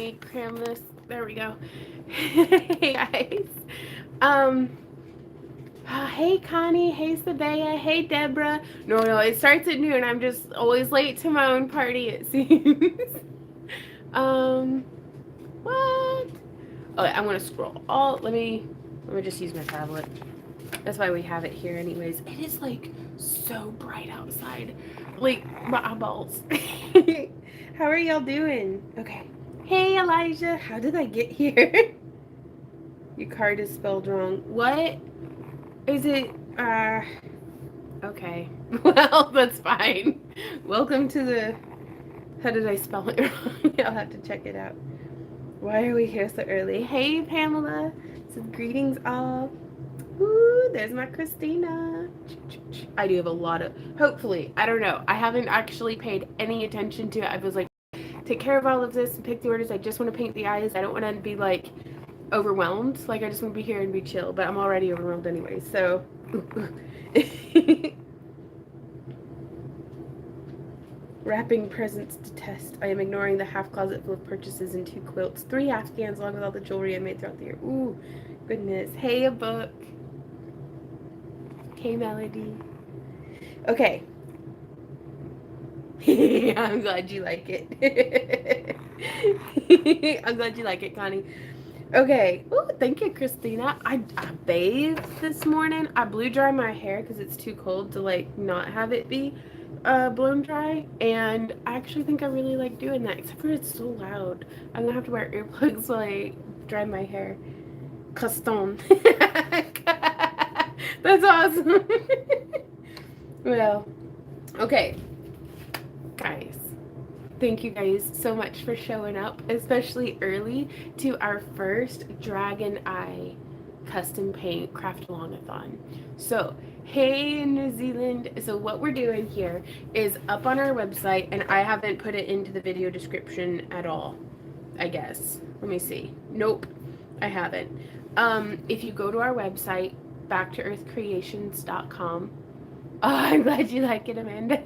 me cram this. There we go. Hey guys. Um hey Connie, hey Sabea, hey Deborah. No, it starts at noon. I'm just always late to my own party, it seems. um what? Oh, I'm gonna scroll all let me just use my tablet. That's why we have it here anyways. It is like so bright outside. Like my eyeballs. How are y'all doing? Okay. Hey Elijah, how did I get here? Your card is spelled wrong. What? Is it okay. Well, that's fine. Welcome to the how did I spell it wrong? I'll have to check it out. Why are we here so early? Hey Pamela. So greetings all. Ooh, there's my Christina. I do have a lot of, hopefully, I don't know. I haven't actually paid any attention to it. I was like, take care of all of this and pick the orders. I just want to paint the eyes. I don't want to be like overwhelmed. Like, I just want to be here and be chill, but I'm already overwhelmed anyway. So, wrapping presents to test. I am ignoring the half closet full of purchases and 2 quilts, 3 Afghans along with all the jewelry I made throughout the year. Ooh, goodness. Hey, a book. Hey, Melody. Okay. I'm glad you like it. I'm glad you like it, Connie. Okay. Oh, thank you, Christina. I bathed this morning. I blew dry my hair because it's too cold to like not have it be blown dry. And I actually think I really like doing that, except for it's so loud. I'm gonna have to wear earplugs while I dry my hair. Custom. That's awesome. Well, okay, guys. Thank you guys so much for showing up, especially early, to our first Dragon Eye custom paint craft along-a-thon. So, hey New Zealand. So what we're doing here is up on our website, and I haven't put it into the video description at all, I guess. Let me see. Nope, I haven't. If you go to our website, backtoearthcreations.com. Oh, I'm glad you like it, Amanda.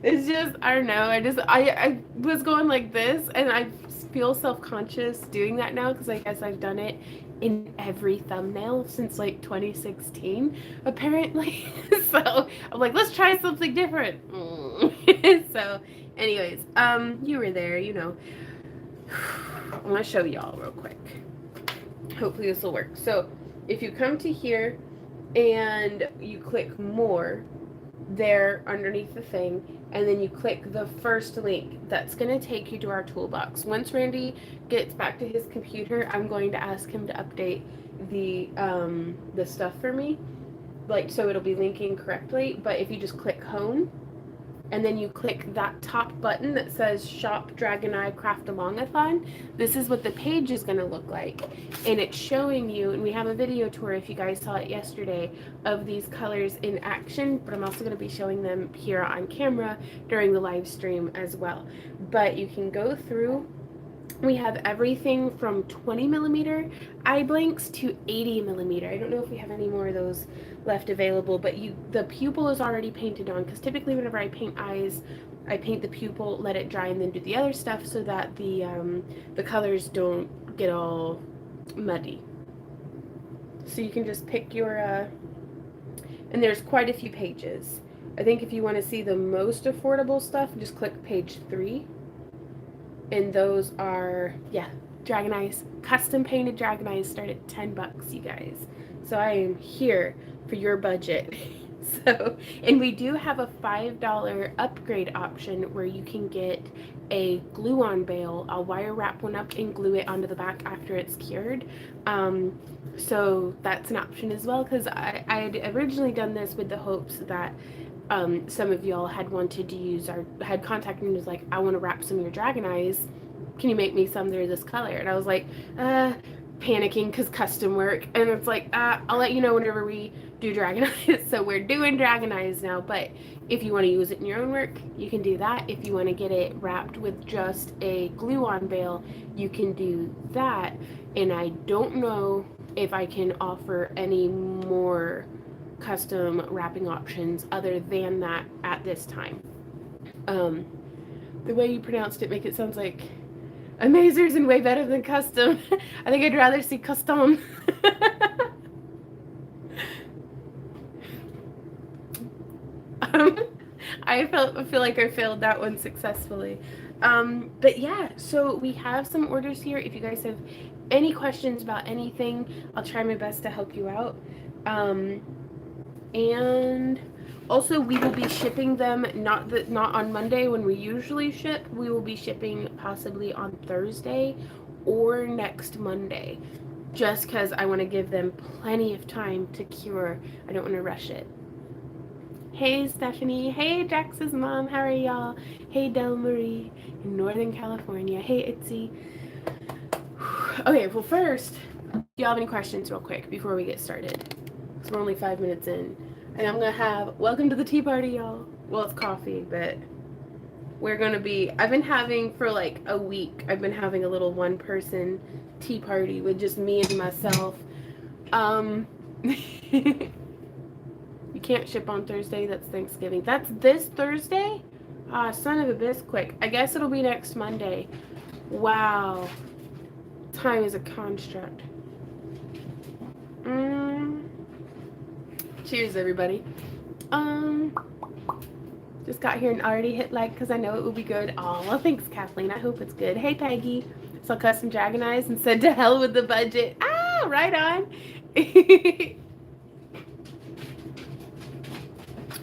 It's just, I don't know. I was going like this, and I feel self-conscious doing that now because I guess I've done it in every thumbnail since like 2016, apparently. So I'm like, let's try something different. So, anyways, you were there, you know. I want to show y'all real quick. Hopefully this will work. So, if you come to here and you click more there underneath the thing, and then you click the first link, that's going to take you to our toolbox. Once Randy gets back to his computer, I'm going to ask him to update the stuff for me, like, so it'll be linking correctly. But if you just click home and then you click that top button that says Shop Dragon Eye Craft Along-a-thon, this is what the page is going to look like. And it's showing you, and we have a video tour, if you guys saw it yesterday, of these colors in action, but I'm also going to be showing them here on camera during the live stream as well. But you can go through. We have everything from 20 millimeter eye blanks to 80 millimeter. I don't know if we have any more of those left available, but the pupil is already painted on, because typically whenever I paint eyes, I paint the pupil, let it dry, and then do the other stuff so that the colors don't get all muddy. So you can just pick your, and there's quite a few pages. I think if you want to see the most affordable stuff, just click page 3. And those are, yeah, Dragon Eyes, custom painted Dragon Eyes start at $10, you guys. So I am here for your budget. So, and we do have a $5 upgrade option where you can get a glue-on bail. I'll wire wrap one up and glue it onto the back after it's cured. So that's an option as well, because I had originally done this with the hopes that some of y'all had wanted to use, or had contacted me and was like, I want to wrap some of your Dragon Eyes. Can you make me some that are this color? And I was like, panicking because custom work. And it's like, I'll let you know whenever we do Dragon Eyes. So we're doing Dragon Eyes now, but if you want to use it in your own work, you can do that. If you want to get it wrapped with just a glue-on bail, you can do that. And I don't know if I can offer any more custom wrapping options other than that at this time. The way you pronounced it make it sounds like Amazers and way better than custom. I think I'd rather see custom. um, I feel like I failed that one successfully. But yeah, so we have some orders here. If you guys have any questions about anything, I'll try my best to help you out. And also we will be shipping them not on Monday when we usually ship. We will be shipping possibly on Thursday or next Monday, just because I want to give them plenty of time to cure. I don't want to rush it. Hey Stephanie, hey Jax's mom, how are y'all? Hey Del Marie in Northern California. Hey Itzy. Okay, well first, do y'all have any questions real quick before we get started? Because we're only 5 minutes in. And I'm gonna have, welcome to the tea party, y'all. Well, it's coffee, but we're gonna be, I've been having for like a week, I've been having a little one-person tea party with just me and myself. You can't ship on Thursday, that's Thanksgiving. That's this Thursday? Ah, son of a bisquick. I guess it'll be next Monday. Wow. Time is a construct. Cheers, everybody. Just got here and already hit like because I know it will be good. Oh, well, thanks, Kathleen. I hope it's good. Hey, Peggy. Saw Custom Dragon Eyes and said to hell with the budget. Ah, right on.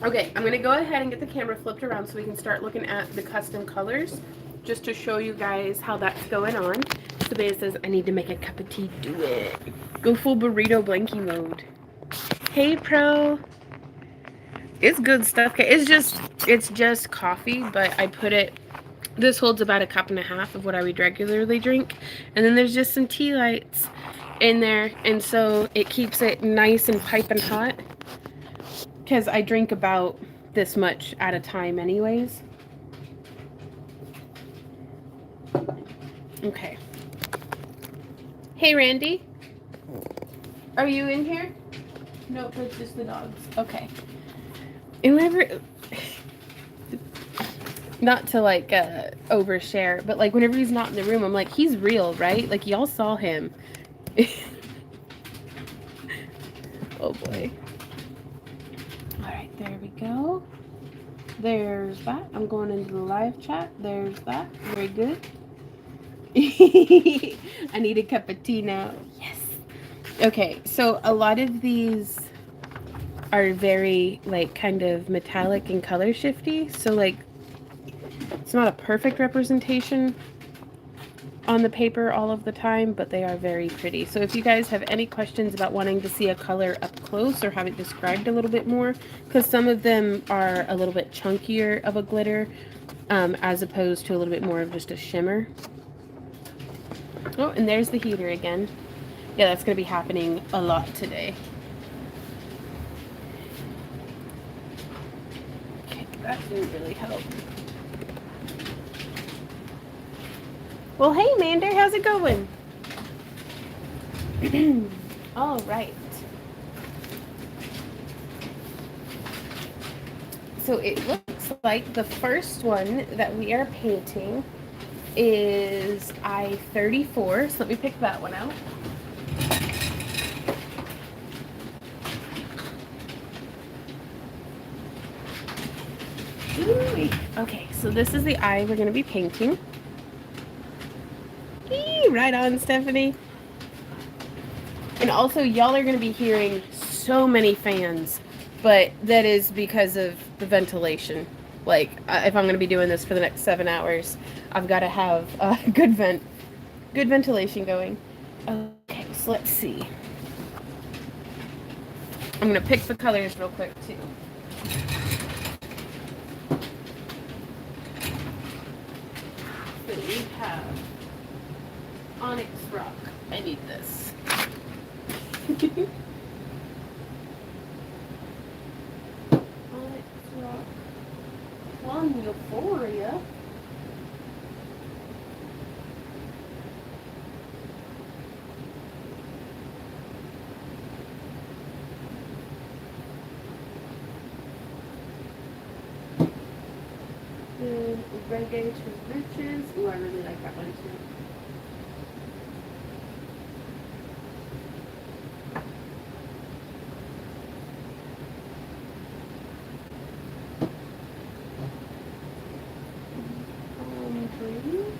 Okay, I'm going to go ahead and get the camera flipped around so we can start looking at the custom colors just to show you guys how that's going on. Sabea says, I need to make a cup of tea. Do it. Go full burrito blankie mode. Hey, Pro. It's good stuff. It's just coffee, but I put it, this holds about 1.5 cups of what I would regularly drink. And then there's just some tea lights in there. And so it keeps it nice and piping hot. Because I drink about this much at a time anyways. Okay. Hey, Randy. Are you in here? Nope, it's just the dogs. Okay. And whenever, not to like overshare, but like whenever he's not in the room, I'm like, he's real, right? Like y'all saw him. Oh boy. All right, there we go. There's that. I'm going into the live chat. There's that. Very good. I need a cup of tea now. Yes. Okay, so a lot of these are very like kind of metallic and color shifty, so like it's not a perfect representation on the paper all of the time, but they are very pretty. So if you guys have any questions about wanting to see a color up close or have it described a little bit more, because some of them are a little bit chunkier of a glitter as opposed to a little bit more of just a shimmer. Oh, and there's the heater again. Yeah, that's going to be happening a lot today. Okay, that didn't really help. Well, hey, Mander, how's it going? All right. So it looks like the first one that we are painting is I-34. So let me pick that one out. Ooh, okay, so this is the eye we're going to be painting. Right on, Stephanie. And also, y'all are going to be hearing so many fans, but that is because of the ventilation. Like, if I'm going to be doing this for the next 7 hours, I've got to have good ventilation going. Okay, so let's see. I'm going to pick the colors real quick, too. So we have Onyx Rock. I need this. Onyx Rock. One Euphoria. Reggae to Riches. Ooh, I really like that one too. Greens.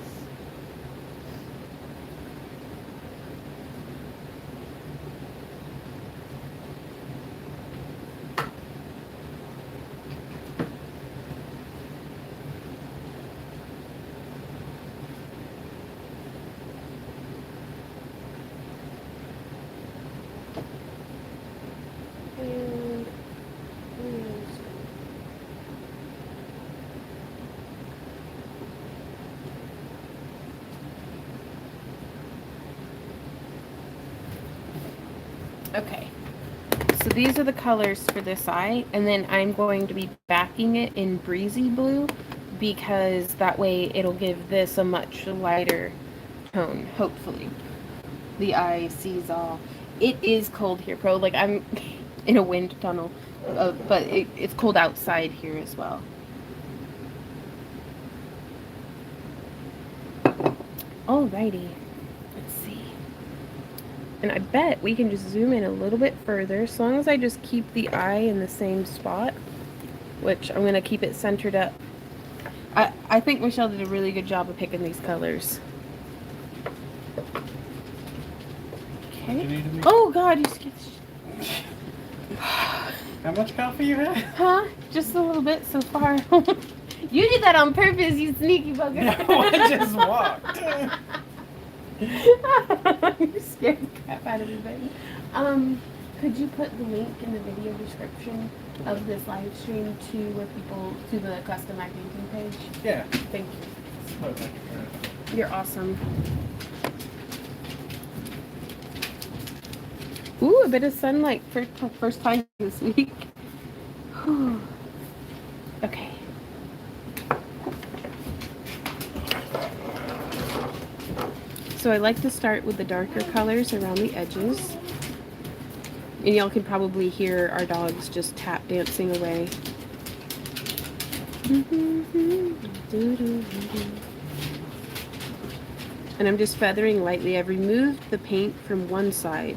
And okay, so these are the colors for this eye, and then I'm going to be backing it in breezy blue because that way it'll give this a much lighter tone, hopefully. The eye sees all. It is cold here, Pro. Like, I'm in a wind tunnel, but it's cold outside here as well. Alrighty. Let's see. And I bet we can just zoom in a little bit further, as long as I just keep the eye in the same spot, which I'm going to keep it centered up. I think Michelle did a really good job of picking these colors. Okay. Oh God, you scared the shit. How much coffee you had? Huh? Just a little bit so far. You did that on purpose, you sneaky bugger. No, I just walked. You scared the crap out of me, baby. Could you put the link in the video description of this live stream to where people to the custom eye painting page? Yeah. Thank you. Okay. You're awesome. Ooh, a bit of sunlight for first time this week. Okay. So I like to start with the darker colors around the edges. And y'all can probably hear our dogs just tap dancing away. And I'm just feathering lightly. I've removed the paint from one side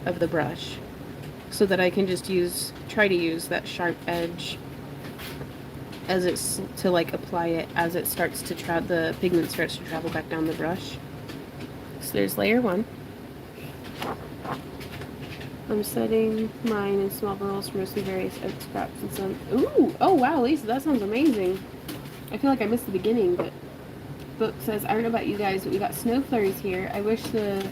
of the brush so that I can just try to use that sharp edge as it's to like apply it as it starts to the pigment starts to travel back down the brush. So there's layer one. I'm setting mine in small bubbles for mostly various oak scraps and some. Ooh! Oh wow, Lisa, that sounds amazing. I feel like I missed the beginning, but book says, I don't know about you guys, but we got snow flurries here. I wish the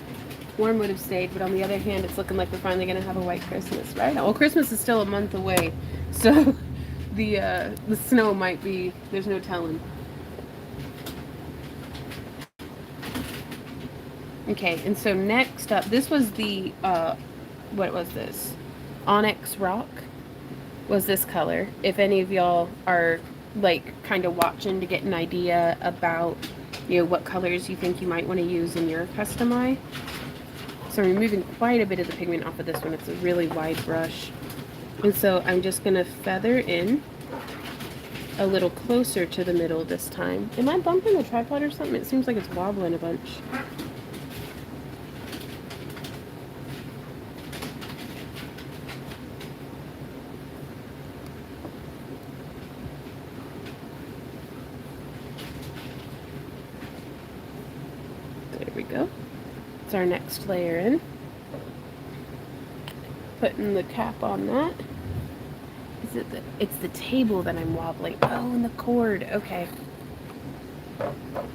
warm would have stayed, but on the other hand, it's looking like we're finally gonna have a white Christmas, right? Well, Christmas is still a month away, so the snow might be. There's no telling. Okay, and so next up, this was the what was this? Onyx Rock was this color. If any of y'all are like kind of watching to get an idea about, you know, what colors you think you might want to use in your custom eye. So I'm removing quite a bit of the pigment off of this one. It's a really wide brush. And so I'm just going to feather in a little closer to the middle this time. Am I bumping the tripod or something? It seems like it's wobbling a bunch. There we go. It's our next layer in. Putting the cap on that. Is it it's the table that I'm wobbling. Oh, and the cord. Okay.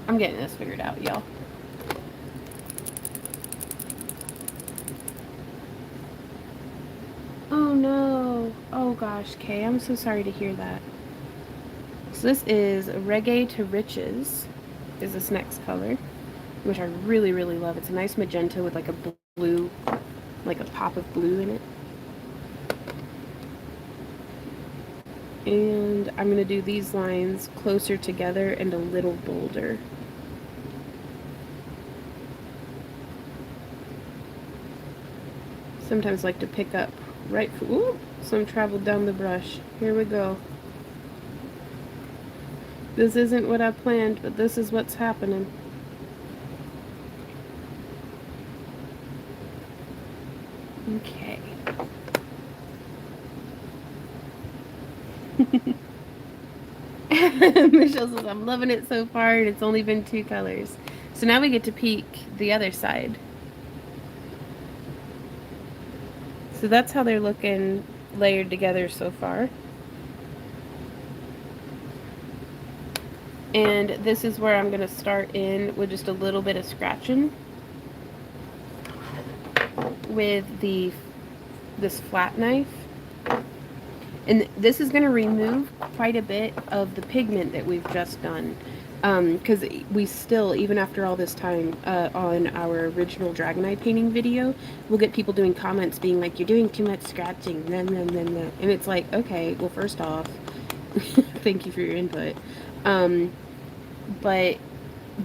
I'm getting this figured out, y'all. Oh no. Oh gosh, Kay, I'm so sorry to hear that. So this is Reggae to Riches, is this next color, which I really, really love. It's a nice magenta with like a blue, like a pop of blue in it. And I'm going to do these lines closer together and a little bolder. Sometimes I like to pick up right, ooh, some traveled down the brush. Here we go. This isn't what I planned, but this is what's happening. Okay. Michelle says, I'm loving it so far, and it's only been 2 colors. So now we get to peek the other side. So that's how they're looking layered together so far. And this is where I'm going to start in with just a little bit of scratching with this flat knife. And this is going to remove quite a bit of the pigment that we've just done. Because we still, even after all this time, on our original Dragonite painting video, we'll get people doing comments being like, you're doing too much scratching, nah, nah, nah, nah. And it's like, okay, well, first off, thank you for your input. But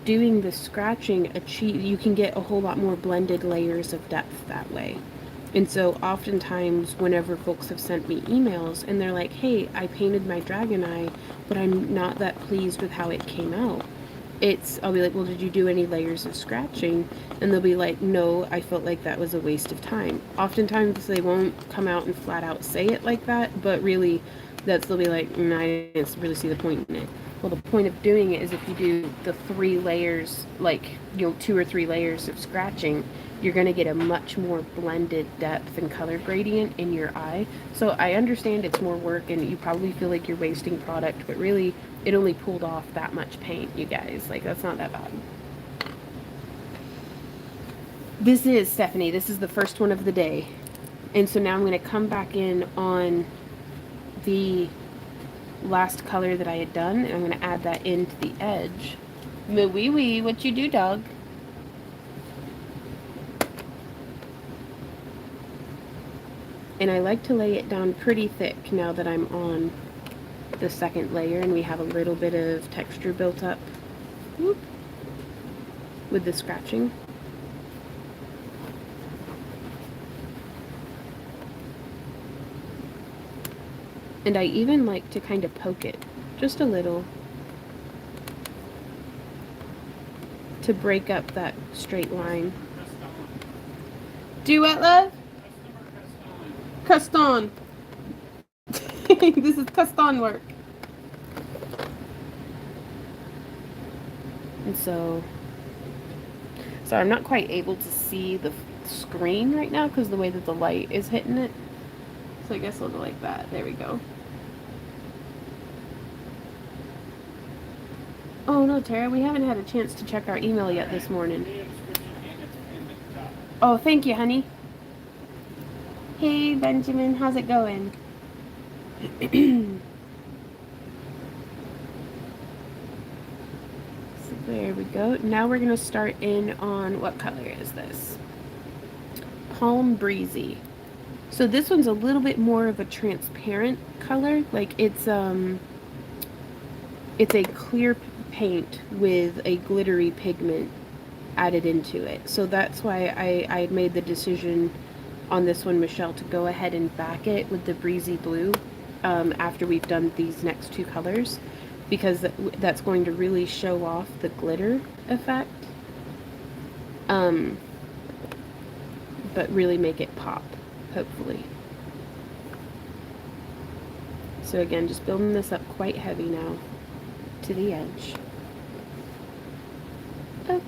doing the scratching, you can get a whole lot more blended layers of depth that way. And so oftentimes whenever folks have sent me emails and they're like, hey, I painted my Dragonite, but I'm not that pleased with how it came out. I'll be like, well, did you do any layers of scratching? And they'll be like, no, I felt like that was a waste of time. Oftentimes they won't come out and flat out say it like that, but really they'll be like, I didn't really see the point in it. Well, the point of doing it is if you do the 3 layers, like, 2 or 3 layers of scratching, you're going to get a much more blended depth and color gradient in your eye. So I understand it's more work and you probably feel like you're wasting product, but really it only pulled off that much paint, you guys. Like, that's not that bad. This is, Stephanie, this is the first one of the day. And so now I'm going to come back in on the last color that I had done, and I'm going to add that into the edge. Wee, what you do, dog? And I like to lay it down pretty thick now that I'm on the second layer and we have a little bit of texture built up. Whoop, with the scratching. And I even like to kind of poke it just a little to break up that straight line. Do what, love? Custom. This is custom work. And so I'm not quite able to see the screen right now because the way that the light is hitting it. So I guess we'll go like that. There we go. Oh no, Tara, we haven't had a chance to check our email yet this morning. Oh, thank you, honey. Hey, Benjamin, how's it going? So there we go. Now we're going to start in on, what color is this? Palm Breezy. So this one's a little bit more of a transparent color. Like it's a clear paint with a glittery pigment added into it. So that's why I made the decision on this one, Michelle, to go ahead and back it with the Breezy Blue after we've done these next 2 colors, because that's going to really show off the glitter effect, but really make it pop, hopefully. So again, just building this up quite heavy now to the edge. So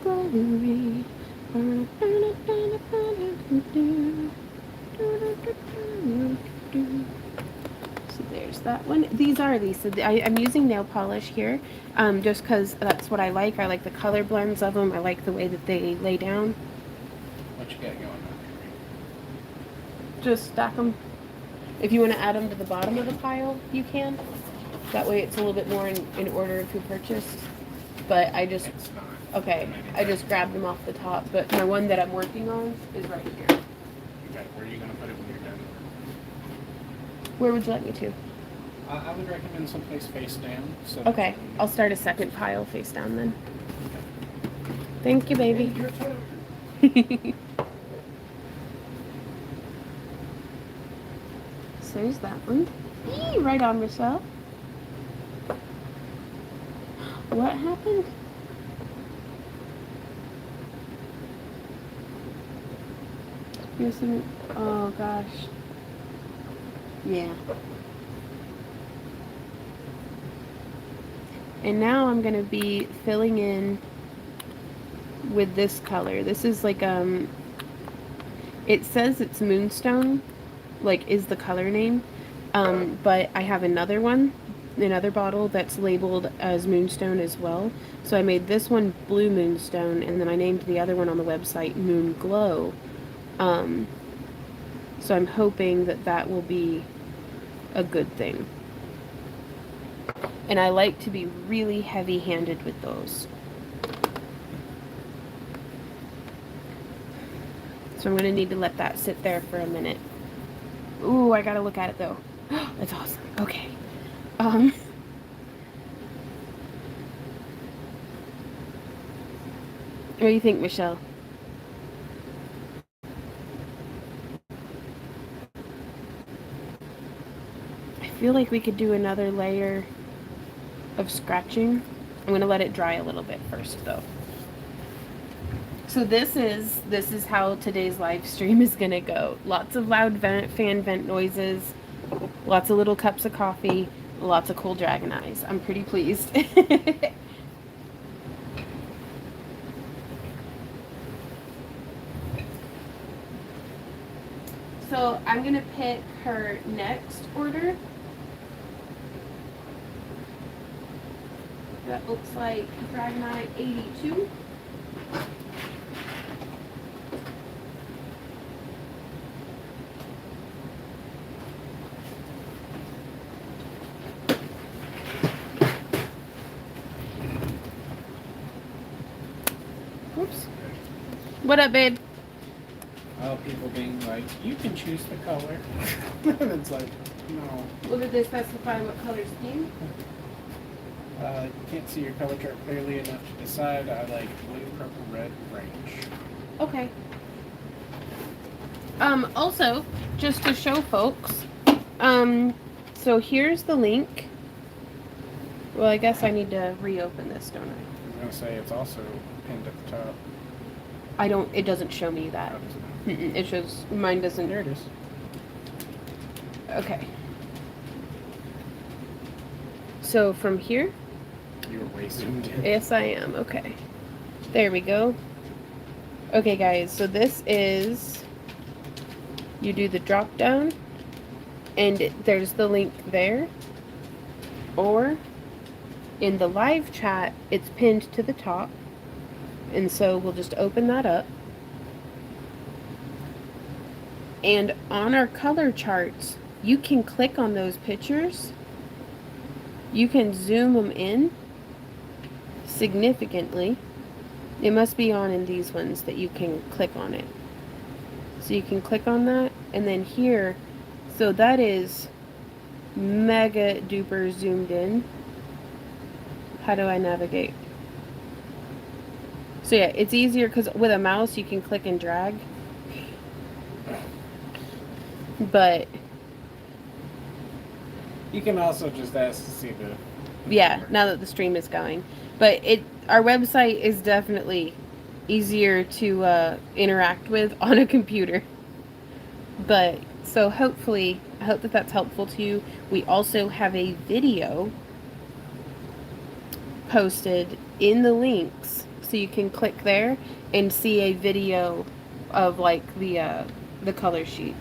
there's that one. These are Lisa. I'm using nail polish here, just because that's what I like. I like the color blends of them. I like the way that they lay down. What you got going on? Just stack them. If you want to add them to the bottom of the pile, you can. That way it's a little bit more in order of who purchased. But I just, okay, I just grabbed them off the top. But my one that I'm working on is right here. Okay, where are you going to put it when you're done? Where would you like me to? I would recommend someplace face down. So Okay, I'll start a second pile face down then. Thank you, baby. So there's that one. Eee, right on, Michelle. What happened? Here's some. Oh gosh. Yeah. And now I'm gonna be filling in with this color. This is like it says it's Moonstone, like is the color name. But I have another one, another bottle that's labeled as Moonstone as well. So I made this one Blue Moonstone, and then I named the other one on the website Moon Glow. So I'm hoping that that will be a good thing. And I like to be really heavy-handed with those. So I'm going to need to let that sit there for a minute. Ooh, I got to look at it though. That's awesome. Okay. What do you think, Michelle? I feel like we could do another layer of scratching. I'm going to let it dry a little bit first though. So this is how today's live stream is going to go. Lots of loud fan vent noises, lots of little cups of coffee, lots of cool dragon eyes. I'm pretty pleased. So I'm going to pick her next order. That looks like Dragon Eye 82. Oops. What up, babe? People being like, you can choose the color. And it's like, no. Well, did they specify what color scheme? You can't see your color chart clearly enough to decide. I like blue, purple, red range. Okay. Also, just to show folks, so here's the link. Well, I guess I need to reopen this, don't I? I was gonna say it's also pinned at the top. It doesn't show me that. It shows, mine doesn't. There it is. Okay. So from here? You were way zoomed in. Yes, I am. Okay. There we go. Okay, guys, so this is, you do the drop down, and there's the link there. Or in the live chat, it's pinned to the top. And so we'll just open that up. And on our color charts, you can click on those pictures. You can zoom them in significantly. It must be on in these ones that you can click on it. So you can click on that, and then here, so that is mega duper zoomed in. How do I navigate? So yeah, it's easier because with a mouse you can click and drag. But you can also just ask to see the yeah, now that the stream is going. But our website is definitely easier to interact with on a computer. But so hopefully, I hope that that's helpful to you. We also have a video posted in the links, so you can click there and see a video of like the color sheet.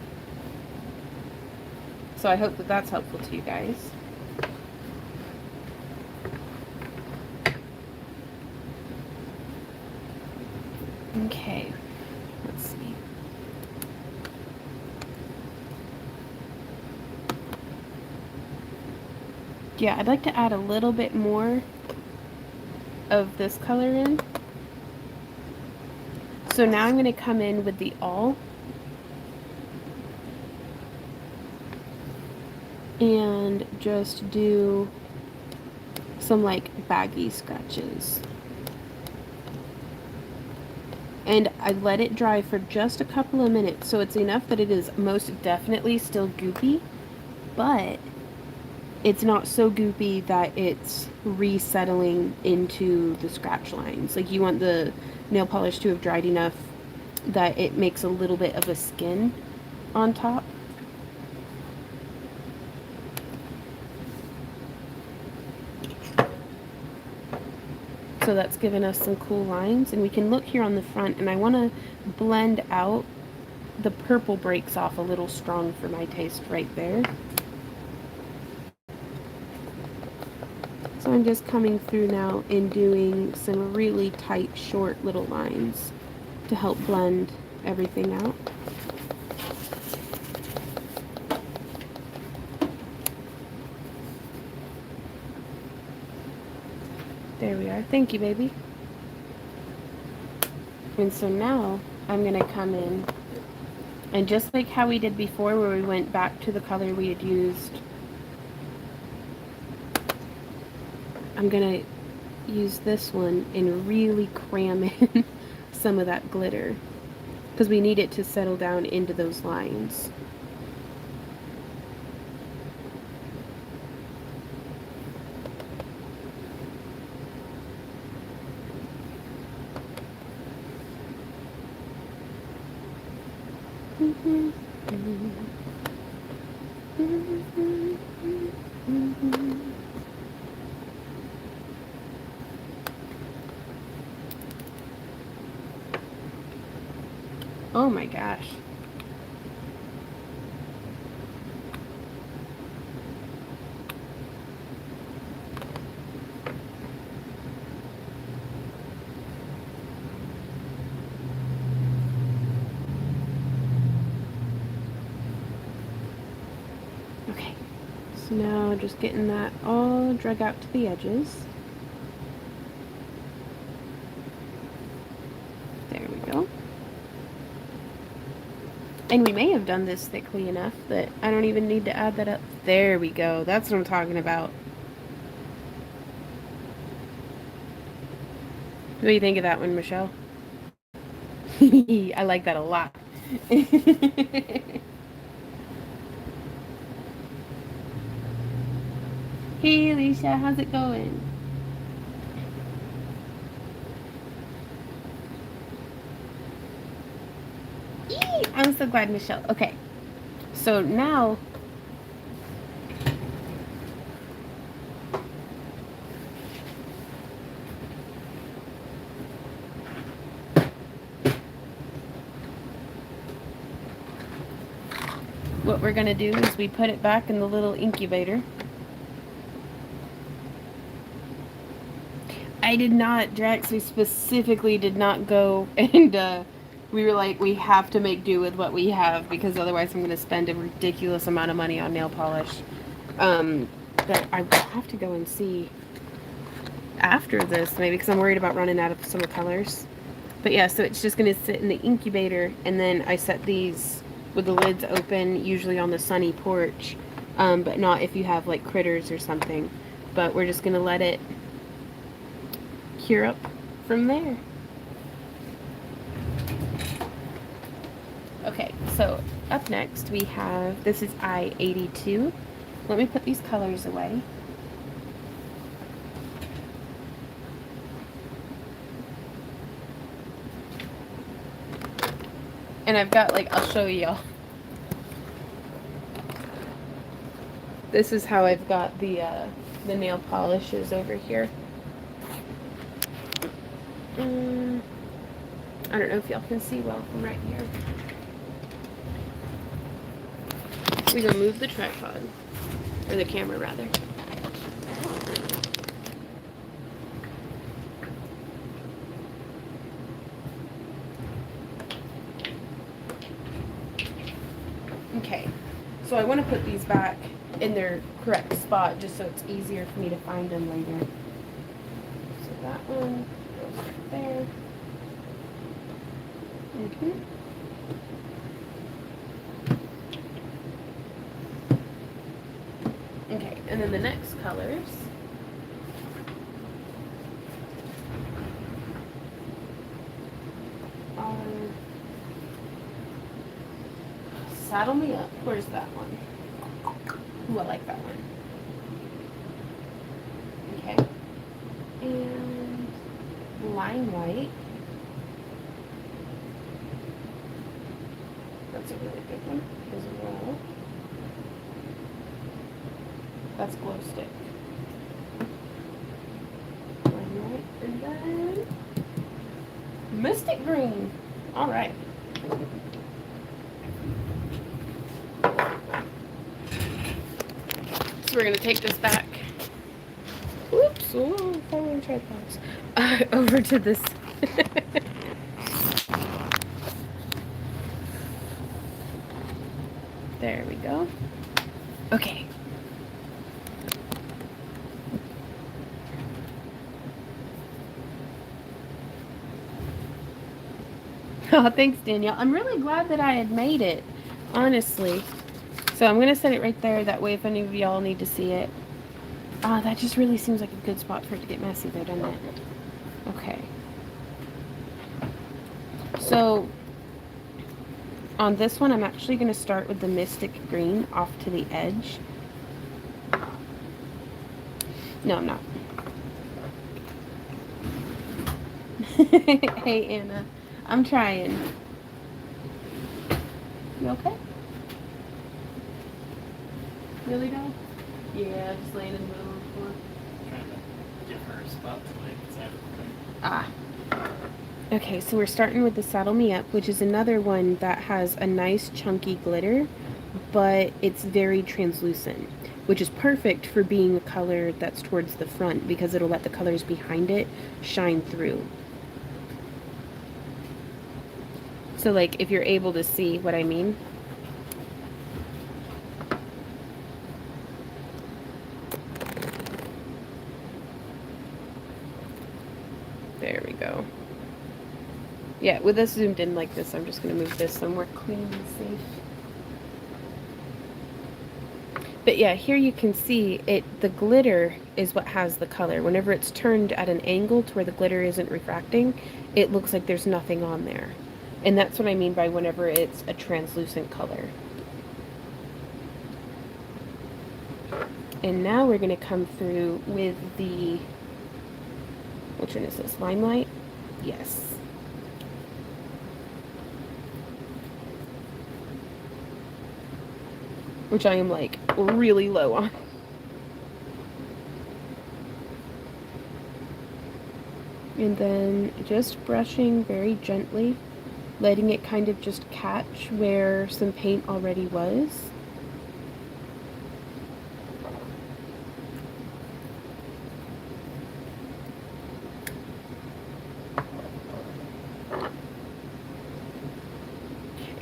So I hope that that's helpful to you guys. Okay, let's see. Yeah, I'd like to add a little bit more of this color in. So now I'm going to come in with the all. And just do some like baggy scratches. And I let it dry for just a couple of minutes, so it's enough that it is most definitely still goopy, but it's not so goopy that it's resettling into the scratch lines. Like you want the nail polish to have dried enough that it makes a little bit of a skin on top. So that's given us some cool lines, and we can look here on the front, and I want to blend out the purple breaks off a little strong for my taste right there. So I'm just coming through now and doing some really tight, short little lines to help blend everything out. There we are. Thank you, baby. And so now I'm going to come in, and just like how we did before where we went back to the color we had used, I'm going to use this one and really cram in some of that glitter because we need it to settle down into those lines. Oh my gosh. Okay, so now just getting that all drug out to the edges. There we go. And we may have done this thickly enough that I don't even need to add that up. There we go. That's what I'm talking about. What do you think of that one, Michelle? I like that a lot. Hey, Alicia, how's it going? Eee, I'm so glad, Michelle. Okay, so now what we're gonna do is we put it back in the little incubator. I did not, Drax, we specifically did not go and we were like, we have to make do with what we have because otherwise I'm going to spend a ridiculous amount of money on nail polish. But I will have to go and see after this maybe because I'm worried about running out of summer colors. But yeah, so it's just going to sit in the incubator, and then I set these with the lids open, usually on the sunny porch, but not if you have like critters or something. But we're just going to let it cure up from there. Okay, so up next we have, this is I-82. Let me put these colors away. And I've got, like, I'll show y'all. This is how I've got the nail polishes over here. I don't know if y'all can see well from right here. We gonna move the tripod, or the camera rather. Okay, so I want to put these back in their correct spot just so it's easier for me to find them later. So that one goes right there. Okay, and then the next colors. Saddle Me Up. Where's that one? Ooh, I like that one. And Limelight. That's a really good one as well. That's glow stick. Limelight. And then Mystic Green. All right. So we're going to take this back. Oops, oh, falling tripods. Over to this. There we go. Okay. Oh, thanks, Danielle. I'm really glad that I had made it, honestly. So I'm going to set it right there. That way, if any of y'all need to see it. That just really seems like a good spot for it to get messy there, doesn't it? Okay. So on this one, I'm actually going to start with the Mystic Green off to the edge. No, I'm not. Hey, Anna. I'm trying. You okay? Really, doll? Yeah, just laying in the middle of the floor. Trying to give her a spot to lay beside everything. Ah. Okay, so we're starting with the Saddle Me Up, which is another one that has a nice chunky glitter, but it's very translucent, which is perfect for being a color that's towards the front because it'll let the colors behind it shine through. So like if you're able to see what I mean. There we go. Yeah, with this zoomed in like this, I'm just going to move this somewhere clean and safe. But yeah, here you can see it. The glitter is what has the color. Whenever it's turned at an angle to where the glitter isn't refracting, it looks like there's nothing on there. And that's what I mean by whenever it's a translucent color. And now we're going to come through with the, which one is this, Limelight? Yes. Which I am like really low on. And then just brushing very gently, letting it kind of just catch where some paint already was.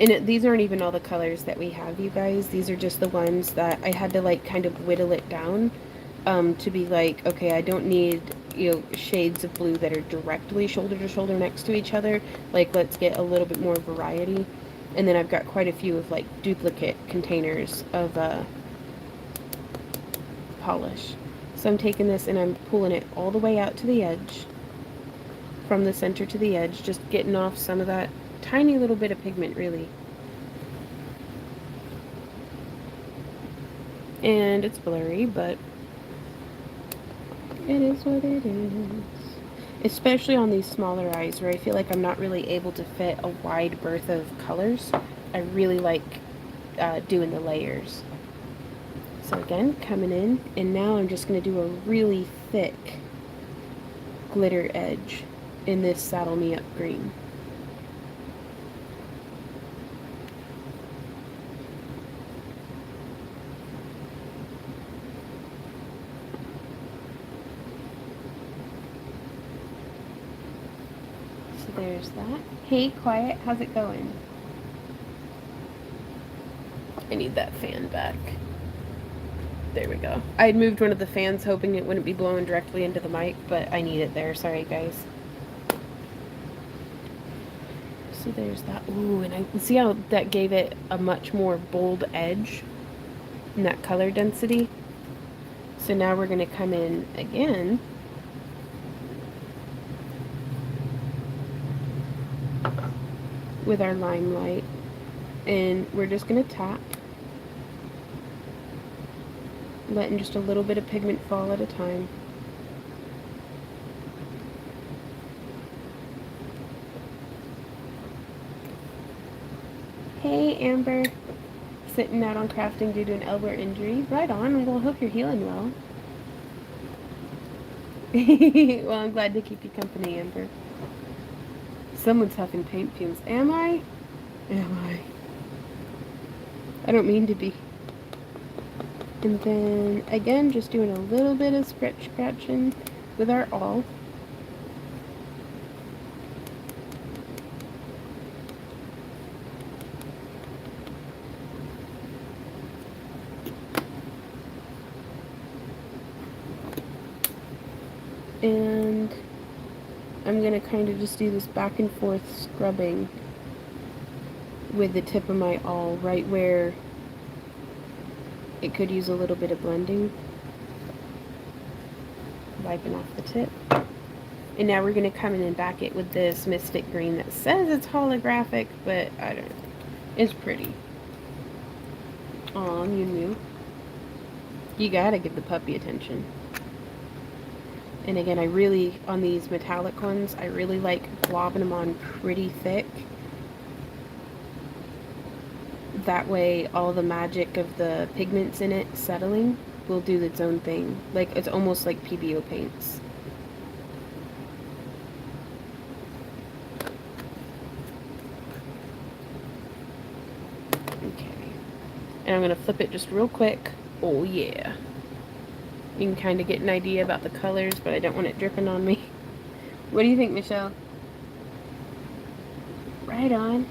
And these aren't even all the colors that we have, you guys. These are just the ones that I had to like kind of whittle it down to be like, okay, I don't need, you know, shades of blue that are directly shoulder to shoulder next to each other. Like, let's get a little bit more variety. And then I've got quite a few of like duplicate containers of polish. So I'm taking this and I'm pulling it all the way out to the edge, from the center to the edge, just getting off some of that tiny little bit of pigment, really. And it's blurry, but it is what it is. Especially on these smaller eyes where I feel like I'm not really able to fit a wide berth of colors. I really like doing the layers. So again, coming in, and now I'm just going to do a really thick glitter edge in this Saddle Me Up green. So there's that. Hey, Quiet, how's it going? I need that fan back. There we go. I had moved one of the fans hoping it wouldn't be blowing directly into the mic, but I need it there. Sorry, guys. So there's that. Ooh, and I see how that gave it a much more bold edge in that color density. So now we're going to come in again with our Limelight, and we're just going to tap, letting just a little bit of pigment fall at a time. Hey, Amber. Sitting out on crafting due to an elbow injury. Right on. Well, I hope you're healing well. Well, I'm glad to keep you company, Amber. Someone's huffing paint fumes. Am I? Am I? I don't mean to be. And then, again, just doing a little bit of scratching with our awl. And I'm going to kind of just do this back and forth scrubbing with the tip of my awl right where it could use a little bit of blending. Wiping off the tip. And now we're going to come in and back it with this Mystic Green that says it's holographic, but I don't know. It's pretty. Aw, Mew Mew. You gotta give the puppy attention. And again, I really, on these metallic ones, I really like globbing them on pretty thick. That way, all the magic of the pigments in it settling will do its own thing. Like, it's almost like PBO paints. Okay. And I'm going to flip it just real quick. Oh, yeah. You can kind of get an idea about the colors, but I don't want it dripping on me. What do you think, Michelle? Right on.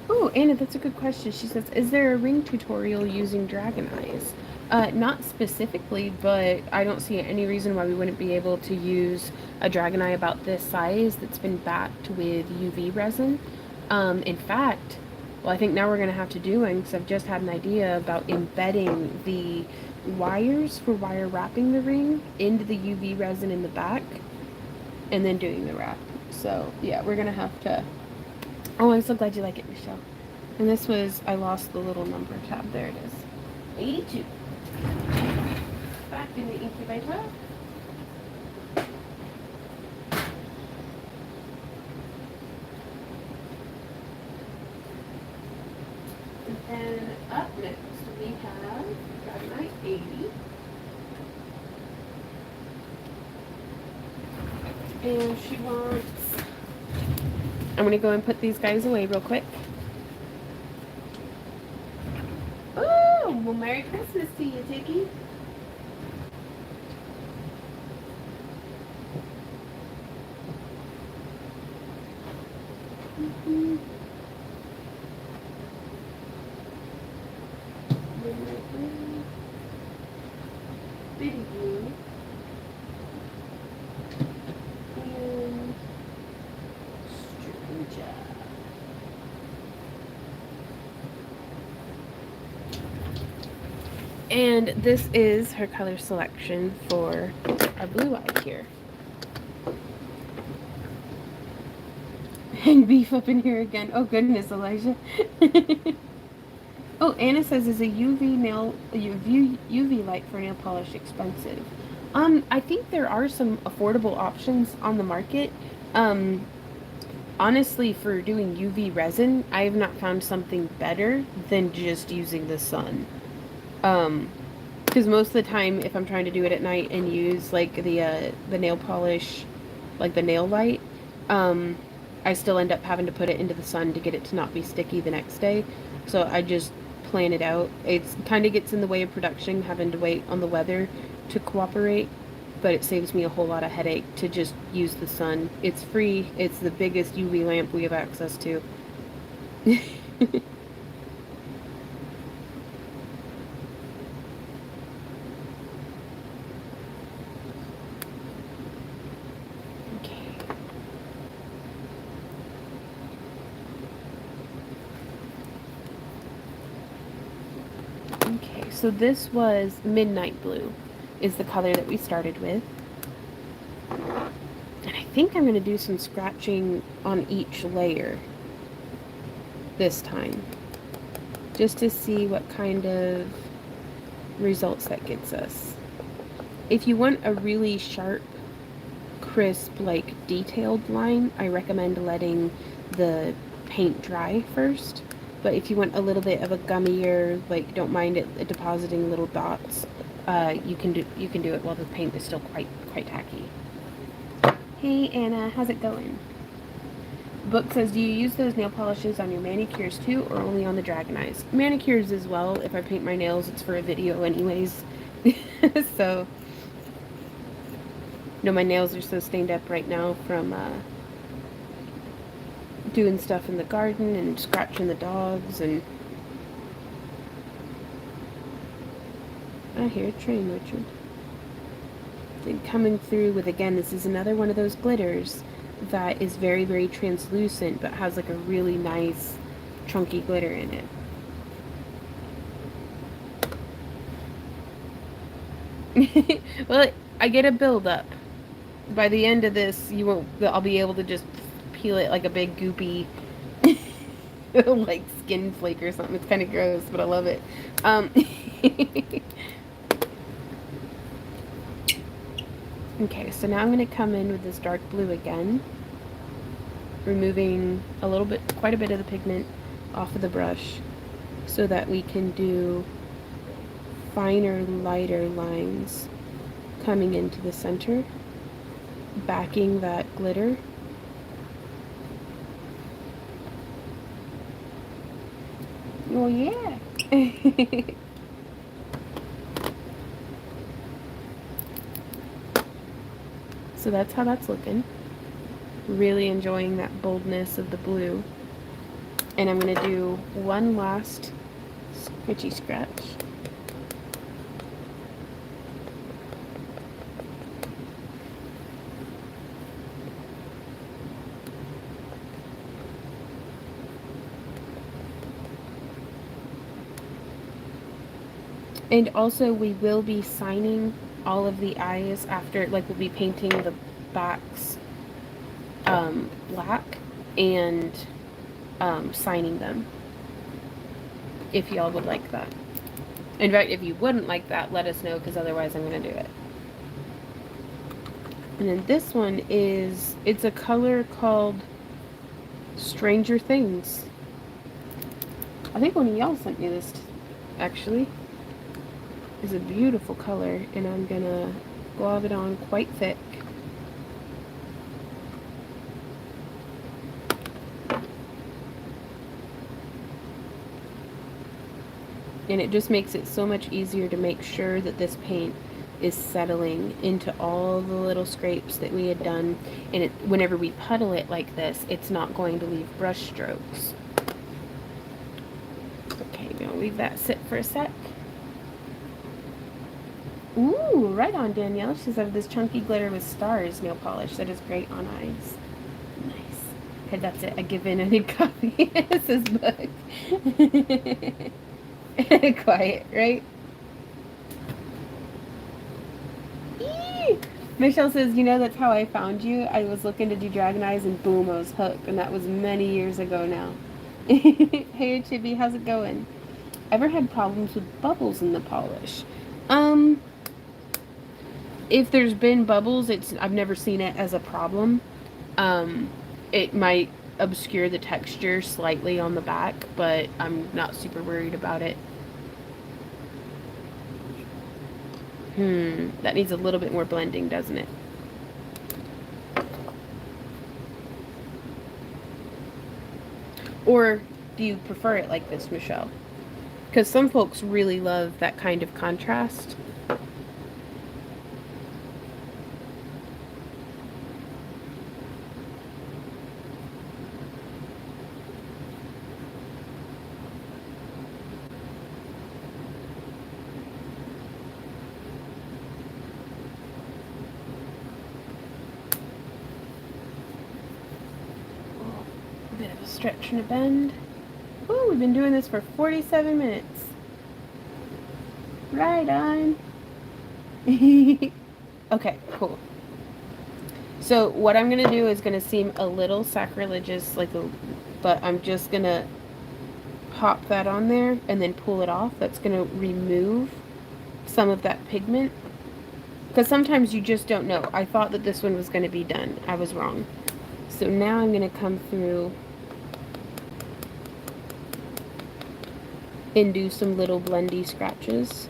Oh, Anna, that's a good question. She says, is there a ring tutorial using dragon eyes? Not specifically, but I don't see any reason why we wouldn't be able to use a dragon eye about this size that's been backed with UV resin. In fact, well, I think now we're going to have to do one because I've just had an idea about embedding the wires for wire wrapping the ring into the UV resin in the back and then doing the wrap. So, yeah, we're going to have to... Oh, I'm so glad you like it, Michelle. And this was, I lost the little number tab. There it is. 82. Back in the incubator. And then up next we have Dynamite 80. And she wants... I'm going to go and put these guys away real quick. Oh, well, Merry Christmas to you, Tiggy. Bitty blue. And Stranger. And this is her color selection for our blue eye here. And beef up in here again. Oh goodness, Elijah. Oh, Anna says, is a UV light for nail polish expensive? I think there are some affordable options on the market. Honestly, for doing UV resin, I have not found something better than just using the sun. Because most of the time, if I'm trying to do it at night and use like the nail polish, like the nail light, I still end up having to put it into the sun to get it to not be sticky the next day. So I just plan it out. It kind of gets in the way of production, having to wait on the weather to cooperate, but it saves me a whole lot of headache to just use the sun. It's free. It's the biggest UV lamp we have access to. So this was Midnight Blue, is the color that we started with. And I think I'm going to do some scratching on each layer this time, just to see what kind of results that gets us. If you want a really sharp, crisp, like detailed line, I recommend letting the paint dry first. But if you want a little bit of a gummier, like don't mind it depositing little dots, you can do it while the paint is still quite tacky. Hey Anna, how's it going? Book says, do you use those nail polishes on your manicures too, or only on the dragon eyes? Manicures as well. If I paint my nails, it's for a video anyways. So, no, my nails are so stained up right now from doing stuff in the garden and scratching the dogs. And I hear a train, Richard. And coming through with, again, this is another one of those glitters that is very, very translucent, but has like a really nice chunky glitter in it. Well, I get a build up. By the end of this, I'll be able to just peel it like a big goopy like skin flake or something. It's kind of gross, but I love it. Okay, so now I'm going to come in with this dark blue again, removing quite a bit of the pigment off of the brush so that we can do finer, lighter lines coming into the center, backing that glitter. Oh yeah! So that's how that's looking. Really enjoying that boldness of the blue. And I'm going to do one last scratchy scratch. And also we will be signing all of the eyes after, like we'll be painting the backs black and signing them, if y'all would like that. In fact, if you wouldn't like that, let us know, because otherwise I'm going to do it. And then this one it's a color called Stranger Things. I think one of y'all sent me this, actually. It's a beautiful color, and I'm going to glove it on quite thick. And it just makes it so much easier to make sure that this paint is settling into all the little scrapes that we had done. And whenever we puddle it like this, it's not going to leave brush strokes. Okay, we're gonna leave that sit for a sec. Ooh, right on, Danielle. She said this chunky glitter with stars nail polish. That is great on eyes. Nice. Okay, that's it. I give in. I need coffee. This is book. Quiet, right? Eee! Michelle says, you know, that's how I found you. I was looking to do dragon eyes and boom, I was hooked. And that was many years ago now. Hey, Chibi, how's it going? Ever had problems with bubbles in the polish? If there's been bubbles, I've never seen it as a problem. It might obscure the texture slightly on the back, but I'm not super worried about it. That needs a little bit more blending, doesn't it? Or do you prefer it like this, Michelle? Because some folks really love that kind of contrast. A bit of a stretch and a bend. Ooh, we've been doing this for 47 minutes. Right on. Okay, cool. So what I'm going to do is going to seem a little sacrilegious, but I'm just going to pop that on there and then pull it off. That's going to remove some of that pigment. Because sometimes you just don't know. I thought that this one was going to be done. I was wrong. So now I'm going to come through and do some little blendy scratches.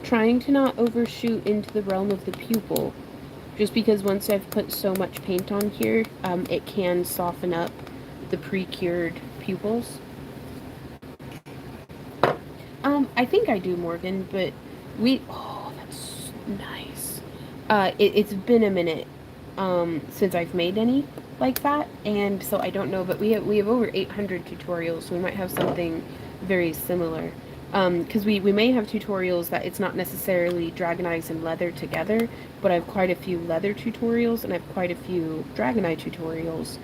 Trying to not overshoot into the realm of the pupil. Just because once I've put so much paint on here, it can soften up the pre-cured pupils. I think I do, Morgan, but oh, that's nice. It's been a minute since I've made any like that, and so I don't know, but we have over 800 tutorials, so we might have something very similar. Because we may have tutorials that it's not necessarily Dragon Eyes and leather together, but I have quite a few leather tutorials, and I have quite a few Dragon Eye tutorials.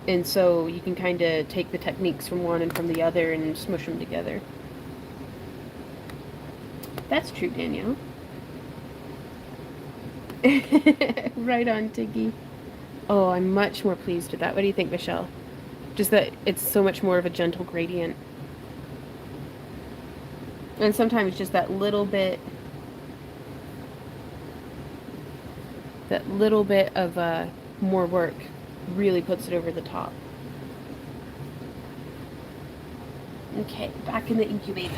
And so you can kind of take the techniques from one and from the other and smush them together. That's true, Danielle. Right on, Tiggy. Oh, I'm much more pleased with that. What do you think, Michelle? Just that it's so much more of a gentle gradient. And sometimes just that little bit of more work really puts it over the top. Okay, back in the incubator.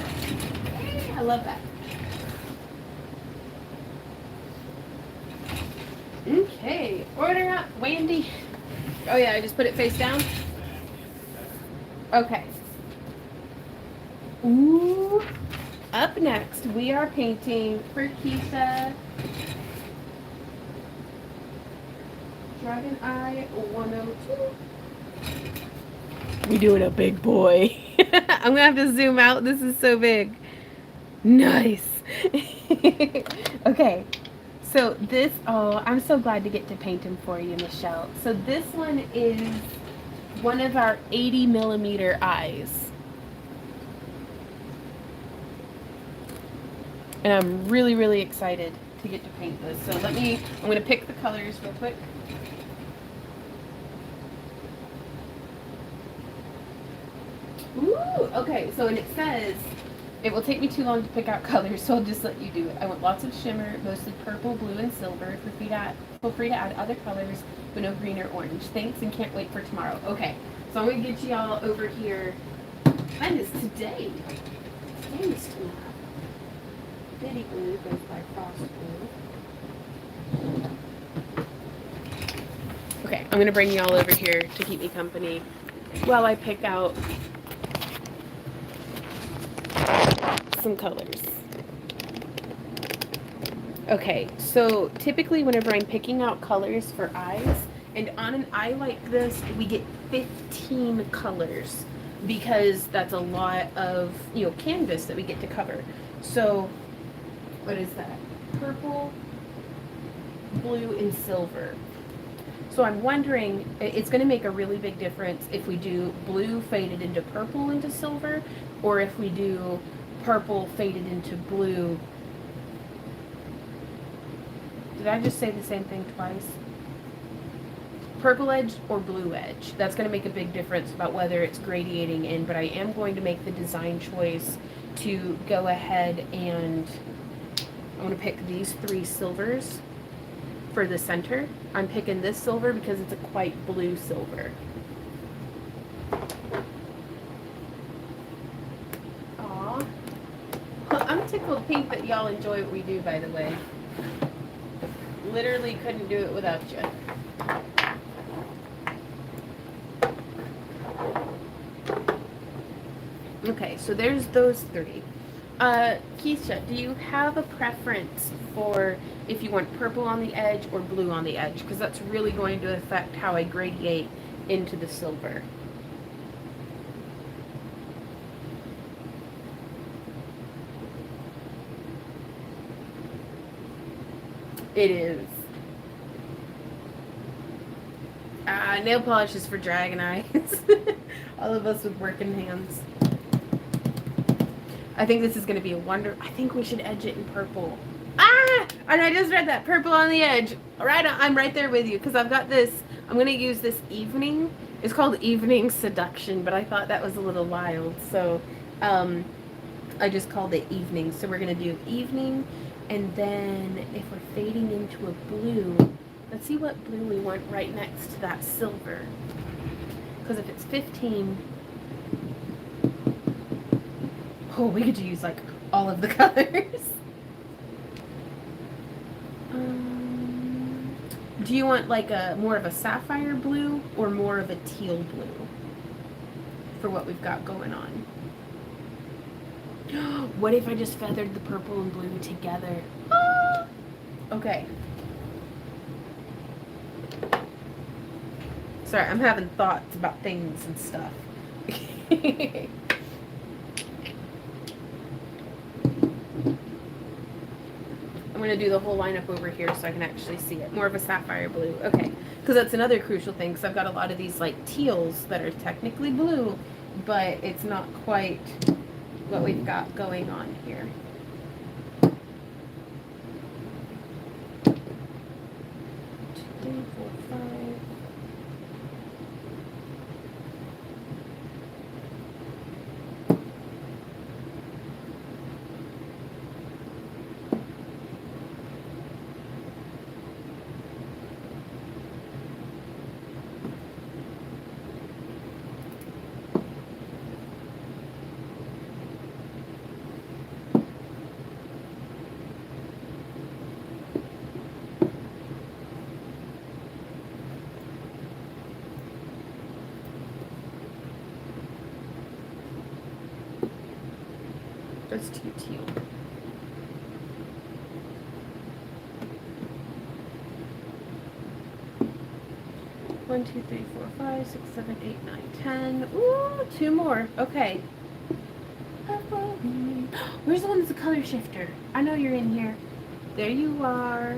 I love that. Okay, order up, Wendy. Oh yeah, I just put it face down. Okay. Ooh. Up next, we are painting for Keisha Dragon Eye 102. We doing a big boy. I'm gonna have to zoom out. This is so big. Nice. Okay. So this, oh, I'm so glad to get to paint him for you, Michelle. So this one is one of our 80 millimeter eyes. And I'm really, really excited to get to paint this. So I'm going to pick the colors real quick. Ooh, okay, so and it says, it will take me too long to pick out colors, so I'll just let you do it. I want lots of shimmer, mostly purple, blue, and silver. Feel free to add other colors, but no green or orange. Thanks, and can't wait for tomorrow. Okay, so I'm going to get you all over here. When is today? Today is tomorrow. Bitty Blue goes by Frost Blue. Okay, I'm going to bring you all over here to keep me company while I pick out some colors. Okay, so typically whenever I'm picking out colors for eyes, and on an eye like this, we get 15 colors because that's a lot of, canvas that we get to cover. So, what is that? Purple, blue, and silver. So I'm wondering, it's going to make a really big difference if we do blue faded into purple into silver, or if we do purple faded into blue. Did I just say the same thing twice? Purple edge or blue edge. That's going to make a big difference about whether it's gradiating in, but I am going to make the design choice to go ahead and I'm going to pick these 3 silvers for the center. I'm picking this silver because it's a quite blue silver. Aw. I'm tickled pink that y'all enjoy what we do, by the way. Literally couldn't do it without you. Okay, so there's those 3. Keisha, do you have a preference for if you want purple on the edge or blue on the edge? Because that's really going to affect how I gradiate into the silver. It is. Nail polish is for Dragon Eyes. All of us with working hands. I think this is going to be a wonder. I think we should edge it in purple. Ah! And I just read that. Purple on the edge. All right, I'm right there with you because I've got this. I'm going to use this evening. It's called Evening Seduction, but I thought that was a little wild. So I just called it evening. So we're going to do evening. And then if we're fading into a blue, let's see what blue we want right next to that silver. Because if it's 15, oh, we could use like all of the colors. Do you want like a more of a sapphire blue or more of a teal blue for what we've got going on? What if I just feathered the purple and blue together? Ah! Okay. Sorry, I'm having thoughts about things and stuff. I'm going to do the whole lineup over here so I can actually see it. More of a sapphire blue. Okay. Because that's another crucial thing. Because I've got a lot of these like teals that are technically blue, but it's not quite what we've got going on here. 2, 3, 4, 5. That's too teal. One, 2, 3, 4, 5, 6, 7, 8, 9, 10. Ooh, 2 more. Okay. Where's the one that's a color shifter? I know you're in here. There you are.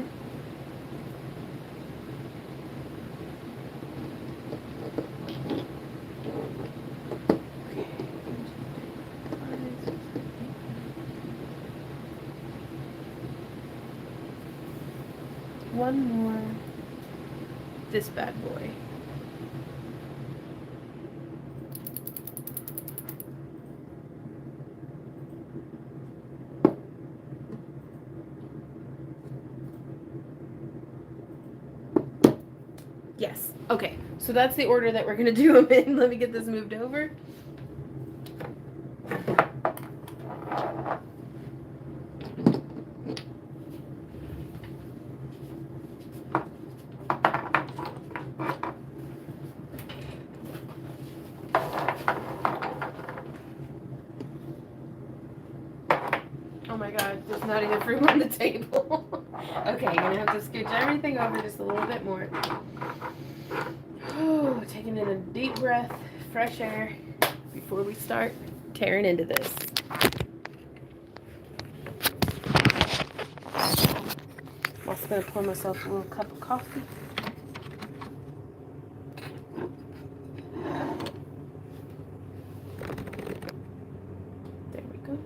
One more. This bad boy. Yes. Okay. So that's the order that we're going to do them in. Let me get this moved over. Oh my god, there's not enough room on the table. Okay, I'm gonna have to scooch everything over just a little bit more. Oh, taking in a deep breath, fresh air before we start tearing into this. I'm also gonna pour myself a little cup of coffee. There we go.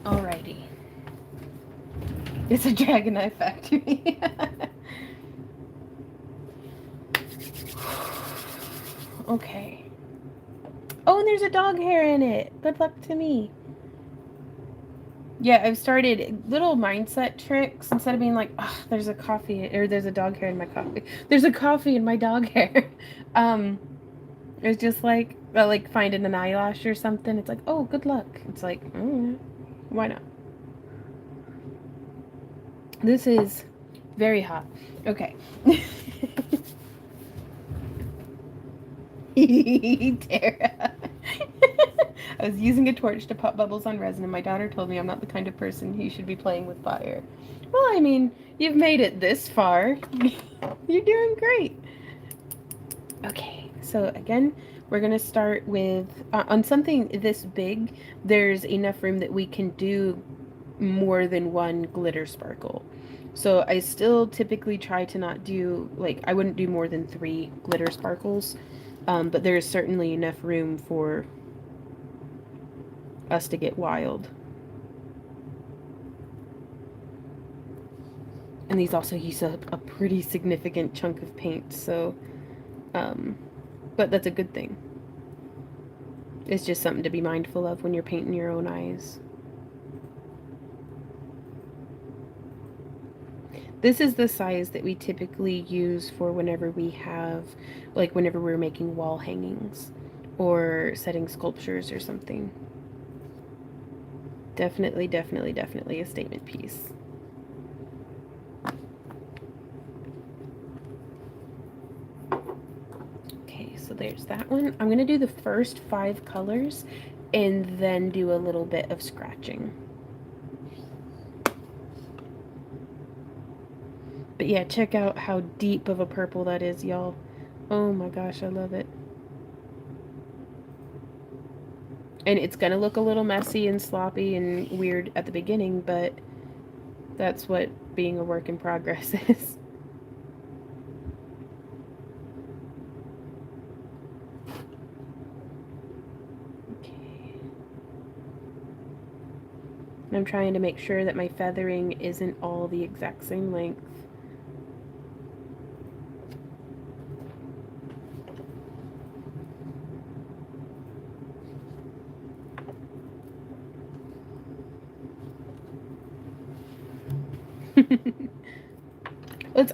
Alrighty. It's a Dragon Eye factory. Okay. Oh, and there's a dog hair in it. Good luck to me. Yeah, I've started little mindset tricks instead of being like, oh, there's a coffee or there's a dog hair in my coffee. There's a coffee in my dog hair. It's just like finding an eyelash or something. It's like, oh, good luck. It's like, why not? This is very hot. Okay. Tara. I was using a torch to pop bubbles on resin, and my daughter told me I'm not the kind of person who should be playing with fire. Well, I mean, you've made it this far. You're doing great. Okay, so again, we're going to start with, on something this big, there's enough room that we can do more than one glitter sparkle. So I still typically try to not do, I wouldn't do more than 3 glitter sparkles, but there is certainly enough room for us to get wild. And these also use up a pretty significant chunk of paint, so, but that's a good thing. It's just something to be mindful of when you're painting your own eyes. This is the size that we typically use for whenever we have, like whenever we're making wall hangings or setting sculptures or something. Definitely, definitely, definitely a statement piece. Okay, so there's that one. I'm going to do the first 5 colors and then do a little bit of scratching. But yeah, check out how deep of a purple that is, y'all. Oh my gosh, I love it. And it's going to look a little messy and sloppy and weird at the beginning, but that's what being a work in progress is. Okay. I'm trying to make sure that my feathering isn't all the exact same length.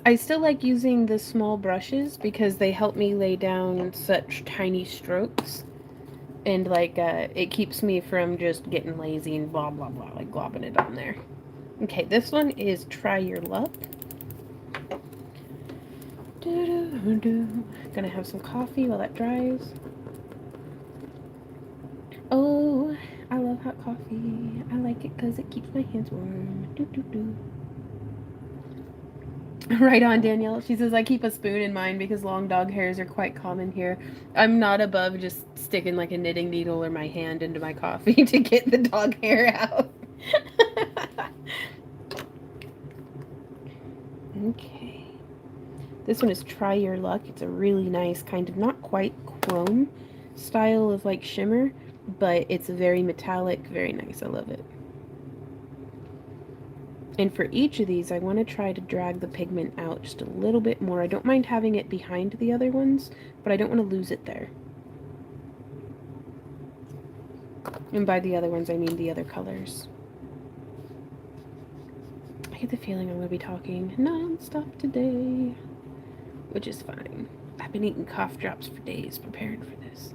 I still like using the small brushes because they help me lay down such tiny strokes. And, like, it keeps me from just getting lazy and blah, blah, blah, like globbing it on there. Okay, this one is Try Your Luck. Gonna have some coffee while that dries. Oh, I love hot coffee. I like it because it keeps my hands warm. Right on, Danielle. She says, I keep a spoon in mine because long dog hairs are quite common here. I'm not above just sticking like a knitting needle or my hand into my coffee to get the dog hair out. Okay. This one is Try Your Luck. It's a really nice kind of not quite chrome style of like shimmer, but it's very metallic, very nice. I love it. And for each of these, I want to try to drag the pigment out just a little bit more. I don't mind having it behind the other ones, but I don't want to lose it there. And by the other ones, I mean the other colors. I get the feeling I'm going to be talking non-stop today, which is fine. I've been eating cough drops for days preparing for this.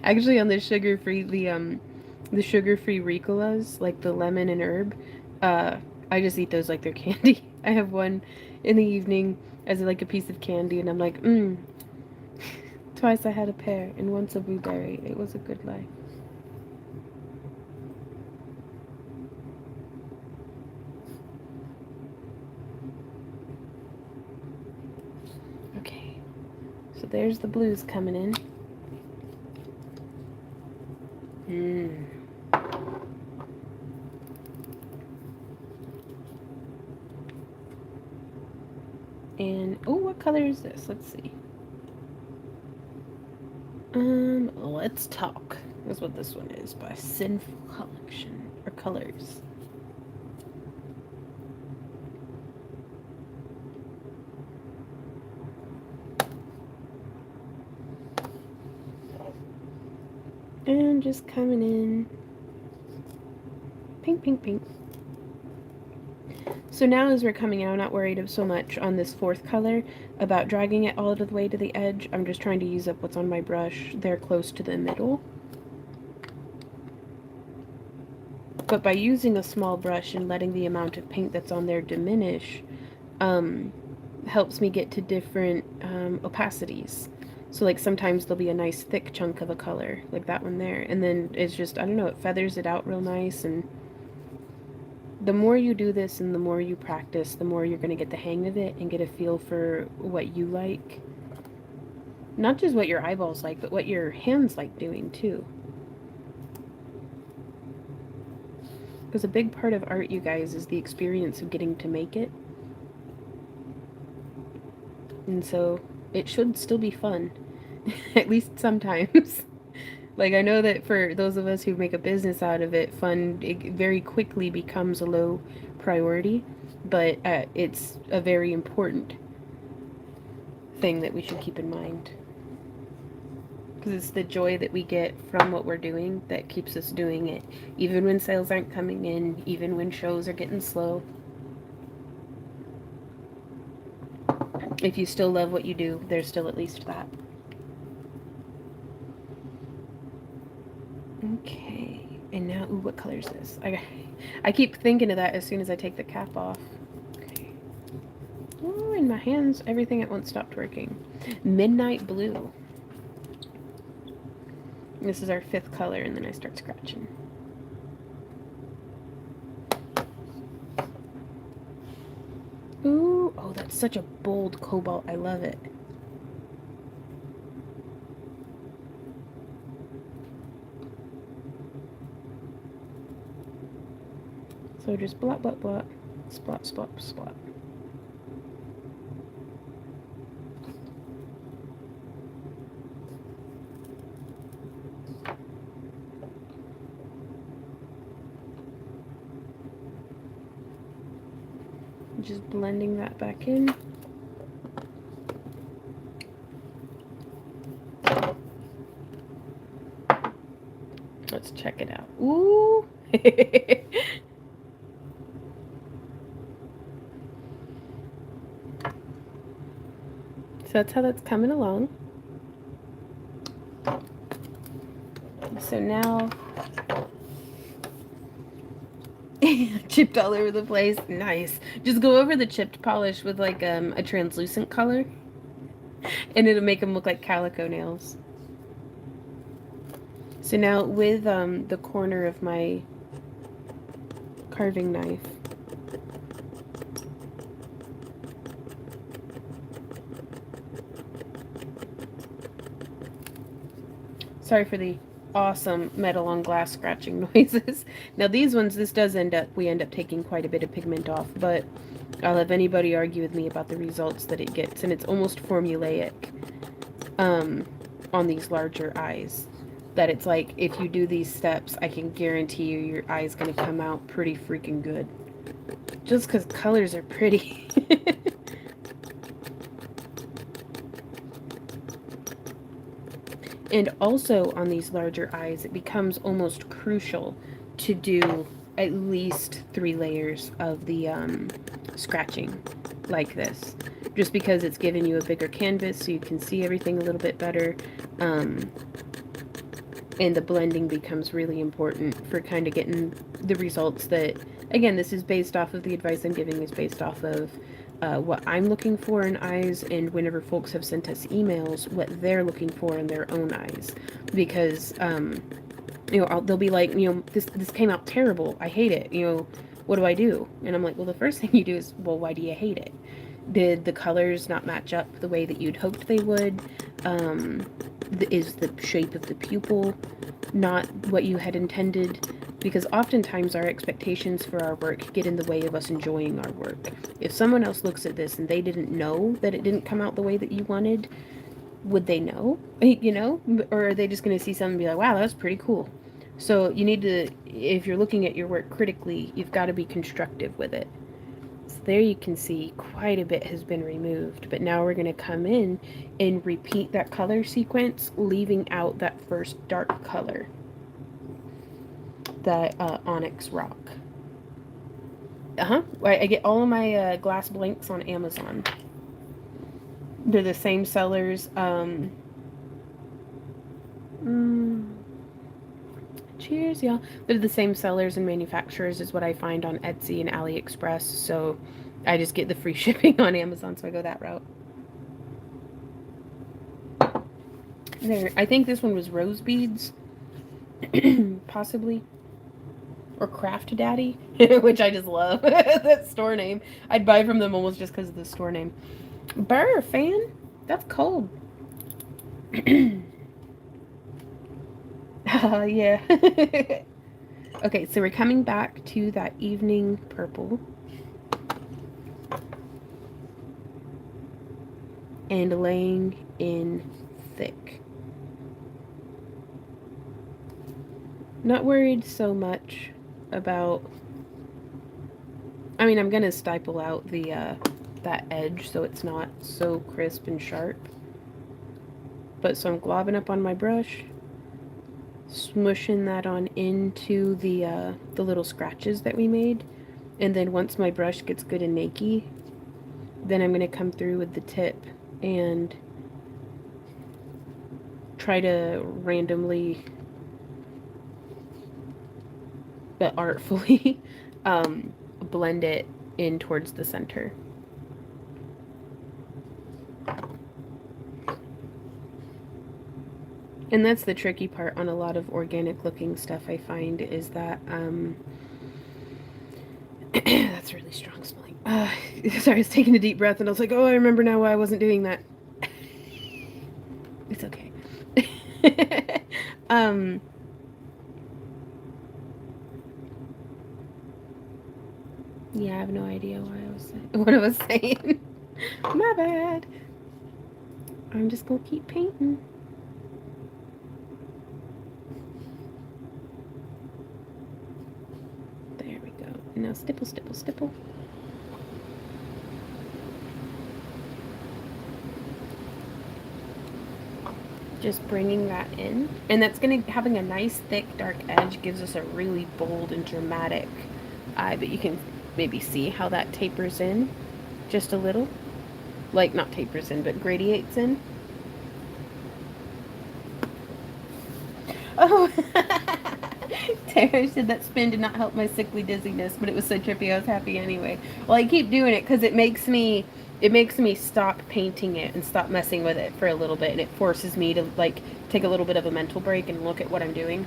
Actually, on the sugar-free, the sugar-free Ricolas, like the lemon and herb, I just eat those like they're candy. I have one in the evening as like a piece of candy, and I'm like, Twice I had a pear, and once a blueberry. It was a good life. Okay, so there's the blues coming in. And, oh, what color is this? Let's see. Let's Talk is what this one is by Sinful Collection, or Colors. And just coming in. Pink, pink, pink. So now as we're coming out, I'm not worried so much on this 4th color about dragging it all the way to the edge. I'm just trying to use up what's on my brush there close to the middle. But by using a small brush and letting the amount of paint that's on there diminish, helps me get to different opacities. So like sometimes there'll be a nice thick chunk of a color, like that one there. And then it's just, I don't know, it feathers it out real nice. And the more you do this and the more you practice, the more you're going to get the hang of it and get a feel for what you like. Not just what your eyeballs like, but what your hands like doing too. Because a big part of art, you guys, is the experience of getting to make it. And so it should still be fun. At least sometimes. Like, I know that for those of us who make a business out of it, fun it very quickly becomes a low priority, but it's a very important thing that we should keep in mind. Because it's the joy that we get from what we're doing that keeps us doing it, even when sales aren't coming in, even when shows are getting slow. If you still love what you do, there's still at least that. Okay, and now, ooh, what color is this? I keep thinking of that as soon as I take the cap off. Okay. Ooh, in my hands, everything at once stopped working. Midnight blue. This is our 5th color, and then I start scratching. Ooh, oh, that's such a bold cobalt. I love it. So just blot, blot, blot, splot, splot, splot. Just blending that back in. Let's check it out. Ooh. So that's how that's coming along. So now, chipped all over the place. Nice. Just go over the chipped polish with like a translucent color, and it'll make them look like calico nails. So now with the corner of my carving knife, sorry for the awesome metal on glass scratching noises. Now these ones, we end up taking quite a bit of pigment off, but I'll have anybody argue with me about the results that it gets, and it's almost formulaic on these larger eyes. That it's like, if you do these steps, I can guarantee you your eye's gonna come out pretty freaking good. Just because colors are pretty. And also on these larger eyes, it becomes almost crucial to do at least 3 layers of the scratching like this. Just because it's giving you a bigger canvas so you can see everything a little bit better. And the blending becomes really important for kind of getting the results that, again, this is based off of the advice I'm giving is based off of what I'm looking for in eyes, and whenever folks have sent us emails, what they're looking for in their own eyes. Because, they'll be like, this came out terrible. I hate it. What do I do? And I'm like, well, the first thing you do is, well, why do you hate it? Did the colors not match up the way that you'd hoped they would? Is the shape of the pupil not what you had intended? Because oftentimes our expectations for our work get in the way of us enjoying our work. If someone else looks at this and they didn't know that it didn't come out the way that you wanted, would they know? Or are they just going to see something and be like, wow, that's pretty cool? So you need to, if you're looking at your work critically, you've got to be constructive with it. So there you can see quite a bit has been removed, but now we're going to come in and repeat that color sequence, leaving out that first dark color, that onyx rock. I get all of my glass blanks on Amazon. They're the same sellers. Cheers, y'all. They're the same sellers and manufacturers as what I find on Etsy and AliExpress, so I just get the free shipping on Amazon, so I go that route. There, I think this one was Rose Beads, possibly, or Craft Daddy, which I just love. That store name. I'd buy from them almost just because of the store name. Burr, fan? That's cold. Yeah. Okay, so we're coming back to that evening purple. And laying in thick. Not worried so much about, I mean, I'm gonna stipple out the that edge so it's not so crisp and sharp. But so I'm globbing up on my brush, smushing that on into the little scratches that we made. And then once my brush gets good and nakey, then I'm gonna come through with the tip and try to randomly but artfully blend it in towards the center. And that's the tricky part on a lot of organic looking stuff, I find, is that that's really strong smelling. Sorry, I was taking a deep breath and I was like, oh, I remember now why I wasn't doing that. It's okay. Yeah, I have no idea what I was saying. My bad. I'm just gonna keep painting. There we go. Now stipple, stipple, stipple. Just bringing that in. And that's gonna, having a nice thick dark edge gives us a really bold and dramatic eye, but you can maybe see how that tapers in just a little. Like, not tapers in, but gradiates in. Oh, Tara said that spin did not help my sickly dizziness, but it was so trippy I was happy anyway. Well, I keep doing it because it makes me stop painting it and stop messing with it for a little bit, and it forces me to like take a little bit of a mental break and look at what I'm doing.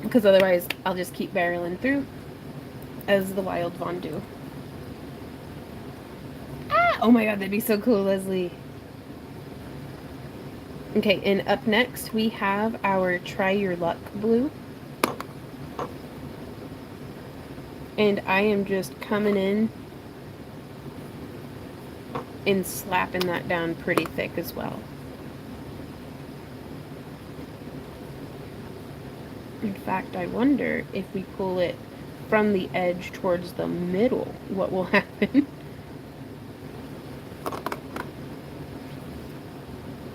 Because otherwise I'll just keep barreling through as the wild Von do. Ah! Oh my god, that'd be so cool, Leslie. Okay, and up next we have our Try Your Luck blue. And I am just coming in and slapping that down pretty thick as well. In fact, I wonder if we pull it from the edge towards the middle, what will happen.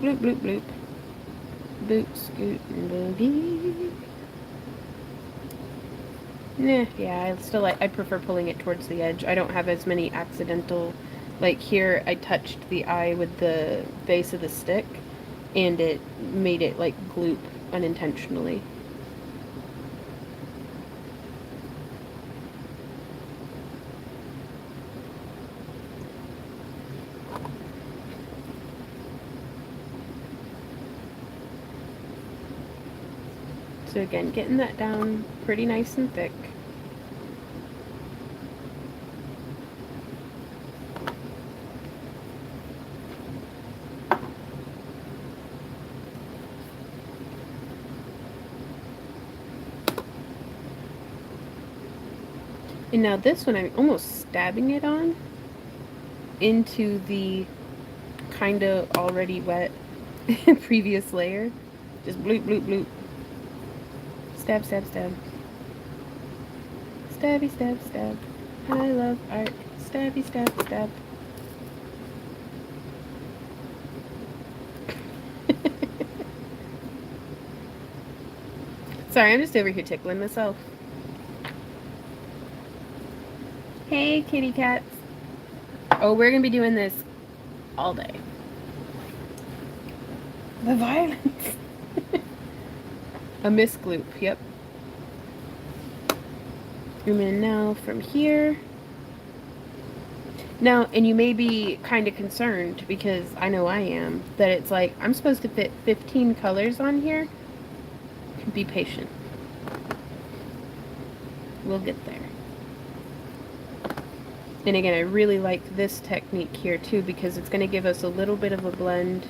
Bloop, bloop, bloop. Boop, scoot, and boogie. Nah, yeah, I prefer pulling it towards the edge. I don't have as many accidental, like here I touched the eye with the base of the stick and it made it like gloop unintentionally. So again, getting that down pretty nice and thick. And now this one, I'm almost stabbing it on into the kind of already wet previous layer. Just bloop, bloop, bloop. Stab, stab, stab. Stabby, stab, stab. I love art. Stabby, stab, stab. Sorry, I'm just over here tickling myself. Hey, kitty cats. Oh, we're gonna be doing this all day. The violence. A misgloop, yep. And then now from here. Now, and you may be kind of concerned, because I know I am, that it's like, I'm supposed to fit 15 colors on here. Be patient. We'll get there. And again, I really like this technique here too, because it's going to give us a little bit of a blend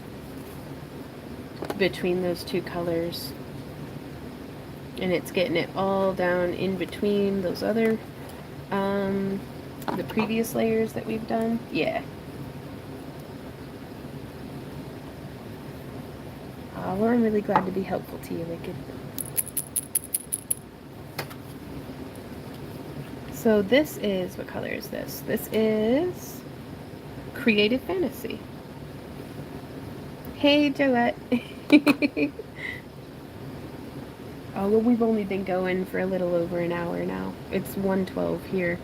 between those two colors. And it's getting it all down in between those other, the previous layers that we've done. Yeah. well, I'm really glad to be helpful to you, Wicked. So this is, what color is this? This is Creative Fantasy. Hey, Joette. Oh, well, we've only been going for a little over an hour now. It's 1:12 here.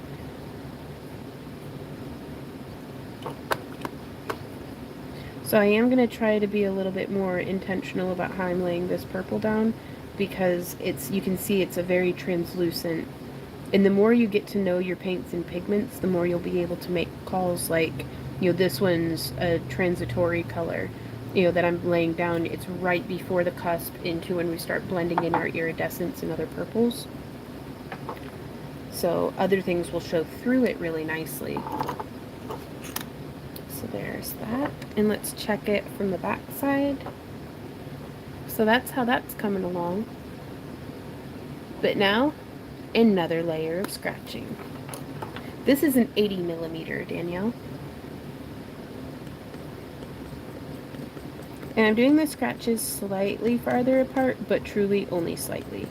So I am going to try to be a little bit more intentional about how I'm laying this purple down, because you can see it's a very translucent. And the more you get to know your paints and pigments, the more you'll be able to make calls like, this one's a transitory color, that I'm laying down. It's right before the cusp into when we start blending in our iridescents and other purples. So other things will show through it really nicely. So there's that. And let's check it from the back side. So that's how that's coming along. But now, another layer of scratching. This is an 80 millimeter, Danielle. And I'm doing the scratches slightly farther apart, but truly only slightly.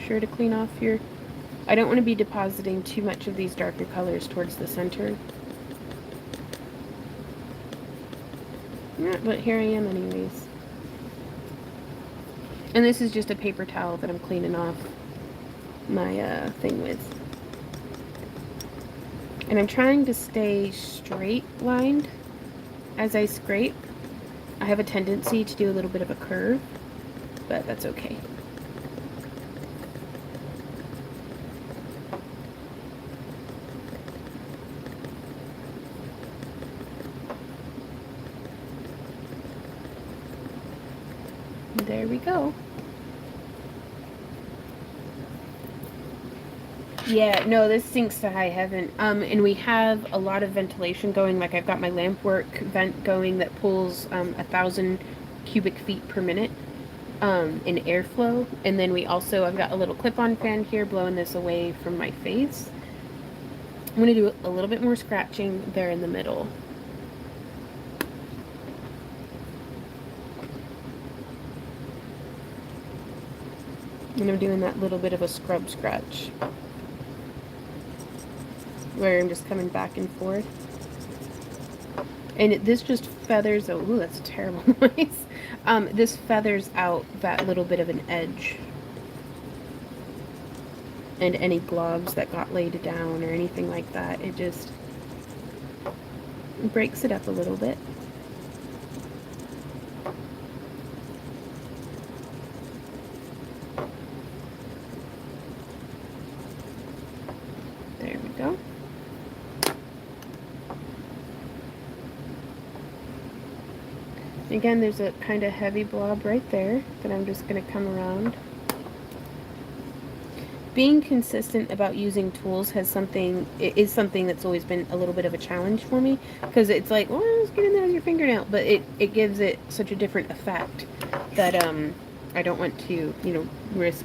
Sure to clean off your... I don't want to be depositing too much of these darker colors towards the center. Yeah, but here I am anyways. And this is just a paper towel that I'm cleaning off my thing with. And I'm trying to stay straight lined as I scrape. I have a tendency to do a little bit of a curve, but that's okay. There we go. Yeah, no, this sinks to high heaven. And we have a lot of ventilation going. Like I've got my lampwork vent going that pulls 1,000 cubic feet per minute in airflow. And then I've got a little clip-on fan here blowing this away from my face. I'm going to do a little bit more scratching there in the middle. And I'm doing that little bit of a scrub scratch, where I'm just coming back and forth. And this just feathers, ooh, that's a terrible noise. This feathers out that little bit of an edge. And any globs that got laid down or anything like that, it just breaks it up a little bit. There we go. Again, there's a kind of heavy blob right there that I'm just going to come around. Being consistent about using tools is something that's always been a little bit of a challenge for me, because it's like, well, just get in there with your fingernail, but it gives it such a different effect that I don't want to, risk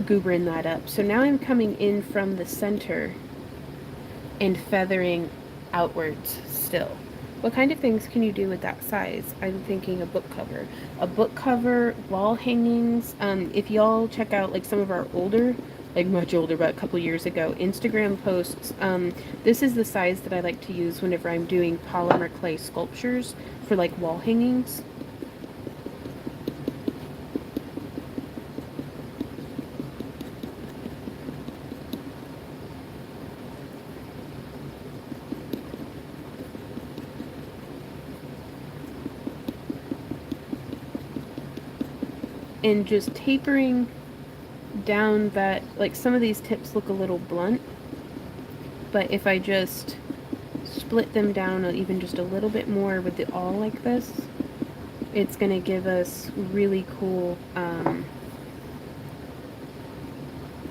goobering that up. So now I'm coming in from the center and feathering outwards still. What kind of things can you do with that size? I'm thinking a book cover, wall hangings. If y'all check out like some of our older, like much older, but a couple years ago, Instagram posts, this is the size that I like to use whenever I'm doing polymer clay sculptures for like wall hangings. And just tapering down that, like some of these tips look a little blunt, but if I just split them down even just a little bit more with the awl like this, it's going to give us really cool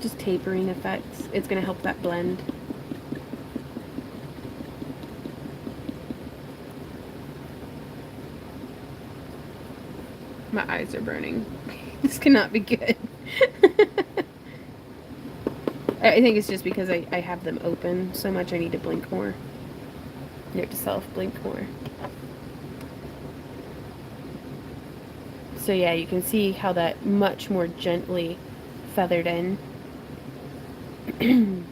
just tapering effects. It's going to help that blend. My eyes are burning. This cannot be good. I think it's just because I have them open so much I need to blink more. Note to self, blink more. So yeah, you can see how that much more gently feathered in. And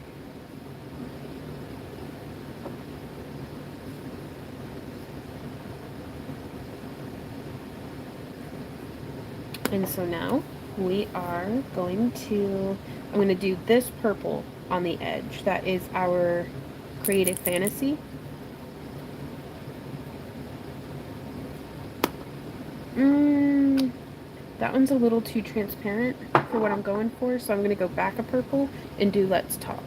so now we are going to, I'm going to do this purple on the edge. That is our creative fantasy. That one's a little too transparent for what I'm going for, so I'm going to go back a purple and do Let's Talk.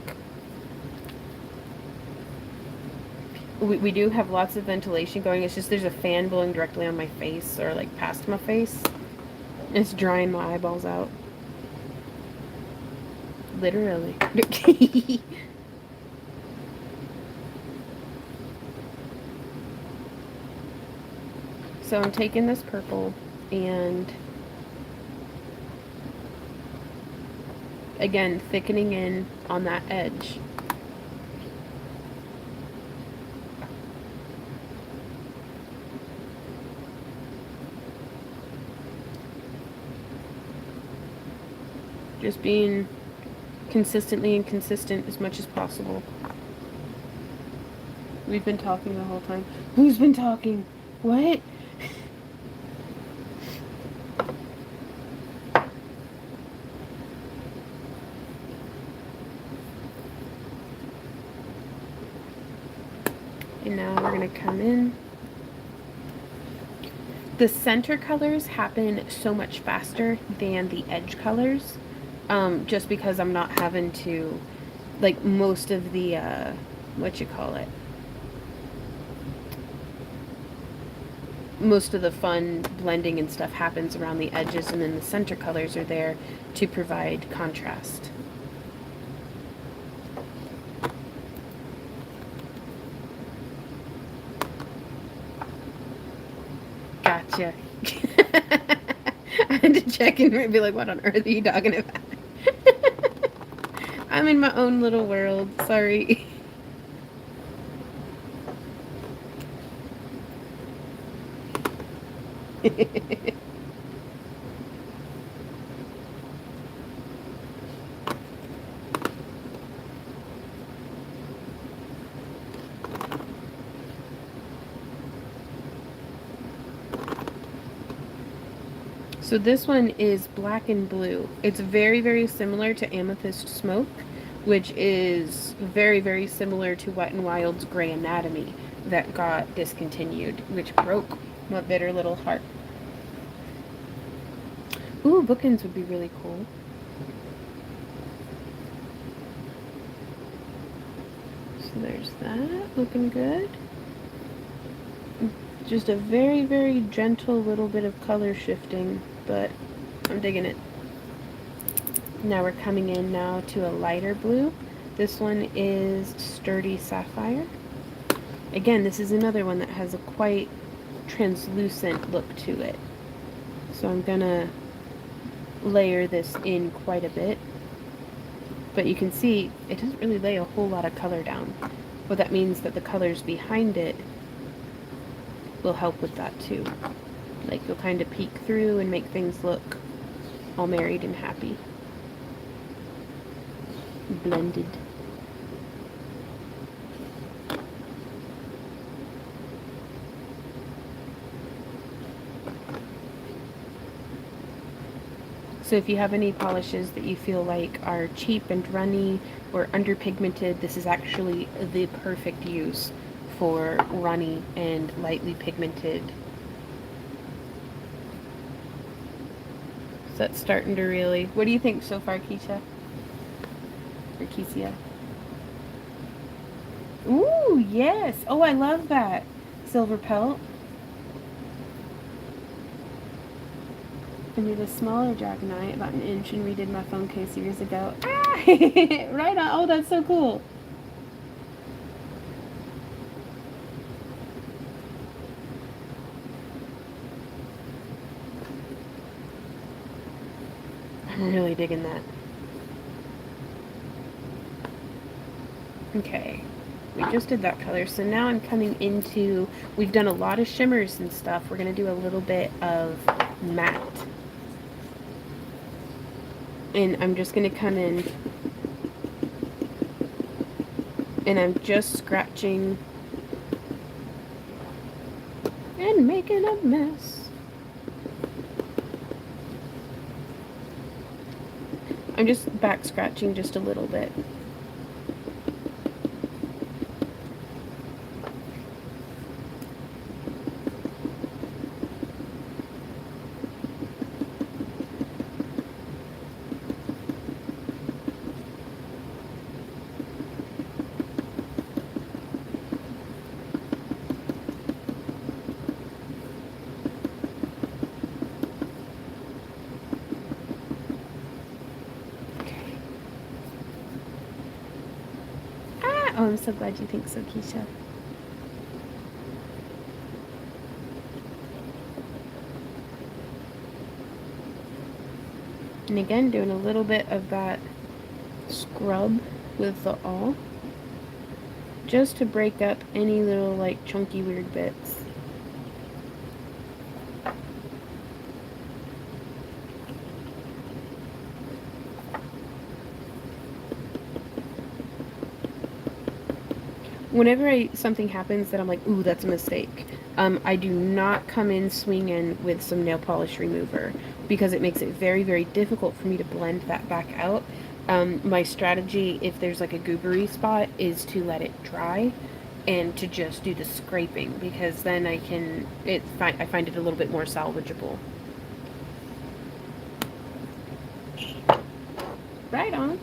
We do have lots of ventilation going. It's just there's a fan blowing directly on my face, or like past my face. It's drying my eyeballs out. Literally. So I'm taking this purple and again thickening in on that edge. Just being consistently inconsistent as much as possible. We've been talking the whole time. Who's been talking? What? And now we're going to come in. The center colors happen so much faster than the edge colors, just because I'm not having to, like, most of the, most of the fun blending and stuff happens around the edges, and then the center colors are there to provide contrast. Gotcha. I had to check in and be like, what on earth are you talking about? I'm in my own little world. Sorry. So this one is black and blue. It's very, very similar to Amethyst Smoke, which is very, very similar to Wet n Wild's Grey Anatomy that got discontinued, which broke my bitter little heart. Ooh, bookends would be really cool. So there's that, looking good. Just a very, very gentle little bit of color shifting, but I'm digging it. Now we're coming in now to a lighter blue. This one is Sturdy Sapphire. Again, this is another one that has a quite translucent look to it. So I'm gonna layer this in quite a bit. But you can see it doesn't really lay a whole lot of color down. But that means that the colors behind it will help with that too. Like, you'll kind of peek through and make things look all married and happy. Blended. So if you have any polishes that you feel like are cheap and runny or underpigmented, this is actually the perfect use for runny and lightly pigmented. So that's starting to really... What do you think so far, Keisha? Or Keisha? Ooh, yes! Oh, I love that! Silver pelt. I need a smaller Dragonite, about an inch, and redid my phone case years ago. Ah! Right on! Oh, that's so cool! I'm really digging that. Okay. We just did that color. So now I'm coming into, we've done a lot of shimmers and stuff. We're going to do a little bit of matte. And I'm just going to come in and I'm just scratching and making a mess. I'm just back scratching just a little bit. Oh, I'm so glad you think so, Keisha. And again, doing a little bit of that scrub with the awl, just to break up any little like chunky weird bits. Whenever something happens that I'm like, ooh, that's a mistake, I do not come in swinging with some nail polish remover because it makes it very, very difficult for me to blend that back out. My strategy, if there's like a goobery spot, is to let it dry and to just do the scraping, because then I find it a little bit more salvageable. Right on.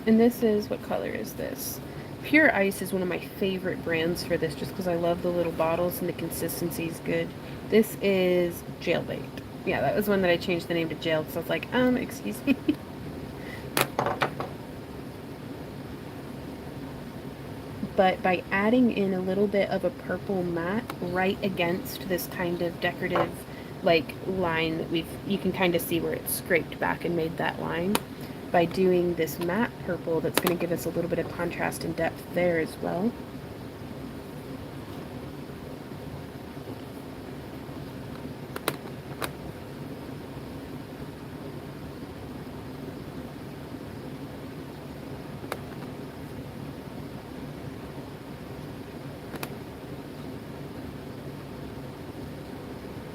And this is, what color is this? Pure Ice is one of my favorite brands for this, just because I love the little bottles and the consistency is good. This is Jailbait. Yeah, that was one that I changed the name to Jail, because I was like, excuse me. But by adding in a little bit of a purple matte right against this kind of decorative like line that you can kind of see where it's scraped back and made that line. By doing this matte purple, that's going to give us a little bit of contrast and depth there as well.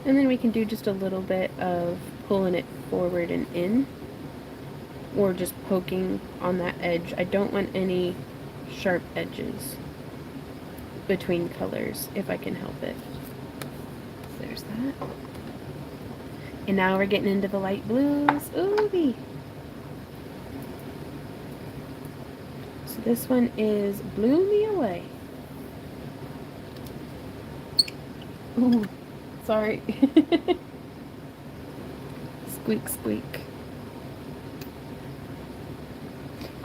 And then we can do just a little bit of pulling it forward and in, or just poking on that edge. I don't want any sharp edges between colors if I can help it. There's that. And now we're getting into the light blues. Ooh-wee. So this one is Blew Me Away. Ooh, sorry. Squeak, squeak.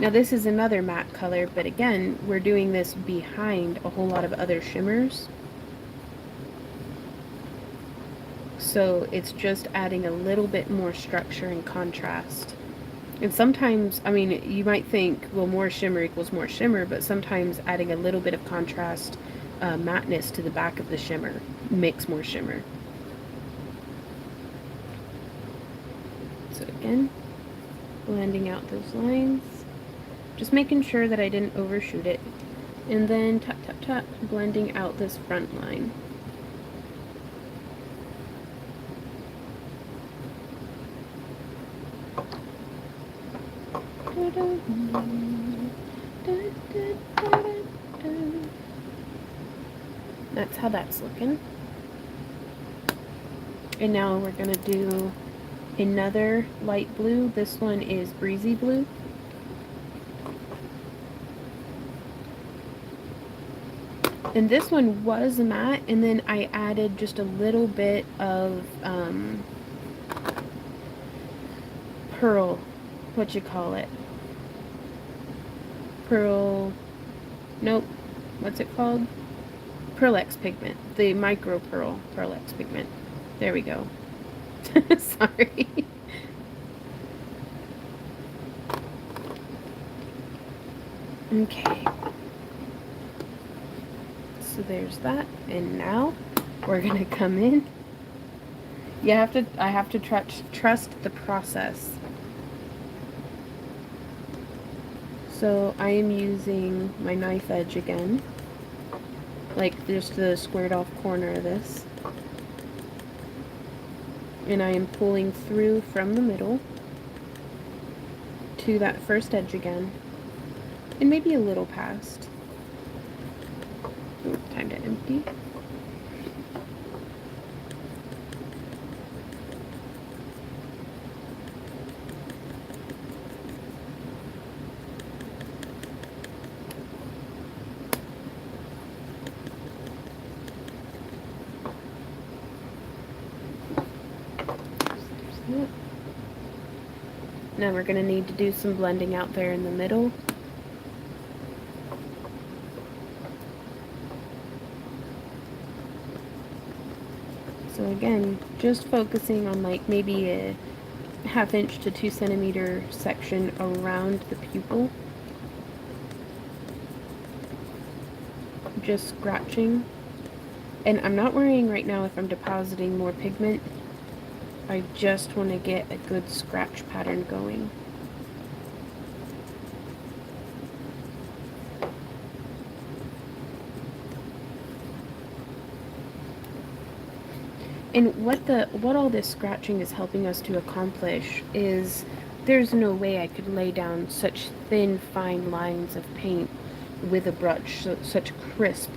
Now this is another matte color, but again, we're doing this behind a whole lot of other shimmers. So it's just adding a little bit more structure and contrast. And sometimes, I mean, you might think, well, more shimmer equals more shimmer, but sometimes adding a little bit of contrast, matteness to the back of the shimmer makes more shimmer. So again, blending out those lines. Just making sure that I didn't overshoot it. And then tap, tap, tap, blending out this front line. That's how that's looking. And now we're going to do another light blue. This one is Breezy Blue. And this one was matte, and then I added just a little bit of pearl, what you call it? Pearl, nope, what's it called? Pearl X pigment, the micro Pearl X pigment. There we go. Sorry. Okay. So there's that, and now we're gonna come in. I have to trust the process. So I am using my knife edge again, like just the squared off corner of this. And I am pulling through from the middle to that first edge again, and maybe a little past. Ooh, time to empty. Now we're going to need to do some blending out there in the middle. So again, just focusing on like maybe a 1/2 inch to 2 centimeter section around the pupil. Just scratching. And I'm not worrying right now if I'm depositing more pigment. I just want to get a good scratch pattern going. And what all this scratching is helping us to accomplish is there's no way I could lay down such thin, fine lines of paint with a brush, such crisp,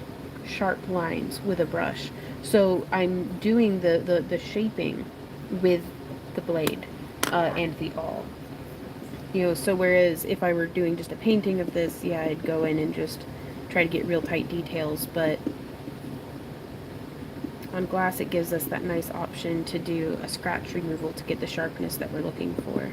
sharp lines with a brush. So I'm doing the shaping with the blade and the awl. You know, so whereas if I were doing just a painting of this, yeah, I'd go in and just try to get real tight details, but on glass it gives us that nice option to do a scratch removal to get the sharpness that we're looking for.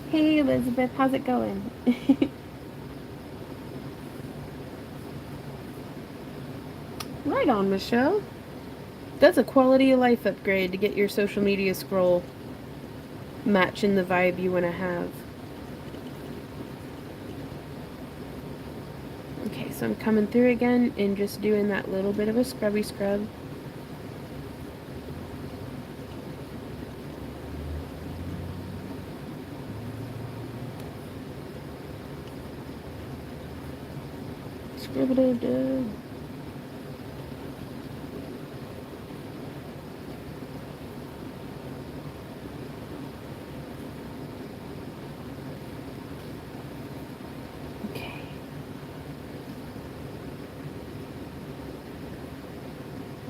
Hey Elizabeth, how's it going? Right on, Michelle. That's a quality of life upgrade to get your social media scroll matching the vibe you want to have. Okay, so I'm coming through again and just doing that little bit of a scrubby scrub. Scrub-a-dub-dub.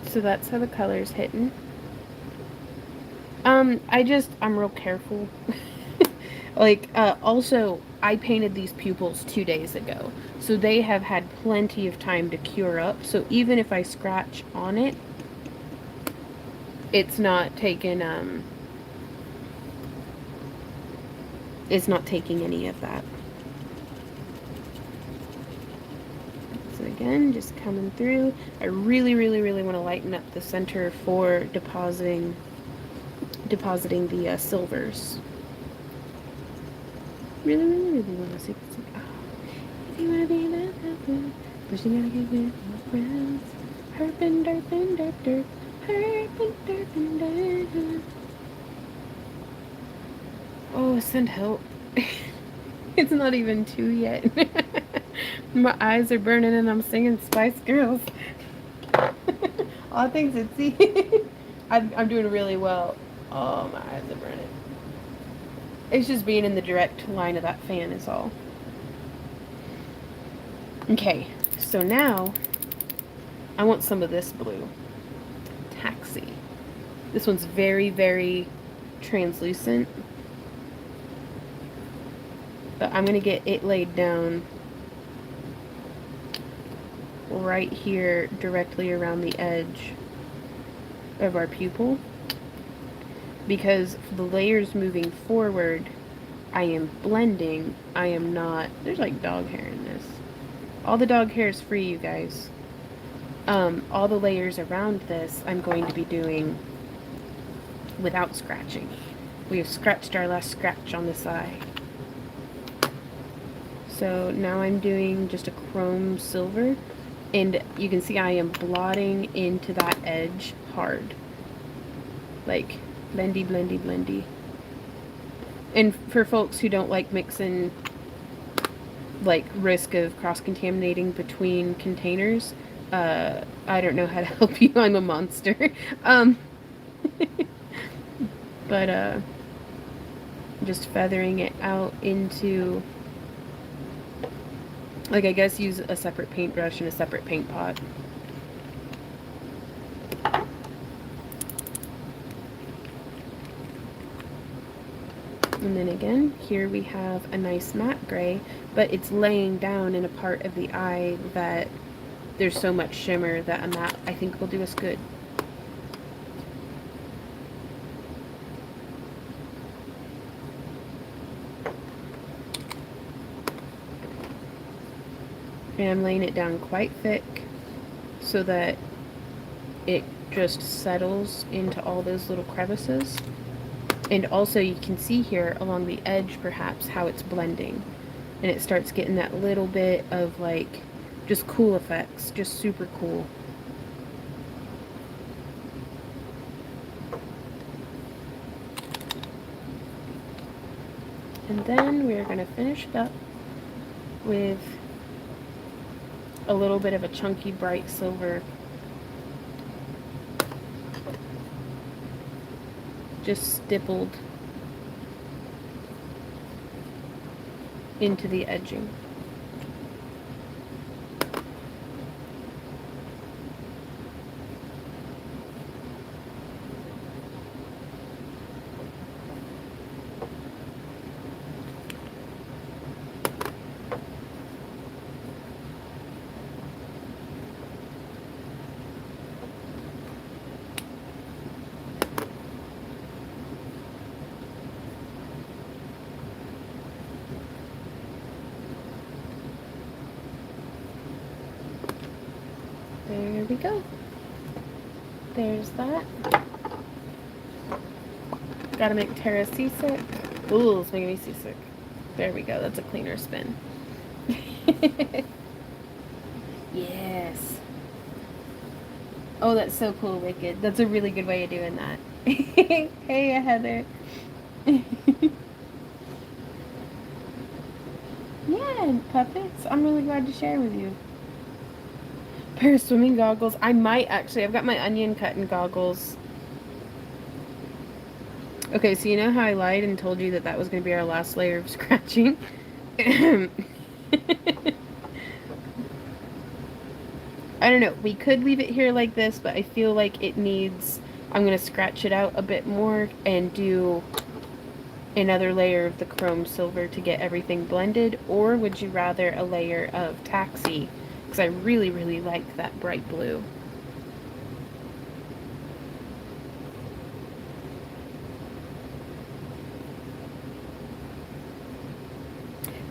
So that's how the color's hitting. I'm real careful. Like, also, I painted these pupils 2 days ago, so they have had plenty of time to cure up, so even if I scratch on it, it's not taking any of that. So again, just coming through. I really want to lighten up the center for depositing the silvers. Really want to see. Oh. If you want to be that happy, but you gotta get with my friends. Herpin', derpin', derp, derp. Herpin', derpin', derp. Oh, send help. It's not even 2 yet. My eyes are burning and I'm singing Spice Girls. All things at sea. I'm doing really well. Oh, my eyes are burning. It's just being in the direct line of that fan is all. Okay, so now I want some of this blue. Taxi. This one's very translucent. But I'm going to get it laid down right here directly around the edge of our pupil. Because the layers moving forward, I am blending. I am not... There's like dog hair in this. All the dog hair is free, you guys. All the layers around this I'm going to be doing without scratching. We have scratched our last scratch on this eye. So now I'm doing just a chrome silver, and you can see I am blotting into that edge hard. Like, blendy, blendy, blendy. And for folks who don't like mixing, like, risk of cross-contaminating between containers, I don't know how to help you. I'm a monster. But, just feathering it out into, like, I guess use a separate paintbrush and a separate paint pot. And then again, here we have a nice matte gray, but it's laying down in a part of the eye that there's so much shimmer that a matte, I think, will do us good. And I'm laying it down quite thick so that it just settles into all those little crevices. And also you can see here along the edge perhaps how it's blending. And it starts getting that little bit of like just cool effects, just super cool. And then we're going to finish it up with a little bit of a chunky bright silver. Just stippled into the edging. There we go. There's that. Gotta make Tara seasick. Ooh, it's making me seasick. There we go. That's a cleaner spin. Yes. Oh, that's so cool, Wicked. That's a really good way of doing that. Hey, Heather. Yeah, and puppets. I'm really glad to share with you. Pair of swimming goggles. I might actually. I've got my onion cutting goggles. Okay, so you know how I lied and told you that that was going to be our last layer of scratching? I don't know. We could leave it here like this, but I feel like it needs... I'm going to scratch it out a bit more and do another layer of the chrome silver to get everything blended. Or would you rather a layer of taxi? Because I really, really like that bright blue.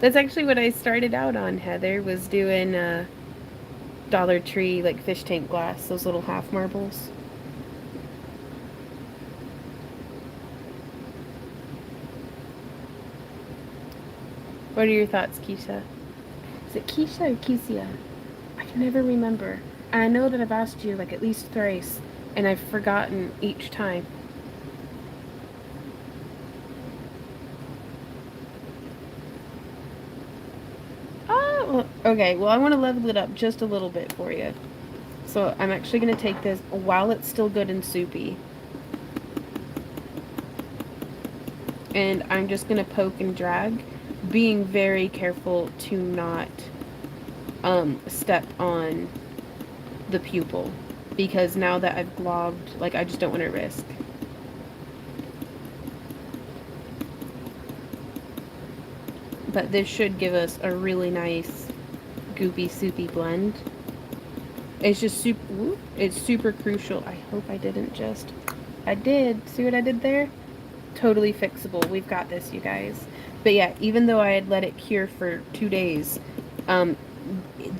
That's actually what I started out on, Heather, was doing Dollar Tree, like, fish tank glass, those little half marbles. What are your thoughts, Keisha? Is it Keisha or Keisha? I can never remember. And I know that I've asked you, like, at least thrice, and I've forgotten each time. Oh, okay. Well, I want to level it up just a little bit for you. So I'm actually going to take this while it's still good and soupy. And I'm just going to poke and drag, being very careful to not step on the pupil. Because now that I've globbed, like, I just don't want to risk. But this should give us a really nice goopy soupy blend. It's just super, it's super crucial. I hope I didn't just, I did. See what I did there? Totally fixable. We've got this, you guys. But yeah, even though I had let it cure for 2 days,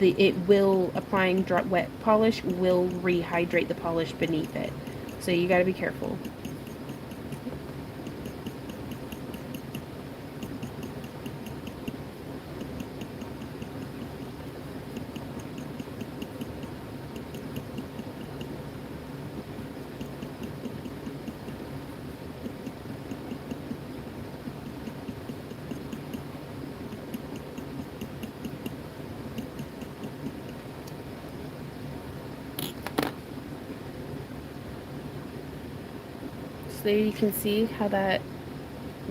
it will, applying wet polish will rehydrate the polish beneath it. So you got to be careful. There you can see how that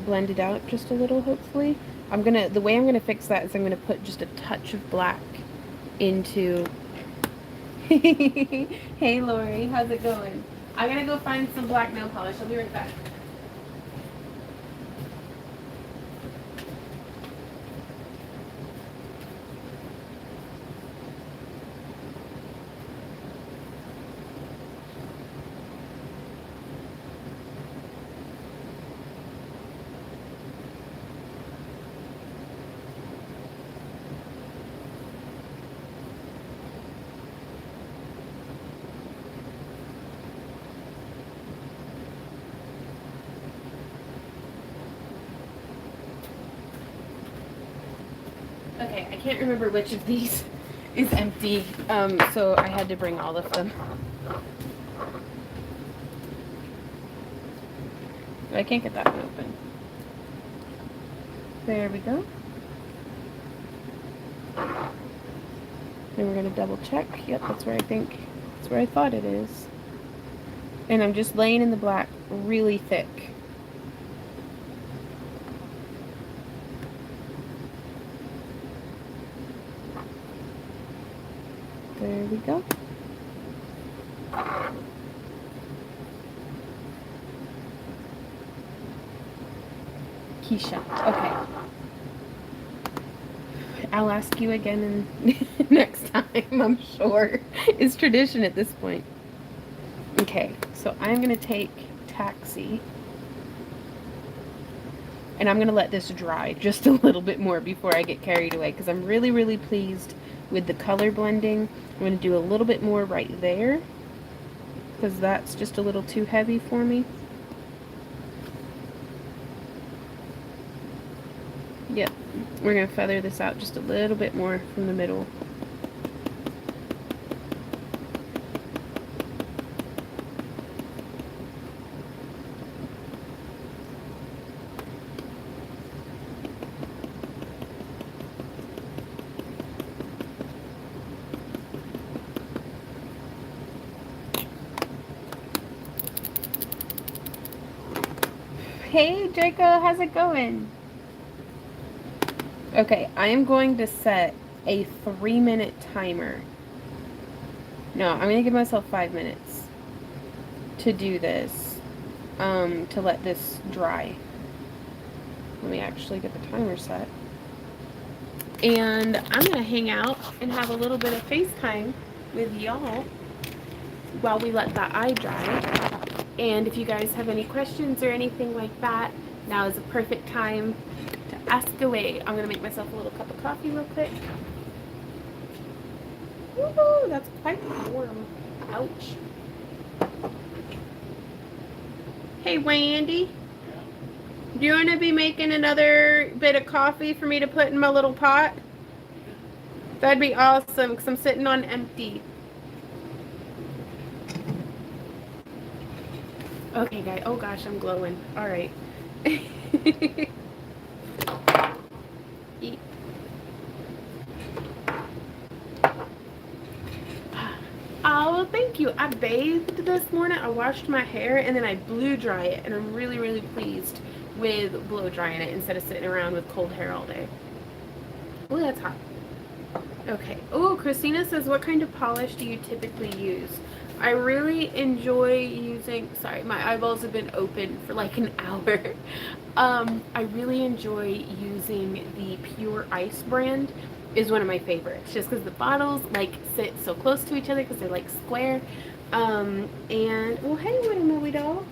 blended out just a little, hopefully. The way I'm gonna fix that is I'm gonna put just a touch of black into Hey Lori, how's it going? I'm gonna go find some black nail polish. I'll be right back. Okay, I can't remember which of these is empty, so I had to bring all of them. I can't get that one open. There we go. And we're gonna double check. Yep, that's where that's where I thought it is. And I'm just laying in the black really thick. There we go. Keisha. Okay. I'll ask you again next time, I'm sure. It's tradition at this point. Okay, so I'm going to take Taxi. And I'm going to let this dry just a little bit more before I get carried away, because I'm really, really pleased with the color blending. I'm going to do a little bit more right there, because that's just a little too heavy for me. Yep, we're going to feather this out just a little bit more from the middle. Hey, Draco, how's it going? Okay, I am going to set a 3-minute timer. No, I'm going to give myself 5 minutes to do this, to let this dry. Let me actually get the timer set. And I'm going to hang out and have a little bit of FaceTime with y'all while we let that eye dry. And if you guys have any questions or anything like that, now is a perfect time to ask away. I'm going to make myself a little cup of coffee real quick. Woohoo, that's quite warm. Ouch. Hey, Wendy. Do you want to be making another bit of coffee for me to put in my little pot? That'd be awesome, because I'm sitting on empty. Okay, guys. Oh, gosh, I'm glowing. All right. Eat. Oh, well, thank you. I bathed this morning. I washed my hair, and then I blow dry it, and I'm really, really pleased with blow drying it instead of sitting around with cold hair all day. Oh, that's hot. Okay. Oh, Christina says, what kind of polish do you typically use? I really enjoy using, sorry, my eyeballs have been open for like an hour. I really enjoy using the Pure Ice brand. Is one of my favorites, just because the bottles like sit so close to each other because they're like square. And well, hey, Willie dog.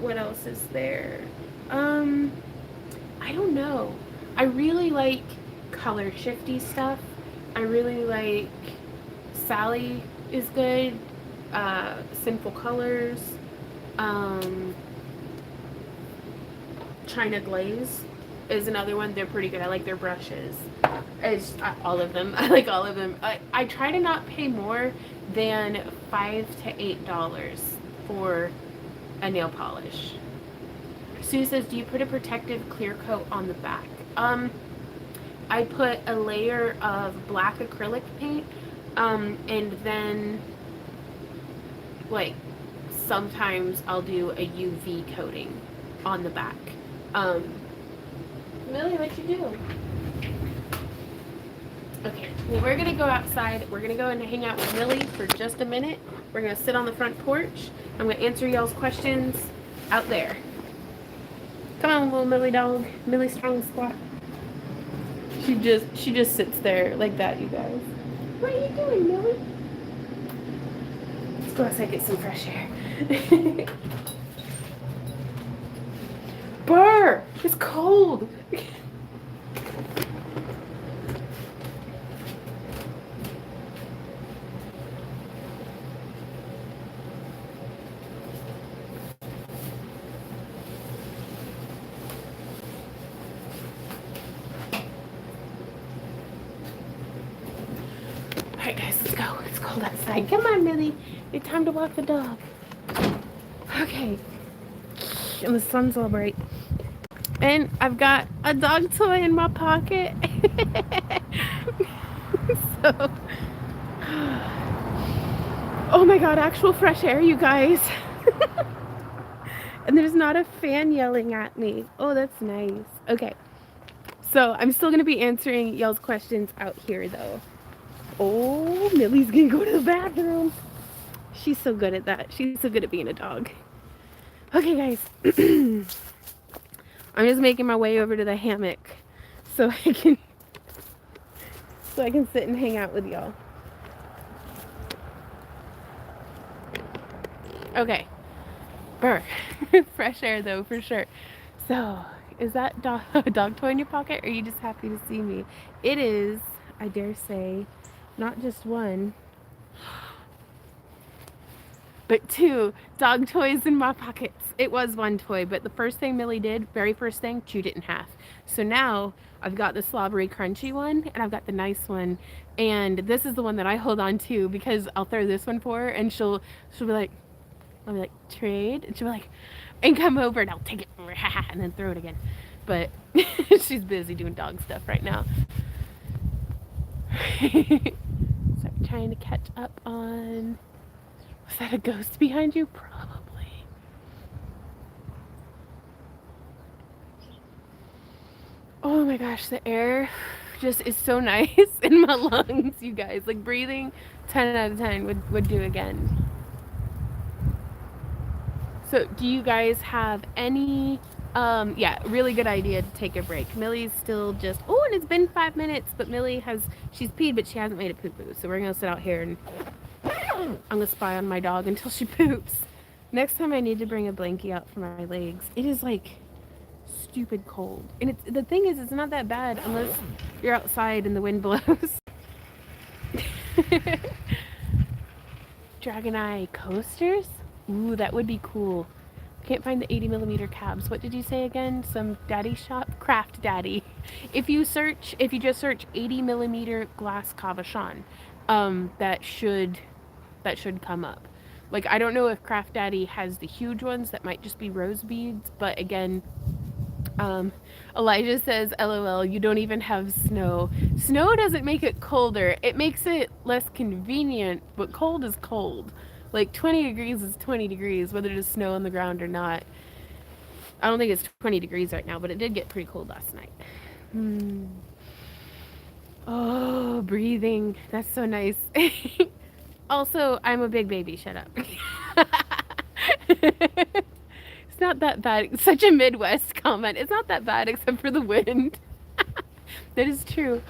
What else is there? I don't know. I really like color shifty stuff. I really like Sally is good. Sinful Colors. China Glaze is another one. They're pretty good. I like their brushes. All of them. I like all of them. I try to not pay more than $5 to $8 for a nail polish. Sue says, do you put a protective clear coat on the back? I put a layer of black acrylic paint, and then like sometimes I'll do a UV coating on the back. Millie, what you do? Okay, well, we're gonna go outside. We're gonna go and hang out with Millie for just a minute. We're gonna sit on the front porch. I'm gonna answer y'all's questions out there. Come on, little Millie dog. Millie strong squat. She just sits there like that, you guys. What are you doing, Millie? Let's go outside and get some fresh air. Burr! It's cold. Alright guys, let's go. It's cold outside. Come on, Millie. It's time to walk the dog. Okay. And the sun's all bright. And I've got a dog toy in my pocket. So, oh my god, actual fresh air, you guys. And there's not a fan yelling at me. Oh, that's nice. Okay. So I'm still going to be answering y'all's questions out here though. Oh, Millie's going to go to the bathroom. She's so good at that. She's so good at being a dog. Okay, guys. I'm just making my way over to the hammock so I can sit and hang out with y'all. Okay. Brr. Fresh air though, for sure. So, is that a dog toy in your pocket, or are you just happy to see me? It is, I dare say, not just one, but 2 dog toys in my pockets. It was 1 toy, but the first thing Millie did, very first thing, chewed it in half. So now I've got the slobbery crunchy one, and I've got the nice one, and this is the one that I hold on to because I'll throw this one for her, and she'll be like, I'll be like, trade, and she'll be like, and come over, and I'll take it from her, and then throw it again. But she's busy doing dog stuff right now. So I'm trying to catch up on. Was that a ghost behind you? Probably. Oh my gosh, the air just is so nice in my lungs, you guys. Like breathing, 10 out of 10 would do again. So do you guys have any, yeah, really good idea to take a break. Millie's still just, oh, and it's been 5 minutes, but Millie she's peed, but she hasn't made a poo-poo. So we're gonna sit out here and I'm gonna spy on my dog until she poops. Next time I need to bring a blankie out for my legs. It is like stupid cold. And the thing is, it's not that bad unless you're outside and the wind blows. Dragon Eye coasters? Ooh, that would be cool. Can't find the 80mm cabs. What did you say again? Some daddy shop? Craft Daddy. If you just search 80mm glass cabochon, that should come up. Like, I don't know if Craft Daddy has the huge ones that might just be rose beads, but again, Elijah says, LOL, you don't even have snow. Snow doesn't make it colder. It makes it less convenient, but cold is cold. Like 20 degrees is 20 degrees, whether there's snow on the ground or not. I don't think it's 20 degrees right now, but it did get pretty cold last night. Oh, breathing. That's so nice. Also, I'm a big baby. Shut up. It's not that bad. It's such a Midwest comment. It's not that bad except for the wind. That is true.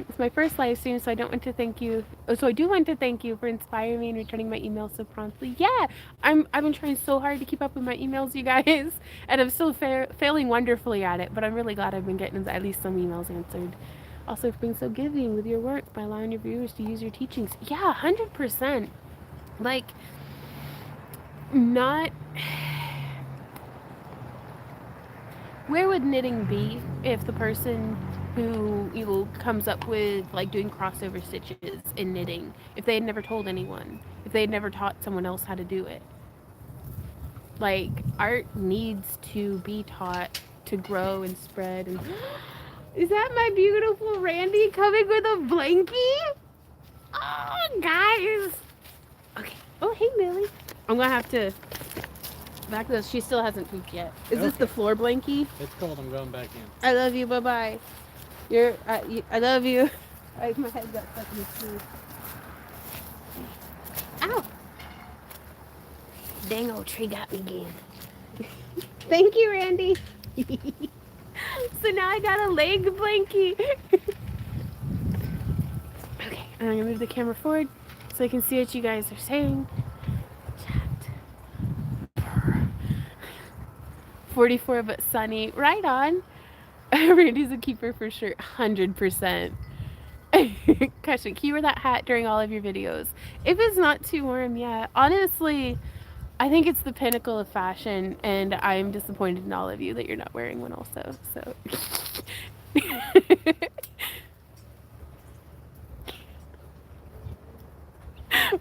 It's my first live stream, so I don't want to thank you. Oh, so I do want to thank you for inspiring me and returning my emails so promptly. Yeah, I've been trying so hard to keep up with my emails, you guys, and I'm still failing wonderfully at it. But I'm really glad I've been getting at least some emails answered. Also, for being so giving with your work by allowing your viewers to use your teachings. Yeah, 100%. Like, not. Where would knitting be if the person who comes up with like doing crossover stitches in knitting, if they had never told anyone, if they had never taught someone else how to do it? Like, art needs to be taught to grow and spread. And is that my beautiful Randy coming with a blankie? Oh, guys. Okay. Oh, hey, Millie. I'm gonna have to back this. She still hasn't pooped yet. Is this the floor blankie? It's cold. I'm going back in. I love you. Bye bye. I love you. My head got stuck in the sleeve. Ow! Dang old tree got me again. Thank you, Randy. So now I got a leg blankie. Okay, I'm gonna move the camera forward so I can see what you guys are saying. Chat. 44 but sunny. Right on. Randy's a keeper for sure. 100%. Question, can you wear that hat during all of your videos? If it's not too warm, yeah. Honestly, I think it's the pinnacle of fashion, and I'm disappointed in all of you that you're not wearing one also. So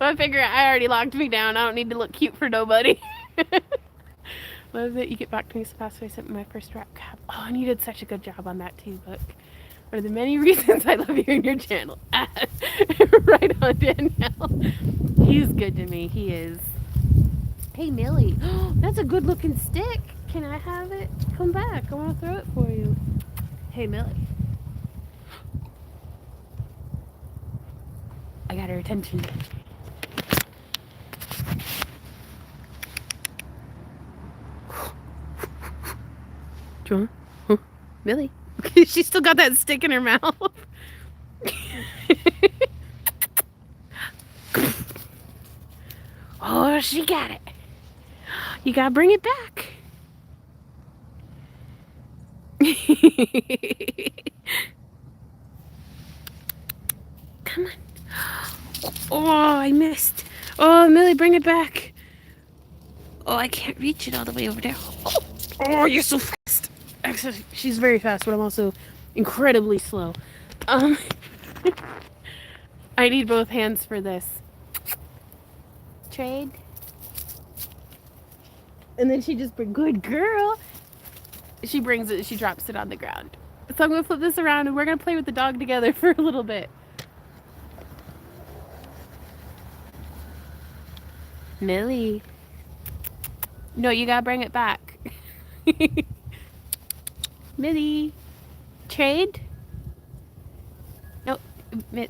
I figure I already locked me down. I don't need to look cute for nobody. Love that you get back to me so fast. I sent my first rap cap. Oh, and you did such a good job on that too, Book. One of the many reasons I love you and your channel. Right on, Danielle. He's good to me. He is. Hey, Millie. That's a good looking stick. Can I have it? Come back. I want to throw it for you. Hey, Millie. I got her attention. Do you want? Huh? Millie. She still got that stick in her mouth. Oh, she got it. You gotta bring it back. Come on. Oh, I missed. Oh, Millie, bring it back. Oh, I can't reach it all the way over there. Oh, you're so fast. Actually, she's very fast, but I'm also incredibly slow. I need both hands for this. Trade. And then she just brings, good girl. She brings it, she drops it on the ground. So I'm gonna flip this around and we're gonna play with the dog together for a little bit. Millie. No, you gotta bring it back. Millie. Trade? Nope. Okay.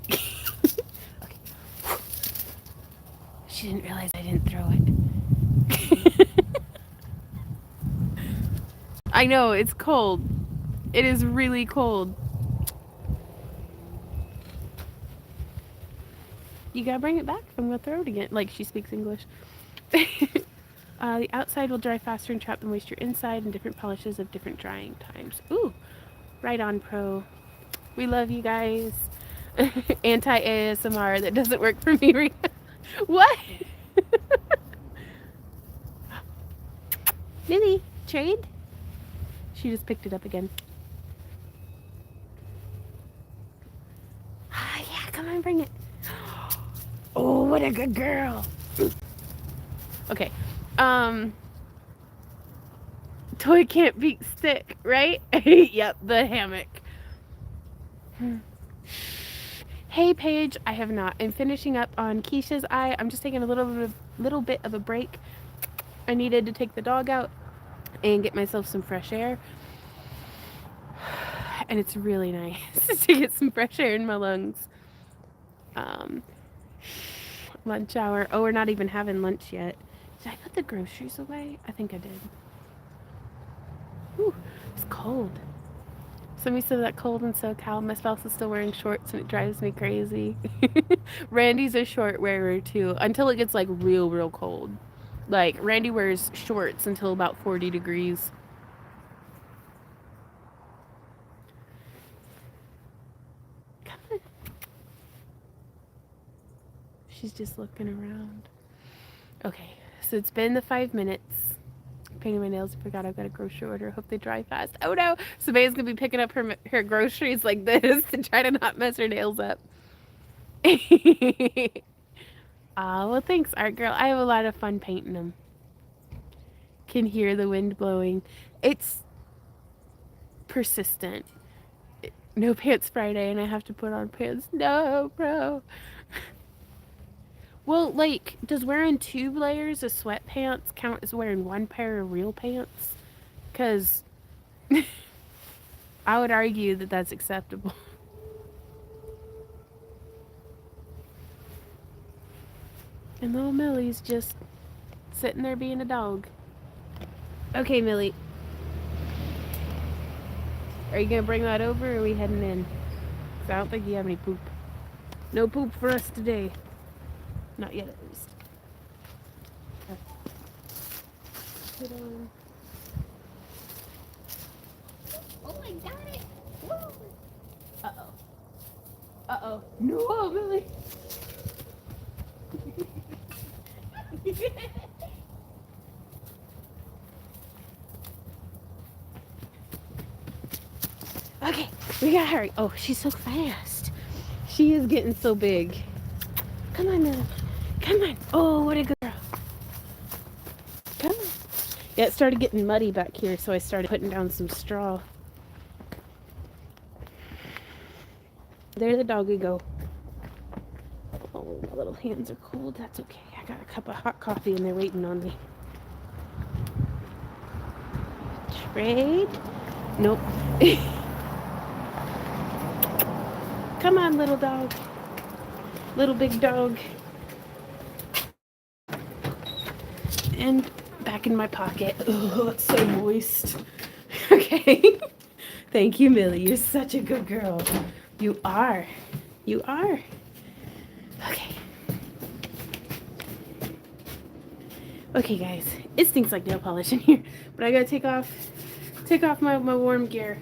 She didn't realize I didn't throw it. I know, it's cold. It is really cold. You gotta bring it back. I'm gonna throw it again. Like, she speaks English. The outside will dry faster and trap the moisture inside, and different polishes of different drying times. Ooh, right on, Pro. We love you guys. Anti-ASMR that doesn't work for me. What? Millie, trade? She just picked it up again. Ah, yeah, come on, bring it. Oh, what a good girl. Okay. Toy can't beat stick, right? Yep, the hammock. Hey, Paige. I have not. I'm finishing up on Keisha's eye. I'm just taking a little bit of a break. I needed to take the dog out and get myself some fresh air. And it's really nice to get some fresh air in my lungs. Lunch hour. Oh, we're not even having lunch yet. Did I put the groceries away? I think I did. Ooh, it's cold. I'm used to that cold in SoCal. My spouse is still wearing shorts and it drives me crazy. Randy's a short wearer too, until it gets like real cold. Like Randy wears shorts until about 40 degrees. Come on. She's just looking around. Okay, so it's been the 5 minutes. Painting my nails. I forgot I've got a grocery order. Hope they dry fast. Oh no! Sabaya's gonna be picking up her groceries like this to try to not mess her nails up. Well, thanks, art girl. I have a lot of fun painting them. Can hear the wind blowing. It's persistent. No pants Friday, and I have to put on pants. No, bro. Well, like, does wearing 2 layers of sweatpants count as wearing 1 pair of real pants? Because I would argue that that's acceptable. And little Millie's just sitting there being a dog. Okay, Millie. Are you going to bring that over, or are we heading in? Because I don't think you have any poop. No poop for us today. Not yet, at least. Put on. Oh, I got it! Woo! Uh-oh. Uh-oh. No, Millie! Okay, we gotta hurry. Oh, she's so fast. She is getting so big. Come on, Millie. Come on. Oh, what a good girl. Come on. Yeah, it started getting muddy back here, so I started putting down some straw. There the doggy go. Oh, my little hands are cold. That's okay. I got a cup of hot coffee and they're waiting on me. Trade? Nope. Come on, little dog. Little big dog. And back in my pocket. Oh, it's so moist. Okay. Thank you, Millie. You're such a good girl. You are. You are. Okay. Okay, guys. It stinks like nail polish in here, but I gotta take off my warm gear.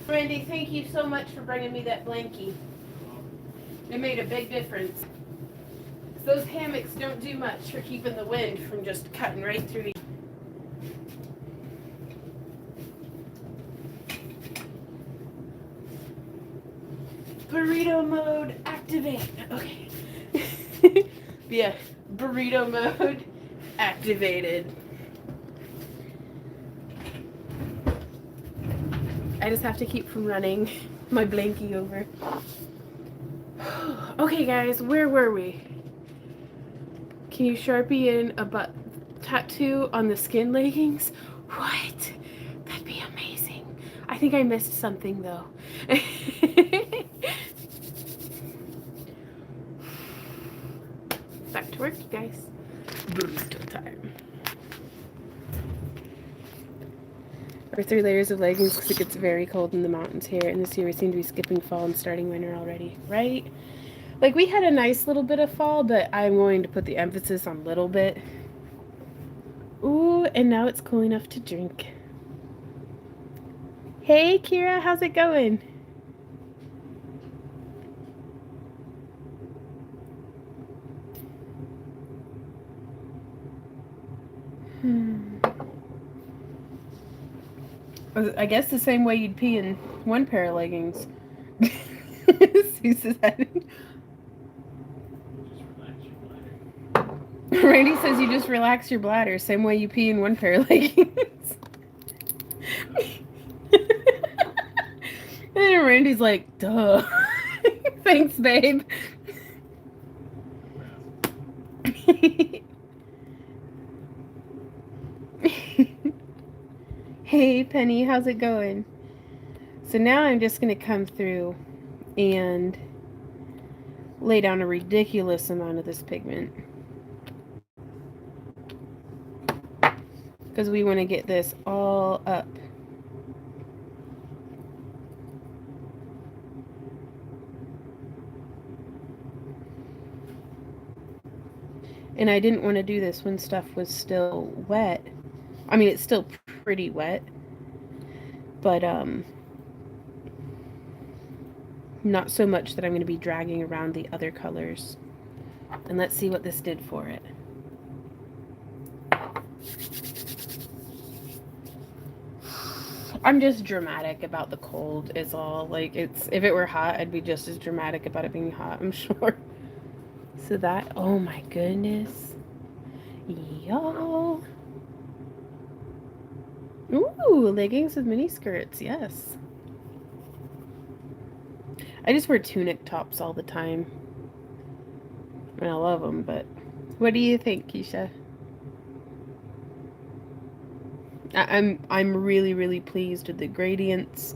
Randy, thank you so much for bringing me that blankie. It made a big difference. Those hammocks don't do much for keeping the wind from just cutting right through you. Burrito mode activate. Okay. Yeah, burrito mode activated. I just have to keep from running my blankie over. Okay, guys, where were we? Can you Sharpie in a butt tattoo on the skin leggings? What? That'd be amazing. I think I missed something, though. Back to work, you guys. Burrito time. Or 3 layers of leggings because it gets very cold in the mountains here, and this year we seem to be skipping fall and starting winter already, right? Like, we had a nice little bit of fall, but I'm going to put the emphasis on little bit. Ooh, and now it's cool enough to drink. Hey, Kira, how's it going? I guess the same way you'd pee in 1 pair of leggings. Sue's head. Randy says you just relax your bladder, same way you pee in 1 pair of leggings. And Randy's like, duh. Thanks, babe. Hey Penny, how's it going? So now I'm just going to come through and lay down a ridiculous amount of this pigment. Because we want to get this all up. And I didn't want to do this when stuff was still wet. I mean, it's still pretty wet. But, not so much that I'm going to be dragging around the other colors. And let's see what this did for it. I'm just dramatic about the cold is all. Like, it's, if it were hot, I'd be just as dramatic about it being hot, I'm sure. So that, oh my goodness. Y'all. Ooh, leggings with mini skirts, yes. I just wear tunic tops all the time. I mean, I love them, but what do you think, Keisha? I'm really, really pleased with the gradients.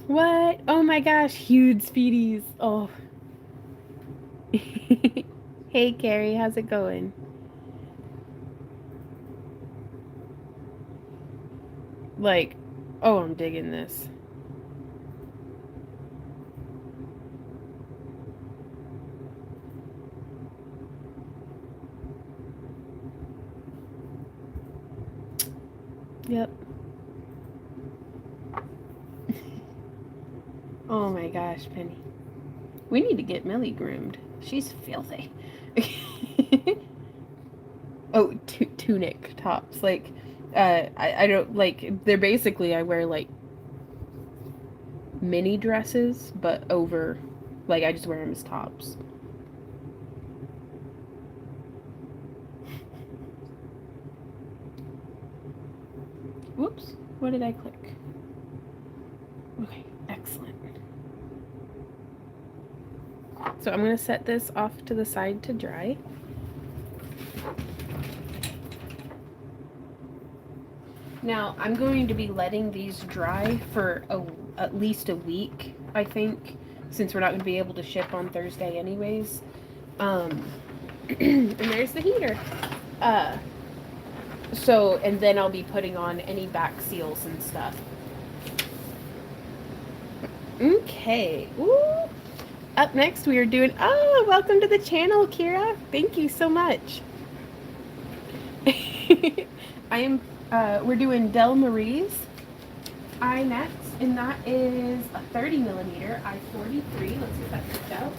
What? Oh my gosh, huge speedies. Oh. Hey, Carrie, how's it going? Like, oh, I'm digging this. Yep. Oh my gosh, Penny. We need to get Millie groomed. She's filthy. Oh, tunic tops. Like, I don't, like, they're basically, I wear, like, mini dresses, but over, like, I just wear them as tops. Whoops, what did I click? Okay, excellent. So I'm going to set this off to the side to dry. Now, I'm going to be letting these dry for at least a week, I think, since we're not going to be able to ship on Thursday anyways. And there's the heater. So, and then I'll be putting on any back seals and stuff. Okay. Ooh. Up next, we are doing, oh, welcome to the channel, Kira. Thank you so much. We're doing Del Marie's eye next, and that is a 30 millimeter I-43. Let's get that picked out.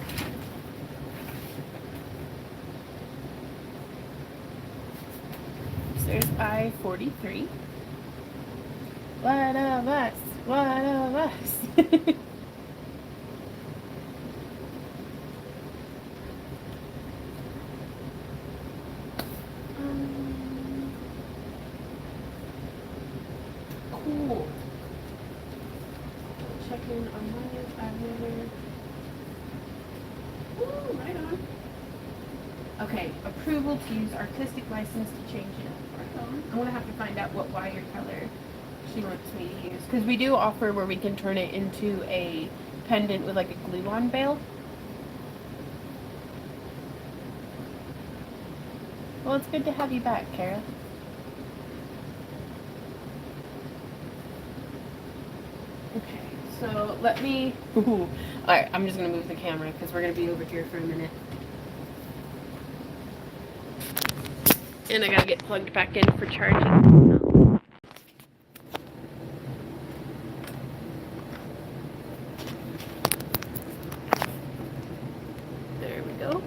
So there's I-43. What of us? What of us? Cool. Check in on my eyeliner. Ooh, right on. Okay, approval to use artistic license to change it. I'm gonna have to find out what wire color she wants me to use, because we do offer where we can turn it into a pendant with like a glue-on veil. Well, it's good to have you back, Kara. Okay, so let me... Ooh. Alright, I'm just going to move the camera because we're going to be over here for a minute. And I got to get plugged back in for charging. There we go.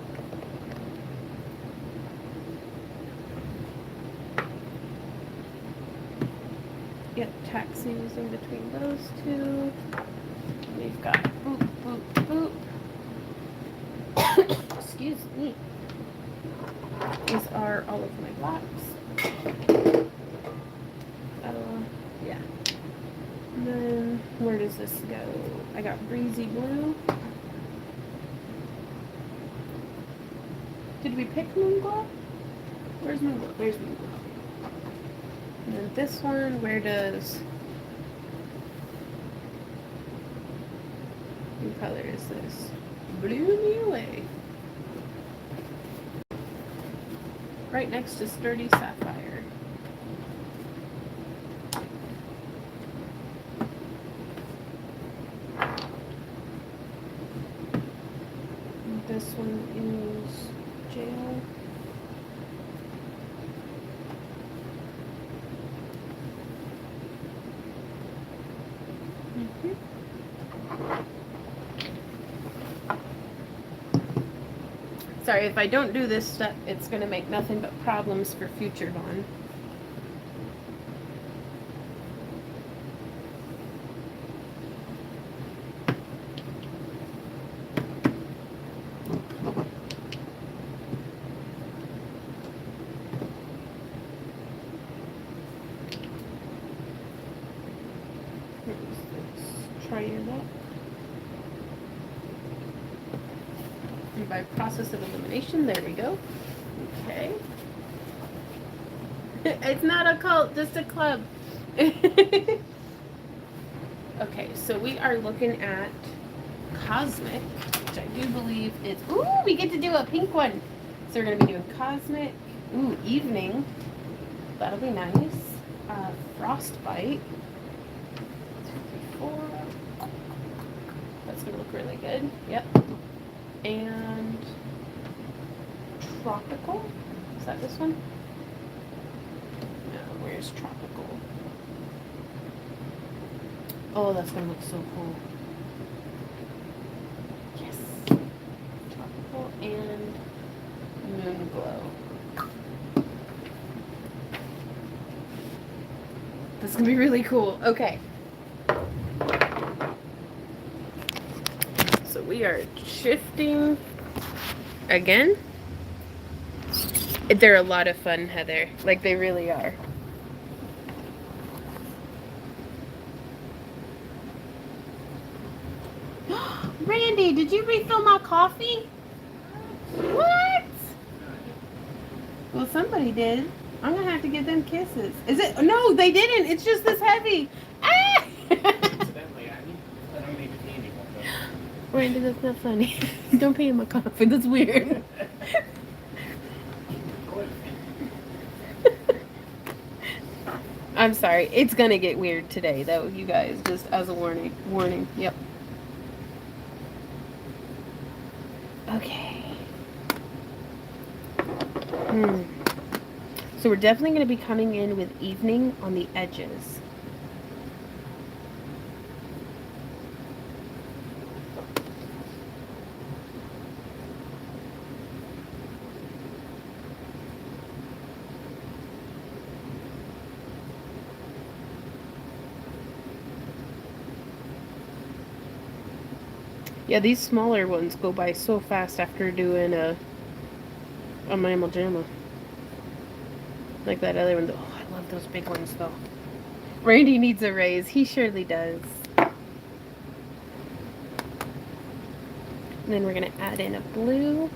Yep, taxis in between those two. We've got boop, boop, boop. Excuse me. These are all of my blacks. Yeah. And then, where does this go? I got breezy blue. Did we pick moon glow? Where's my glue? There's my glue. And then this one, where does... What color is this? Blew me away. Right next to Sturdy Sapphire. And this one is Jail. Sorry, if I don't do this step, it's going to make nothing but problems for future Dawn. Let's try your luck. And by process of elimination, there we go. Okay. It's not a cult, just a club. Okay, so we are looking at Cosmic, which I do believe is... Ooh, we get to do a pink one. So we're going to be doing Cosmic. Ooh, Evening. That'll be nice. Frostbite. 4. That's going to look really good. Yep. And Tropical. Is that this one? No, where's Tropical? Oh, that's gonna look so cool. Yes. Tropical and Moon Glow. This is gonna be really cool. Okay. So we are shifting again. They're a lot of fun, Heather. Like, they really are. Randy, did you refill my coffee? What? Well, somebody did. I'm gonna have to give them kisses. Is it? No, they didn't. It's just this heavy. Ah! Incidentally, I don't need to pee anymore. Randy, that's not funny. Don't pee in my coffee. That's weird. I'm sorry. It's gonna get weird today, though, you guys. Just as a warning. Warning. Yep. Okay. So we're definitely going to be coming in with Evening on the edges. Yeah, these smaller ones go by so fast after doing a Mammal Jamma. Like that other one. Oh, I love those big ones, though. Randy needs a raise. He surely does. And then we're going to add in a blue.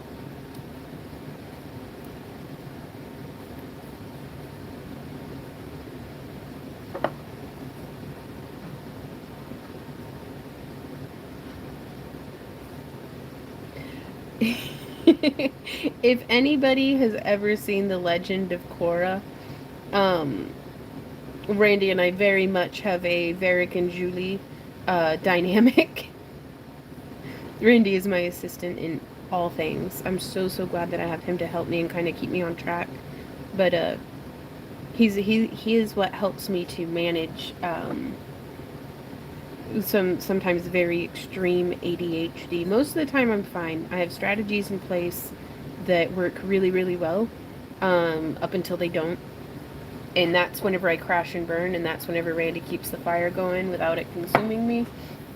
If anybody has ever seen The Legend of Korra, Randy and I very much have a Varric and Julie dynamic. Randy is my assistant in all things. I'm so glad that I have him to help me and kind of keep me on track. But he is what helps me to manage sometimes very extreme ADHD. Most of the time I'm fine. I have strategies in place that work really well, up until they don't. And that's whenever I crash and burn, and that's whenever Randy keeps the fire going without it consuming me.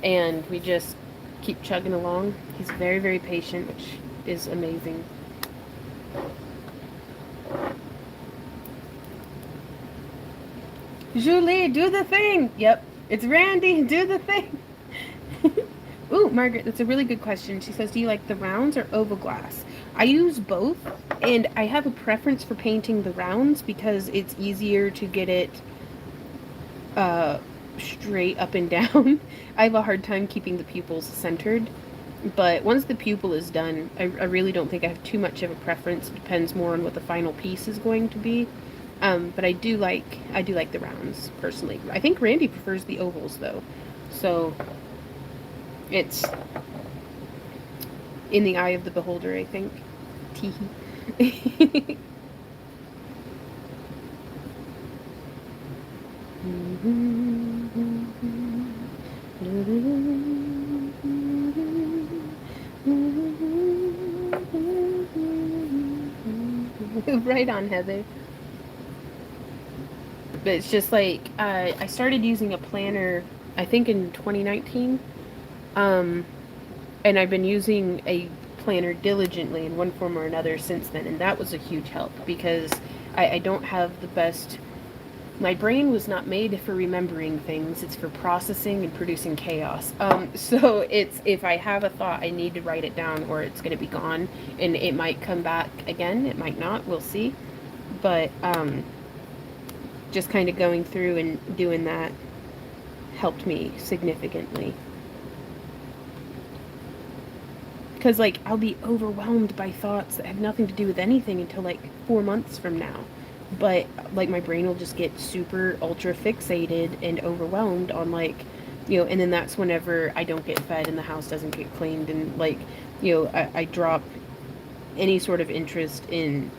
And we just keep chugging along. He's very patient, which is amazing. Julie, do the thing! Yep. It's Randy, do the thing. Ooh, Margaret, that's a really good question. She says, do you like the rounds or oval glass? I use both, And I have a preference for painting the rounds because it's easier to get it straight up and down. I have a hard time keeping the pupils centered. But once the pupil is done, I really don't think I have too much of a preference. It depends more on what the final piece is going to be. But I do like the rounds personally. I think Randy prefers the ovals though, so it's in the eye of the beholder, I think. Teehee. Right on, Heather. But it's just like I started using a planner, I think in 2019, and I've been using a planner diligently in one form or another since then, and that was a huge help because I don't have the best. My brain was not made for remembering things. It's for processing and producing chaos. So it's, if I have a thought, I need to write it down or it's going to be gone. And it might come back again. It might not. We'll see. But just kind of going through and doing that helped me significantly. Because, like, I'll be overwhelmed by thoughts that have nothing to do with anything until, like, 4 months from now. But like my brain will just get super ultra fixated and overwhelmed on, like, you know, and then that's whenever I don't get fed and the house doesn't get cleaned and, like, you know, I drop any sort of interest in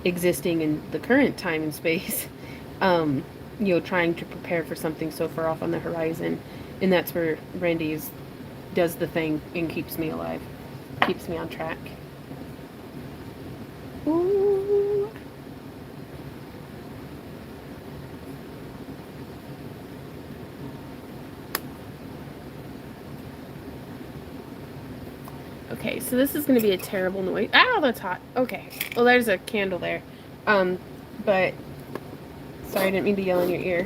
existing in the current time and space, you know, trying to prepare for something so far off on the horizon. And that's where Randy's does the thing and keeps me alive, keeps me on track. Ooh. Okay, so this is going to be a terrible noise. Ow, that's hot. Okay. Well, there's a candle there. But sorry, I didn't mean to yell in your ear.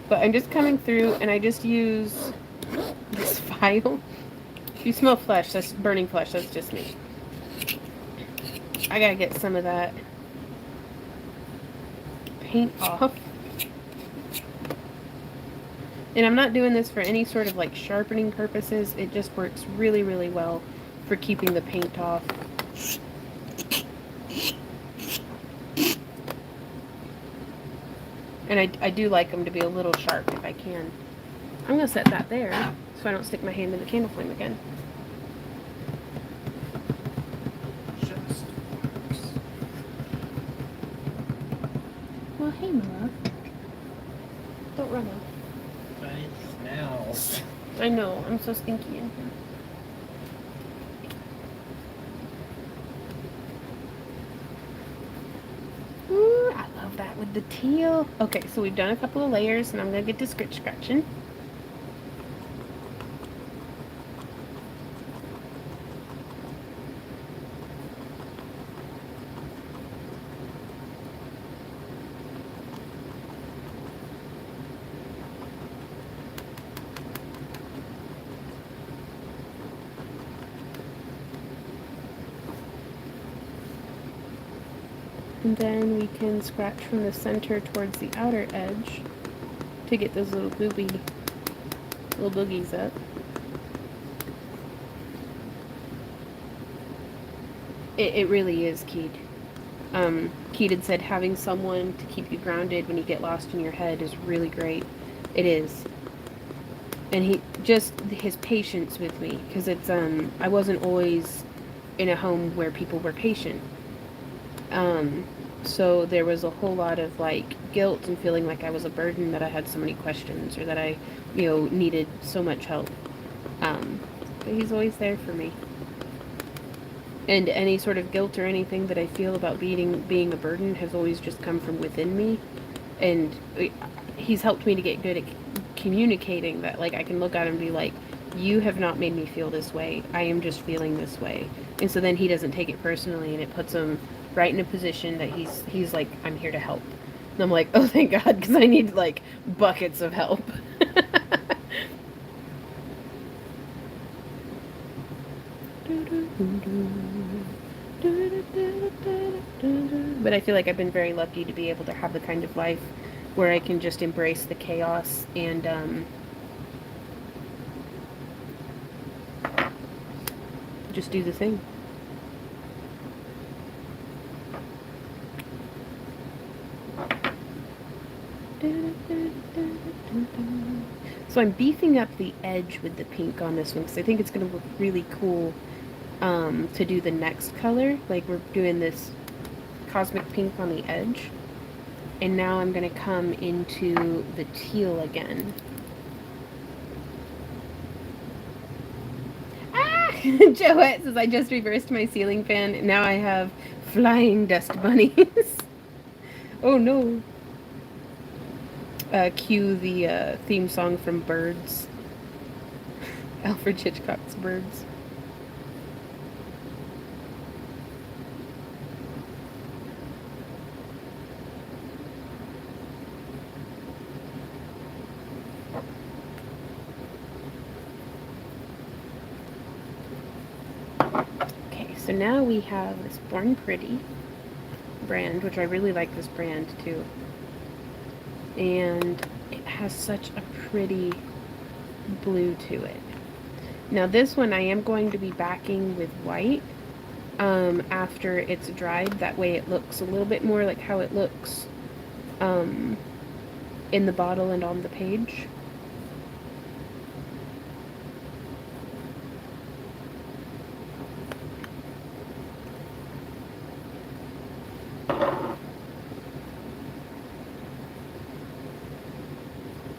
But I'm just coming through and I just use this file. If you smell flesh, that's burning flesh. That's just me. I gotta get some of that paint off. And I'm not doing this for any sort of, like, sharpening purposes. It just works really, really well for keeping the paint off. And I do like them to be a little sharp if I can. I'm going to set that there so I don't stick my hand in the candle flame again. Just works. Well, hey, Mama. Don't run off. It smells. I know, I'm so stinky in here. Ooh, I love that with the teal. Okay, so we've done a couple of layers and I'm gonna get to scratching. And then we can scratch from the center towards the outer edge to get those little boogies up. It really is keyed. Keat had said having someone to keep you grounded when you get lost in your head is really great. It is. And his patience with me, because it's, I wasn't always in a home where people were patient. So there was a whole lot of, like, guilt and feeling like I was a burden, that I had so many questions, or that I, you know, needed so much help. But he's always there for me. And any sort of guilt or anything that I feel about being a burden has always just come from within me. And he's helped me to get good at communicating that. Like, I can look at him and be like, you have not made me feel this way. I am just feeling this way. And so then he doesn't take it personally, and it puts him right in a position that he's like, I'm here to help. And I'm like, oh, thank God, because I need, like, buckets of help. But I feel like I've been very lucky to be able to have the kind of life where I can just embrace the chaos and just do the thing. So I'm beefing up the edge with the pink on this one because I think it's going to look really cool to do the next color. Like we're doing this cosmic pink on the edge. And now I'm going to come into the teal again. Ah! Joette says, I just reversed my ceiling fan. And now I have flying dust bunnies. Oh no. Cue the theme song from Birds. Alfred Hitchcock's Birds. Okay, so now we have this Born Pretty brand, which I really like this brand too. And it has such a pretty blue to it. Now this one I am going to be backing with white after it's dried. That way it looks a little bit more like how it looks in the bottle and on the page.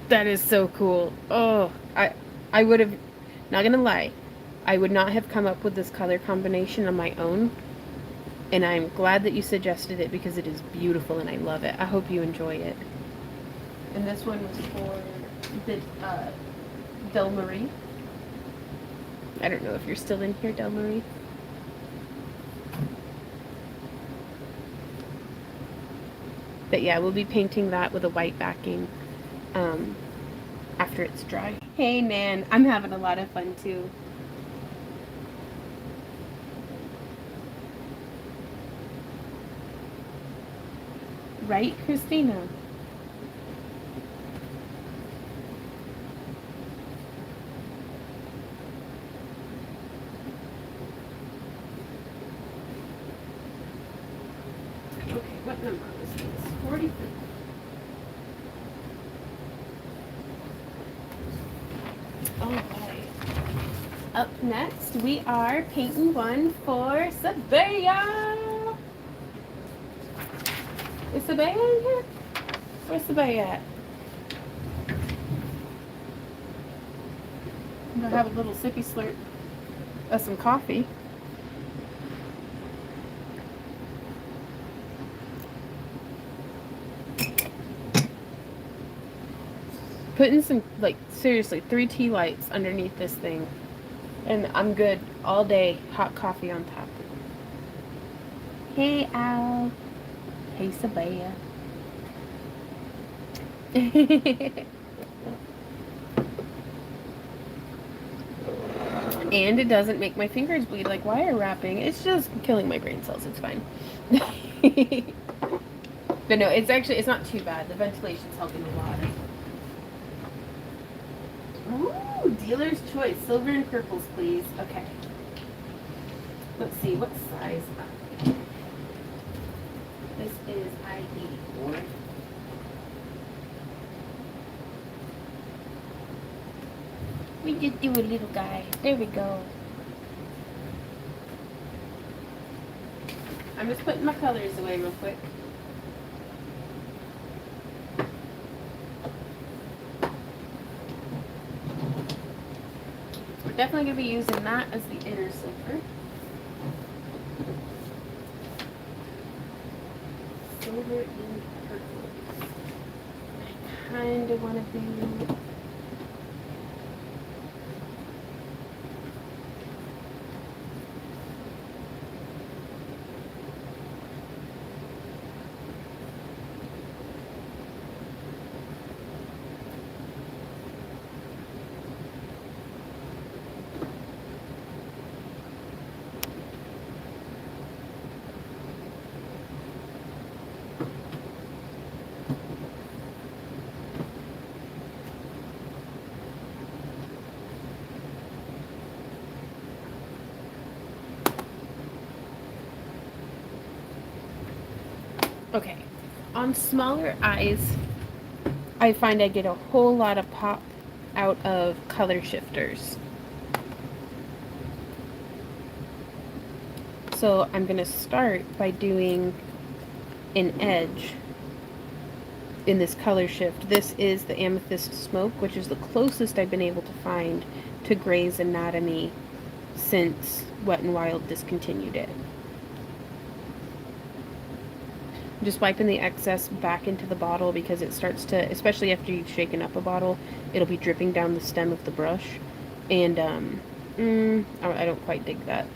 That is so cool. Oh, I would have, not gonna lie, I would not have come up with this color combination on my own. And I'm glad that you suggested it because it is beautiful and I love it. I hope you enjoy it. And this one was for the Del Marie. I don't know if you're still in here, Del Marie. But yeah, we'll be painting that with a white backing after it's dry. Hey, Nan, I'm having a lot of fun too. Right, Christina? Okay, what number is this? 43. Alright. Up next, we are painting one for Sabaya. Is Sabaya in here? Where's Sabaya at? I'm gonna have a little sippy slurp of some coffee. Putting some, like, seriously, 3 tea lights underneath this thing. And I'm good all day. Hot coffee on top. Hey, Al. Hey, Sabaya. And it doesn't make my fingers bleed like wire wrapping. It's just killing my brain cells. It's fine. But no, it's not too bad. The ventilation's helping a lot. Ooh, dealer's choice. Silver and purples, please. Okay. Let's see, what size? This is I-84. We just do a little guy. There we go. I'm just putting my colors away real quick. We're definitely going to be using that as the inner silver. Silver and purple. I kind of want to do... Okay. On smaller eyes, I find I get a whole lot of pop out of color shifters. So I'm going to start by doing an edge in this color shift. This is the Amethyst Smoke, which is the closest I've been able to find to Grey's Anatomy since Wet n Wild discontinued it. I'm just wiping the excess back into the bottle because it starts to, especially after you've shaken up a bottle, it'll be dripping down the stem of the brush. And I don't quite dig that.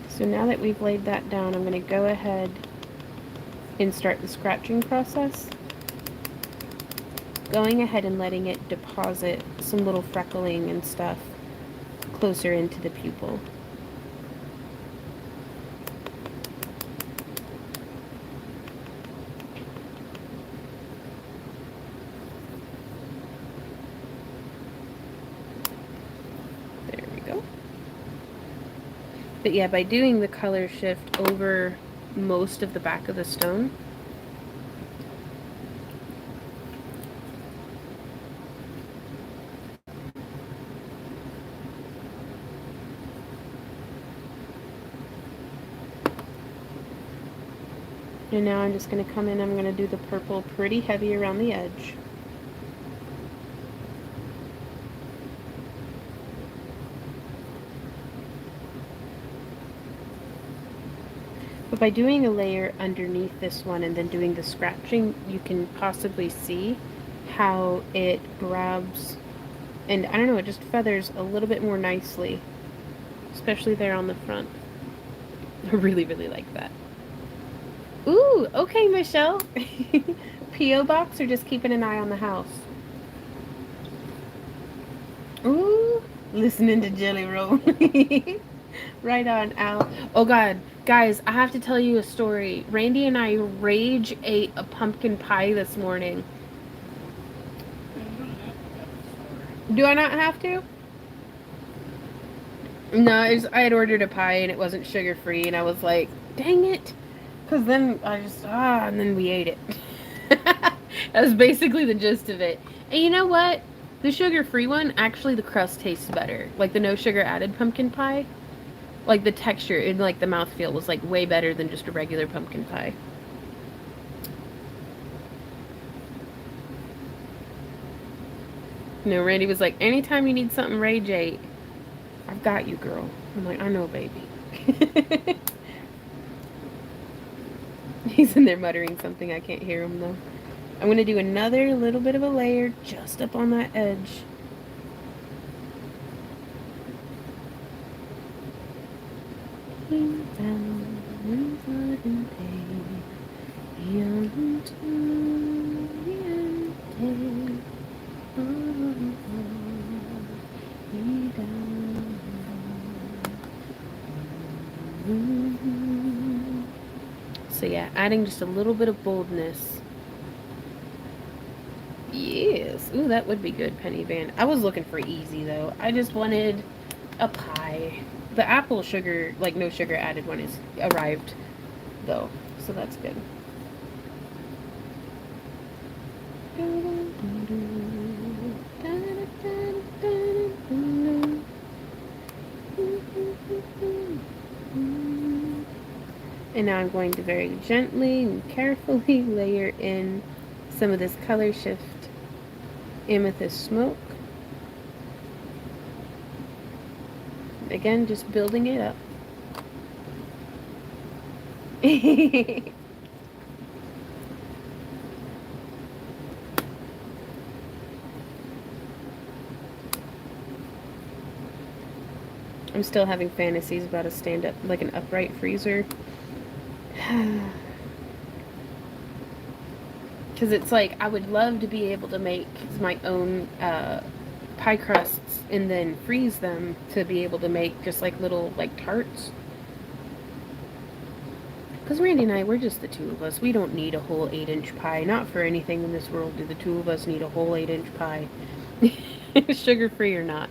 So now that we've laid that down, I'm going to go ahead and start the scratching process. Going ahead and letting it deposit some little freckling and stuff closer into the pupil. There we go. But yeah, by doing the color shift over most of the back of the stone, and now I'm just going to come in, I'm going to do the purple pretty heavy around the edge. But by doing a layer underneath this one and then doing the scratching, you can possibly see how it grabs, and I don't know, it just feathers a little bit more nicely, especially there on the front. I really, really like that. Ooh, okay, Michelle. P.O. box or just keeping an eye on the house? Ooh, listening to Jelly Roll. Right on, Al. Oh, God. Guys, I have to tell you a story. Randy and I rage ate a pumpkin pie this morning. Do I not have to? No, I had ordered a pie and it wasn't sugar-free, and I was like, dang it. Because then I just, and then we ate it. That was basically the gist of it. And you know what? The sugar-free one, actually the crust tastes better. Like the no sugar added pumpkin pie. Like the texture and like the mouthfeel was like way better than just a regular pumpkin pie. You know, Randy was like, anytime you need something rage ate, I've got you, girl. I'm like, I know, baby. He's in there muttering something. I can't hear him though. I'm going to do another little bit of a layer just up on that edge. So yeah, adding just a little bit of boldness. Yes. Ooh, that would be good, Penny Van. I was looking for easy, though. I just wanted a pie. The apple sugar, like no sugar added one, is arrived, though. So that's good. And now I'm going to very gently and carefully layer in some of this color shift Amethyst Smoke. Again, just building it up. I'm still having fantasies about a stand-up, like an upright freezer. Because it's like, I would love to be able to make my own pie crusts and then freeze them to be able to make just like little like tarts. Because Randy and I, we're just the two of us. We don't need a whole 8-inch pie. Not for anything in this world do the two of us need a whole 8-inch pie. Sugar free or not.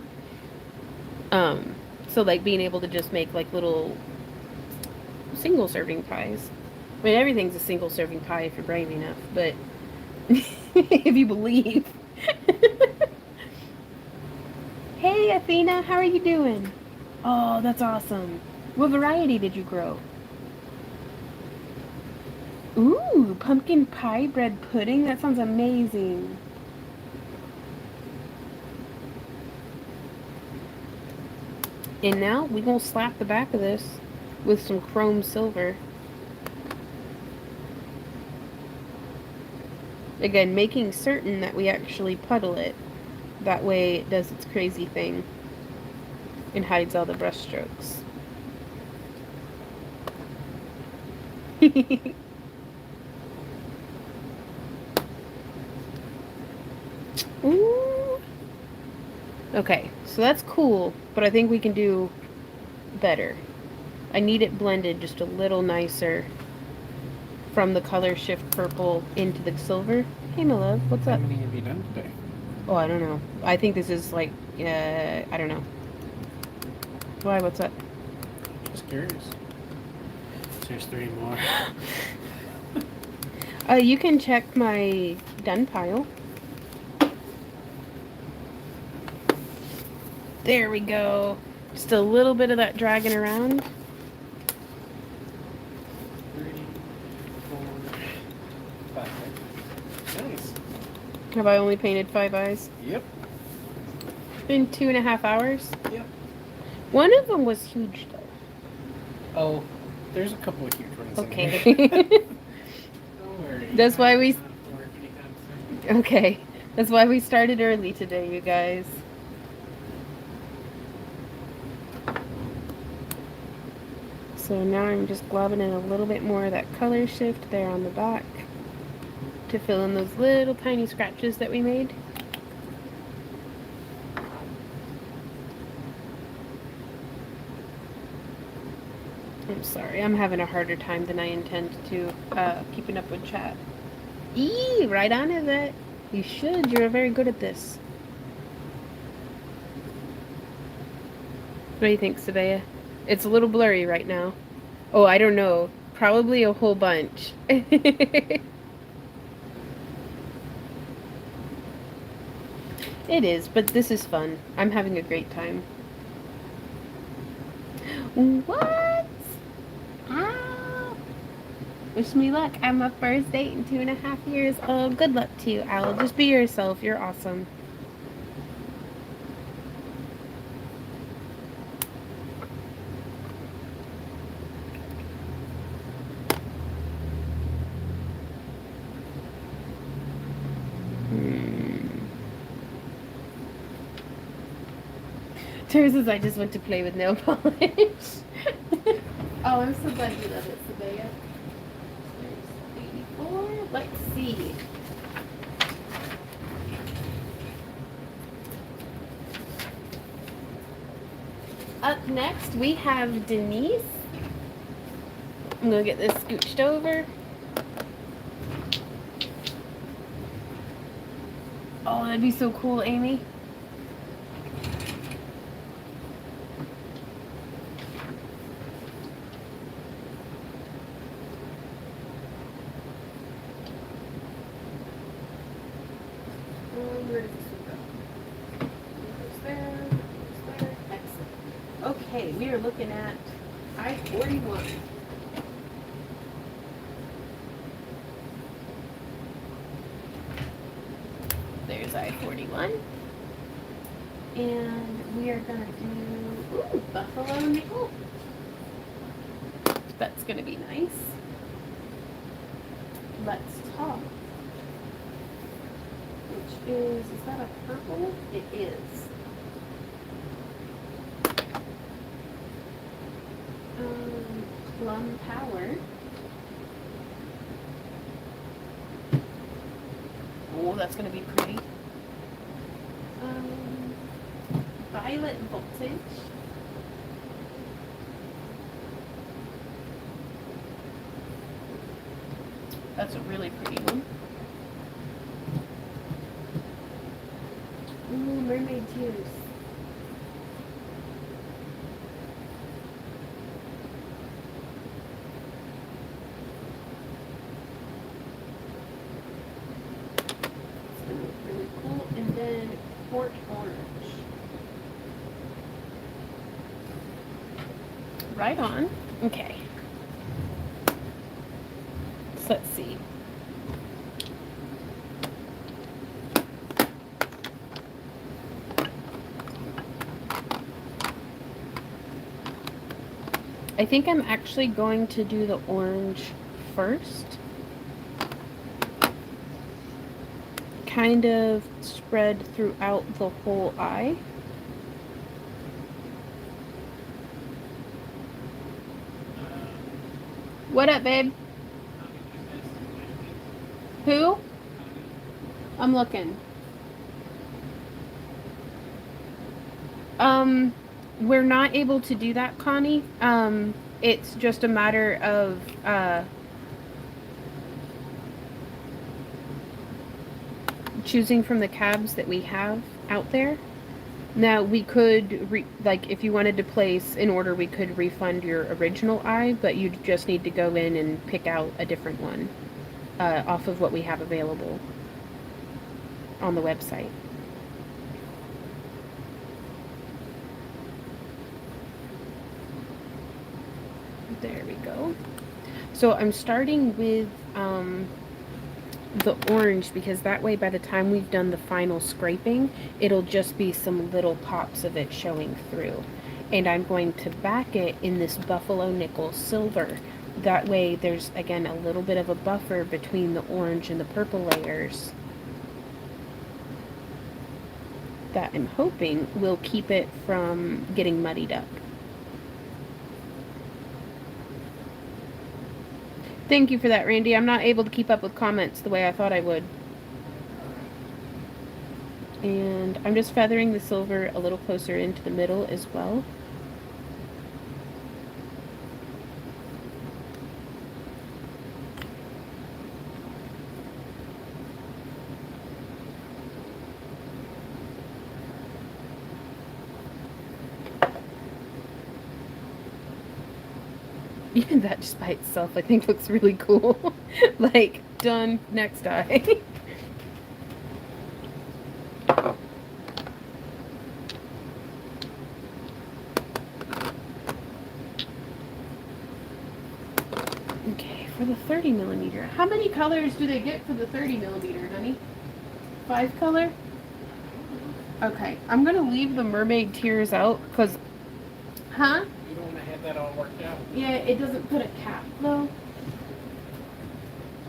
So like being able to just make like little single serving pies. I mean, everything's a single serving pie if you're brave enough, but if you believe. Hey, Athena, how are you doing? Oh, that's awesome. What variety did you grow? Ooh, pumpkin pie bread pudding? That sounds amazing. And now we're going to slap the back of this with some chrome silver. Again, making certain that we actually puddle it. That way it does its crazy thing and hides all the brush strokes. Ooh. Okay, so that's cool, but I think we can do better. I need it blended just a little nicer from the color shift purple into the silver. Hey, my love, what's up? How many have you done today? Oh, I don't know. I think this is like, I don't know. Why, what's up? Just curious. There's 3 more. You can check my done pile. There we go. Just a little bit of that dragging around. 3, 4, 5. Nice. Have I only painted 5 eyes? Yep. In 2.5 hours? Yep. One of them was huge, though. Oh, there's a couple of huge ones. Okay. In there. Don't worry. That's why we... Not to work anytime soon. Okay. That's why we started early today, you guys. So now I'm just globbing in a little bit more of that color shift there on the back to fill in those little tiny scratches that we made. I'm sorry, I'm having a harder time than I intend to keeping up with chat. Eee, right on is it? You should, you're very good at this. What do you think, Sabea? It's a little blurry right now. Oh, I don't know. Probably a whole bunch. It is, but this is fun. I'm having a great time. What? Ow. Wish me luck. I'm a first date in 2.5 years. Oh, good luck to you, Al. Just be yourself. You're awesome. Tara says I just went to play with nail polish. Oh, I'm so glad you love it, Sabea. There's 84. Let's see. Up next, we have Denise. I'm going to get this scooched over. Oh, that'd be so cool, Amy. Where does this one go? Goes there, goes there. Excellent. Okay, we are looking at I-41. There's I-41. And we are going to do Buffalo Nickel. That's going to be nice. Let's talk. Which is that a purple? It is. Plum Power. Oh, that's going to be pretty. Violet Voltage. That's a really pretty one. Ooh, mermaid tears. It's gonna look really cool. And then port orange. Right on. Okay. So let's see. I think I'm actually going to do the orange first. Kind of spread throughout the whole eye. What up, babe? Who? I'm looking. We're not able to do that, Connie. It's just a matter of, choosing from the cabs that we have out there. Now, we could, like, if you wanted to place in order, we could refund your original eye, but you'd just need to go in and pick out a different one, off of what we have available on the website. There we go. So I'm starting with the orange because that way by the time we've done the final scraping, it'll just be some little pops of it showing through. And I'm going to back it in this buffalo nickel silver. That way there's, again, a little bit of a buffer between the orange and the purple layers that I'm hoping will keep it from getting muddied up. Thank you for that, Randy. I'm not able to keep up with comments the way I thought I would. And I'm just feathering the silver a little closer into the middle as well. Even that just by itself, I think, looks really cool. Like, done, next eye. Okay, for the 30 millimeter. How many colors do they get for the 30 millimeter, honey? 5 color? Okay, I'm gonna leave the mermaid tears out, because... Huh? You don't want to have that all worked out? Yeah, it doesn't put a cap, though.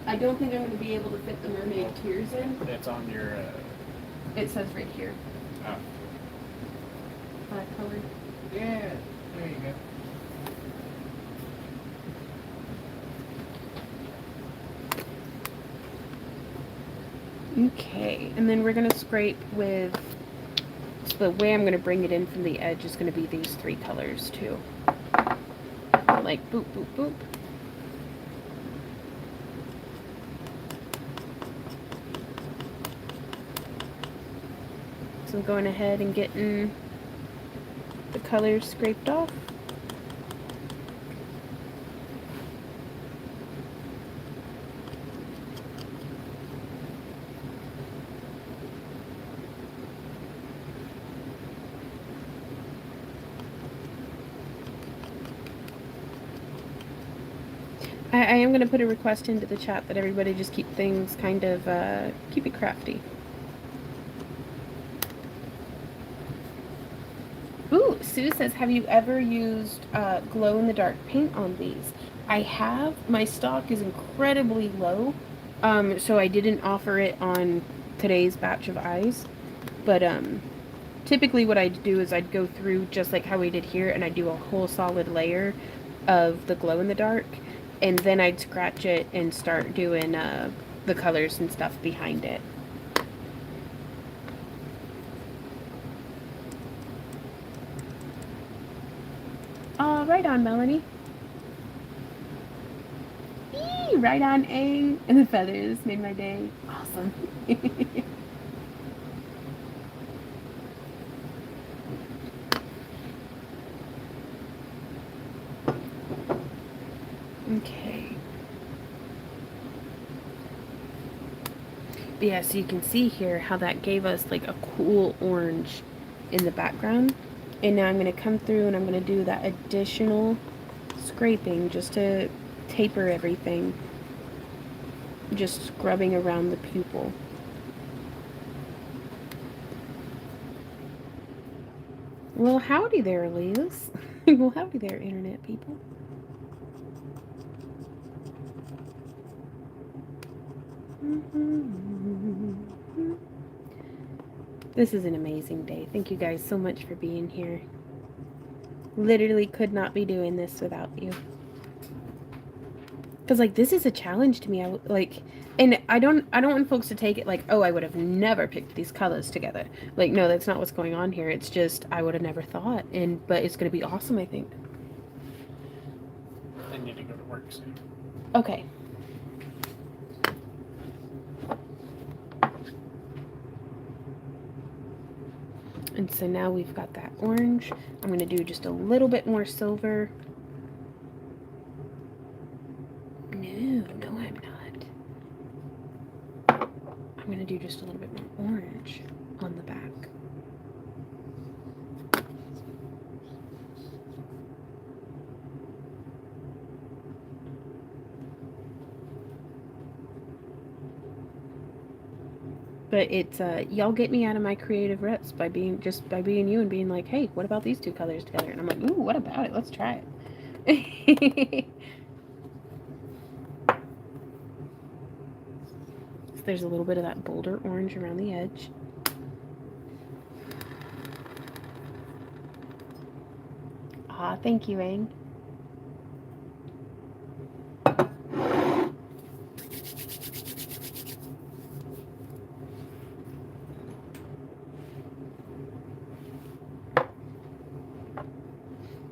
I don't think I'm going to be able to fit the mermaid tears in. That's on your... It says right here. Oh. 5 color. Yeah, there you go. Okay, and then we're going to scrape with... So the way I'm going to bring it in from the edge is going to be these 3 colors, too. Like, boop, boop, boop. So I'm going ahead and getting the colors scraped off. I am going to put a request into the chat that everybody just keep things kind of, keep it crafty. Ooh, Sue says, have you ever used glow-in-the-dark paint on these? I have. My stock is incredibly low, so I didn't offer it on today's batch of eyes. But typically what I'd do is I'd go through just like how we did here, and I'd do a whole solid layer of the glow-in-the-dark. And then I'd scratch it and start doing the colors and stuff behind it. Right on, Melanie. Eee! Right on, Aang. And the feathers made my day. Awesome. Okay. But yeah, so you can see here how that gave us like a cool orange in the background. And now I'm going to come through and I'm going to do that additional scraping just to taper everything. Just scrubbing around the pupil. Well, howdy there, Liz. Well, howdy there, internet people. This is an amazing day. Thank you guys so much for being here. Literally could not be doing this without you. Because like this is a challenge to me. And I don't want folks to take it like, oh, I would have never picked these colors together. Like, no, that's not what's going on here. It's just I would have never thought. But it's gonna be awesome, I think. I need to go to work soon. Okay. And so now we've got that orange. I'm going to do just a little bit more silver. No, I'm not. I'm going to do just a little bit more orange on the back. But it's y'all get me out of my creative reps by being you and being like, hey, what about these two colors together? And I'm like, ooh, what about it? Let's try it. So there's a little bit of that bolder orange around the edge. Ah, thank you, Aang.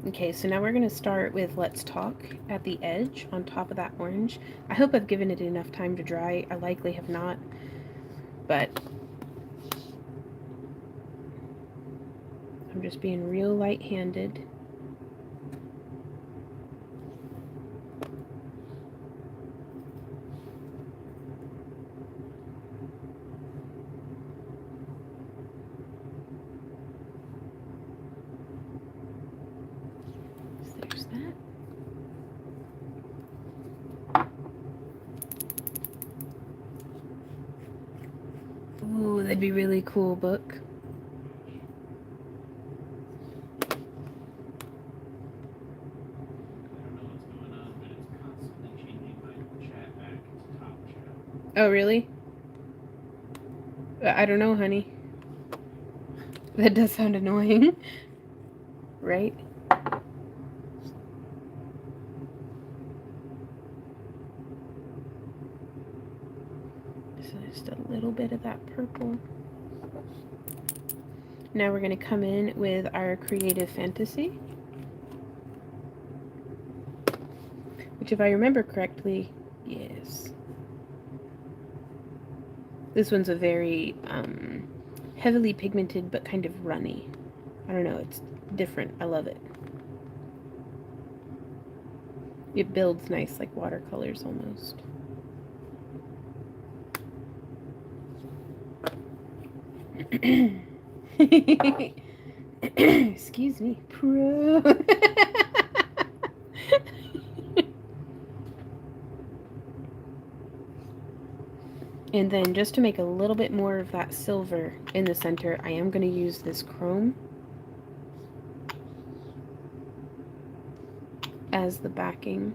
Okay, so now we're going to start with Let's Talk at the edge on top of that orange. I hope I've given it enough time to dry. I likely have not, but I'm just being real light-handed. There's that. Ooh, that'd be really cool book. Oh, really? I don't know, honey. That does sound annoying. Right? So just a little bit of that purple. Now we're going to come in with our Creative Fantasy. Which, if I remember correctly, yes. This one's a very heavily pigmented but kind of runny. I don't know, it's different. I love it. It builds nice like watercolors almost. Excuse me. Pro. And then just to make a little bit more of that silver in the center, I am going to use this chrome as the backing.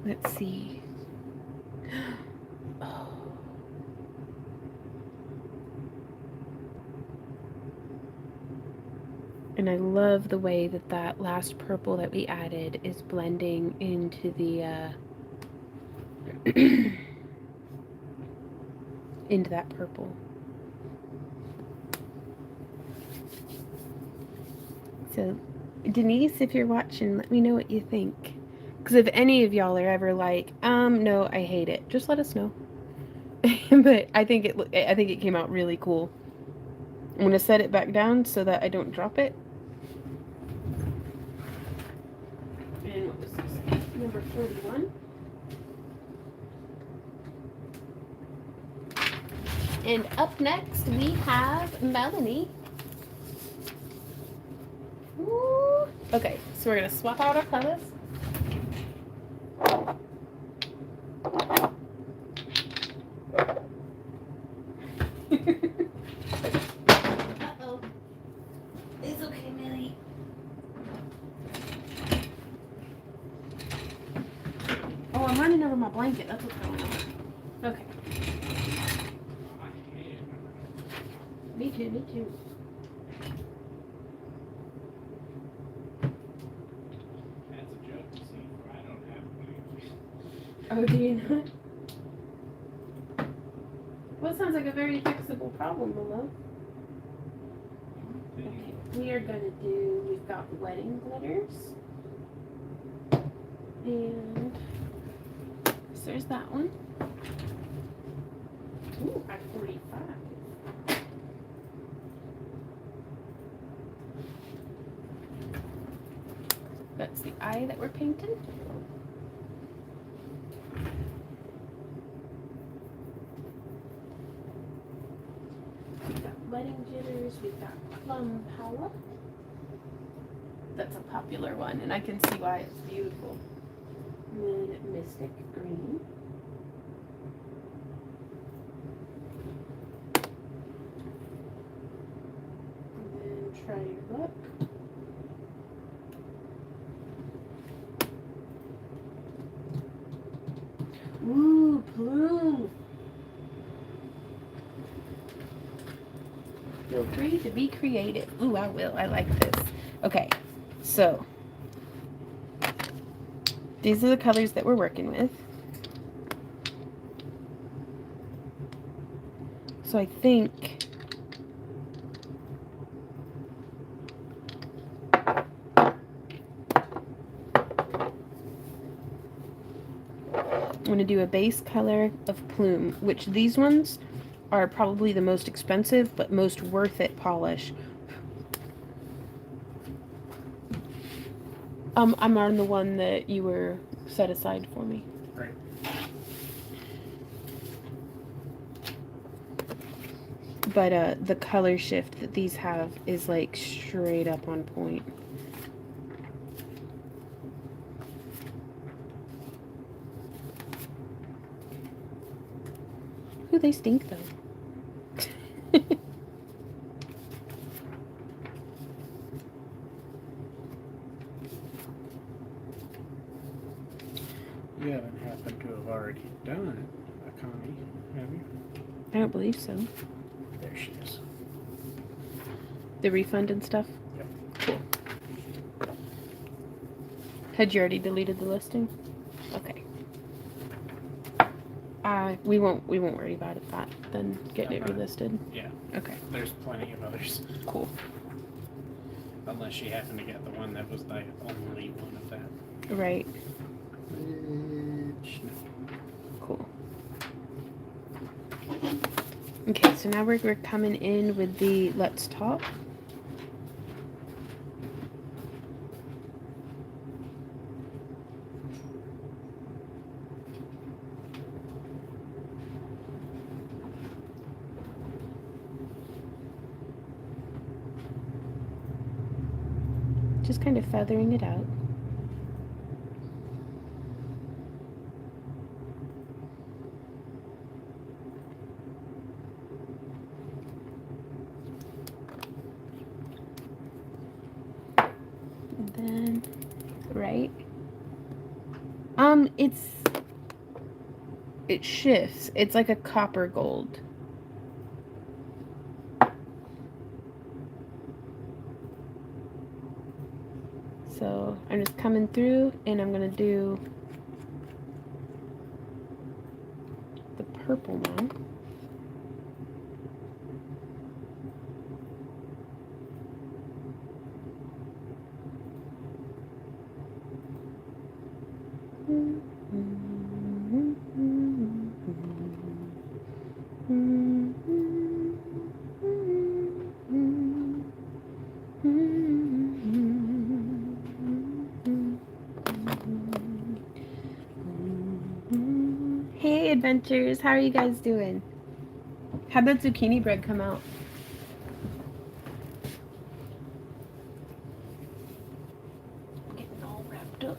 Let's see. Oh. And I love the way that that last purple that we added is blending into the into that purple. So, Denise, if you're watching, let me know what you think. Because if any of y'all are ever like, no, I hate it, just let us know. But I think it came out really cool. I'm gonna set it back down so that I don't drop it. And what was this? Number 41. And up next we have Melanie. Ooh. Okay, so we're gonna swap out our colors. Uh-oh. It's okay, Millie. Oh, I'm running over my blanket. That's what's going on. Okay. Me too, me too. That's a joke. See, I don't have blankets. Oh, do you not? Well, it sounds like a very fixable problem, below. Okay, we are gonna do, we've got wedding glitters. And so there's that one. Ooh, at 45. That's the eye that we're painting. We've got wedding jitters, we've got plum power. That's a popular one, and I can see why it's beautiful. And then mystic green. And then try your luck. Ooh, plume. Feel free to be creative. Ooh, I will. I like this. Okay, so these are the colors that we're working with. So I think I'm going to do a base color of plume, which these ones are probably the most expensive but most worth it polish. I'm on the one that you were set aside for me. Right. But the color shift that these have is like straight up on point. Ooh, they stink though. You haven't happened to have already done a Connie, have you? I don't believe so. There she is. The refund and stuff? Yep. Cool. Had you already deleted the listing? Okay. We won't worry about it that then getting it relisted. Yeah. Okay. There's plenty of others. Cool. Unless you happen to get the one that was the only one of that. Right. Which, no. Cool. Okay, so now we're coming in with the Let's Talk. Just kind of feathering it out. And then, right? It shifts. It's like a copper gold. So I'm just coming through and I'm going to do the purple now. Hey adventures, how are you guys doing? How'd that zucchini bread come out? Getting all wrapped up.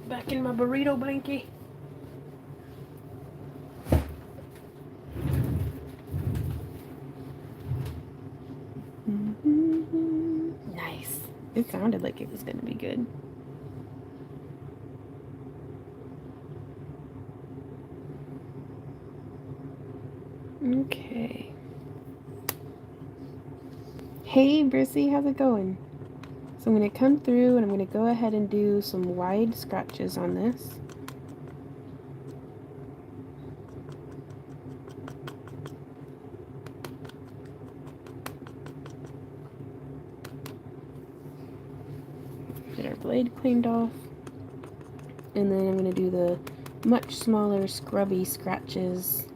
Back in my burrito blankie. Nice. It sounded like it was going to be good. Okay. Hey, Brissy, how's it going? So I'm going to come through and I'm going to go ahead and do some wide scratches on this. Get our blade cleaned off. And then I'm going to do the much smaller scrubby scratches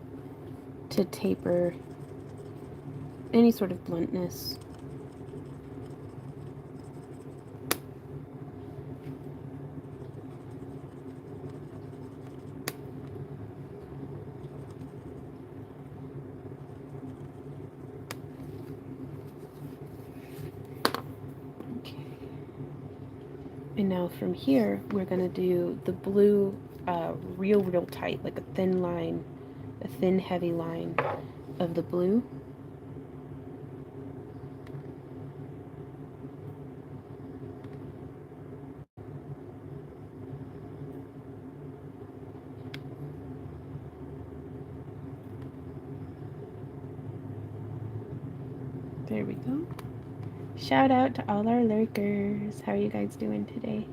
to taper any sort of bluntness. Okay. And now from here, we're going to do the blue real tight, like a thin line, a thin heavy line of the blue. There we go. Shout out to all our lurkers. How are you guys doing today?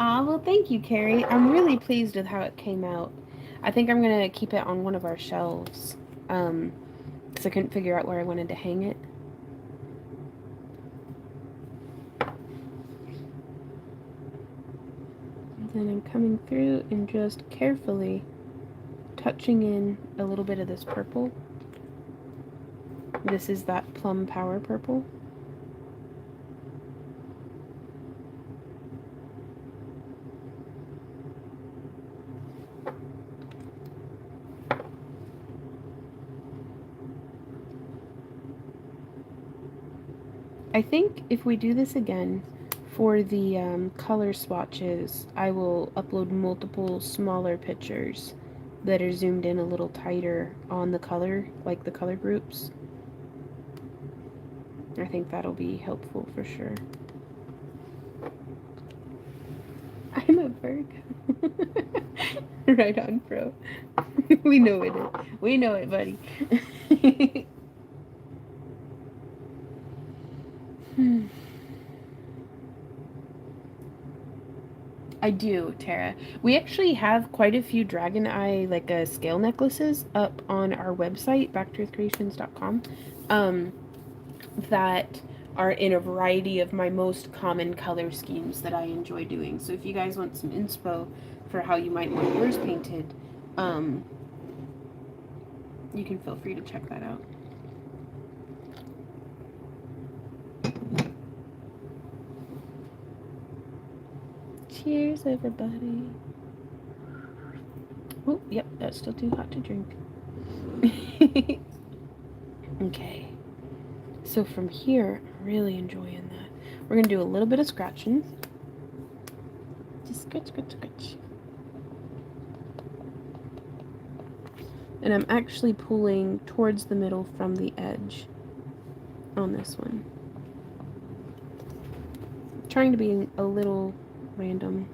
Aw, well thank you, Carrie. I'm really pleased with how it came out. I think I'm going to keep it on one of our shelves. Because I couldn't figure out where I wanted to hang it. And then I'm coming through and just carefully touching in a little bit of this purple. This is that Plum Power purple. I think if we do this again for the color swatches, I will upload multiple smaller pictures that are zoomed in a little tighter on the color, like the color groups. I think that'll be helpful for sure. I'm a Virgo. Right on, bro. We know it. We know it, buddy. I do, Tara. We actually have quite a few dragon eye, like scale necklaces up on our website, backtruthcreations.com, that are in a variety of my most common color schemes that I enjoy doing. So if you guys want some inspo for how you might want yours painted, you can feel free to check that out. Cheers, everybody. Oh, yep, that's still too hot to drink. Okay. So from here, I'm really enjoying that. We're going to do a little bit of scratching. Just scratch, scratch, scratch. And I'm actually pulling towards the middle from the edge on this one. Trying to be a little random.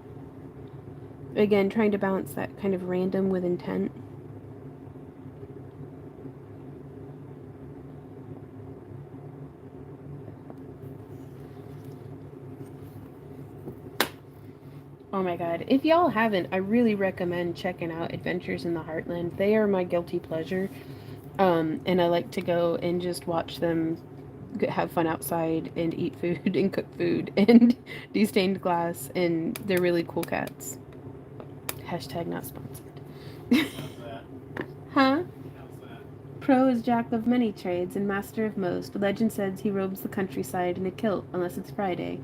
Again, trying to balance that kind of random with intent. Oh my god. If y'all haven't, I really recommend checking out Adventures in the Heartland. They are my guilty pleasure. And I like to go and just watch them have fun outside and eat food and cook food and do stained glass, and they're really cool cats. Hashtag not sponsored. How's that? Huh? How's that? Pro is jack of many trades and master of most. Legend says he roams the countryside in a kilt unless it's Friday.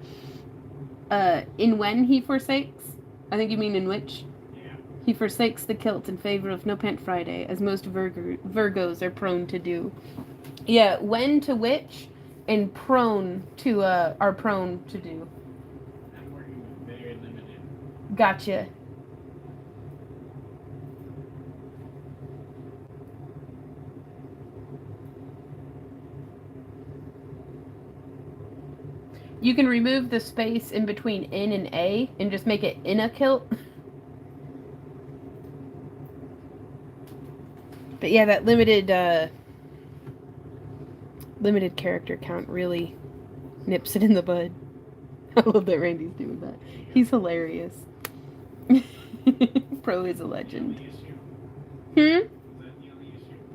In when he forsakes? I think you mean in which? Yeah. He forsakes the kilt in favor of no pant Friday, as most Virgos are prone to do. Yeah, when to which, and prone to are prone to do. I'm working with very limited. Gotcha. You can remove the space in between N and A and just make it in a kilt. But yeah, that limited character count really nips it in the bud. I love that Randy's doing that. He's hilarious. Pro is a legend. Hmm?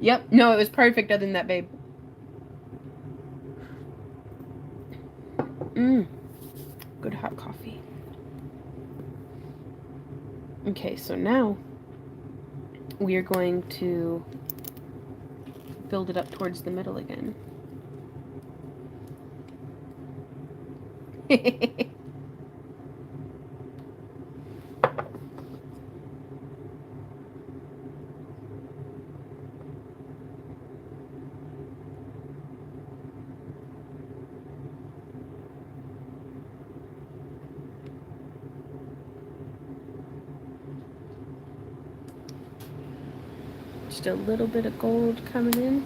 Yep. No, it was perfect other than that, babe. Good hot coffee. Okay, so now we are going to build it up towards the middle again. Just a little bit of gold coming in.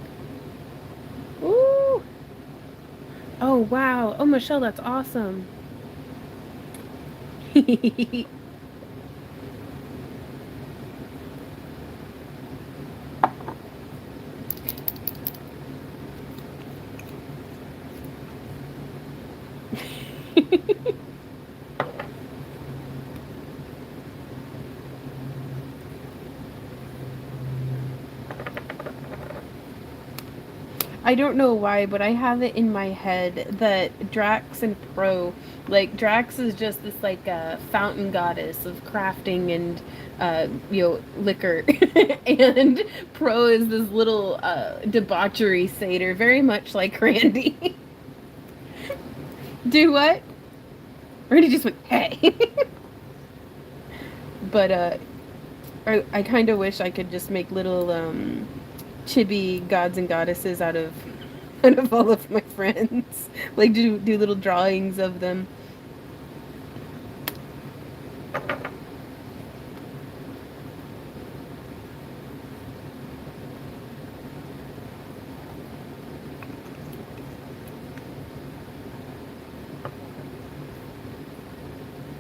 Ooh! Oh, wow. Oh, Michelle, that's awesome. I don't know why, but I have it in my head that Drax and Pro, like Drax is just this like fountain goddess of crafting and liquor, and Pro is this little debauchery satyr, very much like Randy. Do what? Randy just went, hey. But I kind of wish I could just make little chibi gods and goddesses out of all of my friends. Like do little drawings of them.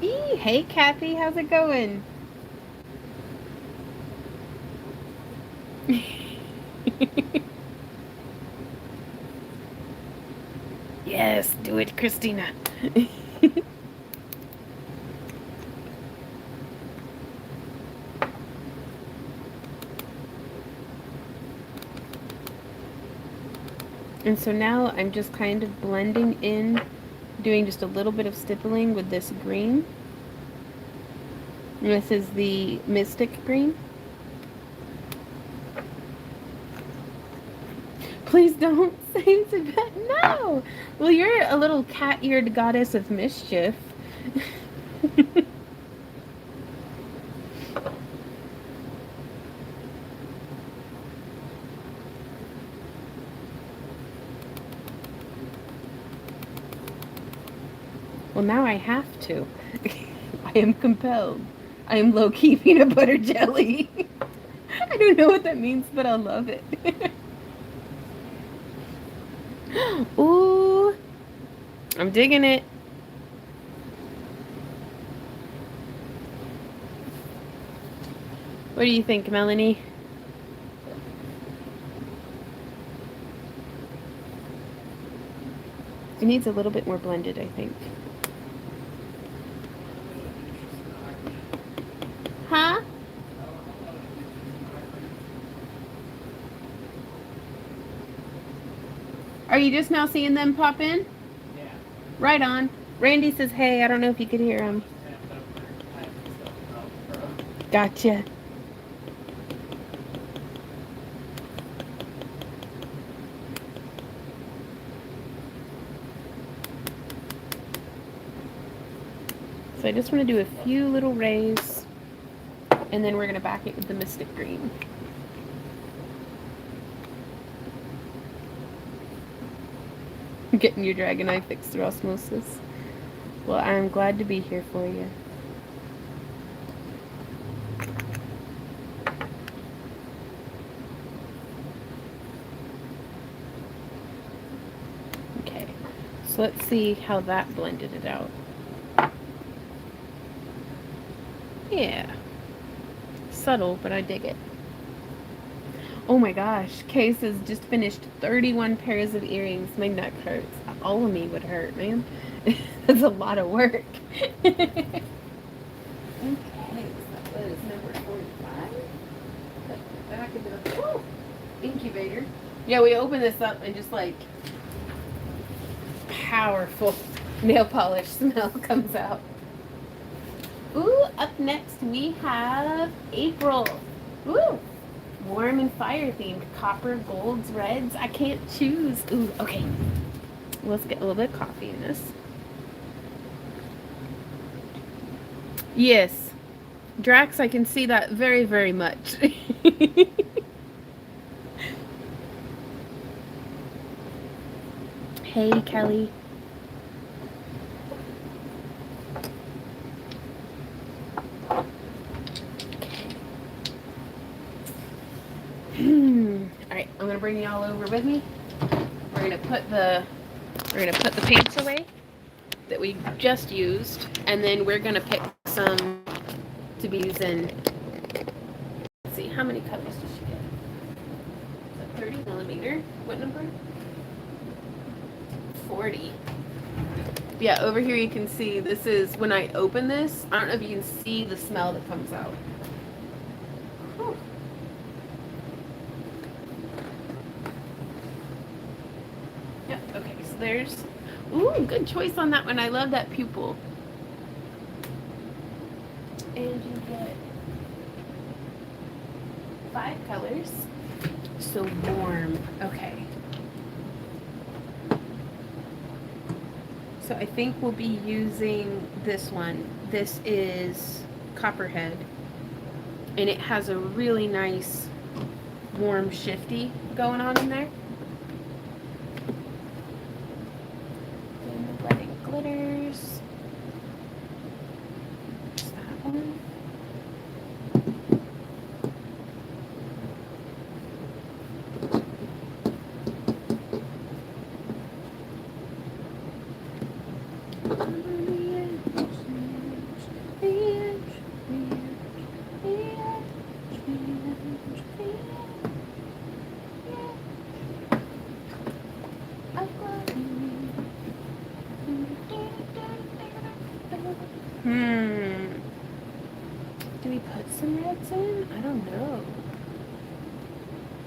Hey Kathy, how's it going? Yes, do it, Christina. And so now I'm just kind of blending in, doing just a little bit of stippling with this green. And this is the Mystic Green. Please don't say Tibet. No! Well, you're a little cat-eared goddess of mischief. Well, now I have to. I am compelled. I am low-key peanut butter jelly. I don't know what that means, but I love it. Ooh, I'm digging it. What do you think, Melanie? It needs a little bit more blended, I think. you just now seeing them pop in? Yeah. Right on. Randy says, hey, I don't know if you could hear him. Gotcha. So I just want to do a few little rays, and then we're going to back it with the Mystic Green. Getting your dragon eye fixed through osmosis. Well, I'm glad to be here for you. Okay, so let's see how that blended it out. Yeah, subtle, but I dig it. Oh my gosh, Case has just finished 31 pairs of earrings. My neck hurts. All of me would hurt, man. That's a lot of work. Okay, so that was number 45. Put it back into the incubator. Yeah, we open this up and just like powerful nail polish smell comes out. Ooh, up next we have April. Ooh, warm and fire themed. Copper, golds, reds. I can't choose. Ooh, okay. Let's get a little bit of coffee in this. Yes. Drax, I can see that very, very much. Hey, Kelly. Alright, I'm gonna bring you all over with me. We're gonna put the paints away that we just used, and then we're gonna pick some to be using. Let's see, how many colors does she get? Is that 30 millimeter? What number? 40. Yeah, over here you can see this is when I open this. I don't know if you can see the smell that comes out. Whew. Yep, okay, so there's, ooh, good choice on that one. I love that pupil. And you get 5 colors. So warm. Okay. So I think we'll be using this one. This is Copperhead. And it has a really nice warm shifty going on in there. And the wedding glitters. There's that one. Do we put some reds in? I don't know.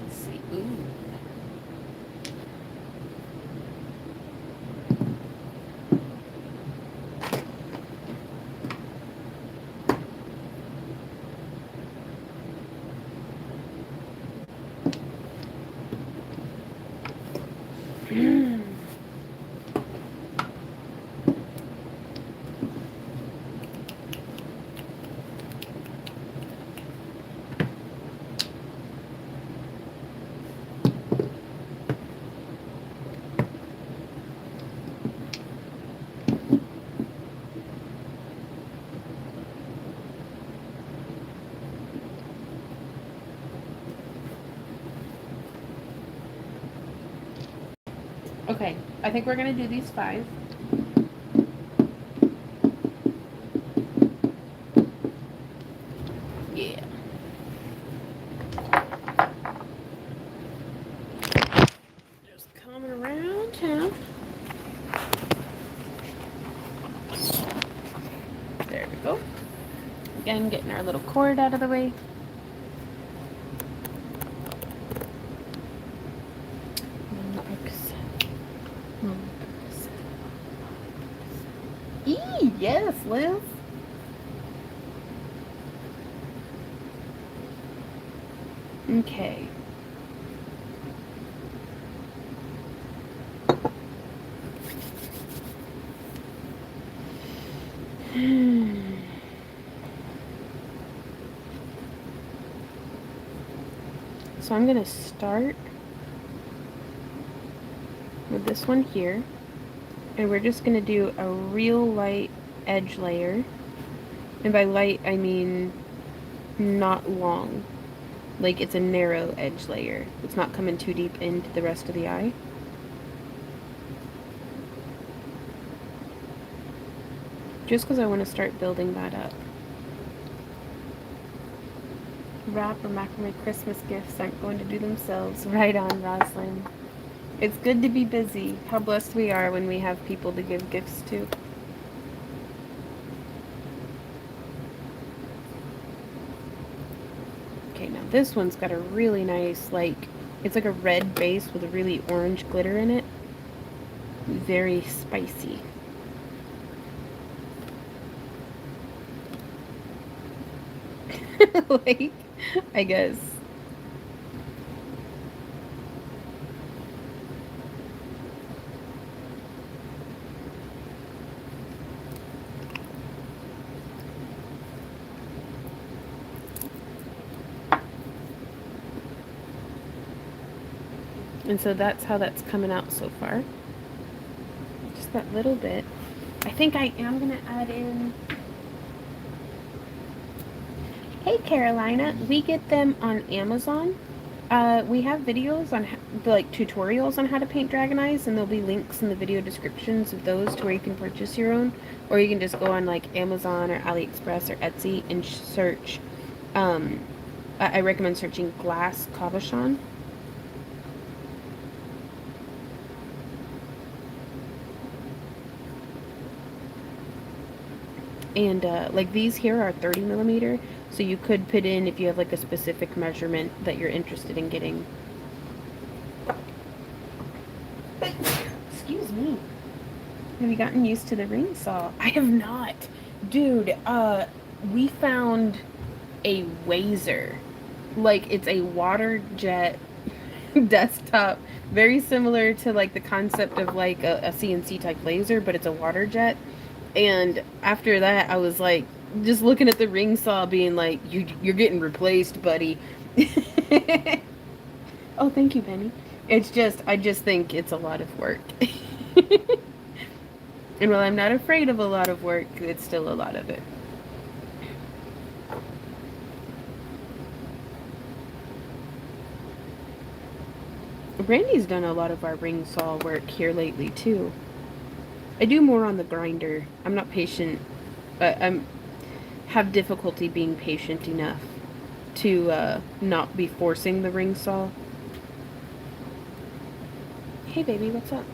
Let's see. Ooh. Okay, I think we're gonna do these 5. Yeah. Just coming around town. There we go. Again, getting our little cord out of the way. Yes, Liz. Okay. So I'm going to start with this one here. And we're just going to do a real light edge layer. And by light, I mean not long. Like it's a narrow edge layer. It's not coming too deep into the rest of the eye. Just because I want to start building that up. Wrap or macrame Christmas gifts aren't going to do themselves. Right on, Roslyn. It's good to be busy. How blessed we are when we have people to give gifts to. Okay, now this one's got a really nice, like, it's like a red base with a really orange glitter in it. Very spicy. Like, I guess. And so that's how that's coming out so far. Just that little bit. I think I am going to add in... Hey Carolina, we get them on Amazon. We have videos on, like, tutorials on how to paint dragon eyes, and there'll be links in the video descriptions of those to where you can purchase your own. Or you can just go on, like, Amazon or AliExpress or Etsy and search. I recommend searching glass cabochon. And like these here are 30 millimeter, so you could put in if you have like a specific measurement that you're interested in getting. Excuse me. Have you gotten used to the ring saw? I have not. Dude, we found a Wazer. Like, it's a water jet desktop, very similar to like the concept of like a CNC type laser, but it's a water jet. And after that, I was like, just looking at the ring saw, being like, you're getting replaced, buddy. Oh, thank you, Benny. It's just, I just think it's a lot of work. And while I'm not afraid of a lot of work, it's still a lot of it. Brandy's done a lot of our ring saw work here lately, too. I do more on the grinder. I'm not patient. I'm have difficulty being patient enough to not be forcing the ring saw. Hey, baby, what's up?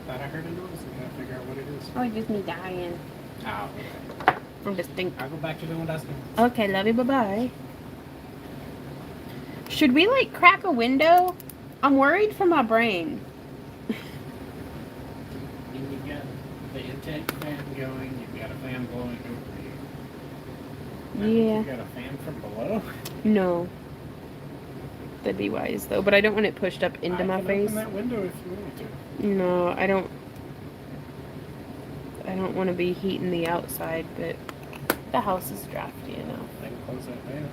Thought I heard a noise. I gotta figure out what it is. Oh, it's just me dying. Oh, okay. I'm just thinking. I'll go back to doing dusting. Okay, love you. Bye-bye. Should we, like, crack a window? I'm worried for my brain. And you've got the intake fan going. You've got a fan blowing over you. Yeah. You've got a fan from below? No. That'd be wise, though. But I don't want it pushed up into my face. Open that window if you want to. No, I don't want to be heating the outside, but the house is drafty enough. I can close that fan.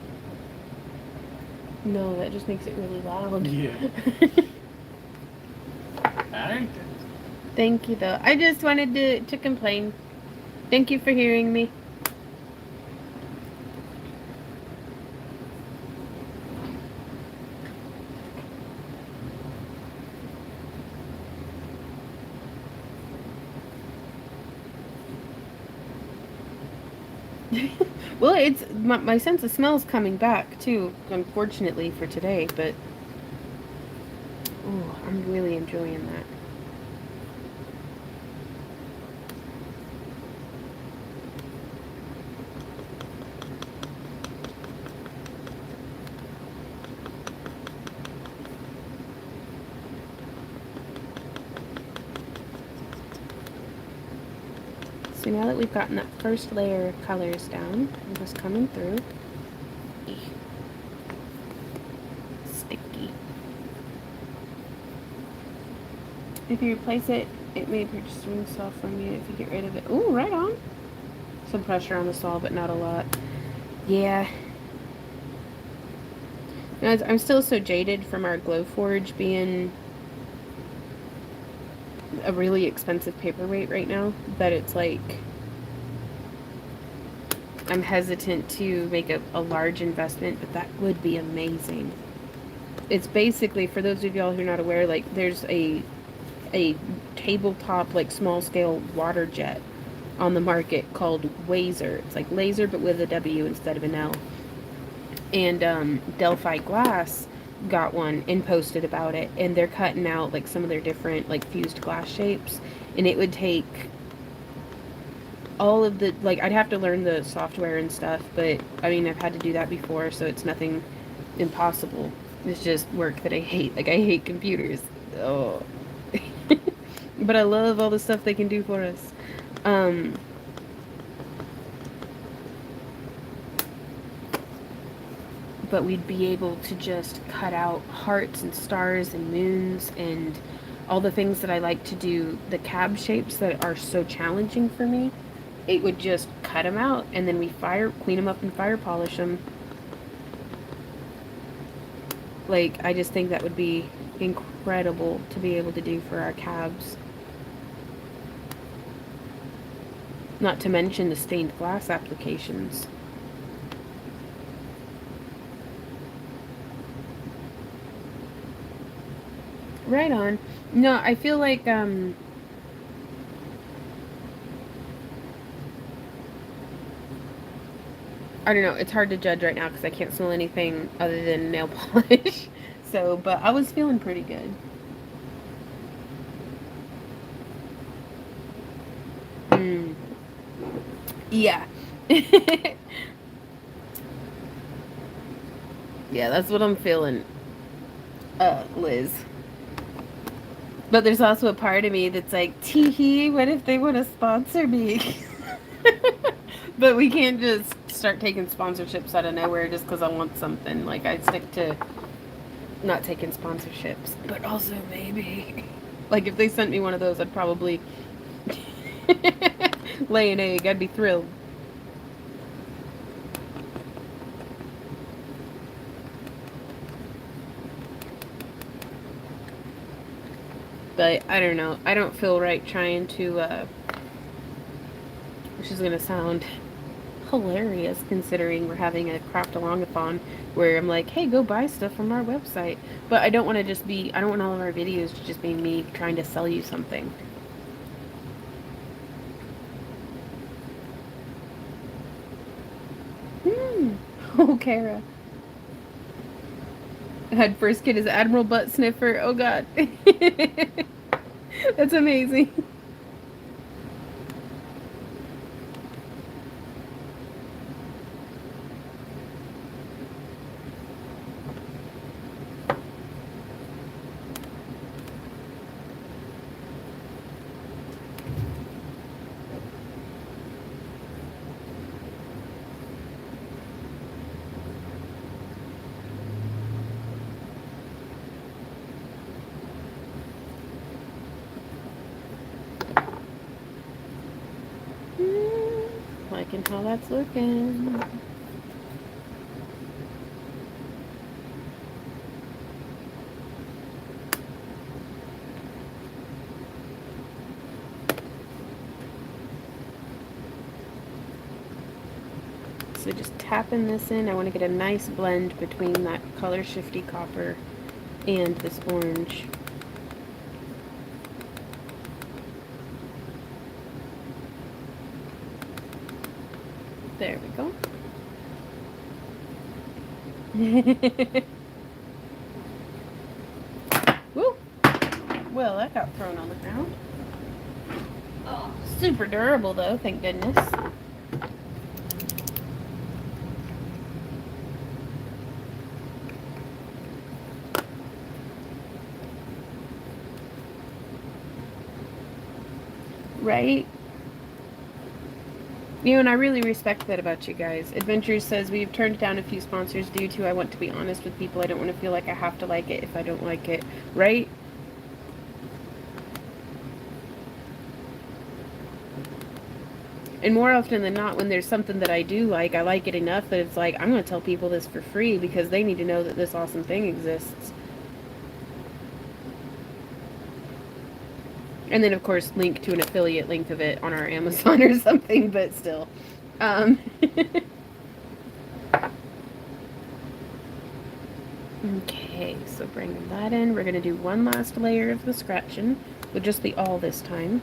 No, that just makes it really loud. Yeah. Alright. Thank you, though. I just wanted to complain. Thank you for hearing me. Well, it's my sense of smell's coming back too, unfortunately for today, but oh, I'm really enjoying that. So now that we've gotten that first layer of colors down, I'm just coming through. Sticky. If you replace it, it may purchase ring saw from you if you get rid of it. Ooh, right on. Some pressure on the saw, but not a lot. Yeah. I'm still so jaded from our Glowforge being a really expensive paperweight right now that it's like I'm hesitant to make a large investment, but that would be amazing. It's basically, for those of y'all who are not aware, like there's a tabletop, like small scale water jet on the market called Wazer. It's like laser but with a W instead of an L. And Delphi Glass got one and posted about it, and they're cutting out like some of their different like fused glass shapes, and it would take all of the, like, I'd have to learn the software and stuff, but I mean I've had to do that before, so it's nothing impossible. It's just work that I hate. Like, I hate computers. Oh. But I love all the stuff they can do for us. But we'd be able to just cut out hearts and stars and moons and all the things that I like to do, the cab shapes that are so challenging for me. It would just cut them out, and then we clean them up and fire polish them. Like, I just think that would be incredible to be able to do for our cabs. Not to mention the stained glass applications. Right on. No, I feel like, I don't know, it's hard to judge right now because I can't smell anything other than nail polish. So, but I was feeling pretty good. Yeah. Yeah, that's what I'm feeling, Liz. But there's also a part of me that's like, tee-hee, what if they want to sponsor me? But we can't just start taking sponsorships out of nowhere just because I want something. Like, I stick to not taking sponsorships. But also, maybe. Like, if they sent me one of those, I'd probably lay an egg. I'd be thrilled. But I don't know. I don't feel right trying to, which is going to sound hilarious considering we're having a craft along-a-thon where I'm like, hey, go buy stuff from our website. But I don't want to just be, I don't want all of our videos to just be me trying to sell you something. Oh, Kara. Had first kid is Admiral Butt Sniffer. Oh, God. That's amazing. Liking how that's looking. So just tapping this in, I want to get a nice blend between that color shifty copper and this orange. There we go. Woo! Well, that got thrown on the ground. Oh, super durable though, thank goodness. Right? You know, and I really respect that about you guys. Adventures says we've turned down a few sponsors due to I want to be honest with people. I don't want to feel like I have to like it if I don't like it, right? And more often than not, when there's something that I do like, I like it enough that it's like, I'm going to tell people this for free because they need to know that this awesome thing exists. And then, of course, link to an affiliate link of it on our Amazon or something, but still. Okay, so bringing that in. We're going to do one last layer of the scratching with just the awl this time.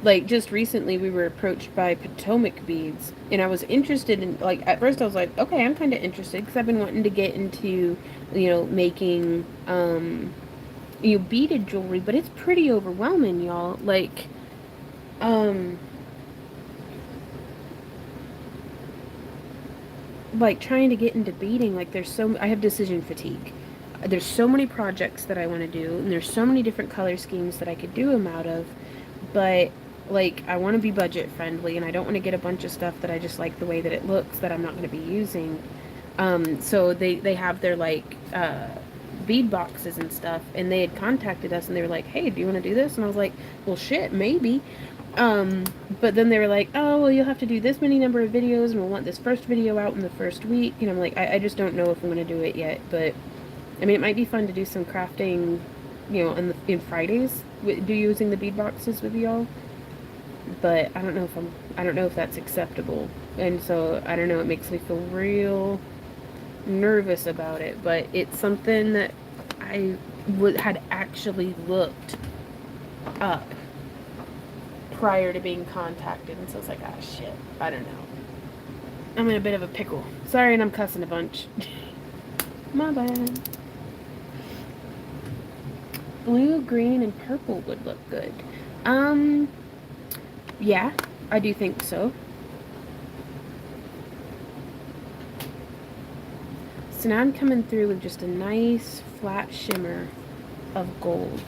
Like, just recently we were approached by Potomac beads, and I was interested in, like, at first I was like, okay, I'm kind of interested, because I've been wanting to get into, you know, making, you know, beaded jewelry, but it's pretty overwhelming, y'all. Like, trying to get into beading, like, I have decision fatigue. There's so many projects that I want to do, and there's so many different color schemes that I could do them out of, but like I want to be budget friendly and I don't want to get a bunch of stuff that I just like the way that it looks that I'm not going to be using. So they have their like bead boxes and stuff, and they had contacted us and they were like, hey, do you want to do this? And I was like, well, shit, maybe. But then they were like, oh, well, you'll have to do this many number of videos and we'll want this first video out in the first week. And I'm like, I just don't know if I'm going to do it yet, but I mean, it might be fun to do some crafting, you know, in Fridays, do using the bead boxes with y'all. But I don't know if that's acceptable. And so, I don't know, it makes me feel real nervous about it. But it's something that I had actually looked up prior to being contacted. And so it's like, ah, shit, I don't know. I'm in a bit of a pickle. Sorry, and I'm cussing a bunch. My bad. Blue, green, and purple would look good. Yeah, I do think so. So now I'm coming through with just a nice flat shimmer of gold.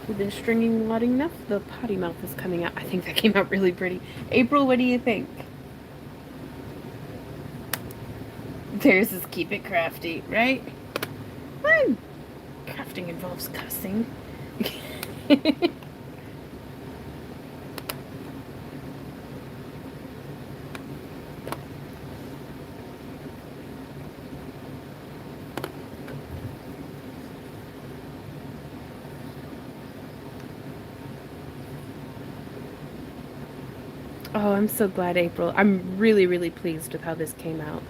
We've been stringing long enough. The potty mouth is coming out. I think that came out really pretty. April, what do you think? Theirs is keep it crafty, right? Well, crafting involves cussing. Oh, I'm so glad, April. I'm really, really pleased with how this came out.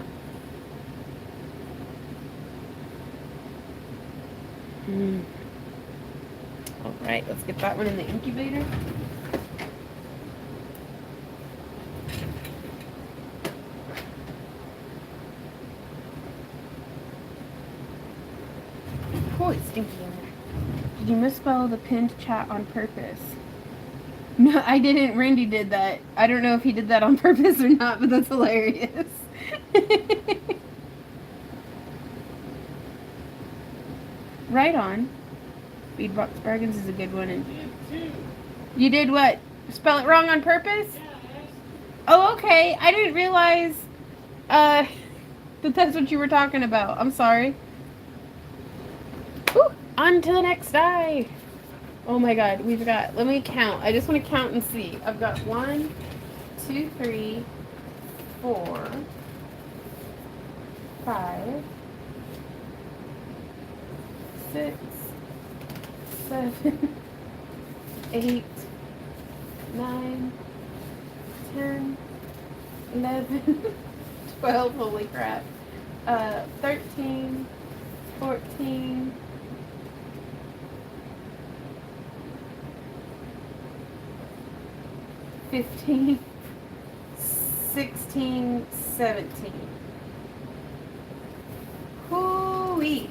All right, let's get that one in the incubator. Oh, it's stinky in there. Did you misspell the pinned chat on purpose? No, I didn't. Randy did that. I don't know if he did that on purpose or not, but that's hilarious. Right on. Beadbox Bargains is a good one. And you did what? Spell it wrong on purpose? Oh, okay. I didn't realize that that's what you were talking about. I'm sorry. Whew. On to the next die. Oh my god, we've got, let me count. I just want to count and see. I've got 1, 2, 3, 4, 5, 6, 7, 8, 9, 10, 11, 12, holy crap. 13, 14, 15, 16, 17. Hoo-wee.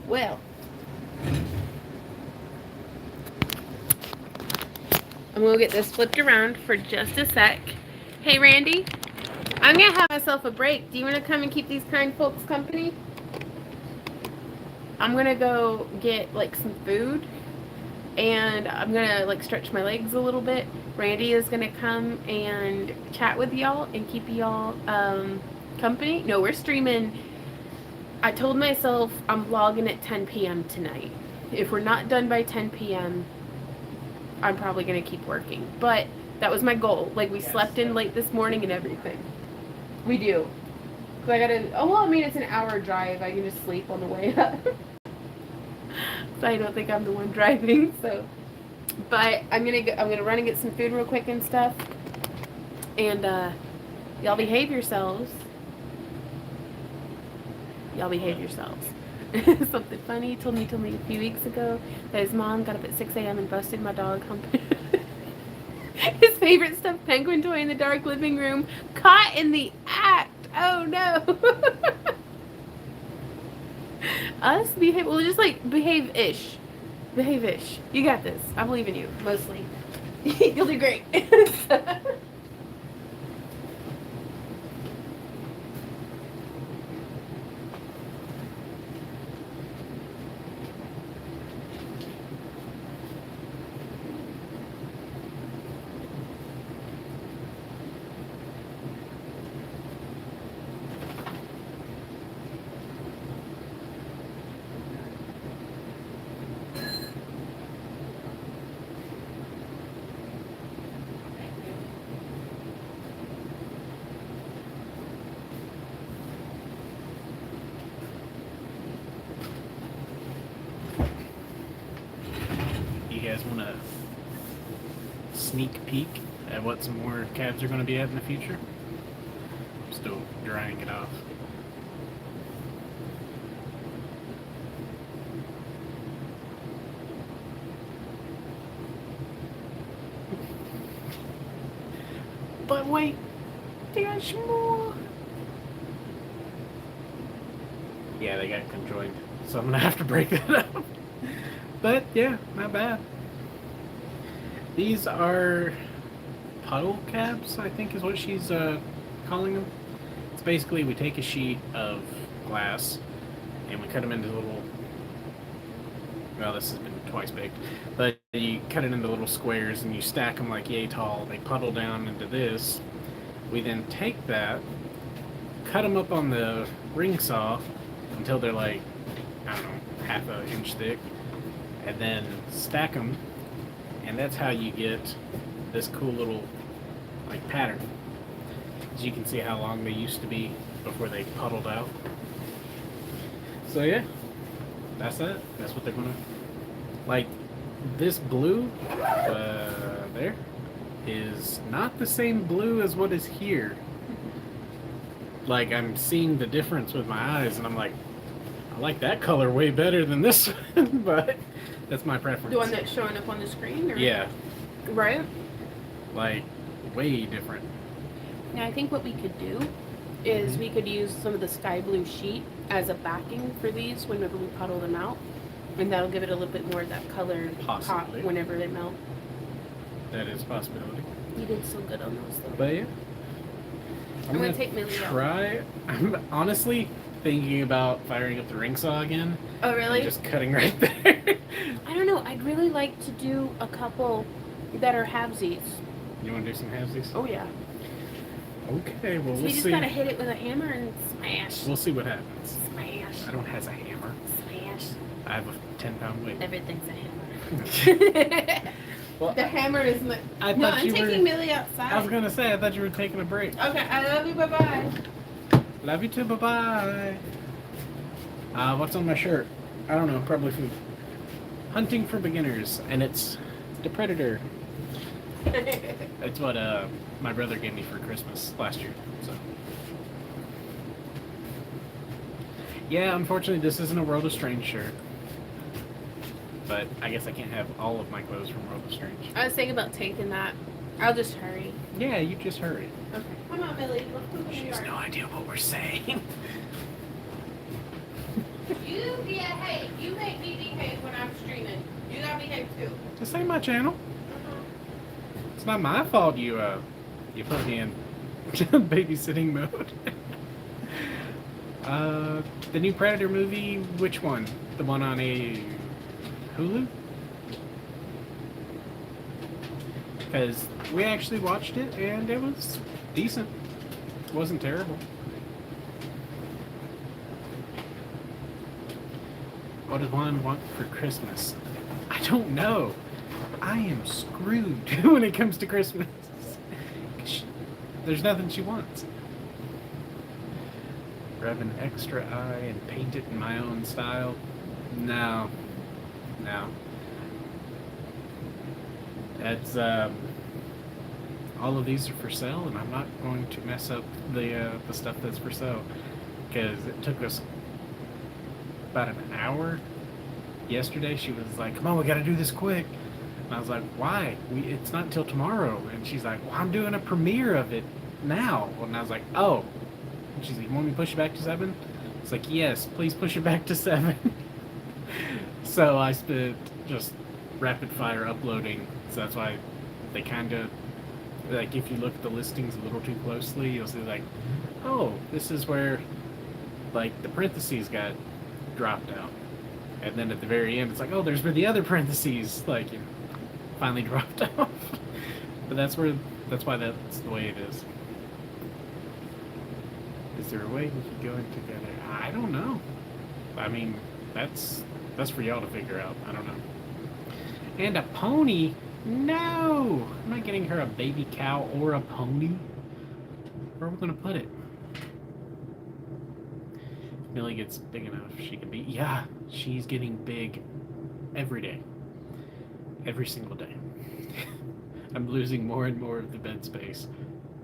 Well. I'm going to get this flipped around for just a sec. Hey, Randy. I'm going to have myself a break. Do you want to come and keep these kind folks company? I'm going to go get, like, some food. And I'm going to, like, stretch my legs a little bit. Randy is going to come and chat with y'all and keep y'all company. No, we're streaming. I told myself I'm vlogging at 10 p.m. tonight. If we're not done by 10 p.m., I'm probably going to keep working. But that was my goal. Like, we slept in late this morning and everything. We do. So I got to, oh, well, I mean, it's an hour drive. I can just sleep on the way up. So I don't think I'm the one driving, so. But I'm going to run and get some food real quick and stuff. And y'all behave yourselves. Y'all behave yourselves. Something funny he told me a few weeks ago that his mom got up at 6 a.m. and busted my dog humping his favorite stuffed penguin toy in the dark living room. Caught in the act. Oh no. Us behave, well, just like behave-ish. Behave-ish. You got this. I believe in you, mostly. You'll do great. You guys want to sneak peek at what some more cabs are going to be at in the future? I'm still drying it off. But wait, there's more. Yeah, they got conjoined, so I'm gonna have to break that up. But yeah, not bad. These are Puddle cabs, I think is what she's calling them. It's basically we take a sheet of glass and we cut them into little, well, this has been twice baked, but you cut it into little squares and you stack them like yay tall. They puddle down into this. We then take that, cut them up on the ring saw until they're like, I don't know, half an inch thick, and then stack them, and that's how you get this cool little like pattern. As you can see how long they used to be before they puddled out. So yeah, that's it. That's what they're gonna, like, this blue there is not the same blue as what is here. Like, I'm seeing the difference with my eyes and I'm like, I like that color way better than this one, but that's my preference. The one that's showing up on the screen? Or? Yeah. Right? Like, way different. Now, I think what we could do is we could use some of the sky blue sheet as a backing for these whenever we puddle them out. And that'll give it a little bit more of that color pop whenever they melt. That is a possibility. You did so good on those, though. But yeah. I'm going to take Millie out. I'm honestly thinking about firing up the ring saw again. Oh, really? And just cutting right there. I don't know. I'd really like to do a couple that are halvesies. You want to do some halvesies? Oh, yeah. Okay, well, So we'll you just see. got to hit it with a hammer and smash. We'll see what happens. Smash. I don't have a hammer. Smash. I have a 10-pound weight. Everything's a hammer. Well, the hammer is my... I No, thought I'm you taking were... Millie outside. I was going to say, I thought you were taking a break. Okay, I love you. Bye-bye. Love you too. Bye-bye. What's on my shirt? I don't know. Probably food. Hunting for beginners. And it's the Predator. It's what my brother gave me for Christmas last year. So yeah, unfortunately this isn't a World of Strange shirt. But I guess I can't have all of my clothes from World of Strange. I was thinking about taking that I'll just hurry. Yeah, you just hurry. Okay. Come on, Billy. Let's poop in the She has yard. no idea what we're saying. Hey, you make me behave when I'm streaming. You gotta behave too. This ain't my channel. It's not my fault you put me in babysitting mode. The new Predator movie, which one? The one on a Hulu? Because we actually watched it and it was decent. It wasn't terrible. What does one want for Christmas? I don't know. I am screwed when it comes to Christmas. There's nothing she wants. Grab an extra eye and paint it in my own style? No. No. That's, all of these are for sale, and I'm not going to mess up the stuff that's for sale. Because it took us about an hour yesterday. She was like, come on, we gotta do this quick. And I was like, why? It's not until tomorrow. And she's like, well, I'm doing a premiere of it now. And I was like, oh. And she's like, you want me to push it back to 7? It's like, yes, please push it back to 7. So I spent just rapid fire uploading. So that's why they kind of, like, if you look at the listings a little too closely, you'll see, like, oh, this is where, like, the parentheses got dropped out. And then at the very end, it's like, oh, there's where the other parentheses, like, you know, finally dropped off. But that's why that's the way it is. Is there a way we could go in together? I don't know. I mean, that's for y'all to figure out. I don't know. And a pony? No! I'm not getting her a baby cow or a pony. Where are we gonna put it? Millie gets big enough, she can be. Yeah, she's getting big every day. Every single day. I'm losing more and more of the bed space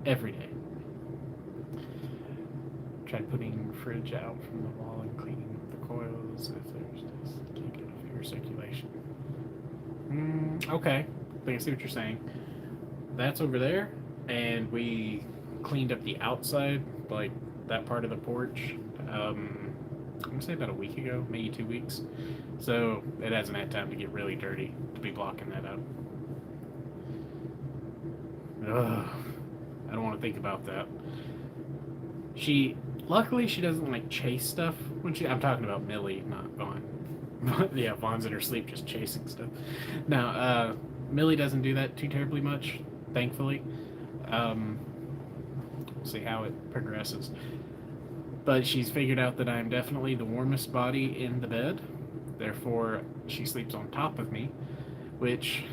every day. Tried putting fridge out from the wall and cleaning the coils if there's this. Can't get enough air circulation. Okay, I think I see what you're saying. That's over there, and we cleaned up the outside, like that part of the porch. I'm gonna say about a week ago, maybe 2 weeks. So it hasn't had time to get really dirty to be blocking that up. Ugh, I don't want to think about that. Luckily she doesn't like chase stuff when I'm talking about Millie, not Vaughn. Yeah, Vaughn's in her sleep just chasing stuff. No, Millie doesn't do that too terribly much, thankfully. We'll see how it progresses. But she's figured out that I'm definitely the warmest body in the bed. Therefore, she sleeps on top of me, which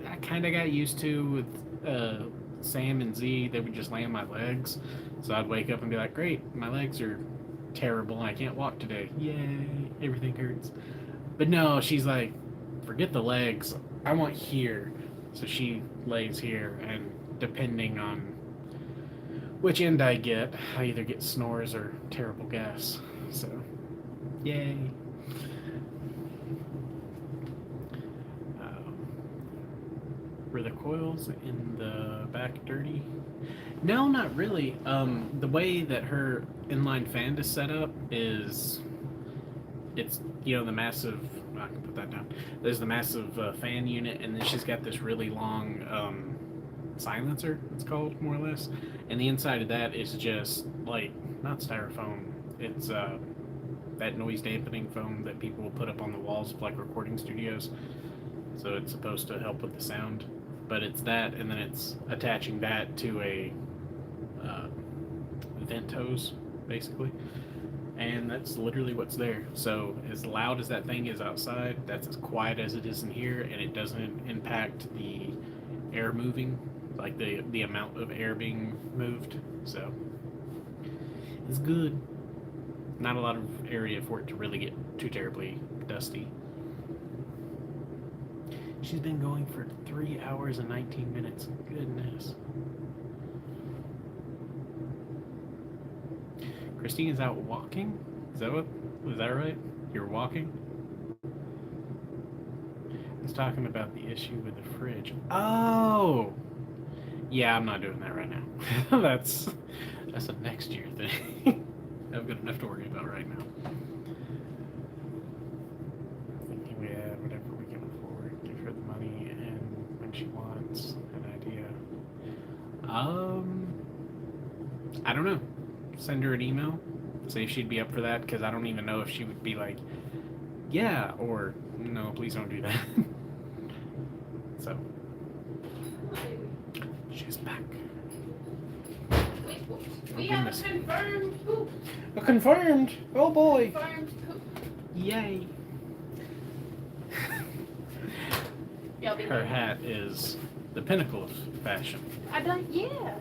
I kind of got used to with Sam and Z. They would just lay on my legs. So I'd wake up and be like, great, my legs are terrible. I can't walk today. Yay, everything hurts. But no, she's like, forget the legs. I want here. So she lays here, and depending on which end I get, I either get snores or terrible gas. So, yay. Were the coils in the back dirty? No, not really. The way that her inline fan is set up is, it's, you know, the massive, I can put that down. There's the massive fan unit, and then she's got this really long silencer, it's called, more or less. And the inside of that is just, like, not styrofoam. It's that noise dampening foam that people will put up on the walls of, like, recording studios. So it's supposed to help with the sound. But it's that, and then it's attaching that to a vent hose, basically. And that's literally what's there. So as loud as that thing is outside, that's as quiet as it is in here, and it doesn't impact the air moving, like the amount of air being moved. So it's good. Not a lot of area for it to really get too terribly dusty. She's been going for 3 hours and 19 minutes. Goodness. Christine is out walking? Is that right? You're walking? I was talking about the issue with the fridge. Oh! Yeah, I'm not doing that right now. That's a next year thing. I've got enough to worry about right now. Thinking we add whatever we can afford, give her the money, and when she wants an idea. I don't know. Send her an email, say if she'd be up for that, because I don't even know if she would be like, yeah, or no, please don't do that. So, she's back. We have a confirmed poop. A confirmed. Oh boy. Confirmed poop. Yay. Her hat is the pinnacle of fashion. I don't. Yeah.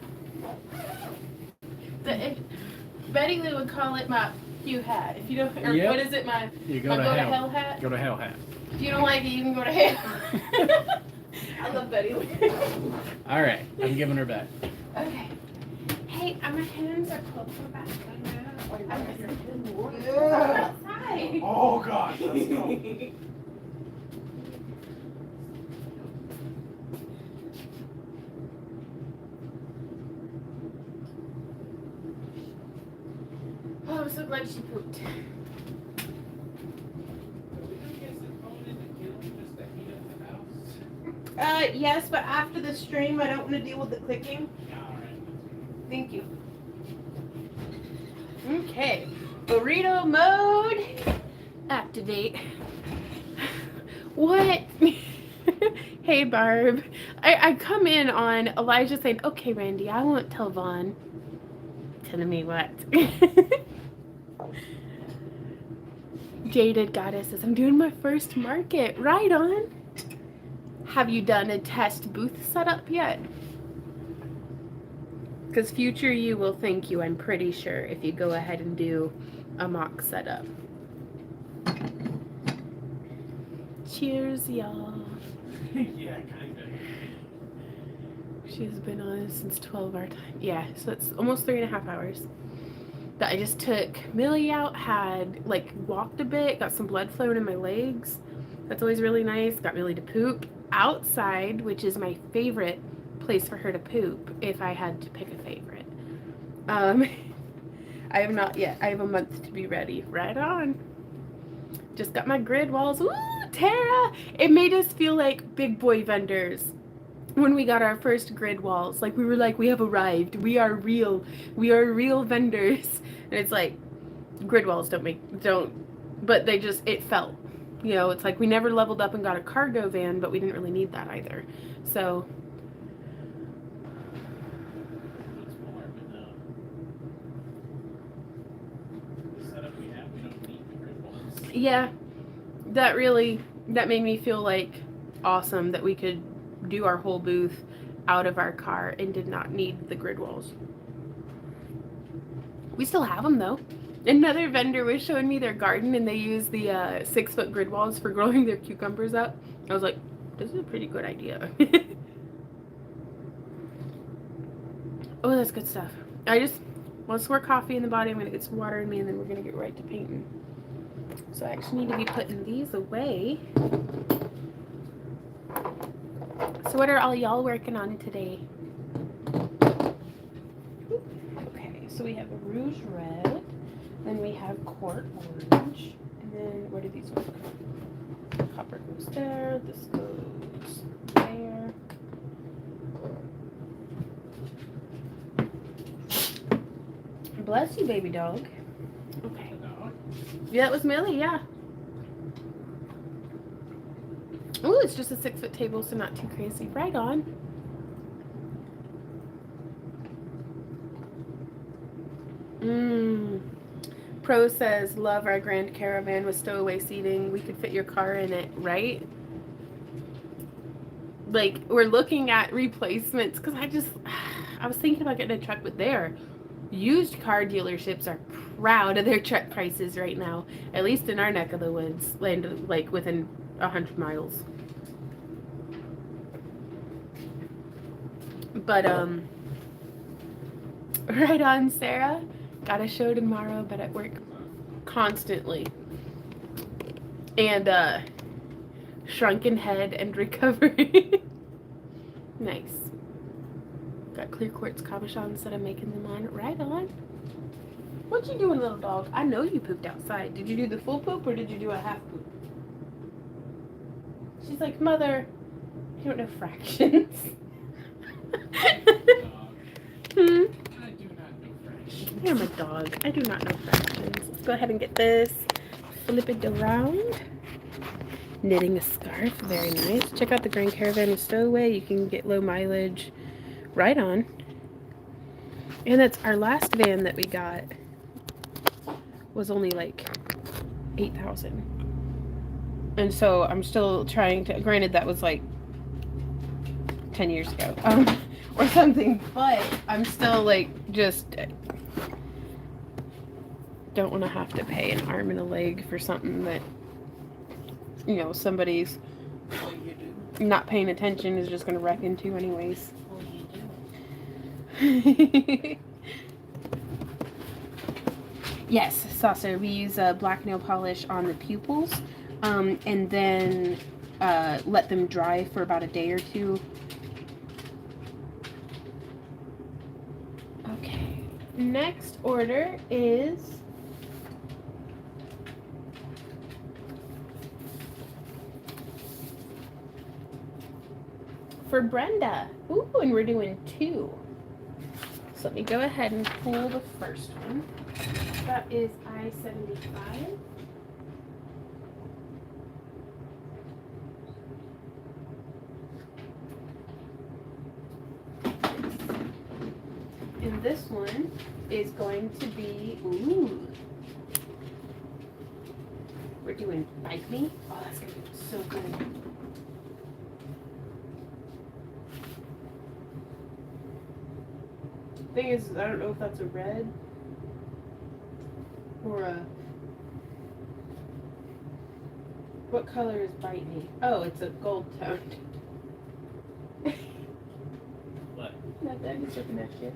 Betty Lou would call it my Hugh hat. If you don't, or Yep. what is it? My You my go to hell hat. Go to hell hat. If you don't like it, you can go to hell. I love Betty Lou. All right, I'm giving her back. Okay. Hey, my hands are cold. Go back. Yeah. Outside. Oh gosh, let's go. Oh, I'm so glad she pooped. Yes, but after the stream, I don't want to deal with the clicking. Thank you. Okay, burrito mode, activate. What? Hey, Barb. I come in on Elijah saying, okay, Randy, I won't tell Vaughn. Telling me what? Jaded Goddess says, I'm doing my first market. Right on. Have you done a test booth setup yet? Because future you will thank you, I'm pretty sure, if you go ahead and do a mock setup. Cheers, y'all. Yeah, kind of. She's been on since 12 our time. Yeah, so it's almost 3.5 hours. That I just took Millie out, had like walked a bit, got some blood flowing in my legs. That's always really nice. Got Millie to poop outside, which is my favorite place for her to poop if I had to pick a favorite. I have not yet. I have a month to be ready. Right on. Just got my grid walls. Woo, Tara! It made us feel like big boy vendors when we got our first grid walls. Like we were like, we have arrived. We are real. We are real vendors. And it's like, grid walls but they just, it felt. You know, it's like we never leveled up and got a cargo van, but we didn't really need that either. So, yeah, that made me feel like awesome that we could do our whole booth out of our car and did not need the grid walls. We still have them though. Another vendor was showing me their garden and they use the 6-foot grid walls for growing their cucumbers up. I was like, this is a pretty good idea. Oh, that's good stuff. Once we're coffee in the body, I'm gonna get some water in me and then we're gonna get right to painting. So I actually need to be putting these away. So what are all y'all working on today? Okay, so we have a rouge red. Then we have court orange, and then where do these ones go? Copper goes there, this goes there. Bless you, baby dog. Okay. Yeah, that was Millie, yeah. Ooh, it's just a 6-foot table, so not too crazy. Right on. Pro says, love our grand caravan with stowaway seating. We could fit your car in it, right? Like, we're looking at replacements because I was thinking about getting a truck, but used car dealerships are proud of their truck prices right now, at least in our neck of the woods, like within 100 miles. But, right on, Sarah. Got a show tomorrow, but at work constantly. And Shrunken Head and Recovery. Nice. got clear quartz cabochons that I'm making them on. Right on. What you doing, little dog? I know you pooped outside. Did you do the full poop or did you do a half poop? She's like, Mother, I don't know fractions. Hmm? I do not know fractions. I'm a dog. I do not know fractions. Let's go ahead and get this. Flip it around. Knitting a scarf. Very nice. Check out the Grand Caravan and Stowaway. You can get low mileage. Right on. And that's our last van that we got. Was only like 8,000. And so I'm still trying to, granted that was like 10 years ago, or something, but I'm still like, just don't want to have to pay an arm and a leg for something that, you know, somebody's Well, you do. not paying attention is just going to wreck into anyways. Well, you do. Yes, Saucer, we use black nail polish on the pupils, and then let them dry for about a day or two. Okay, next order is for Brenda. Ooh, and we're doing 2. So let me go ahead and pull the first one. That is I-75. And this one is going to be, ooh, we're doing Bite Me. Oh, that's going to be so good. Thing is, I don't know if that's a red or a, what color is Bite Me? Oh, it's a gold toned. What? Not that, he's looking at you.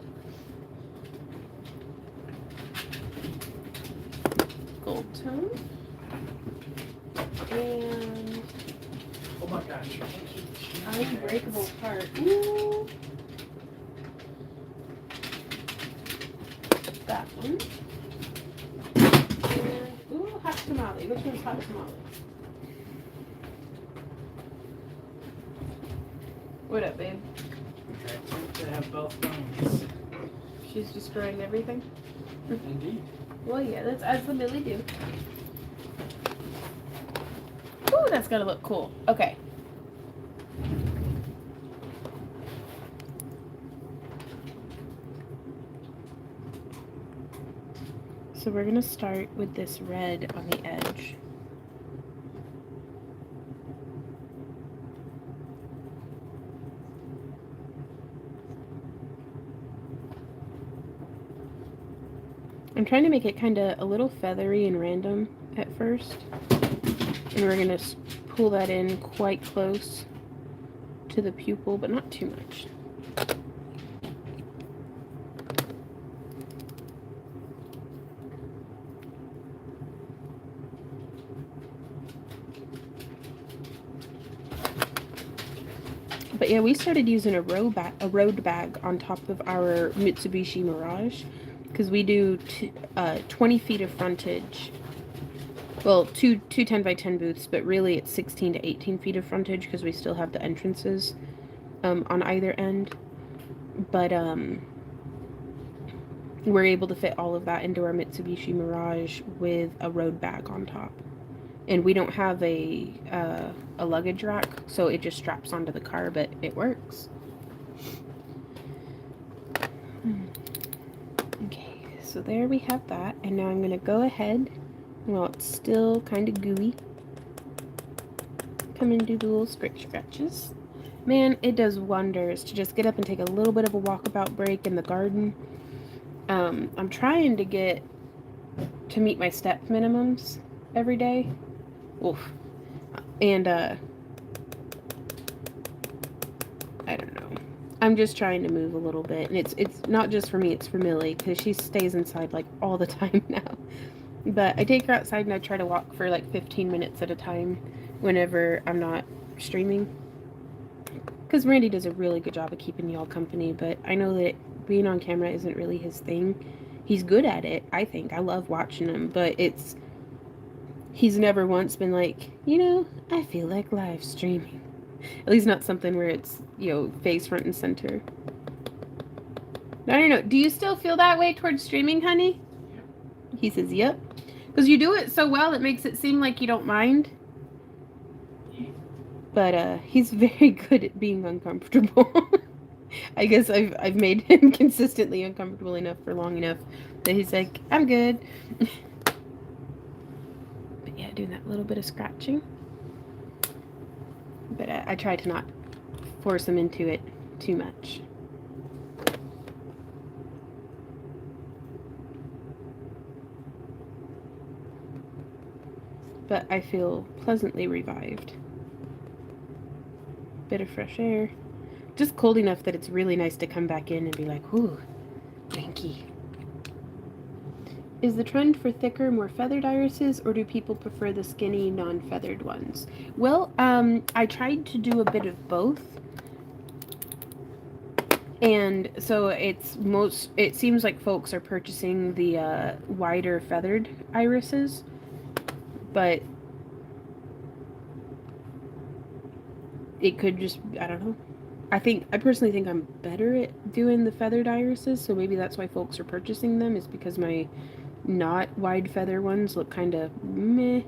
Gold tone. And Oh my gosh. unbreakable part. Ooh. That one. And, ooh, hot tamale. Which one's hot tamale? What up, babe? I to have both phones. She's destroying everything? Indeed. Well, yeah, that's as the Billy do. Ooh, that's gonna look cool. Okay. So we're gonna start with this red on the edge. I'm trying to make it kind of a little feathery and random at first. And we're going to pull that in quite close to the pupil, but not too much. But yeah, we started using a road bag on top of our Mitsubishi Mirage. Because we do 20 feet of frontage. Well, two 10 by 10 booths, but really it's 16 to 18 feet of frontage because we still have the entrances on either end. But we're able to fit all of that into our Mitsubishi Mirage with a road bag on top. And we don't have a luggage rack, so it just straps onto the car, but it works. Okay, so there we have that, and now I'm going to go ahead, while it's still kind of gooey, come and do the little scratches. Man, it does wonders to just get up and take a little bit of a walkabout break in the garden. I'm trying to get to meet my step minimums every day. Oof. And, I don't know. I'm just trying to move a little bit, and it's not just for me, it's for Millie, because she stays inside like all the time now. But I take her outside and I try to walk for like 15 minutes at a time whenever I'm not streaming. Because Randy does a really good job of keeping y'all company, but I know that being on camera isn't really his thing. He's good at it, I think. I love watching him, but he's never once been like, I feel like live streaming. At least not something where it's, face front and center. I don't know. Do you still feel that way towards streaming, honey? Yep. He says, yep. Because you do it so well, it makes it seem like you don't mind. But he's very good at being uncomfortable. I guess I've made him consistently uncomfortable enough for long enough that he's like, I'm good. But yeah, doing that little bit of scratching. But I try to not force him into it too much. But I feel pleasantly revived. Bit of fresh air. Just cold enough that it's really nice to come back in and be like, ooh, winky. Is the trend for thicker, more feathered irises, or do people prefer the skinny, non-feathered ones? Well, I tried to do a bit of both. And so it seems like folks are purchasing the wider feathered irises, but it could just, I don't know. I personally think I'm better at doing the feathered irises, so maybe that's why folks are purchasing them, is because my not wide feather ones look kind of meh.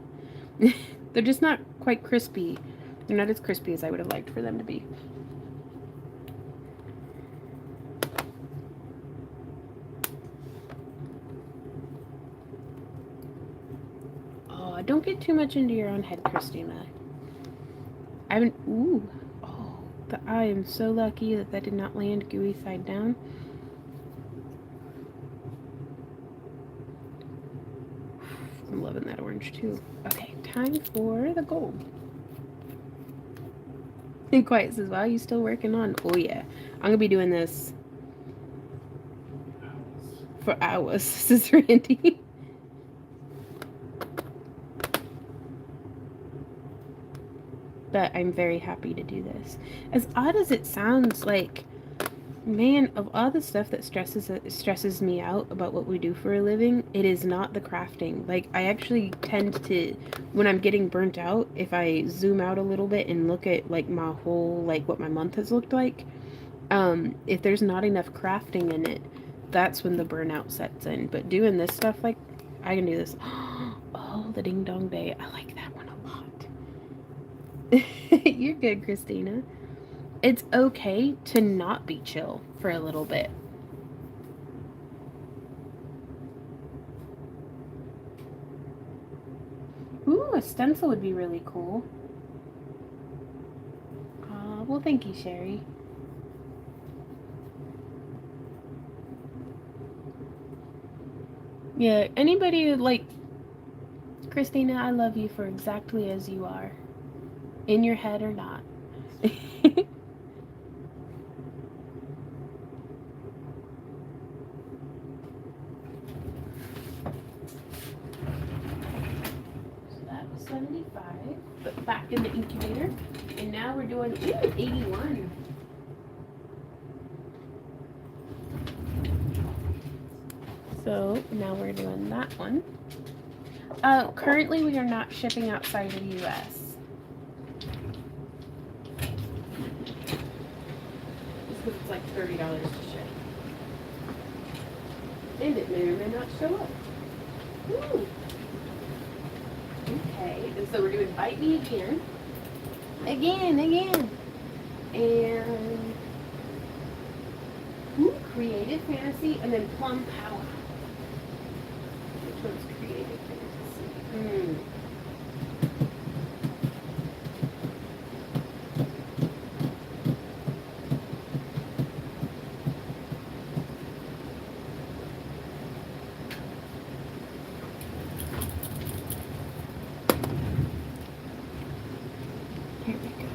They're just not quite crispy. They're not as crispy as I would have liked for them to be. Oh, don't get too much into your own head, Christina. Ooh. Oh, I am so lucky that did not land gooey side down. I'm loving that orange too. Okay, time for the gold. And Quiet says, wow, you still working on? Oh yeah. I'm gonna be doing this for hours, says Randy. But I'm very happy to do this. As odd as it sounds, like, man, of all the stuff that stresses me out about what we do for a living, it is not the crafting. Like, I actually tend to, when I'm getting burnt out, if I zoom out a little bit and look at, like, my whole, like, what my month has looked like, if there's not enough crafting in it, that's when the burnout sets in. But doing this stuff, like, I can do this. Oh, the Ding Dong Bay. I like that one a lot. You're good, Christina. It's okay to not be chill for a little bit. Ooh, a stencil would be really cool. Well, thank you, Sherry. Yeah, anybody like Christina, I love you for exactly as you are. In your head or not. So that was 75, but back in the incubator. And now we're doing 81. So now we're doing that one. Currently we are not shipping outside of the US. It's like $30 to ship. And it may or may not show up. Ooh. Okay, and so we're doing Bite Me again. Again. And Creative Fantasy, and then Plum Power. Which one's Creative Fantasy? Here we go.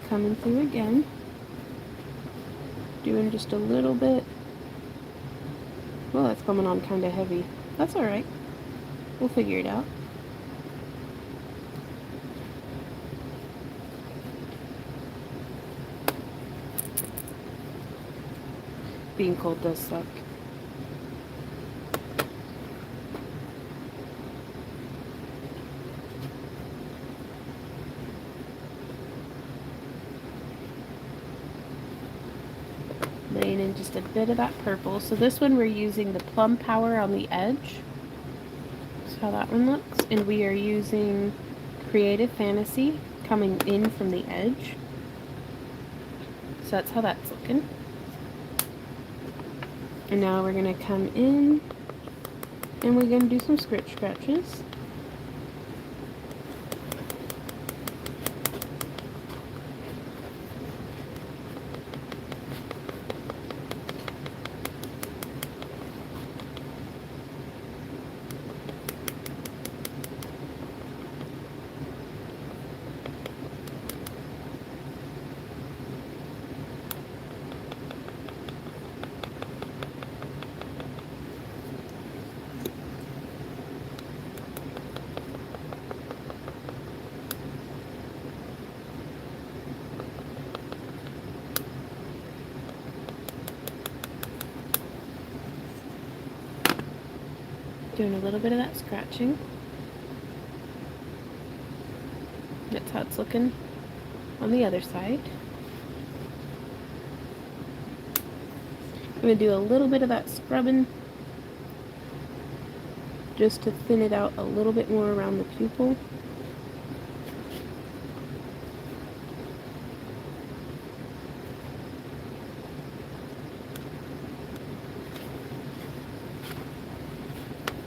Coming through again. Doing just a little bit. Well, that's coming on kind of heavy. That's alright. We'll figure it out. Being cold does suck. Laying in just a bit of that purple. So this one we're using the Plum Power on the edge. That's how that one looks. And we are using Creative Fantasy coming in from the edge. So that's how that's looking. And now we're going to come in and we're going to do some scratches. Doing a little bit of that scratching. That's how it's looking on the other side. I'm going to do a little bit of that scrubbing just to thin it out a little bit more around the pupil.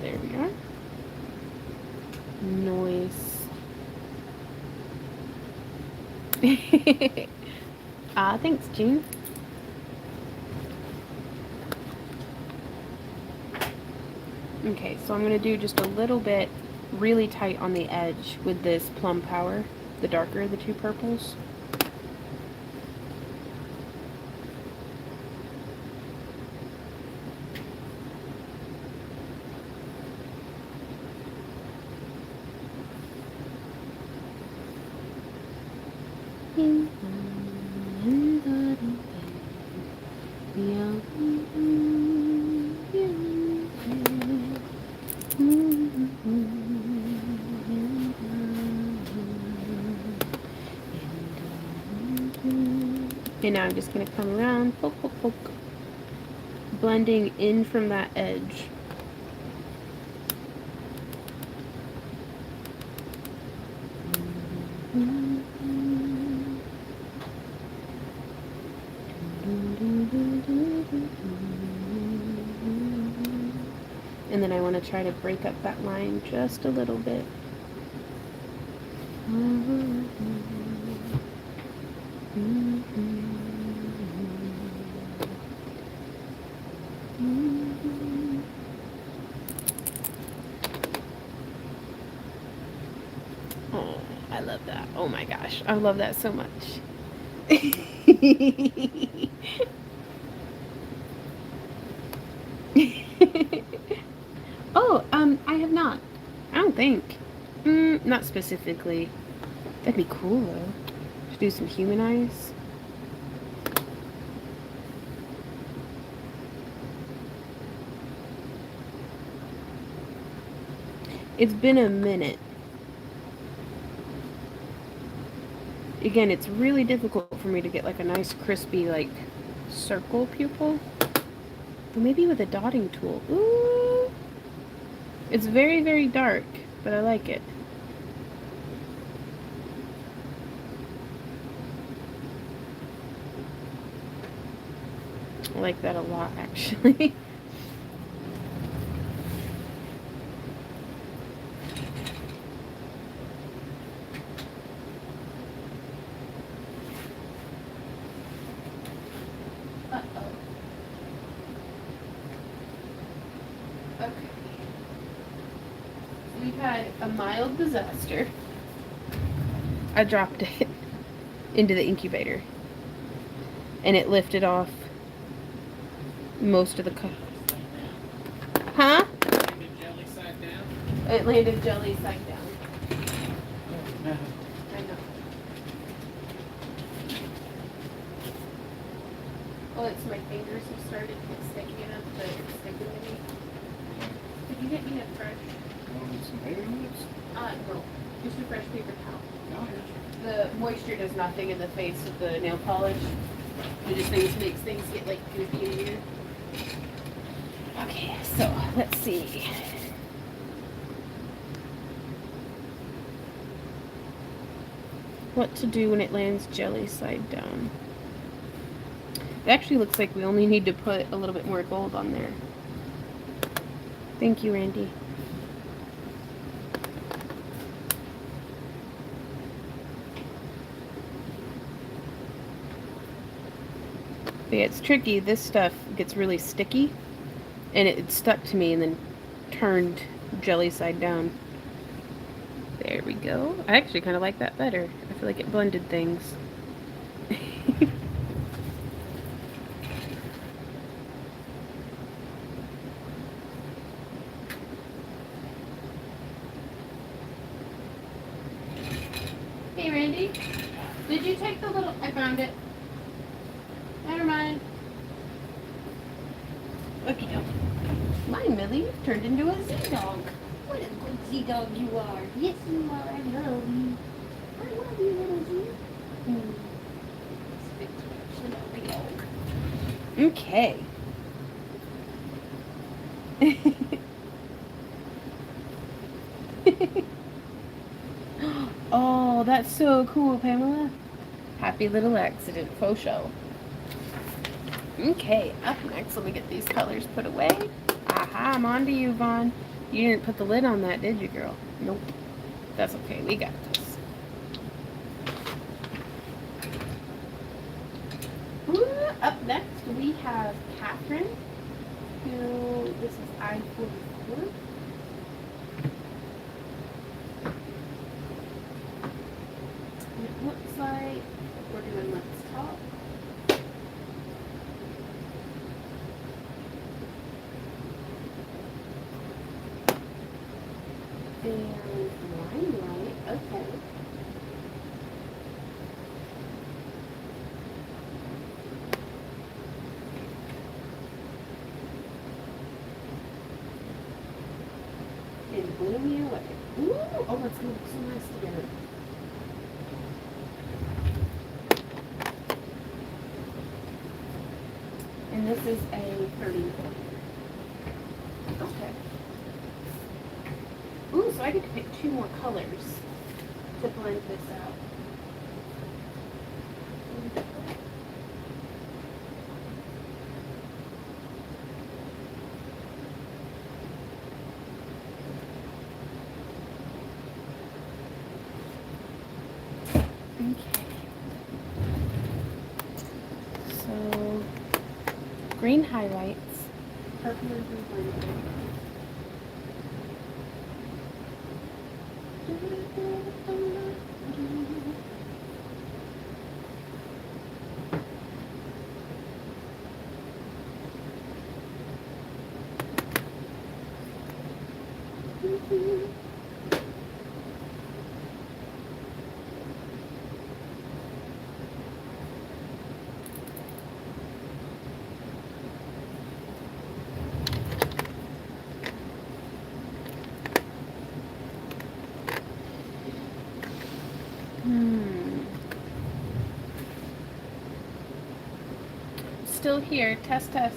There we are. Nice. Thanks, Jean. Okay, so I'm going to do just a little bit really tight on the edge with this Plum Power, the darker of the two purples. And now I'm just going to come around, poke, poke, poke, blending in from that edge. And then I want to try to break up that line just a little bit. Oh, I love that. Oh my gosh, I love that so much. Oh, I have not. I don't think. Not specifically. That'd be cool though. To do some human eyes. It's been a minute. Again, it's really difficult for me to get like a nice crispy like circle pupil. But maybe with a dotting tool. Ooh. It's very, very dark, but I like it. I like that a lot, actually. Okay. We've had a mild disaster. I dropped it into the incubator and it lifted off most of the Huh? It landed jelly side down. I know. Well, it's my fingers who started sticking it up, but it's sticking to me. Could you get me a fresh? Some baby lips? No. Just a fresh paper towel. No, The moisture does nothing in the face of the nail polish. It just makes things get like goopy in here. Okay, so let's see. What to do when it lands jelly side down. It actually looks like we only need to put a little bit more gold on there. Thank you, Randy. But yeah, it's tricky. This stuff gets really sticky, and it stuck to me and then turned jelly side down. There we go. I actually kind of like that better. I feel like it blended things. Hey, Randy. Did you take the little... I found it. Never mind. Okie doke. My Millie turned into a Z-dog. What a good Z-dog you are. Yes, you are. I love you. I love you, little Z. Okay. Oh, that's so cool, Pamela. Happy little accident, faux show. Okay, up next, let me get these colors put away. Aha, I'm on to you, Vaughn. You didn't put the lid on that, did you, girl? Nope. That's okay, we got this. Ooh, up next, we have Catherine, who, this is I-44. And it looks like we're doing Let's Talk. And Limelight, okay. And Bloom Me Away. Ooh, oh, that's gonna look so nice together. And this is a 30. Okay. Ooh, so I get to pick 2 more colors to blend this out. Okay. So, green highlights, purple and blue blending. Still here. Test, test.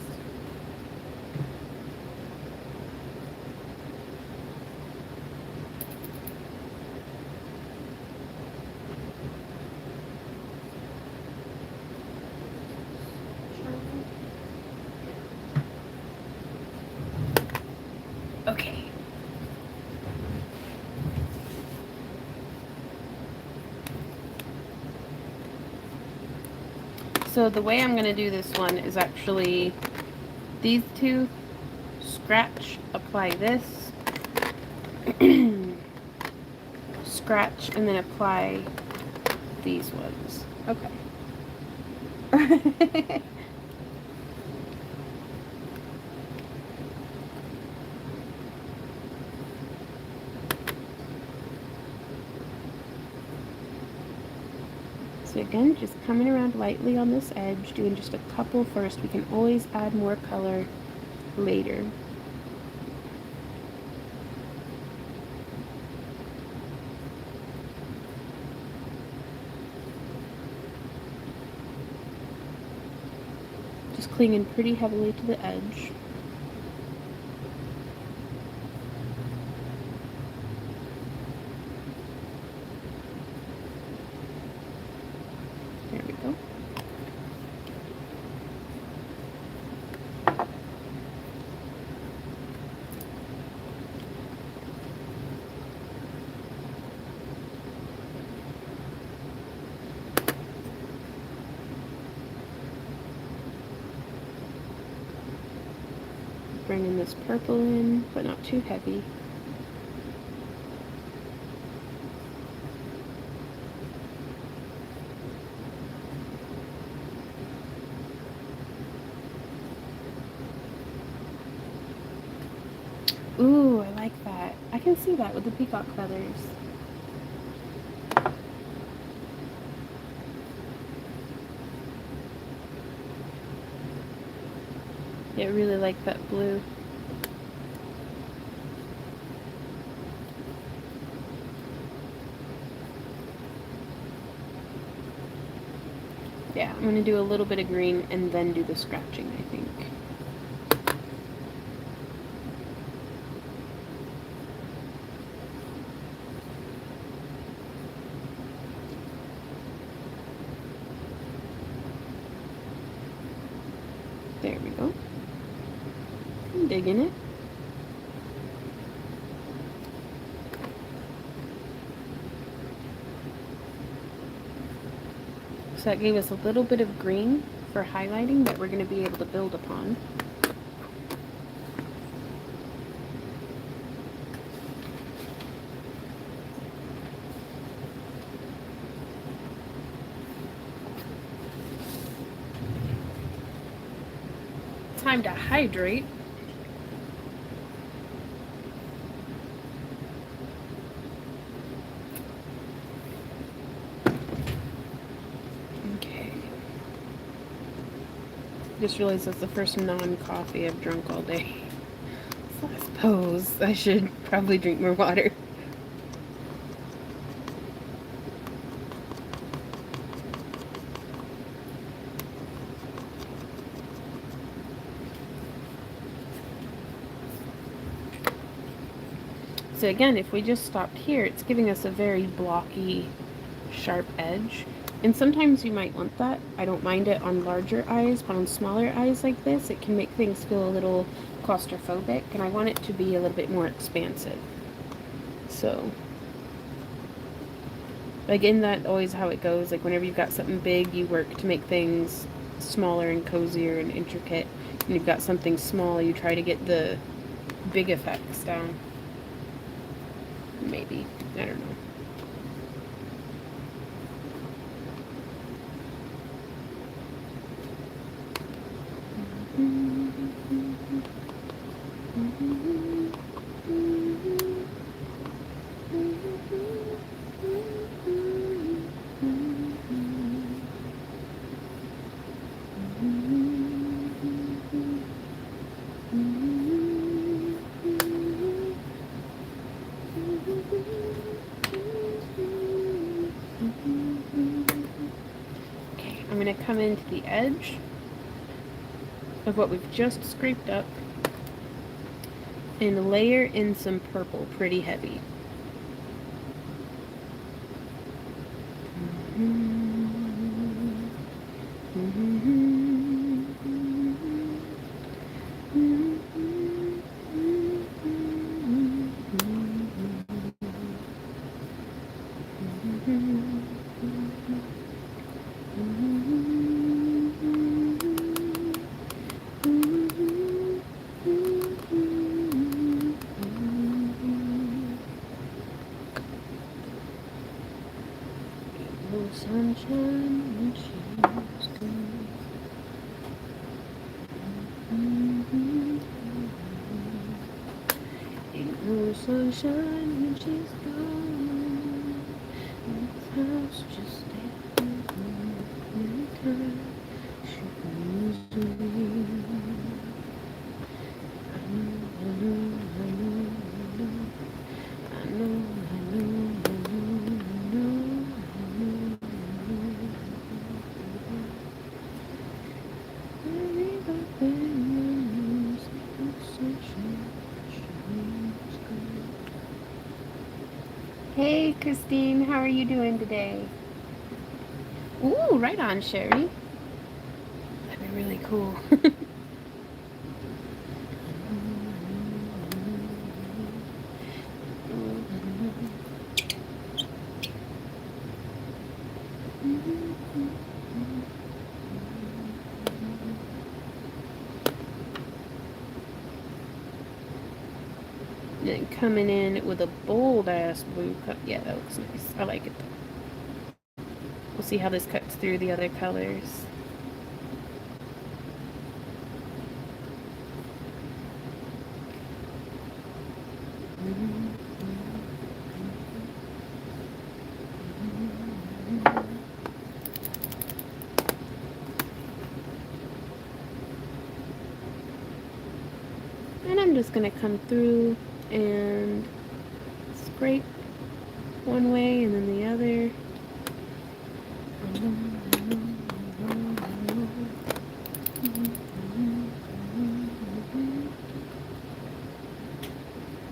Okay. So the way I'm going to do this one is actually these 2, scratch, apply this, scratch, and then apply these ones. Okay. So again, just coming around lightly on this edge, doing just a couple first. We can always add more color later. Just clinging pretty heavily to the edge. There we go. Bringing this purple in, but not too heavy. Ooh, I like that. I can see that with the peacock feathers. Yeah, I really like that blue. Yeah, I'm going to do a little bit of green and then do the scratching, I think. There we go. I'm digging it. So that gave us a little bit of green for highlighting that we're going to be able to build upon. Time to hydrate. Okay. Just realized that's the first non-coffee I've drunk all day. So I suppose I should probably drink more water. So again, if we just stopped here, it's giving us a very blocky, sharp edge. And sometimes you might want that. I don't mind it on larger eyes, but on smaller eyes like this, it can make things feel a little claustrophobic, and I want it to be a little bit more expansive. So, again, that's always how it goes. Like, whenever you've got something big, you work to make things smaller and cozier and intricate. And you've got something small, you try to get the big effects down. Maybe. I don't know. Okay, I'm going to come into the edge of what we've just scraped up and layer in some purple pretty heavy. Sunshine when she's gone. Ain't no sunshine when she's gone. And this house just stays. Hey, Christine, how are you doing today? Ooh, right on, Sherry. That'd be really cool. Then coming in with a bold ass blue cut. Yeah, that looks nice. I like it. We'll see how this cuts through the other colors. And I'm just gonna come through and scrape one way and then the other.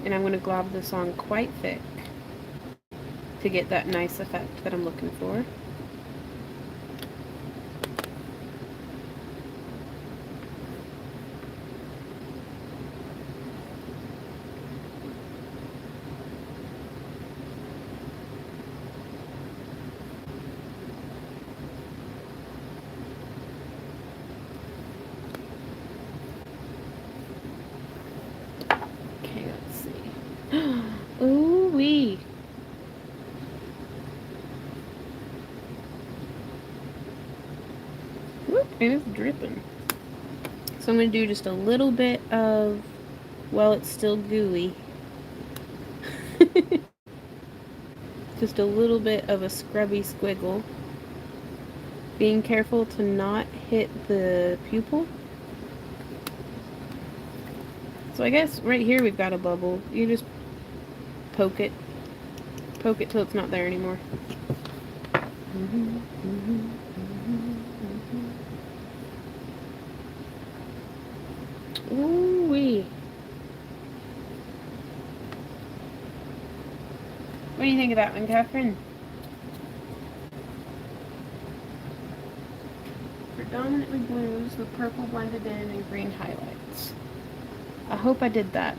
And I'm going to glob this on quite thick to get that nice effect that I'm looking for. Okay, let's see. Ooh wee. Whoop, and it's dripping. So I'm going to do just a little bit of, well, it's still gooey. Just a little bit of a scrubby squiggle. Being careful to not hit the pupil. So I guess right here we've got a bubble. You just poke it. Poke it till it's not there anymore. Ooh wee. What do you think of that one, Catherine? Predominantly blues with purple blended in and green highlights. I hope I did that.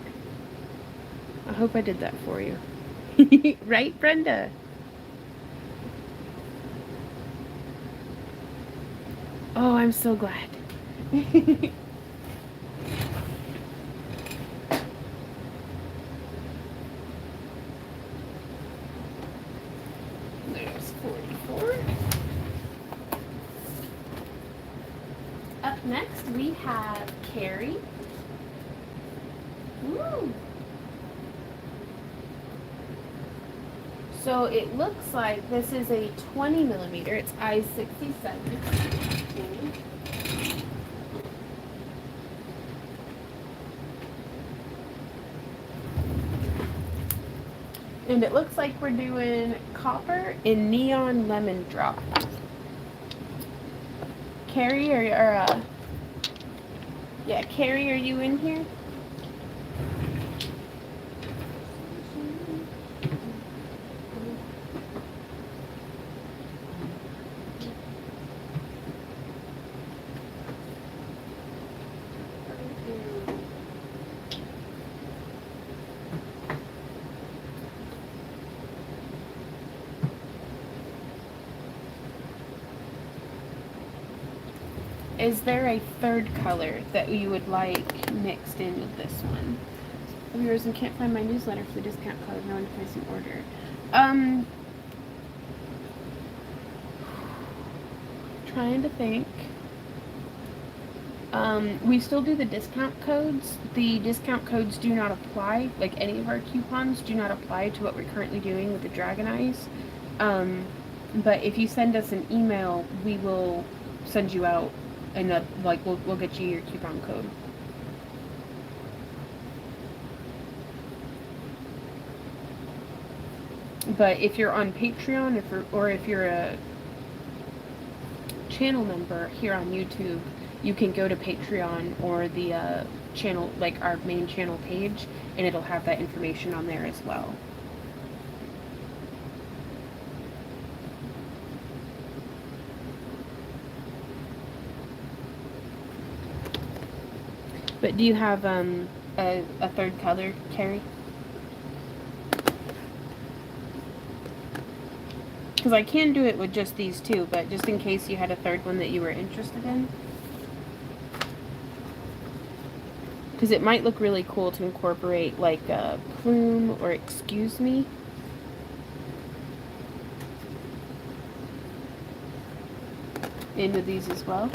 I hope I did that for you. Right, Brenda? Oh, I'm so glad. There's 44. Up next, we have Carrie. Woo! So it looks like this is a 20 millimeter. It's I-67. And it looks like we're doing copper in neon lemon drop. Carrie, yeah, Carrie, are you in here? Is there a third color that you would like mixed in with this one? Viewers, and can't find my newsletter for the discount code. No one to place an order. Trying to think. We still do the discount codes. The discount codes do not apply, like any of our coupons do not apply to what we're currently doing with the Dragon Eyes. But if you send us an email, we will send you out another, like we'll get you your coupon code. But if you're on Patreon, if you're a channel member here on YouTube, you can go to Patreon or the channel, like our main channel page, and it'll have that information on there as well. But do you have a third color, Carrie? Because I can do it with just these two, but just in case you had a third one that you were interested in. Because it might look really cool to incorporate like a plume or excuse me. Into these as well.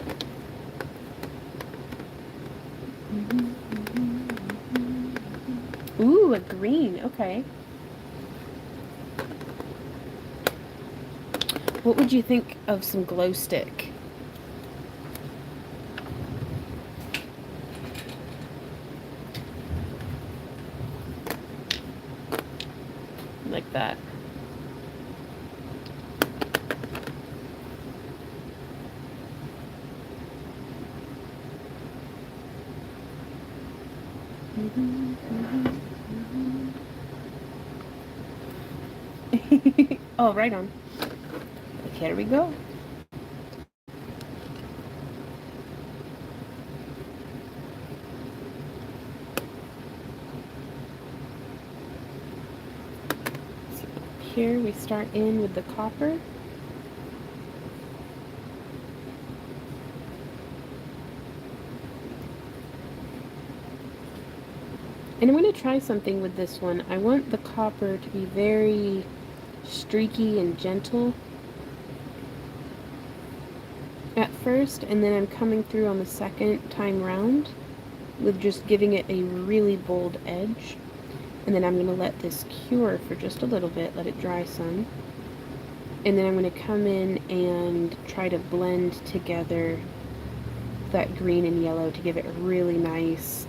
Ooh, a green. Okay. What would you think of some glow stick? Like that. Oh, right on. Here we go. So here we start in with the copper. And I'm going to try something with this one. I want the copper to be very streaky and gentle at first, and then I'm coming through on the second time round with just giving it a really bold edge. And then I'm going to let this cure for just a little bit, let it dry some. And then I'm going to come in and try to blend together that green and yellow to give it a really nice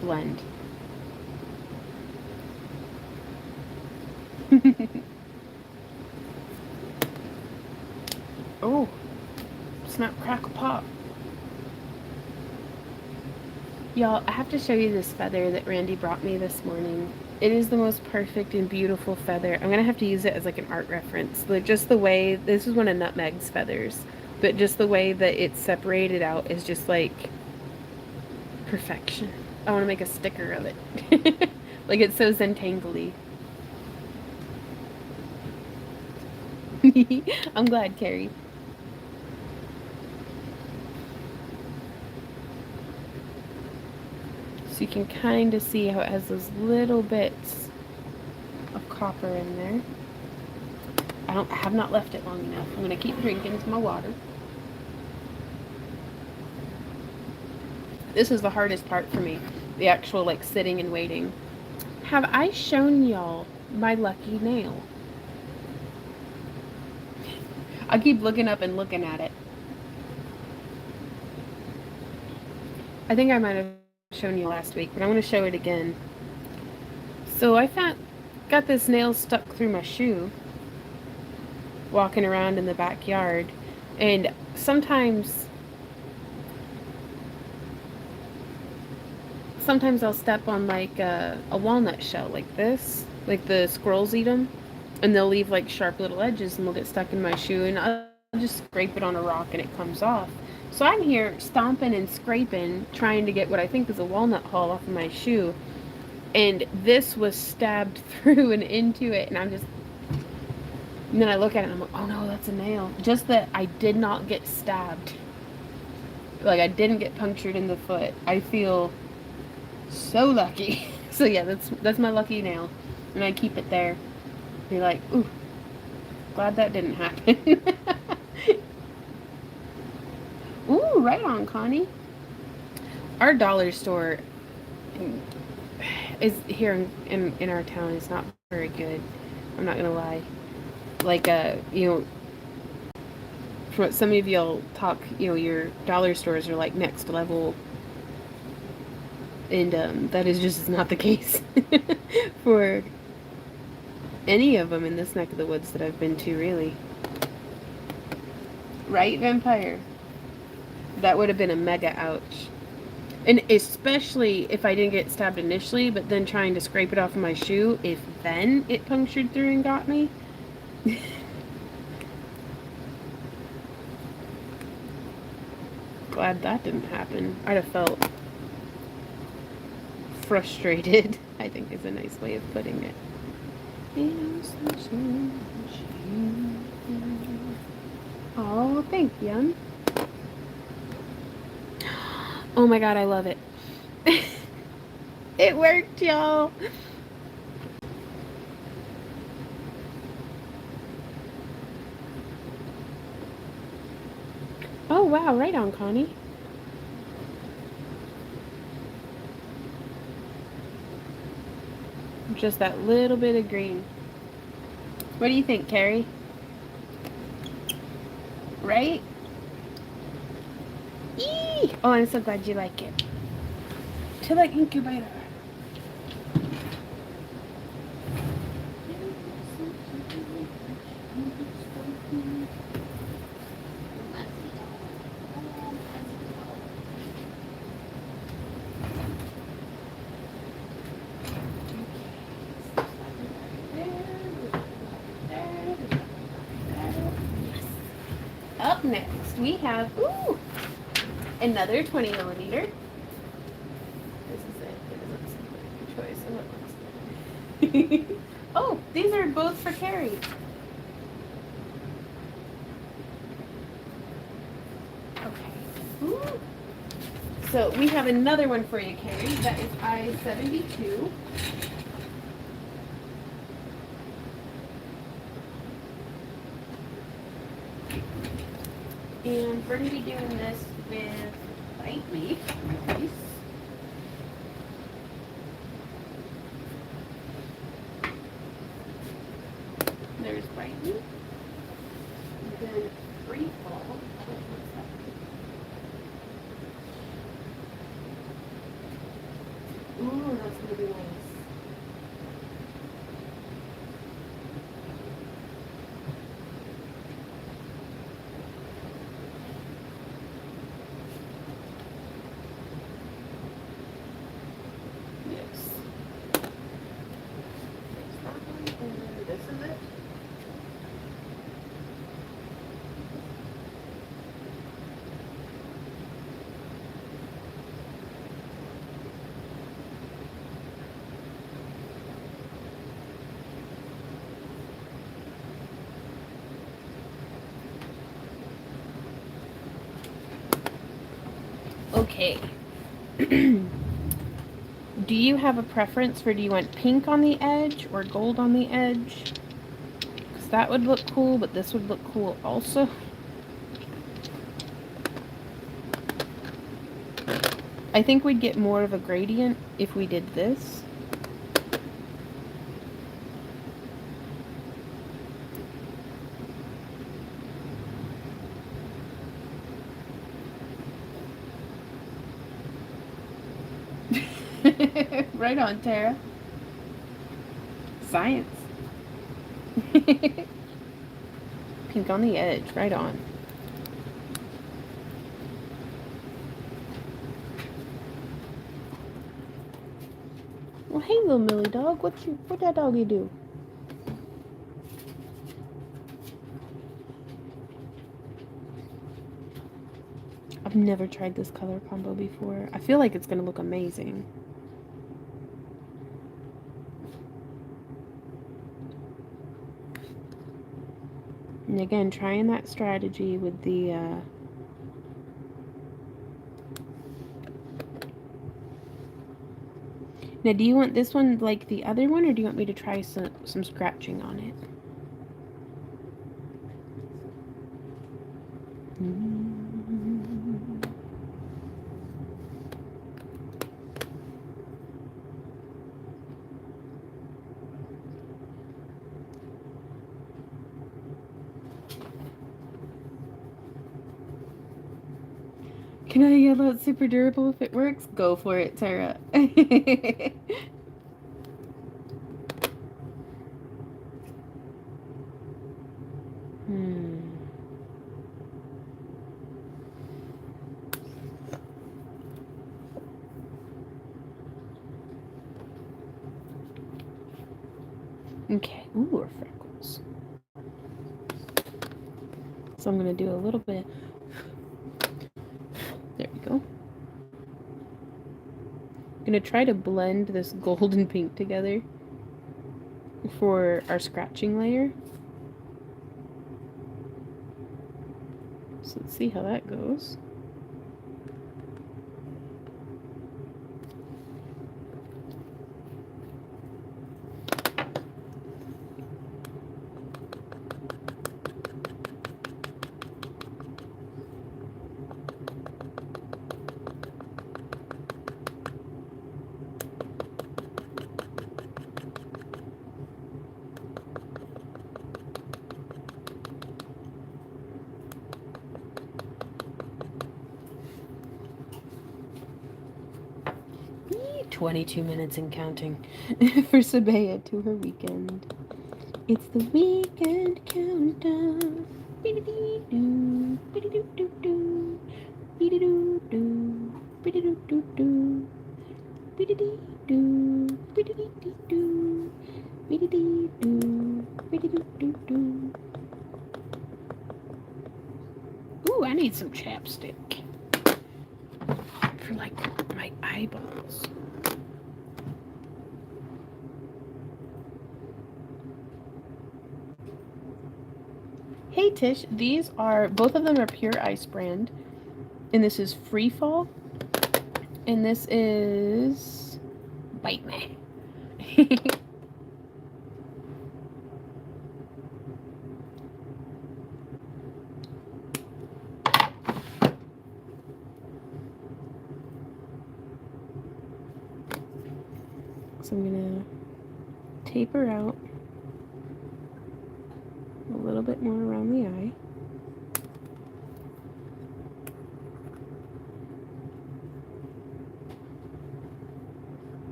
blend. Oh, snap, crackle, pop. Y'all, I have to show you this feather that Randy brought me this morning. It is the most perfect and beautiful feather. I'm going to have to use it as like an art reference. But just the way, this is one of Nutmeg's feathers, but just the way that it's separated out is just like perfection. I want to make a sticker of it. Like it's so Zentangly. I'm glad, Carrie. So you can kind of see how it has those little bits of copper in there. I have not left it long enough. I'm going to keep drinking some more water. This is the hardest part for me. The actual like sitting and waiting. Have I shown y'all my lucky nail? I keep looking up and looking at it. I think I might have shown you last week, but I'm going to show it again. So I got this nail stuck through my shoe walking around in the backyard, and sometimes I'll step on like a walnut shell like this, like the squirrels eat them, and they'll leave like sharp little edges and they'll get stuck in my shoe, and I'll just scrape it on a rock and it comes off. So I'm here stomping and scraping, trying to get what I think is a walnut hull off of my shoe, and this was stabbed through and into it, and and then I look at it and I'm like, oh no, that's a nail. Just that I did not get stabbed. Like I didn't get punctured in the foot. I feel so lucky. So yeah, that's my lucky nail, and I keep it there. Be like, ooh, glad that didn't happen. Ooh, right on, Connie. Our dollar store is here in our town is not very good. I'm not gonna lie. Like you know, from what some of y'all talk, you know, your dollar stores are like next level. And that is just not the case for any of them in this neck of the woods that I've been to, really. Right, Vampire? That would have been a mega ouch. And especially if I didn't get stabbed initially, but then trying to scrape it off of my shoe, if then it punctured through and got me. glad that didn't happen. I'd have felt frustrated, I think is a nice way of putting it. Oh, thank you. Oh my god, I love it. It worked, y'all. Oh wow, right on, Connie. Just that little bit of green. What do you think, Carrie? Right? Eee! Oh, I'm so glad you like it. To the incubator. Up next, we have another 20 millimeter. This is it. It doesn't seem like a choice. So it looks good. Oh, these are both for Carrie. Okay. Ooh. So we have another one for you, Carrie. That is I-72. And we're going to be doing this with light leaf. Nice. There's white leaf. And then free fall. Ooh, that's going to be nice. Okay. Do you have a preference for, do you want pink on the edge or gold on the edge? Because that would look cool, but this would look cool also. I think we'd get more of a gradient if we did this. Right on, Tara. Science. Pink on the edge, right on. Well, hey, little Millie dog. What that doggy do? I've never tried this color combo before. I feel like it's gonna look amazing. And again, trying that strategy with the Now, do you want this one like the other one, or do you want me to try some scratching on it? Can I yell out super durable if it works? Go for it, Tara. Okay. Ooh, or freckles. So I'm gonna do a little bit. to try to blend this gold and pink together for our scratching layer. So let's see how that goes. Eee, 22 minutes and counting for Sabea to her weekend. It's the weekend countdown. Be-de-dee-doo, be-de-doo-doo-doo, be-de-doo-doo, be-de-doo-doo-doo, be-de-dee-doo, be-de-dee-dee-doo, be-de-dee-doo, be-de-doo-doo-doo. Ooh, I need some chapstick for like my eyeballs. Hey Tish, these are, both of them are Pure Ice brand, and this is Free Fall, and this is Bite Me. So I'm gonna taper out a little bit more around the eye.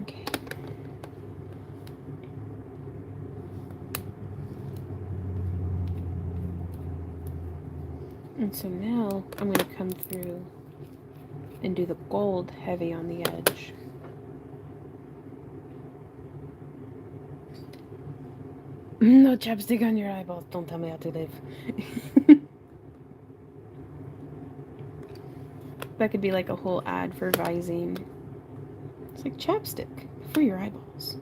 Okay. And so now I'm going to come through and do the gold heavy on the edge. No chapstick on your eyeballs. Don't tell me how to live. That could be like a whole ad for Visine. It's like chapstick for your eyeballs.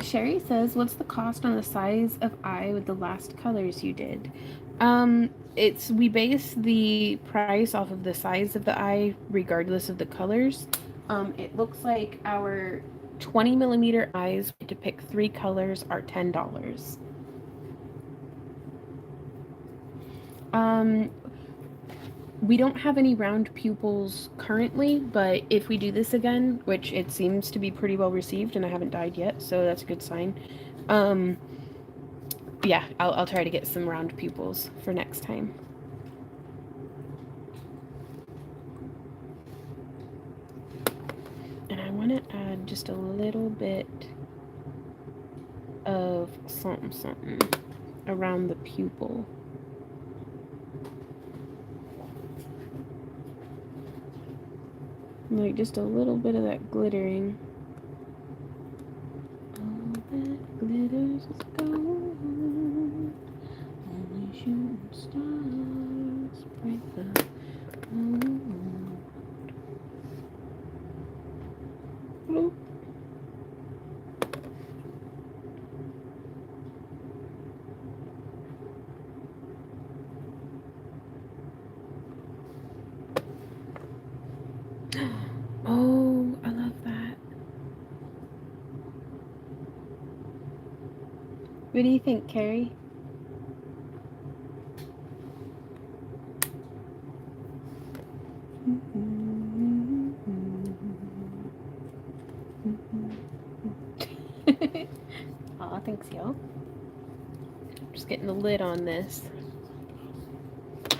Sherry says, what's the cost on the size of eye with the last colors you did? We base the price off of the size of the eye regardless of the colors. It looks like our 20 millimeter eyes to pick 3 colors are $10. We don't have any round pupils currently, but if we do this again, which it seems to be pretty well received and I haven't died yet, so that's a good sign. Yeah, I'll try to get some round pupils for next time. And I want to add just a little bit of something around the pupil. Like just a little bit of that glittering. All that glitters is gold. Only shooting stars break the mold. Bloop. Oh, I love that. What do you think, Carrie? Aw, thanks, y'all. Just getting the lid on this.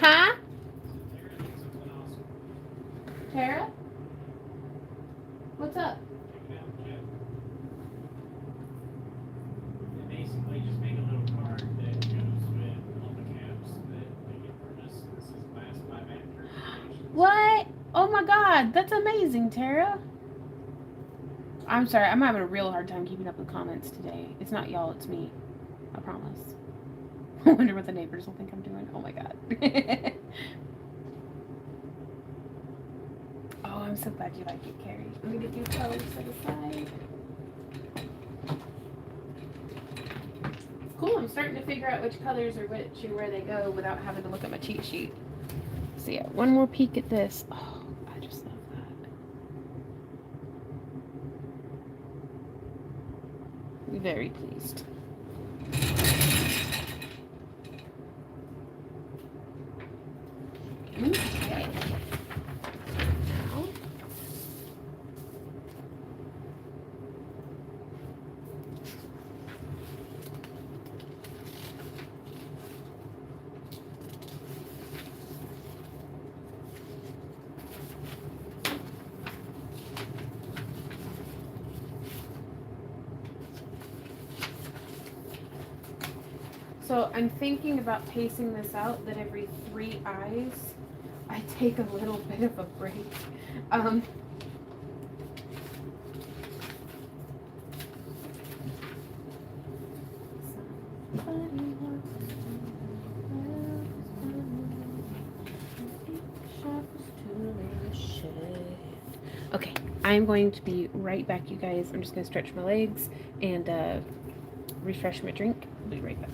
Huh? Tara? What's up? Basically, just make a little card that goes with all the What? Oh my god, that's amazing, Tara. I'm sorry, I'm having a real hard time keeping up with comments today. It's not y'all, it's me. I promise. I wonder what the neighbors will think I'm doing. Oh my god. Oh, I'm so glad you like it, Carrie. I'm gonna do colors set aside. Cool, I'm starting to figure out which colors are which and where they go without having to look at my cheat sheet. So yeah, one more peek at this. Oh, I just love that. Very pleased. Okay. Now, so I'm thinking about pacing this out that every 3 eyes I take a little bit of a break. Okay, I'm going to be right back, you guys. I'm just going to stretch my legs and refresh my drink. I'll be right back.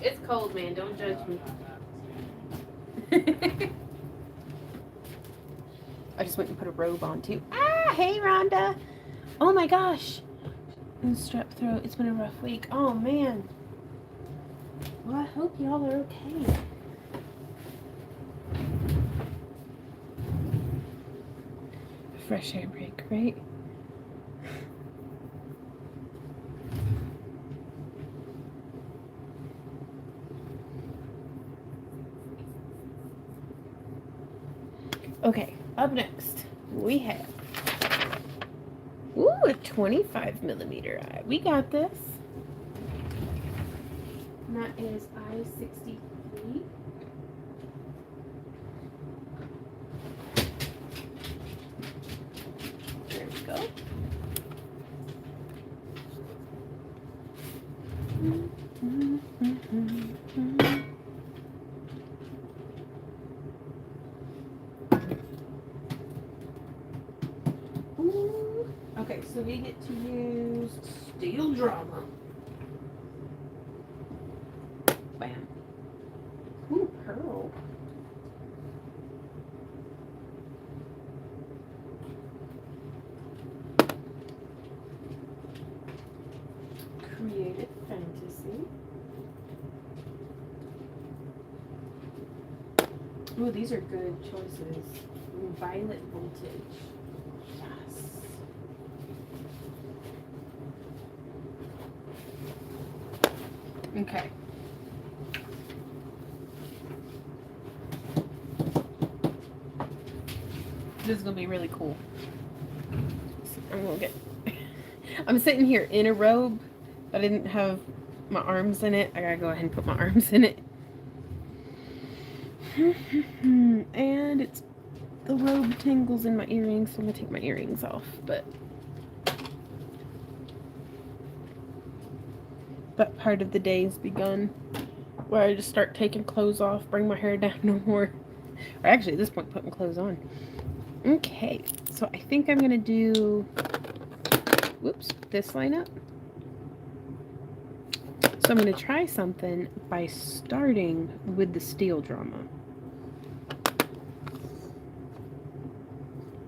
It's cold, man. Don't judge me. I just went and put a robe on too. Ah, hey Rhonda. Oh my gosh. And strep throat. It's been a rough week. Oh man. Well, I hope y'all are okay. Fresh air break, right? Okay, up next we have a 25 millimeter eye. We got this. And that is I-63. There we go. Okay, so we get to use Steel Drama. Bam. Ooh, pearl. Creative Fantasy. Ooh, these are good choices. Violet Voltage. Yes. Okay. This is gonna be really cool. I'm gonna get. I'm sitting here in a robe. I didn't have my arms in it. I gotta go ahead and put my arms in it. And it's the robe tangles in my earrings, so I'm gonna take my earrings off. But that part of the day has begun, where I just start taking clothes off, bring my hair down no more. Or actually, at this point, putting clothes on. Okay, so I think I'm gonna do, whoops, this lineup. So I'm gonna try something by starting with the steel drama.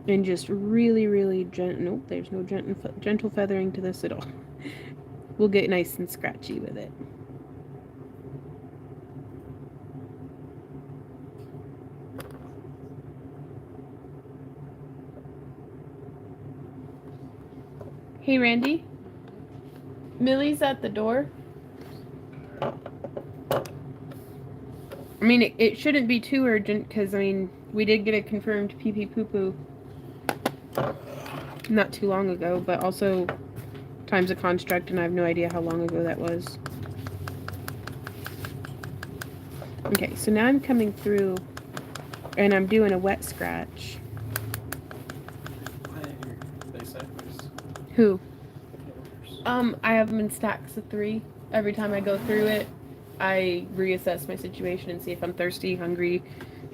And just really, really nope, there's no gentle feathering to this at all. We'll get nice and scratchy with it. Hey, Randy. Millie's at the door. I mean, it shouldn't be too urgent, because, I mean, we did get a confirmed pee-pee poo-poo not too long ago, but also time's a construct, and I have no idea how long ago that was. Okay, so now I'm coming through, and I'm doing a wet scratch. Who? I have them in stacks of 3. Every time I go through it, I reassess my situation and see if I'm thirsty, hungry,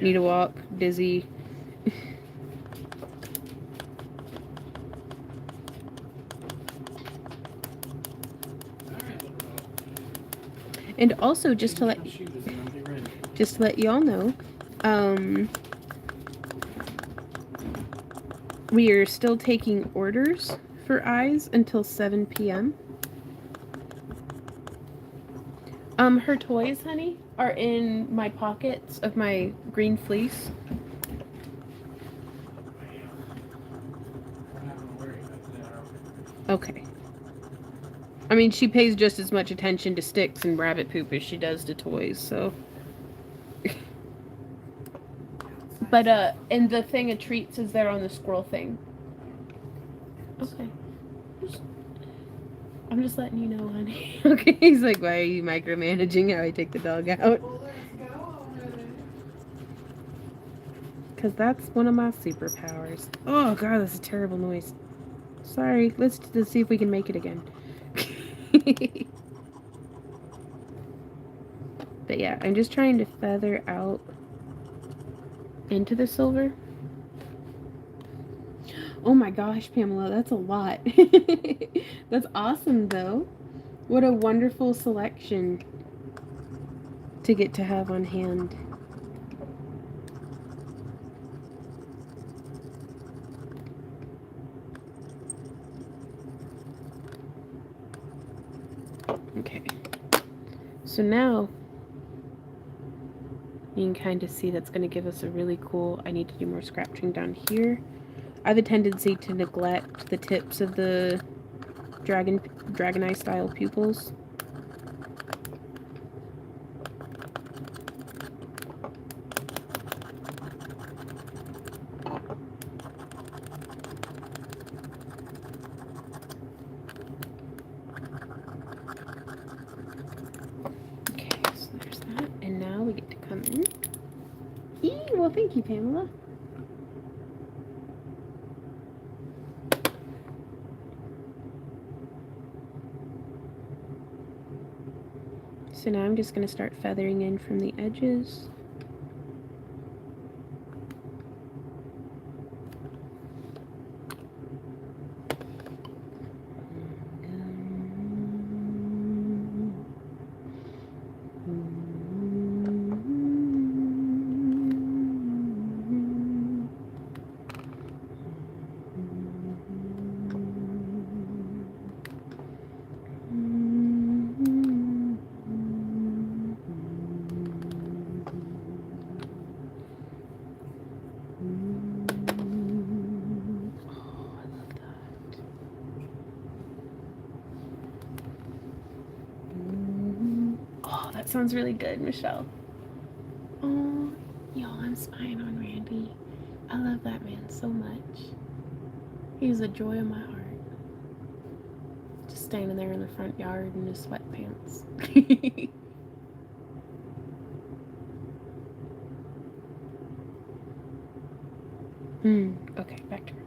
need a walk, dizzy. And also, just to let y'all know, we are still taking orders for eyes until 7 p.m. Her toys, honey, are in my pockets of my green fleece. Okay. I mean, she pays just as much attention to sticks and rabbit poop as she does to toys, so. But, and the thing of treats is there on the squirrel thing. Okay. I'm just letting you know, honey. Okay, he's like, why are you micromanaging how I take the dog out? Because that's one of my superpowers. Oh, God, that's a terrible noise. Sorry, let's see if we can make it again. But yeah, I'm just trying to feather out into the silver. Oh my gosh, Pamela, that's a lot. That's awesome, though. What a wonderful selection to get to have on hand. Okay. So now you can kind of see that's going to give us a really cool, I need to do more scratching down here. I have a tendency to neglect the tips of the dragon eye style pupils. Okay, so there's that. And now we get to come in. Well, thank you, Pamela. So now I'm just going to start feathering in from the edges. That sounds really good, Michelle. Oh, y'all, I'm spying on Randy. I love that man so much. He's a joy of my heart. Just standing there in the front yard in his sweatpants. Okay, back to work.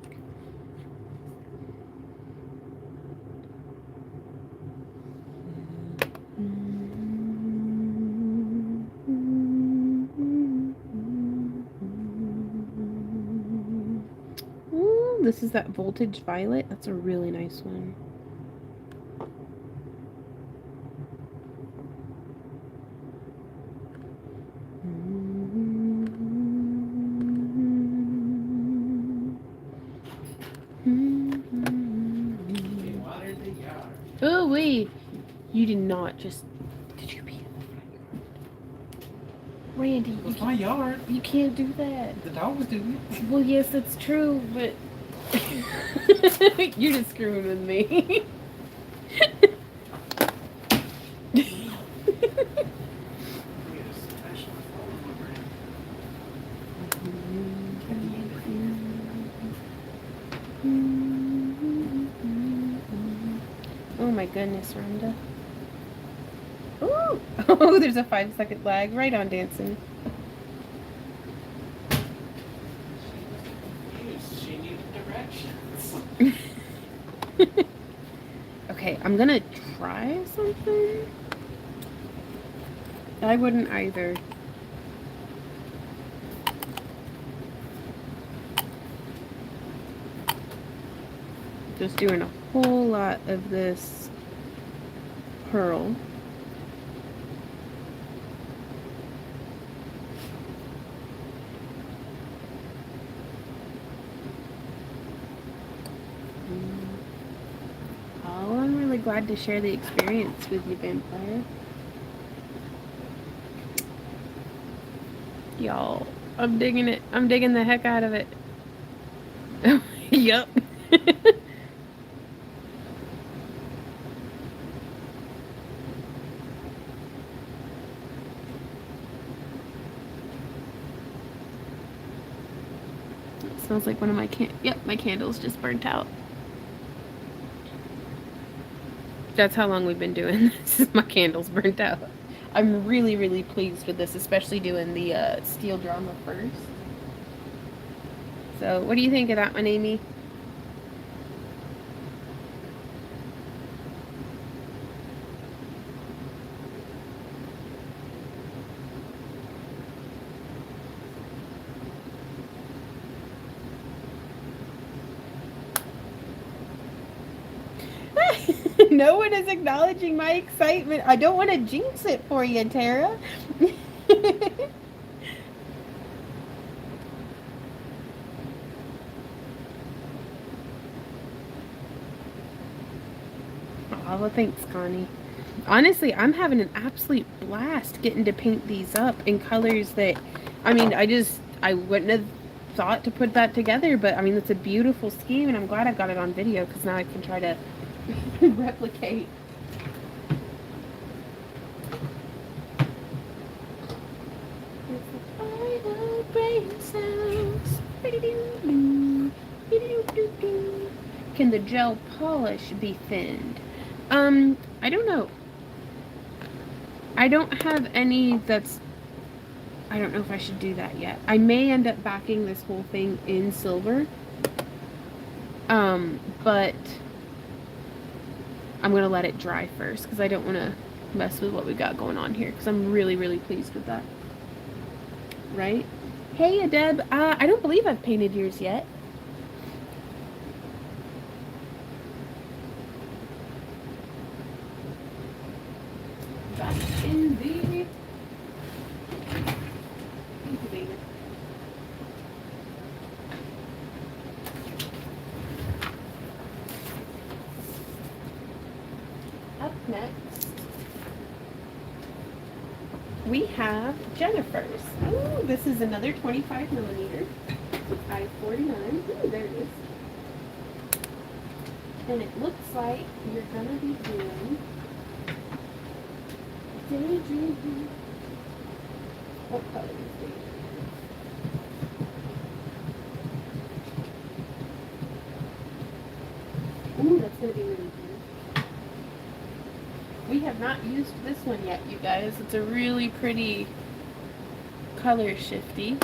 Ooh, this is that Voltage Violet. That's a really nice one. Oh wait, you did not just. Did you pee in the front yard? Randy, It's my yard. you can't do that. The dogs do. Well, yes, that's true, but you're just screwing with me. Oh my goodness, Rhonda. Ooh! Oh, there's a 5-second lag. Right on, dancing. She needed directions. Okay, I'm gonna try something. I wouldn't either. Just doing a whole lot of this pearl. Oh, I'm really glad to share the experience with you, Vampire. Y'all, I'm digging it. I'm digging the heck out of it. Yup. Smells like one of my my candles just burnt out. That's how long we've been doing this. My candles burnt out. I'm really, really pleased with this, especially doing the steel drama first. So, what do you think of that one, Amy? No one is acknowledging my excitement. I don't want to jinx it for you, Tara. Oh, well, thanks, Connie. Honestly, I'm having an absolute blast getting to paint these up in colors that, I mean, I wouldn't have thought to put that together, but I mean, it's a beautiful scheme, and I'm glad I got it on video, because now I can try to replicate. Can the gel polish be thinned? I don't know. I don't have any that's... I don't know if I should do that yet. I may end up backing this whole thing in silver. But I'm going to let it dry first because I don't want to mess with what we got going on here because I'm really, really pleased with that. Right? Hey, Adeb. I don't believe I've painted yours yet. Back in the incubator. Up next, we have Jennifer's. Ooh, this is another 25 millimeter. I-49. Ooh, there it is. And it looks like you're going to be doing Daydream. What color is Daydream? Ooh, that's going to be really good. We have not used this one yet, you guys. It's a really pretty color shifty.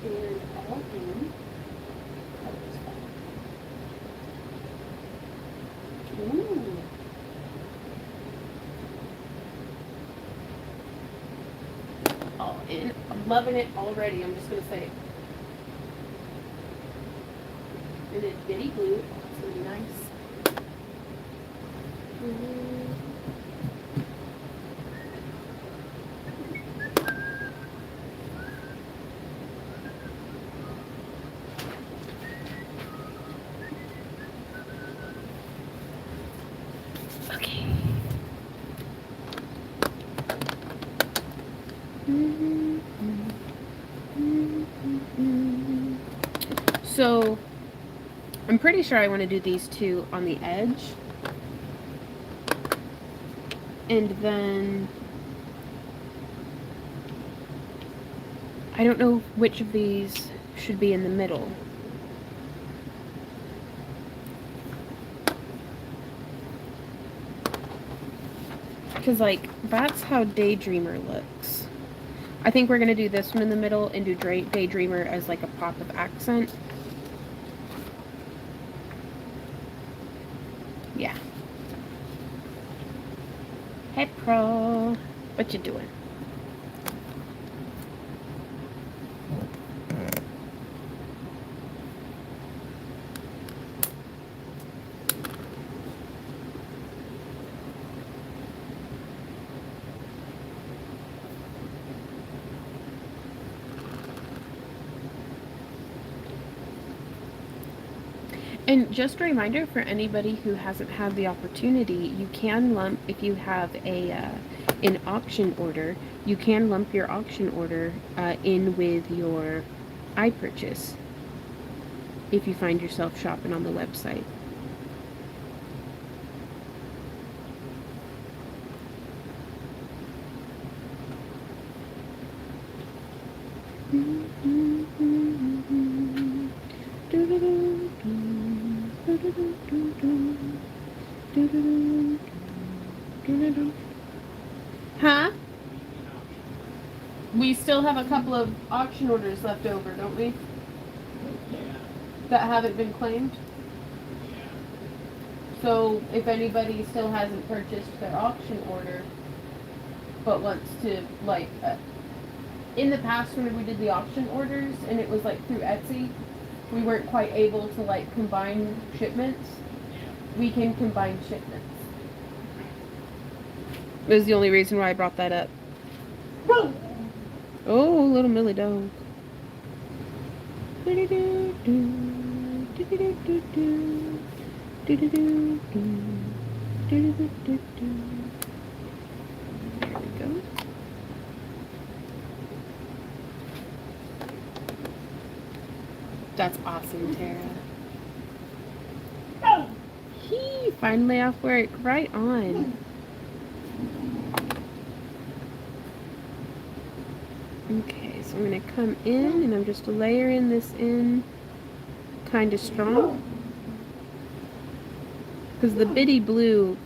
And all in. Ooh. All in. I'm loving it already. I'm just gonna say it. And it's bitty blue. Oh, it's gonna be nice. Okay. So, I'm pretty sure I want to do these two on the edge. And then I don't know which of these should be in the middle. Because, like, that's how Daydreamer looks. I think we're going to do this one in the middle and do Daydreamer as, like, a pop of accent. Yeah. Hey, Pro. What you doing? And just a reminder for anybody who hasn't had the opportunity, you can lump, if you have an auction order, you can lump your auction order in with your iPurchase if you find yourself shopping on the website. Huh? We still have a couple of auction orders left over, don't we? Yeah. That haven't been claimed. Yeah. So if anybody still hasn't purchased their auction order, but wants to, like, in the past when we did the auction orders and it was like through Etsy, we weren't quite able to like combine shipments. Yeah. We can combine shipments. That was the only reason why I brought that up. Oh, little Millie dog. There we go. That's awesome, Tara. He finally off work. Right on. Okay, so I'm going to come in and I'm just layering this in kind of strong. Because the bitty blue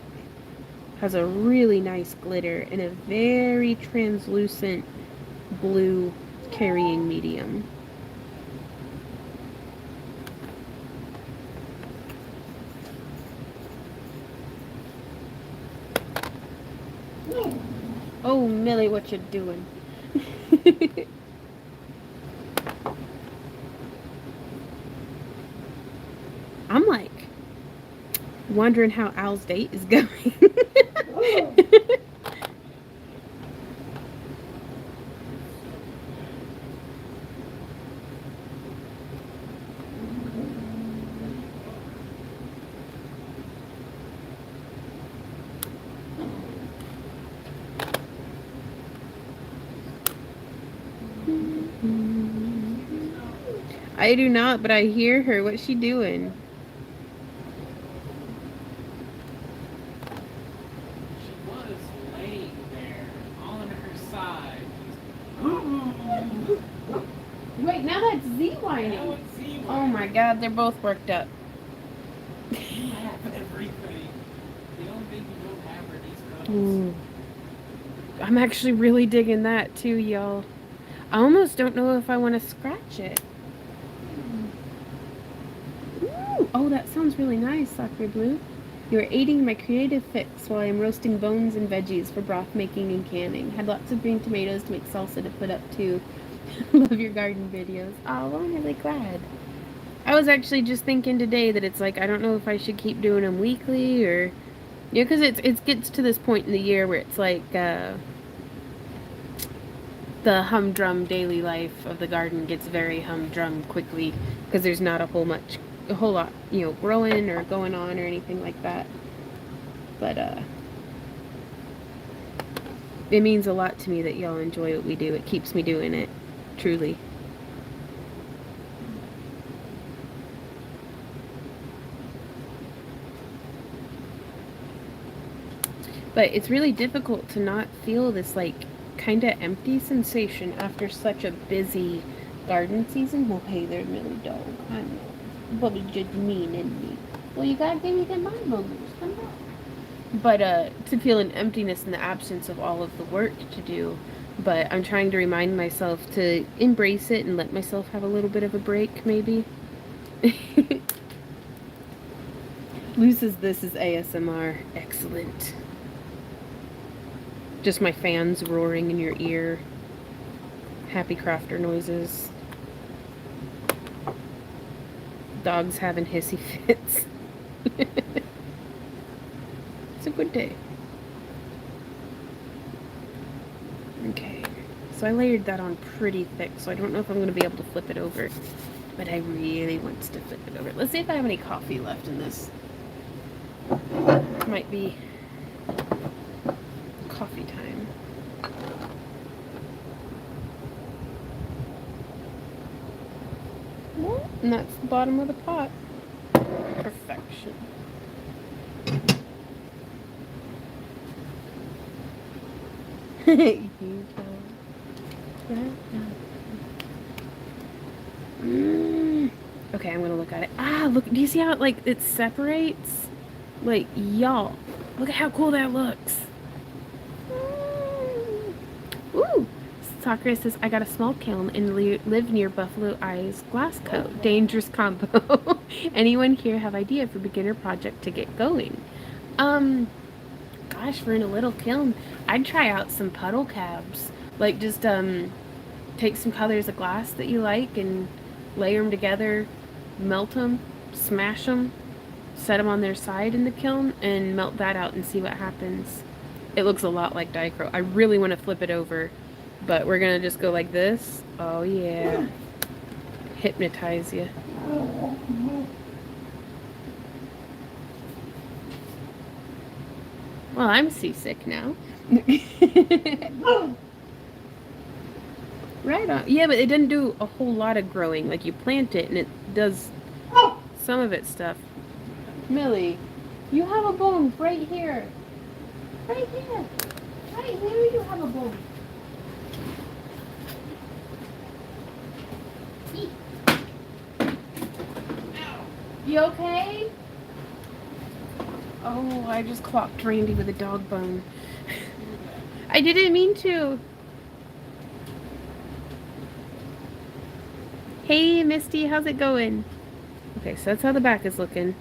has a really nice glitter and a very translucent blue carrying medium. Oh, Millie, what you doing? I'm like wondering how Al's date is going. I do not, but I hear her. What's she doing? She was laying there on her side. Wait, now that's Z whining. Now it's Z-Way. Oh my god, they're both worked up. You have everything. The only thing you don't have are these cuddles. Ooh. I'm actually really digging that too, y'all. I almost don't know if I want to scratch it. Ooh, oh, that sounds really nice, Sacre Blue. You are aiding my creative fix while I'm roasting bones and veggies for broth making and canning. Had lots of green tomatoes to make salsa to put up too. Love your garden videos. Oh, well, I'm really glad. I was actually just thinking today that it's like, I don't know if I should keep doing them weekly or... Yeah, because it gets to this point in the year where it's like the humdrum daily life of the garden gets very humdrum quickly because there's not a whole lot, you know, growing or going on or anything like that. But it means a lot to me that y'all enjoy what we do. It keeps me doing it, truly. But it's really difficult to not feel this, like, kind of empty sensation after such a busy garden season. Well, hey there, Millie dog. I know. Bubby just mean, isn't he? Well, you gotta give me them mind boogers. Come on. But to feel an emptiness in the absence of all of the work to do. But I'm trying to remind myself to embrace it and let myself have a little bit of a break, maybe. Lou says this is ASMR. Excellent. Just my fans roaring in your ear. Happy crafter noises. Dogs having hissy fits. It's a good day. Okay. So I layered that on pretty thick, so I don't know if I'm going to be able to flip it over. But I really want to flip it over. Let's see if I have any coffee left in this. Might be coffee time. And that's the bottom of the pot. Perfection. You Okay, I'm gonna look at it. Ah, look, do you see how it separates? Like, y'all, look at how cool that looks. Ooh. Sakura says, I got a small kiln and live near Buffalo Eyes Glass Co. Dangerous combo. Anyone here have idea for beginner project to get going? Gosh, for in a little kiln, I'd try out some puddle cabs. Like, just, take some colors of glass that you like and layer them together, melt them, smash them, set them on their side in the kiln, and melt that out and see what happens. It looks a lot like dichro. I really want to flip it over, but we're gonna just go like this. Oh yeah. Hypnotize you. Well, I'm seasick now. Right on. Yeah, but it didn't do a whole lot of growing. Like, you plant it and it does some of its stuff. Millie, you have a bone right here. Right here. Right here you have a bone. You okay? Oh, I just clocked Randy with a dog bone. I didn't mean to. Hey, Misty, how's it going? Okay, so that's how the back is looking.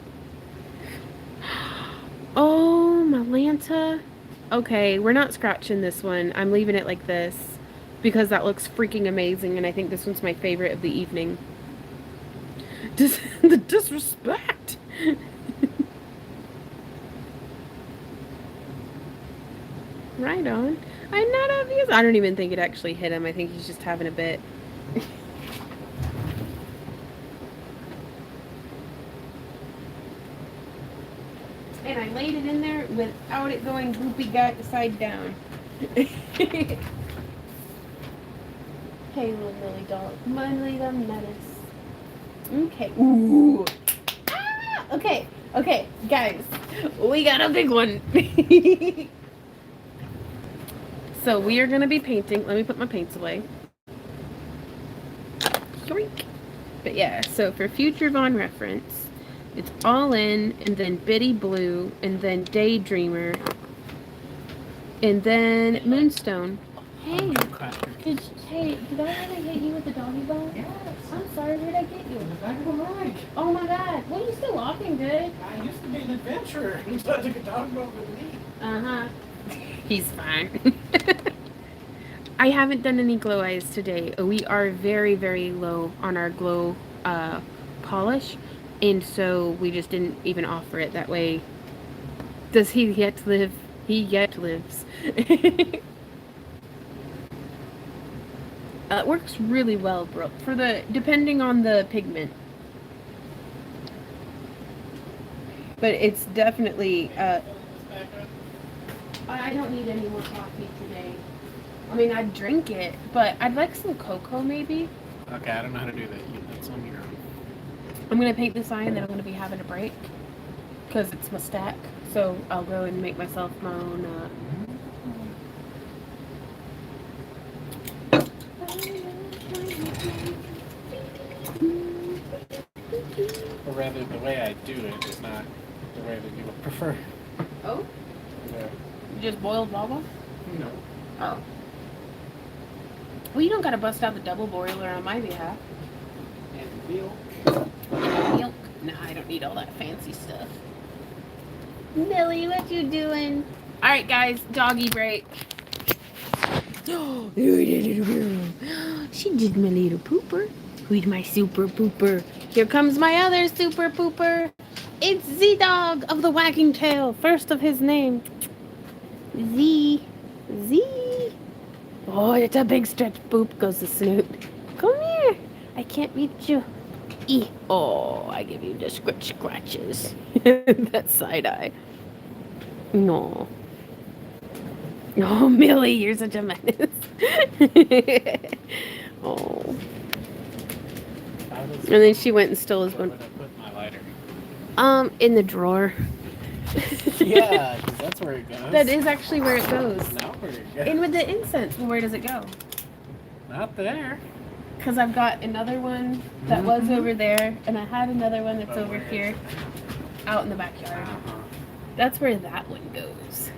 Oh, Malanta. Okay, we're not scratching this one. I'm leaving it like this because that looks freaking amazing, and I think this one's my favorite of the evening. The disrespect. Right on. I'm not obvious. I don't even think it actually hit him. I think he's just having a bit. And I laid it in there without it going goopy side down. Hey, little Millie dog. Millie the menace. Okay. Ooh. Ah! Okay. Okay, guys. We got a big one. So we are going to be painting. Let me put my paints away. Yoink. But yeah, so for future Vaughn reference, it's All In, and then Bitty Blue, and then Daydreamer, and then Moonstone. Hey, Clacker. did I ever hit you with the doggy bone? Yes. I'm sorry, where'd I get you? In the back of the leg. Oh my god. Well, you're still walking good. I used to be an adventurer. You started to get dog bone with me. Uh-huh. He's fine. I haven't done any glow eyes today. We are very, very low on our glow polish. And so we just didn't even offer it that way. Does he yet live? He yet lives. It works really well, Brooke, for depending on the pigment. But it's definitely, I don't need any more coffee today. I mean, I'd drink it, but I'd like some cocoa maybe. Okay, I don't know how to do that. That's on your own. I'm going to paint this eye and then I'm going to be having a break. Because it's my stack. So I'll go and make myself my own, Or rather, the way I do it is not the way that you would prefer. Oh? Yeah. Just boiled lava? No. Oh. Well, you don't got to bust out the double boiler on my behalf. And milk. Milk? No, I don't need all that fancy stuff. Millie, what you doing? All right, guys, doggy break. She did my little pooper. Who's my super pooper? Here comes my other super pooper. It's Z-Dog of the wagging tail, first of his name. Z. Oh, it's a big stretch poop, goes the snoot. Come here. I can't reach you. Oh, I give you the scratches. That side eye. No. Oh, Millie, you're such a menace. Oh. And then she went and stole his Where one. would I put my lighter? In the drawer. Yeah, 'cause that's where it goes. That is actually where it goes. Not where it goes. In with the incense. Well, where does it go? Not there. Because I've got another one that was over there, and I had another one that's But over where is here, out in the backyard. Uh-huh. That's where that one goes.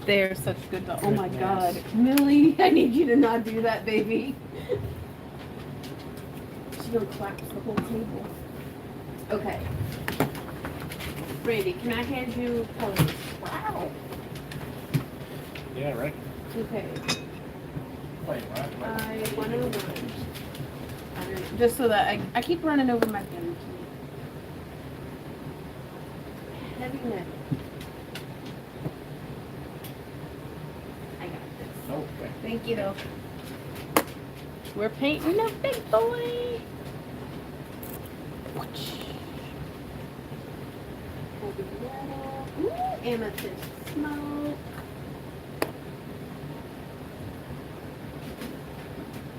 They're such good dogs. Oh my god. Millie, I need you to not do that, baby. She's gonna collapse the whole table. Okay. Brady, can I hand you colors? Wow. Yeah, right. Okay. Wait, what? I 101. Just so that I keep running over my pen. Heavy neck. I got this. Okay. Thank you though. We're painting a big boy. Heavy metal. Ooh, amethyst smoke.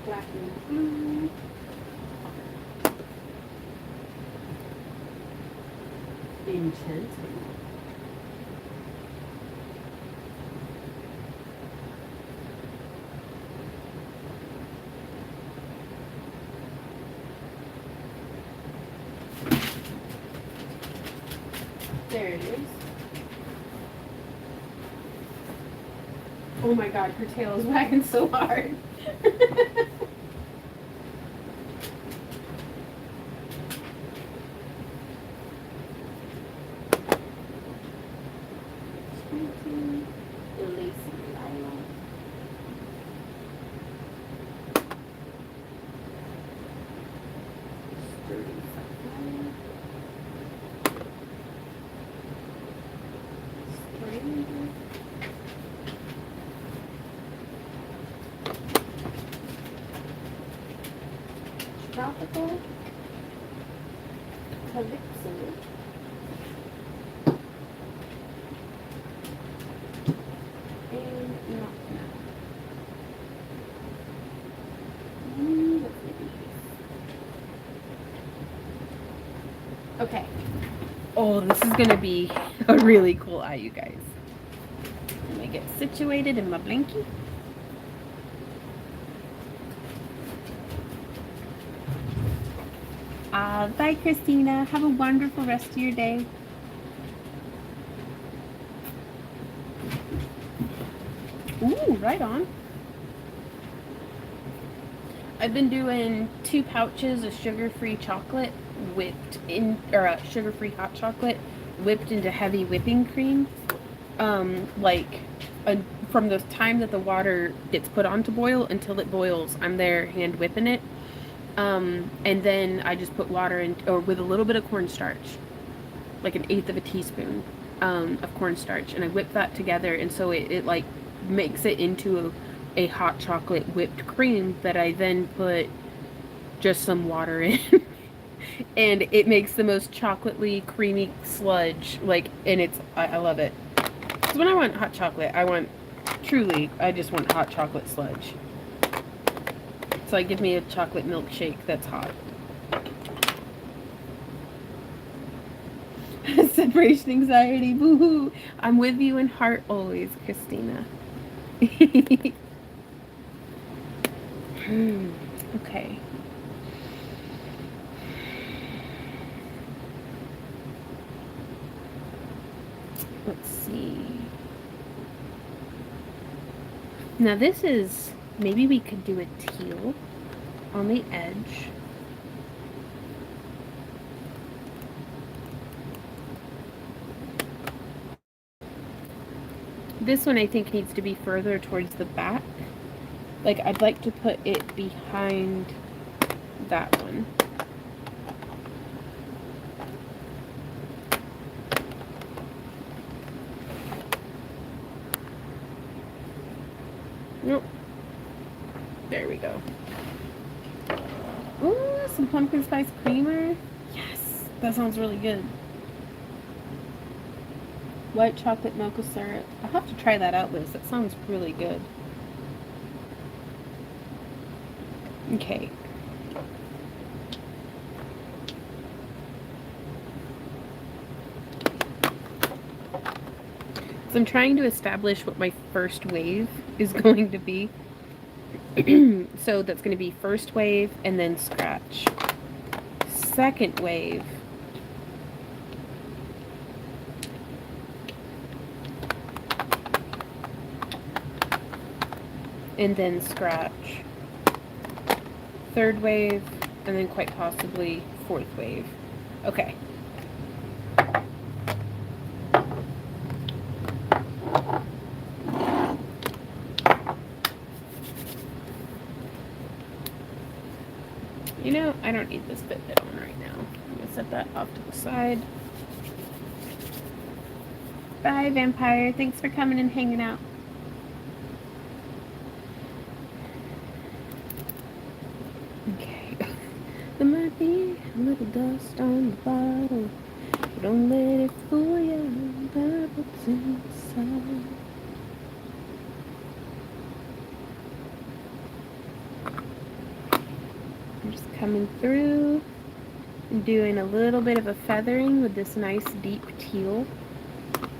Black and blue. Intense. There it is. Oh my god, her tail is wagging so hard. Tropical Calypso. And Knock. Okay. Oh, this is gonna be a really cool eye, you guys. Let me get situated in my blankie. Bye, Christina. Have a wonderful rest of your day. Ooh, right on. I've been doing 2 pouches of sugar-free chocolate whipped in, or sugar-free hot chocolate whipped into heavy whipping cream. Like from the time that the water gets put on to boil until it boils, I'm there hand whipping it. And then I just put water in, or with a little bit of cornstarch, like 1/8 of a teaspoon of cornstarch, and I whip that together, and so it like makes it into a hot chocolate whipped cream that I then put just some water in. And it makes the most chocolatey, creamy sludge, like, and I love it. Because when I want hot chocolate, I just want hot chocolate sludge. So give me a chocolate milkshake that's hot. Separation anxiety, boo-hoo. I'm with you in heart always, Christina. Okay. Let's see. Now this is, maybe we could do a teal on the edge. This one I think needs to be further towards the back. Like, I'd like to put it behind that one. Nope. There we go. Ooh, some pumpkin spice creamer. Yes, that sounds really good. White chocolate mocha syrup. I'll have to try that out, Liz. That sounds really good. Okay. So I'm trying to establish what my first wave is going to be. So that's going to be first wave and then scratch. Second wave. And then scratch. Third wave, and then quite possibly fourth wave. Okay. You know, I don't need this bit on right now. I'm gonna set that off to the side. Bye, Vampire. Thanks for coming and hanging out. Okay. There might be a little dust on the bottle. But don't let it fool you about what's inside. I'm just coming through and doing a little bit of a feathering with this nice deep teal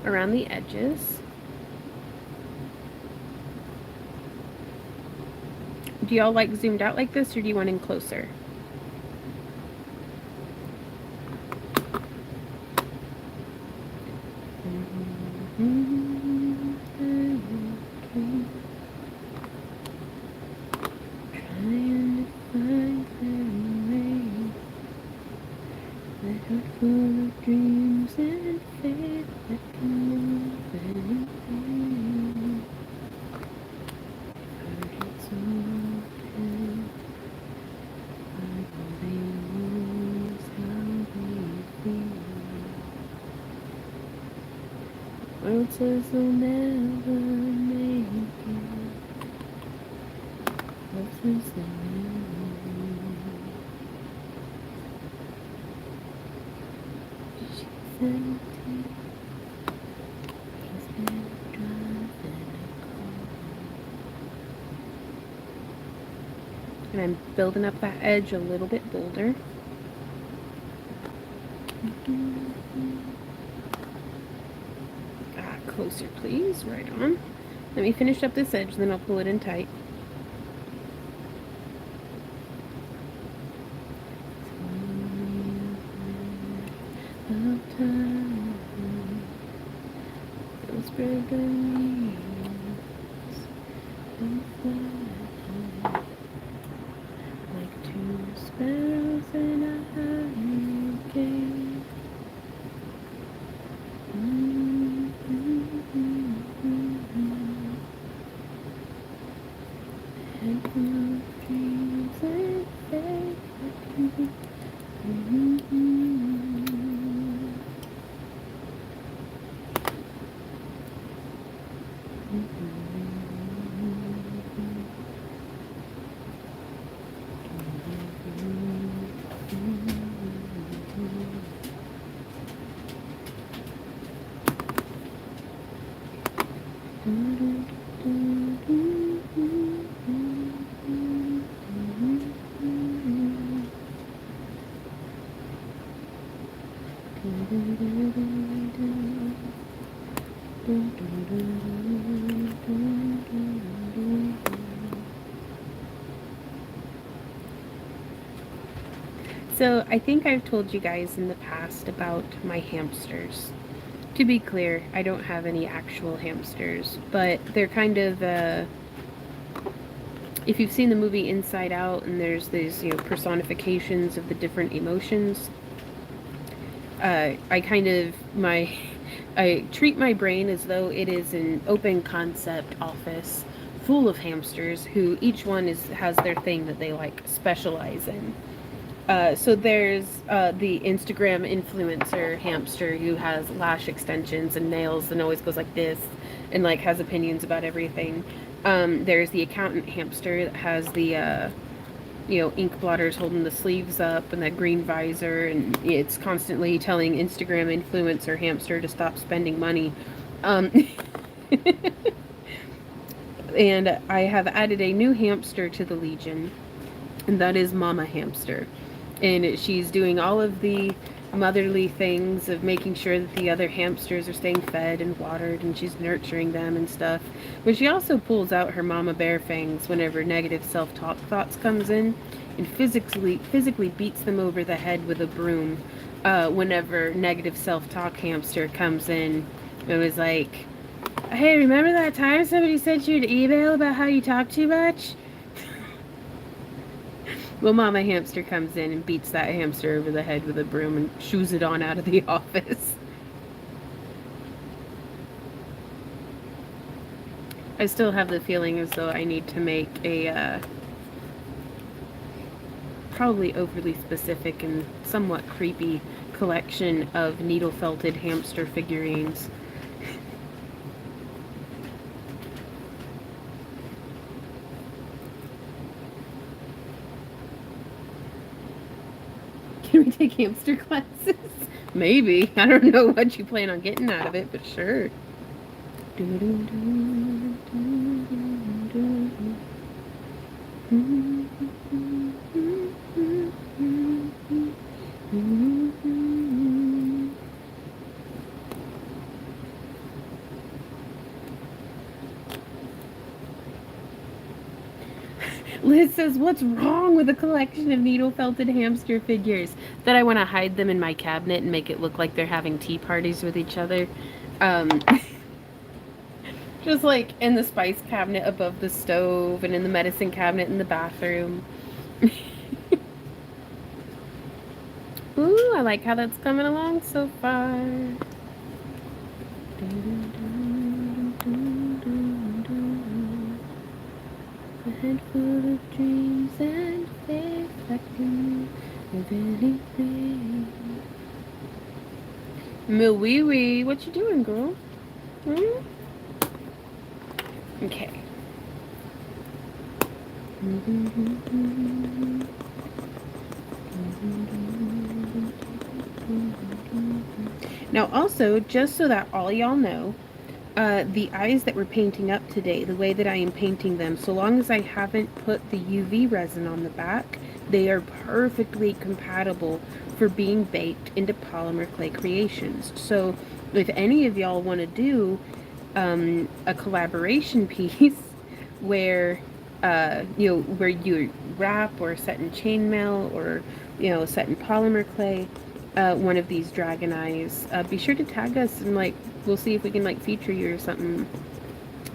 around the edges. Do y'all like zoomed out like this, or do you want in closer? Roses will never make it. Roses will never. She's empty. She's been driving a car. And I'm building up that edge a little bit bolder. Closer, please. Right on. Let me finish up this edge, then I'll pull it in tight. time. You'll spread the wings and fly like two sparrows in a hurricane. And full of dreams and faith. So I think I've told you guys in the past about my hamsters. To be clear, I don't have any actual hamsters, but they're kind of, if you've seen the movie Inside Out and there's these, personifications of the different emotions, I treat my brain as though it is an open concept office full of hamsters who each one has their thing that they specialize in. So there's the Instagram influencer hamster who has lash extensions and nails and always goes like this and has opinions about everything. There's the accountant hamster that has the ink blotters holding the sleeves up and that green visor, and it's constantly telling Instagram influencer hamster to stop spending money. And I have added a new hamster to the Legion, and that is Mama Hamster. And she's doing all of the motherly things of making sure that the other hamsters are staying fed and watered, and she's nurturing them and stuff. But she also pulls out her mama bear fangs whenever negative self-talk thoughts comes in, and physically beats them over the head with a broom whenever negative self-talk hamster comes in. It was like, hey, remember that time somebody sent you an email about how you talk too much? Well, Mama Hamster comes in and beats that hamster over the head with a broom and shoos it on out of the office. I still have the feeling as though I need to make a probably overly specific and somewhat creepy collection of needle-felted hamster figurines. Can we take hamster classes? Maybe. I don't know what you plan on getting out of it, but sure. Liz says, what's wrong with a collection of needle-felted hamster figures? That I want to hide them in my cabinet and make it look like they're having tea parties with each other. Just in the spice cabinet above the stove and in the medicine cabinet in the bathroom. Ooh, I like how that's coming along so far. A head full of dreams and faith that can live anything. Wee, what you doing, girl? Okay. Now also, just so that all y'all know, the eyes that we're painting up today, the way that I am painting them, so long as I haven't put the UV resin on the back, they are perfectly compatible for being baked into polymer clay creations. So if any of y'all want to do a collaboration piece where where you wrap or set in chainmail or set in polymer clay, one of these dragon eyes, be sure to tag us and like we'll see if we can like feature you or something,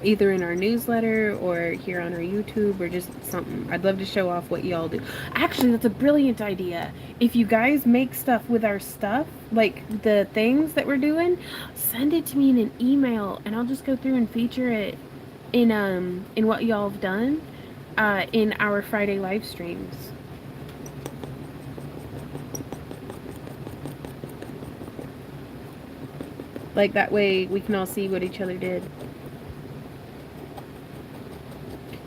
either in our newsletter or here on our YouTube or just something. I'd love to show off what y'all do. Actually, that's a brilliant idea. If you guys make stuff with our stuff, like the things that we're doing, send it to me in an email and I'll just go through and feature it in what y'all have done in our Friday live streams. Like that way we can all see what each other did.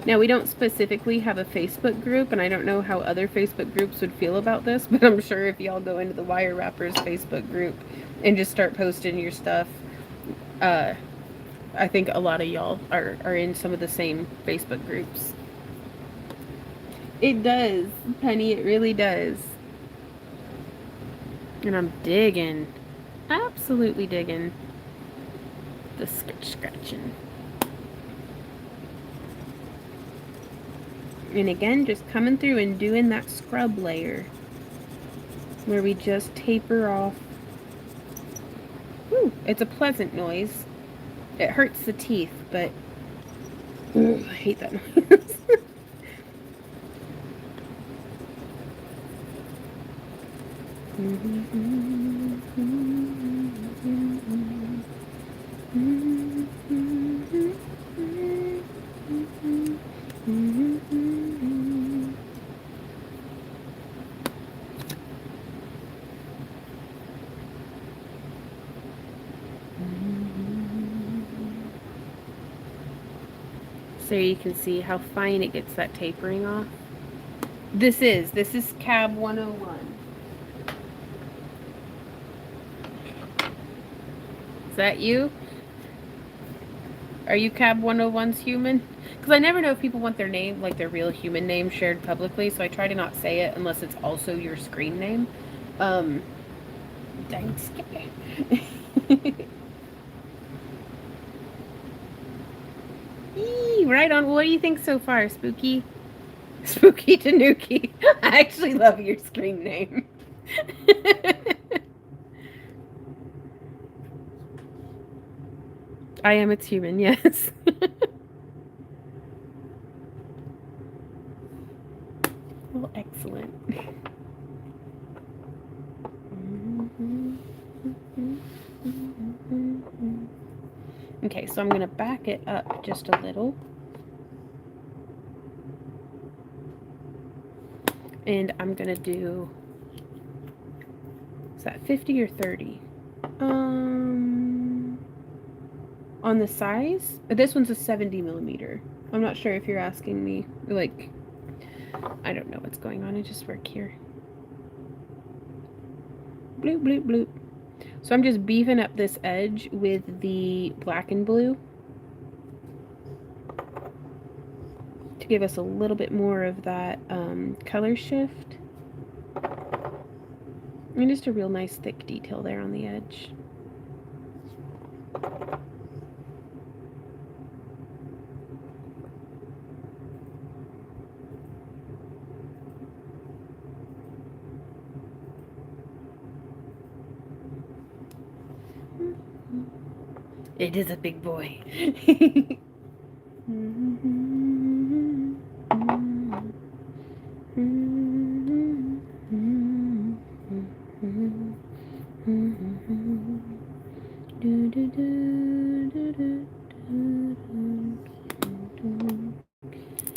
Now, we don't specifically have a Facebook group, and I don't know how other Facebook groups would feel about this, but I'm sure if y'all go into the Wire Wrappers Facebook group and just start posting your stuff, I think a lot of y'all are in some of the same Facebook groups. It does, Penny, it really does. And I'm digging, absolutely digging the scratching. And again, just coming through and doing that scrub layer where we just taper off. Woo, it's a pleasant noise. It hurts the teeth, but I hate that noise. So you can see how fine it gets that tapering off. This is Cab 101. Is that you? Are you Cab 101's human? Because I never know if people want their name, like their real human name, shared publicly, so I try to not say it unless it's also your screen name. Thanks. Right on. What do you think so far, Spooky? Spooky Tanuki. I actually love your screen name. I am its human, yes. Well, excellent. Okay, so I'm going to back it up just a little. And I'm going to do, is that 50 or 30? On the size, this one's a 70 millimeter. I'm not sure if you're asking me, like, I don't know what's going on. I just work here. Bloop, bloop, bloop. So I'm just beefing up this edge with the black and blue to give us a little bit more of that color shift. And just a real nice thick detail there on the edge. It is a big boy.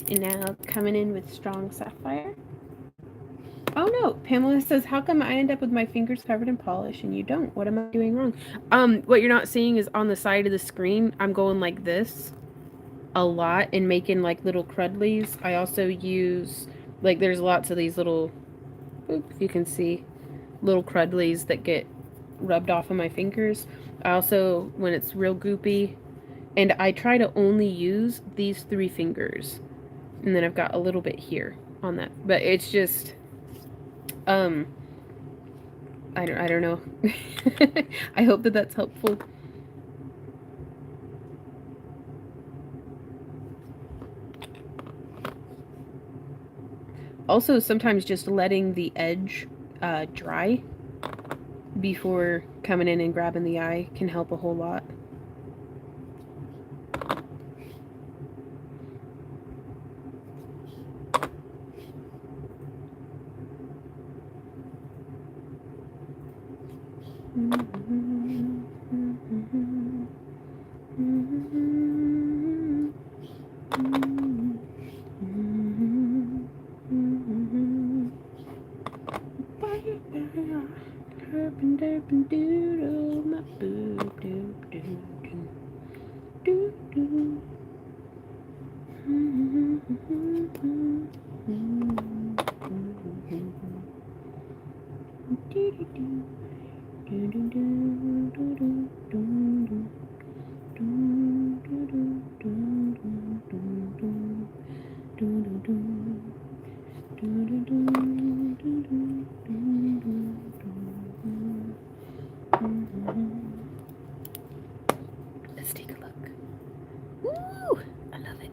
And now coming in with strong sapphire. Oh no, Pamela says, how come I end up with my fingers covered in polish and you don't? What am I doing wrong? What you're not seeing is on the side of the screen, I'm going like this a lot and making like little crudlies. I also use, like there's lots of these little, if you can see, little crudlies that get rubbed off of my fingers. I also, when it's real goopy, and I try to only use these 3 fingers. And then I've got a little bit here on that. But it's just, I don't know. I hope that that's helpful. Also, sometimes just letting the edge dry before coming in and grabbing the eye can help a whole lot. Let's take a look. Woo! I love it.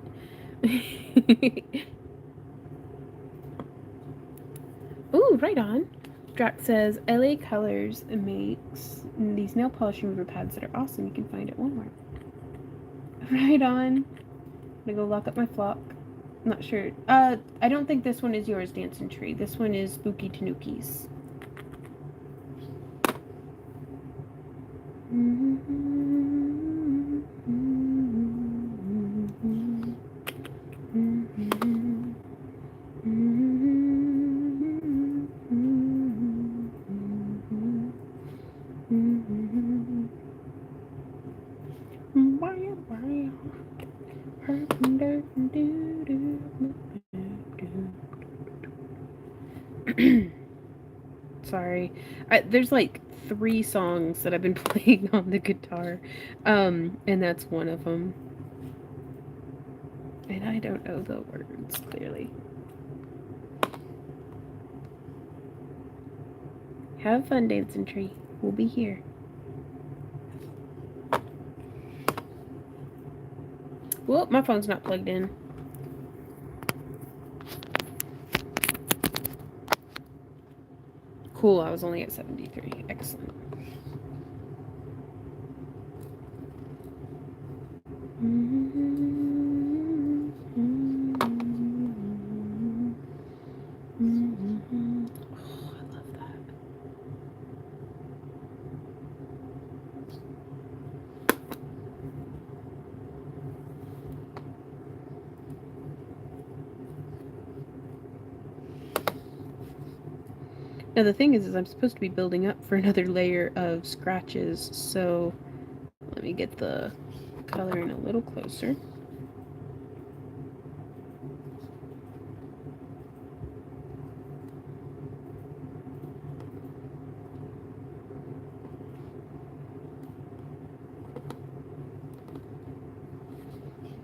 Ooh, right on. Drax says LA Colors makes these nail polish remover pads that are awesome. You can find at Walmart. Right on. I'm gonna go lock up my flock. Not sure. I don't think this one is yours, Dancing Tree. This one is Spooky Tanooki's. Sorry. There's like 3 songs that I've been playing on the guitar, and that's one of them. And I don't know the words clearly. Have fun, Dancing Tree. We'll be here. Well, my phone's not plugged in. Cool, I was only at 73. Excellent. Oh, I love that. Now the thing is I'm supposed to be building up for another layer of scratches, so let me get the color in a little closer.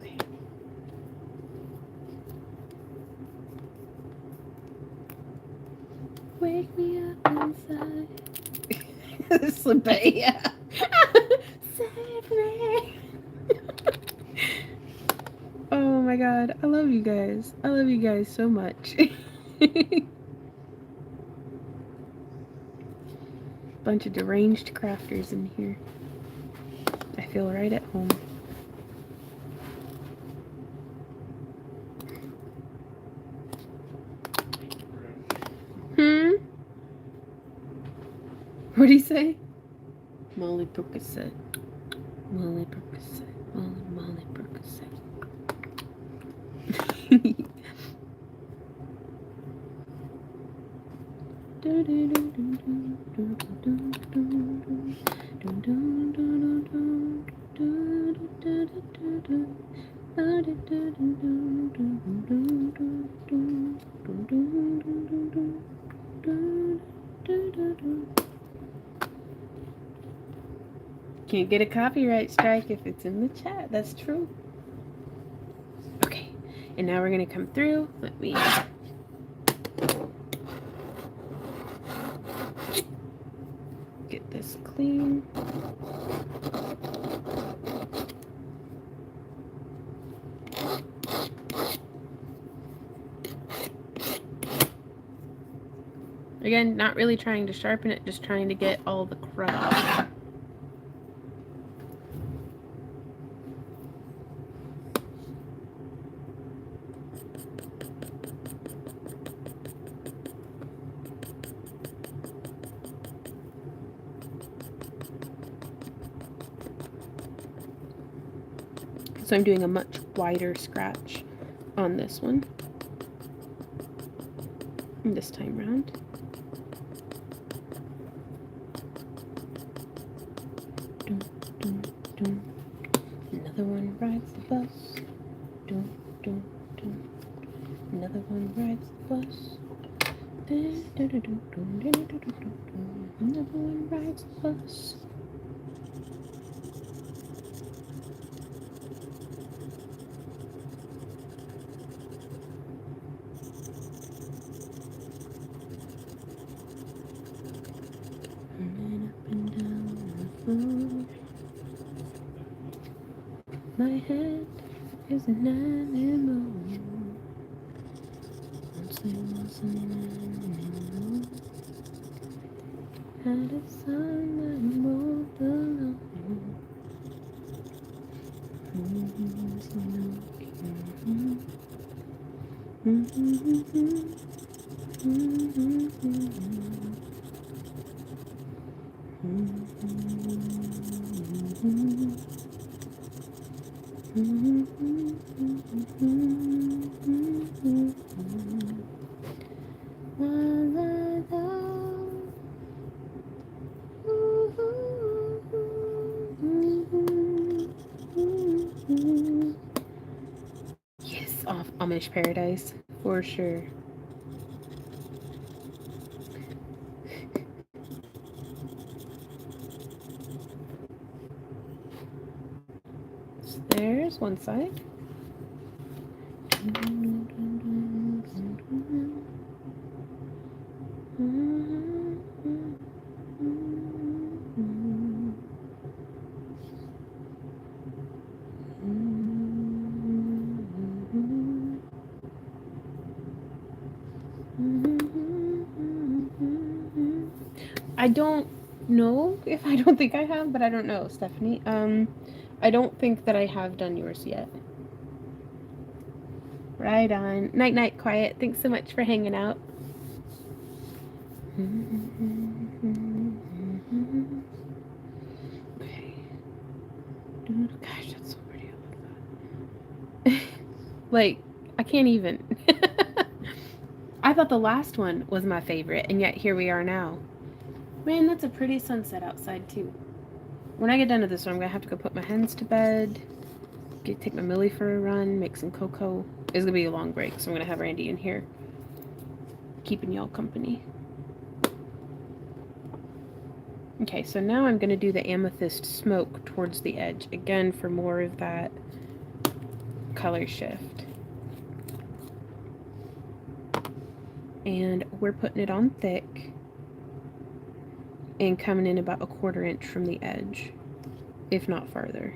Okay. Wake me up inside. Slippy, yeah. Save me. Oh my god, I love you guys. I love you guys so much. Bunch of deranged crafters in here. I feel right at home. What do you say? Molly Percocet. Molly Percocet. Molly Percocet. Can't get a copyright strike if it's in the chat. That's true. Okay, and now we're gonna come through. Let me get this clean. Again, not really trying to sharpen it, just trying to get all the crud off. So I'm doing a much wider scratch on this one. And this time round. Dun, dun, dun. Another one rides the bus. Dun, dun, dun. Another one rides the bus. Dun, dun, dun, dun, dun, dun, dun, dun, dun. Another one rides the bus. And up and down the floor. My head is an animal. Once there was an animal. Had a son that moved along. Yes, off Amish Paradise, for sure. So there's one side. I don't know if I don't think I have, but I don't know, Stephanie. I don't think that I have done yours yet. Right on. Night night, quiet. Thanks so much for hanging out. Okay. Gosh, that's so pretty. I love that. Like, I can't even. I thought the last one was my favorite, and yet here we are now. Man, that's a pretty sunset outside, too. When I get done with this one, I'm going to have to go put my hens to bed, take my Millie for a run, make some cocoa. It's going to be a long break, so I'm going to have Randy in here keeping y'all company. Okay, so now I'm going to do the amethyst smoke towards the edge, again for more of that color shift. And we're putting it on thick and coming in about 1/4 inch from the edge, if not farther.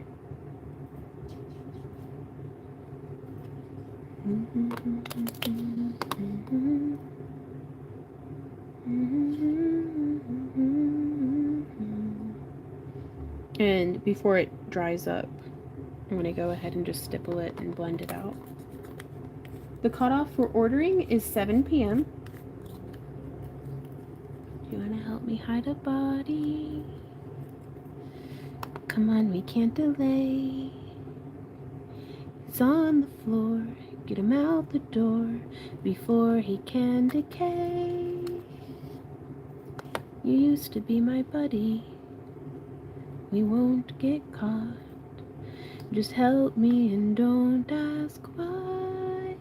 And before it dries up, I'm going to go ahead and just stipple it and blend it out. The cutoff for ordering is 7 p.m. You want to help me hide a body? Come on, we can't delay. It's on the floor. Get him out the door before he can decay. You used to be my buddy. We won't get caught. Just help me and don't ask why.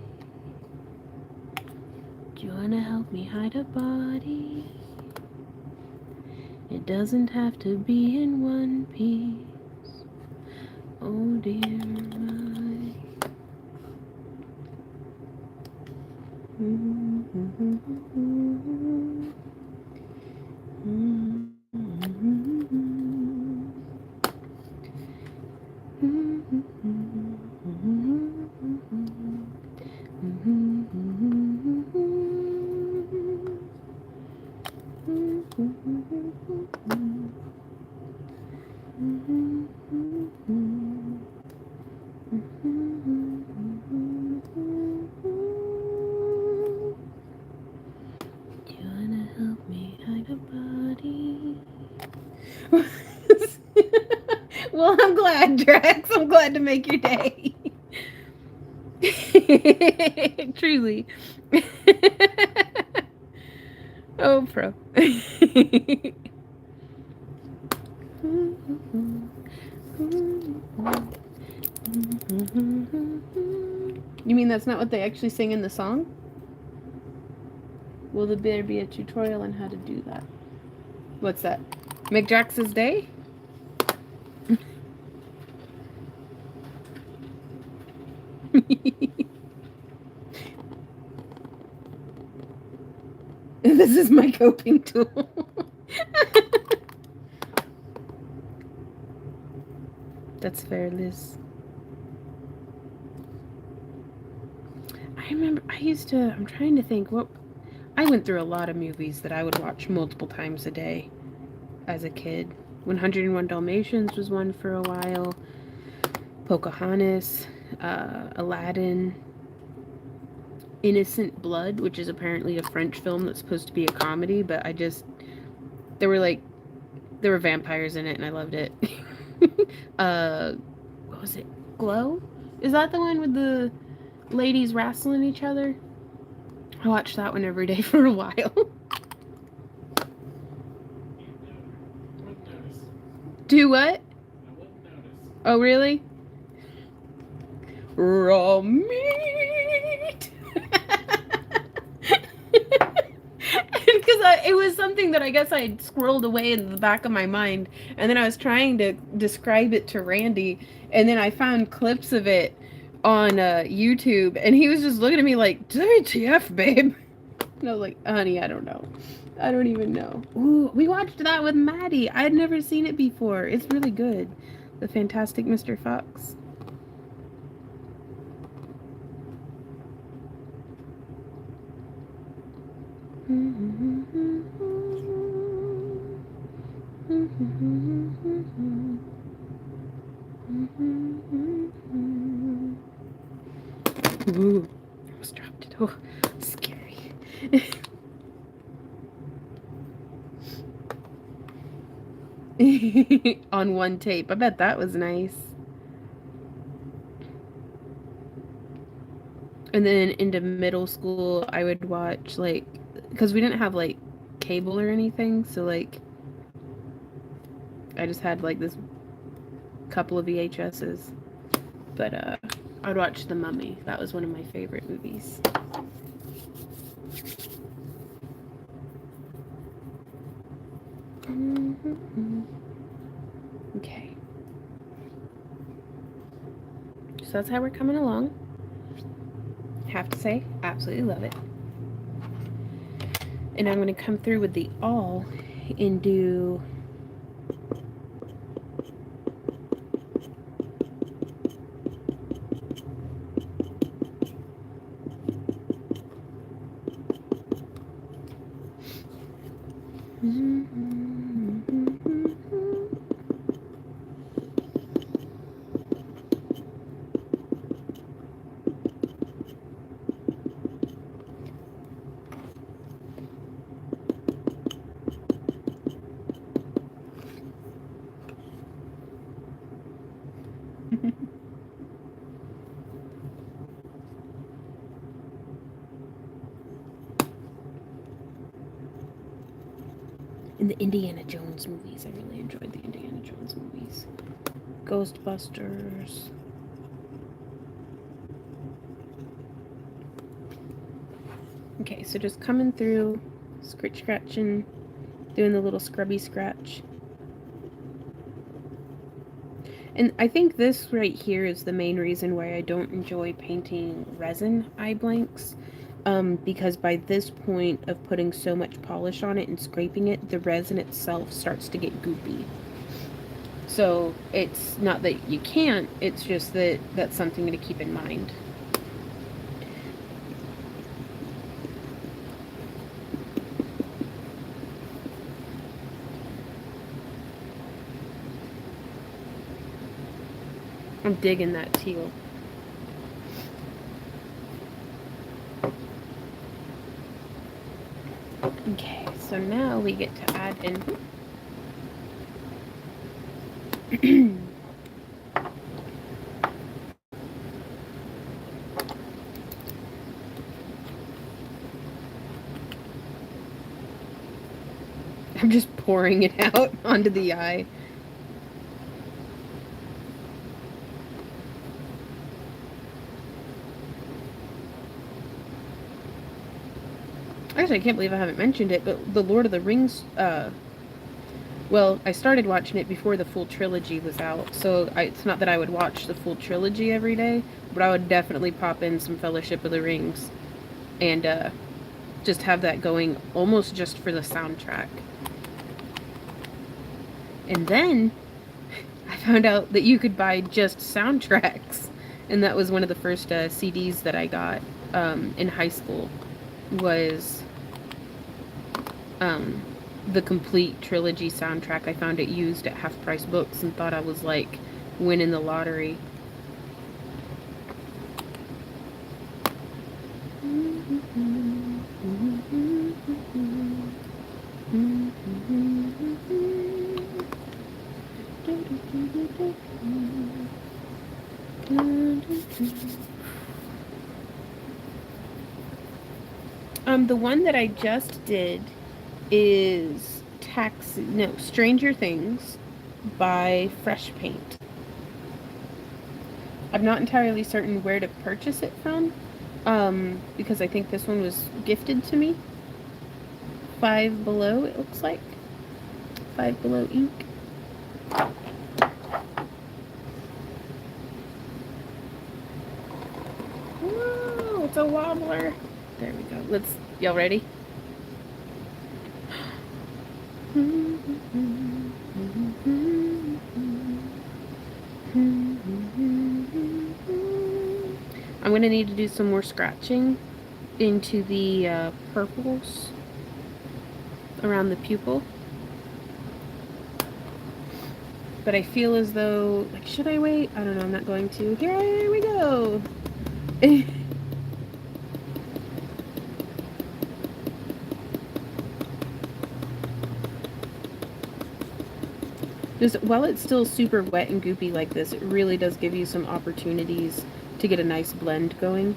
Do you wanna help me hide a body? It doesn't have to be in one piece. Oh dear my. Well, I'm glad, Drax. I'm glad to make your day. Truly. Oh, pro. You mean that's not what they actually sing in the song? Will there be a tutorial on how to do that? What's that? Make Drax's day? This is my coping tool. That's fair, Liz. I remember I'm trying to think I went through a lot of movies that I would watch multiple times a day as a kid. 101 Dalmatians was one for a while. Pocahontas, Aladdin, Innocent Blood, which is apparently a French film that's supposed to be a comedy, but there were vampires in it and I loved it. What was it? Glow? Is that the one with the ladies wrestling each other? I watched that one every day for a while. Wouldn't notice. Do what? I wouldn't notice. Oh, really? Raw meat. Because it was something that I guess I had squirreled away in the back of my mind, and then I was trying to describe it to Randy, and then I found clips of it on YouTube, and he was just looking at me like, WTF, babe? And I was like, honey, I don't know. I don't even know. Ooh, we watched that with Maddie. I had never seen it before. It's really good. The Fantastic Mr. Fox. Ooh, almost dropped it. Oh, scary. On one tape. I bet that was nice. And then into middle school, I would watch, like, because we didn't have, like, cable or anything, so, like, I just had, like, this couple of VHSs. But, I'd watch The Mummy. That was one of my favorite movies. Okay. So that's how we're coming along. Have to say, absolutely love it. And I'm going to come through with the all and do in the Indiana Jones movies. I really enjoyed the Indiana Jones movies. Ghostbusters. Okay, so just coming through, scratching, doing the little scrubby scratch. And I think this right here is the main reason why I don't enjoy painting resin eye blanks. Because by this point of putting so much polish on it and scraping it, the resin itself starts to get goopy. So it's not that you can't, it's just that that's something to keep in mind. I'm digging that teal. Okay, so now we get to add in I'm just pouring it out onto the eye. Actually, I can't believe I haven't mentioned it, but the Lord of the Rings, well, I started watching it before the full trilogy was out, so it's not that I would watch the full trilogy every day, but I would definitely pop in some Fellowship of the Rings and just have that going almost just for the soundtrack. And then I found out that you could buy just soundtracks, and that was one of the first CDs that I got in high school, was the complete trilogy soundtrack. I found it used at Half Price Books and thought I was like winning the lottery. The one that I just did is Stranger Things by Fresh Paint. I'm not entirely certain where to purchase it from, because I think this one was gifted to me. Five Below, it looks like. Five Below ink. Whoa, it's a wobbler. There we go. Y'all ready? I'm going to need to do some more scratching into the purples around the pupil. But I feel as though, like, should I wait? I don't know, I'm not going to. Here we go! Just while it's still super wet and goopy like this, it really does give you some opportunities to get a nice blend going.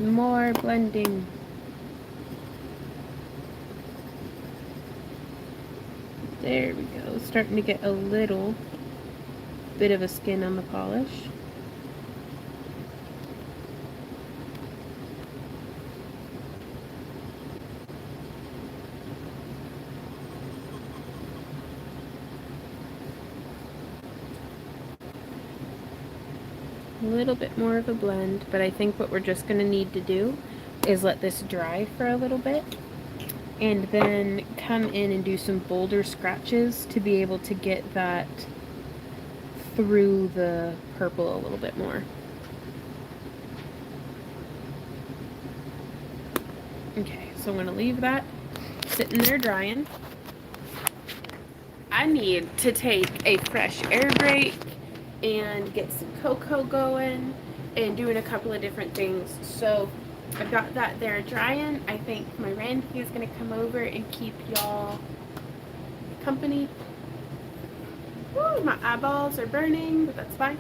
More blending. There we go. Starting to get a little bit of a skin on the polish. A little bit more of a blend, but I think what we're just going to need to do is let this dry for a little bit and then come in and do some bolder scratches to be able to get that through the purple a little bit more. Okay, so I'm going to leave that sitting there drying. I need to take a fresh air brake and get some cocoa going and doing a couple of different things. So I've got that there drying. I think my Randy is going to come over and keep y'all company. Woo, my eyeballs are burning, but that's fine.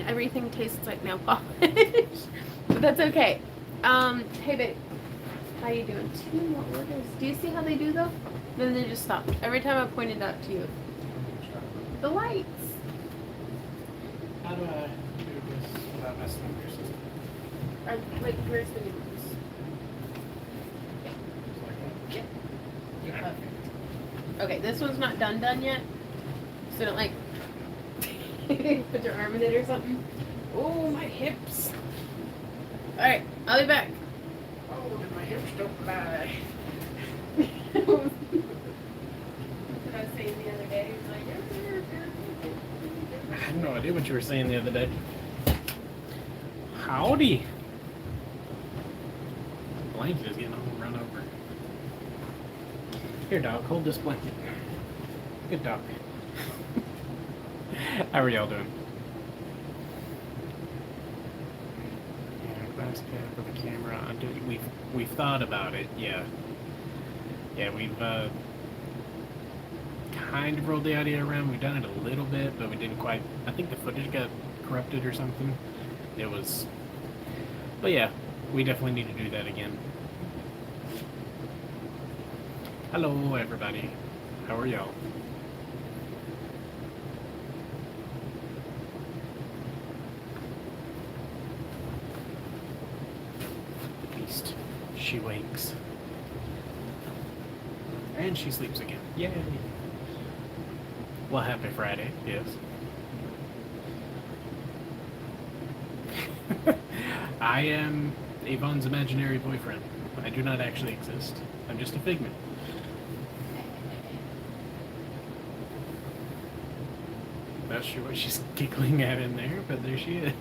Everything tastes like nail polish, but that's okay. Hey babe, how you doing? 2 more orders. Do you see how they do though? Then they just stopped. Every time I pointed out to you. The lights. How do I do this without messing up your system? Like, where's the new ones? Just like that? Yeah. You're perfect. Okay, this one's not done yet. So don't like put your arm in it or something. Oh, my hips. Alright, I'll be back. Oh, look at my hips. don't lie. What did I say the other day? It was like, I had no idea what you were saying the other day. Howdy. The blanket is getting all run over. Here, dog, hold this blanket. Good dog. How are y'all doing? Yeah, glass cap with the camera on. We've thought about it, yeah. Yeah, we've kind of rolled the idea around. We've done it a little bit, but we didn't quite. I think the footage got corrupted or something. It was. But yeah, we definitely need to do that again. Hello, everybody. How are y'all? The beast. She wakes. And she sleeps again. Yay! Well, happy Friday, yes. I am Avon's imaginary boyfriend. I do not actually exist. I'm just a figment. Not sure what she's giggling at in there, but there she is.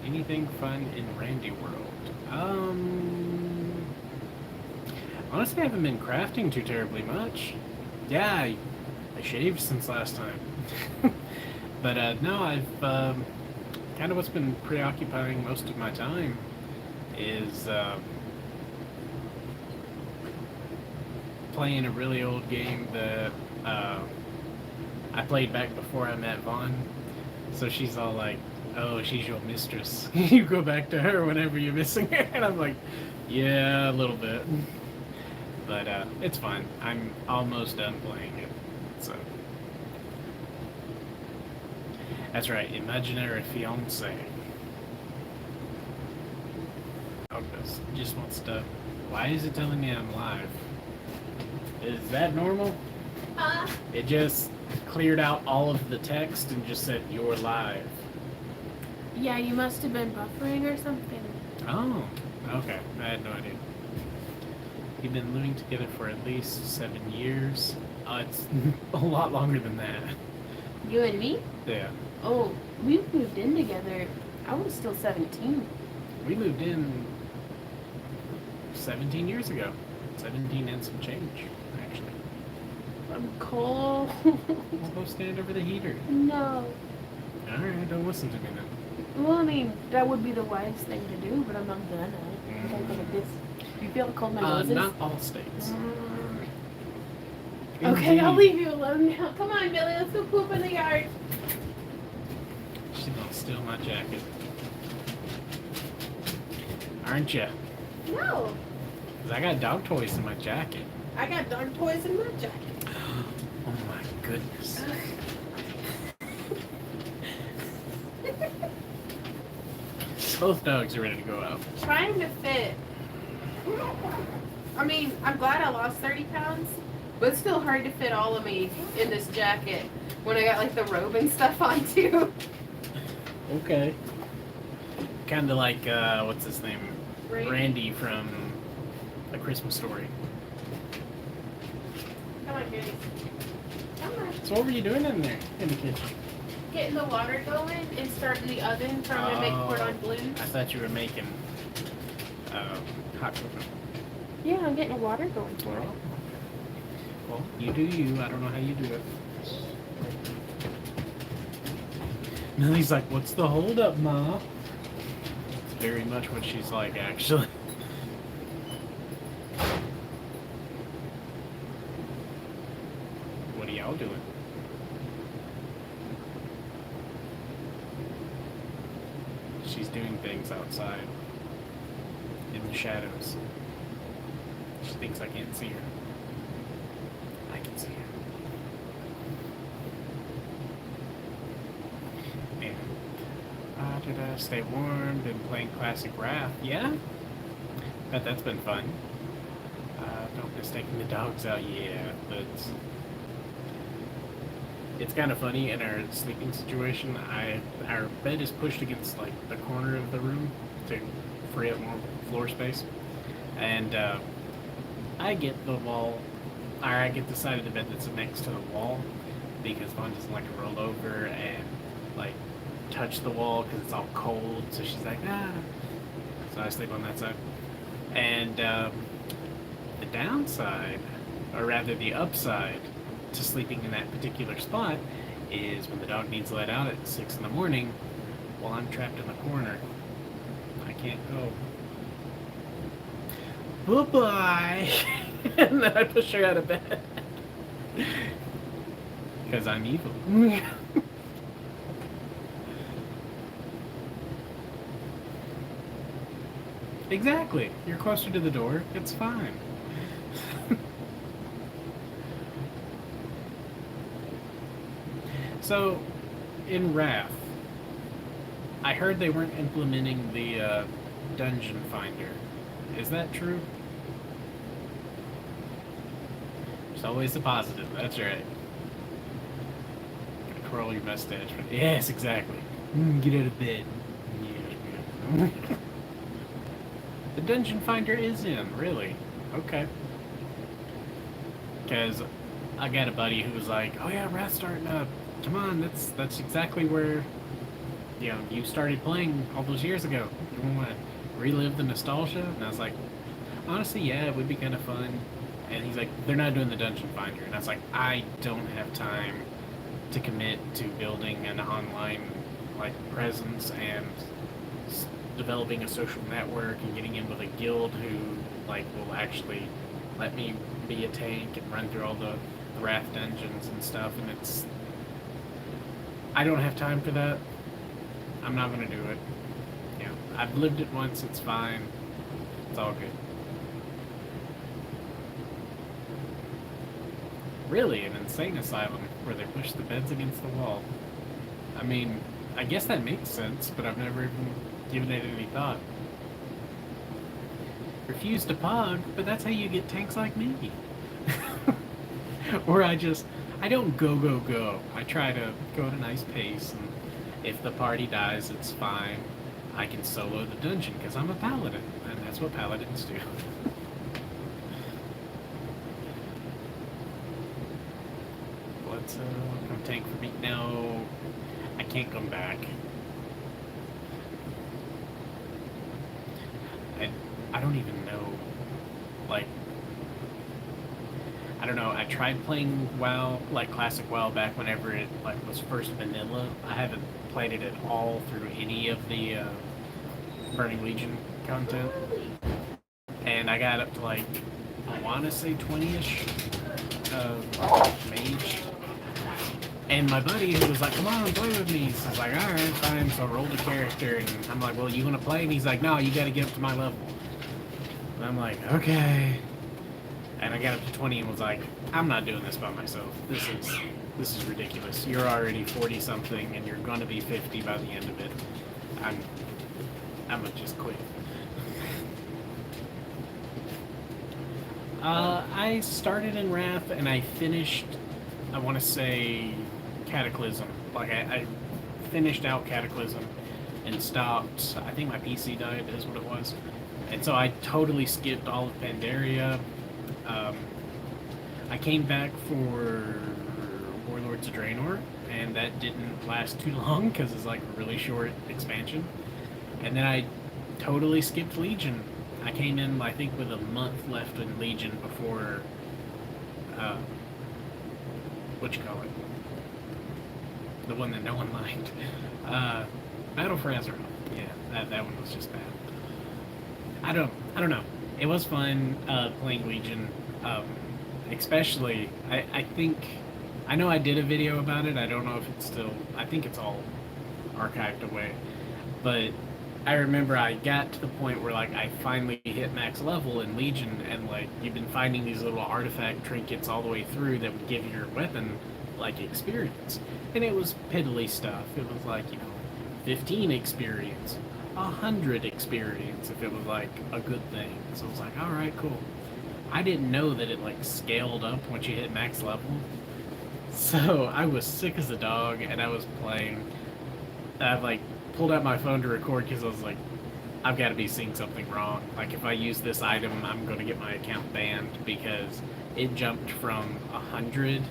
Anything fun in Randy World? Honestly, I haven't been crafting too terribly much. Yeah, I shaved since last time. But no, I've kind of what's been preoccupying most of my time is playing a really old game that I played back before I met Vaughn. So she's all like, "Oh, she's your mistress. You go back to her whenever you're missing her." And I'm like, "Yeah, a little bit." But it's fine. I'm almost done playing it. So that's right, imaginary fiance. August just wants to. Why is it telling me I'm live? Is that normal? It just cleared out all of the text and just said you're live. yeah, you must have been buffering or something. Oh, okay. I had no idea. We've been living together for at least 7 years. It's a lot longer than that. You and me? Yeah. Oh, we moved in together. I was still 17. We moved in 17 years ago. 17 and some change, actually. I'm cold. We'll go stand over the heater. No. Alright, don't listen to me then. Well, I mean, that would be the wise thing to do, but I'm not gonna. I'm gonna You feel cold my nose is? Not all states. Okay, I'll Indeed. leave you alone now. Come on, Billy, let's go poop in the yard. She's gonna steal my jacket. Aren't ya? No, 'Cause I got dog toys in my jacket. I got dog toys in my jacket. Oh my goodness. Both dogs are ready to go out. Trying to fit. I mean, I'm glad I lost 30 pounds, but it's still hard to fit all of me in this jacket when I got like the robe and stuff on too. Okay. Kind of like, what's his name? Randy from A Christmas Story. Come on, Goodies. Come on. So what were you doing in there, in the kitchen? Getting the water going and starting the oven, trying to make cordon bleus. I thought you were making hot cocoa. Yeah, I'm getting water going for it. Well, you do you. I don't know how you do it. Millie's like, "What's the holdup, Ma?" It's very much what she's like, actually. What are y'all doing? She's doing things outside in the shadows. She thinks I can't see her. I can see her. Man. Did I stay warm? Been playing classic Wrath. Yeah? Bet that's been fun. Don't miss taking the dogs out. Yeah, but it's kind of funny in our sleeping situation. Our bed is pushed against like the corner of the room to free up more floor space, and I get the wall, or I get the side of the bed that's next to the wall because Vaughn doesn't like to roll over and like touch the wall because it's all cold. So she's like, ah. So I sleep on that side, and the downside, or rather the upside, to sleeping in that particular spot is when the dog needs let out at 6 in the morning while I'm trapped in the corner. I can't go, bye-bye, and then I push her out of bed. Because I'm evil. Exactly. You're closer to the door. It's fine. So, in Wrath, I heard they weren't implementing the dungeon finder. Is that true? There's always the positive. That's right. Gonna curl your mustache. Yes, exactly. Get out of bed. Yeah. The dungeon finder is in, really. Okay. Because I got a buddy who was like, "Oh yeah, Wrath's starting up. Come on, that's exactly where you started playing all those years ago. You want to relive the nostalgia?" And I was like, "Honestly, yeah, it would be kind of fun." And he's like, "They're not doing the dungeon finder." And I was like, "I don't have time to commit to building an online like presence and developing a social network and getting in with a guild who like will actually let me be a tank and run through all the Wrath dungeons and stuff." And I don't have time for that. I'm not gonna do it. I've lived it once. It's fine. It's all good. Really, an insane asylum where they push the beds against the wall. I mean, I guess that makes sense, but I've never even given it any thought. Refuse to pug, but that's how you get tanks like me. Or I don't go. I try to go at a nice pace, and if the party dies, it's fine. I can solo the dungeon because I'm a paladin, and that's what paladins do. Let's come tank for me. No, I can't come back. I don't even know, like, I don't know, I tried playing WoW, like classic WoW back whenever it like was first vanilla. I haven't played it at all through any of the Burning Legion content. And I got up to like, I want to say 20-ish mage. And my buddy who was like, "Come on, play with me." So I was like, "Alright, fine." So I rolled a character and I'm like, "Well, you want to play?" And he's like, "No, you got to get up to my level." And I'm like, "Okay." And I got up to 20 and was like, "I'm not doing this by myself. This is ridiculous. You're already 40 something and you're gonna be 50 by the end of it. I'm gonna just quit." I started in Wrath and I finished, I want to say, Cataclysm. Like I finished out Cataclysm and stopped. I think my PC died is what it was. And so I totally skipped all of Pandaria. I came back for Warlords of Draenor, and that didn't last too long because it's like a really short expansion. And then I totally skipped Legion. I came in, I think, with a month left in Legion before, what you call it? The one that no one liked. Battle for Azeroth. Yeah, that one was just bad. I don't know. It was fun playing Legion. Especially, I think, I know I did a video about it. I don't know if it's still, I think it's all archived away. But I remember I got to the point where like I finally hit max level in Legion, and like you've been finding these little artifact trinkets all the way through that would give your weapon like experience. And it was piddly stuff. It was like, 15 experience, 100 experience if it was like a good thing. So I was like, alright, cool. I didn't know that it like scaled up once you hit max level. So I was sick as a dog, and I was playing. I like pulled out my phone to record because I was like, I've got to be seeing something wrong. Like if I use this item, I'm going to get my account banned because it jumped from 100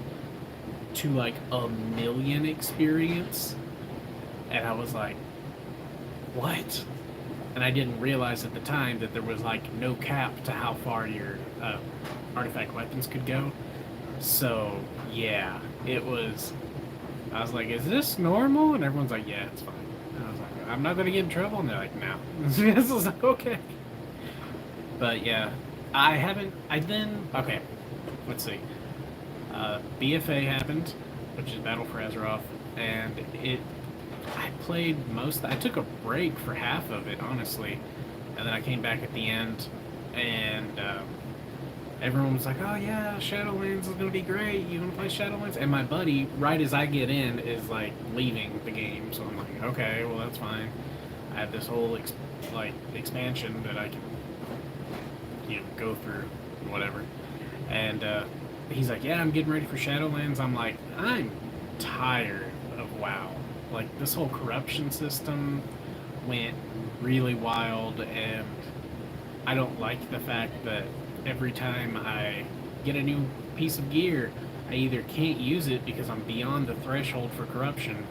to like 1,000,000 experience, and I was like, what? And I didn't realize at the time that there was like no cap to how far your artifact weapons could go. So yeah, it was. I was like, "Is this normal?" And everyone's like, "Yeah, it's fine." And I was like, "I'm not gonna get in trouble." And they're like, "No." This was like, okay. But yeah, I haven't. I then okay. Let's see. BFA happened, which is Battle for Azeroth, and it. I played most. I took a break for half of it, honestly, and then I came back at the end, and. Everyone was like, "Oh yeah, Shadowlands is gonna be great. You wanna play Shadowlands?" And my buddy, right as I get in, is like leaving the game. So I'm like, "Okay, well that's fine." I have this whole expansion that I can, go through, whatever. And he's like, "Yeah, I'm getting ready for Shadowlands." I'm like, "I'm tired of WoW. Like this whole corruption system went really wild, and I don't like the fact that." Every time I get a new piece of gear, I either can't use it because I'm beyond the threshold for corruption,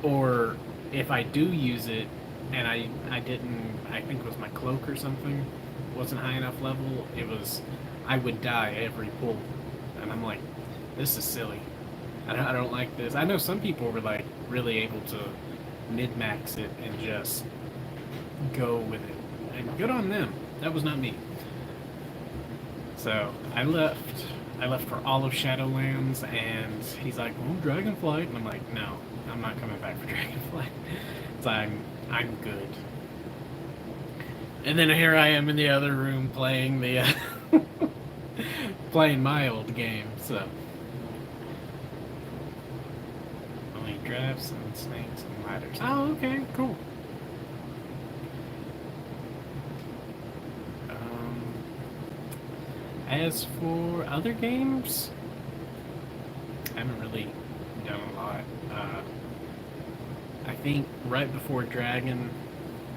or if I do use it and I think it was my cloak or something, wasn't high enough level, I would die every pull. And I'm like, this is silly. I don't like this. I know some people were like really able to mid-max it and just go with it. And good on them. That was not me. So I left for all of Shadowlands, and he's like, "Well, Dragonflight," and I'm like, "No, I'm not coming back for Dragonflight." So I'm good. And then here I am in the other room playing the playing my old game. So only drafts and snakes and ladders. Oh, okay, cool. As for other games, I haven't really done a lot. I think right before Dragon,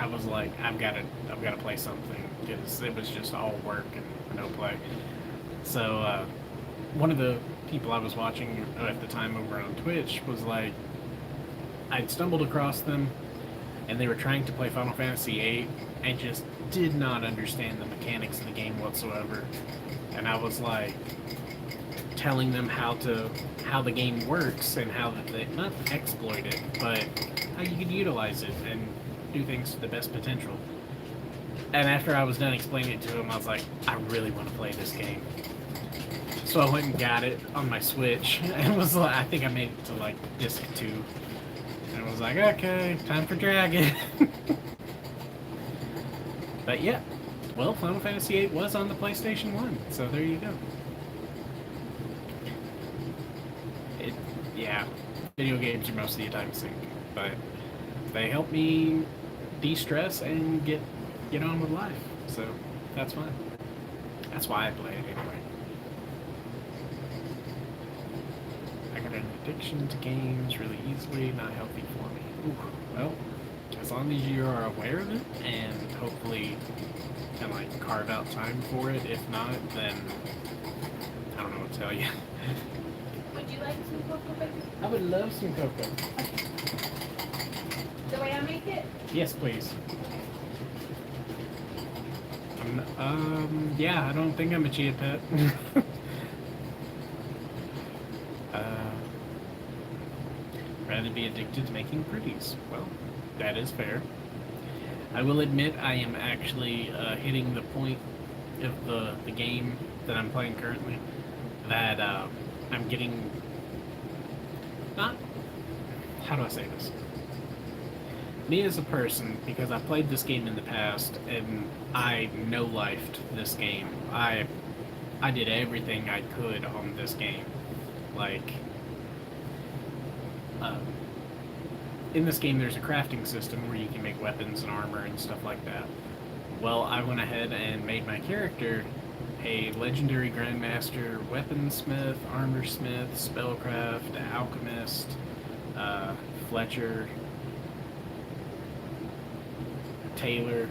I was like, I've got to play something because it was just all work and no play. So one of the people I was watching at the time over on Twitch was like, I'd stumbled across them, and they were trying to play Final Fantasy VIII and just did not understand the mechanics of the game whatsoever. And I was like telling them how the game works and how they not exploit it, but how you could utilize it and do things to the best potential. And after I was done explaining it to them, I was like, I really want to play this game. So I went and got it on my Switch, and was like, I think I made it to like disc 2, and I was like, okay, time for Dragon. But yeah. Well, Final Fantasy VIII was on the PlayStation 1, so there you go. Yeah, video games are most of the time sync, but they help me de-stress and get on with life, so that's fine. That's why I play it anyway. I got an addiction to games really easily, not healthy for me. Ooh, well, as long as you are aware of it and hopefully can like carve out time for it. If not, then I don't know what to tell you. Would you like some cocoa, baby? I would love some cocoa. The way I make it? Yes, please. Yeah, I don't think I'm a chia pet. Rather be addicted to making pretties. Well, that is fair. I will admit I am actually hitting the point of the game that I'm playing currently that I'm getting not, how do I say this? Me as a person, because I played this game in the past and I no-lifed this game. I did everything I could on this game. Like, in this game there's a crafting system where you can make weapons and armor and stuff like that. Well, I went ahead and made my character a legendary grandmaster, weaponsmith, armorsmith, spellcraft, alchemist, Fletcher, Taylor.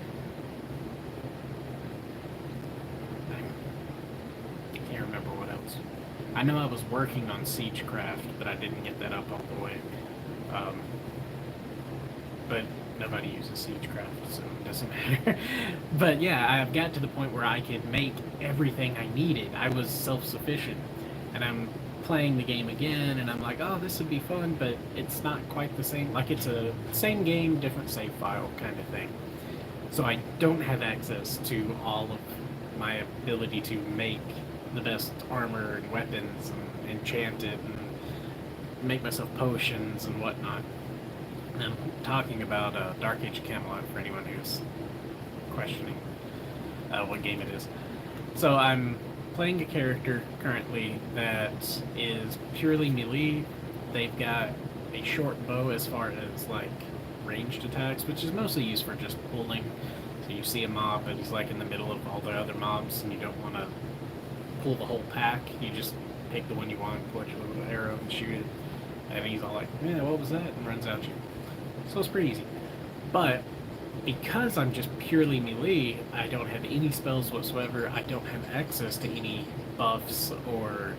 I can't remember what else. I know I was working on Siegecraft, but I didn't get that up all the way. But nobody uses Siegecraft, so it doesn't matter. But yeah, I've got to the point where I could make everything I needed. I was self-sufficient, and I'm playing the game again, and I'm like, oh, this would be fun, but it's not quite the same. Like, it's a same game, different save file kind of thing. So I don't have access to all of my ability to make the best armor and weapons and enchant it and make myself potions and whatnot. And I'm talking about Dark Age of Camelot for anyone who's questioning what game it is. So I'm playing a character currently that is purely melee. They've got a short bow as far as like ranged attacks, which is mostly used for just pulling. So you see a mob and he's like in the middle of all the other mobs and you don't want to pull the whole pack. You just pick the one you want, put your little arrow and shoot it. And he's all like, yeah, what was that? And runs at you. So it's pretty easy. But because I'm just purely melee, I don't have any spells whatsoever. I don't have access to any buffs or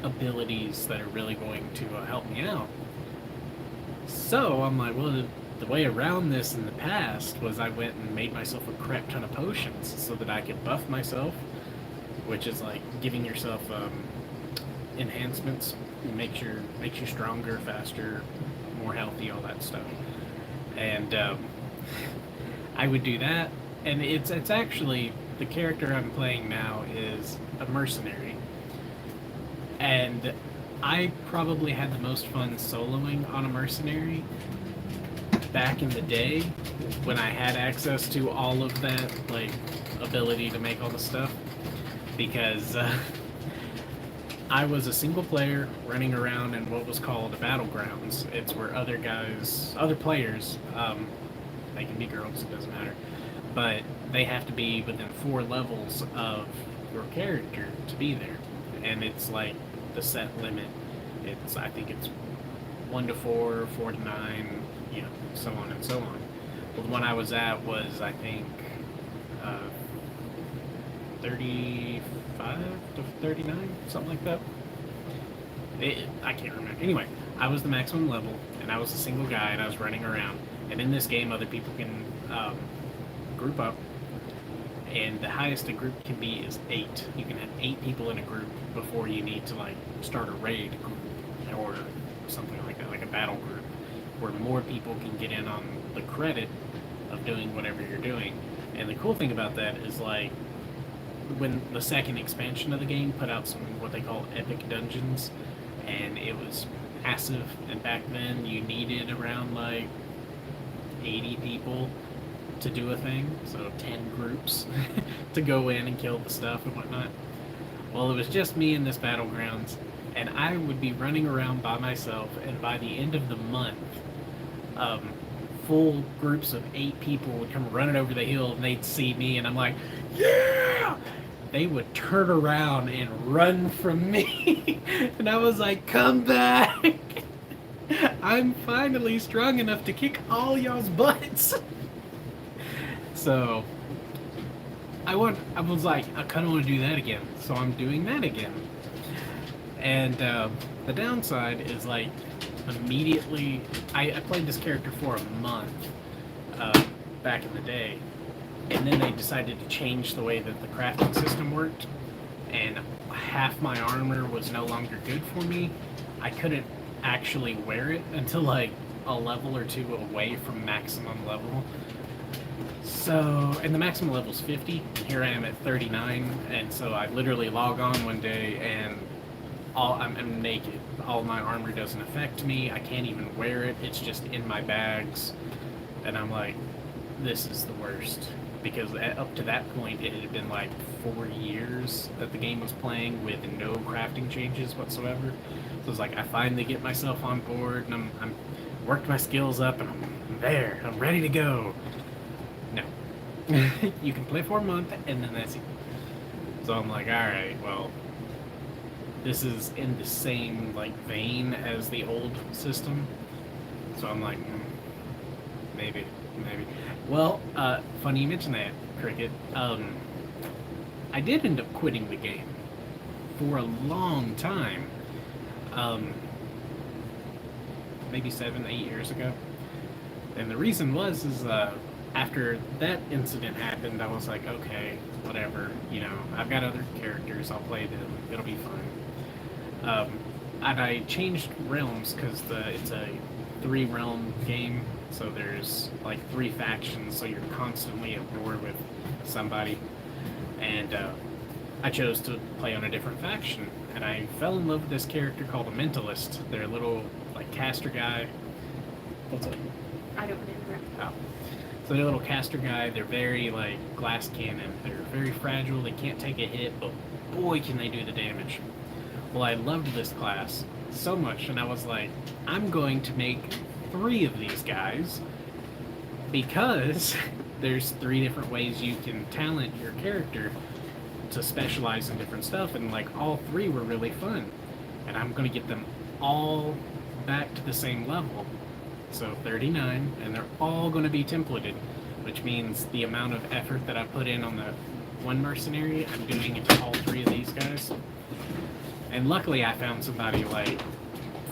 abilities that are really going to help me out. So I'm like, well, the way around this in the past was I went and made myself a crap ton of potions so that I could buff myself, which is like giving yourself enhancements, makes you stronger, faster, more healthy, all that stuff. And I would do that, and it's actually the character I'm playing now is a mercenary, and I probably had the most fun soloing on a mercenary back in the day when I had access to all of that like ability to make all the stuff, because I was a single player running around in what was called a battlegrounds. It's where other players, they can be girls, it doesn't matter, but they have to be within 4 levels of your character to be there. And it's like the set limit. I think it's 1 to 4, 4 to 9, you know, so on and so on. Well, the one I was at was, I think, 35 to 39, something like that. I can't remember. Anyway, I was the maximum level, and I was a single guy, and I was running around. And in this game, other people can group up, and the highest a group can be is 8. You can have 8 people in a group before you need to like start a raid group or something like that, like a battle group, where more people can get in on the credit of doing whatever you're doing. And the cool thing about that is, like, when the second expansion of the game put out some what they call epic dungeons, and it was massive, and back then you needed around like 80 people to do a thing, so 10 groups to go in and kill the stuff and whatnot. Well, it was just me in this battlegrounds, and I would be running around by myself, and by the end of the month, full groups of 8 people would come running over the hill, and they'd see me, and I'm like, yeah! They would turn around and run from me, and I was like, come back! I'm finally strong enough to kick all y'all's butts. So I was like, I kind of want to do that again, so I'm doing that again. And the downside is, like, immediately, I played this character for a month back in the day, and then they decided to change the way that the crafting system worked, and half my armor was no longer good for me. I couldn't actually wear it until like a level or 2 away from maximum level. So, and the maximum level is 50, and here I am at 39, and so I literally log on one day and I'm naked. All my armor doesn't affect me. I can't even wear it. It's just in my bags, and I'm like, this is the worst. Because up to that point, it had been like 4 years that the game was playing with no crafting changes whatsoever. So it's like, I finally get myself on board, and I'm worked my skills up, and I'm there. I'm ready to go. No. You can play for a month, and then that's it. So I'm like, all right, well, this is in the same like vein as the old system. So I'm like, maybe. Well, funny you mention that, Cricket. I did end up quitting the game for a long time. Maybe 7, 8 years ago. And the reason was, after that incident happened, I was like, okay, whatever, I've got other characters, I'll play them, it'll be fine. And I changed realms because it's a 3-realm game, so there's like 3 factions, so you're constantly at war with somebody. And I chose to play on a different faction, and I fell in love with this character called a Mentalist. They're a little like caster guy. What's up? I don't remember. Oh. So they're a little caster guy. They're very like glass cannon. They're very fragile. They can't take a hit, but boy can they do the damage. Well, I loved this class so much, and I was like, I'm going to make 3 of these guys because there's 3 different ways you can talent your character to specialize in different stuff, and like all 3 were really fun, and I'm going to get them all back to the same level. So 39, and they're all going to be templated, which means the amount of effort that I put in on the one mercenary, I'm doing it to all 3 of these guys. And luckily I found somebody like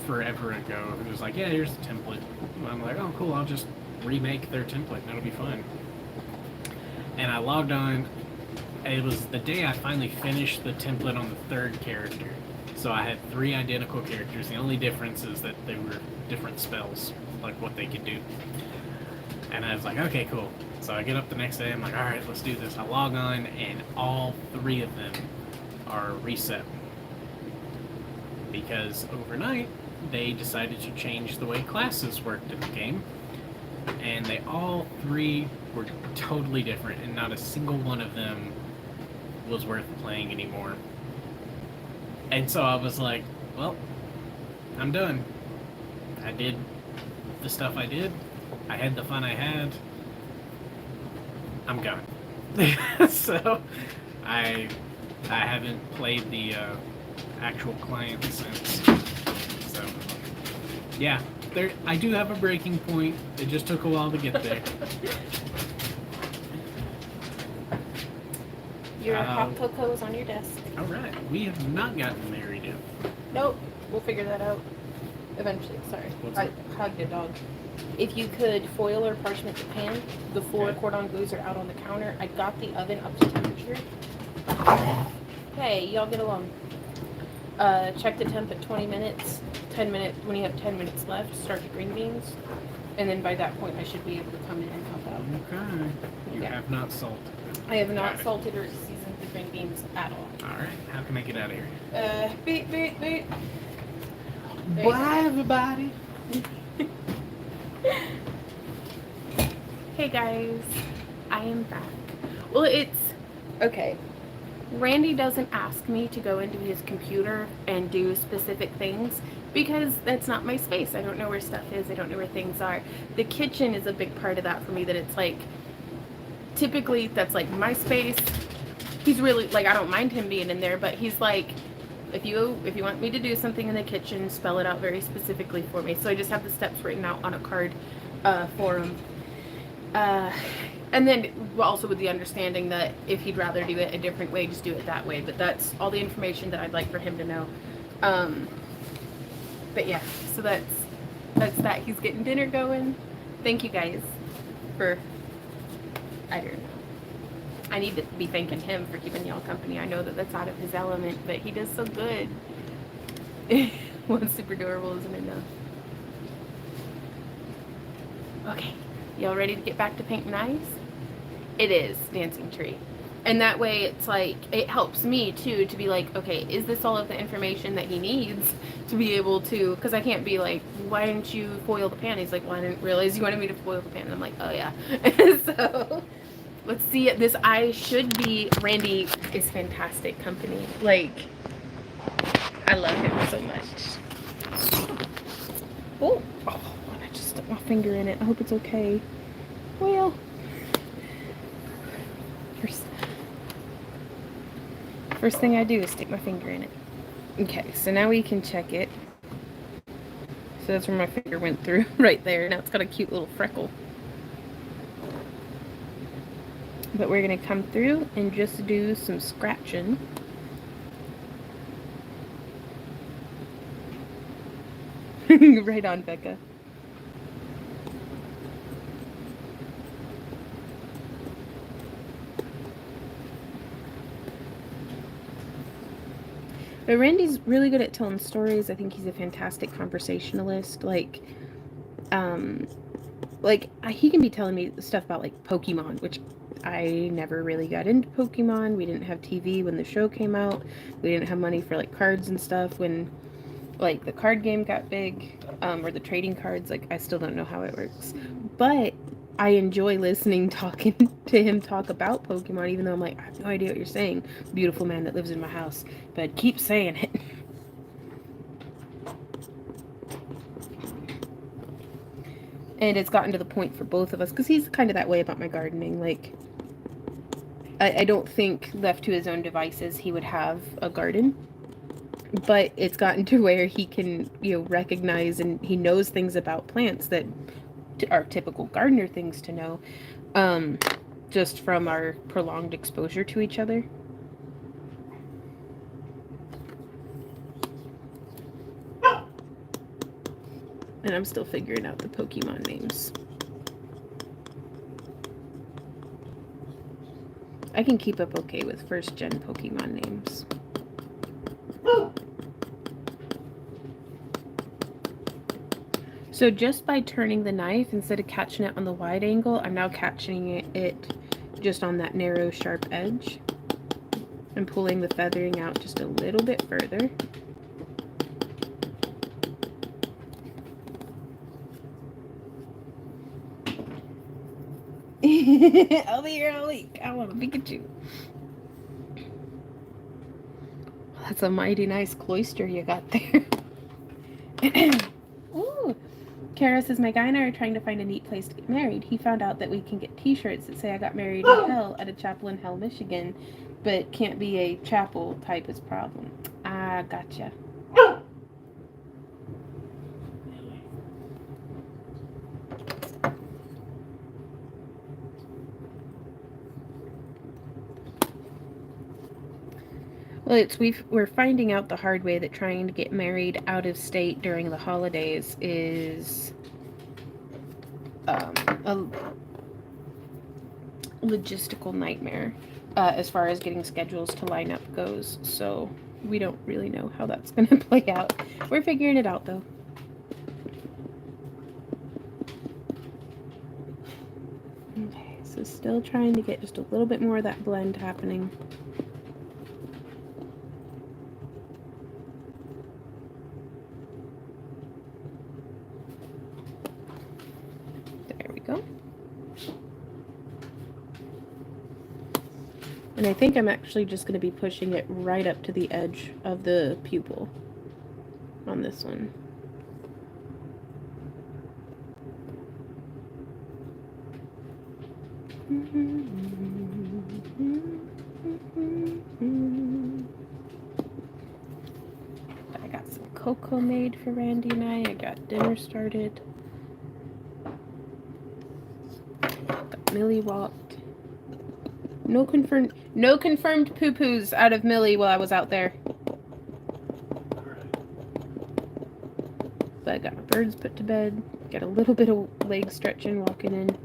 forever ago who was like, yeah, here's the template. And I'm like, oh cool, I'll just remake their template and it'll be fine. And I logged on. It was the day I finally finished the template on the 3rd character. So I had 3 identical characters. The only difference is that they were different spells, like what they could do. And I was like, okay, cool. So I get up the next day, I'm like, all right, let's do this. I log on, and all 3 of them are reset. Because overnight, they decided to change the way classes worked in the game. And they all 3 were totally different, and not a single one of them was worth playing anymore. And so I was like, well, I'm done. I did the stuff I did. I had the fun I had. I'm gone. So I haven't played the actual client since. So yeah, I do have a breaking point. It just took a while to get there. Your hot cocoa is on your desk. All right, we have not gotten married yet. Nope, we'll figure that out eventually. Sorry, I hugged a dog. If you could foil or parchment the pan, the 4 cordon bleus are out on the counter. I got the oven up to temperature. Hey, y'all get along. Check the temp at 20 minutes. 10 minutes. When you have 10 minutes left, start the green beans, and then by that point, I should be able to come in and help out. Okay. You have not salted. I have not salted or seasoned the green beans at all. All right. How can I get out of here? Beep, beep, beep. Bye, everybody. Hey guys, I am back. Well, it's okay. Randy doesn't ask me to go into his computer and do specific things because that's not my space. I don't know where stuff is. I don't know where things are. The kitchen is a big part of that for me, that it's like, typically that's like my space. He's really like, I don't mind him being in there, but he's like, if you want me to do something in the kitchen, spell it out very specifically for me. So I just have the steps written out on a card for him. And then also with the understanding that if he'd rather do it a different way, just do it that way. But that's all the information that I'd like for him to know. But yeah, so that's that. He's getting dinner going. Thank you guys for, I don't know. I need to be thanking him for keeping y'all company. I know that that's out of his element, but he does so good. One super adorable isn't enough. Okay, y'all ready to get back to painting eyes? It is Dancing Tree. And that way it's like, it helps me too to be like, okay, is this all of the information that he needs to be able to, because I can't be like, why didn't you foil the pan? He's like, well, I didn't realize you wanted me to foil the pan. And I'm like, oh yeah. So let's see, this eye should be, Randy is fantastic company. Like, I love him so much. Oh, I just stuck my finger in it. I hope it's okay. Well, First thing I do is stick my finger in it. Okay, so now we can check it. So that's where my finger went through, right there. Now it's got a cute little freckle. But we're going to come through and just do some scratching. Right on, Becca. But Randy's really good at telling stories. I think he's a fantastic conversationalist. He can be telling me stuff about like Pokemon, which I never really got into Pokemon. We didn't have TV when the show came out. We didn't have money for like cards and stuff when like the card game got big, or the trading cards. Like I still don't know how it works, but I enjoy talking to him talk about Pokemon, even though I'm like, I have no idea what you're saying, beautiful man that lives in my house, but keep saying it. And it's gotten to the point for both of us, because he's kind of that way about my gardening. Like, I don't think left to his own devices he would have a garden. But it's gotten to where he can, recognize, and he knows things about plants that are typical gardener things to know, just from our prolonged exposure to each other. And I'm still figuring out the Pokemon names. I can keep up okay with first-gen Pokemon names. So just by turning the knife, instead of catching it on the wide angle, I'm now catching it just on that narrow, sharp edge. I'm pulling the feathering out just a little bit further. I'll be here all week. I want a Pikachu. That's a mighty nice cloister you got there. Ooh. Kara says, my guy and I are trying to find a neat place to get married. He found out that we can get t-shirts that say I got married in hell at a chapel in Hell, Michigan, but can't be a chapel type is problem. Ah, gotcha. Well, we're finding out the hard way that trying to get married out of state during the holidays is a logistical nightmare as far as getting schedules to line up goes. So we don't really know how that's going to play out. We're figuring it out, though. Okay, so still trying to get just a little bit more of that blend happening. There we go. And I think I'm actually just going to be pushing it right up to the edge of the pupil on this one. I got some cocoa made for Randy and I got dinner started. Got Millie walked. No confirmed poo-poos out of Millie while I was out there. But I got my birds put to bed. Got a little bit of leg stretching walking in.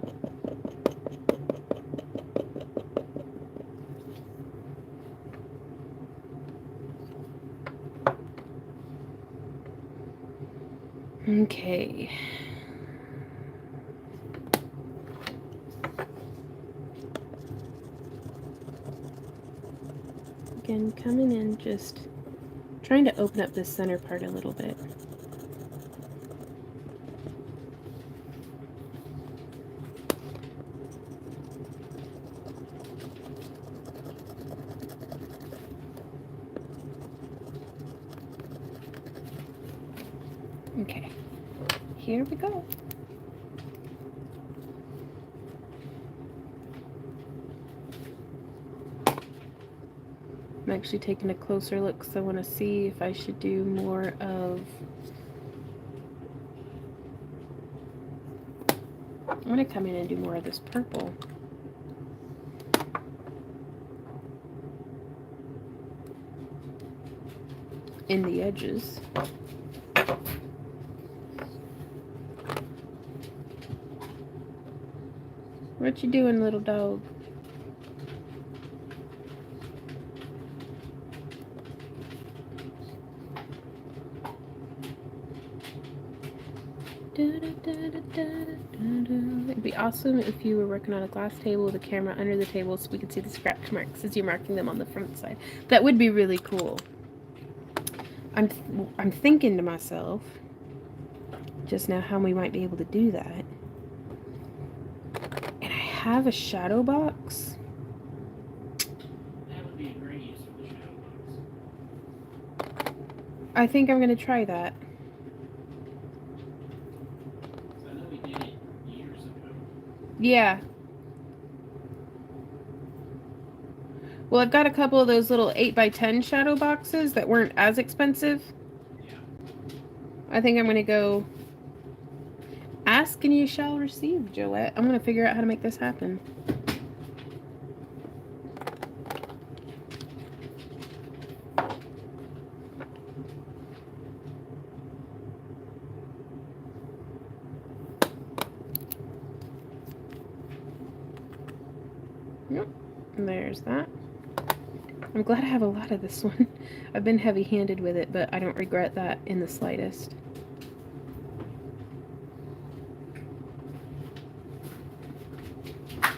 Okay. Again, coming in, just trying to open up this center part a little bit. Okay, here we go. actually taking a closer look because I want to see if I should do more of... I'm going to come in and do more of this purple. In the edges. What you doing, little dog? It'd be awesome if you were working on a glass table with a camera under the table so we could see the scratch marks as you're marking them on the front side. That would be really cool. I'm thinking to myself just now how we might be able to do that. And I have a shadow box. That would be a great use for the shadow box. I think I'm going to try that. I know we did it years ago. Yeah. Well, I've got a couple of those little 8x10 shadow boxes that weren't as expensive. Yeah. I think I'm going to go ask and you shall receive, Joette. I'm going to figure out how to make this happen. Yep. There's that. I'm glad I have a lot of this one. I've been heavy-handed with it, but I don't regret that in the slightest. I'm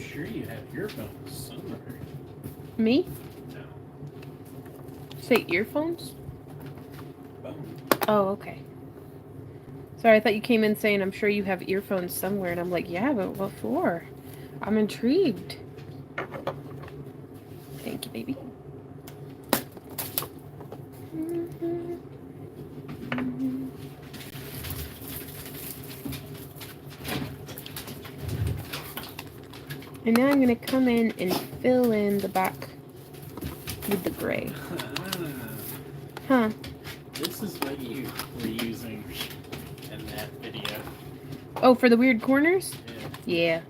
sure you have earphones somewhere. Me? No. Say earphones? Phone. Oh, okay. Sorry, I thought you came in saying I'm sure you have earphones somewhere, and I'm like, yeah, but what for? I'm intrigued. Thank you, baby. And now I'm going to come in and fill in the back with the gray. Huh. This is what you were using in that video. Oh, for the weird corners? Yeah.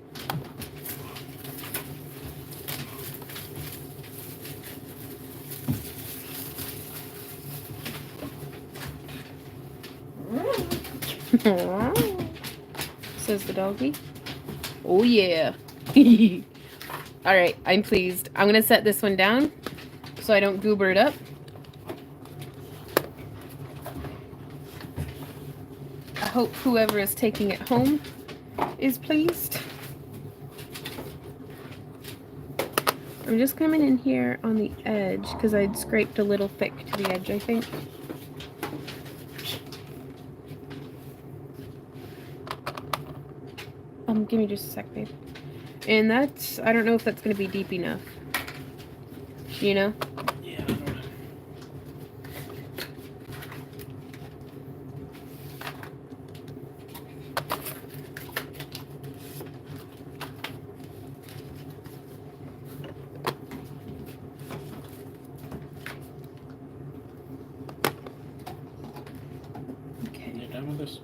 Yeah. Says the doggy. Oh yeah. Alright, I'm pleased. I'm gonna set this one down so I don't goober it up. I hope whoever is taking it home is pleased. I'm just coming in here on the edge because I'd scraped a little thick to the edge, I think. Give me just a sec, babe. And that's, I don't know if that's going to be deep enough. You know? Yeah, I don't know. Okay. You done with this?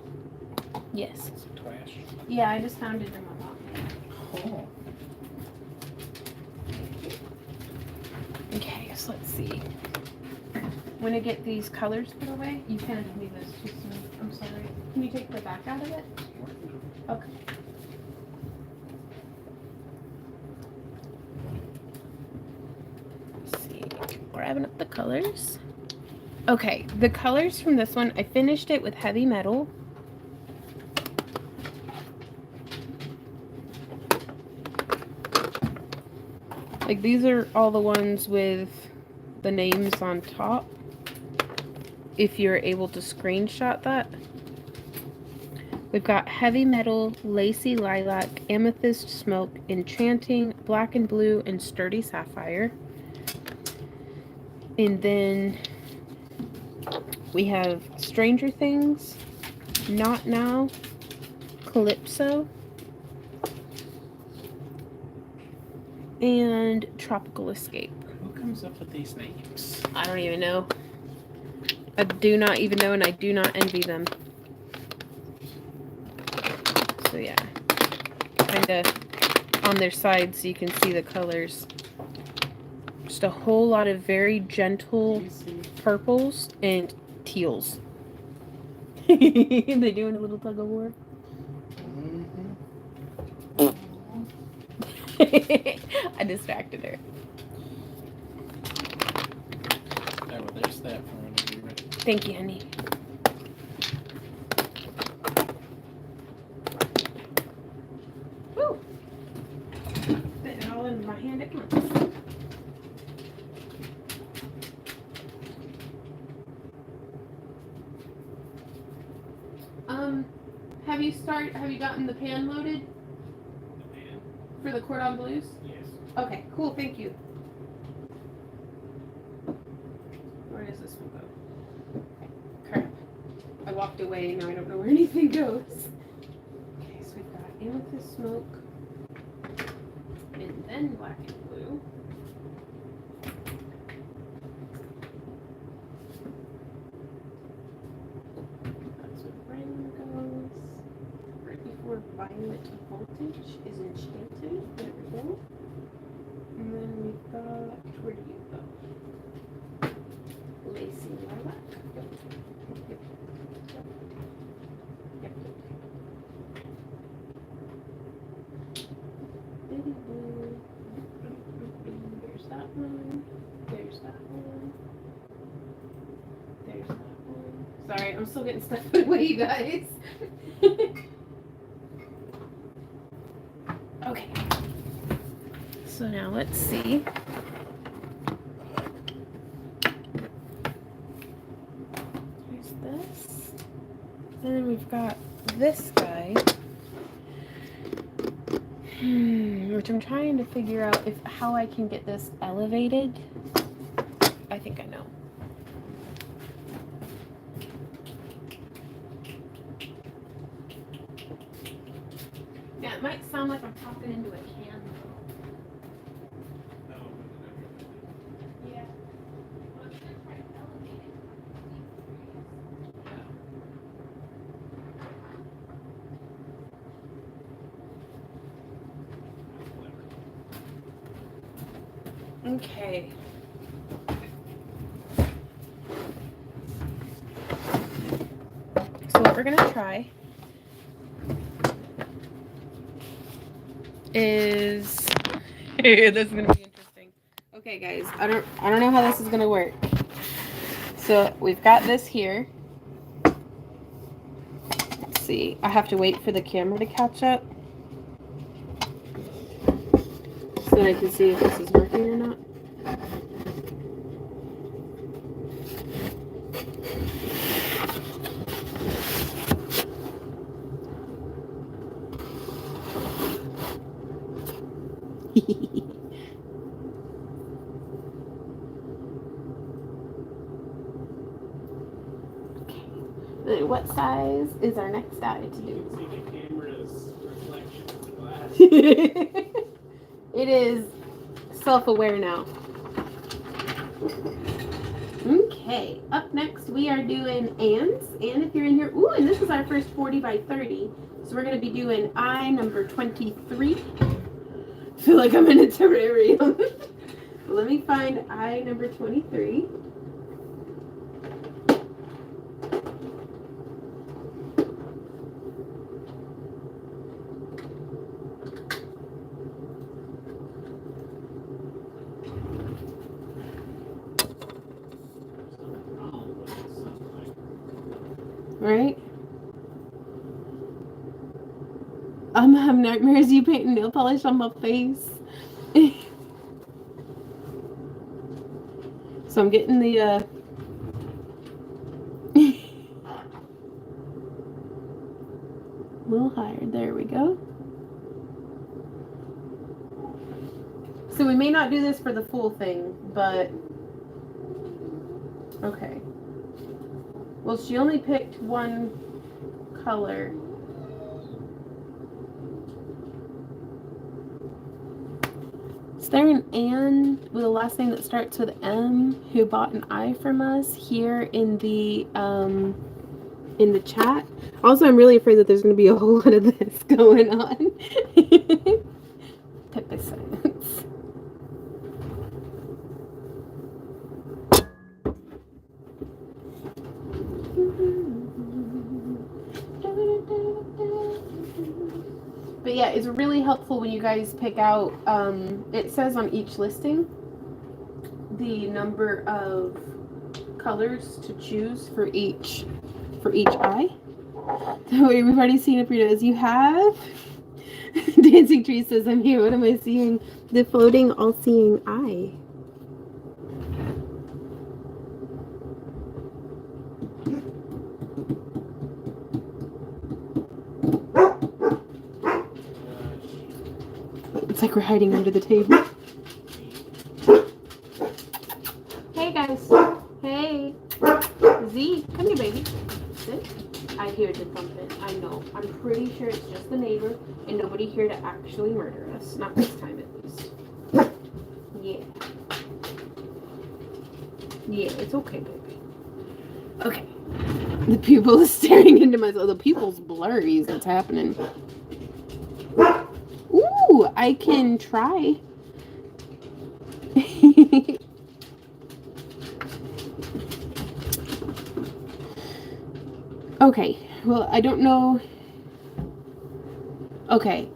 Yes. It's a trash. Yeah, I just found it in my pocket. Oh. Okay, so let's see. When I get these colors put away, you handed me this too soon. I'm sorry. Can you take the back out of it? Okay. Let's see. Grabbing up the colors. Okay, the colors from this one, I finished it with heavy metal. Like, these are all the ones with the names on top. If you're able to screenshot that. We've got Heavy Metal, Lacy Lilac, Amethyst Smoke, Enchanting, Black and Blue, and Sturdy Sapphire. And then we have Stranger Things, Not Now, Calypso, and Tropical Escape. comes up with these names? I don't even know. I do not even know, and I do not envy them. So yeah, kind of on their sides so you can see the colors. Just a whole lot of very gentle purples and teals. They doing a little tug of war. I distracted her. Oh, well, there's that for whenever you're ready. Thank you, honey. Woo! Fit it all in my hand at once. Have you gotten the pan loaded The pan? for the cordon bleus? Yes. Okay, cool, thank you. Where does this one go? Crap. I walked away, now I don't know where anything goes. Okay, so we've got amethyst smoke, and then black and blue. That's where Brandon goes. Right before violet voltage is enchanted. There we go. And then we've got, where do you go? Lacy lilac. Yep. Yep. Yep. Yep. Baby blue. There's that one. There's that one. There's that one. Sorry, I'm still getting stuff put away, you guys. Okay. So now let's see. There's this. And then we've got this guy. Which I'm trying to figure out how I can get this elevated. I think I know. Yeah, it might sound like I'm talking into a can. Yeah. Well, I'm gonna try to elevate it. Okay. So what we're gonna try is this is gonna be interesting. Okay, guys, I don't know how this is gonna work. So we've got this here. Let's see. I have to wait for the camera to catch up so that I can see if this is working or not. Okay. What size is our next die to do? See the camera's reflection of the glass. It is self-aware now. Okay, up next we are doing ands. And if you're in here, ooh, and this is our first 40 by 30. So we're going to be doing eye number 23. I feel like I'm in a terrarium. Let me find eye number 23. Right? I'm having nightmares you painting nail polish on my face. So I'm getting the a little higher. There we go. So we may not do this for the full thing, but okay. Well, she only picked one color. Is there an Ann with a last name that starts with M who bought an eye from us here in the chat? Also, I'm really afraid that there's going to be a whole lot of this going on. Pip is silence. But yeah, it's really helpful when you guys pick out, it says on each listing the number of colors to choose for each eye. So we've already seen it for those. You have? Dancing Tree says, I'm here. What am I seeing? The floating all-seeing eye. It's like we're hiding under the table. Hey guys. Hey. Z, come here, baby. Sit. I hear the thumping. I know. I'm pretty sure it's just the neighbor and nobody here to actually murder us. Not this time, at least. Yeah. Yeah, it's okay, baby. Okay. The pupil is staring into my soul. The pupil's blurry as it's happening. Ooh, I can try. Okay. Well, I don't know. Okay.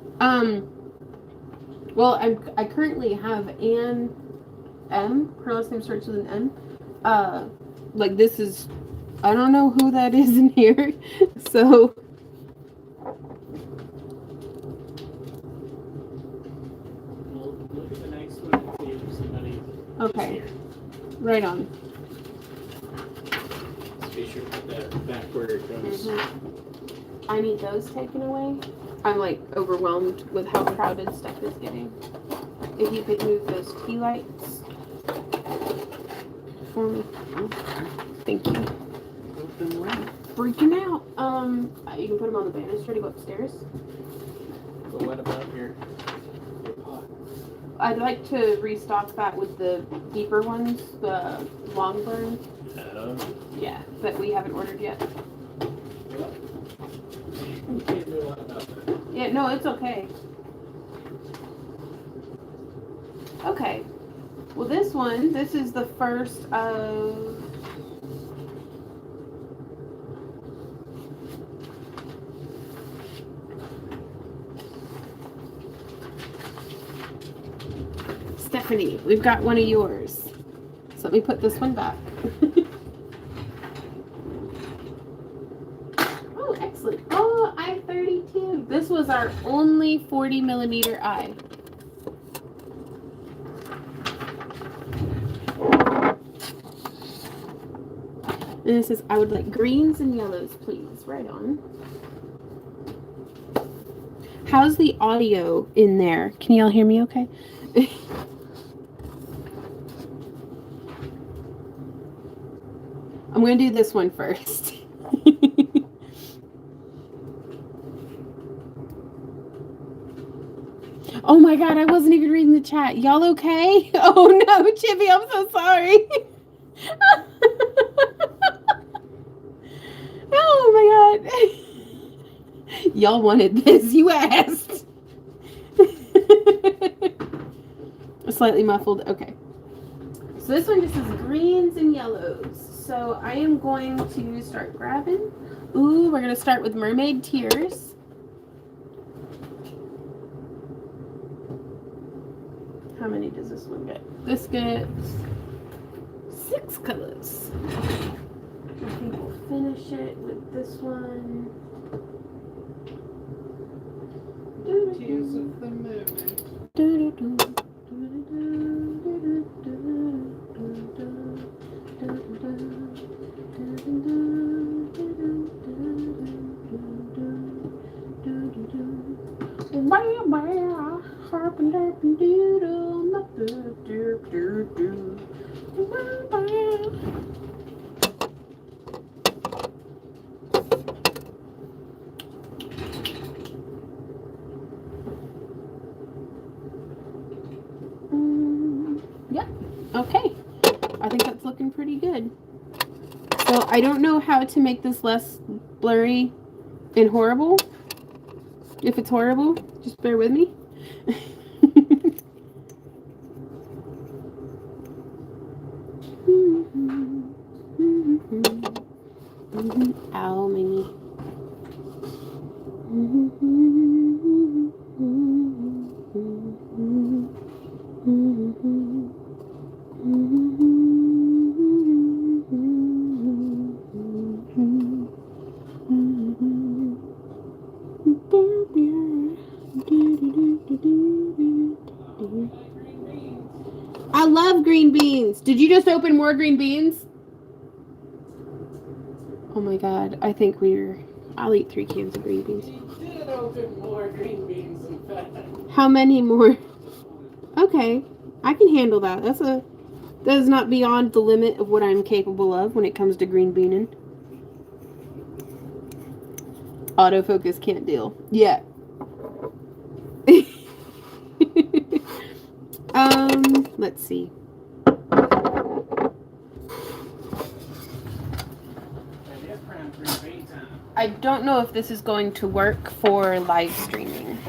Well, I currently have Ann M. Her last name starts with an M. Like this is, I don't know who that is in here. So. We'll look at the next one and see if somebody. Okay. Right on. Just be sure to put that back where it goes. I need those taken away. I'm like overwhelmed with how crowded stuff is getting. If you could move those tea lights for me. Thank you. Freaking out. You can put them on the banister to go upstairs. But what about your pot? I'd like to restock that with the deeper ones, the long burn. Yeah, that we haven't ordered yet. You can't do a lot about that. Yeah, no, it's okay. Okay. Well, this is the first of... Stephanie, we've got one of yours. So let me put this one back. Oh, excellent. Oh, I-32. This was our only 40 millimeter eye. And it says, I would like greens and yellows, please. Right on. How's the audio in there? Can y'all hear me okay? I'm going to do this one first. Oh my god, I wasn't even reading the chat. Y'all okay? Oh no, Chippy, I'm so sorry. Oh my god. Y'all wanted this. You asked. Slightly muffled. Okay. So this one just says greens and yellows. So I am going to start grabbing. Ooh, we're going to start with Mermaid Tears. How many does this one get? This gets 6 colors. I think we'll finish it with this one. Tears of the Mermaid. Okay, I think that's looking pretty good. So I don't know how to make this less blurry and horrible. If it's horrible, just bear with me. Ow, my knee. I love green beans. Did you just open more green beans? Oh my god, I think I'll eat 3 cans of green beans. He did open more green beans, in fact. How many more? Okay, I can handle that. That is not beyond the limit of what I'm capable of when it comes to green beaning. Autofocus can't deal. Yeah. Let's see. I don't know if this is going to work for live streaming.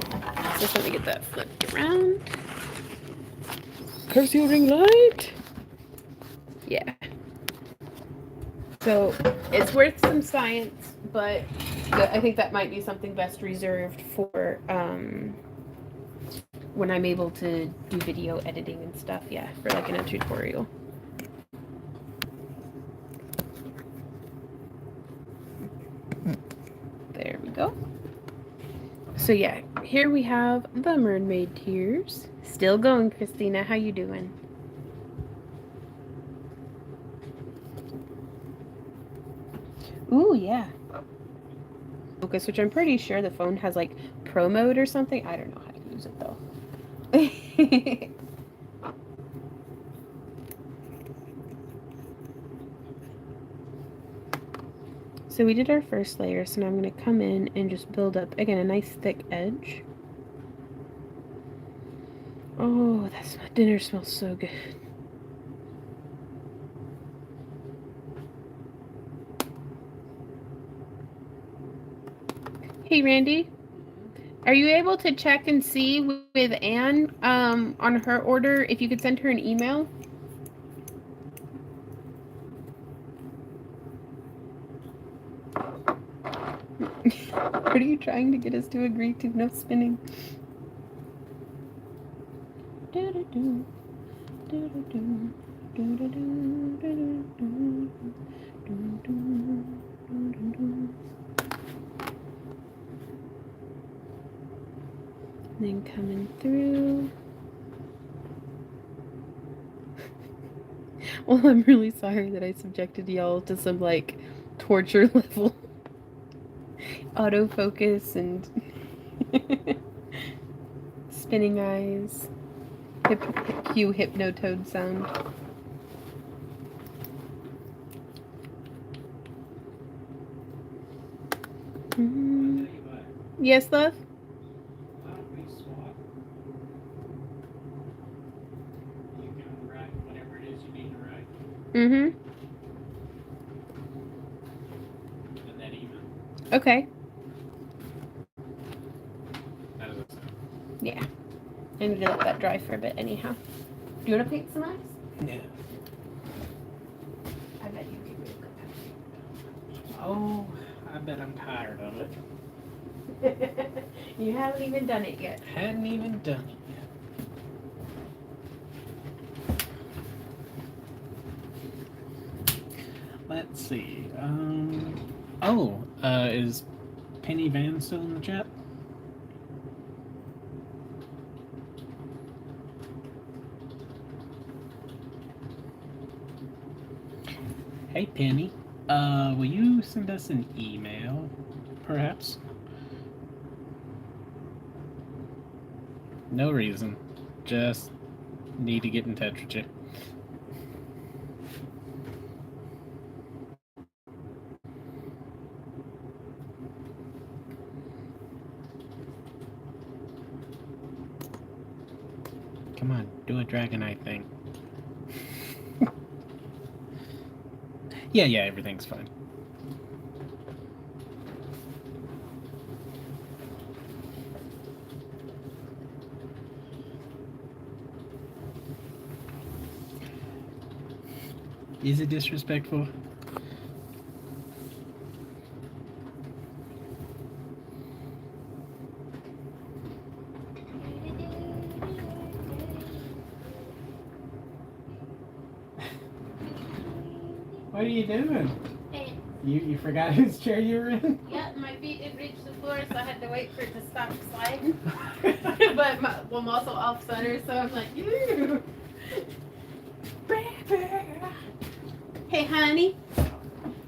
Just let me get that flipped around. Curse your ring light. Yeah. So it's worth some science, but I think that might be something best reserved for when I'm able to do video editing and stuff. Yeah, for like in a tutorial. There we go. So yeah, here we have the mermaid tears. Still going, Christina. How you doing? Ooh, yeah. Focus, which I'm pretty sure the phone has like pro mode or something. I don't know how to use it though. So we did our first layer, so now I'm going to come in and just build up, again, a nice thick edge. Oh, my dinner smells so good. Hey, Randy. Are you able to check and see with Anne on her order if you could send her an email? What are you trying to get us to agree to? No spinning. Then coming through. Well, I'm really sorry that I subjected y'all to some like torture level autofocus and spinning eyes. Cue hypnotoad sound. Yes, love? Mm-hmm. Okay. Yeah. I need to let that dry for a bit anyhow. Do you want to paint some eyes? Yeah. I bet you do. Oh, I bet I'm tired of it. You haven't even done it yet. Hadn't even done it yet. Let's see. Is Penny Van still in the chat? Hey, Penny. Will you send us an email, perhaps? No reason. Just need to get in touch with you. Come on, do a Dragonite thing. Yeah, everything's fine. Is it disrespectful? What are you doing? Hey. You forgot whose chair you were in? Yeah, my feet didn't reach the floor, so I had to wait for it to stop sliding. But I'm also off center, so I'm like, ew. Hey, honey,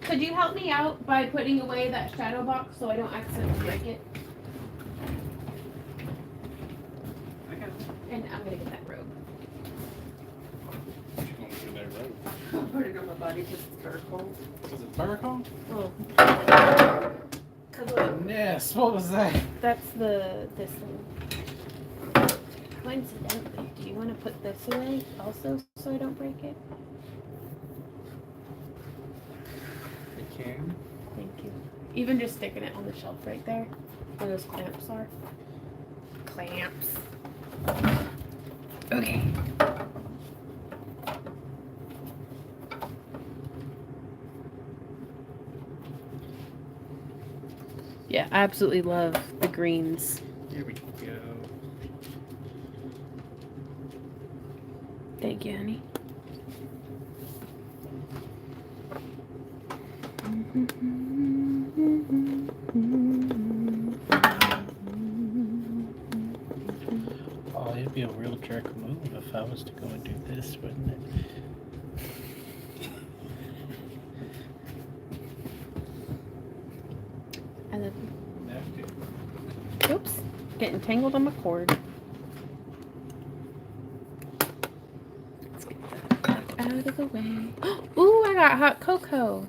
could you help me out by putting away that shadow box so I don't accidentally break it? I got it. And I'm gonna get that robe. Is I'll put it on my body because it's very cold. it Burko? Oh. Yes, what was that? That's this thing. Coincidentally, do you want to put this away also so I don't break it? I can. Thank you. Even just sticking it on the shelf right there where those clamps are. Clamps. Okay. Yeah, I absolutely love the greens. Here we go. Thank you, honey. Oh, it'd be a real jerk move if I was to go and do this, wouldn't it? I love That you. Oops, getting tangled on my cord. Let's get that out of the way. Ooh, I got hot cocoa.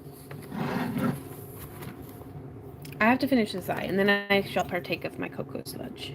I have to finish this eye, and then I shall partake of my cocoa sludge.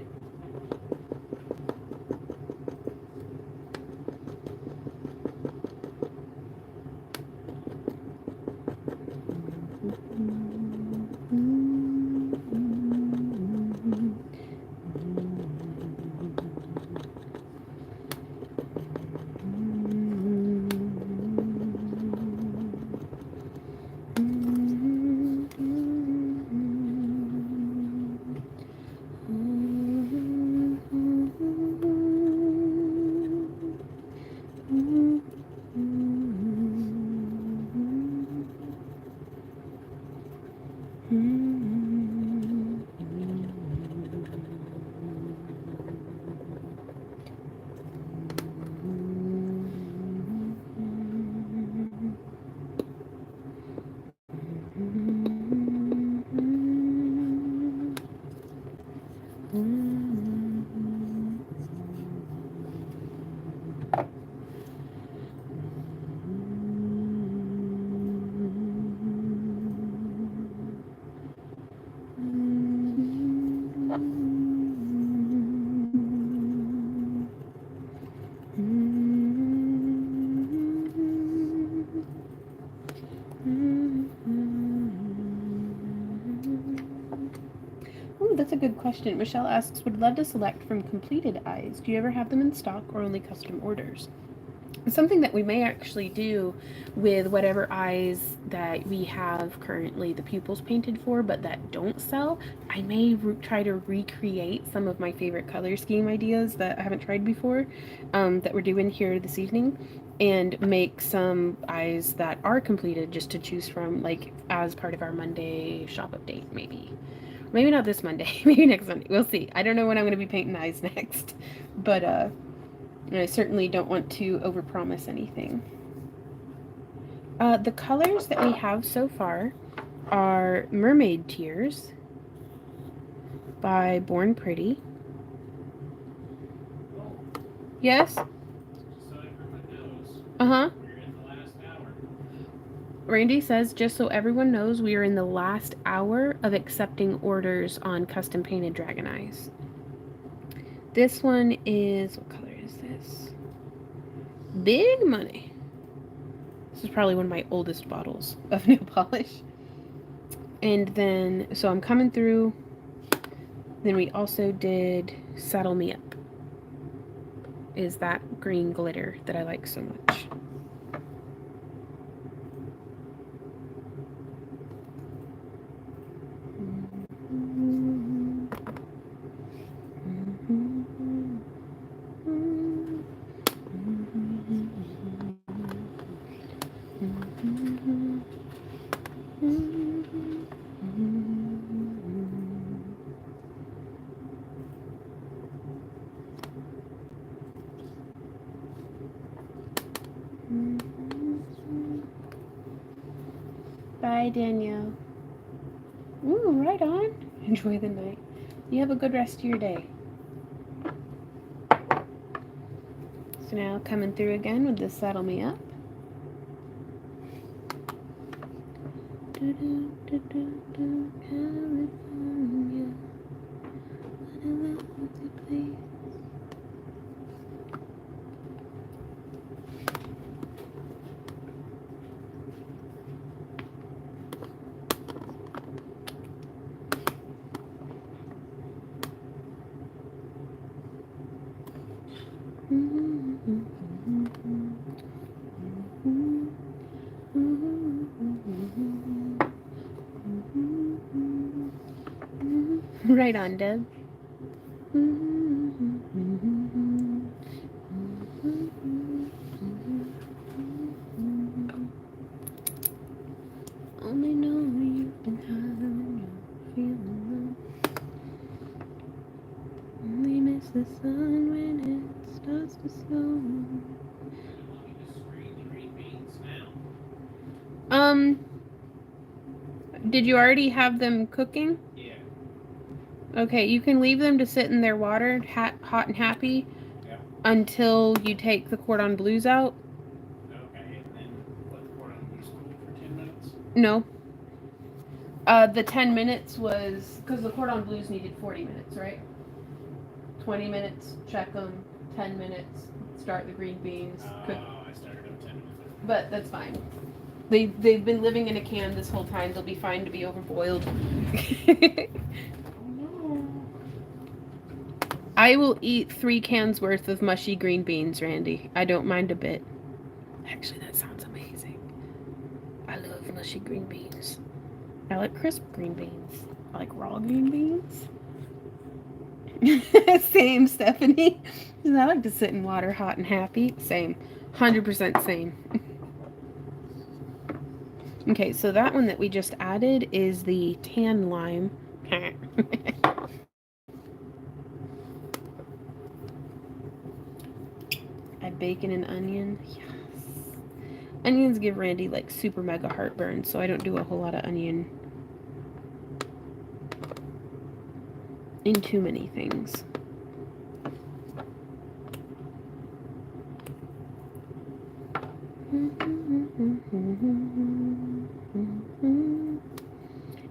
Oh, that's a good question. Michelle asks, would love to select from completed eyes. Do you ever have them in stock or only custom orders? It's something that we may actually do with whatever eyes that we have currently the pupils painted for, but that don't sell. I may try to recreate some of my favorite color scheme ideas that I haven't tried before, that we're doing here this evening, and make some eyes that are completed just to choose from, like as part of our Monday shop update, maybe. Maybe not this Monday, maybe next Monday. We'll see. I don't know when I'm going to be painting eyes next, but I certainly don't want to overpromise anything. The colors that we have so far are Mermaid Tears by Born Pretty. Yes? So everyone knows, Uh-huh. we're in the last hour. Randy says, just so everyone knows, we are in the last hour of accepting orders on custom painted dragon eyes. This one is, what color is this? Big money. This is probably one of my oldest bottles of nail polish. And then, so I'm coming through. Then we also did Saddle Me Up. Is that green glitter that I like so much. Bye, Danielle. Ooh, right on. Enjoy the night. You have a good rest of your day. So now coming through again with the Saddle Me Up. California, what a lovely place. Right on, Deb. Only know you've been having your feeling low. Only miss the sun when it starts to snow. Did you already have them cooking? Yeah. Okay, you can leave them to sit in their water, hot and happy, until you take the cordon bleus out. Okay, and then let the cordon bleus cool for 10 minutes? No. The 10 minutes was, because the cordon bleus needed 40 minutes, right? 20 minutes, check them, 10 minutes, start the green beans, cook. I started them 10 minutes. But that's fine. They've been living in a can this whole time. They'll be fine to be overboiled. I will eat 3 cans worth of mushy green beans, Randy. I don't mind a bit. Actually, that sounds amazing. I love mushy green beans. I like crisp green beans. I like raw green beans. Same, Stephanie. I like to sit in water hot and happy. Same. 100% same. Okay, so that one that we just added is the tan lime. Add bacon and onion. Yes. Onions give Randy like super mega heartburn, so I don't do a whole lot of onion in too many things.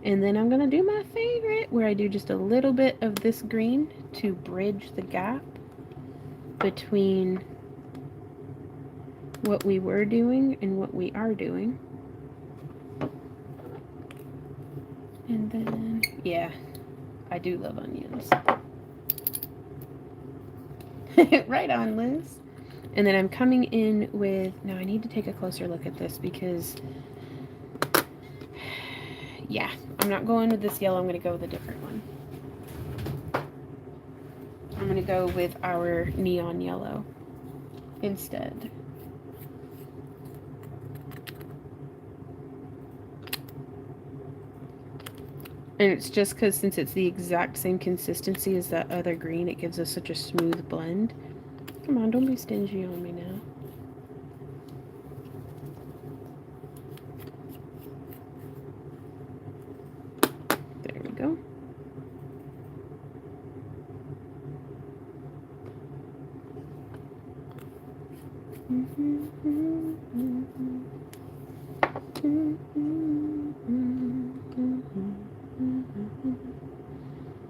And then I'm gonna do my favorite, where I do just a little bit of this green to bridge the gap between what we were doing and what we are doing. And then, yeah, I do love onions. Right on, Liz. And then I'm coming in with, now I need to take a closer look at this because, yeah, I'm not going with this yellow. I'm going to go with a different one. I'm going to go with our neon yellow instead. And it's just because since it's the exact same consistency as that other green, it gives us such a smooth blend. Come on, don't be stingy on me now. There we go.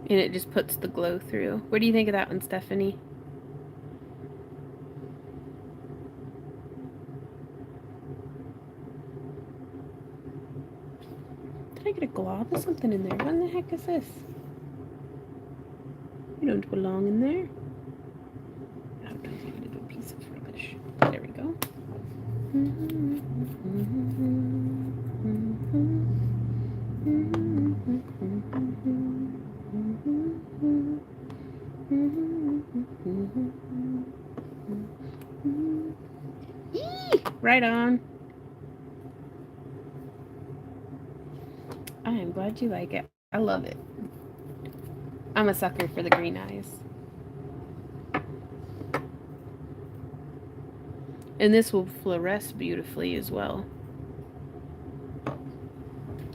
And it just puts the glow through. What do you think of that one, Stephanie? There's something in there. What in the heck is this? You don't belong in there. Oh, don't leave a little piece of rubbish. There we go. Right on. I am glad you like it. I love it. I'm a sucker for the green eyes. And this will fluoresce beautifully as well.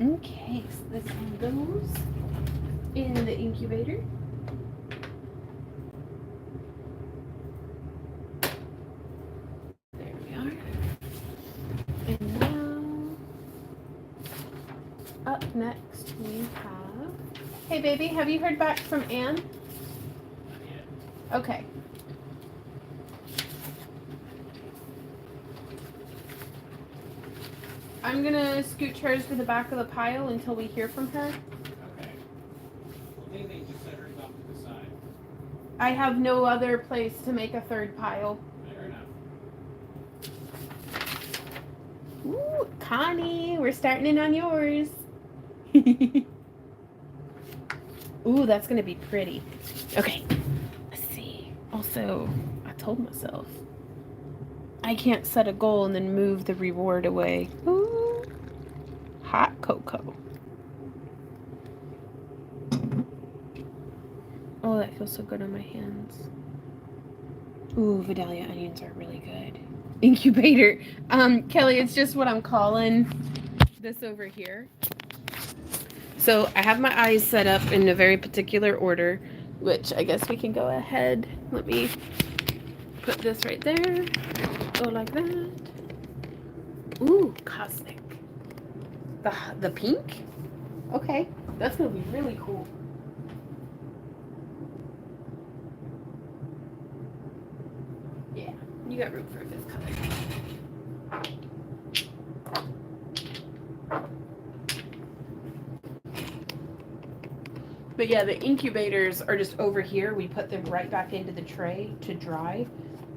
Okay, so this one goes in the incubator. There we are. And now, up next we have... Hey baby, have you heard back from Anne? Not yet. Okay. I'm gonna scooch hers to the back of the pile until we hear from her. Okay. Well, they just set hers off to the side. I have no other place to make a third pile. Fair enough. Ooh, Connie, we're starting in on yours. Ooh, that's gonna be pretty. Okay, let's see. Also, I told myself I can't set a goal and then move the reward away. Ooh, hot cocoa. Oh, that feels so good on my hands. Ooh, Vidalia onions are really good. Incubator. Kelly, it's just what I'm calling this over here. So I have my eyes set up in a very particular order, which I guess we can go ahead. Let me put this right there. Go like that. Ooh, cosmic. The pink? Okay, that's gonna be really cool. Yeah, you got room for this color. But yeah, the incubators are just over here. We put them right back into the tray to dry,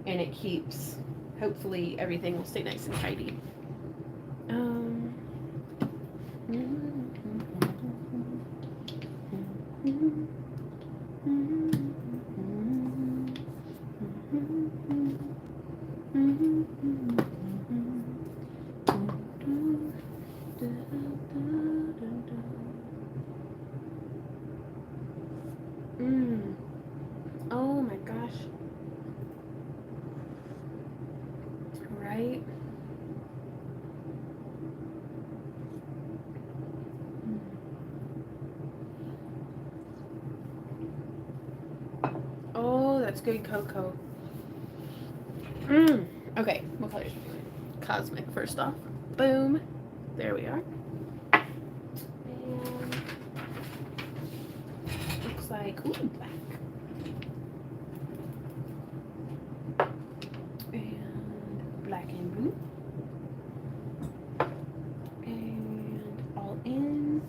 and it keeps, hopefully everything will stay nice and tidy. Oh my gosh. Right? Oh, that's good cocoa. Okay, what colors are we doing? Cosmic first off. Boom. There we are. And looks like, ooh, black. And black and blue. And all in.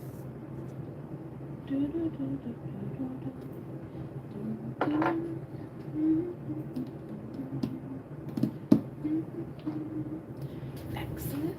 Excellent.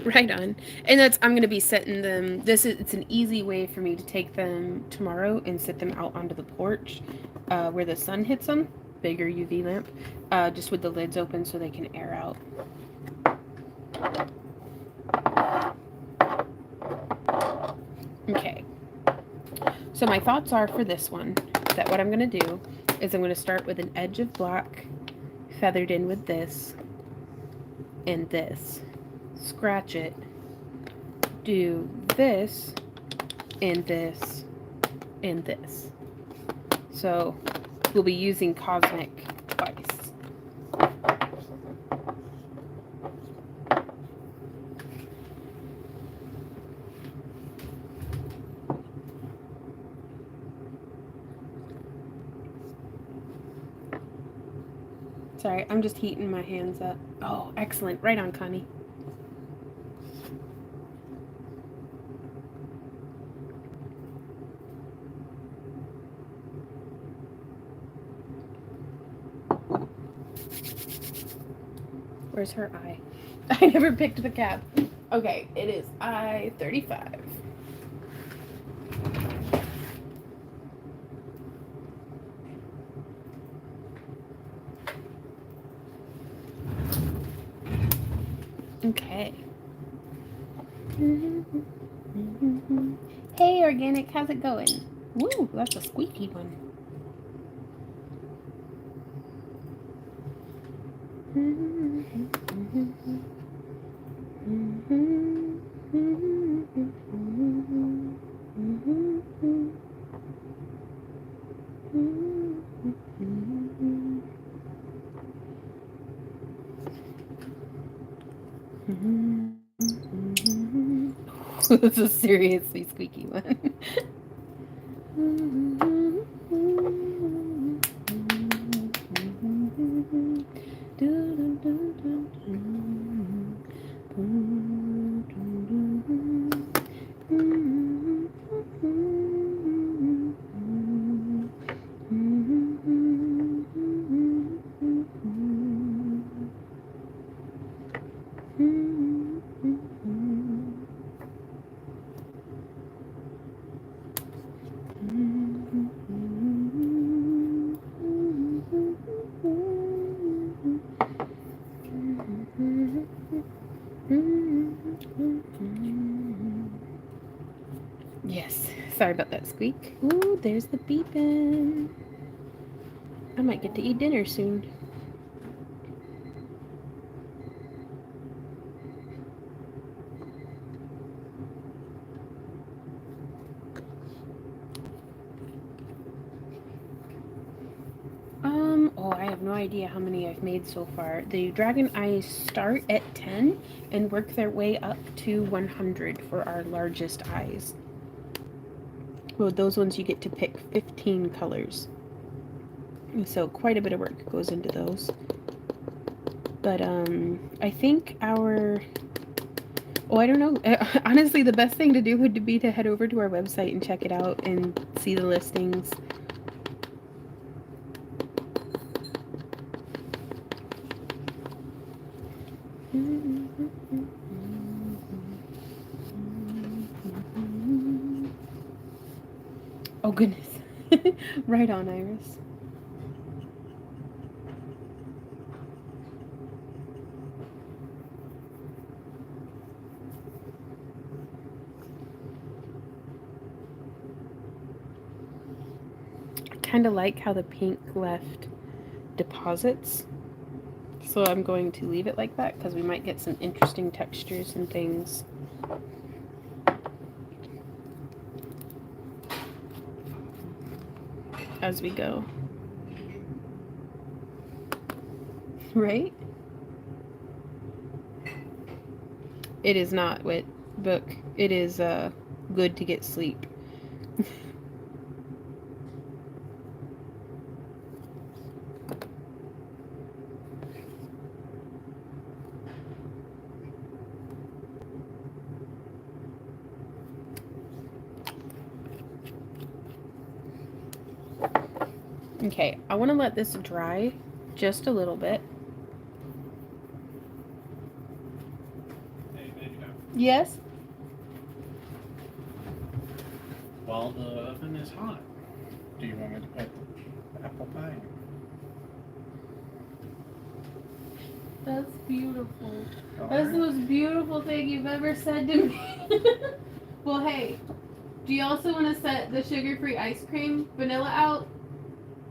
Right on. And that's, I'm going to be setting them, it's an easy way for me to take them tomorrow and set them out onto the porch where the sun hits them, bigger UV lamp, just with the lids open so they can air out. Okay. So my thoughts are for this one, that what I'm going to do is I'm going to start with an edge of black feathered in with this and this. Scratch it, do this, and this, and this. So we'll be using Cosmic twice. Sorry, I'm just heating my hands up. Oh, excellent. Right on, Connie. Where's her eye? I never picked the cap. Okay, it is eye 35. Okay. Hey, Organic, how's it going? Woo, that's a squeaky one. That's a seriously squeaky one. Yes, sorry about that squeak. Ooh, there's the beeping. I might get to eat dinner soon. Oh, I have no idea how many I've made so far. The dragon eyes start at 10 and work their way up to 100 for our largest eyes. Well, those ones you get to pick 15 colors. And so quite a bit of work goes into those. But I think our... Oh, I don't know. Honestly, the best thing to do would be to head over to our website and check it out and see the listings. Oh, goodness. Right on, Iris. I kind of like how the pink left deposits. So I'm going to leave it like that because we might get some interesting textures and things. As we go. Right? It is not wet book. It is good to get sleep. Okay, I want to let this dry just a little bit. Hey, there you go. Yes? While the oven is hot, do you want me to put apple pie in? That's beautiful. All That's the right. most beautiful thing you've ever said to me. Well, hey, do you also want to set the sugar-free ice cream vanilla out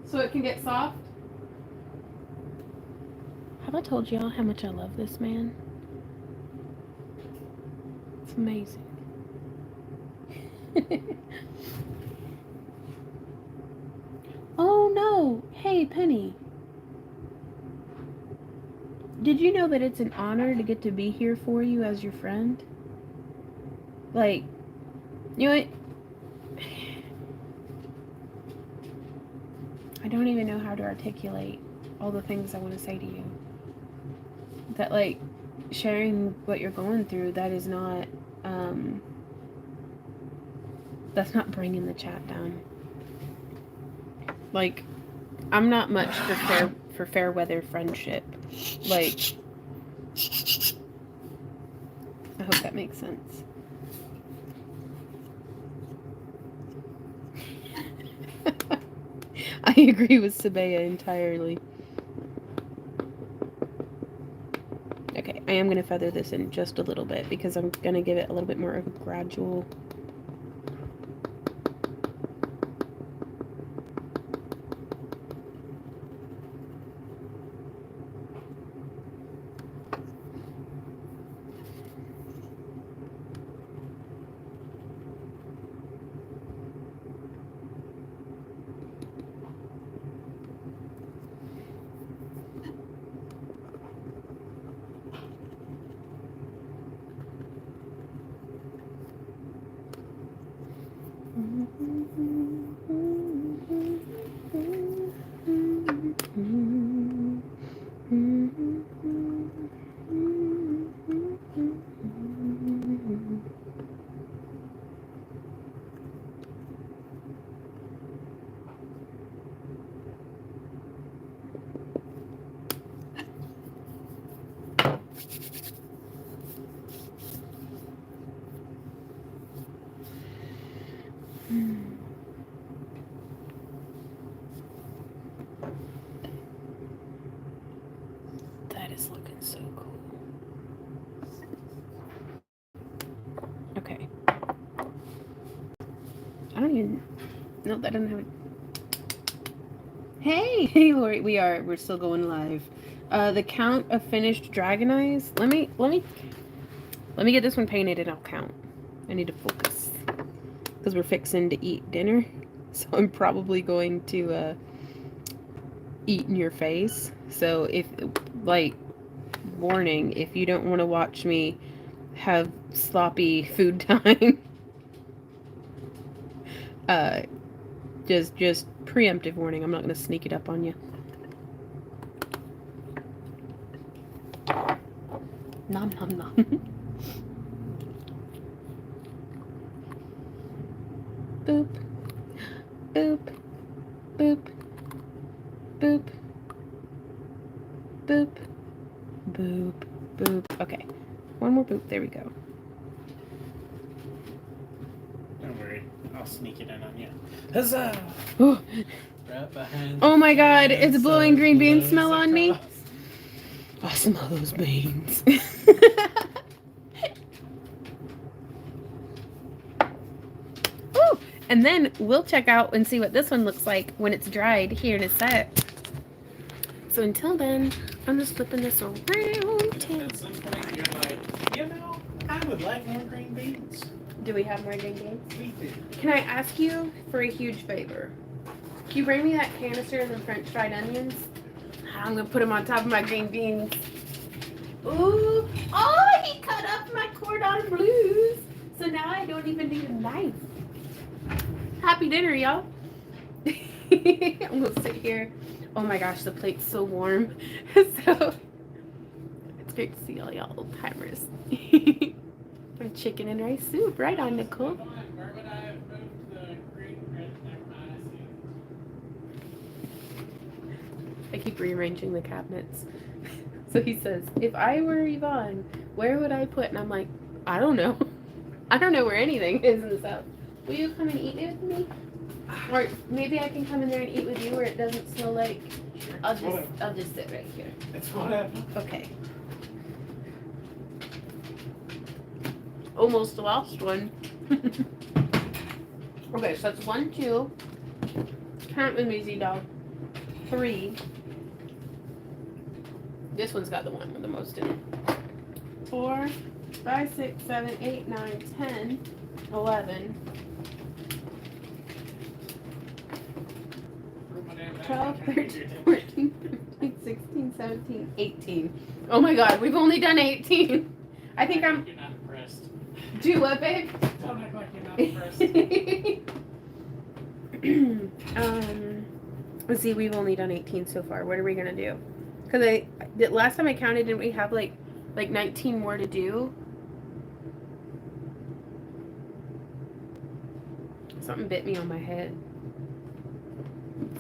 so it can get soft? Have I told y'all how much I love this man? It's amazing. Oh no! Hey, Penny. Did you know that it's an honor to get to be here for you as your friend? Like, you know what? I don't even know how to articulate all the things I want to say to you. That, like, sharing what you're going through, that is not, that's not bringing the chat down. Like, I'm not much for fair weather friendship. Like, I hope that makes sense. I agree with Sabea entirely. Okay, I am going to feather this in just a little bit because I'm going to give it a little bit more of a gradual. That is looking so cool. Okay. I don't even... Nope, that doesn't have it. Hey, Lori, we're still going live. The count of finished dragon eyes. Let me get this one painted and I'll count. I need to focus because we're fixing to eat dinner, so I'm probably going to eat in your face. So if, like, warning, if you don't want to watch me have sloppy food time, just preemptive warning. I'm not going to sneak it up on you. Nom nom nom. Boop. Boop. Boop. Boop. Boop. Boop. Boop. Okay. One more boop. There we go. Don't worry. I'll sneak it in on you. Huzzah! Oh, Right behind oh my god, the it's fence, blowing green bean blows smell on me. across. I smell those beans. Ooh, and then we'll check out and see what this one looks like when it's dried here in a set. So until then, I'm just flipping this around. At some point, you're like, you know, I would like more green beans. Do we have more green beans? We do. Can I ask you for a huge favor? Can you bring me that canister of the French fried onions? I'm gonna put them on top of my green beans. Ooh! Oh, he cut up my cordon bleus. So now I don't even need a knife. Happy dinner, y'all. I'm gonna sit here. Oh my gosh, the plate's so warm. So it's great to see all y'all old timers. My chicken and rice soup, right on, Nicole. Where would I have moved the green print? Never mind, I see it. I keep rearranging the cabinets. So he says, if I were Yvonne, where would I put? And I'm like, I don't know. I don't know where anything is in this house. Will you come and eat with me? Or maybe I can come in there and eat with you where it doesn't smell like... I'll just sit right here. It's whatever. Okay. Almost lost one. Okay, so that's 1, 2. Count with me, Z-Dog. 3. This one's got the one with the most in it. 4, 5, 6, 7, 8, 9, 10, 11, 12, 13, 14, 15, 16, 17, 18. Oh my god, we've only done 18. I think I'm... You're not impressed. Do what, babe? Don't act like you're not impressed. Let's see, we've only done 18 so far. What are we gonna do? Because the last time I counted, didn't we have like 19 more to do? Something bit me on my head.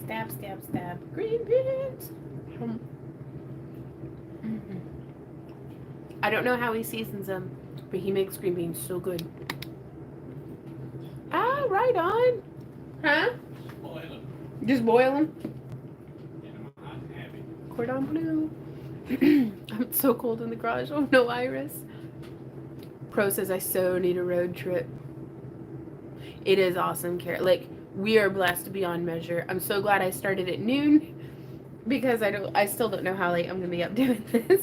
Stab, stab, stab. Green beans. Mm-hmm. I don't know how he seasons them, but he makes green beans so good. Ah, right on. Huh? Boil them. Just boil them. Get them hot and heavy. Cordon bleu. I'm so cold in the garage. Oh no, Iris. Pro says I so need a road trip. It is awesome, Kara. Like, we are blessed beyond measure. I'm so glad I started at noon because I still don't know how late I'm gonna be up doing this.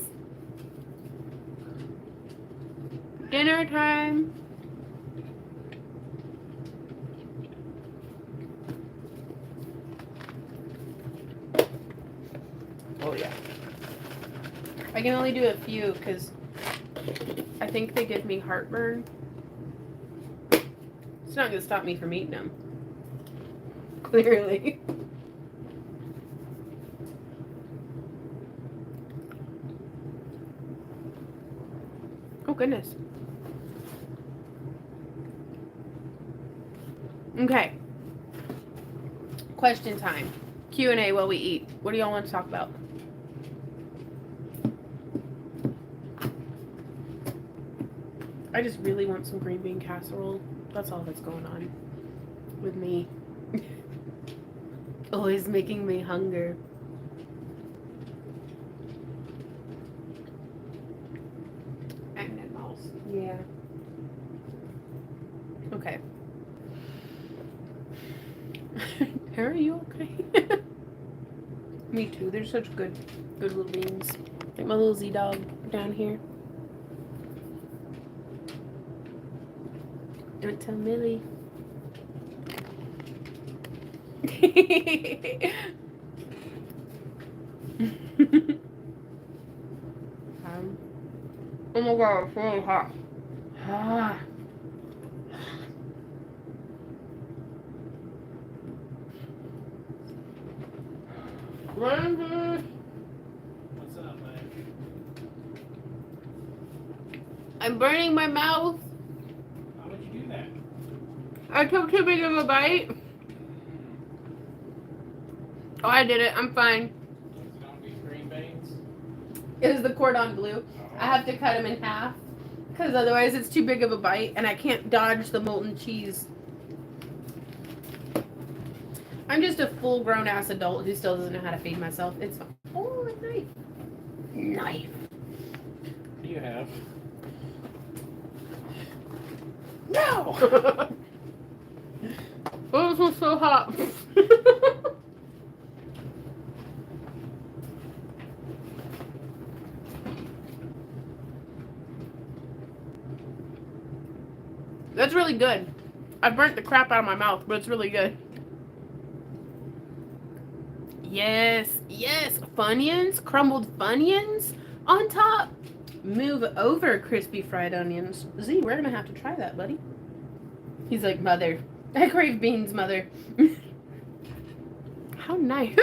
Dinner time. Oh yeah. I can only do a few because I think they give me heartburn. It's not gonna stop me from eating them. Clearly. Oh goodness. Okay. Question time. Q&A while we eat. What do y'all want to talk about? I just really want some green bean casserole. That's all that's going on with me. Always making me hunger. And then mouse. Yeah. Okay. Are you okay? Me too. They're such good little beans. Like my little Z dog down here. Don't tell Millie. Oh my god, it's really hot. Ah. What's up, man? I'm burning my mouth. How would you do that? I took too big of a bite. Oh, I did it. I'm fine. Was it on these green beans? It was the cordon bleu. Oh. I have to cut them in half because otherwise it's too big of a bite and I can't dodge the molten cheese. I'm just a full-grown ass adult who still doesn't know how to feed myself. It's fine. Oh, a knife. Knife. What do you have? No! Oh, this was so hot. That's really good. I burnt the crap out of my mouth, but it's really good. Yes, yes. Funyuns, crumbled Funyuns on top. Move over, crispy fried onions. Z, we're gonna have to try that, buddy. He's like, mother. I crave beans, mother. How nice.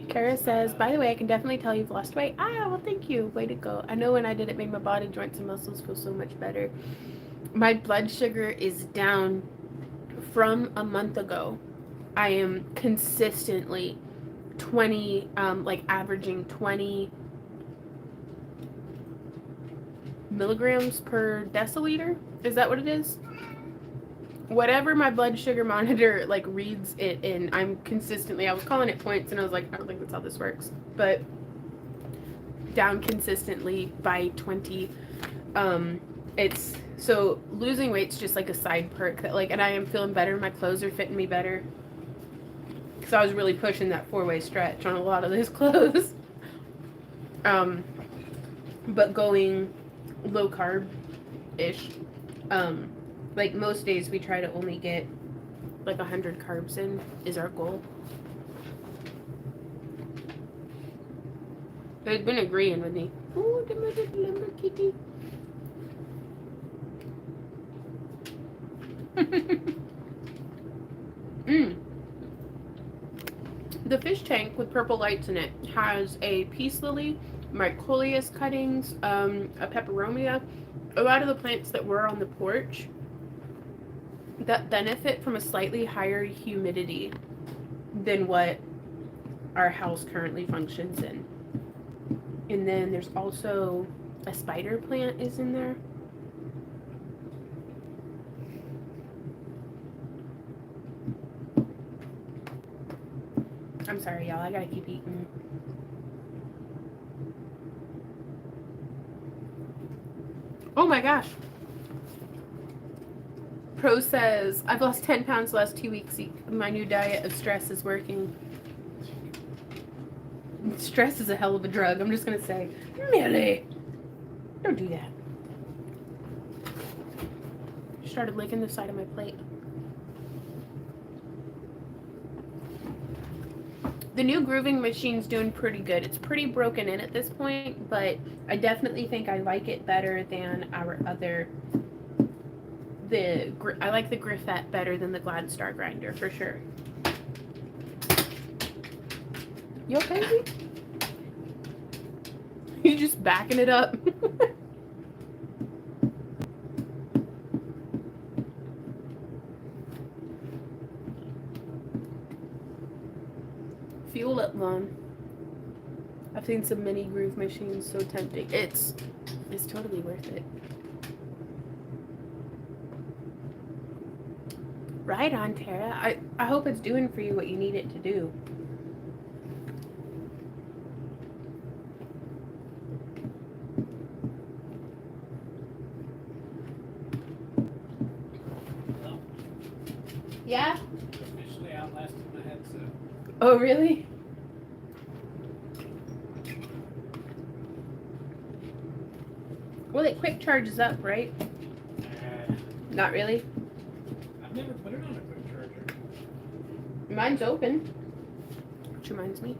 Kara says, by the way, I can definitely tell you've lost weight. Ah, well, thank you. Way to go. I know when I did it, made my body, joints, and muscles feel so much better. My blood sugar is down from a month ago. I am consistently 20, averaging 20 milligrams per deciliter. Is that what it is? Whatever my blood sugar monitor reads it in, I'm consistently, I was calling it points and I was like, I don't think that's how this works, but down consistently by 20. It's so losing weight's just like a side perk that and I am feeling better. My clothes are fitting me better. So I was really pushing that 4-way stretch on a lot of those clothes. But going low carb ish. Most days we try to only get 100 carbs in is our goal. They've been agreeing with me. Oh, the mother lumber kitty. The fish tank with purple lights in it has a peace lily, mycolius cuttings, a peperomia, a lot of the plants that were on the porch that benefit from a slightly higher humidity than what our house currently functions in. And then there's also a spider plant is in there. I'm sorry, y'all. I gotta keep eating. Oh my gosh. Pro says, I've lost 10 pounds the last 2 weeks. My new diet of stress is working. Stress is a hell of a drug. I'm just gonna say, Millie, don't do that. Started licking the side of my plate. The new grooving machine's doing pretty good. It's pretty broken in at this point, but I definitely think I like it better than our other. I like the Griffette better than the Gladstar grinder for sure. You okay? You just backing it up. Fuel up, Vaughn. I've seen some mini groove machines, so tempting. It's totally worth it. Right on, Tara. I hope it's doing for you what you need it to do. Well, Yeah? officially outlasted my headset. Oh, really? Well, it quick charges up, right? Not really. I've never put it on a quick charger. Mine's open. Which reminds me.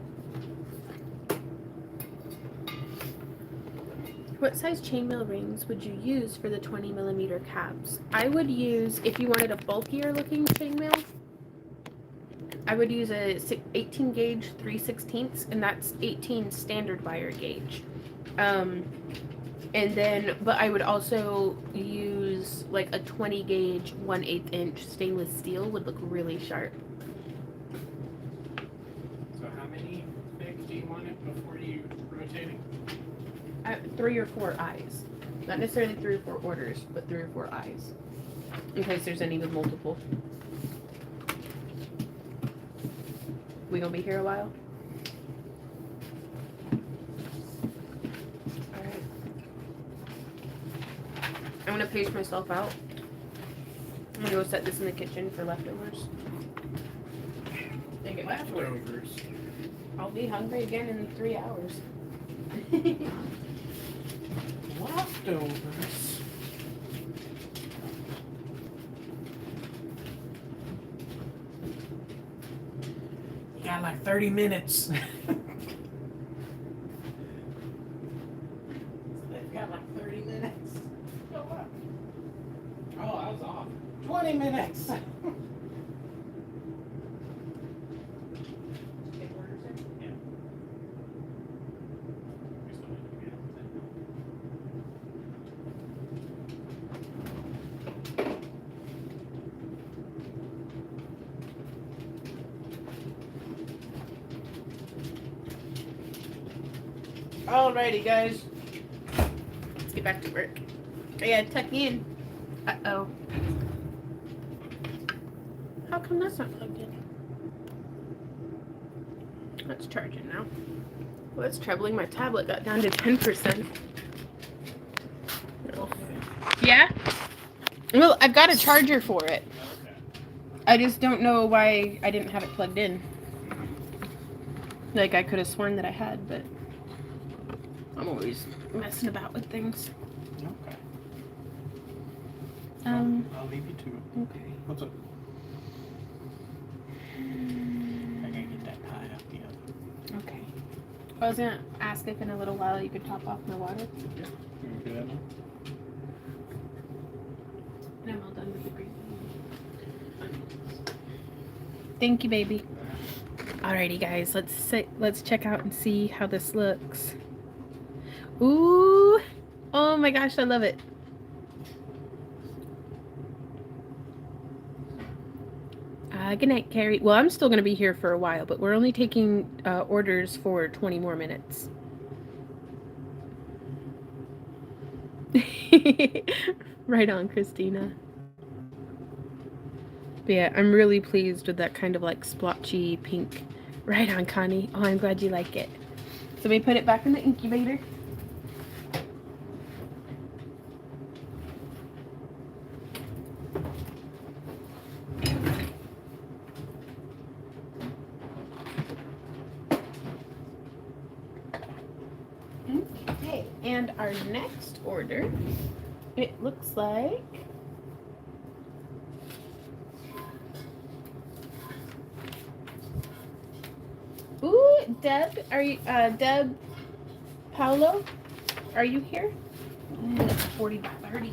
What size chainmail rings would you use for the 20mm cabs? I would use, if you wanted a bulkier looking chainmail, I would use a 18 gauge 3/16, and that's 18 standard wire gauge. And then, but I would also use like a 20 gauge 1/8 inch stainless steel would look really sharp. So how many big do you want it before you rotating? 3 or 4 eyes. Not necessarily 3 or 4 orders, but 3 or 4 eyes. In case there's any with multiple. We gonna be here a while? Alright. I'm gonna pace myself out. I'm gonna go set this in the kitchen for leftovers. They get Leftovers. I'll be hungry again in 3 hours. Leftovers. You got like 30 minutes. They've got like 30 minutes. Oh, what? Oh, I was off. 20 minutes. Yeah. Alrighty, guys. Let's get back to work. Oh, yeah, tuck me in. Uh-oh. How come that's not plugged in? Let's charge it now. Well, it's troubling. My tablet got down to 10%. No. Yeah? Well, I've got a charger for it. Okay. I just don't know why I didn't have it plugged in. Like, I could have sworn that I had, but I'm always messing about with things. Okay. I'll leave you to it. Okay. What's up? I gotta get that pie out the oven. Okay. I was gonna ask if in a little while you could top off my water. Yeah. You wanna do that now? And I'm all done with the green. Thank you, baby. Alrighty, guys, let's check out and see how this looks. Ooh, oh my gosh, I love it. Good night, Carrie. Well, I'm still gonna be here for a while, but we're only taking orders for 20 more minutes. Right on, Christina. But yeah, I'm really pleased with that kind of like splotchy pink. Right on, Connie. Oh, I'm glad you like it. So we put it back in the incubator. Okay, and our next order, it looks like ooh, Deb, are you Deb Paolo? Are you here? Ooh, that's 40 by 30.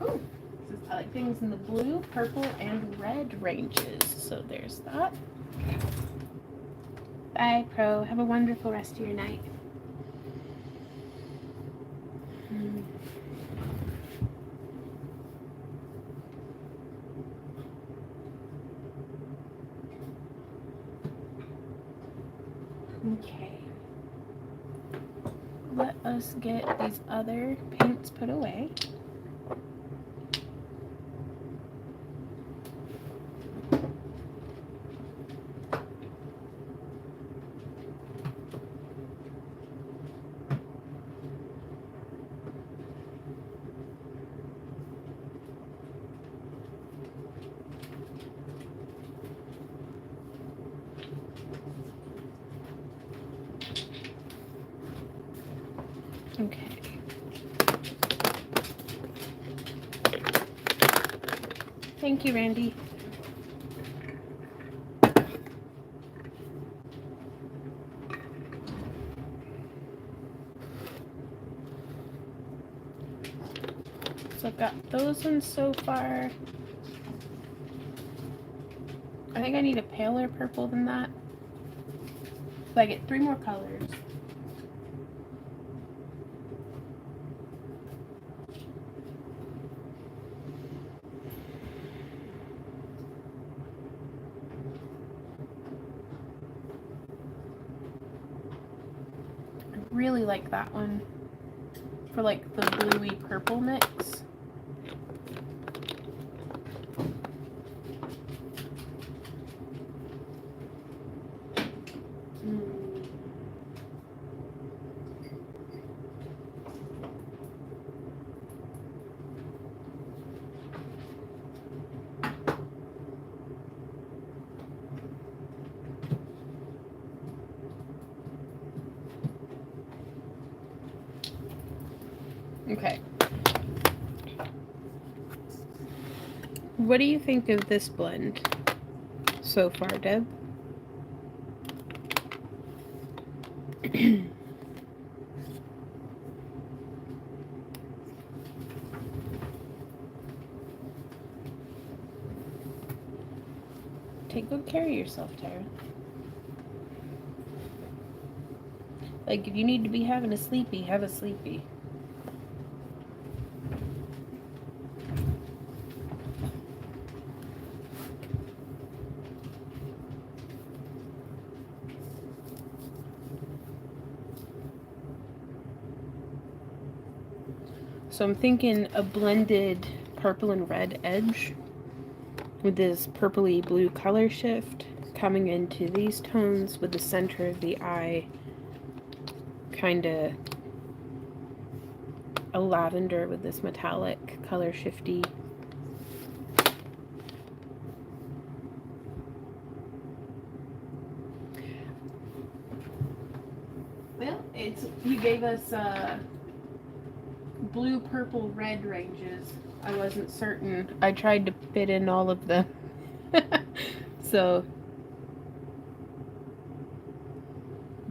Oh, I like things in the blue, purple, and red ranges. So there's that. Bye, Pro. Have a wonderful rest of your night. Okay. Let us get these other paints put away. Okay. Thank you, Randy. So I've got those ones so far. I think I need a paler purple than that. So I get 3 more colors. I really like that one for like the bluey purple mix. Okay. What do you think of this blend so far, Deb? Take good care of yourself, Tara. Like, if you need to be having a sleepy, have a sleepy. So I'm thinking a blended purple and red edge with this purpley blue color shift coming into these tones with the center of the eye kind of a lavender with this metallic color shifty. Well, you gave us blue, purple, red ranges. I wasn't certain. I tried to fit in all of them. So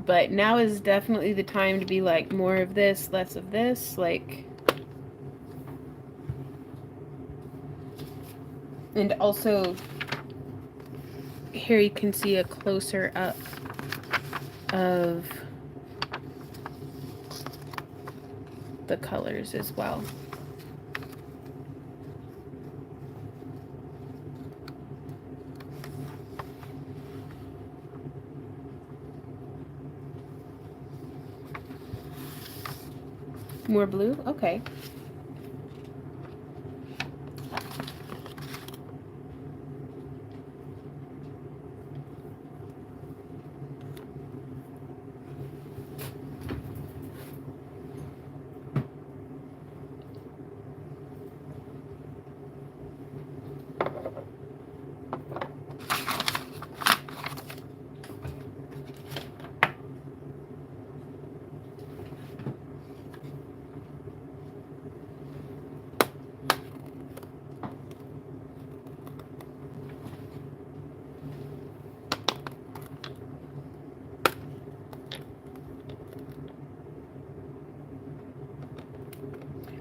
But now is definitely the time to be like more of this, less of this, like. And also, here you can see a closer up of the colors as well. More blue? Okay.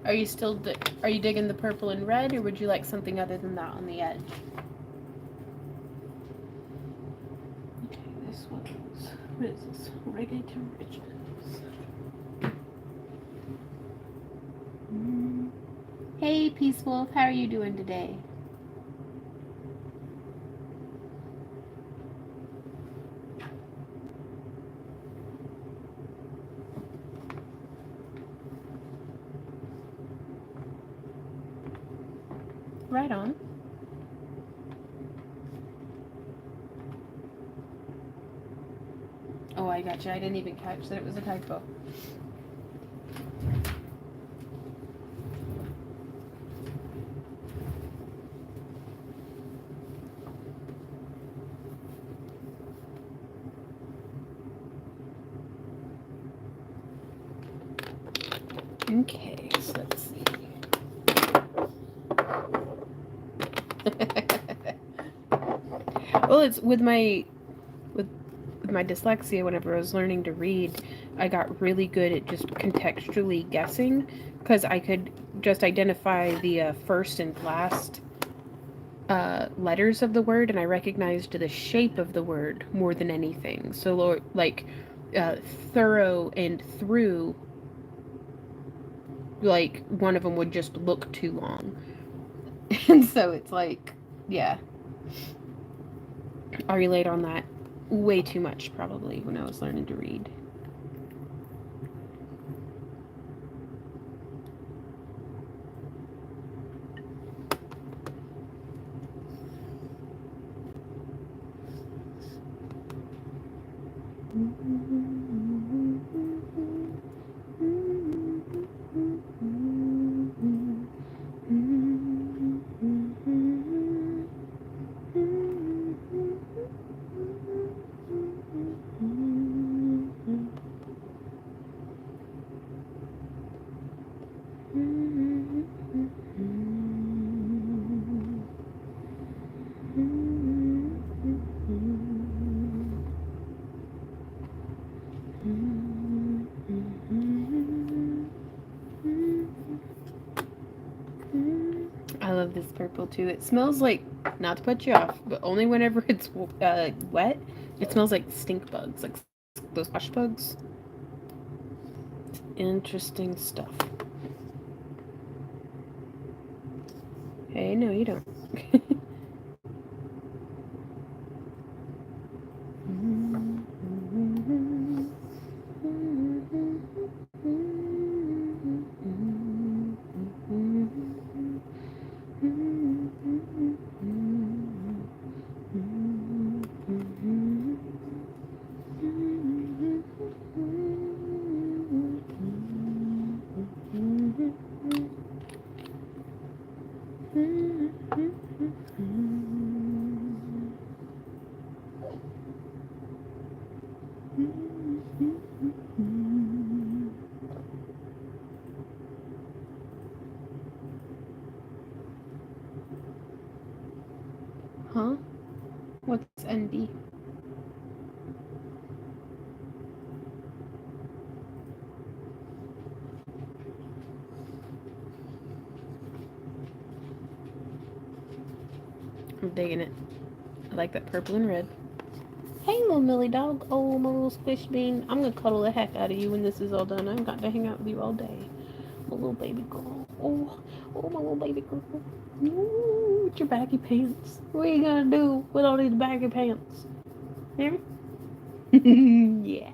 Are you still are you digging the purple and red, or would you like something other than that on the edge? Okay, this one's, what is this? Reggae to Riches. Hey, Peace Wolf, how are you doing today? Right on. Oh, I gotcha. I didn't even catch that it was a typo. Okay, so let's see. Well, it's with my dyslexia. Whenever I was learning to read, I got really good at just contextually guessing, because I could just identify the first and last letters of the word, and I recognized the shape of the word more than anything. So, like, thorough and through, like, one of them would just look too long. And so it's like, yeah. I relate on that way too much, probably, when I was learning to read. I love this purple too. It smells like, not to put you off, but only whenever it's wet. It smells like stink bugs, like those wash bugs. It's interesting stuff. Hey, no, you don't. Huh? What's ND? I'm digging it. I like that purple and red. Hey, little Millie dog. Oh, my little squish bean. I'm gonna cuddle the heck out of you when this is all done. I've got to hang out with you all day. My little baby girl. Oh, my little baby girl. Ooh, with your baggy pants. What are you gonna do with all these baggy pants? Yeah? Yeah.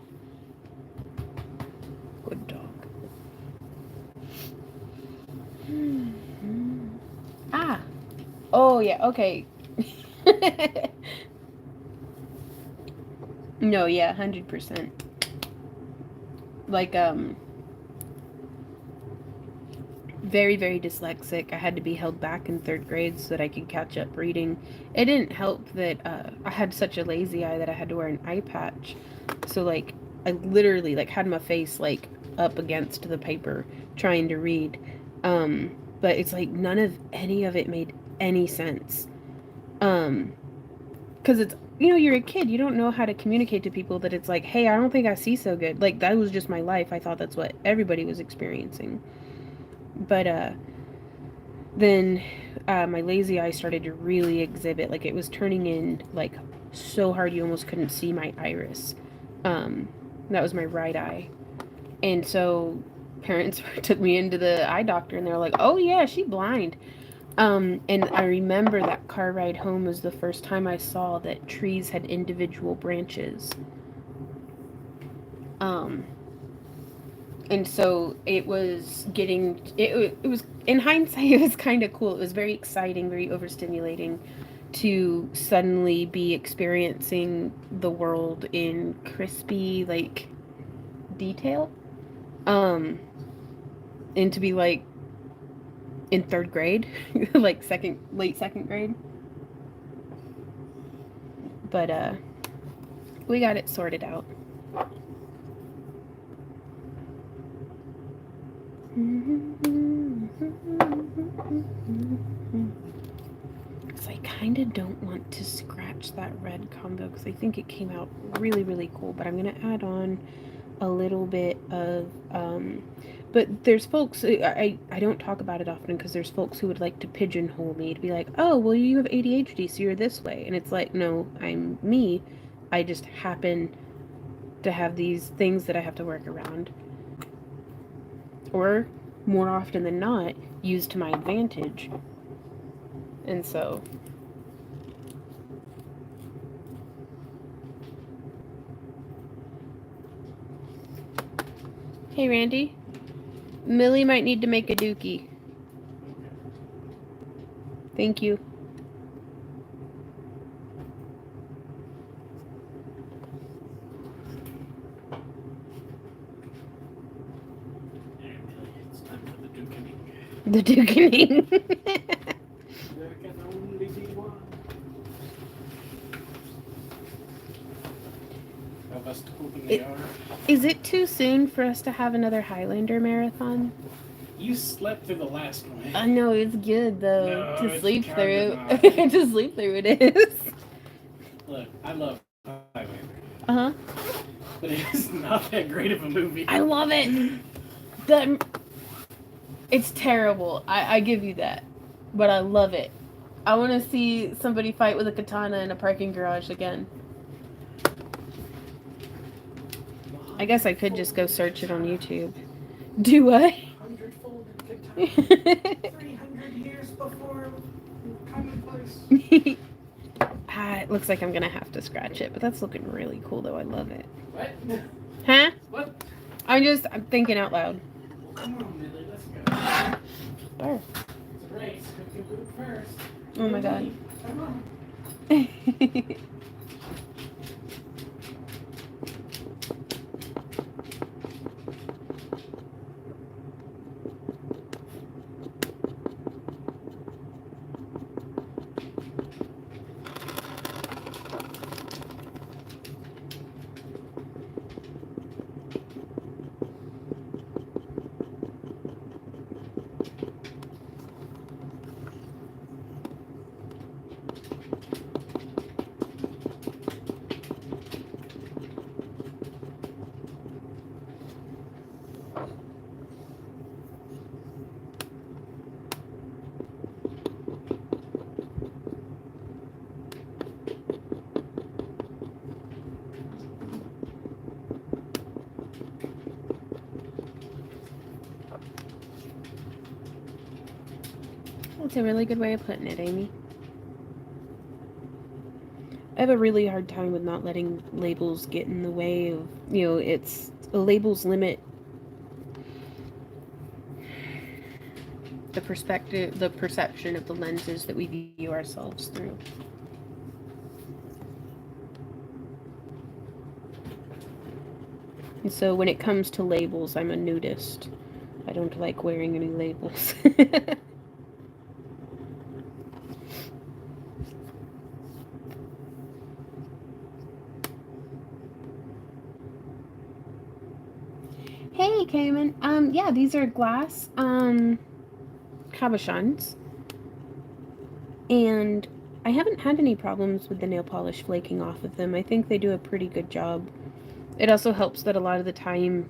Good dog. Ah. Oh, yeah, okay. No, yeah, 100%. Like, very, very dyslexic. I had to be held back in 3rd grade so that I could catch up reading. It didn't help that I had such a lazy eye that I had to wear an eye patch. So, like, I literally, like, had my face, like, up against the paper trying to read. But it's like none of any of it made any sense. Because it's, you know, you're a kid. You don't know how to communicate to people that it's like, hey, I don't think I see so good. Like, that was just my life. I thought that's what everybody was experiencing. But then my lazy eye started to really exhibit. Like, it was turning in, like, so hard you almost couldn't see my iris. That was my right eye. And so parents took me into the eye doctor, and they're like, oh, yeah, she's blind. And I remember that car ride home was the first time I saw that trees had individual branches. And so it was getting, it was, in hindsight, it was kind of cool. It was very exciting, very overstimulating to suddenly be experiencing the world in crispy, like, detail. And to be, like, in 3rd grade, like late second grade. But we got it sorted out. So I kind of don't want to scratch that red combo because I think it came out really, really cool. But I'm going to add on a little bit of, but there's folks, I don't talk about it often because there's folks who would like to pigeonhole me to be like, oh, well, you have ADHD, so you're this way. And it's like, no, I'm me. I just happen to have these things that I have to work around. Or, more often than not, use to my advantage. And so... Hey, Randy. Millie might need to make a dookie. Thank you. It's time for the dukening. The dookening. There can only be one. Of us to open the yard. Is it too soon for us to have another Highlander marathon? You slept through the last one. I know, it's good though. No, to it's sleep through. kinda To sleep through it is. Look, I love Highlander. Uh-huh. But it's not that great of a movie. I love it. It's terrible. I give you that. But I love it. I want to see somebody fight with a katana in a parking garage again. I guess I could just go search it on YouTube. Do I? 100-folded katana. 300 years before commonplace. It looks like I'm gonna have to scratch it, but that's looking really cool though. I love it. What? Huh? What? I'm thinking out loud. Come on, Millie, let's go. Burr. It's a race. Who can boot first? Oh my god. Come on. That's a really good way of putting it, Amy. I have a really hard time with not letting labels get in the way of, it's labels limit the perspective, the perception of the lenses that we view ourselves through. And so when it comes to labels, I'm a nudist. I don't like wearing any labels. Hey, Cayman. Yeah, these are glass, cabochons. And I haven't had any problems with the nail polish flaking off of them. I think they do a pretty good job. It also helps that a lot of the time,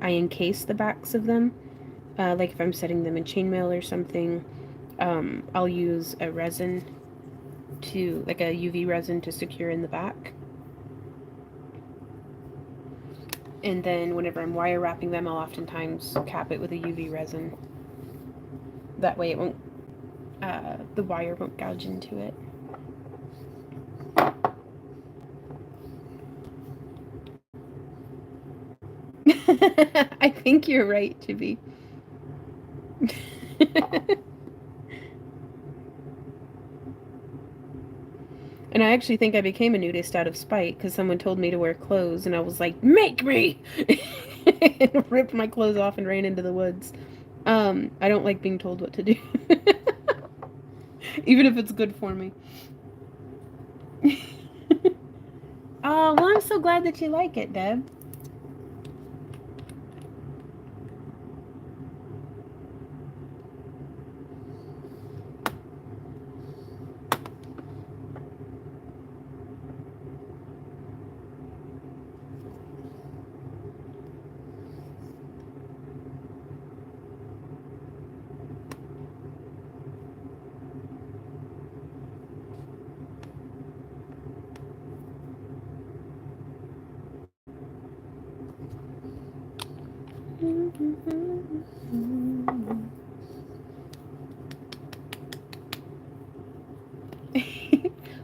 I encase the backs of them. Like if I'm setting them in chainmail or something, I'll use a resin like a UV resin to secure in the back. And then whenever I'm wire wrapping them, I'll oftentimes cap it with a UV resin. That way it won't, the wire won't gouge into it. I think you're right, Chibi. And I actually think I became a nudist out of spite because someone told me to wear clothes, and I was like, "Make me!" and ripped my clothes off and ran into the woods. I don't like being told what to do, even if it's good for me. Oh, well, I'm so glad that you like it, Deb.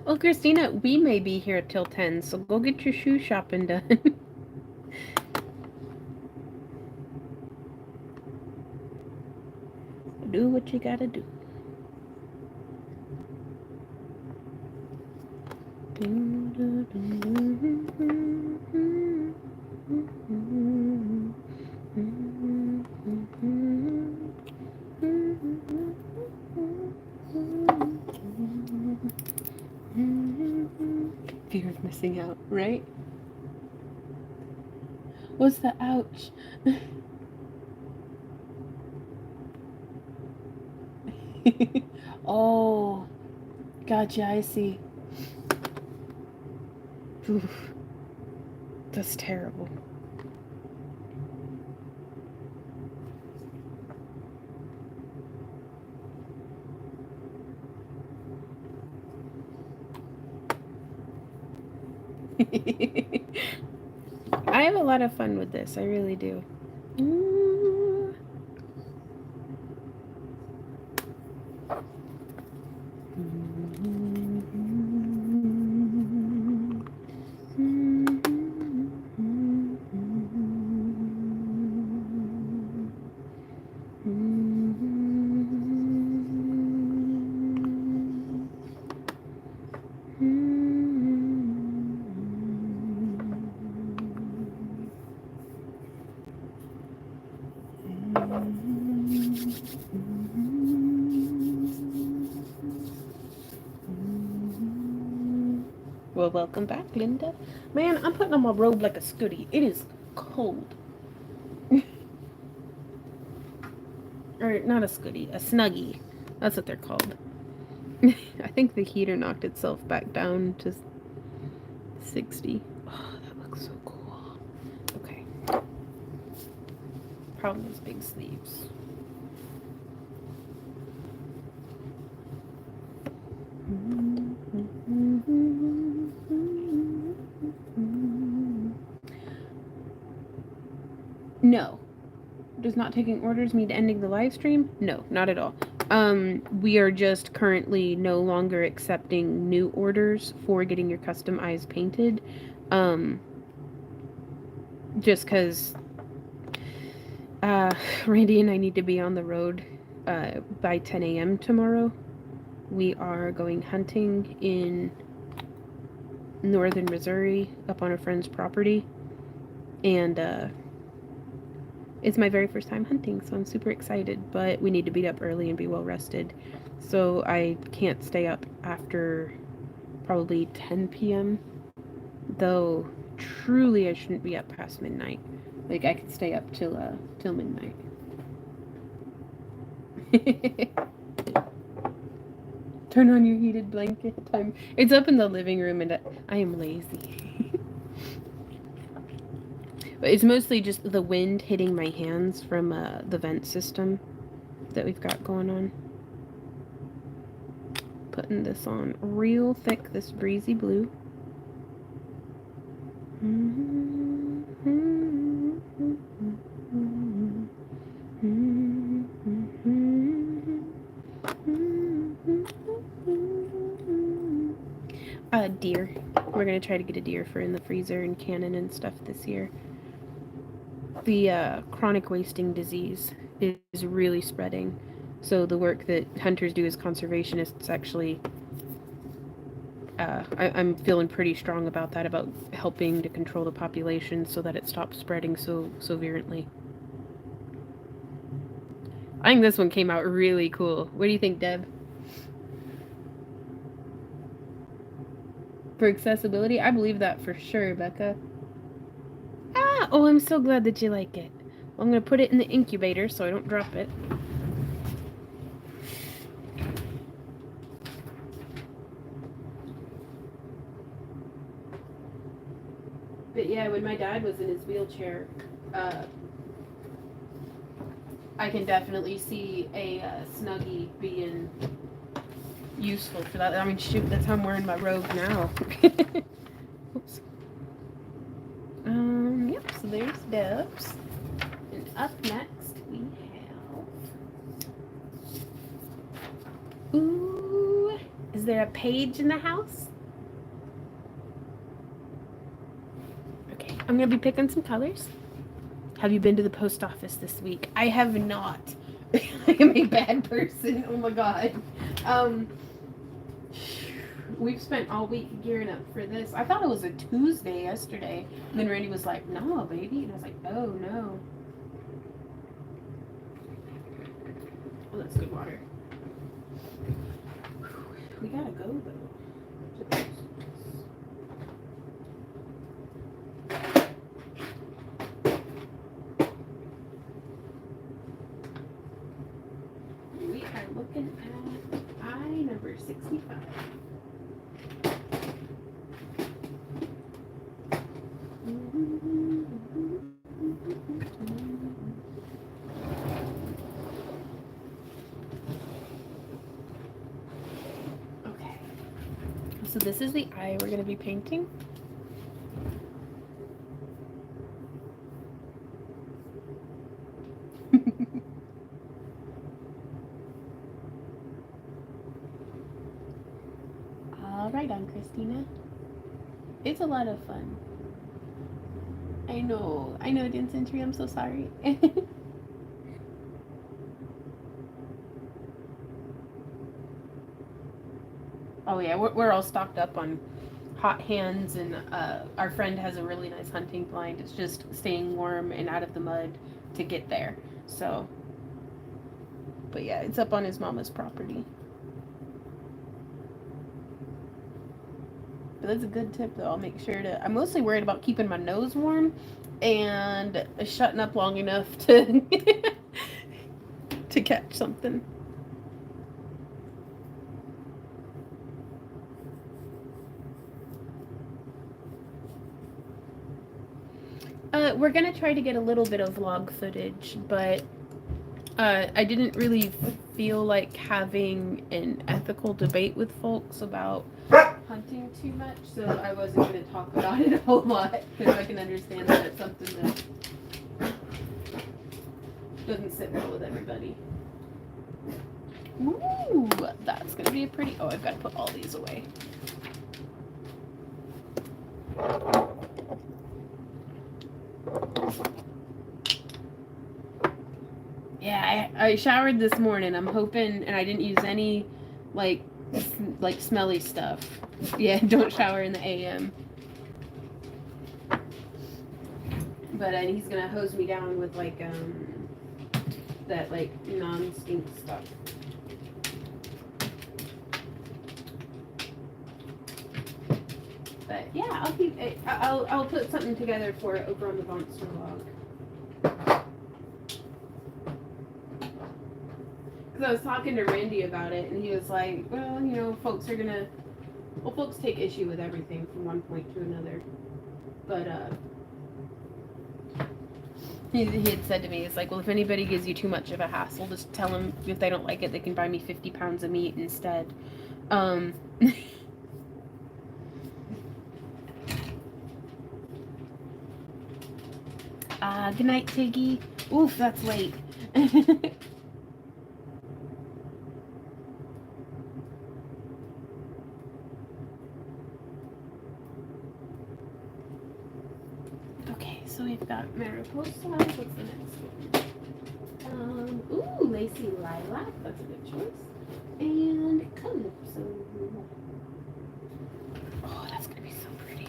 Well, Christina, we may be here till 10, so go get your shoe shopping done. Do what you gotta do. Fear of missing out, right? What's the ouch? Oh, gotcha, I see. Oof. That's terrible. I have a lot of fun with this, I really do. Ooh. Well, welcome back, Linda. Man, I'm putting on my robe like a scooty. It is cold. Or not a scooty, a snuggie. That's what they're called. I think the heater knocked itself back down to 60. Oh, that looks so cool. Okay. Problem is big sleeves. No. Does not taking orders mean ending the live stream? No, not at all. We are just currently no longer accepting new orders for getting your custom eyes painted. Just because Randy and I need to be on the road by 10 a.m. tomorrow. We are going hunting in northern Missouri up on a friend's property. And it's my very first time hunting, so I'm super excited. But we need to be up early and be well rested. So I can't stay up after probably 10 p.m. Though truly I shouldn't be up past midnight. Like I could stay up till midnight. Turn on your heated blanket time. It's up in the living room and I am lazy. But it's mostly just the wind hitting my hands from the vent system that we've got going on. Putting this on real thick, this breezy blue. Deer. We're gonna try to get a deer for in the freezer and cannon and stuff this year. The chronic wasting disease is really spreading. So the work that hunters do as conservationists actually, I'm feeling pretty strong about that, about helping to control the population so that it stops spreading so virulently. I think this one came out really cool. What do you think, Deb? For accessibility? I believe that for sure, Becca. Oh, I'm so glad that you like it. Well, I'm going to put it in the incubator so I don't drop it. But yeah, when my dad was in his wheelchair, I can definitely see a Snuggie being useful for that. I mean, shoot, that's how I'm wearing my robe now. Oops. Yep, so there's Debs. And up next we have... Ooh, is there a page in the house? Okay, I'm gonna be picking some colors. Have you been to the post office this week? I have not. I am a bad person. Oh my god. We've spent all week gearing up for this. I thought it was a Tuesday yesterday. And then Randy was like, no, baby. And I was like, oh, no. Oh, that's good water. We gotta go, though. We are looking at eye number 65. Okay, so this is the eye we're going to be painting. All right on, Christina. It's a lot of fun. I know, Dan Century, I'm so sorry. Oh yeah, we're all stocked up on hot hands, and our friend has a really nice hunting blind. It's just staying warm and out of the mud to get there. So, but yeah, it's up on his mama's property. But that's a good tip, though. I'll make sure to... I'm mostly worried about keeping my nose warm and shutting up long enough to to catch something. We're gonna try to get a little bit of vlog footage, but I didn't really feel like having an ethical debate with folks about hunting too much, so I wasn't going to talk about it a whole lot, because I can understand that it's something that doesn't sit well with everybody. Ooh, that's gonna be a pretty. Oh, I've got to put all these away. Yeah, I showered this morning. I'm hoping, and I didn't use any, like smelly stuff. Yeah, don't shower in the AM. But he's gonna hose me down with like that like non-stink stuff. But yeah, I'll keep it. I'll put something together for it over on the monster log. Because I was talking to Randy about it, and he was like, "Well, you know, folks take issue with everything from one point to another." But he had said to me, "It's like, well, if anybody gives you too much of a hassle, just tell them if they don't like it, they can buy me 50 pounds of meat instead." Good night, Tiggy. Oof, that's late. Okay, so we've got Mariposa. What's the next one? Ooh, Lacy Lilac. That's a good choice. And Calypso. Oh, that's gonna be so pretty.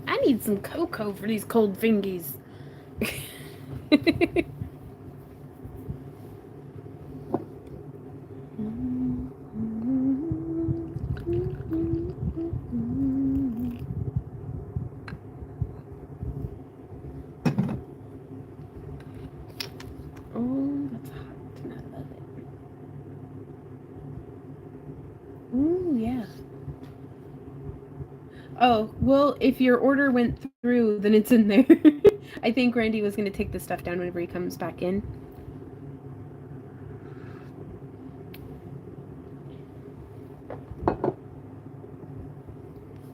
I need some cocoa for these cold fingies. Oh, that's hot and I love it. Ooh, yeah. Oh, well, if your order went through, then it's in there. I think Randy was going to take the stuff down whenever he comes back in.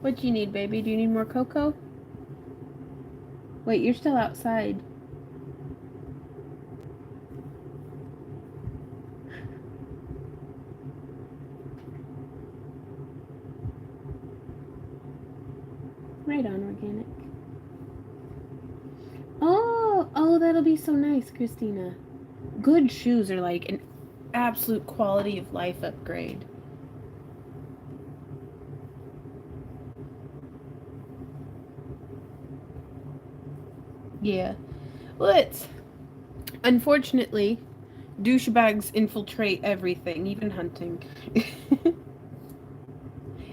What do you need, baby? Do you need more cocoa? Wait, you're still outside. Right on, organic. Oh, that'll be so nice, Christina. Good shoes are like an absolute quality of life upgrade. Yeah. Well, it's unfortunately douchebags infiltrate everything, even hunting.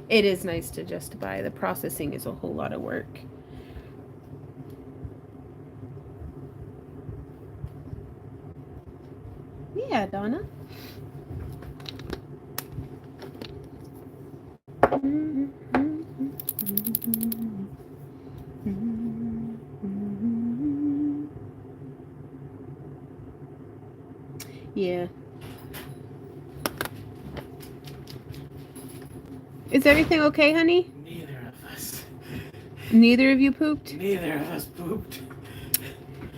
It is nice to just buy. The processing is a whole lot of work. Yeah, Donna. Yeah. Is everything okay, honey? Neither of us. Neither of you pooped? Neither of us pooped.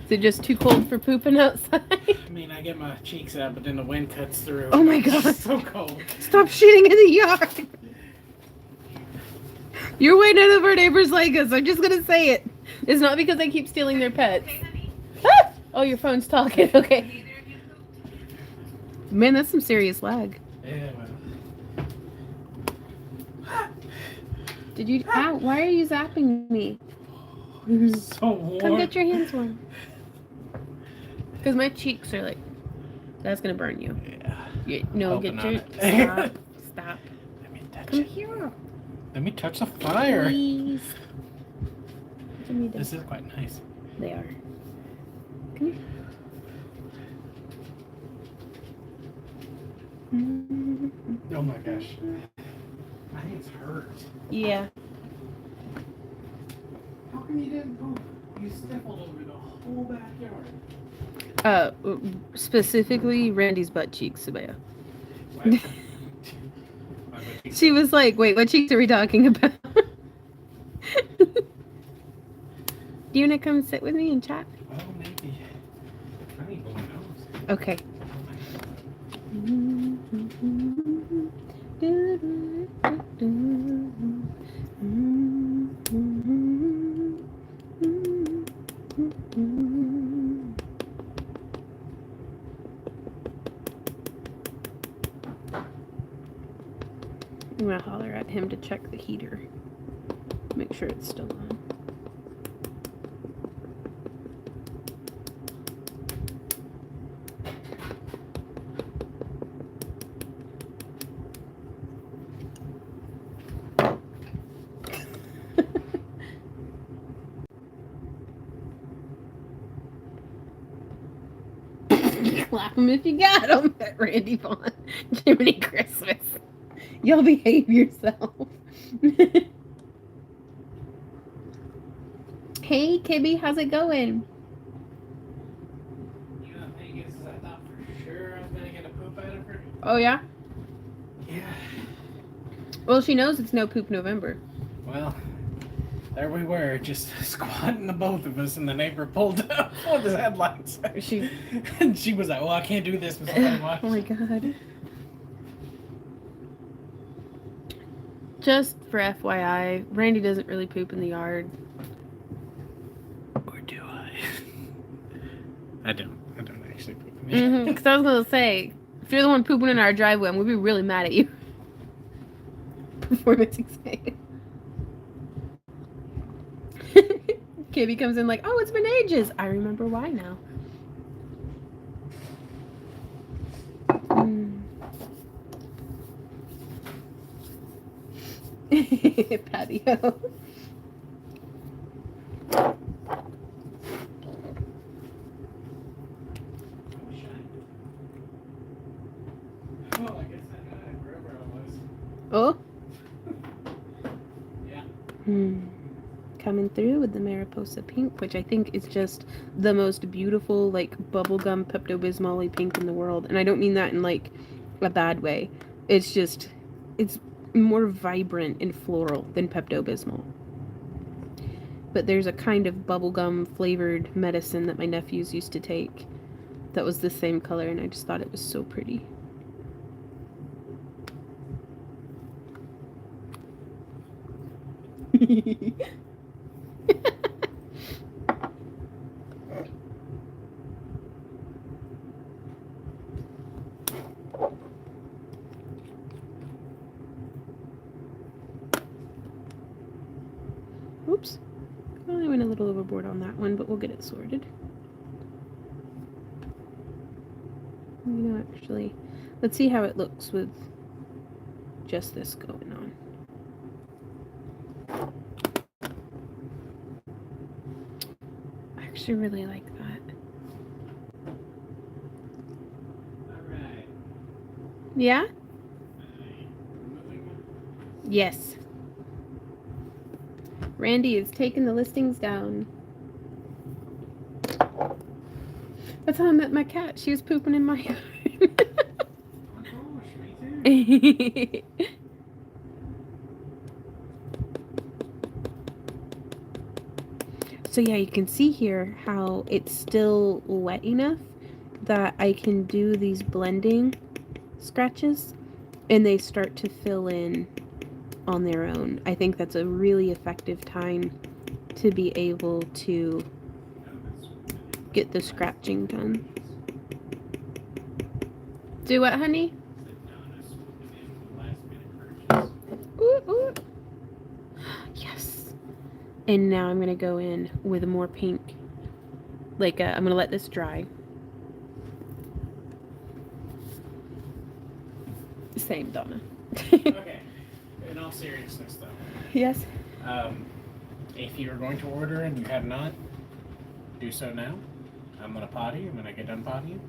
Is it just too cold for pooping outside? I mean, I get my cheeks out, but then the wind cuts through. Oh my god. It's so cold. Stop shitting in the yard. You're way none of our neighbors like us. I'm just gonna say it. It's not because I keep stealing their pets. Ah! Oh, your phone's talking. Okay. Man, that's some serious lag. Yeah, well. Did you? Ow! Why are you zapping me? It's so warm. Come get your hands warm. Because my cheeks are like. That's gonna burn you. Yeah. No, get your. Stop. Stop. Let me touch Come it. here. Let me touch the fire. Please. This is quite nice. They are. Come here. Oh my gosh. My hands hurt. Yeah. How come you didn't poop? You sniffled over the whole backyard. Specifically Randy's butt cheeks, Sabaya. What? My butt cheeks. She was like, wait, what cheeks are we talking about? Do you want to come sit with me and chat? Oh, maybe. I need one of those. Okay. I'm gonna holler at him to check the heater. Make sure it's still on. Clap him if you got him at Randy Vaughn. Jiminy Christmas. Y'all behave yourself. Hey, Kibby, how's it going? You know, the thing is, I thought for sure I was gonna get a poop out of her. Oh, yeah? Yeah. Well, she knows it's no poop November. Well, there we were, just squatting the both of us, and the neighbor pulled up on his headlights. And she was like, "Well, I can't do this with somebody watching." Oh my god. Just for FYI, Randy doesn't really poop in the yard. Or do I? I don't actually poop in the yard. Because I was going to say, if you're the one pooping in our driveway, I'm going to be really mad at you. Performance anxiety. Kibby comes in like, oh, it's been ages. I remember why now. Patio. Well, I guess I got it wherever I was. Oh. Yeah. Coming through with the Mariposa pink, which I think is just the most beautiful, like, bubblegum Pepto-Bismol pink in the world. And I don't mean that in, like, a bad way. It's just, it's more vibrant and floral than Pepto-Bismol. But there's a kind of bubblegum flavored medicine that my nephews used to take that was the same color, and I just thought it was so pretty. Oops. Well, I went a little overboard on that one, but we'll get it sorted. You know, actually, let's see how it looks with just this going on. I actually really like that. Alright. Yeah? Yes. Randy is taking the listings down. That's how I met my cat. She was pooping in my yard. Oh gosh, me too. So yeah, you can see here how it's still wet enough that I can do these blending scratches and they start to fill in on their own. I think that's a really effective time to be able to get the scratching done. Do what, honey? Ooh, ooh. Yes. And now I'm going to go in with more pink. Like, I'm going to let this dry. Same, Donna. Okay. In all seriousness, though. Yes. If you're going to order and you have not, do so now. I'm going to potty. And when I get done pottying,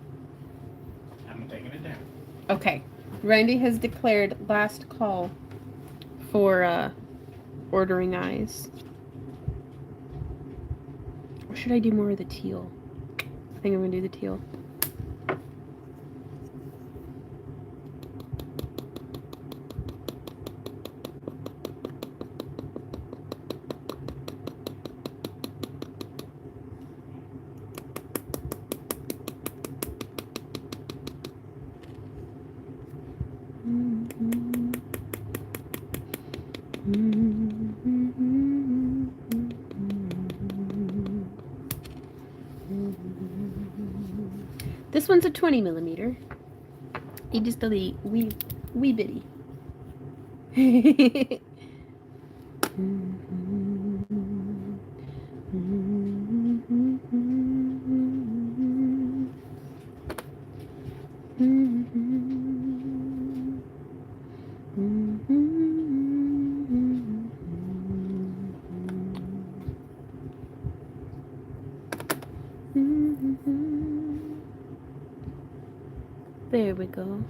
I'm taking it down. Okay. Randy has declared last call for ordering eyes. Or should I do more of the teal? I think I'm going to do the teal. This one's a 20 millimeter. It just a wee bitty. There we go.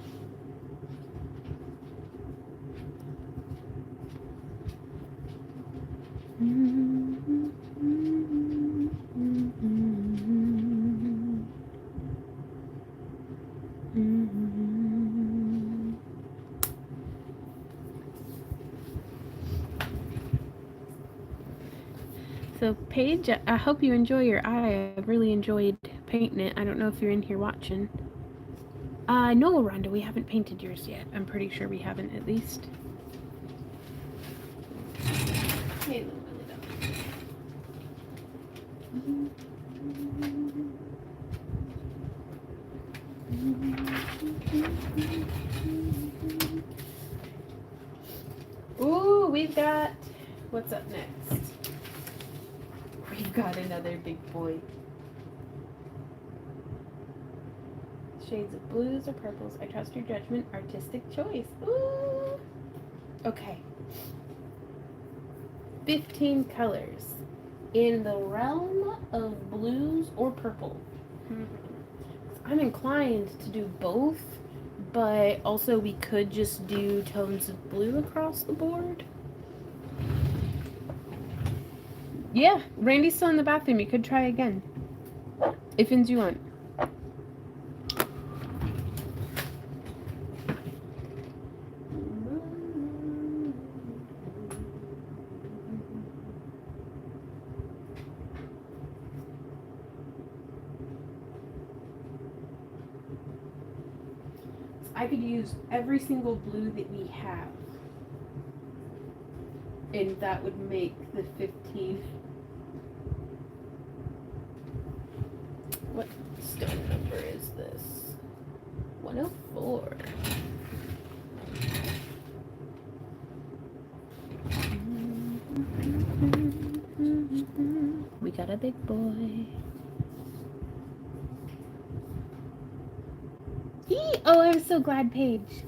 So Paige, I hope you enjoy your eye. I've really enjoyed painting it. I don't know if you're in here watching. No, Rhonda, we haven't painted yours yet. I'm pretty sure we haven't, at least. Hey, little dog. Ooh, we've got... What's up next? We've got another big boy. Shades of blues or purples. I trust your judgment. Artistic choice. Ooh. Okay. 15 colors in the realm of blues or purple. I'm inclined to do both, but also we could just do tones of blue across the board. Yeah, Randy's still in the bathroom. You could try again. If you want. I could use every single blue that we have. And that would make the 15. What stone number is this? 104. We got a big boy. Oh, I'm so glad, Paige.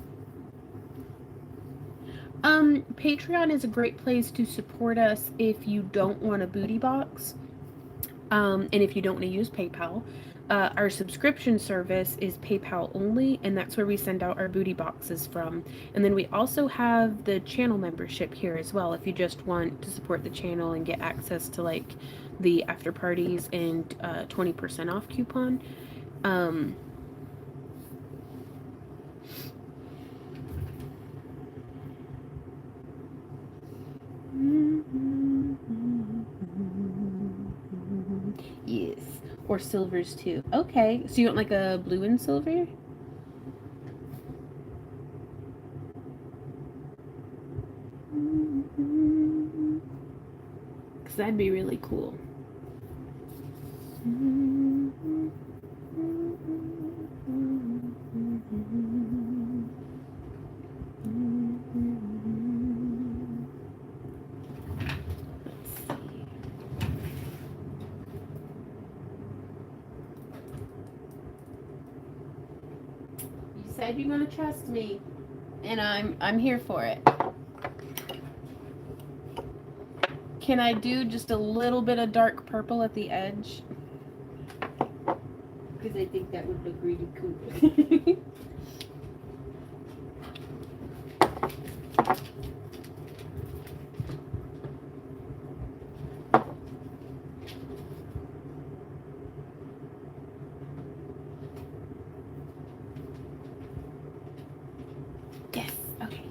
Patreon is a great place to support us if you don't want a booty box, and if you don't want to use PayPal. Our subscription service is PayPal only, and that's where we send out our booty boxes from. And then we also have the channel membership here as well, if you just want to support the channel and get access to like the after parties and 20% off coupon. Yes, or silvers too. Okay, so you want like a blue and silver? Because that'd be really cool. Said you're gonna trust me, and I'm here for it. Can I do just a little bit of dark purple at the edge? Because I think that would look really cool. Yes, okay.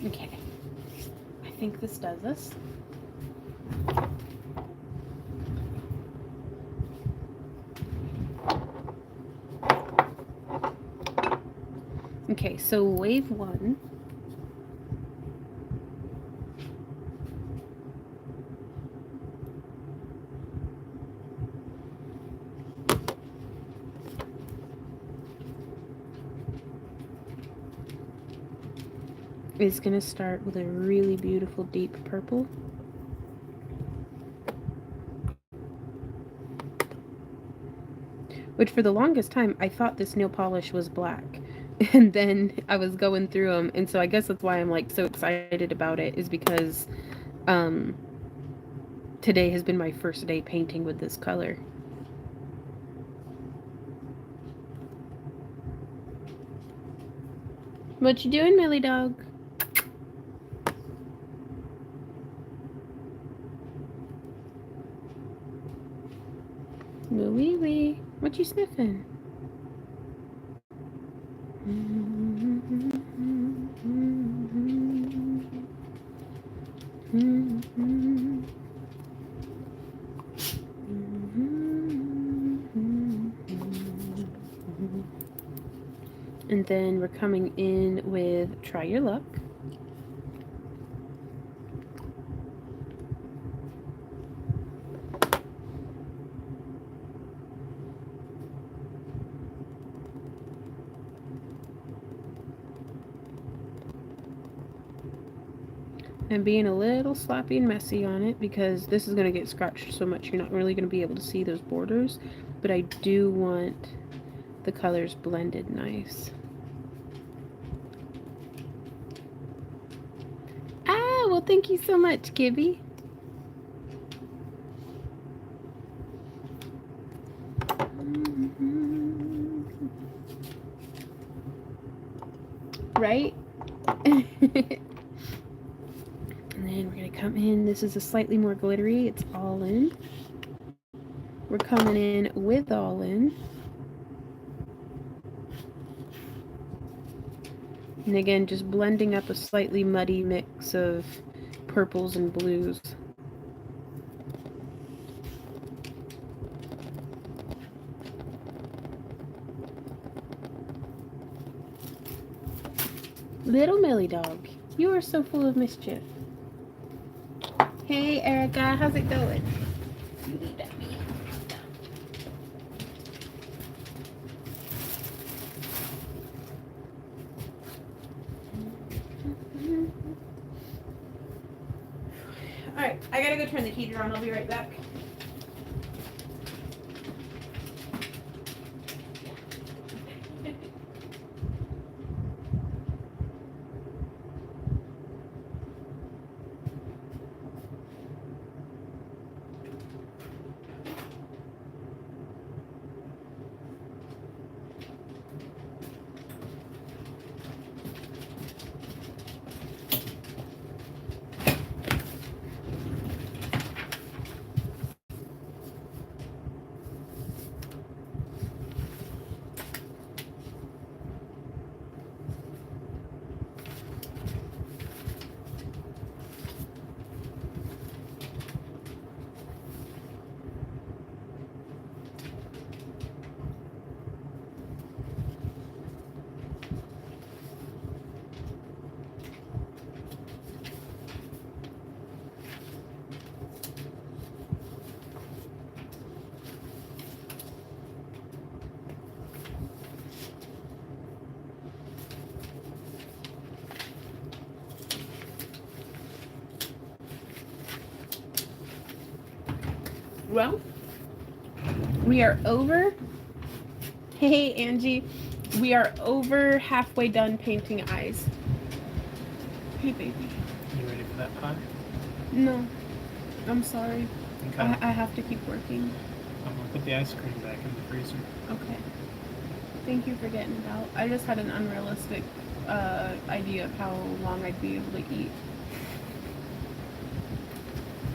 Okay. I think this does us. Okay, so wave 1. Is going to start with a really beautiful deep purple. Which for the longest time, I thought this nail polish was black. And then I was going through them. And so I guess that's why I'm like so excited about it, is because today has been my first day painting with this color. What you doing, Millie dog? Wee wee. What you sniffing? And then we're coming in with Try Your Luck. And being a little sloppy and messy on it, because this is going to get scratched so much you're not really going to be able to see those borders. But I do want the colors blended nice. Ah, well, thank you so much, Gibby. Right? And then we're going to come in. This is a slightly more glittery. It's All In. We're coming in with All In. And again, just blending up a slightly muddy mix of purples and blues. Little Millie dog, you are so full of mischief. Hey Erica, how's it going? Alright, I gotta go turn the heater on. I'll be right back. Well, we are over. Hey, Angie. We are over halfway done painting eyes. Hey, baby. You ready for that pie? No. I'm sorry. Okay. I have to keep working. I'm gonna put the ice cream back in the freezer. Okay. Thank you for getting it out. I just had an unrealistic idea of how long I'd be able to eat.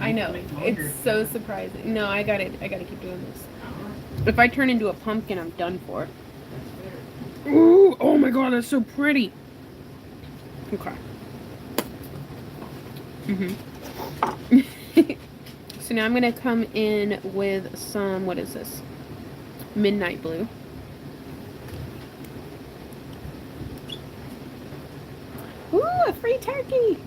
I know. It's so surprising. No, I gotta keep doing this. If I turn into a pumpkin, I'm done for. Ooh, oh my god, that's so pretty. Okay. So now I'm gonna come in with some, what is this? Midnight blue. Ooh, a free turkey.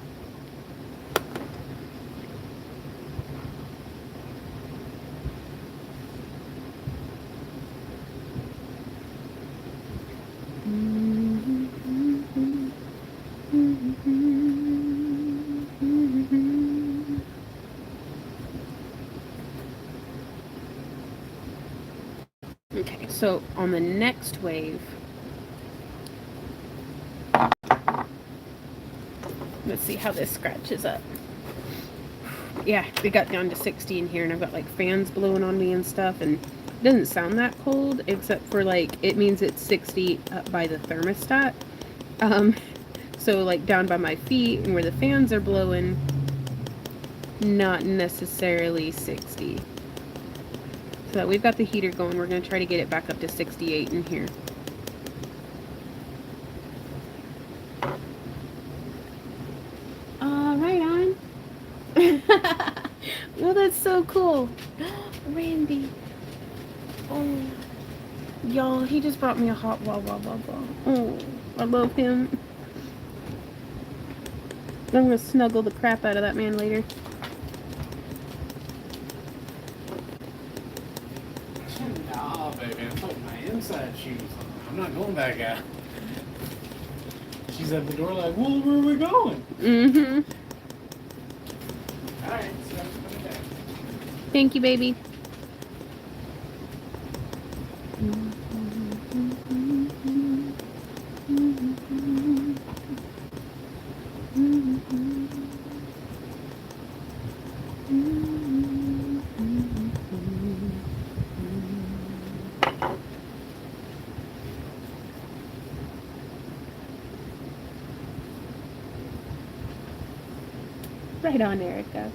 Okay, so on the next wave, let's see how this scratches up. Yeah, it got down to 60 in here, and I've got like fans blowing on me and stuff, and it doesn't sound that cold, except for like it means it's 60 up by the thermostat. So like down by my feet and where the fans are blowing, not necessarily 60. So we've got the heater going. We're going to try to get it back up to 68 in here. Right on. Well, that's so cool. Randy. Oh. Y'all, he just brought me a hot Wawa. Oh, I love him. I'm going to snuggle the crap out of that man later. Nah, baby, I'm putting my inside shoes on. I'm not going back out. She's at the door like, well, where are we going? Mm-hmm. Alright, so I'm coming back. Thank you, baby. Right on, Erica.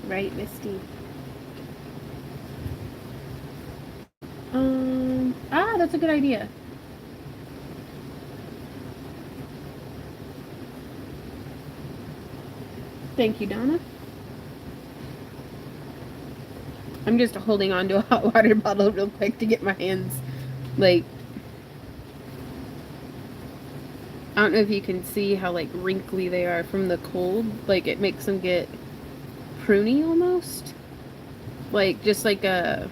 Right, Misty. That's a good idea. Thank you, Donna. I'm just holding on to a hot water bottle real quick to get my hands, like, I don't know if you can see how, like, wrinkly they are from the cold. Like, it makes them get pruny almost. Like, just like a,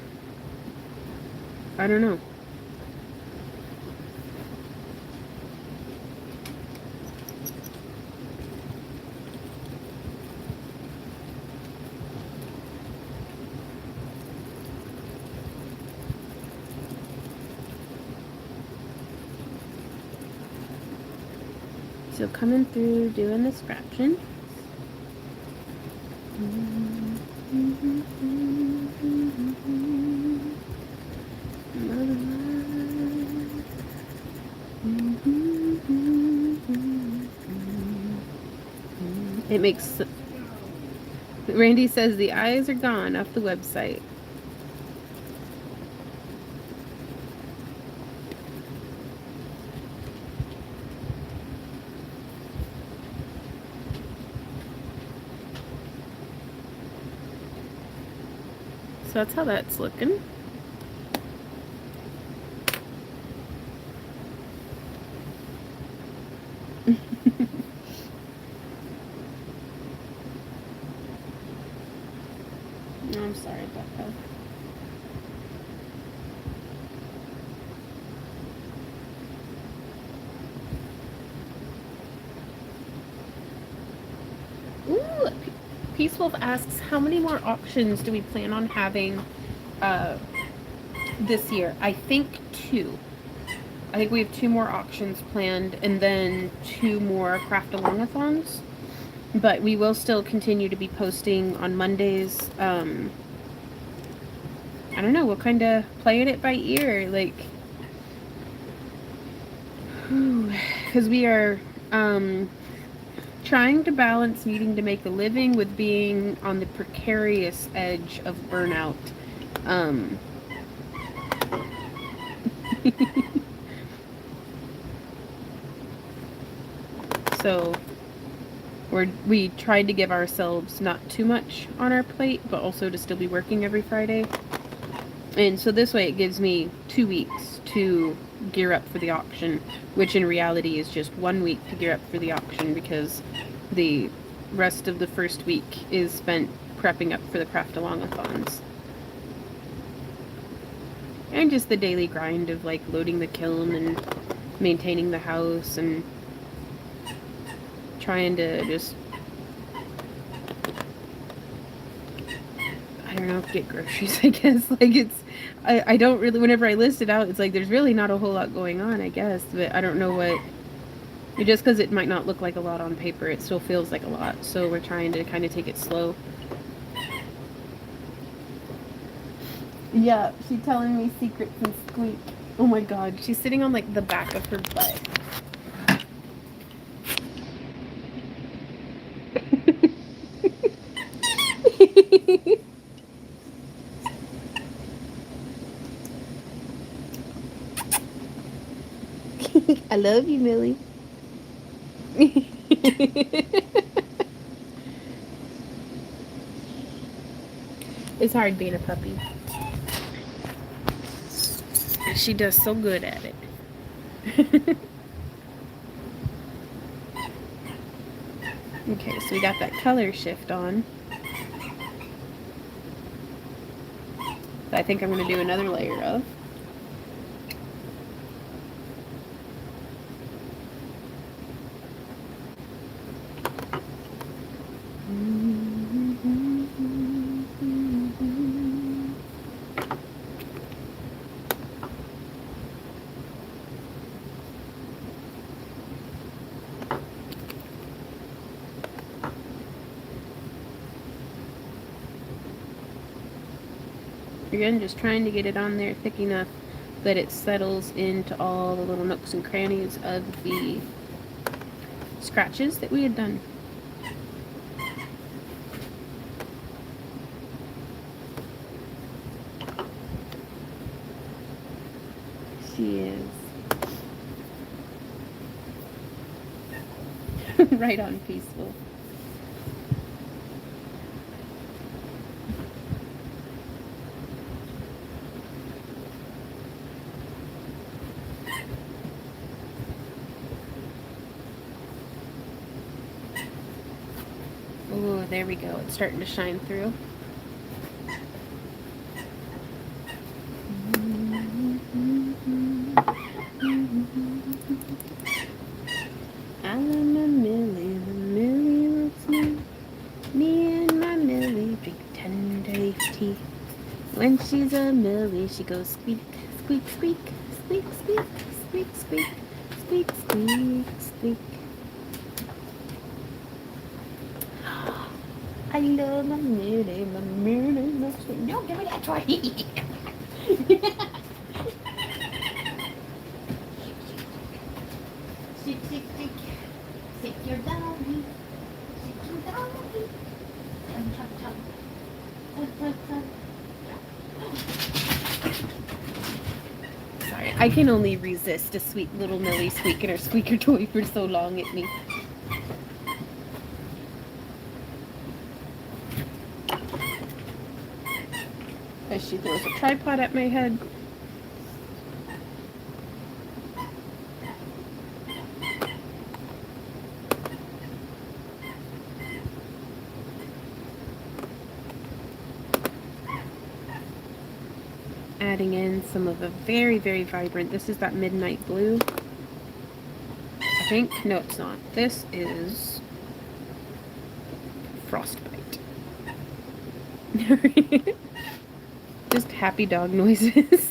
I don't know. So coming through, doing the scratching. It makes, Randy says the eyes are gone off the website. So that's how that's looking. I'm sorry about that. Ooh, Peace Wolf asks, how many more auctions do we plan on having this year? I think 2. I think we have 2 more auctions planned and then 2 more craft-along-a-thons. But we will still continue to be posting on Mondays. I don't know, we'll kind of play it by ear, like, because we are trying to balance needing to make a living with being on the precarious edge of burnout. So we tried to give ourselves not too much on our plate, but also to still be working every Friday. And so this way it gives me 2 weeks to gear up for the auction, which in reality is just 1 week to gear up for the auction because the rest of the first week is spent prepping up for the craft-along-a-thons. And just the daily grind of like loading the kiln and maintaining the house and trying to just, I don't know, get groceries, I guess. Like it's, I don't really, whenever I list it out, it's like there's really not a whole lot going on, I guess, but I don't know what, just because it might not look like a lot on paper, it still feels like a lot, so we're trying to kind of take it slow. Yeah, she's telling me secrets and squeak. Oh my god, she's sitting on like the back of her butt. I love you, Millie. It's hard being a puppy. She does so good at it. Okay, so we got that color shift on. That I think I'm going to do another layer of. Again, just trying to get it on there thick enough that it settles into all the little nooks and crannies of the scratches that we had done. She is. Right on, Peaceful. Oh, there we go. It's starting to shine through. I'm a Millie, the Millie loves me. Me and my Millie drink tender leaf tea. When she's a Millie, she goes squeak, squeak, squeak, squeak, squeak, squeak, squeak, squeak, squeak, squeak. I love my Millie loves me. No, give me that toy. Shake, shake, shake. Shake your doggy. Shake your doggy. Chum, chum, chum. Chum, chum, chum. Sorry, I can only resist a sweet little Millie squeaking her squeaker toy for so long at me. As she throws a tripod at my head. Adding in some of the very, very vibrant, this is that midnight blue. I think, no it's not. This is Frostbite. Just happy dog noises.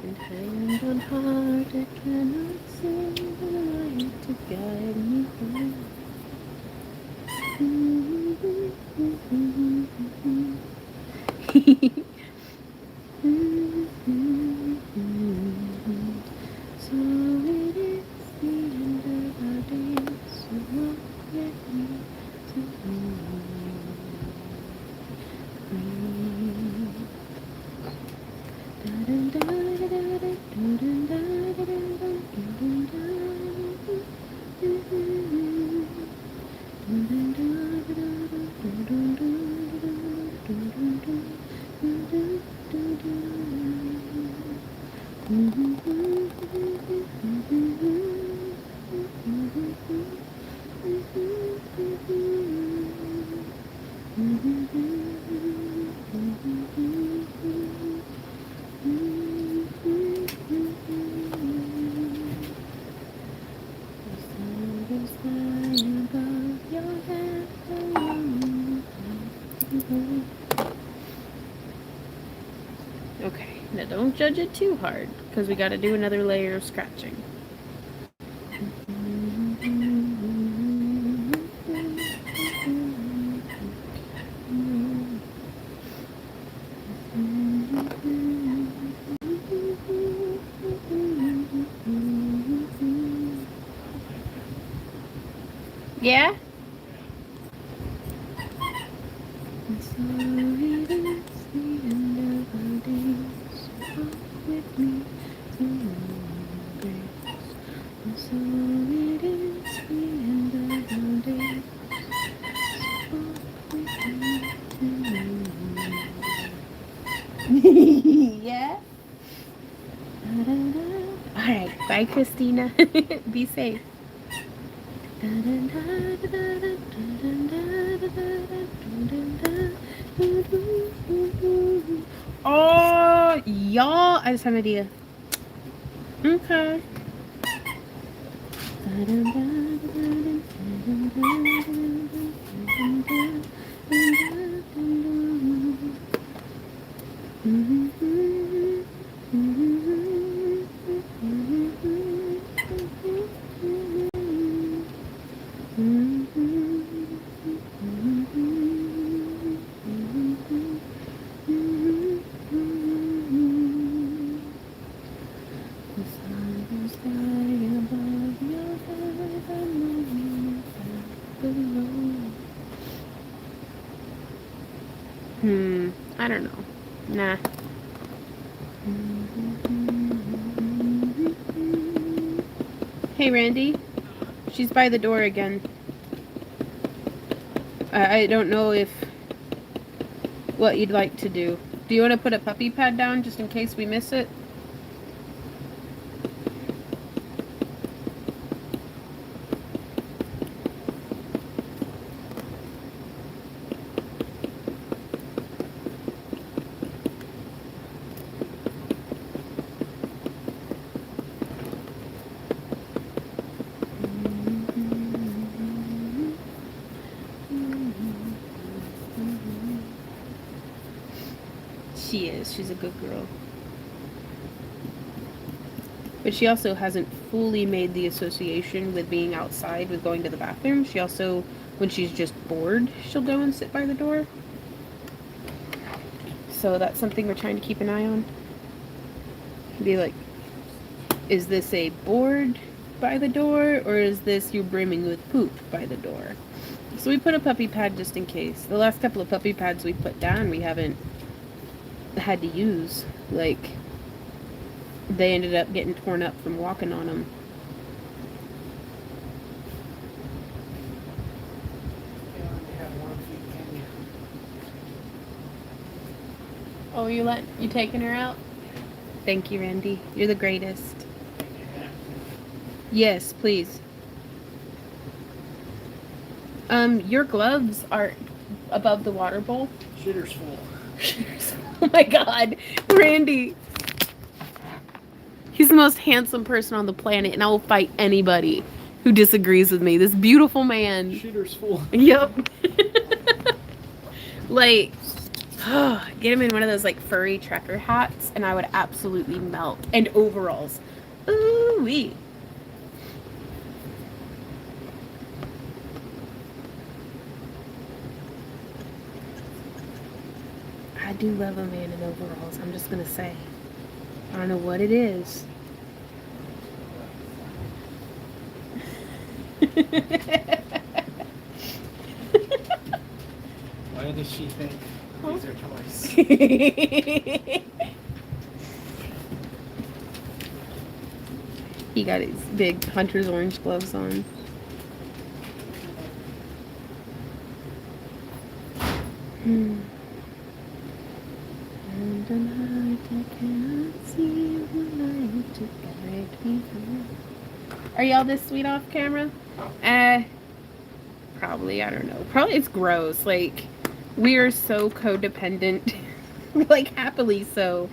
And hand on heart, I cannot sing the light to guide me home. So it is the end of our days, so walk with me to Okay, now don't judge it too hard, because we got to do another layer of scratching. Yeah? Yeah? Alright, bye Christina. Be safe. Oh, y'all, I just have an idea. Okay. I don't know. Nah. Hey, Randy. She's by the door again. I don't know what you'd like to do. Do you want to put a puppy pad down just in case we miss it? She is. She's a good girl. But she also hasn't fully made the association with being outside with going to the bathroom. She also, when she's just bored, she'll go and sit by the door. So that's something we're trying to keep an eye on. Be like, is this a bored by the door, or is this you brimming with poop by the door? So we put a puppy pad just in case. The last couple of puppy pads we put down, we haven't had to use. Like, they ended up getting torn up from walking on them. Oh, you taking her out? Thank you, Randy. You're the greatest. Yes, please. Your gloves are above the water bowl. Shitter's full. Oh my God, Randy. He's the most handsome person on the planet, and I will fight anybody who disagrees with me. This beautiful man. Shitter's full. Yep. Like, get him in one of those like furry trucker hats, and I would absolutely melt. And overalls. Ooh wee. I do love a man in overalls. I'm just gonna say. I don't know what it is. Why does she think these are toys? He got his big hunter's orange gloves on. And tonight I cannot see the light to guide me home. Are y'all this sweet off camera? Probably, I don't know. Probably it's gross. Like, we are so codependent. Like, happily so.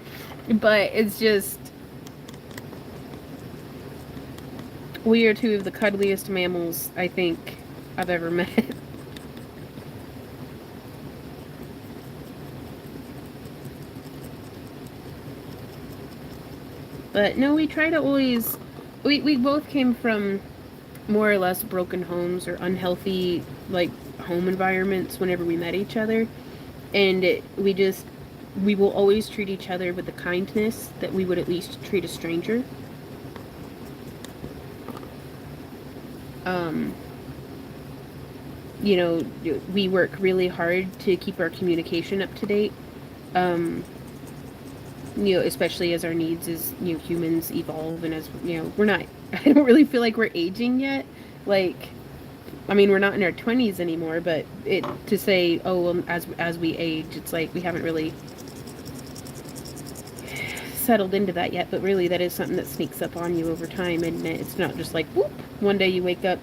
But it's just... We are two of the cuddliest mammals, I think, I've ever met. But no, we try to always... We both came from more or less broken homes or unhealthy, like, home environments whenever we met each other. And we will always treat each other with the kindness that we would at least treat a stranger. You know, we work really hard to keep our communication up to date. You know, especially as our needs as, you know, humans evolve, and as, you know, we're not, I don't really feel like we're aging yet. Like, I mean, we're not in our 20s anymore, but to say, oh, well, as we age, it's like we haven't really settled into that yet, but really that is something that sneaks up on you over time, and it's not just like, whoop, one day you wake up,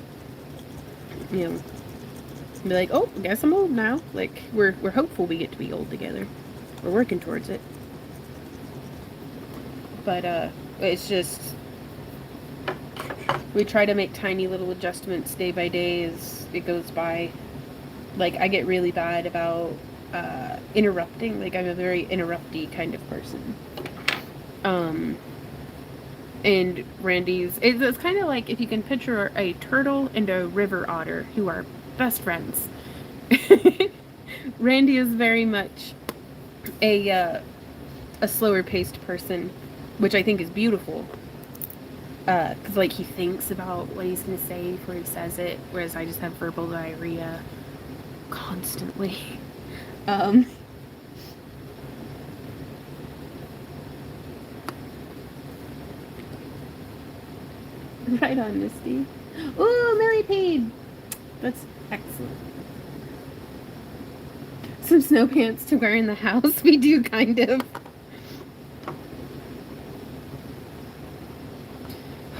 you know, be like, oh, I guess I'm old now. Like, we're hopeful we get to be old together. We're working towards it. But it's just, we try to make tiny little adjustments day by day as it goes by. Like, I get really bad about interrupting. Like, I'm a very interrupty kind of person. And Randy's, it's kind of like if you can picture a turtle and a river otter who are best friends. Randy is very much a slower paced person, which I think is beautiful. Because, like, he thinks about what he's going to say before he says it, whereas I just have verbal diarrhea constantly. Right on, Misty. Ooh, millipede! That's excellent. Some snow pants to wear in the house. We do, kind of.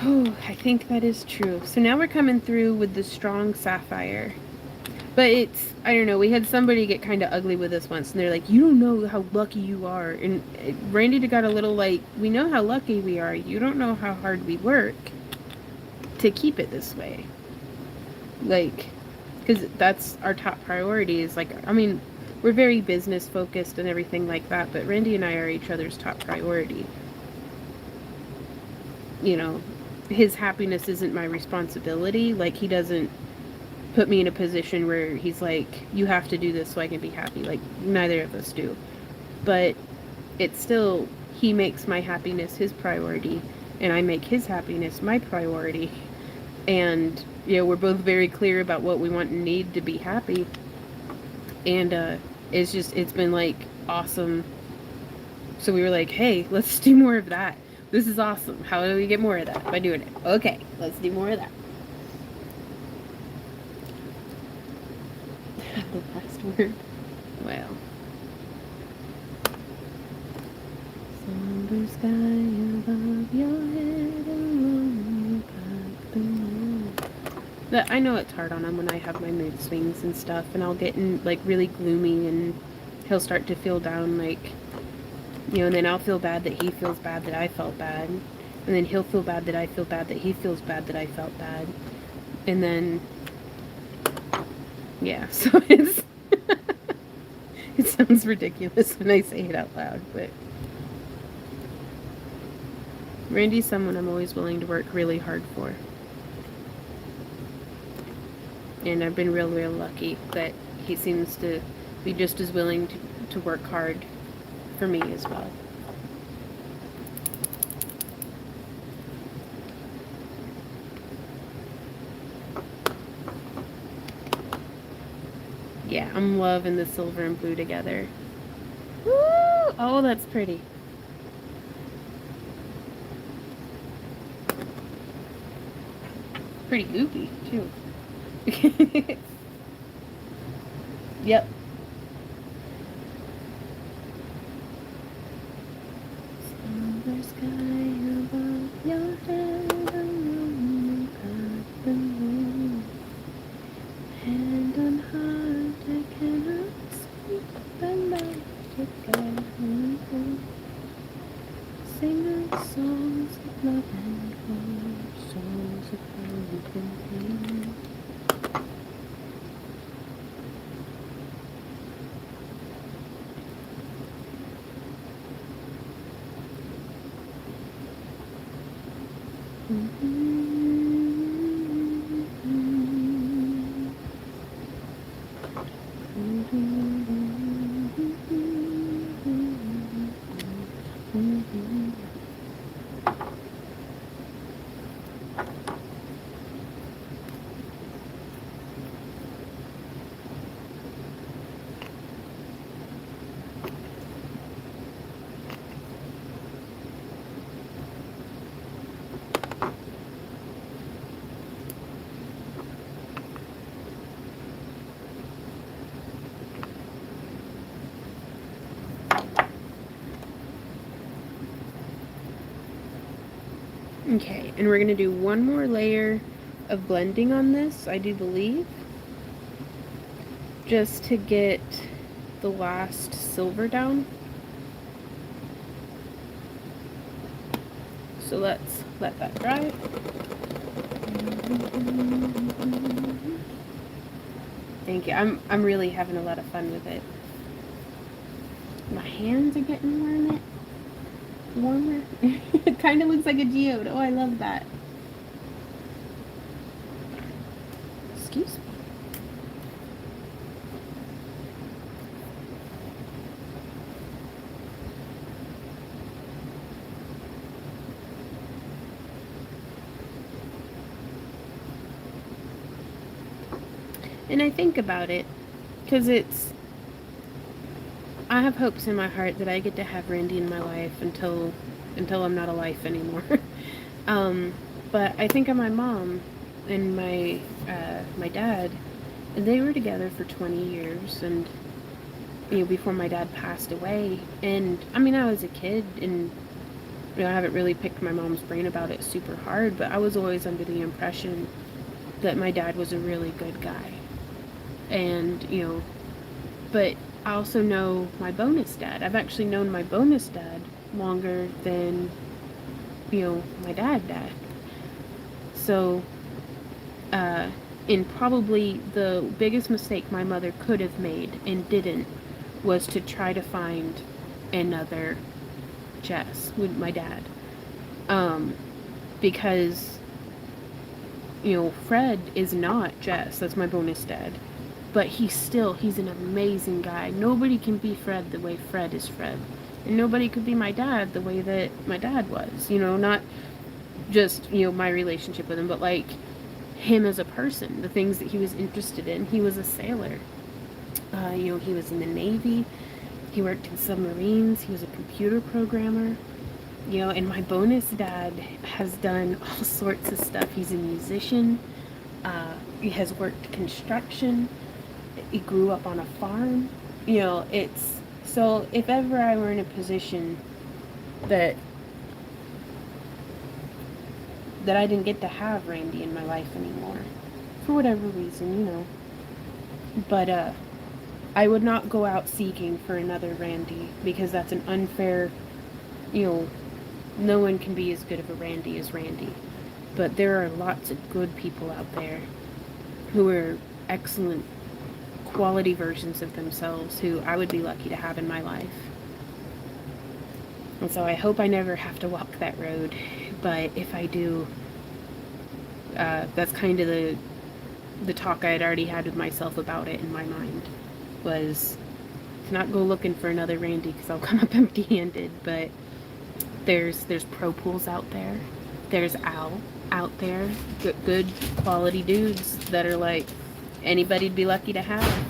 Oh, I think that is true. So now we're coming through with the strong sapphire. But it's, I don't know, we had somebody get kind of ugly with us once, and they're like, you don't know how lucky you are. And Randy got a little like, we know how lucky we are. You don't know how hard we work to keep it this way. Like, because that's our top priority is, like, I mean, we're very business focused and everything like that, but Randy and I are each other's top priority. You know, his happiness isn't my responsibility. Like, he doesn't put me in a position where he's like, you have to do this so I can be happy. Like, neither of us do. But it's still, he makes my happiness his priority, and I make his happiness my priority. And, you know, we're both very clear about what we want and need to be happy. And it's just, it's been, like, awesome. So we were like, hey, let's do more of that. This is awesome. How do we get more of that? By doing it. Okay, let's do more of that. The last word. Well. Silver sky above your head, alone got the moon. But I know it's hard on him when I have my mood swings and stuff, and I'll get in like really gloomy, and he'll start to feel down, like, you know, and then I'll feel bad that he feels bad that I felt bad, and then he'll feel bad that I feel bad that he feels bad that I felt bad, and then yeah, so it's it sounds ridiculous when I say it out loud, but Randy's someone I'm always willing to work really hard for. And I've been real lucky that he seems to be just as willing to work hard for me as well. Yeah, I'm loving the silver and blue together. Woo! Oh, that's pretty. Pretty goopy, too. Yep. Silver sky above your head, alone got the moon. Hand on heart, I cannot sleep the magic guide. Sing us songs of love and war, songs of hope and pain. Okay, and we're going to do one more layer of blending on this, I do believe, just to get the last silver down. So let's let that dry. Thank you. I'm really having a lot of fun with it. My hands are getting warmer. It kind of looks like a geode. Oh, I love that. Excuse me. And I think about it, because I have hopes in my heart that I get to have Randy in my life until I'm not a life anymore. But I think of my mom and my dad, and they were together for 20 years, and you know, before my dad passed away. And I mean, I was a kid, and you know, I haven't really picked my mom's brain about it super hard, but I was always under the impression that my dad was a really good guy. And you know, but I also know my bonus dad. I've actually known my bonus dad longer than, you know, my dad. So, and probably the biggest mistake my mother could have made and didn't was to try to find another Jess with my dad. Because, you know, Fred is not Jess. That's my bonus dad. But he's an amazing guy. Nobody can be Fred the way Fred is Fred. And nobody could be my dad the way that my dad was. You know, not just, you know, my relationship with him, but like him as a person, the things that he was interested in. He was a sailor. You know, he was in the Navy. He worked in submarines. He was a computer programmer. You know, and my bonus dad has done all sorts of stuff. He's a musician. He has worked construction. He grew up on a farm. You know, it's so if ever I were in a position that I didn't get to have Randy in my life anymore. For whatever reason, you know. But I would not go out seeking for another Randy because that's an unfair, you know, no one can be as good of a Randy as Randy. But there are lots of good people out there who are excellent quality versions of themselves who I would be lucky to have in my life. And so I hope I never have to walk that road. But if I do, that's kind of the talk I had already had with myself about it in my mind. Was to not go looking for another Randy because I'll come up empty-handed. But there's pro pools out there. There's Al out there. Good quality dudes that are like anybody'd be lucky to have.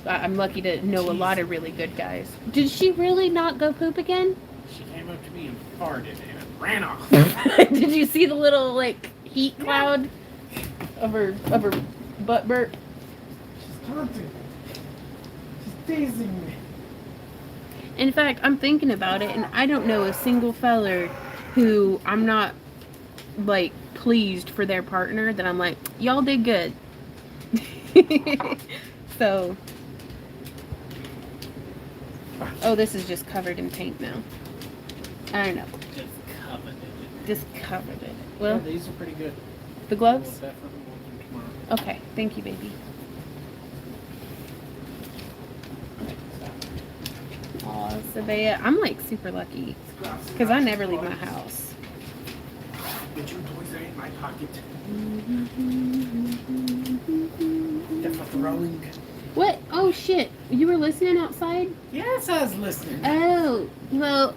I'm lucky to know a lot of really good guys. Did she really not go poop again? She came up to me and farted and ran off. Did you see the little like heat cloud of her butt burp? She's taunting me. She's teasing me. In fact, I'm thinking about it, and I don't know a single feller who I'm not like pleased for their partner that I'm like, y'all did good. So, oh, this is just covered in paint now. I don't know. Just covered it. Well, yeah, these are pretty good. The gloves? We'll definitely want them tomorrow. Okay, thank you, baby. Oh, Sabea, I'm like super lucky because I never leave my house. The two toys are in my pocket. They're for throwing. What? Oh shit! You were listening outside? Yes, I was listening. Oh, well.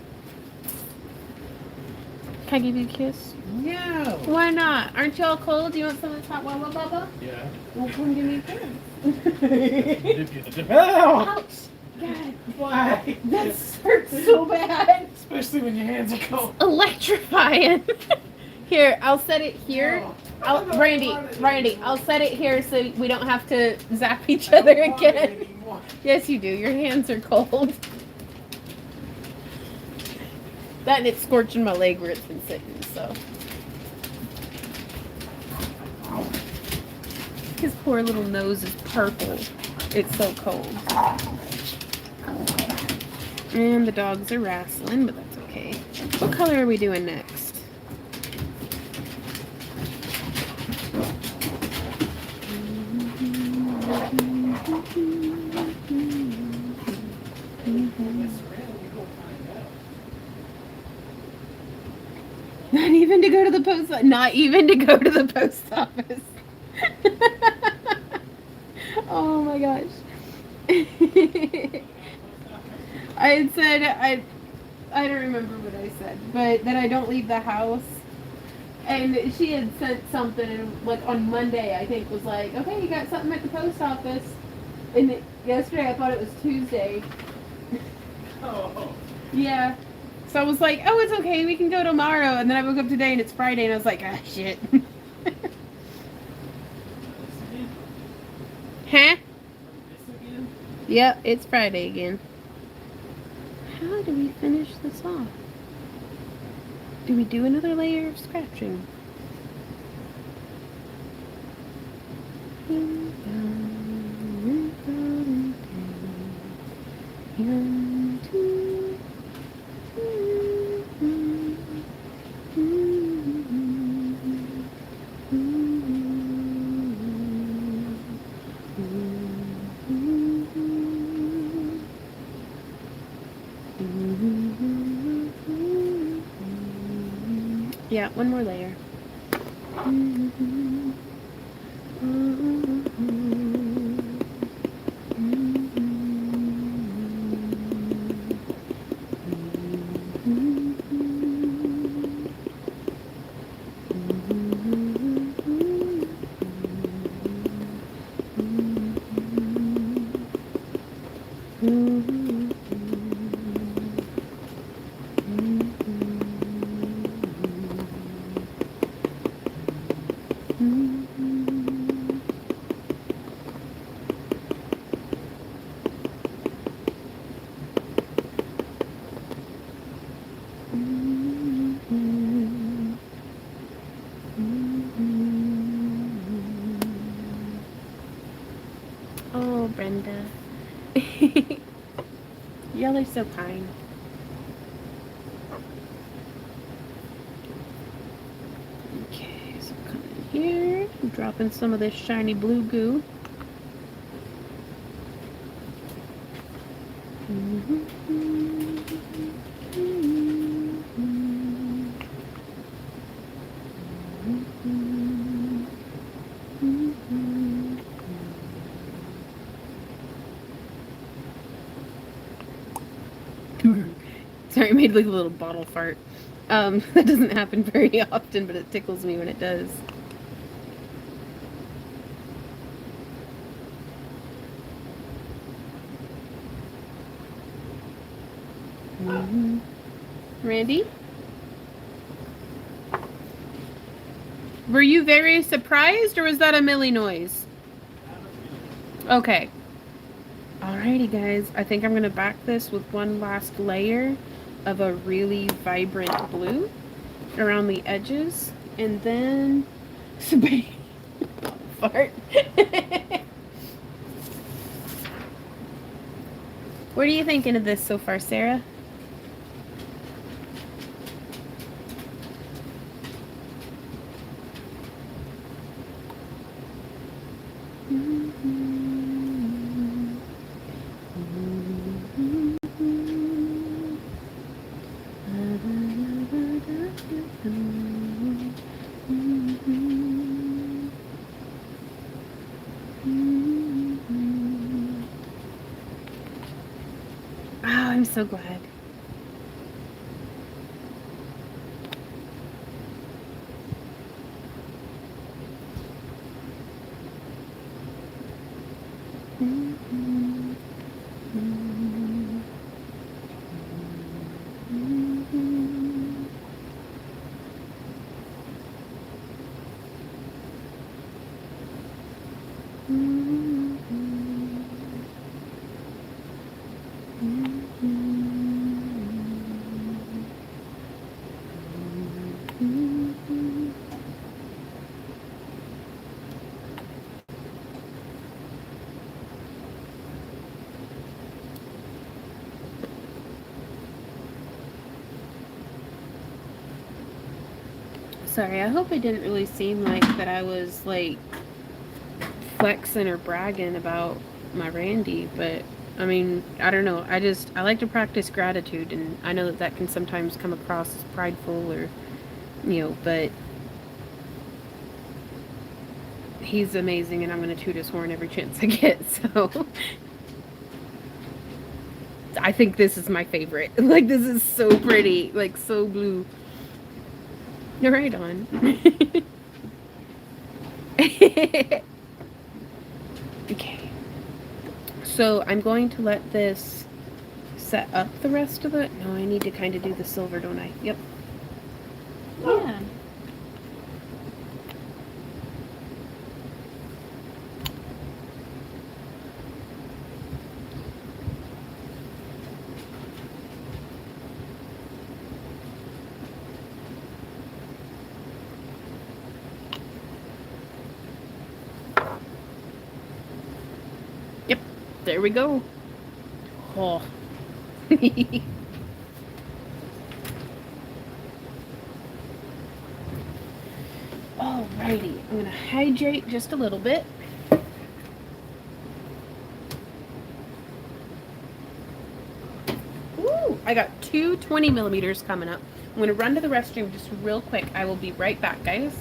Can I give you a kiss? No. Why not? Aren't y'all cold? Do you want some of this hot Wubba Bubba? Yeah. Well, come give me a kiss. Ow! Ouch! God, Why? that hurts so bad. Especially when your hands are cold. Electrifying. Here, I'll set it here. No. Randy, I'll set it here so we don't have to zap each other I don't want it again. anymore. Yes, you do. Your hands are cold. That and it's scorching my leg where it's been sitting, so. His poor little nose is purple. It's so cold. And the dogs are wrestling, but that's okay. What color are we doing next? Not even to go to the post office. Not even to go to the post office. Oh my gosh. I had said I don't remember what I said, but that I don't leave the house. And she had sent something, and like on Monday, I think, was like, okay, you got something at the post office. And yesterday, I thought it was Tuesday. Oh. Yeah. So I was like, oh, it's okay, we can go tomorrow. And then I woke up today, and it's Friday, and I was like, ah, shit. Huh? Yep, it's Friday again. How do we finish this off? Do we do another layer of scratching? Yeah, one more layer. Oh, Brenda. Y'all are so kind. Okay, so come in here. I'm dropping some of this shiny blue goo. Sorry, I made like a little bottle fart. That doesn't happen very often, but it tickles me when it does. Randy? Were you very surprised, or was that a Millie noise? Okay. Alrighty, guys. I think I'm going to back this with one last layer of a really vibrant blue around the edges. And then... Fart. What are you thinking of this so far, Sarah? I'm so glad. Sorry, I hope it didn't really seem like that I was like flexing or bragging about my Randy, but I mean, I don't know. I like to practice gratitude, and I know that that can sometimes come across as prideful or, but he's amazing, and I'm going to toot his horn every chance I get, so I think this is my favorite. Like, this is so pretty, like, so blue. Right on. Okay. So I'm going to let this set up the rest of it. No, I need to kind of do the silver, don't I? Yep. Yeah. Yep. There we go. Oh. Alrighty, I'm going to hydrate just a little bit. Ooh, I got two 20 millimeters coming up. I'm going to run to the restroom just real quick. I will be right back, guys.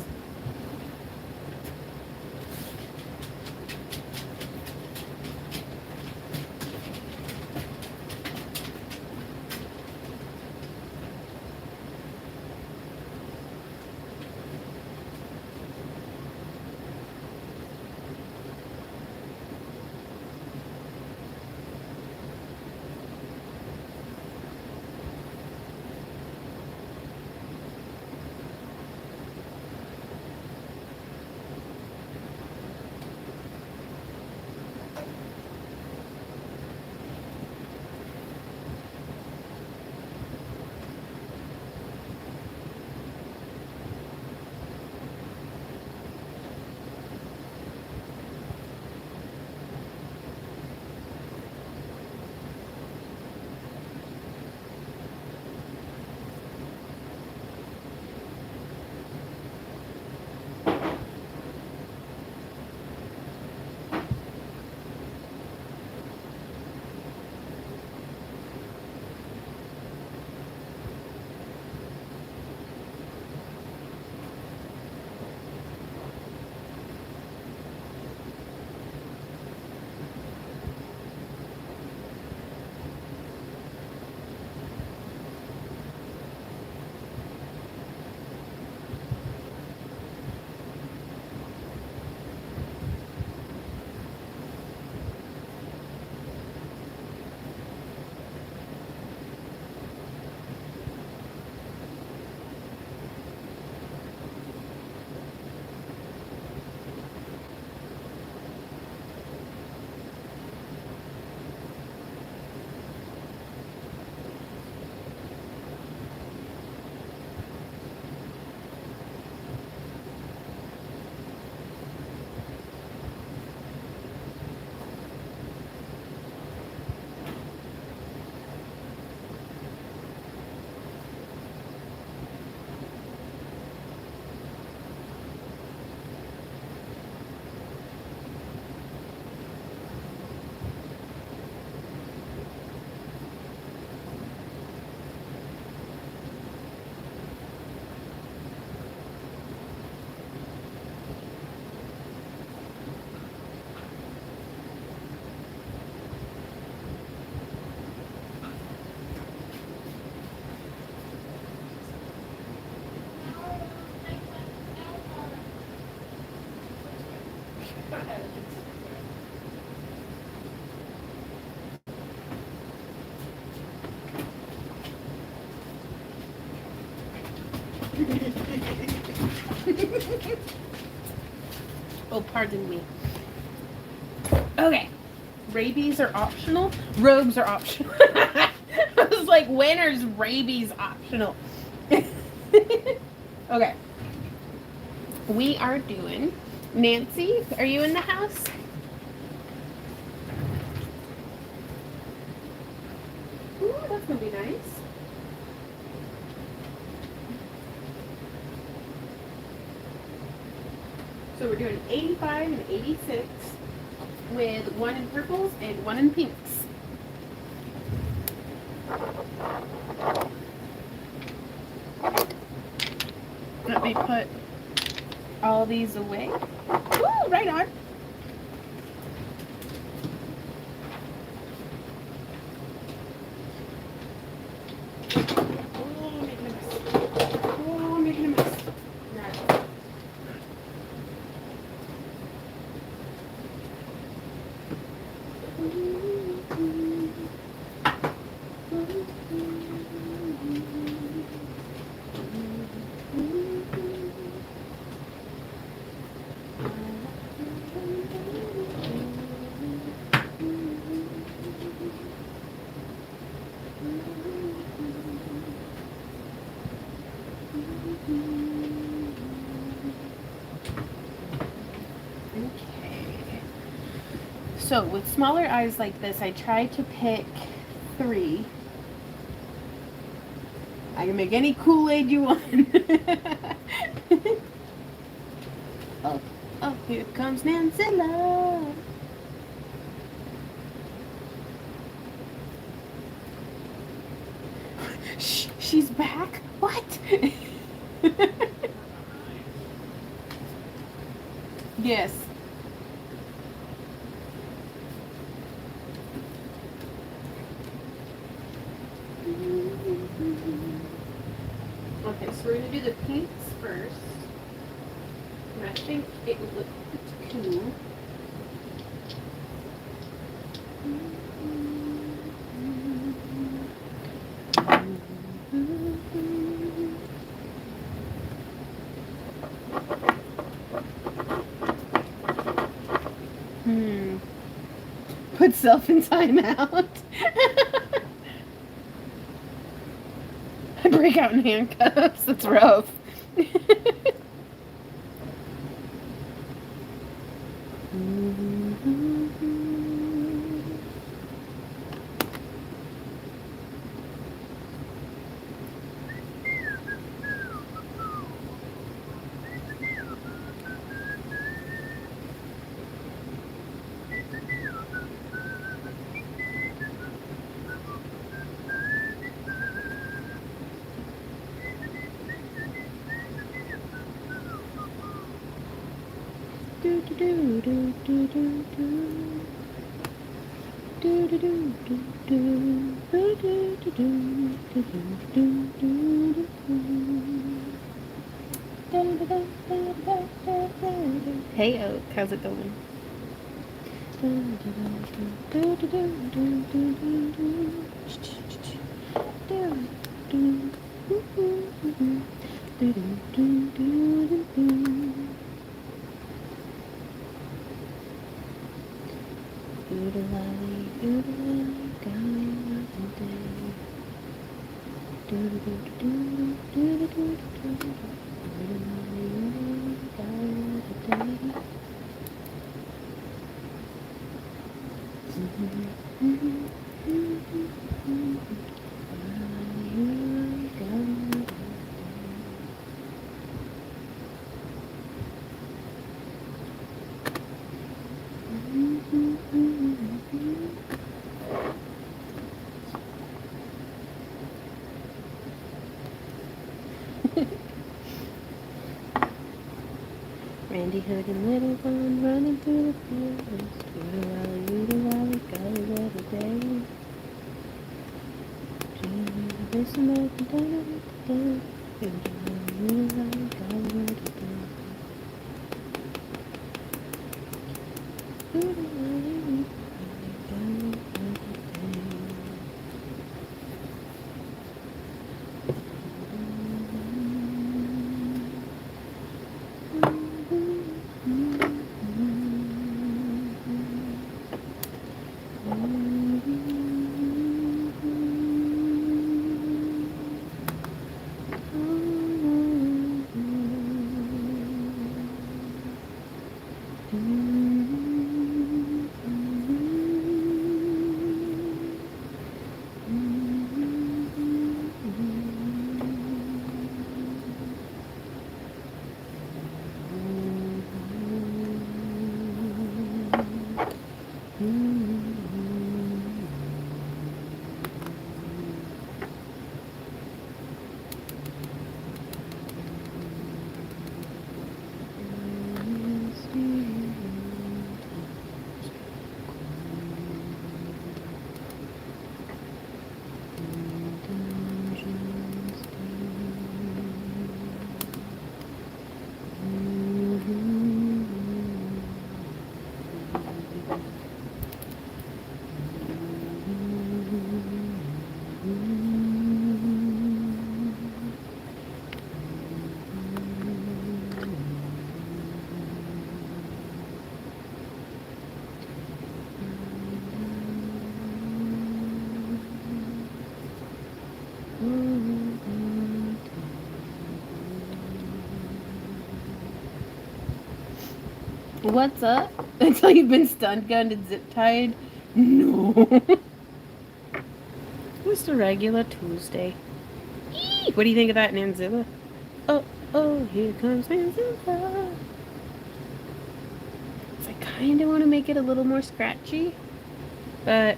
Oh, pardon me. Okay. Rabies are optional. Robes are optional. I was like, when is rabies optional? Okay. We are doing. Nancy, are you in the house? Ooh, that's gonna be nice. So we're doing 85 and 86 with one in purples and one in pinks. Let me put all these away. Ooh, right on. Oh, I'm making a mess. Oh, I'm making a mess. Right. Okay. So with smaller eyes like this, I try to pick 3. I can make any Kool-Aid you want. Oh, oh, here comes Nancy Love. Shh, she's back? What? Yes. Okay, so we're gonna do the pinks first. And I think it would look cool. Put self in timeout. I break out in handcuffs. That's rough. Hey Oak, how's it going? Randy Hood and Little One running through the fields. Doodle wally, go every day. Listen up and turn it down. Doodle wally, go every day. Doodle wally, go every day. What's up? Until you've been stun gunned and zip tied? No. Just a regular Tuesday. Eee! What do you think of that, Nanzilla? Oh, oh, here comes Nanzilla. So I kind of want to make it a little more scratchy. But,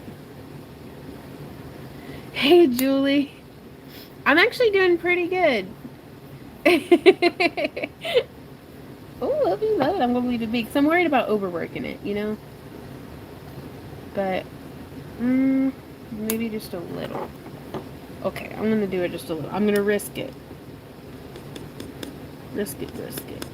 hey, Julie. I'm actually doing pretty good. Oh, love you, love it. I'm gonna leave it be because I'm worried about overworking it, you know. But maybe just a little. Okay, I'm gonna do it just a little. I'm gonna risk it. Risk it, risk it.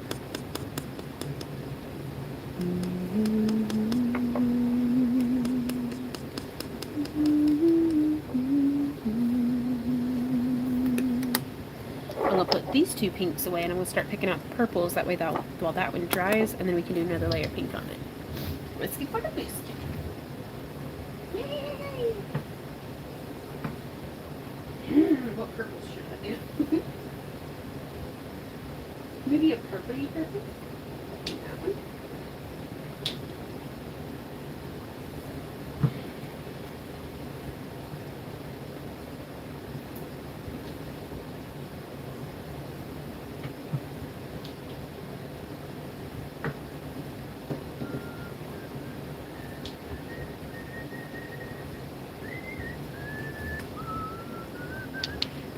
I'm gonna put these two pinks away and I'm gonna start picking out the purples. That way while that one dries, and then we can do another layer of pink on it. Risky for the biscuit. Yay! What purples should I do? Maybe a purpley purple? That one.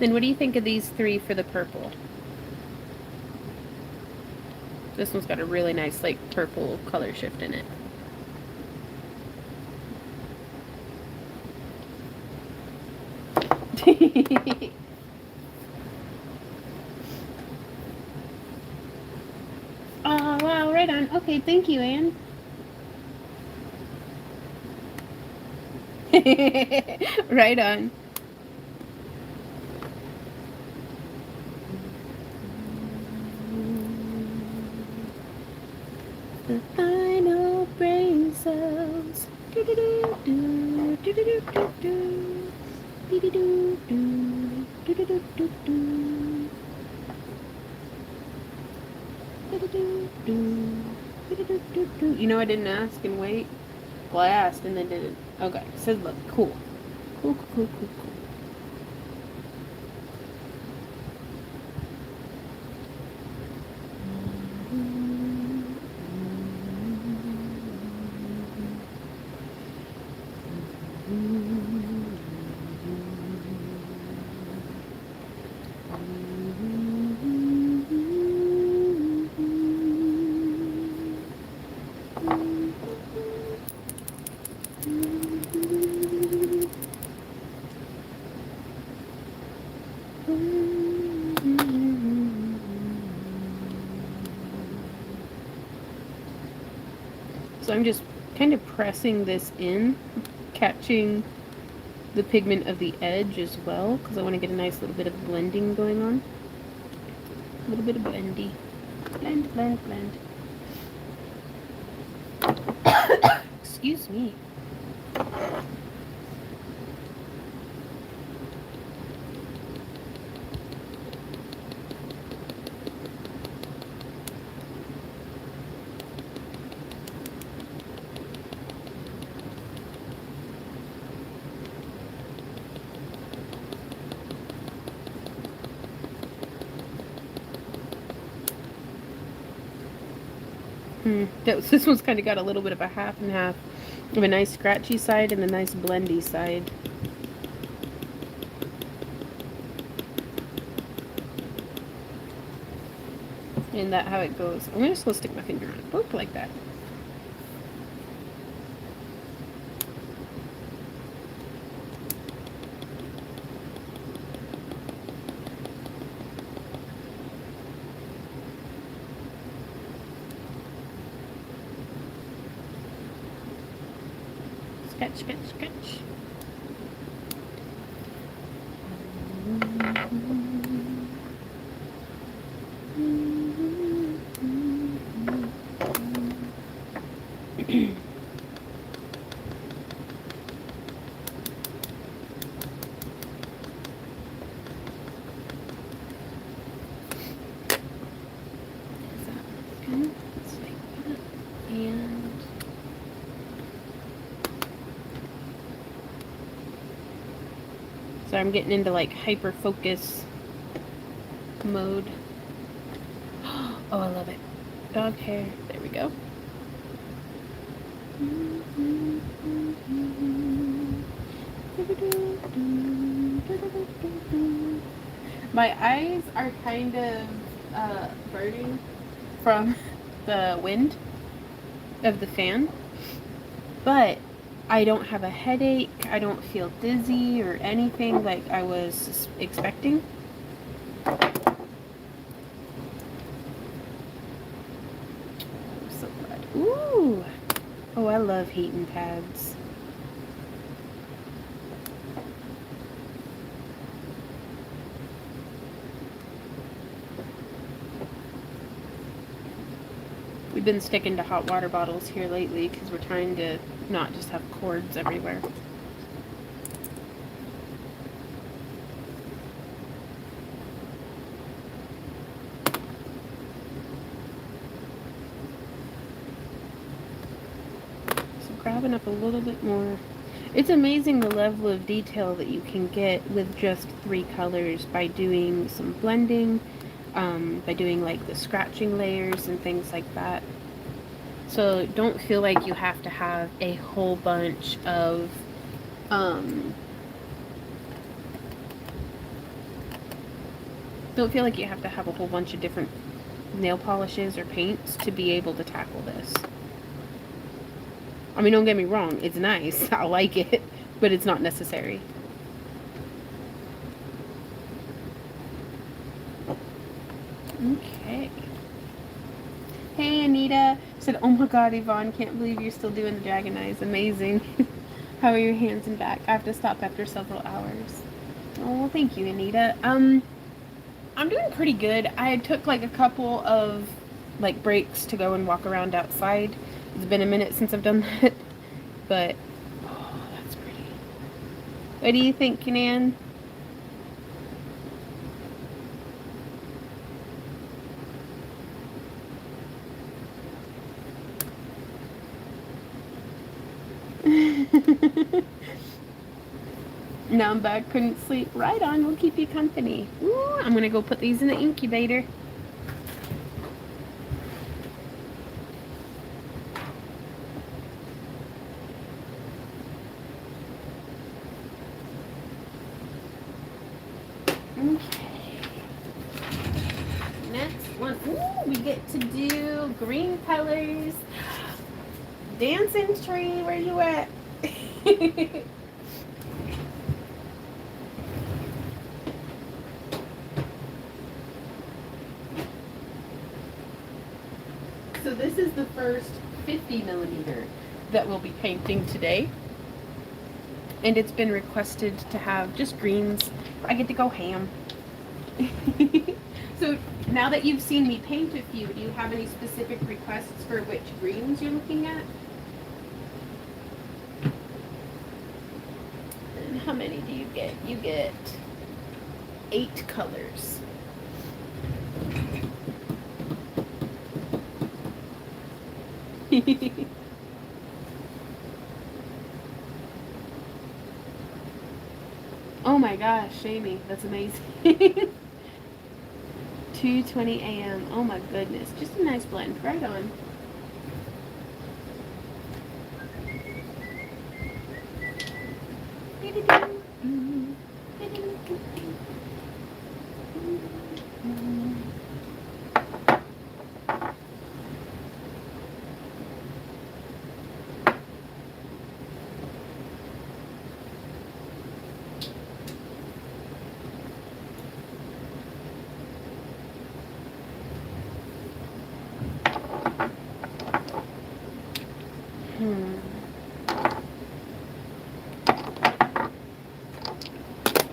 Then what do you think of these three for the purple? This one's got a really nice, like, purple color shift in it. Oh, wow, right on. Okay, thank you, Anne. Right on. The final brain cells. Do-do-do-do, do-do-do-do-do. Dee-dee-doo-doo, do-do-do-do-do. Do-do-do-do, do-do-do-do-do. You know, I didn't ask and wait. Well, I asked and then didn't. Okay, says look, cool. Cool, cool, cool, cool, cool. So I'm just kind of pressing this in, catching the pigment of the edge as well, because I want to get a nice little bit of blending going on. A little bit of blendy. Blend, blend, blend. Excuse me. This one's kind of got a little bit of a half and half of a nice scratchy side and a nice blendy side. And that's how it goes. I'm just gonna stick my finger on it, boop, like that. Sketch, sketch, sketch. So I'm getting into like hyper focus mode. Oh, I love it. Dog hair. There we go. My eyes are kind of burning from the wind of the fan, but I don't have a headache. I don't feel dizzy or anything like I was expecting. I'm so glad. Ooh! Oh, I love heating pads. We've been sticking to hot water bottles here lately because we're trying to not just have cords everywhere. So grabbing up a little bit more. It's amazing the level of detail that you can get with just 3 colors by doing some blending, by doing like the scratching layers and things like that. So don't feel like you have to have a whole bunch of don't feel like you have to have a whole bunch of different nail polishes or paints to be able to tackle this. I mean, don't get me wrong, it's nice. I like it, but it's not necessary. Okay. Hey, Anita. Said, oh my god, Yvonne, can't believe you're still doing the dragon eyes. Amazing. How are your hands and back? I have to stop after several hours. Oh, well, thank you, Anita. I'm doing pretty good. I took like a couple of like breaks to go and walk around outside. It's been a minute since I've done that. But, oh, that's pretty. What do you think, Nan? Now I'm back, couldn't sleep. Right on, we'll keep you company. Ooh, I'm gonna go put these in the incubator. Okay. Next one. Ooh, we get to do green colors. Dancing tree, where you at? So this is the first 50 millimeter that we'll be painting today. And it's been requested to have just greens. I get to go ham. So now that you've seen me paint a few, do you have any specific requests for which greens you're looking at? How many do you get? You get 8 colors. Oh my gosh, Amy, that's amazing. 2:20 a.m. Oh my goodness, just a nice blend. Right on.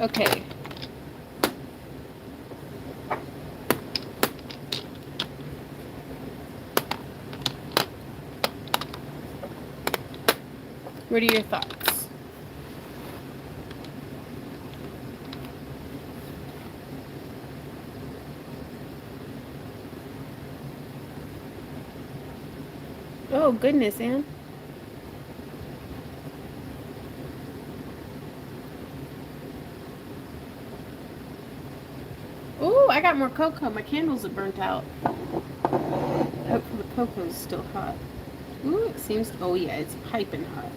Okay. What are your thoughts? Oh goodness, Anne. Oh, I got more cocoa. My candles are burnt out. Hopefully the cocoa's still hot. Ooh, it seems. Oh yeah, it's piping hot.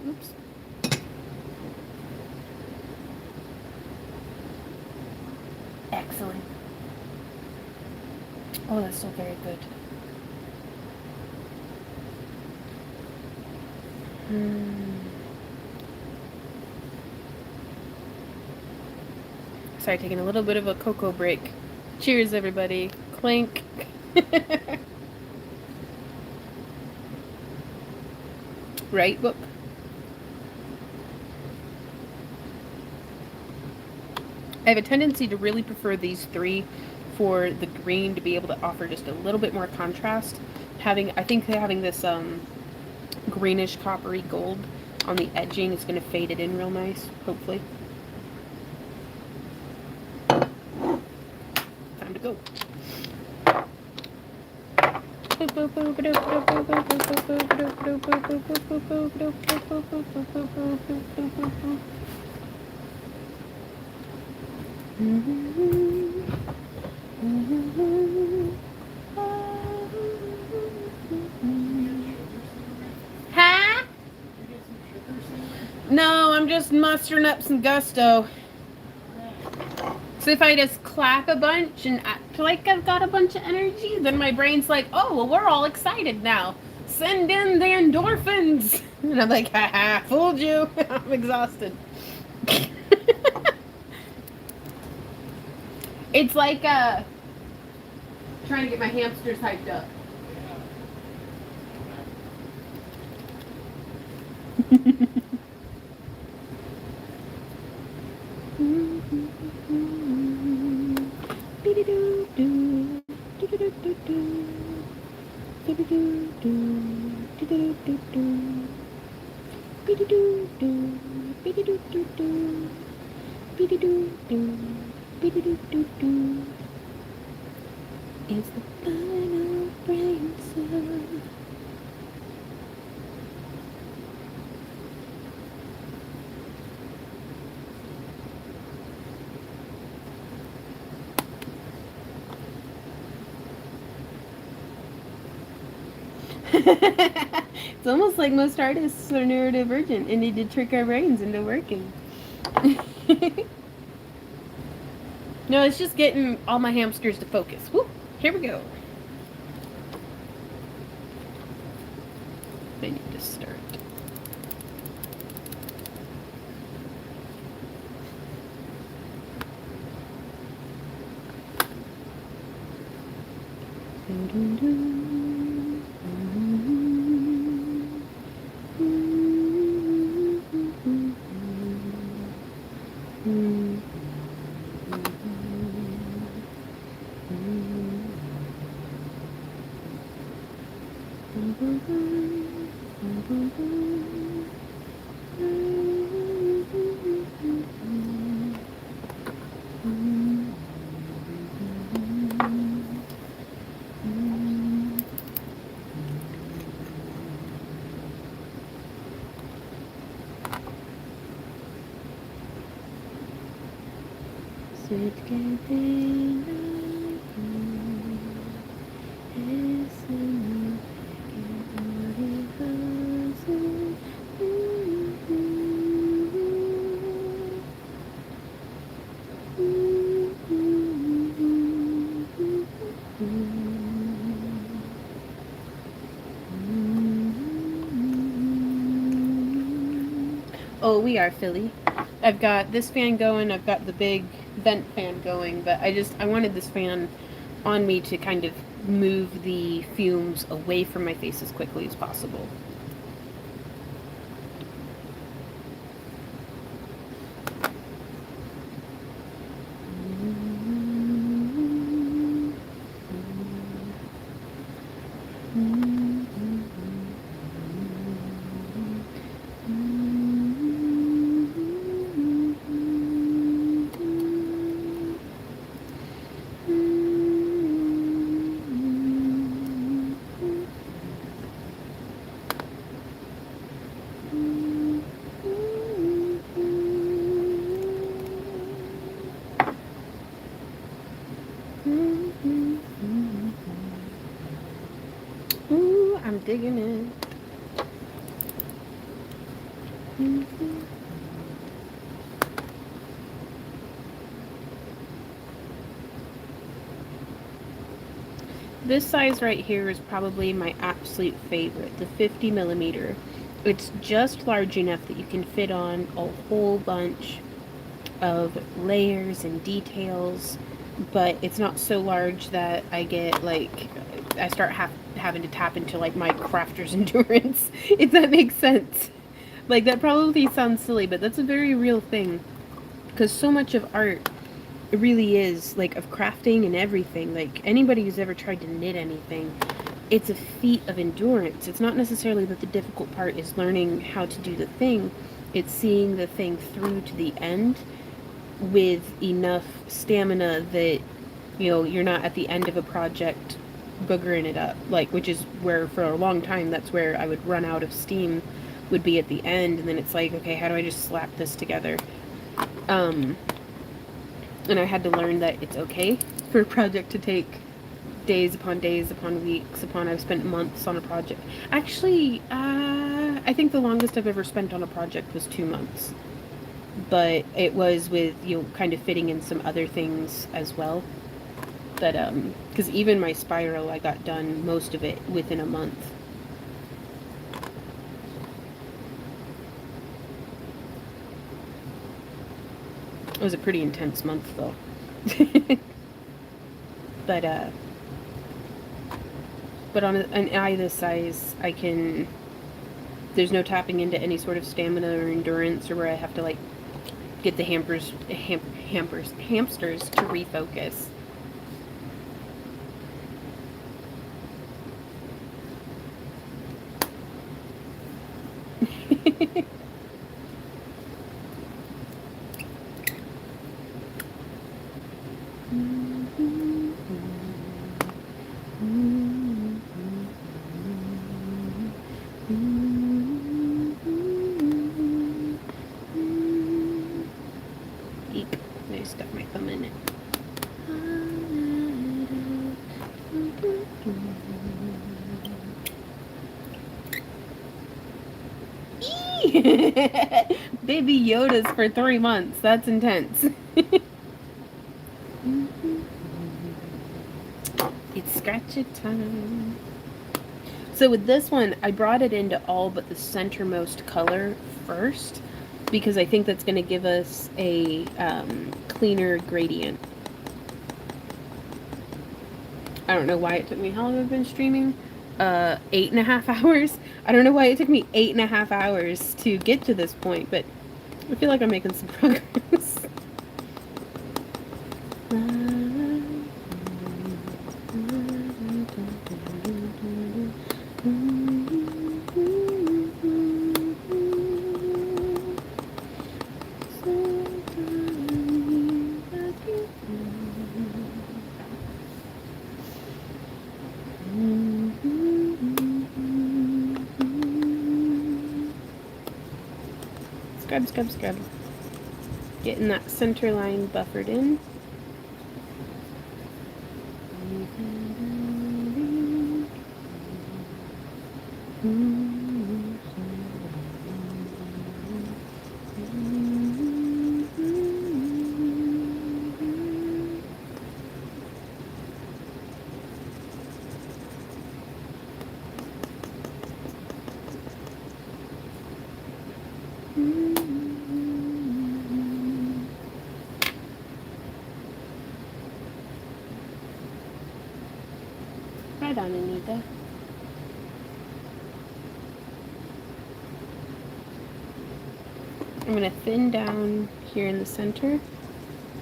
Oops. Excellent. Oh, that's still very good. Sorry, taking a little bit of a cocoa break. Cheers, everybody. Clink. Right, book? I have a tendency to really prefer these 3 for the green to be able to offer just a little bit more contrast. I think having this greenish coppery gold on the edging is going to fade it in real nice, hopefully. Time to go. Huh? No, I'm just mustering up some gusto. So if I just clap a bunch and act like I've got a bunch of energy, then my brain's like, oh, well, we're all excited now. Send in the endorphins. And I'm like, haha, fooled you. I'm exhausted. It's like trying to get my hamsters hyped up. It's the final brain cell. It's almost like most artists are neurodivergent and need to trick our brains into working. No, it's just getting all my hamsters to focus. Woo, here we go. I need to start. Oh, we are Philly. I've got this fan going, I've got the big vent fan going, but I wanted this fan on me to kind of move the fumes away from my face as quickly as possible. Ooh, I'm digging it. This size right here is probably my absolute favorite, the 50 millimeter. It's just large enough that you can fit on a whole bunch of layers and details, but it's not so large that I get like I start having to tap into like my crafter's endurance, if that makes sense. Like, that probably sounds silly, but that's a very real thing, because so much of art really is like of crafting and everything. Like, anybody who's ever tried to knit anything, it's a feat of endurance. It's not necessarily that the difficult part is learning how to do the thing, it's seeing the thing through to the end with enough stamina that, you know, you're not at the end of a project boogering it up, like, which is where for a long time that's where I would run out of steam, would be at the end, and then it's like, okay, how do I just slap this together? And I had to learn that it's okay for a project to take days upon weeks upon. I've spent months on a project. Actually, I think the longest I've ever spent on a project was 2 months, but it was with, you know, kind of fitting in some other things as well. But because even my spiral, I got done most of it within a month. It was a pretty intense month, though. But on an eye this size, I can. There's no tapping into any sort of stamina or endurance, or where I have to like get the hamsters to refocus. Eek, I stuck my thumb in it. Baby Yoda's for 3 months. That's intense. It's scratchy time. So with this one, I brought it into all but the centermost color first, because I think that's going to give us a cleaner gradient. I don't know why it took me, how long have I been streaming? 8.5 hours. I don't know why it took me 8.5 hours to get to this point, but I feel like I'm making some progress. Scrub. Getting that center line buffered in. Right on, Anita. I'm going to thin down here in the center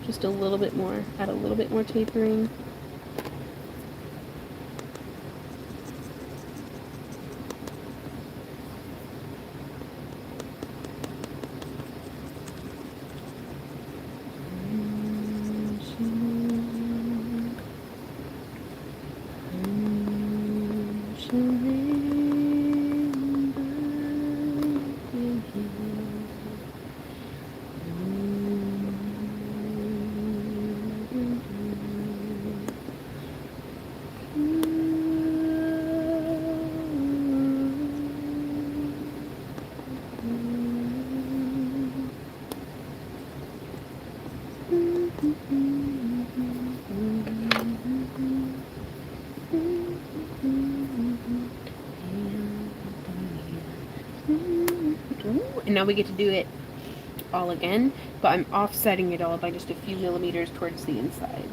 just a little bit more, add a little bit more tapering. And now we get to do it all again, but I'm offsetting it all by just a few millimeters towards the inside.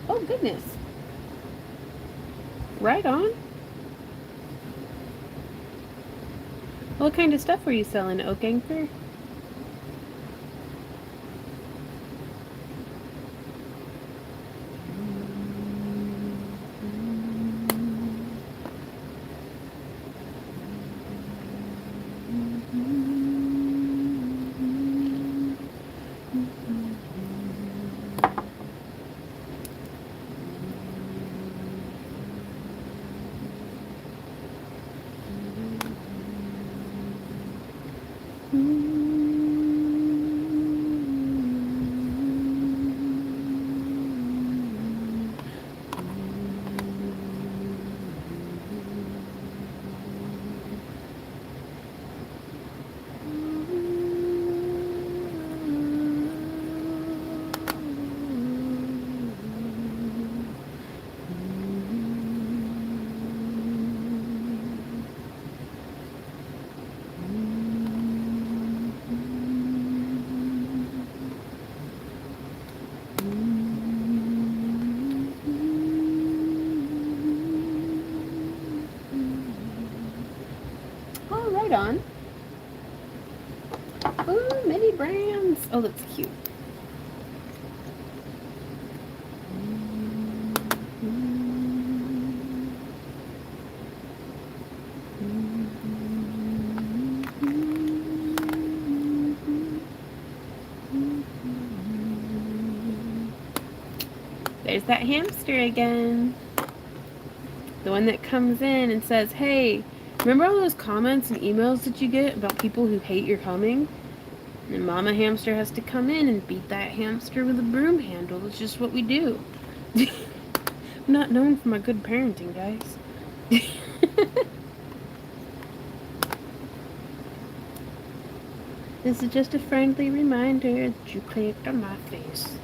Oh, goodness. Right on. What kind of stuff were you selling, Oak Anchor? Oh, right on. Oh, mini brands. Oh, that's cute. There's that hamster again. The one that comes in and says, hey, remember all those comments and emails that you get about people who hate your humming? And Mama Hamster has to come in and beat that hamster with a broom handle. It's just what we do. I'm not known for my good parenting, guys. This is just a friendly reminder that you clicked on my face.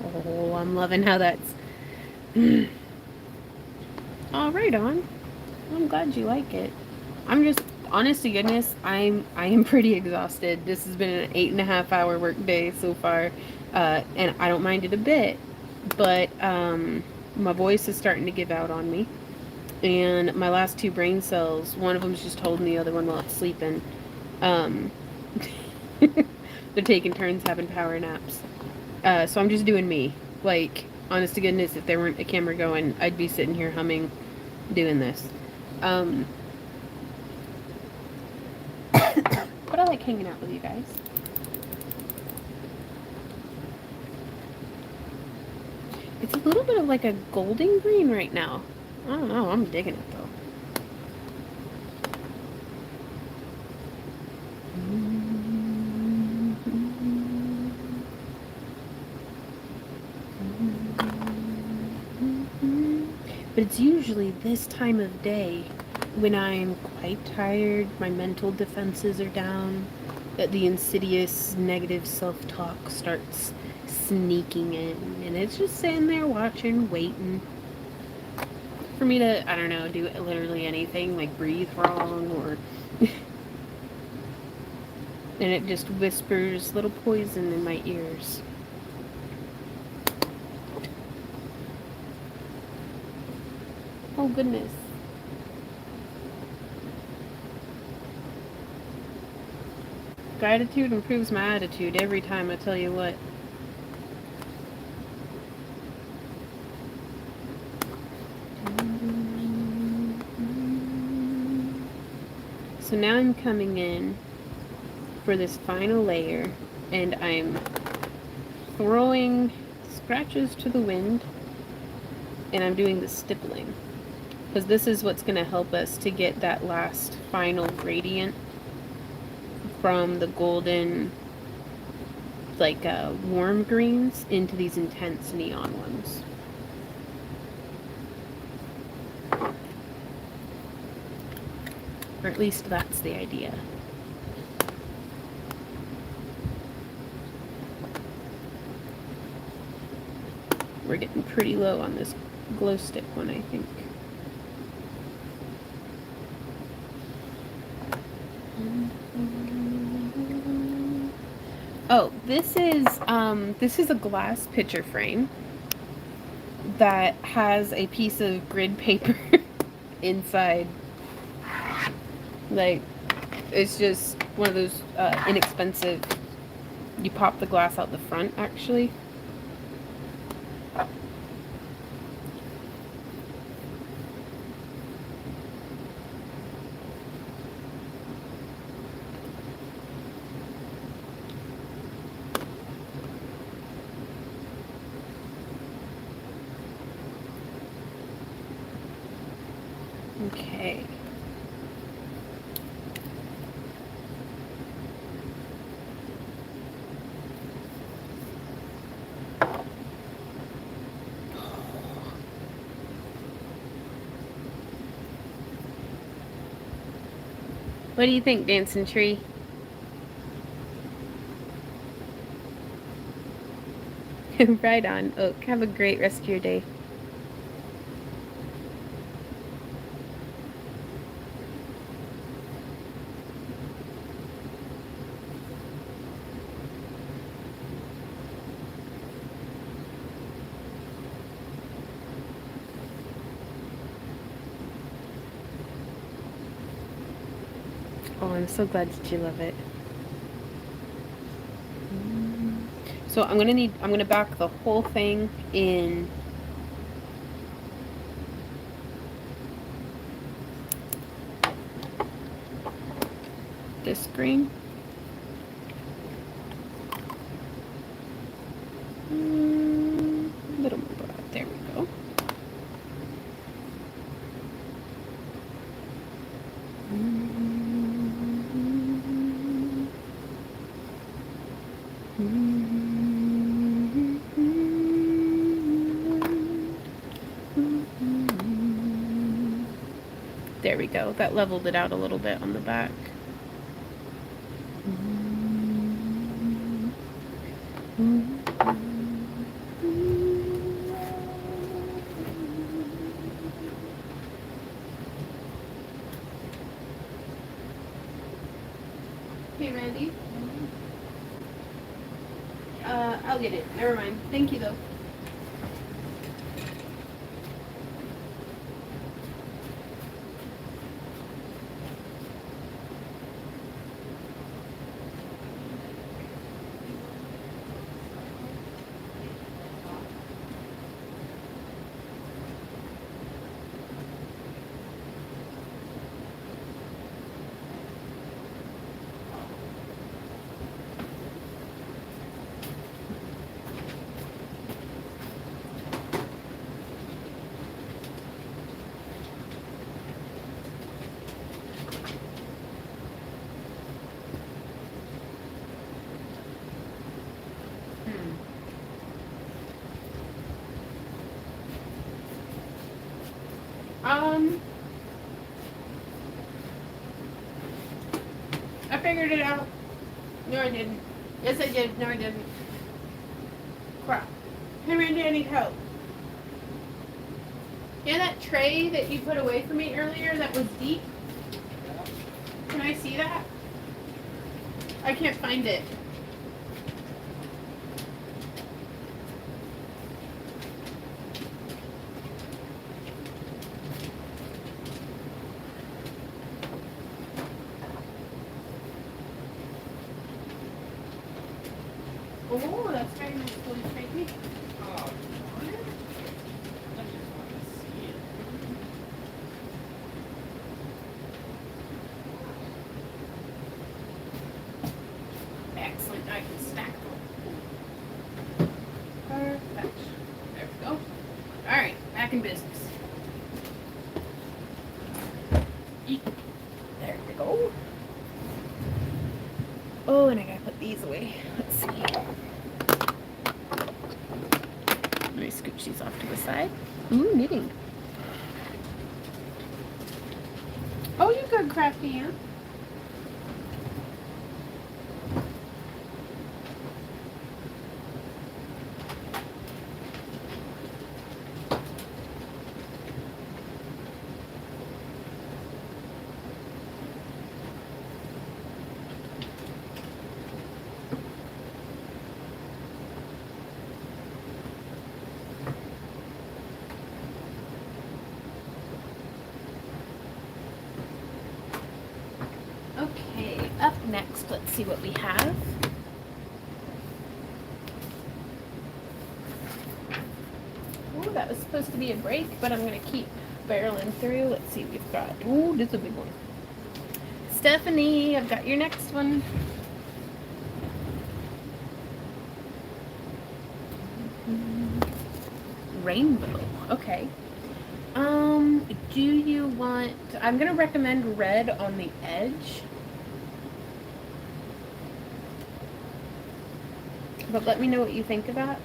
Oh, I'm loving how that's all right on. I'm glad you like it. I'm just, honest to goodness, I am pretty exhausted. This has been an 8.5 hour work day so far, and I don't mind it a bit, but my voice is starting to give out on me, and my last 2 brain cells, one of them's just holding the other one while it's sleeping. They're taking turns having power naps. So I'm just doing me. Like, honest to goodness, if there weren't a camera going, I'd be sitting here humming, doing this. like hanging out with you guys. It's a little bit of like a golden green right now. I don't know. I'm digging it though. But it's usually this time of day when I'm quite tired, my mental defenses are down, that the insidious negative self-talk starts sneaking in, and it's just sitting there watching, waiting for me to, I don't know, do literally anything, like breathe wrong, or and it just whispers little poison in my ears. Oh goodness. Gratitude improves my attitude every time, I tell you what. So now I'm coming in for this final layer, and I'm throwing scratches to the wind, and I'm doing the stippling, because this is what's going to help us to get that last final gradient from the golden, like warm greens into these intense neon ones. Or at least that's the idea. We're getting pretty low on this glow stick one, I think. Oh, this is a glass picture frame that has a piece of grid paper inside. Like, it's just one of those inexpensive, you pop the glass out the front, actually. Okay. What do you think, Dancing Tree? Right on, Oak. Have a great rest of your day. Oh, I'm so glad that you love it. So I'm gonna back the whole thing in this green. A little more broad. There we go. There we go. That leveled it out a little bit on the back. Hey, Randy. I'll get it. Never mind. Thank you, though. I figured it out. No, I didn't. Yes, I did. No, I didn't. Crap. Hey, Randy, I need help. Yeah, that tray that you put away from me earlier that was deep. Can I see that? I can't find it. Oh, that's very nice. Will you take me? Oh, darn it. I just want to see it. Excellent. I can stack them. Perfect. There we go. All right, back in business. Eek. There we go. Oh, and I gotta put these away. Let's see. Let me scooch these off to the side. Ooh, knitting. Oh, you good, crafty Aunt. Okay, up next, let's see what we have. Ooh, that was supposed to be a break, but I'm gonna keep barreling through. Let's see what we've got. Ooh, this is a big one. Stephanie, I've got your next one. Rainbow, okay. Do you want, I'm gonna recommend red on the edge. But let me know what you think of that.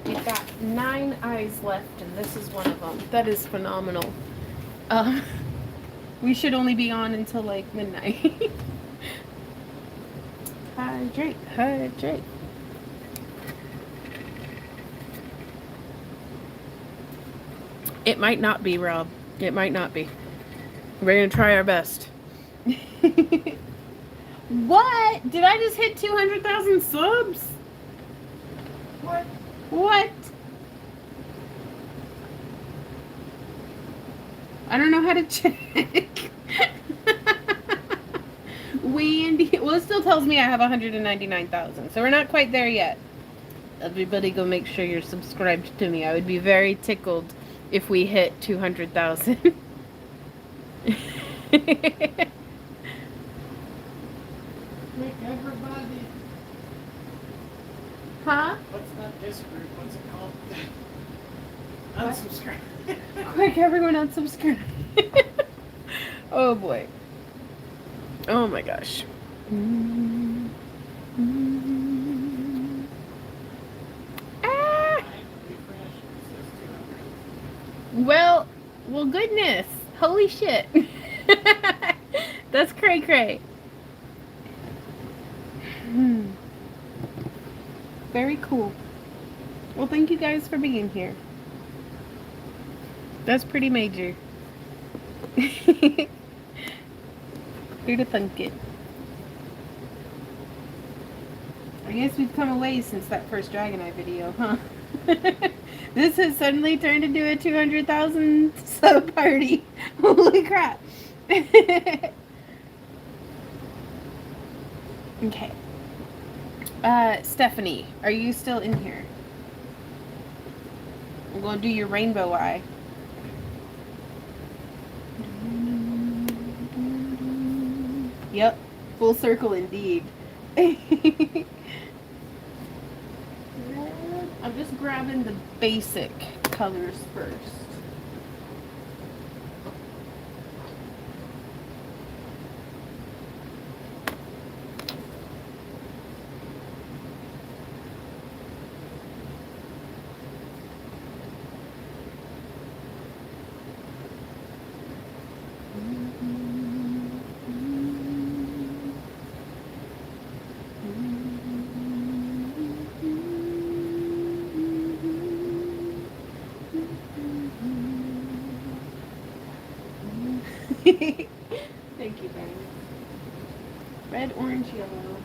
We've got 9 eyes left, and this is one of them. That is phenomenal. We should only be on until like midnight. Hydrate, hydrate. It might not be, Rob. It might not be. We're gonna try our best. What? Did I just hit 200,000 subs? What? What? I don't know how to check. Wendy, well, it still tells me I have 199,000, so we're not quite there yet. Everybody go make sure you're subscribed to me. I would be very tickled if we hit 200,000. Quick, everybody. Huh? What's not this group? What's it called? What? Unsubscribe. Quick, everyone unsubscribe. Oh boy. Oh my gosh. Ah! Well, goodness. Holy shit. That's cray cray. Very cool. Well, thank you guys for being here. That's pretty major. Who'd have thunk it? I guess we've come away since that first Dragonite video, huh? This has suddenly turned into a 200,000 sub party. Holy crap. Okay. Stephanie, are you still in here? I'm going to do your rainbow eye. Yep, full circle indeed. I'm just grabbing the basic colors first. Thank you, guys. Red, orange, yellow.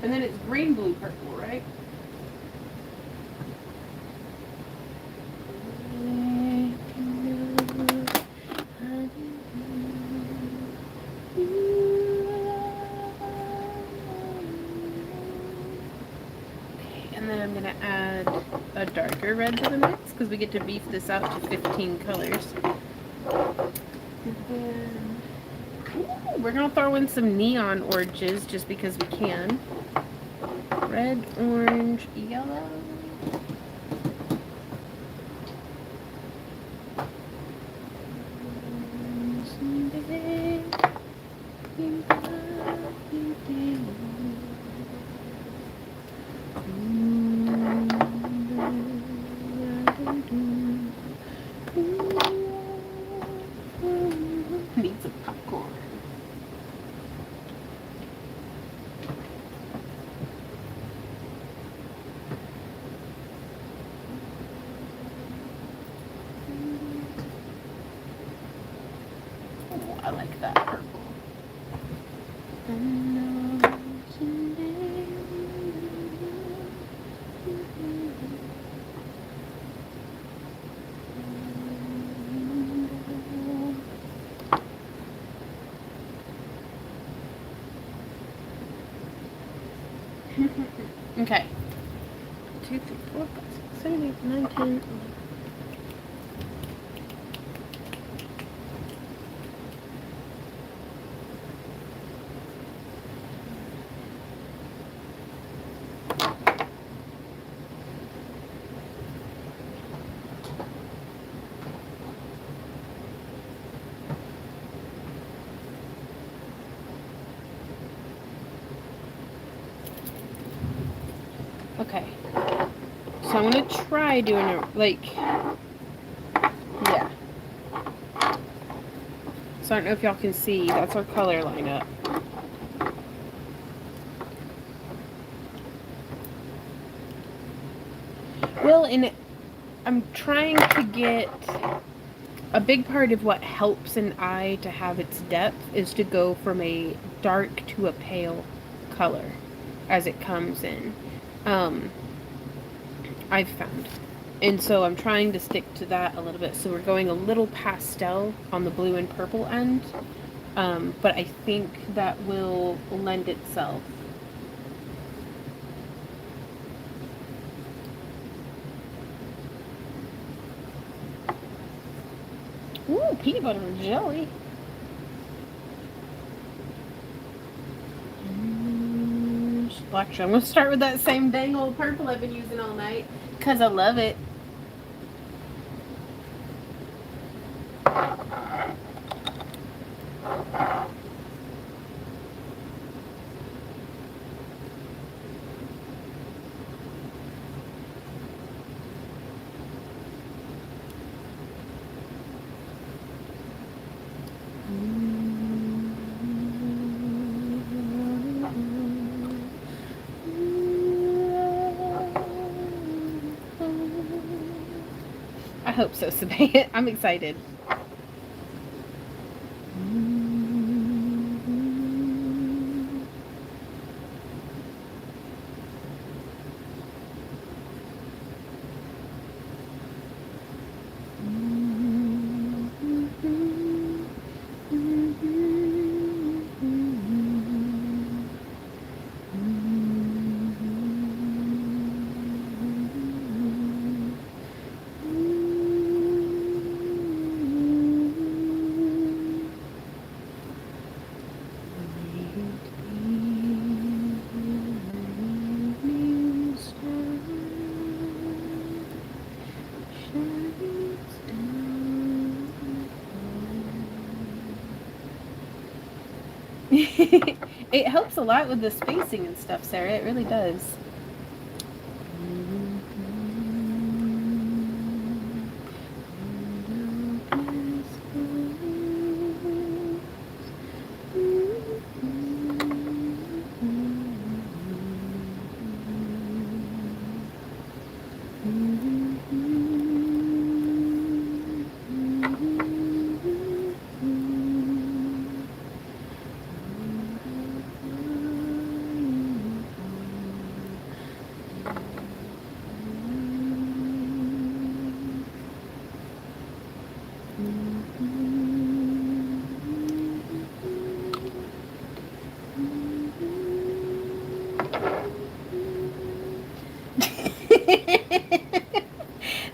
And then it's green, blue, purple, right? And then I'm going to add a darker red to the mix because we get to beef this out to 15 colors. And then, ooh, we're going to throw in some neon oranges just because we can. Red, orange, yellow. Need some popcorn. Oh, I like that purple. Okay. 2, 3, 4, 5, 6, 7, 8, 9, 10, 11. Okay, so I'm gonna try doing it like, yeah. So I don't know if y'all can see, that's our color lineup. Well, and I'm trying to get, a big part of what helps an eye to have its depth is to go from a dark to a pale color as it comes in. I've found. And so I'm trying to stick to that a little bit. So we're going a little pastel on the blue and purple end. But I think that will lend itself. Ooh, peanut butter and jelly. Actually, I'm going to start with that same dang old purple I've been using all night because I love it. I hope so, Sabaya. I'm excited. It helps a lot with the spacing and stuff, Sarah. It really does.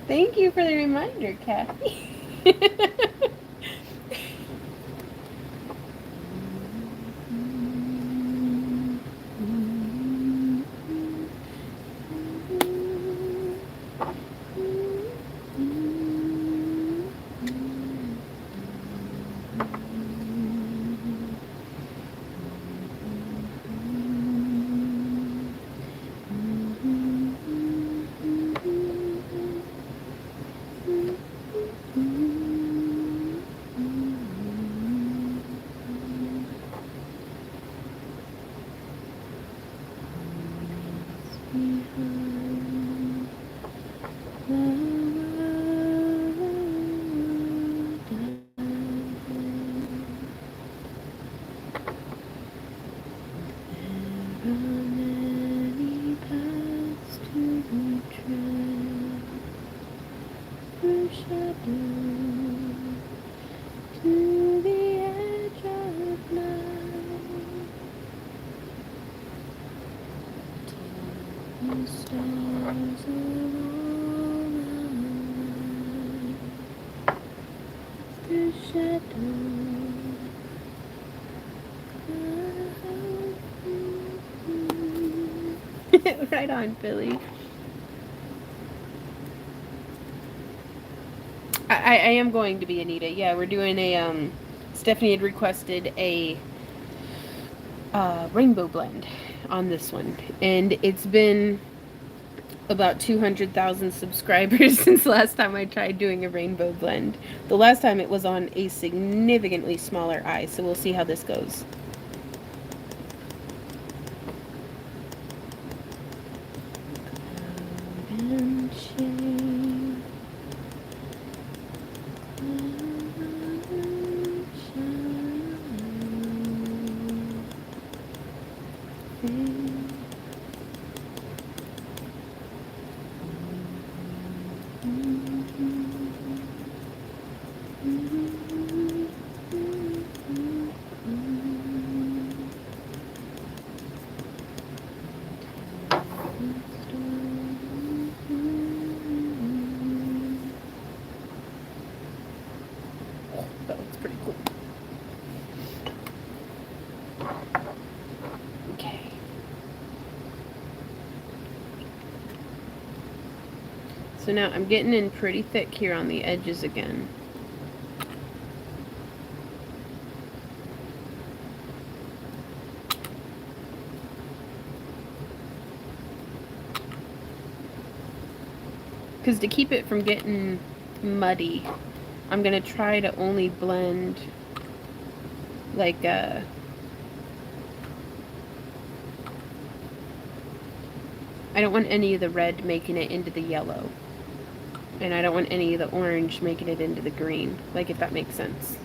Thank you for the reminder, Kathy. Right on, Billy. I am going to be, Anita. Yeah, we're doing a Stephanie had requested a rainbow blend on this one, and it's been about 200,000 subscribers since last time I tried doing a rainbow blend. The last time it was on a significantly smaller eye, so we'll see how this goes. That looks pretty cool. Okay. So now I'm getting in pretty thick here on the edges again. Because to keep it from getting muddy, I'm going to try to only blend like I don't want any of the red making it into the yellow. And I don't want any of the orange making it into the green, like if that makes sense.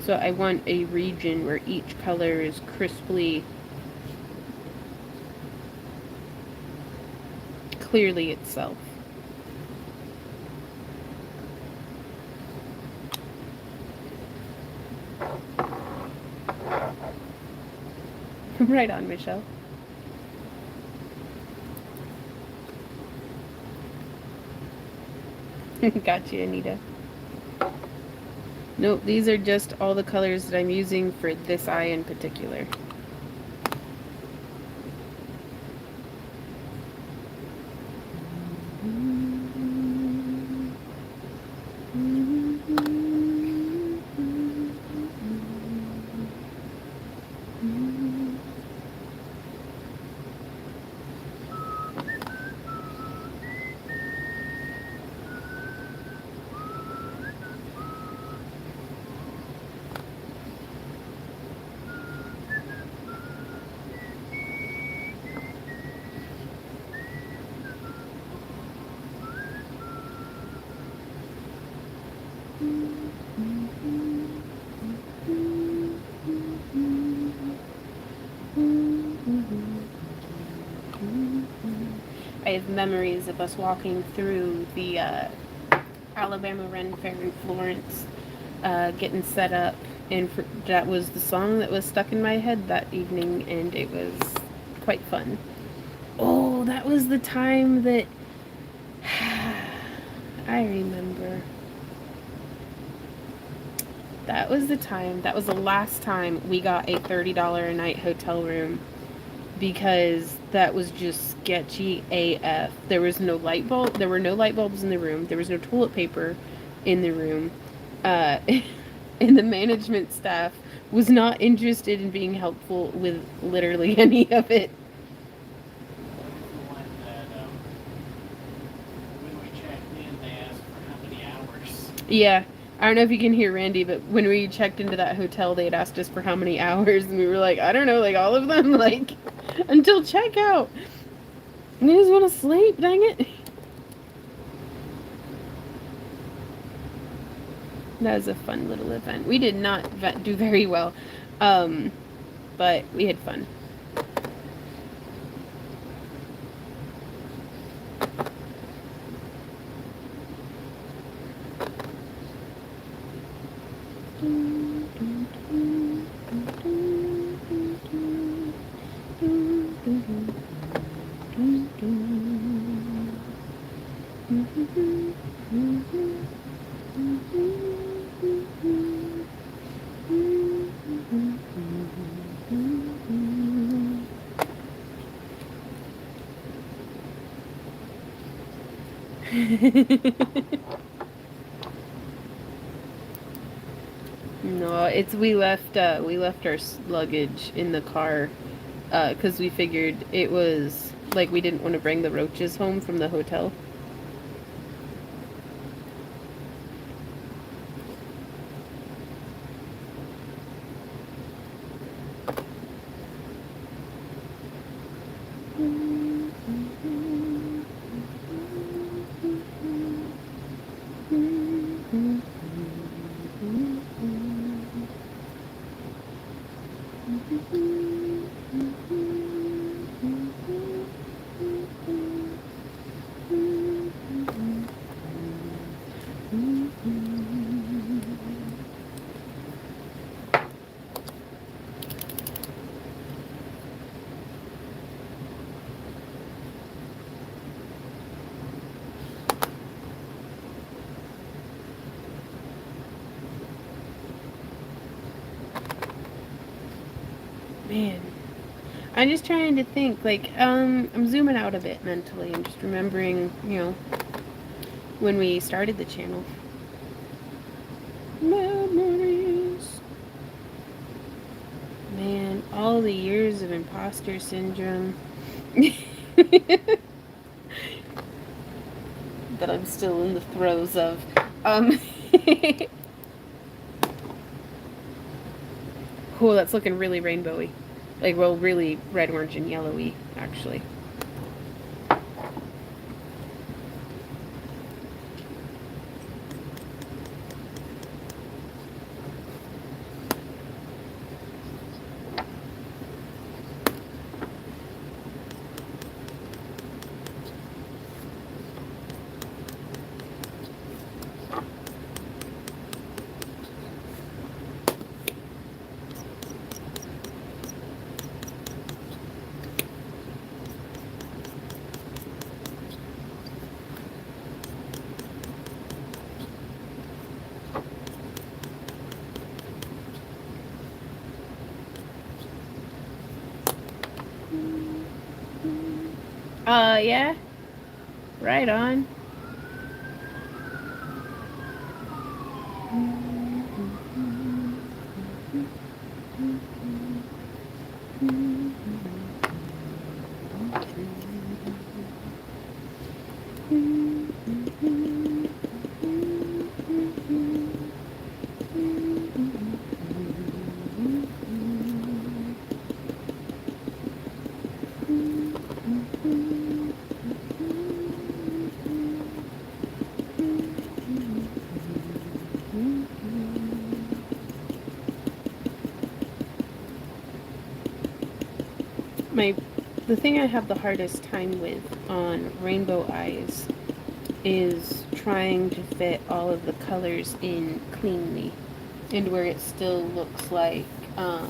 So I want a region where each color is crisply, clearly itself. Right on, Michelle. Gotcha, Anita. Nope, these are just all the colors that I'm using for this eye in particular. I have memories of us walking through the Alabama Ren Fair in Florence, getting set up, and that was the song that was stuck in my head that evening, and it was quite fun. Oh, that was the time that I remember. That was the time. That was the last time we got a $30 a night hotel room, because that was just sketchy AF. There was no light bulb. There were no light bulbs in the room. There was no toilet paper in the room. And the management staff was not interested in being helpful with literally any of it. What is the one that when we checked in, they asked for how many hours? Yeah. I don't know if you can hear Randy, but when we checked into that hotel, they had asked us for how many hours, and we were like, I don't know, like all of them, like until checkout. And you just want to sleep, dang it. That was a fun little event. We did not do very well, but we had fun. No, we left our luggage in the car, because we figured it was like we didn't want to bring the roaches home from the hotel. Man, I'm just trying to think, like, I'm zooming out a bit mentally and just remembering, when we started the channel. Memories. Man, all the years of imposter syndrome. That I'm still in the throes of. Cool, that's looking really rainbowy. Like, well, really red, orange, and yellowy, actually. Yeah. Right on. The thing I have the hardest time with on rainbow eyes is trying to fit all of the colors in cleanly and where it still looks like, a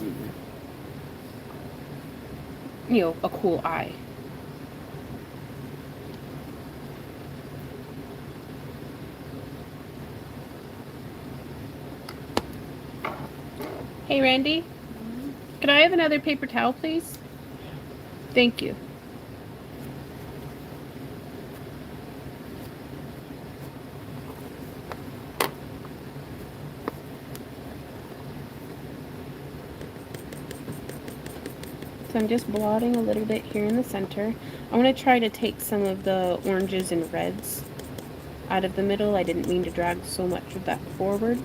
cool eye. Hey, Randy, can I have another paper towel, please? Thank you. So I'm just blotting a little bit here in the center. I want to try to take some of the oranges and reds out of the middle. I didn't mean to drag so much of that forward.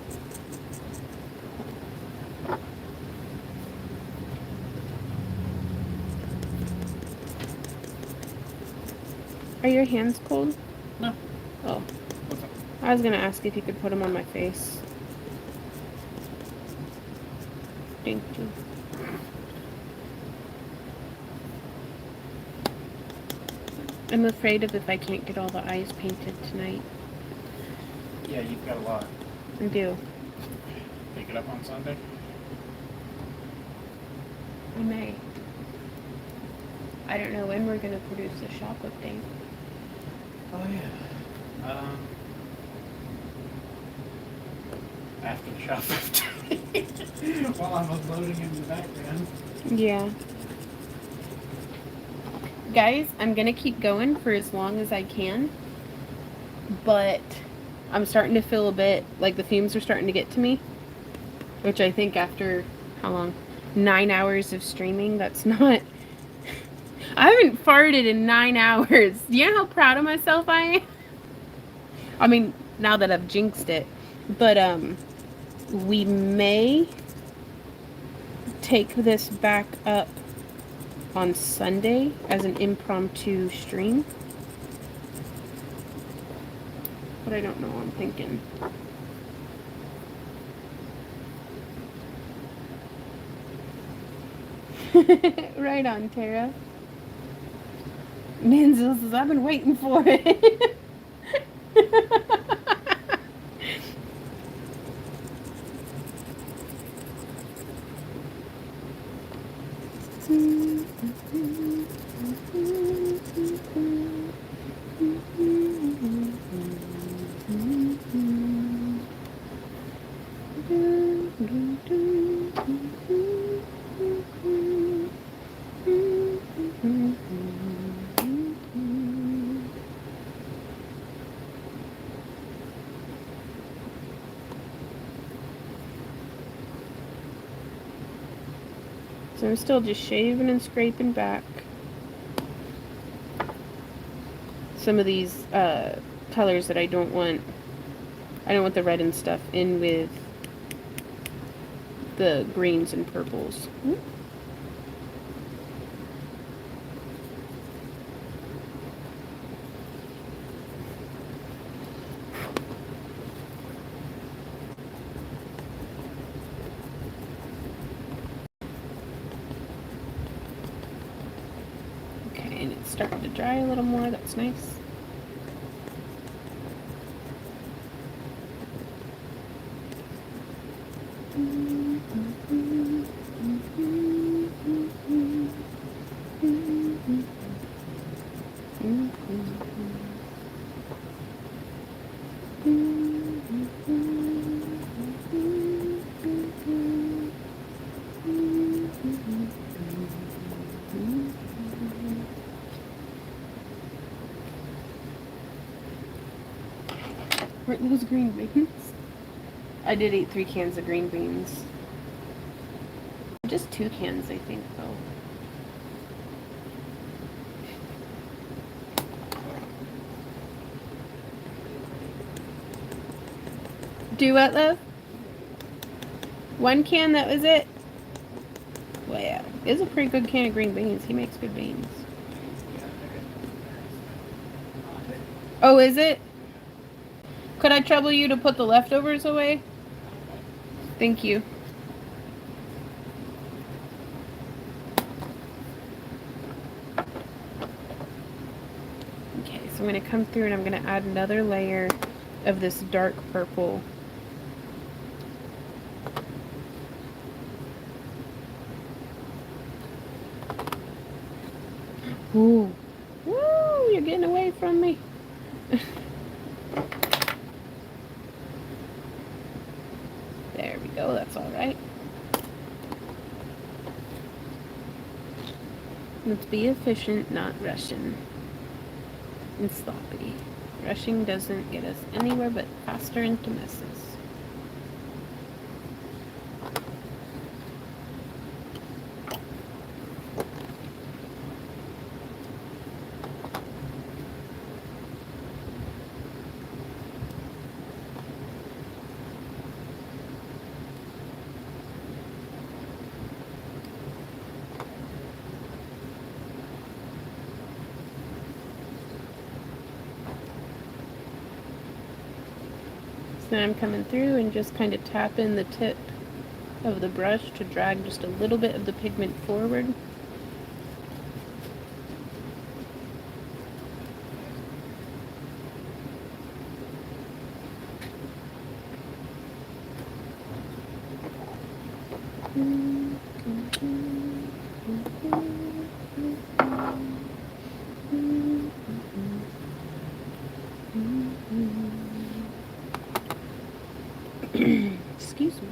Are your hands cold? No. Oh. What's up? I was going to ask if you could put them on my face. Thank you. I'm afraid of if I can't get all the eyes painted tonight. Yeah, you've got a lot. I do. Pick it up on Sunday? We may. I don't know when we're going to produce the shop update. Oh, yeah. After the shop update. While I'm uploading in the background. Yeah. Guys, I'm going to keep going for as long as I can. But I'm starting to feel a bit like the fumes are starting to get to me. Which I think after, how long? 9 hours of streaming, that's not... I haven't farted in 9 hours. Do you know how proud of myself I am? I mean, now that I've jinxed it. But, we may take this back up on Sunday as an impromptu stream. But I don't know, I'm thinking. Right on, Tara. Manzel says, I've been waiting for it. So I'm still just shaving and scraping back some of these colors that I don't want the red and stuff in with the greens and purples. Okay, and it's starting to dry a little more. That's nice. Weren't those green beans? I did eat 3 cans of green beans. Just 2 cans, I think, though. Do what, love? 1 can, that was it? Well, it's a pretty good can of green beans. He makes good beans. Oh, is it? Could I trouble you to put the leftovers away? Thank you. So I'm going to come through and I'm going to add another layer of this dark purple. Ooh. Woo! You're getting away from me. There we go. That's all right. Let's be efficient, not rushing and sloppy. Rushing doesn't get us anywhere but faster into messes. So then I'm coming through and just kind of tapping the tip of the brush to drag just a little bit of the pigment forward. Excuse me.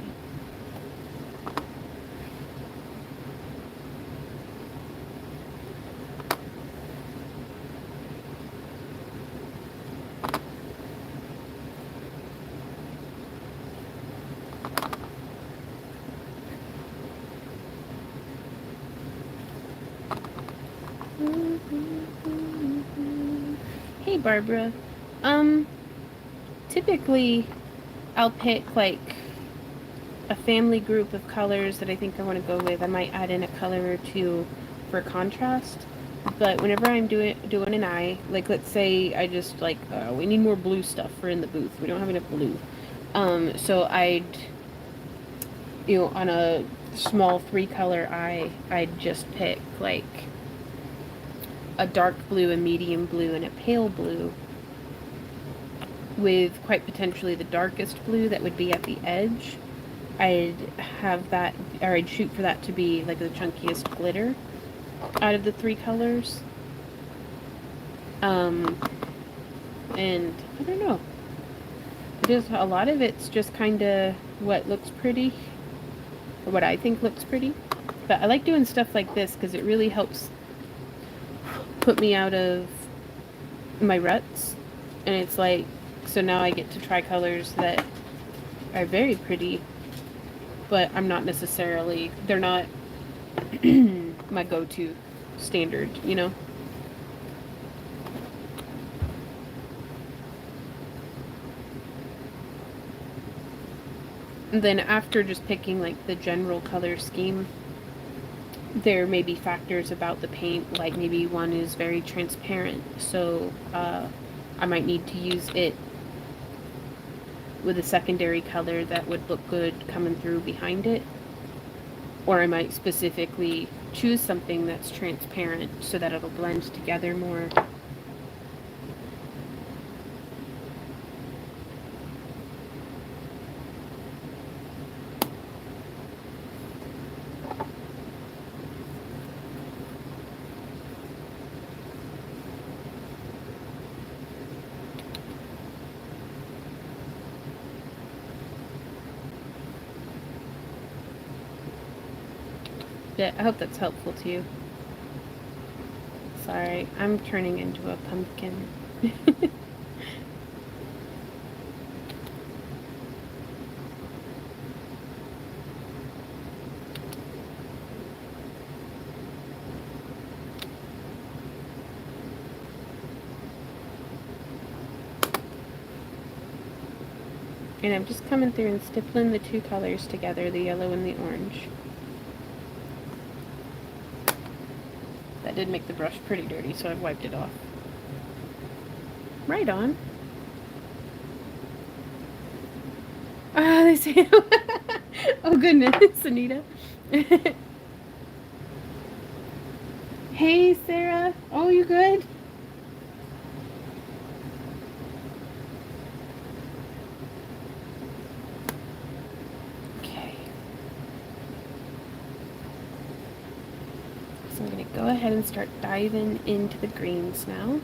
Hey Barbara. Typically I'll pick like a family group of colors that I think I want to go with. I might add in a color or two for contrast. But whenever I'm doing an eye, like let's say I just like, we need more blue stuff for in the booth. We don't have enough blue. So I'd, on a small 3-color eye, I'd just pick like a dark blue, a medium blue, and a pale blue, with quite potentially the darkest blue that would be at the edge. I'd have that, or I'd shoot for that to be like the chunkiest glitter out of the 3 colors. And I don't know. Just a lot of it's just kind of what looks pretty, or what I think looks pretty. But I like doing stuff like this because it really helps put me out of my ruts. And it's like, so now I get to try colors that are very pretty, but I'm not necessarily, they're not my go-to standard, And then after just picking like the general color scheme, there may be factors about the paint, like maybe one is very transparent, so I might need to use it with a secondary color that would look good coming through behind it. Or I might specifically choose something that's transparent so that it'll blend together more. But I hope that's helpful to you. Sorry, I'm turning into a pumpkin. And I'm just coming through and stippling the 2 colors together, the yellow and the orange. That did make the brush pretty dirty, so I've wiped it off. Right on. Ah, they say, oh goodness, Anita. Hey, Sarah. Oh, you good? So I'm going to go ahead and start diving into the greens now.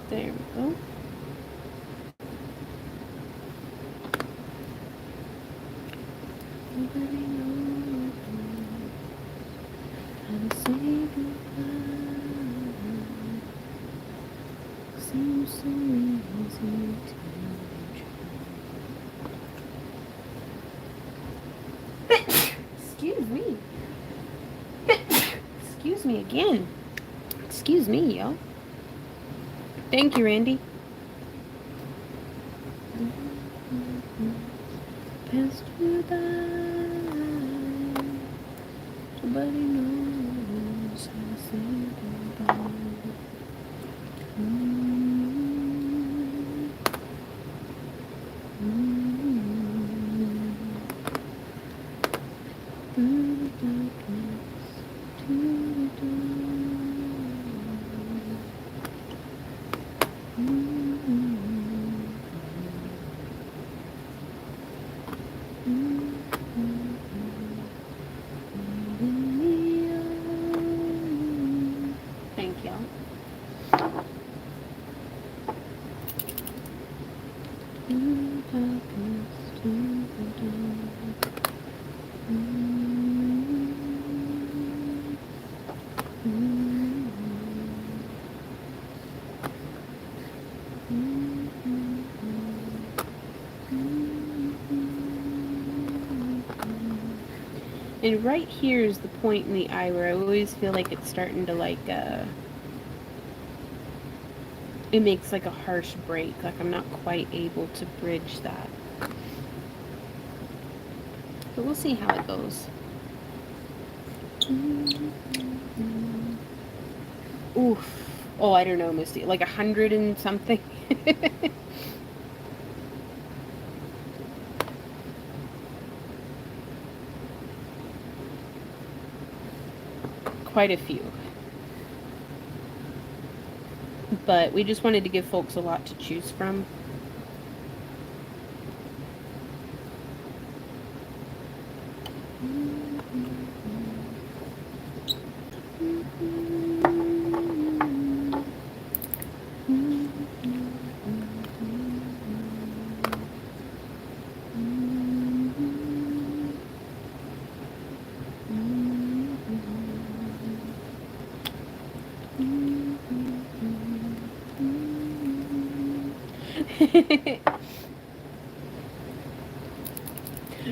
There we go. Nobody knows how to say goodbye. Seems so easy to Excuse me. Excuse me again. Excuse me, y'all. Thank you, Randy. Passed you by. Nobody knows how to say goodbye. Through the darkness to the dawn. Thank y'all. And right here is the point in the eye where I always feel like it's starting to like, it makes like a harsh break. Like I'm not quite able to bridge that. But we'll see how it goes. Oof. Oh, I don't know, Misty. Like 100 and something. Quite a few. But we just wanted to give folks a lot to choose from.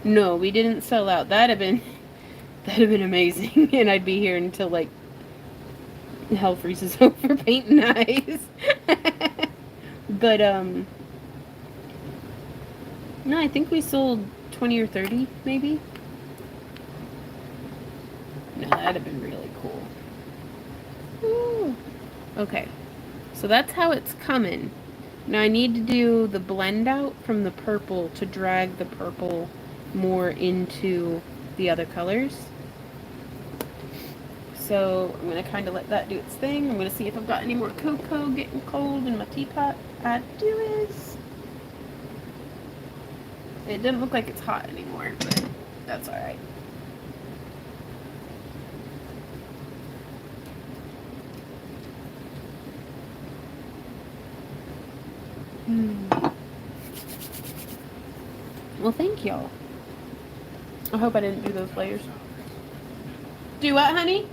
No, we didn't sell out. That'd have been amazing. And I'd be here until like hell freezes over painting eyes. But no, I think we sold 20 or 30 maybe. No, that'd have been really cool. Ooh. Okay. So that's how it's coming. Now I need to do the blend out from the purple to drag the purple more into the other colors. So I'm going to kind of let that do its thing. I'm going to see if I've got any more cocoa getting cold in my teapot. I do is. It doesn't look like it's hot anymore, but that's alright. Well, thank y'all. I hope I didn't do those layers. Do what, honey?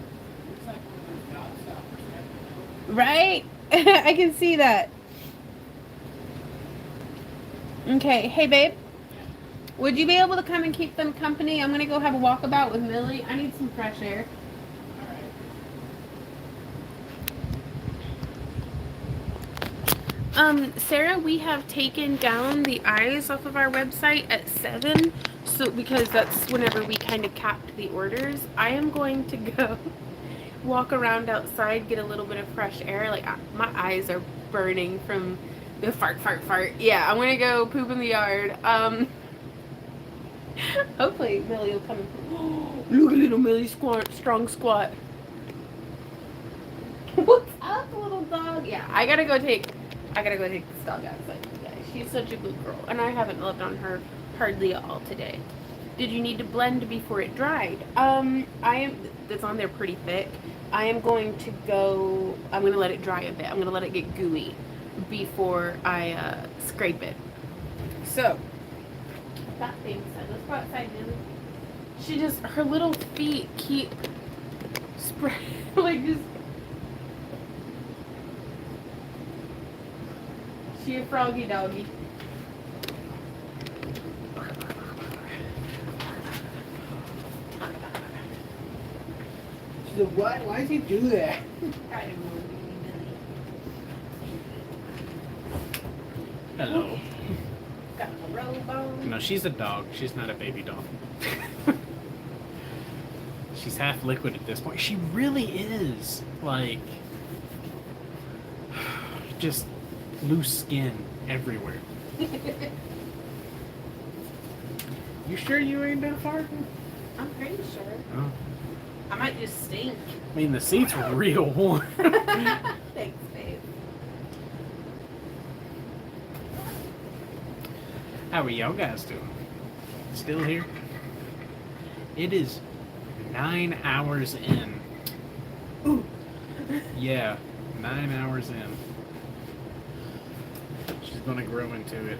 Right? I can see that. Okay. Hey, babe. Would you be able to come and keep them company? I'm going to go have a walkabout with Millie. I need some fresh air. Sarah, we have taken down the eyes off of our website at 7, so because that's whenever we kind of capped the orders. I am going to go walk around outside, get a little bit of fresh air. Like, my eyes are burning from the fart. Yeah, I'm gonna go poop in the yard. Hopefully Millie will come. Look at little Millie squat, strong squat. What's up, little dog? Yeah, I gotta go take this dog outside. Yeah, she's such a good girl, and I haven't loved on her hardly at all today. Did you need to blend before it dried? It's on there pretty thick. I'm gonna let it dry a bit. I'm gonna let it get gooey before I scrape it. So, that being said, let's go outside, Millie. Her little feet keep spreading, like just. She a froggy doggy. She said, what? Why does he do that? I don't know. Hello. Got a robe on. No, she's a dog. She's not a baby dog. She's half liquid at this point. She really is. Like, just loose skin everywhere. You sure you ain't been farting? I'm pretty sure. Oh. I might just stink. I mean, the seats were real warm. Thanks, babe. How are y'all guys doing? Still here? It is 9 hours in. Ooh. Yeah, 9 hours in. She's gonna grow into it.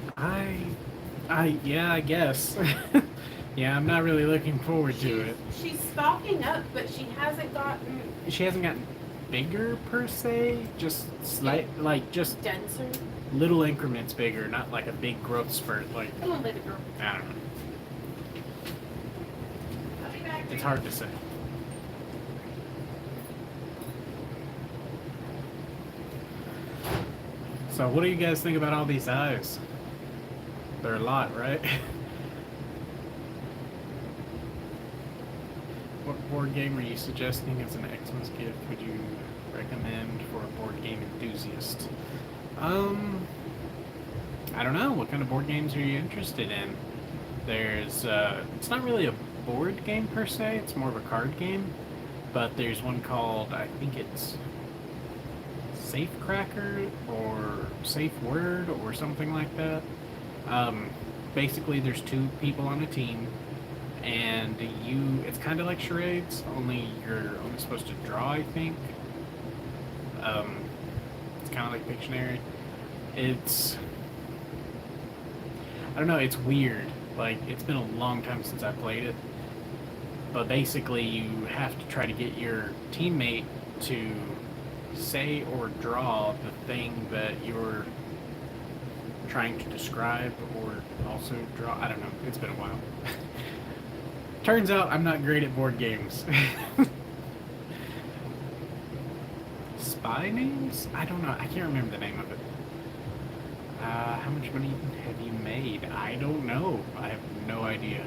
Yeah, I guess. Yeah, I'm not really looking forward to it. She's stalking up, but she hasn't gotten She hasn't gotten bigger per se, just just denser. little increments bigger, not like a big growth spurt. Like, Come on, baby girl. I don't know. I'll be back. It's hard to say. So, what do you guys think about all these eyes? They're a lot, right? What board game are you suggesting as an Xmas gift would you recommend for a board game enthusiast? I don't know. What kind of board games are you interested in? There's, it's not really a board game per se, it's more of a card game. But there's one called, I think it's Safecracker or Safe Word or something like that. Basically, there's two people on a team, and it's kind of like charades, only you're only supposed to draw, I think. It's kind of like Pictionary. I don't know, it's weird. Like, it's been a long time since I played it. But basically, you have to try to get your teammate to say or draw the thing that you're trying to describe or also draw. I don't know. It's been a while. Turns out I'm not great at board games. Spy names? I don't know. I can't remember the name of it. How much money have you made? I don't know. I have no idea.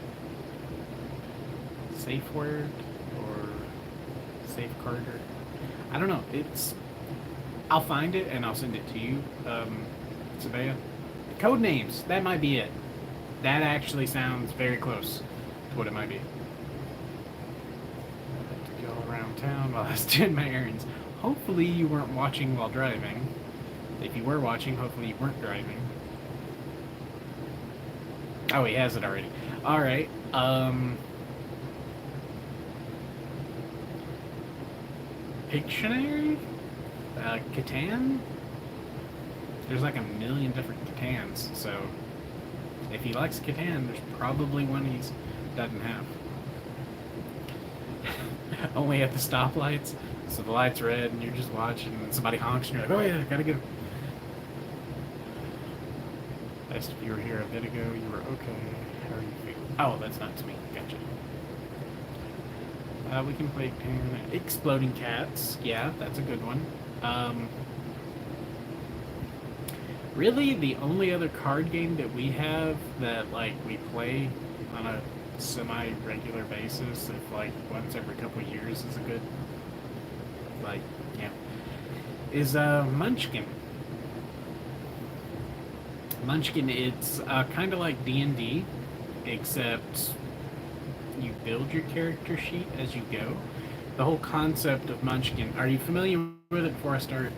Safe word or safe carder? I don't know. I'll find it and I'll send it to you, Sabea. Code names. That might be it. That actually sounds very close to what it might be. I took you all around town while I was doing my errands. Hopefully you weren't watching while driving. If you were watching, hopefully you weren't driving. Oh, he has it already. Alright, Pictionary? Catan? There's like a million different Catans, so if he likes Catan, there's probably one he doesn't have. Only at the stoplights, so the light's red and you're just watching and somebody honks and you're like, oh yeah, gotta get him. Best if you were here a bit ago, you were okay. How are you feeling? Oh, that's not to me. Gotcha. We can play Exploding Cats. Yeah, that's a good one. Really, the only other card game that we have that like we play on a semi-regular basis, if like once every couple of years is a good, like, yeah, is Munchkin. Munchkin, it's kind of like D&D, except you build your character sheet as you go. The whole concept of Munchkin. Are you familiar with it before I start?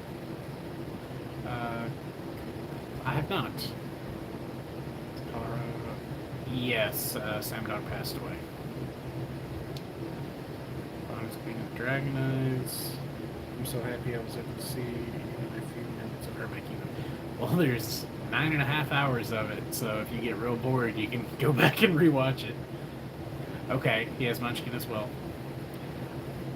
I have not. Yes, Sam Dog passed away. On Queen of Dragon Eyes. I'm so happy I was able to see a few minutes of her making them. Well, there's 9.5 hours of it, so if you get real bored, you can go back and rewatch it. Okay, he has Munchkin as well.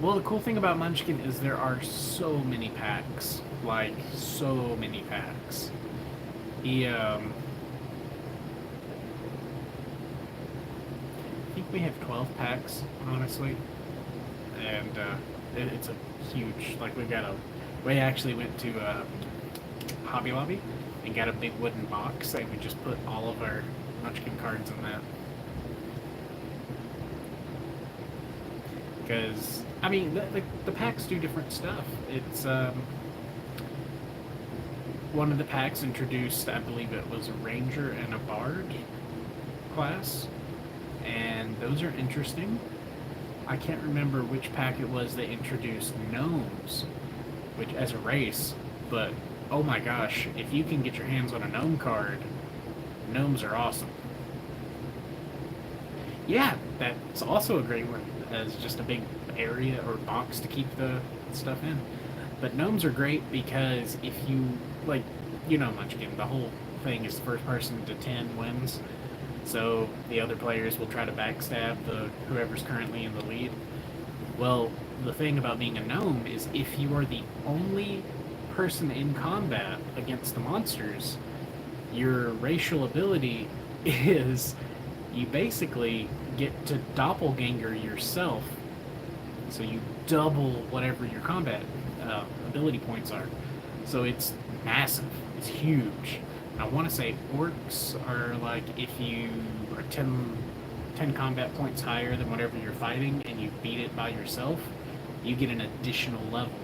Well, the cool thing about Munchkin is there are so many packs. Like, so many packs. He, I think we have 12 packs, honestly. And, it's a huge, like, we actually went to, Hobby Lobby and got a big wooden box and we just put all of our Munchkin cards in that. Because, I mean, the packs do different stuff. It's, one of the packs introduced, I believe it was a Ranger and a Bard class, and those are interesting. I can't remember which pack it was that introduced Gnomes, which as a race, but oh my gosh, if you can get your hands on a Gnome card, Gnomes are awesome. Yeah, that's also a great one, as just a big area or box to keep the stuff in. But Gnomes are great because if you, like, you know Munchkin, the whole thing is first person to 10 wins. So the other players will try to backstab whoever's currently in the lead. Well, the thing about being a gnome is if you are the only person in combat against the monsters, your racial ability is you basically get to doppelganger yourself. So you double whatever your combat ability points are. So it's massive. It's huge. I want to say orcs are like if you are 10 combat points higher than whatever you're fighting and you beat it by yourself, you get an additional level.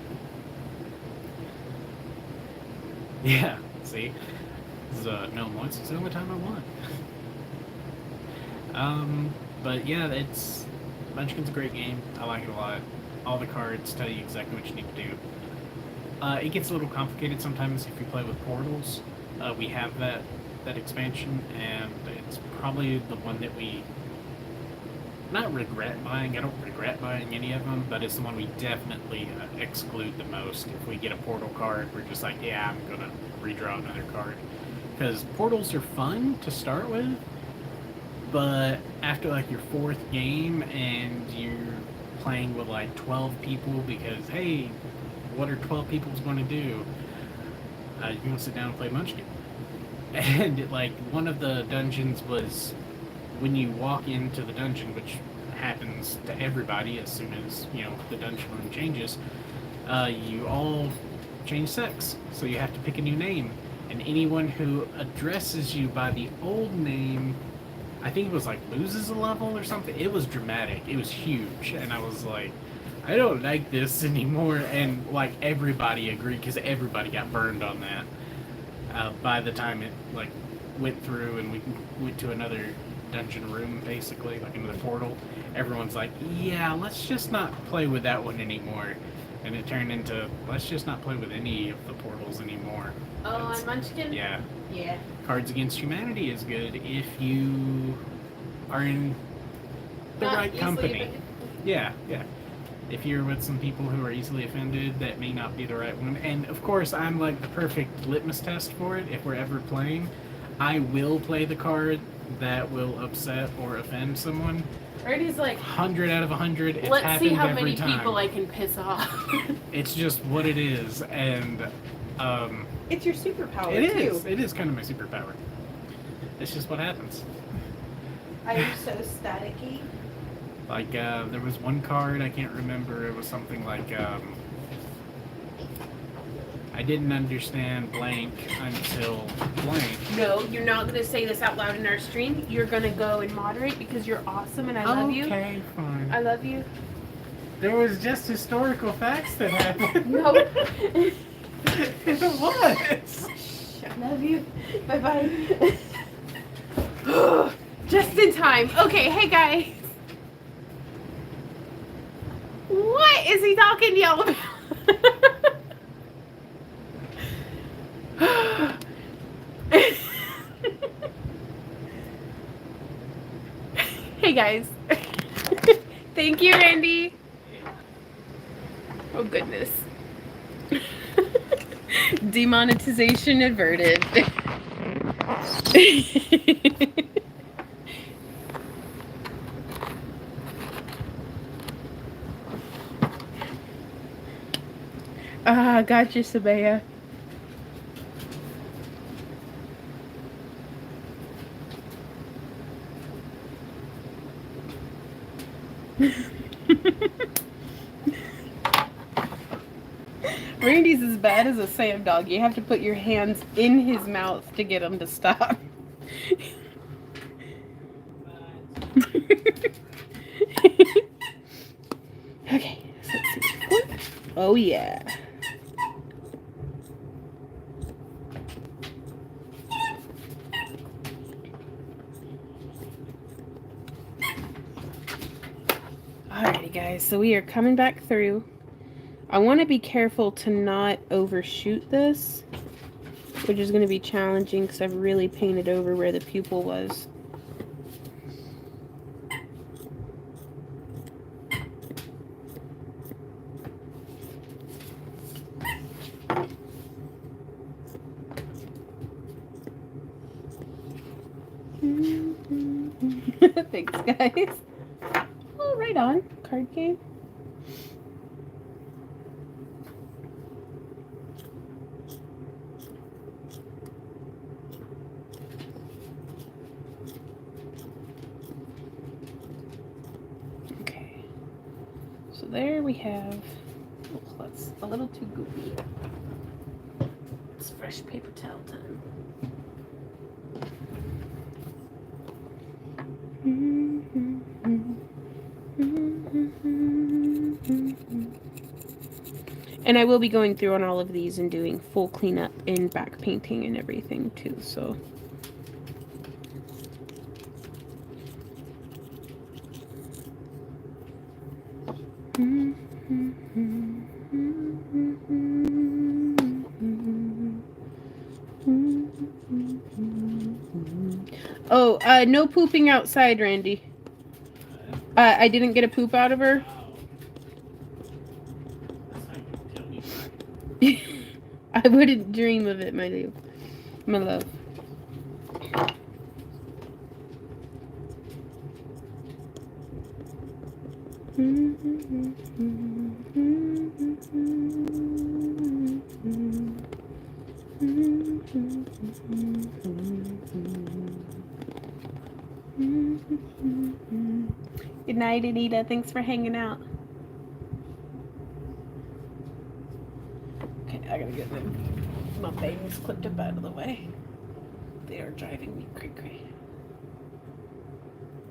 Yeah, see? No, once it's the only time I won. But yeah, Munchkin's a great game. I like it a lot. All the cards tell you exactly what you need to do. It gets a little complicated sometimes if you play with portals. We have that expansion, and it's probably the one that we not regret buying. I don't regret buying any of them, but it's the one we definitely exclude the most. If we get a portal card, we're just like, yeah, I'm gonna redraw another card. Because portals are fun to start with, but after like your 4th game and you're playing with like 12 people because, hey, what are 12 people going to do? You want to sit down and play Munchkin. And like one of the dungeons was when you walk into the dungeon, which happens to everybody as soon as, you know, the dungeon room changes, you all change sex. So you have to pick a new name. And anyone who addresses you by the old name, I think it was like loses a level or something. It was dramatic. It was huge. And I was like, I don't like this anymore. And like everybody agreed because everybody got burned on that. By the time it like went through and we went to another dungeon room, basically, like another portal, everyone's like, yeah, let's just not play with that one anymore. And it turned into, let's just not play with any of the portals anymore. Oh, on Munchkin? Yeah. Yeah. Cards Against Humanity is good if you are in the Not right easily company. offended. Yeah, yeah. If you're with some people who are easily offended, that may not be the right one. And of course, I'm like the perfect litmus test for it. If we're ever playing, I will play the card that will upset or offend someone. Brady's like, 100 out of 100. It's let's see happened how every many time. people I can piss off. It's just what it is, and It's your superpower, it too. is. It is kind of my superpower. It's just what happens. I am so staticky. Like, there was one card, I can't remember, it was something like, I didn't understand blank until blank. No, you're not going to say this out loud in our stream. You're going to go and moderate because you're awesome and I love you. Okay, fine. I love you. There was just historical facts that happened. No. It was. I love you. Bye-bye. Just in time. Okay, hey guys. What is he talking to y'all about? Hey guys. Thank you, Randy. Oh goodness. Demonetization averted. Ah, gotcha, Sabaya. Randy's as bad as a Sam dog. You have to put your hands in his mouth to get him to stop. Okay, so let's see. Oh yeah. Alrighty guys, so we are coming back through. I want to be careful to not overshoot this, which is going to be challenging because I've really painted over where the pupil was. Thanks, guys. Oh, right on. Card game. Okay. So there we have. Oh, that's a little too goopy. It's fresh paper towel time. And I will be going through on all of these and doing full cleanup and back painting and everything too, so. Oh, no pooping outside, Randy. I didn't get a poop out of her. I wouldn't dream of it, my love. My love. Good night, Anita. Thanks for hanging out. Okay, I gotta get my bangs clipped up out of the way. They are driving me cray-cray.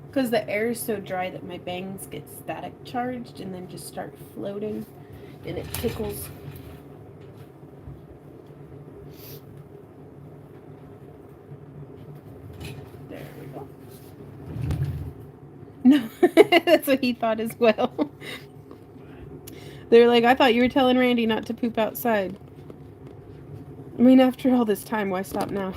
Because the air is so dry that my bangs get static charged and then just start floating and it tickles. There we go. No, that's what he thought as well. They're like, I thought you were telling Randy not to poop outside. I mean, after all this time, why stop now?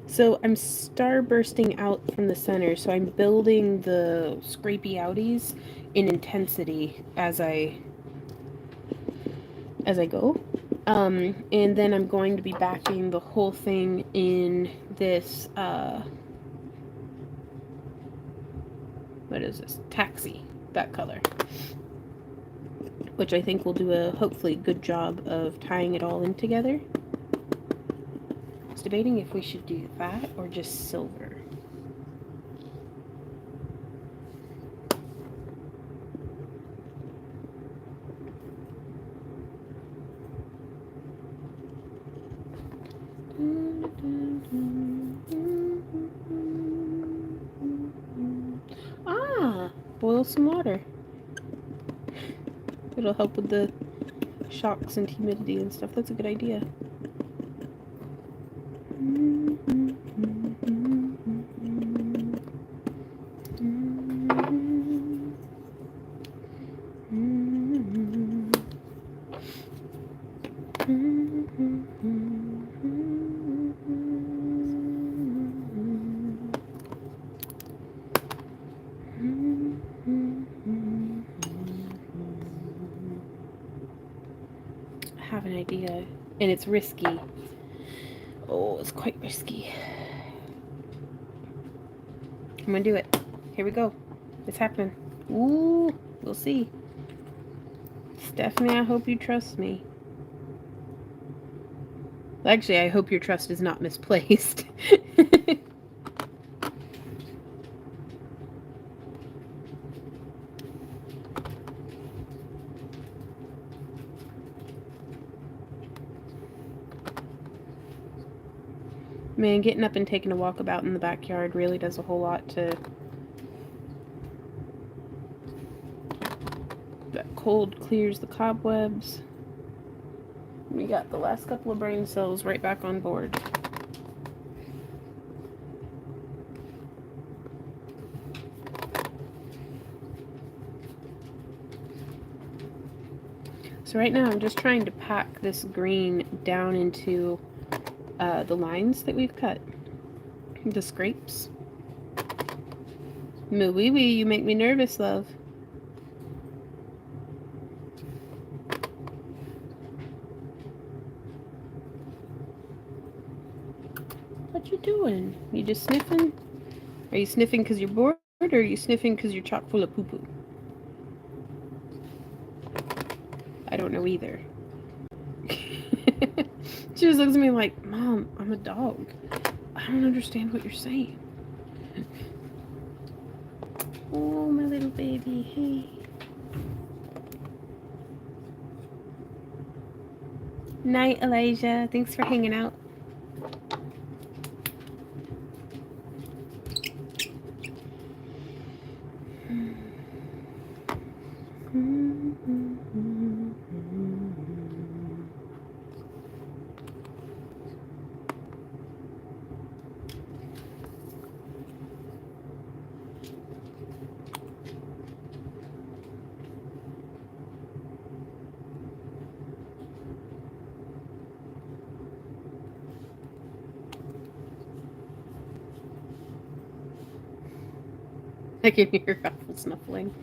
So I'm starbursting out from the center, so I'm building the scrapey outies in intensity as I go. And then I'm going to be backing the whole thing in this, what is this? Taxi, that color. Which I think will do a hopefully good job of tying it all in together. was debating if we should do that or just silver. Ah, boil some water. It'll help with the shocks and humidity and stuff. That's a good idea. I have an idea, and it's risky. Oh, it's quite risky. I'm gonna do it. Here we go. It's happening. Ooh, we'll see. Stephanie, I hope you trust me. Actually, I hope your trust is not misplaced. Man, getting up and taking a walk about in the backyard really does a whole lot to... That cold clears the cobwebs. We got the last couple of brain cells right back on board. So right now I'm just trying to pack this green down into the lines that we've cut. The scrapes. Moo wee wee, you make me nervous, love. What you doing? You just sniffing? Are you sniffing because you're bored, or are you sniffing because you're chock full of poo-poo? I don't know either. She just looks at me like, Mom, I'm a dog. I don't understand what you're saying. Oh, my little baby. Hey. Night, Elijah. Thanks for hanging out. I can hear Ruffle snuffling.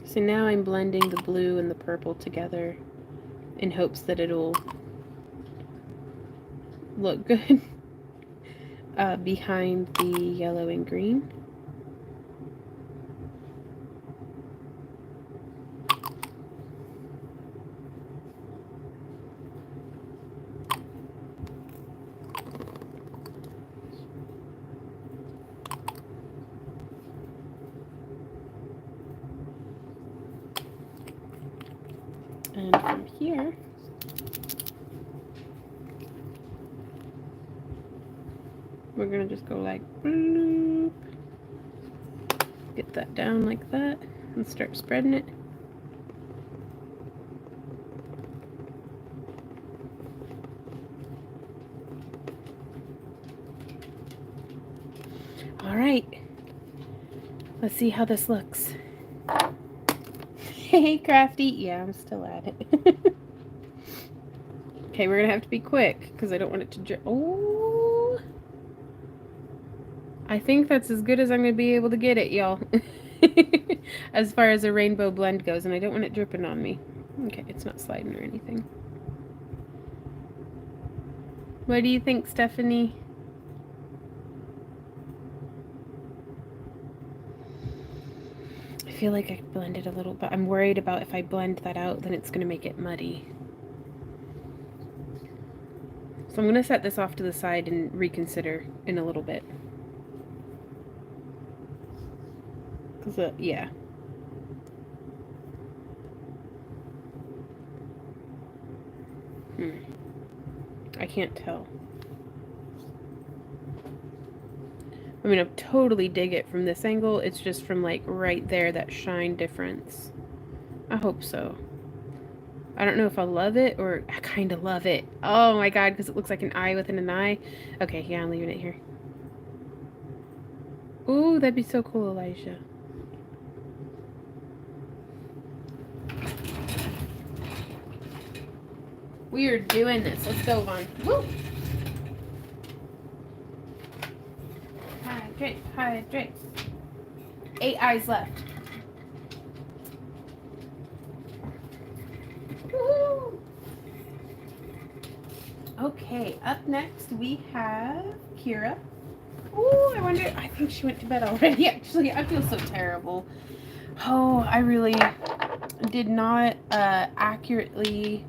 So now I'm blending the blue and the purple together in hopes that it'll look good behind the yellow and green. And from here, we're gonna just go like bloop, get that down like that, and start spreading it. All right, let's see how this looks. Hey, Crafty. Yeah, I'm still at it. Okay, we're gonna have to be quick because I don't want it to drip. Oh, I think that's as good as I'm gonna be able to get it, y'all. As far as a rainbow blend goes, and I don't want it dripping on me. Okay, it's not sliding or anything. What do you think, Stephanie? feel like I blended a little, but I'm worried about if I blend that out, then it's going to make it muddy. So I'm going to set this off to the side and reconsider in a little bit. Because, yeah. I can't tell. I mean, I totally dig it from this angle. It's just from, like, right there, that shine difference. I hope so. I don't know if I'll love it, or I kind of love it. Oh my god, because it looks like an eye within an eye. Okay, yeah, I'm leaving it here. Ooh, that'd be so cool, Elijah. We are doing this. Let's go, Vaughn. Woo! Hydrate, hydrate. 8 eyes left. Woo! Okay, up next we have Kira. Ooh, I wonder, I think she went to bed already, actually. I feel so terrible. Oh, I really did not accurately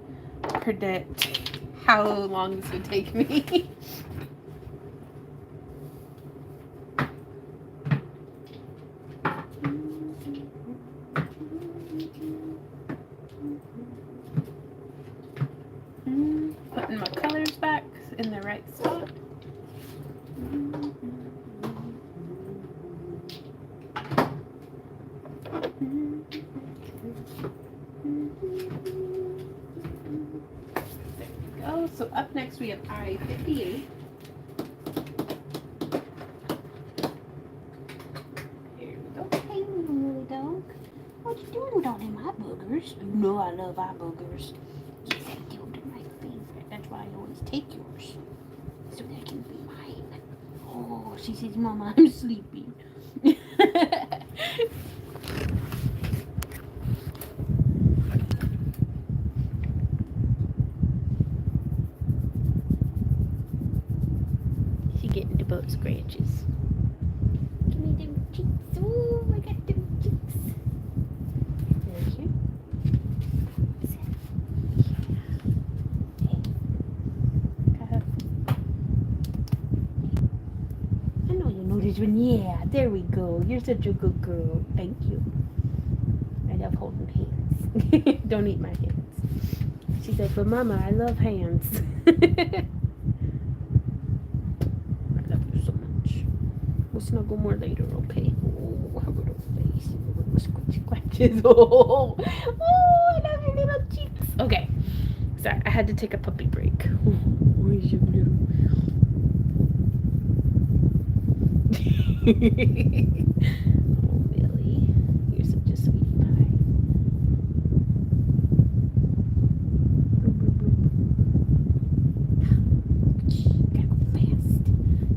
predict how long this would take me. Putting my colors back in the right spot. So up next we have I-58. Here we go. Hey, little dog. What you doing with all them eye boogers? You know I love eye boogers. Yes, I do. They're my favorite. That's why I always take yours. So they can be mine. Oh, she says, Mama, I'm sleeping. Getting to both scratches. Give me them cheeks. Oh, I got them cheeks. Thank you. I know you know this one. Yeah, there we go. You're such a good girl. Thank you. I love holding hands. Don't eat my hands. She said, but Mama, I love hands. Snuggle more later, okay? Oh, her little face, her little scratches. Oh, I love your little cheeks. Okay, sorry, I had to take a puppy break. Oh, where's your little? Oh, Billy, you're such a sweetie pie. Gotta go fast.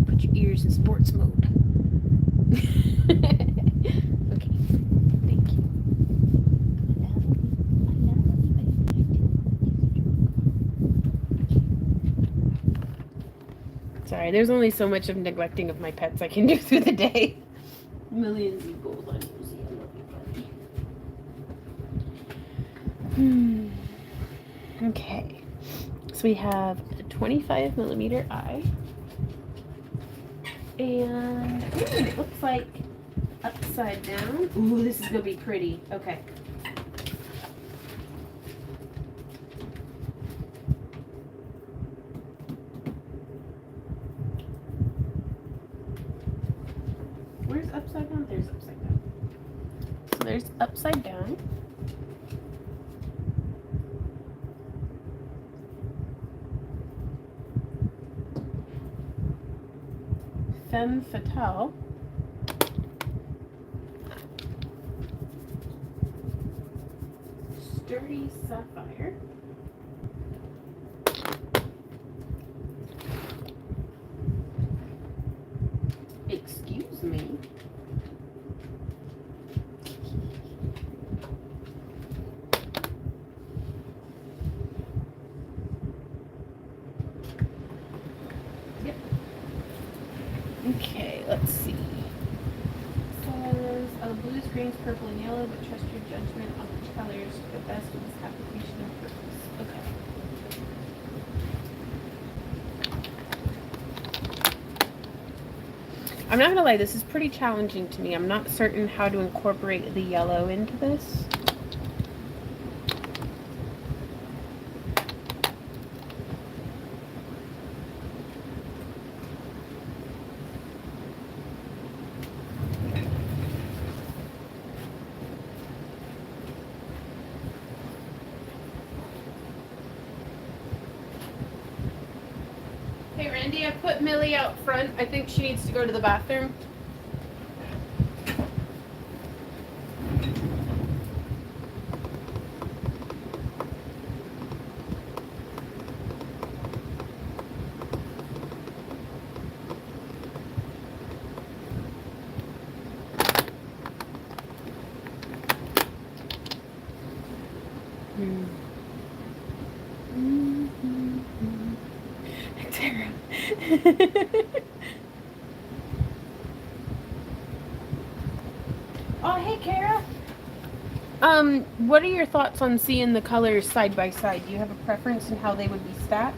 Put your ears in sports mode. Okay, thank you. Sorry, there's only so much of neglecting of my pets I can do through the day. Millions of gold on Lucy. I love you, buddy. Okay, so we have a 25mm eye. And it looks like upside down. Ooh, this is gonna be pretty. Okay. Where's upside down? There's upside down. So there's upside down. Femme fatale. Sturdy sapphire. Excuse me. Yep. Okay, let's see. Says blues, greens, purple, and yellow. trust your judgment on which colors for the best for this application and purpose. Okay. I'm not gonna lie, this is pretty challenging to me. I'm not certain how to incorporate the yellow into this. Hey Randy, I put Millie out front. I think she needs to go to the bathroom. Tara. Oh, hey, Kara. What are your thoughts on seeing the colors side by side? Do you have a preference in how they would be stacked?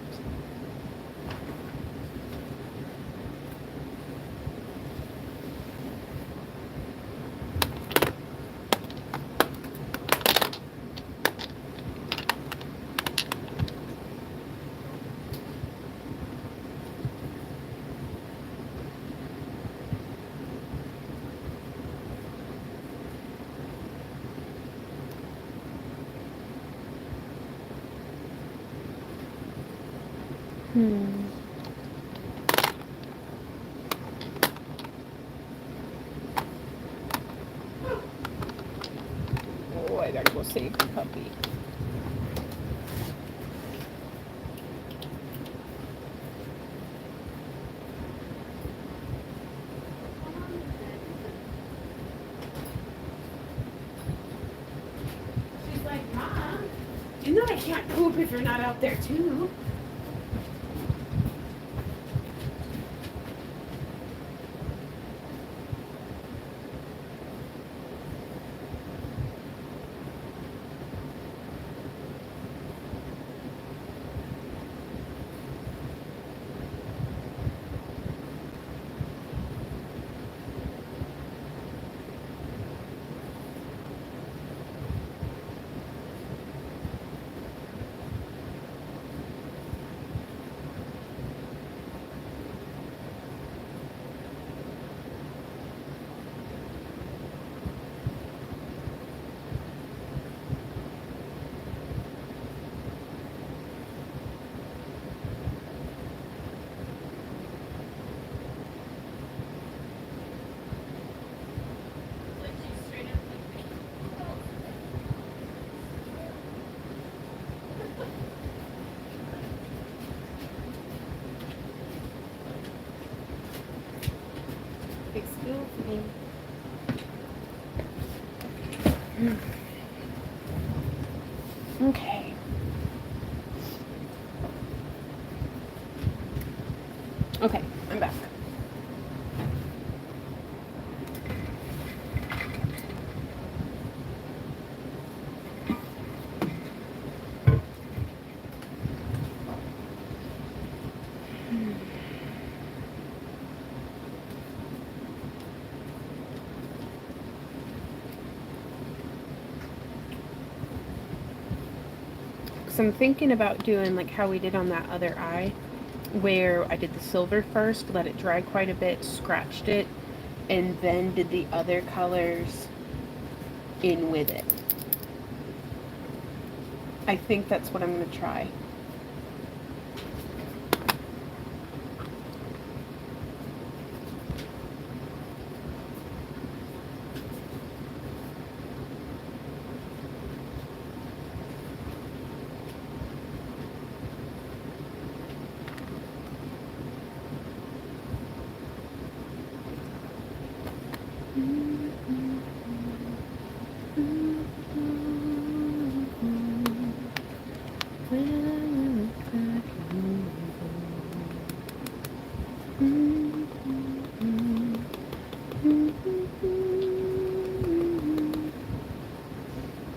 Oh, I gotta go save the puppy. She's like, Mom, you know I can't poop if you're not out there too. Excuse me. Okay. Okay, I'm back. So I'm thinking about doing like how we did on that other eye, where I did the silver first, let it dry quite a bit, scratched it, and then did the other colors in with it. I think that's what I'm going to try.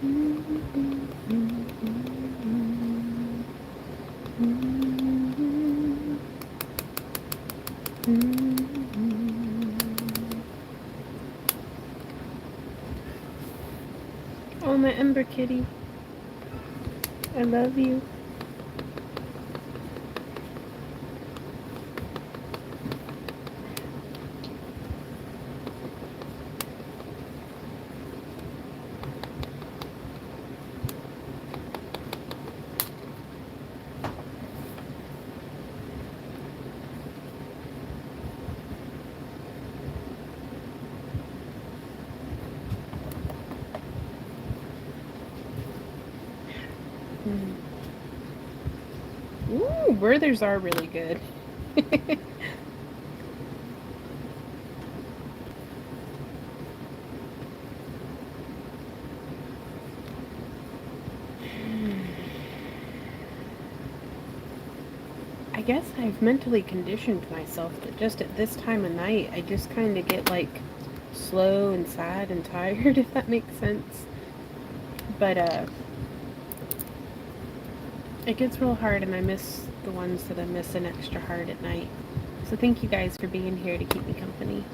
Oh, my Ember Kitty. I love you. Ooh, Werthers are really good. I guess I've mentally conditioned myself that just at this time of night, I just kind of get like slow and sad and tired, if that makes sense. But it gets real hard, and I miss the ones that I miss an extra hard at night. So thank you guys for being here to keep me company.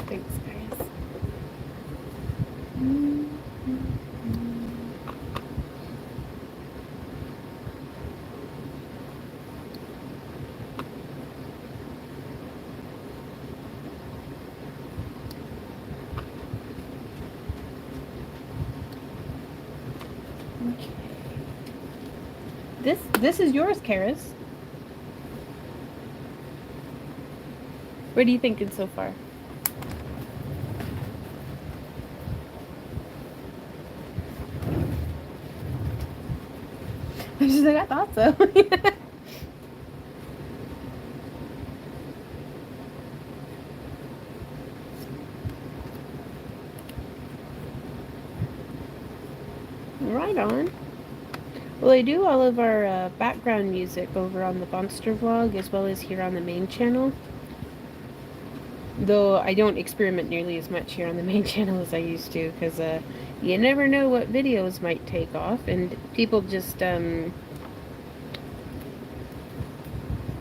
Thanks, guys. Okay. This is yours, Karis. What are you thinking so far? She's like, I thought so. Right on. Well, I do all of our background music over on the Monster vlog as well as here on the main channel. Though I don't experiment nearly as much here on the main channel as I used to, because you never know what videos might take off, and people just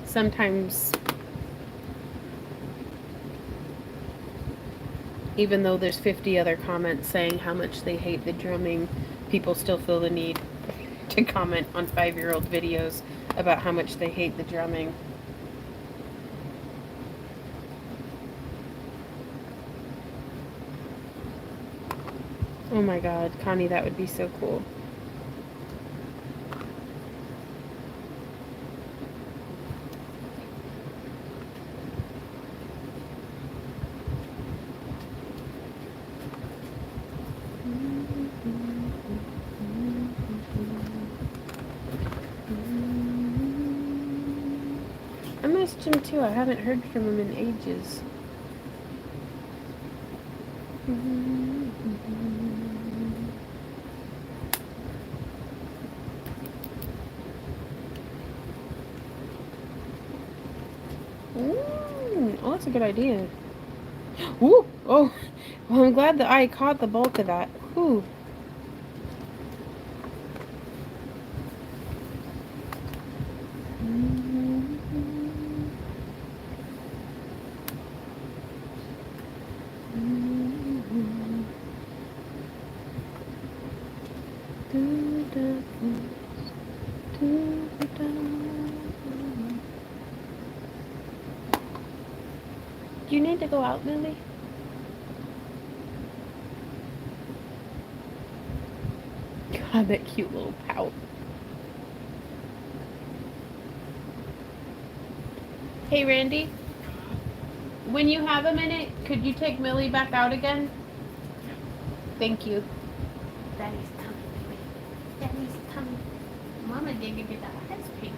sometimes, even though there's 50 other comments saying how much they hate the drumming, people still feel the need to comment on 5-year-old videos about how much they hate the drumming. Oh my god, Connie, that would be so cool. I missed him too. I haven't heard from him in ages. Oh, that's a good idea. Ooh, oh, well, I'm glad that I caught the bulk of that. Ooh. Do you need to go out, Lily? God, that cute little pout. Hey, Randy. When you have a minute, could you take Millie back out again? Thank you. Daddy's coming, baby. Daddy's coming. Mama didn't get the ice cream.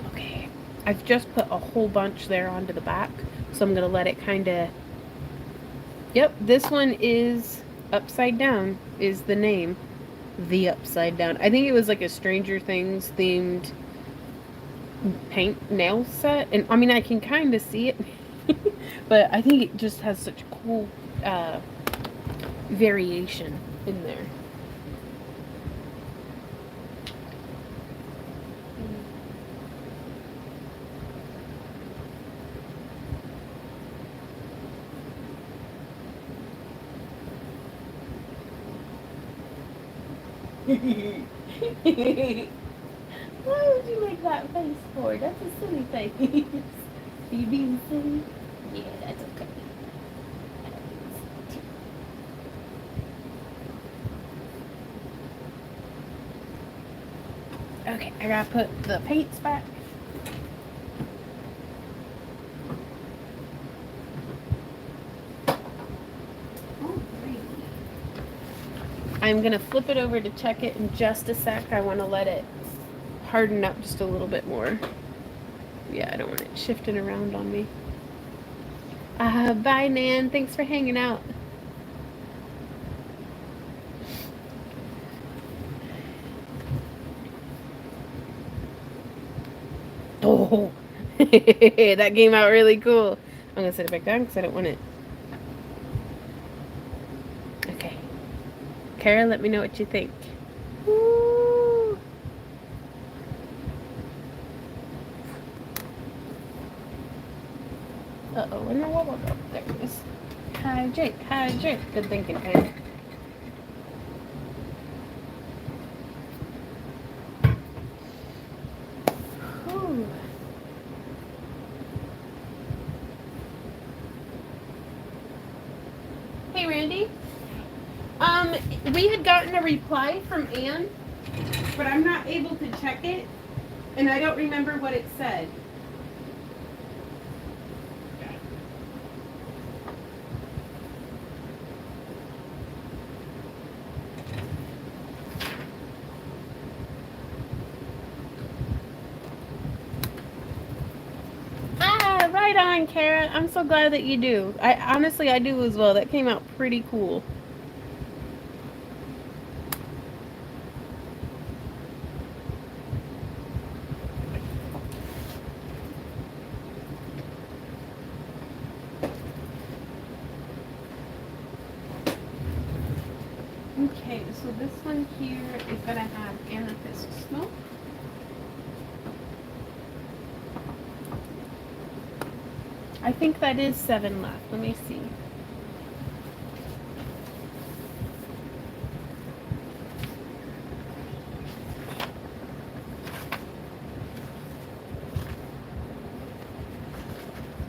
Okay. I've just put a whole bunch there onto the back, so I'm gonna let it kind of. Yep, this one is Upside Down. Is the name? The Upside Down. I think it was like a Stranger Things themed paint nail set, and I mean I can kind of see it, but I think it just has such cool variation in there. Why would you make that face for? That's a silly face. Are you being silly? Yeah, that's okay. Okay, I gotta put the paints back. I'm gonna flip it over to check it in just a sec. I want to let it harden up just a little bit more. Yeah, I don't want it shifting around on me. Bye, Nan. Thanks for hanging out. Oh, that came out really cool. I'm gonna set it back down because I don't want it. Okay. Kara, let me know what you think. Woo. Uh-oh, where did my wobble go? There it is. Hi, Jake. Hi, Jake. Good thinking, man. Whew. Hey, Randy. We had gotten a reply from Anne, but I'm not able to check it, and I don't remember what it said. Ah, right on, Kara. I'm so glad that you do. I do as well. That came out pretty cool. Okay, so this one here is gonna have amethyst smoke. I think that is 7 left. Let me see.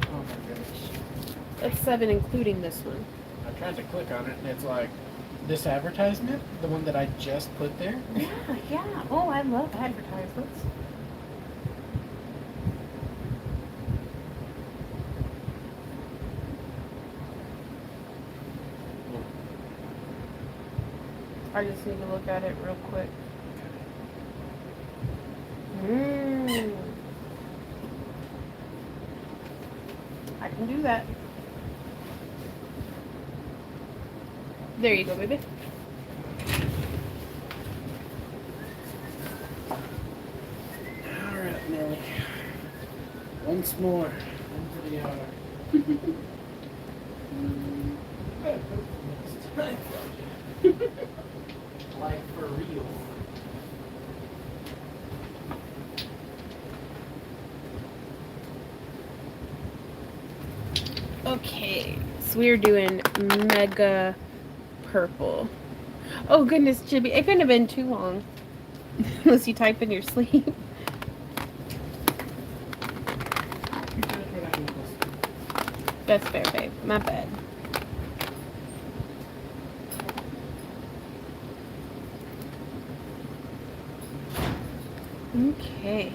Oh my goodness. That's 7 including this one. I tried to click on it and it's like, this advertisement, the one that I just put there. Yeah, yeah. Oh, I love advertisements. I just need to look at it real quick. I can do that. There you go, baby. Alright, Millie. Once more into the hour. Like for real. Okay, so we're doing mega purple. Oh goodness, Chibi, it couldn't have been too long. Unless you type in your sleep. That's fair, babe. My bad. Okay.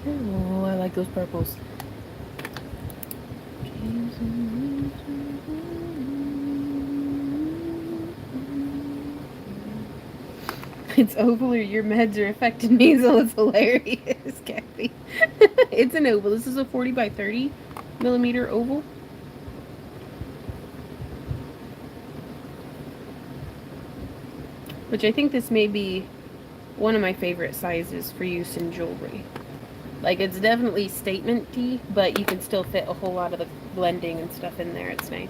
Oh, I like those purples. It's oval or your meds are affecting me, so it's hilarious, Kathy. It's an oval. This is a 40 by 30 millimeter oval. Which I think this may be one of my favorite sizes for use in jewelry. Like, it's definitely statement-y, but you can still fit a whole lot of the blending and stuff in there. It's nice.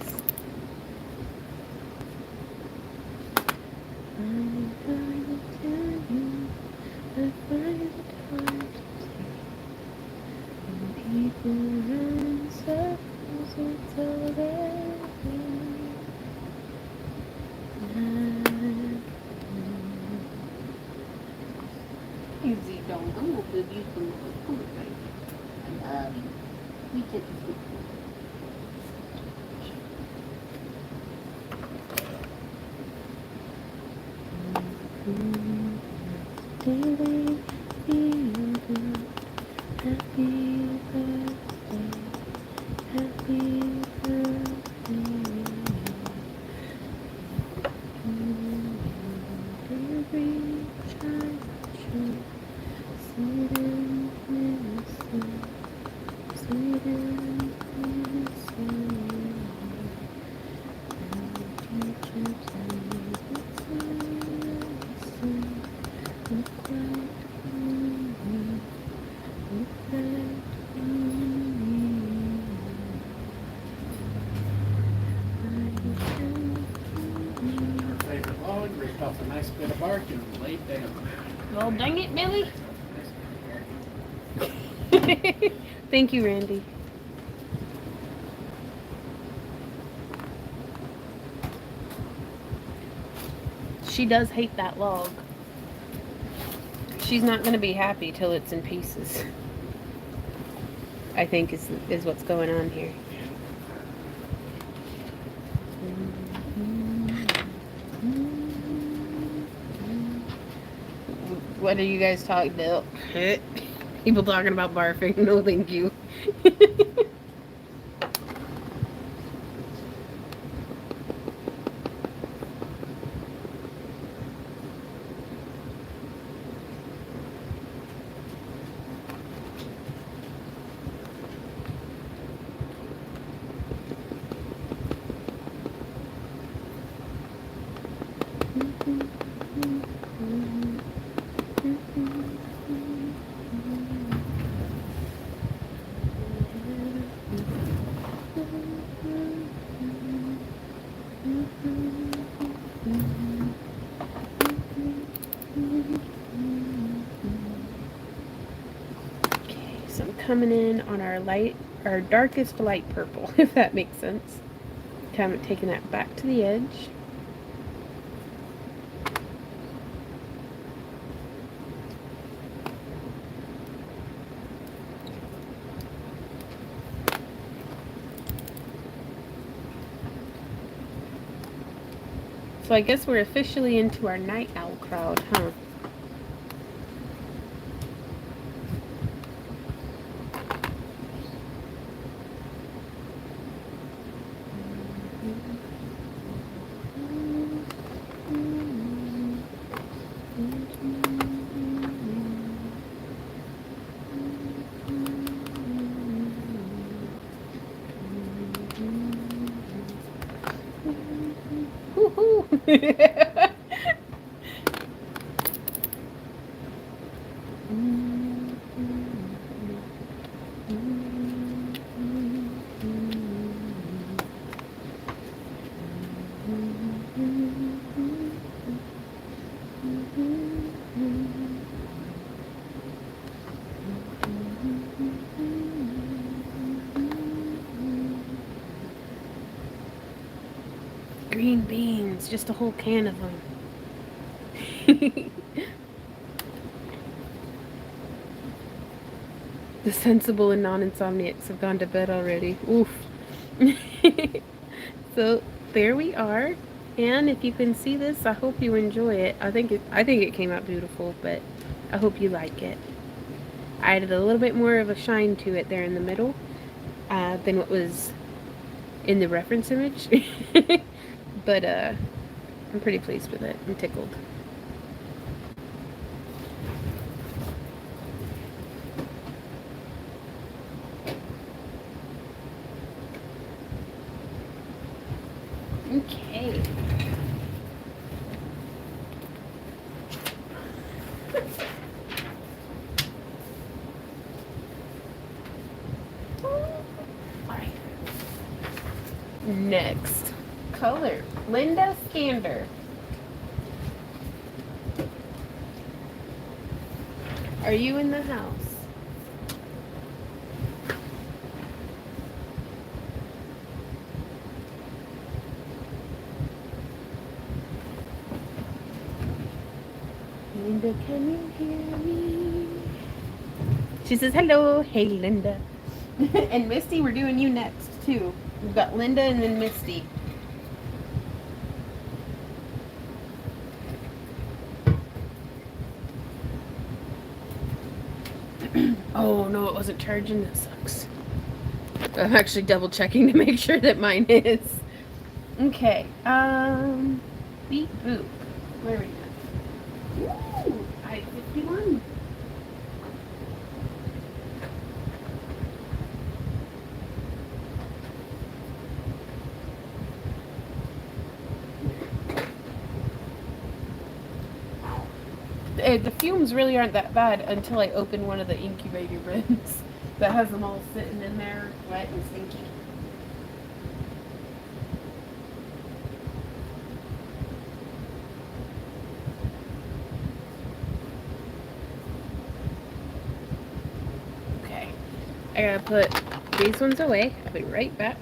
Easy, don't. I'm gonna give you some more food, baby. I love you. We take the food. Favorite log, ripped off a nice bit of bark and laid down. Well, dang it, Billy. Thank you, Randy. She does hate that log. She's not going to be happy till it's in pieces. I think is what's going on here. What are you guys talking about? People talking about barfing. No, thank you. So I'm coming in on our darkest light purple, if that makes sense. Kind of taking that back to the edge. So I guess we're officially into our night owl crowd, huh? Woohoo! Green beans, just a whole can of them. The sensible and non-insomniacs have gone to bed already. Oof. So there we are. And if you can see this, I hope you enjoy it. I think it came out beautiful, but I hope you like it. I added a little bit more of a shine to it there in the middle than what was in the reference image. But I'm pretty pleased with it. I'm tickled. Okay. Alright. Next color, Linda Scander. Are you in the house? Linda, can you hear me? She says hello. Hey, Linda. And Misty, we're doing you next, too. We've got Linda and then Misty. Oh, no, it wasn't charging. That sucks. I'm actually double checking to make sure that mine is. Okay. Beep boop. Where are we at? Ooh, I-51. The fumes really aren't that bad until I open one of the incubator bins that has them all sitting in there wet and stinky. Okay, I gotta put these ones away. I'll be right back.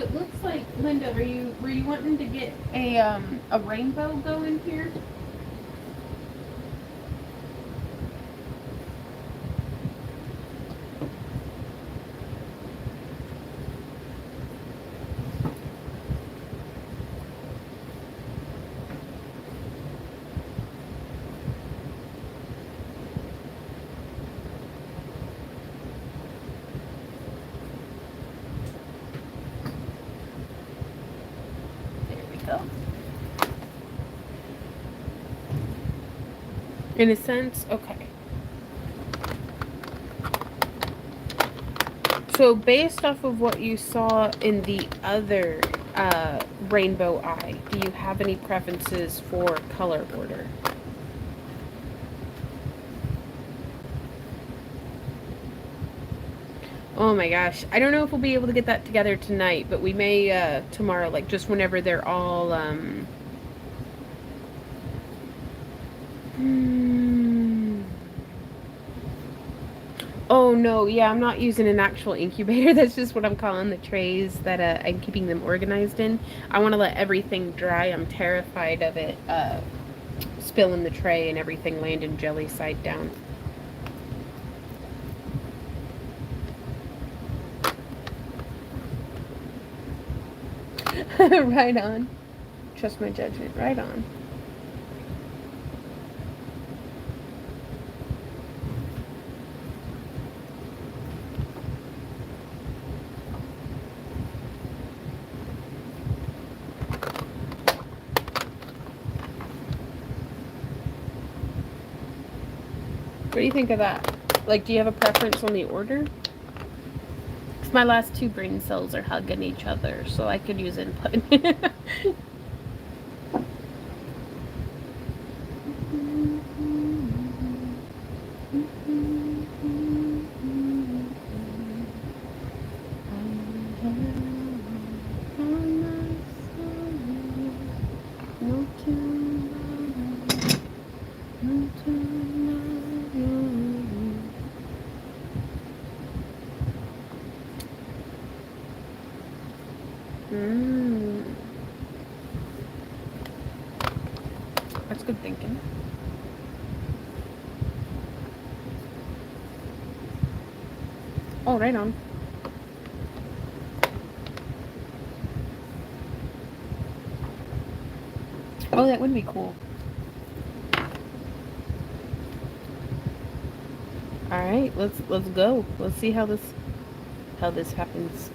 it looks like, Linda, were you wanting to get a rainbow going here? In a sense, okay. So based off of what you saw in the other rainbow eye, do you have any preferences for color order? Oh my gosh. I don't know if we'll be able to get that together tonight, but we may tomorrow, like just whenever they're all Oh no, yeah, I'm not using an actual incubator. That's just what I'm calling the trays that I'm keeping them organized in. I want to let everything dry. I'm terrified of it spilling the tray and everything landing jelly side down. Right on. Trust my judgment. Right on. What do you think of that? Like, do you have a preference on the order? 'Cause my last two brain cells are hugging each other, so I could use input. That's good thinking. Oh, right on. Oh, that would be cool. All right, let's go. Let's see how this happens.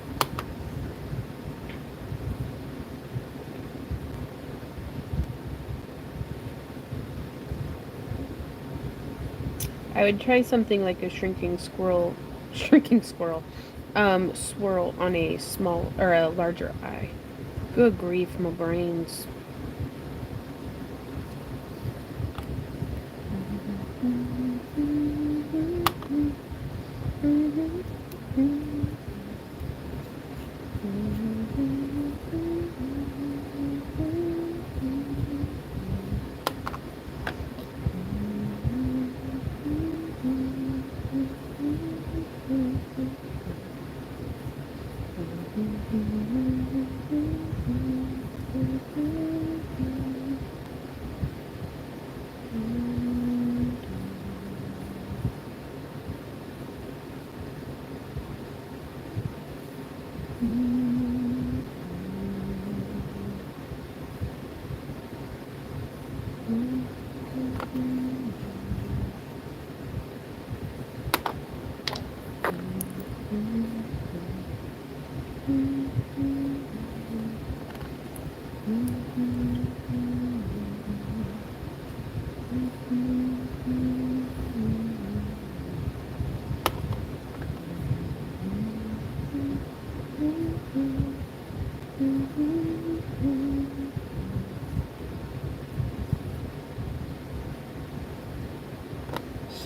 I would try something like a shrinking squirrel, swirl on a small or a larger eye. Good grief, my brains.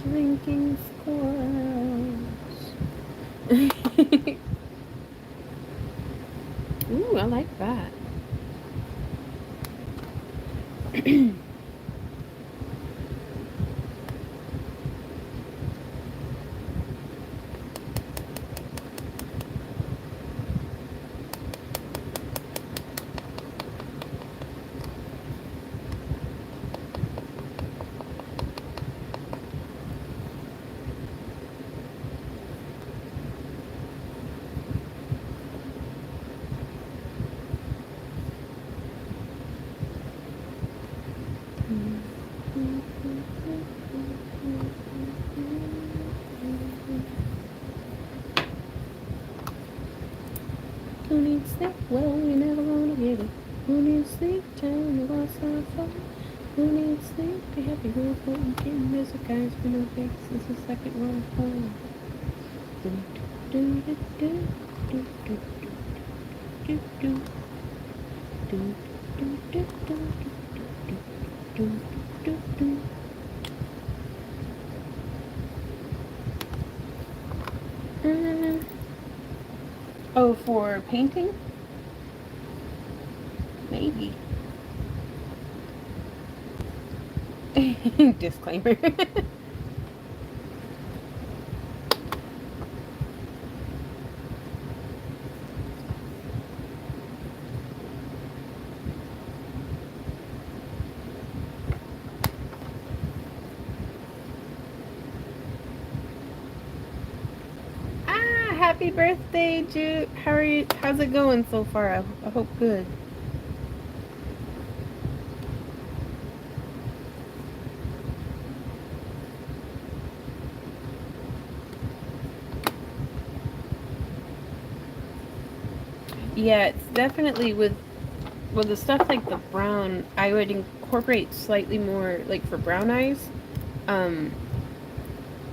Shrinking squirrels. Ooh, I like that. needs sleep? Well, you never gonna get it. Who needs sleep? Tell me what's our fault. Who needs sleep? Be happy with what you can. There's a guy's been no fix. It's a second world war. Do do do do do do do do do do do do do do. Oh, for painting? Maybe. Disclaimer. Happy birthday, Jude. How are you? How's it going so far? I hope good. Yeah, it's definitely with the stuff like the brown, I would incorporate slightly more like for brown eyes.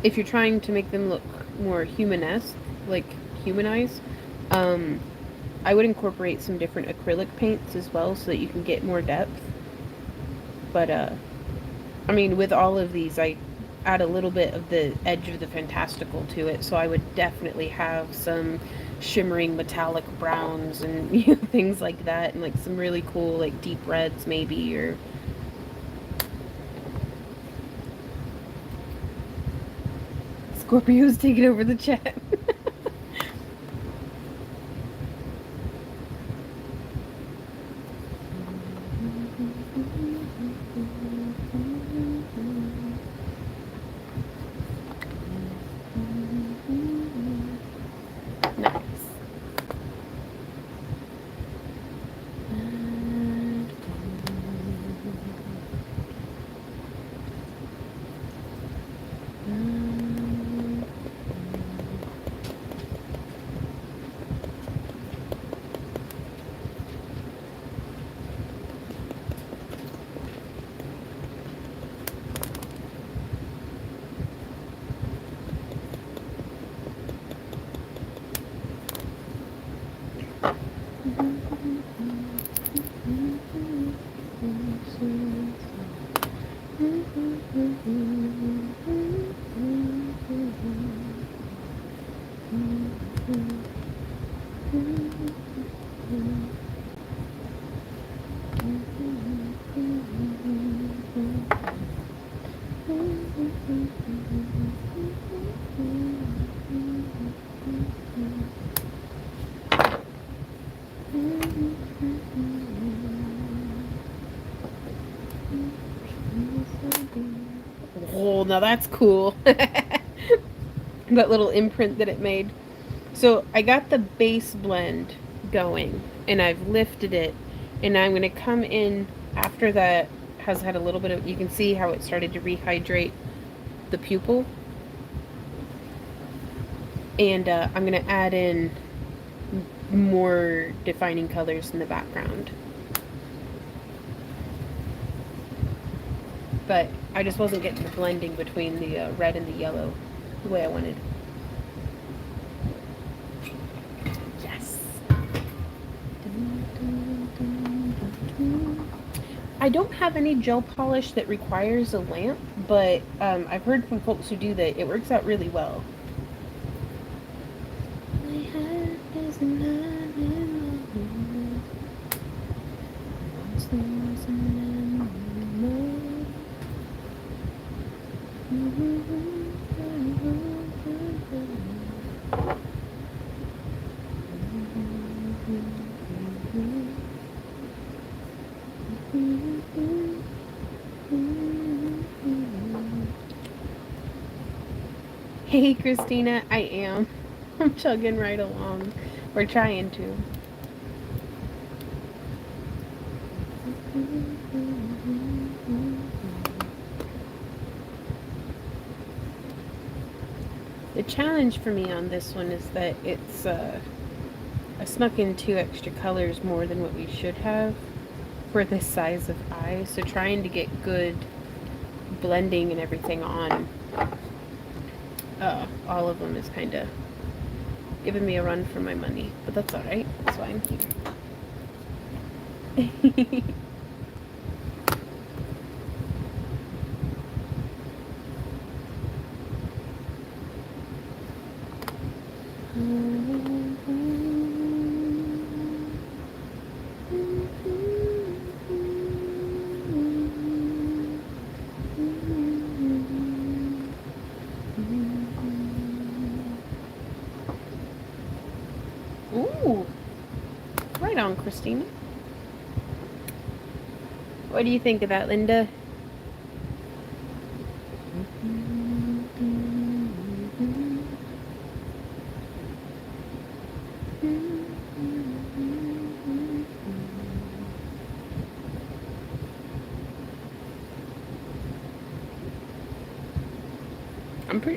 If you're trying to make them look more humanesque, like human eyes, I would incorporate some different acrylic paints as well so that you can get more depth. But I mean, with all of these, I add a little bit of the edge of the fantastical to it, so I would definitely have some shimmering metallic browns and things like that, and like some really cool like deep reds maybe, or Scorpio's taking over the chat. Oh, now that's cool. That little imprint that it made. So I got the base blend going and I've lifted it, and I'm going to come in after that has had a little bit of, you can see how it started to rehydrate the pupil. And I'm going to add in more defining colors in the background. But I just wasn't getting the blending between the red and the yellow the way I wanted. Yes. I don't have any gel polish that requires a lamp, but I've heard from folks who do that it works out really well. My heart is Hey Christina, I am. I'm chugging right along. We're trying to. The challenge for me on this one is that it's a snuck in 2 extra colors more than what we should have for this size of eye. So trying to get good blending and everything on all of them is kind of giving me a run for my money. But that's alright. That's why I'm here. Ooh, right on, Christina. What do you think of that, Linda?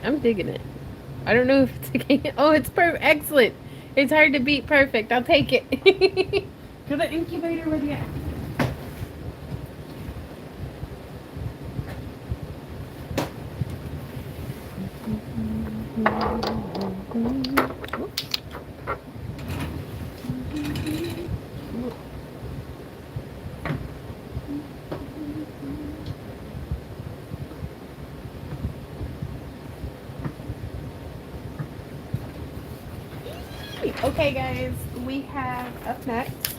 I'm digging it. I don't know if it's okay. Oh, it's perfect. Excellent. It's hard to beat perfect. I'll take it. To the incubator with you. Okay, guys, we have up next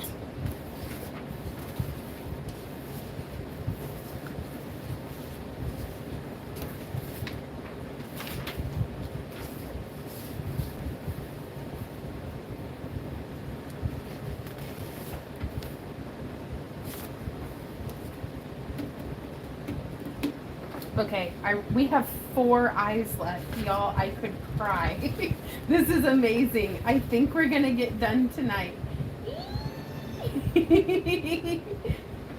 we have 4 eyes left, y'all. I could cry. This is amazing. I think we're gonna get done tonight.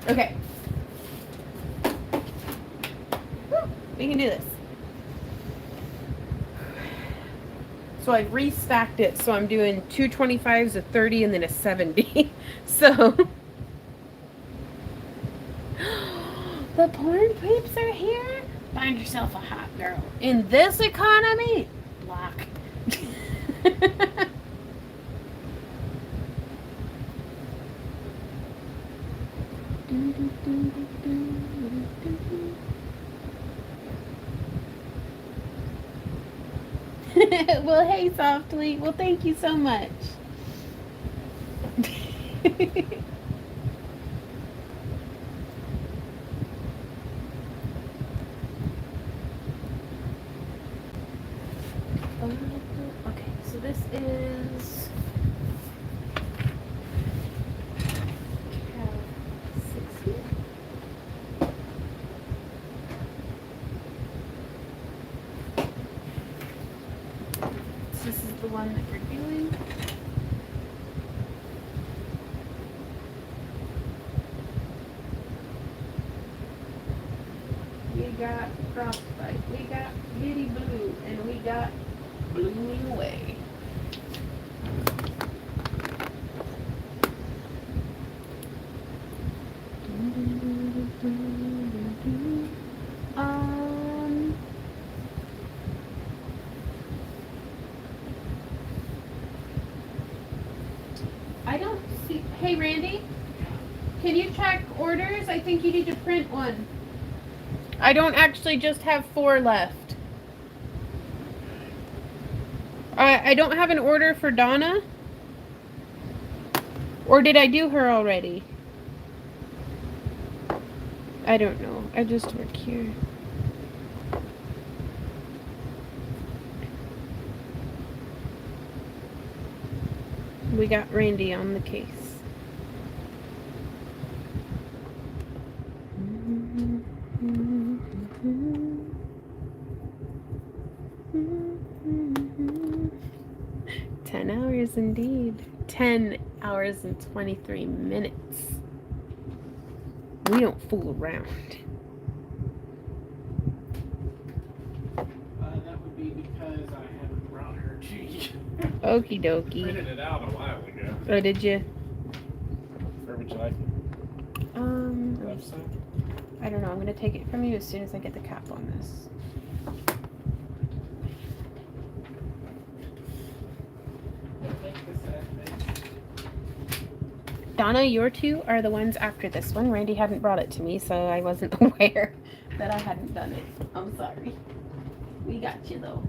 Okay. We can do this. So I've restacked it, so I'm doing 2 25s, a 30, and then a 70. So the porn peeps are here. Find yourself a hot girl. In this economy, lock. Well, hey, Softly. Well, thank you so much. Okay, so this is Cal 60. So this is the one that we're doing. We got Frostbite, we got Bitty Blue, and we got Blooming Away. I don't see. Hey, Randy, can you check orders? I think you need to print one. I don't actually just have 4 left. I don't have an order for Donna. Or did I do her already? I don't know. I just work here. We got Randy on the case. Indeed. 10 hours and 23 minutes. We don't fool around. That would be because I haven't brought her to you. Okie dokie. Printed it out a while ago. Oh, did you? Where would you like it? Left side? I don't know. I'm gonna take it from you as soon as I get the cap on this. Donna, your two are the ones after this one. Randy hadn't brought it to me, so I wasn't aware that I hadn't done it. I'm sorry. We got you though.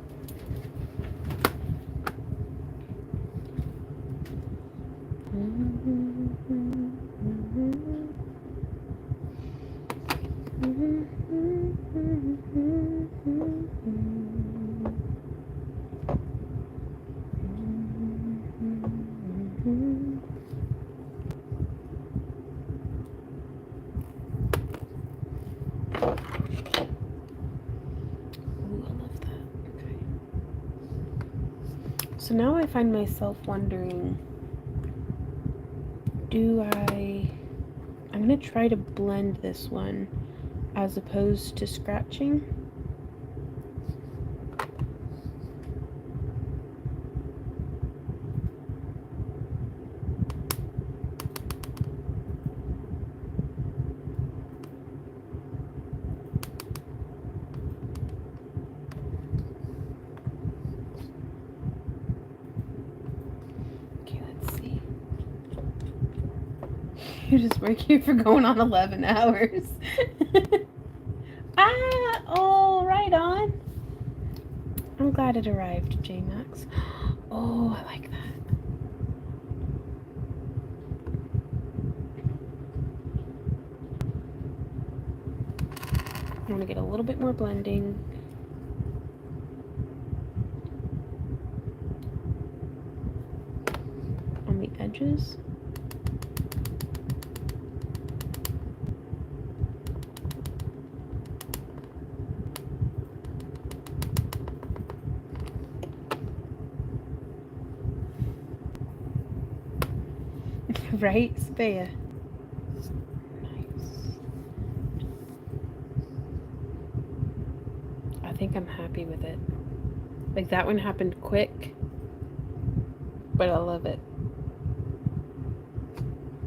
So now I find myself wondering, I'm going to try to blend this one as opposed to scratching. You just work here for going on 11 hours. Oh, right on. I'm glad it arrived, J-Max. Oh, I like that. I want to get a little bit more blending. On the edges. Right, Spaya? Nice. I think I'm happy with it. Like, that one happened quick, but I love it.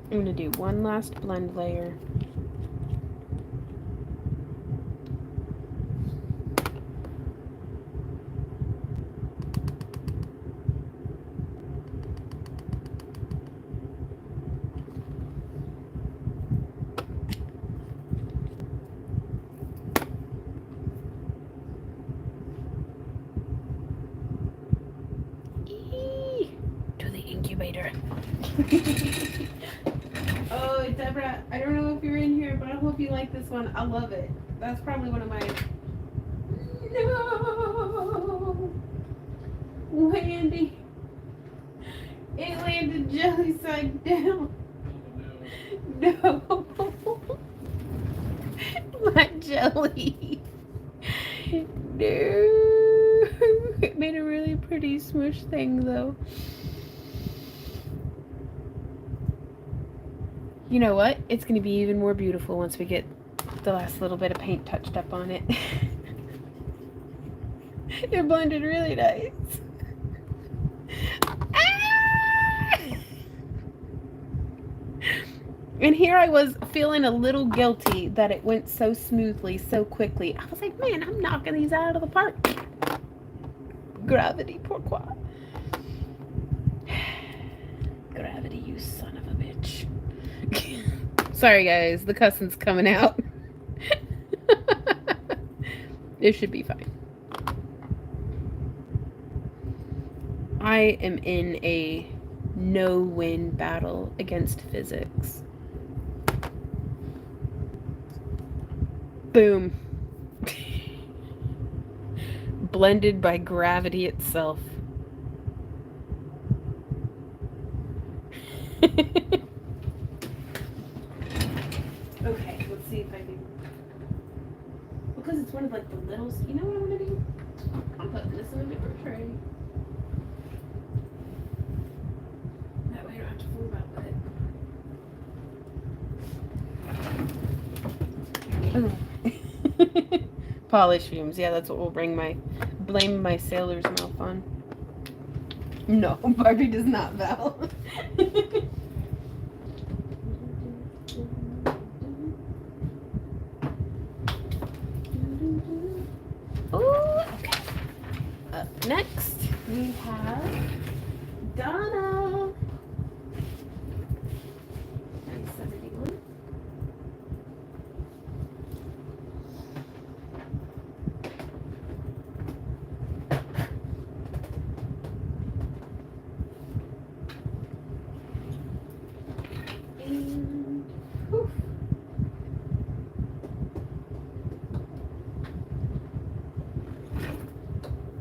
I'm gonna do one last blend layer. Incubator. Oh, Deborah, I don't know if you're in here, but I hope you like this one. I love it. That's probably one of my... No! Wendy! It landed jelly side down. No! My jelly! No! It made a really pretty smush thing, though. You know what? It's going to be even more beautiful once we get the last little bit of paint touched up on it. It blended really nice. Ah! And here I was feeling a little guilty that it went so smoothly, so quickly. I was like, man, I'm knocking these out of the park. Gravity, pourquoi? Gravity, you son of a bitch. Sorry guys, the cussing's coming out. It should be fine. I am in a no-win battle against physics. Boom. Blended by gravity itself. Okay, let's see if I can. Because it's one of like the little. You know what I'm gonna do? I'm putting this in a different tray. That way I don't have to fool about with it. Polish fumes. Yeah, that's what we'll blame my sailor's mouth on. No, Barbie does not, Val. Oh, okay. Up next, we have Donna. 971. And whew.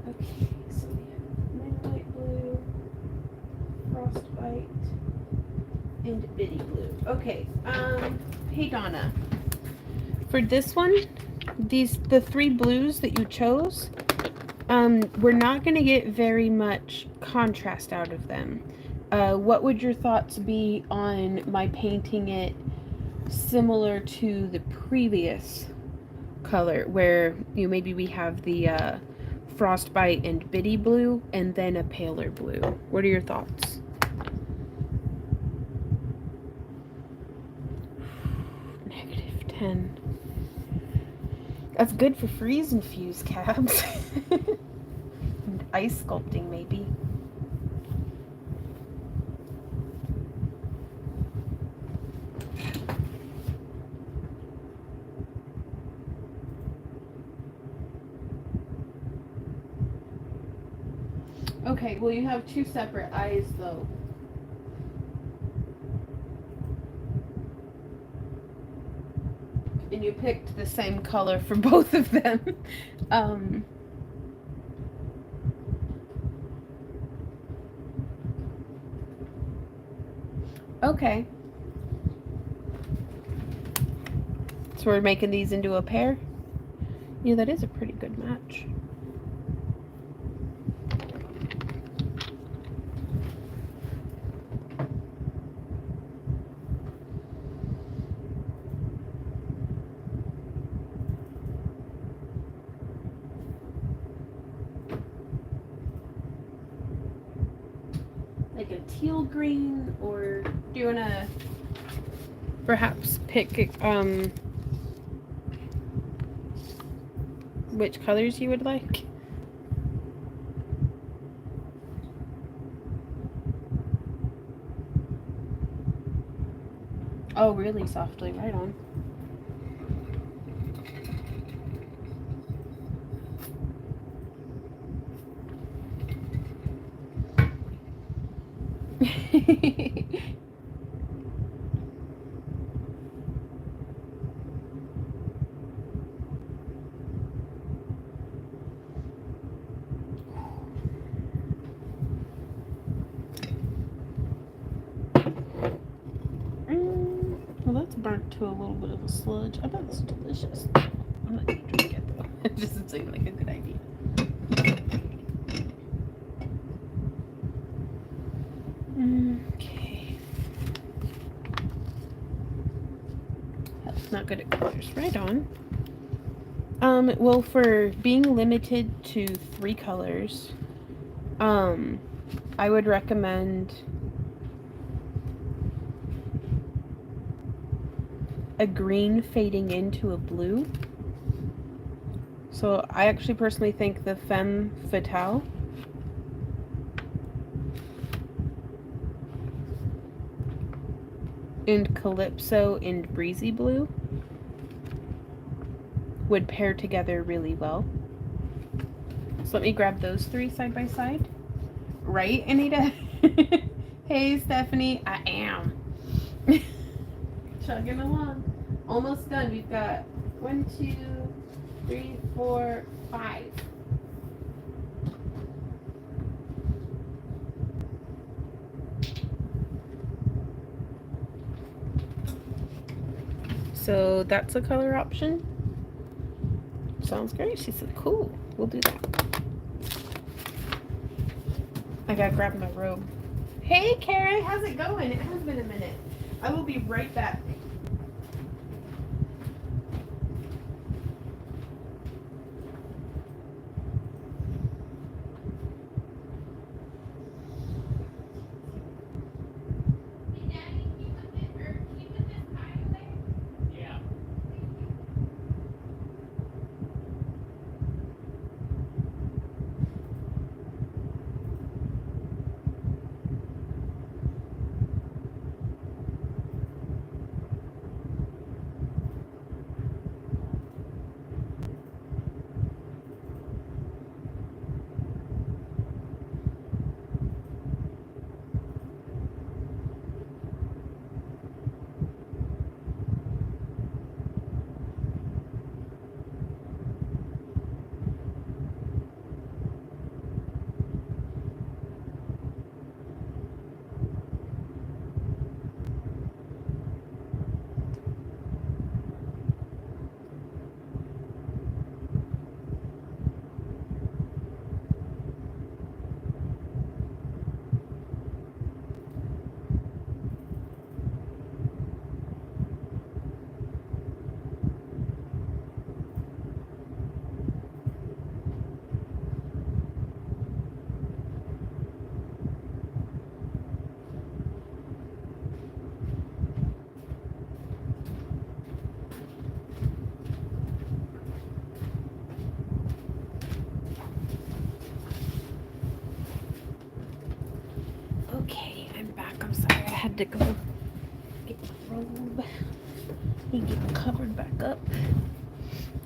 Okay, so we have Midnight Blue, Frostbite, and Bitty Blue. Okay, hey Donna. For this one, the three blues that you chose, we're not gonna get very much contrast out of them. What would your thoughts be on my painting it similar to the previous color, where maybe we have the Frostbite and Bitty Blue, and then a paler blue? What are your thoughts? -10. That's good for freeze and fuse cabs. And ice sculpting, maybe. Okay, well, you have two separate eyes, though. And you picked the same color for both of them. Okay. So we're making these into a pair? Yeah, that is a pretty good match. Like a teal green, or do you want to perhaps pick which colors you would like? Oh, really softly, right on. Well, that's burnt to a little bit of a sludge. I bet it's delicious. I'm not gonna drink it though. It just seemed like a good idea. Okay. That's not good at colors. Right on. Well, for being limited to 3 colors, I would recommend a green fading into a blue. So I actually personally think the Femme Fatale and Calypso and Breezy Blue would pair together really well. So let me grab those 3 side by side. Right, Anita? Hey, Stephanie. I am. Chugging along. Almost done. We've got 1, 2, 3, 4, 5. So that's a color option. Sounds great. She said, cool. We'll do that. I gotta grab my robe. Hey, Karen. How's it going? It has been a minute. I will be right back. had to go get my robe and get covered back up.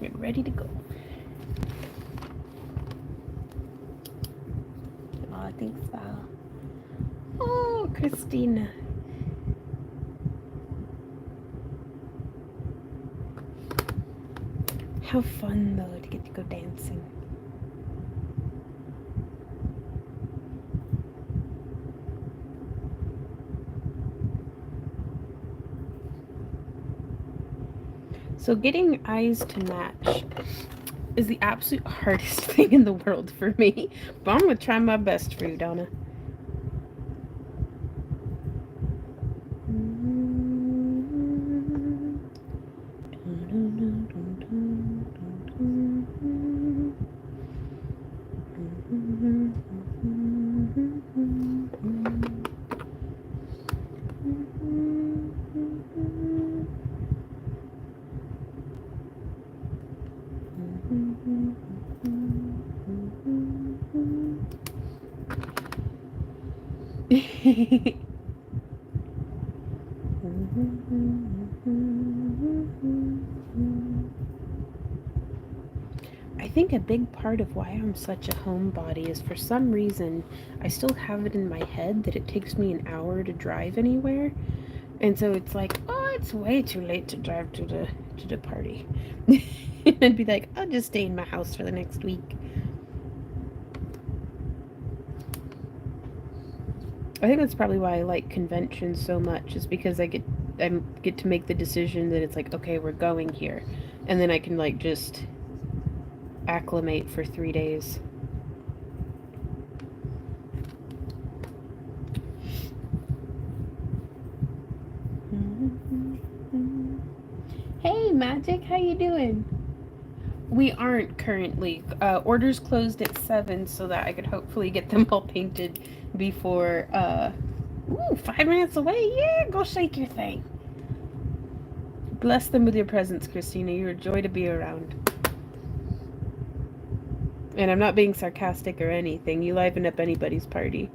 Get ready to go. Oh, thanks, Val. Oh, Christina. How fun, though, to get to go dancing. So getting eyes to match is the absolute hardest thing in the world for me. But I'm going to try my best for you, Donna. I think a big part of why I'm such a homebody is for some reason I still have it in my head that it takes me an hour to drive anywhere. And so it's like, oh, it's way too late to drive to the party. And I'd be like, I'll just stay in my house for the next week. I think that's probably why I like conventions so much, is because I get to make the decision that it's like, okay, we're going here. And then I can like just acclimate for 3 days. Hey, Magic, how you doing? We aren't currently. Orders closed at 7 so that I could hopefully get them all painted before, 5 minutes away. Yeah, go shake your thing. Bless them with your presence, Christina. You're a joy to be around. And I'm not being sarcastic or anything. You liven up anybody's party.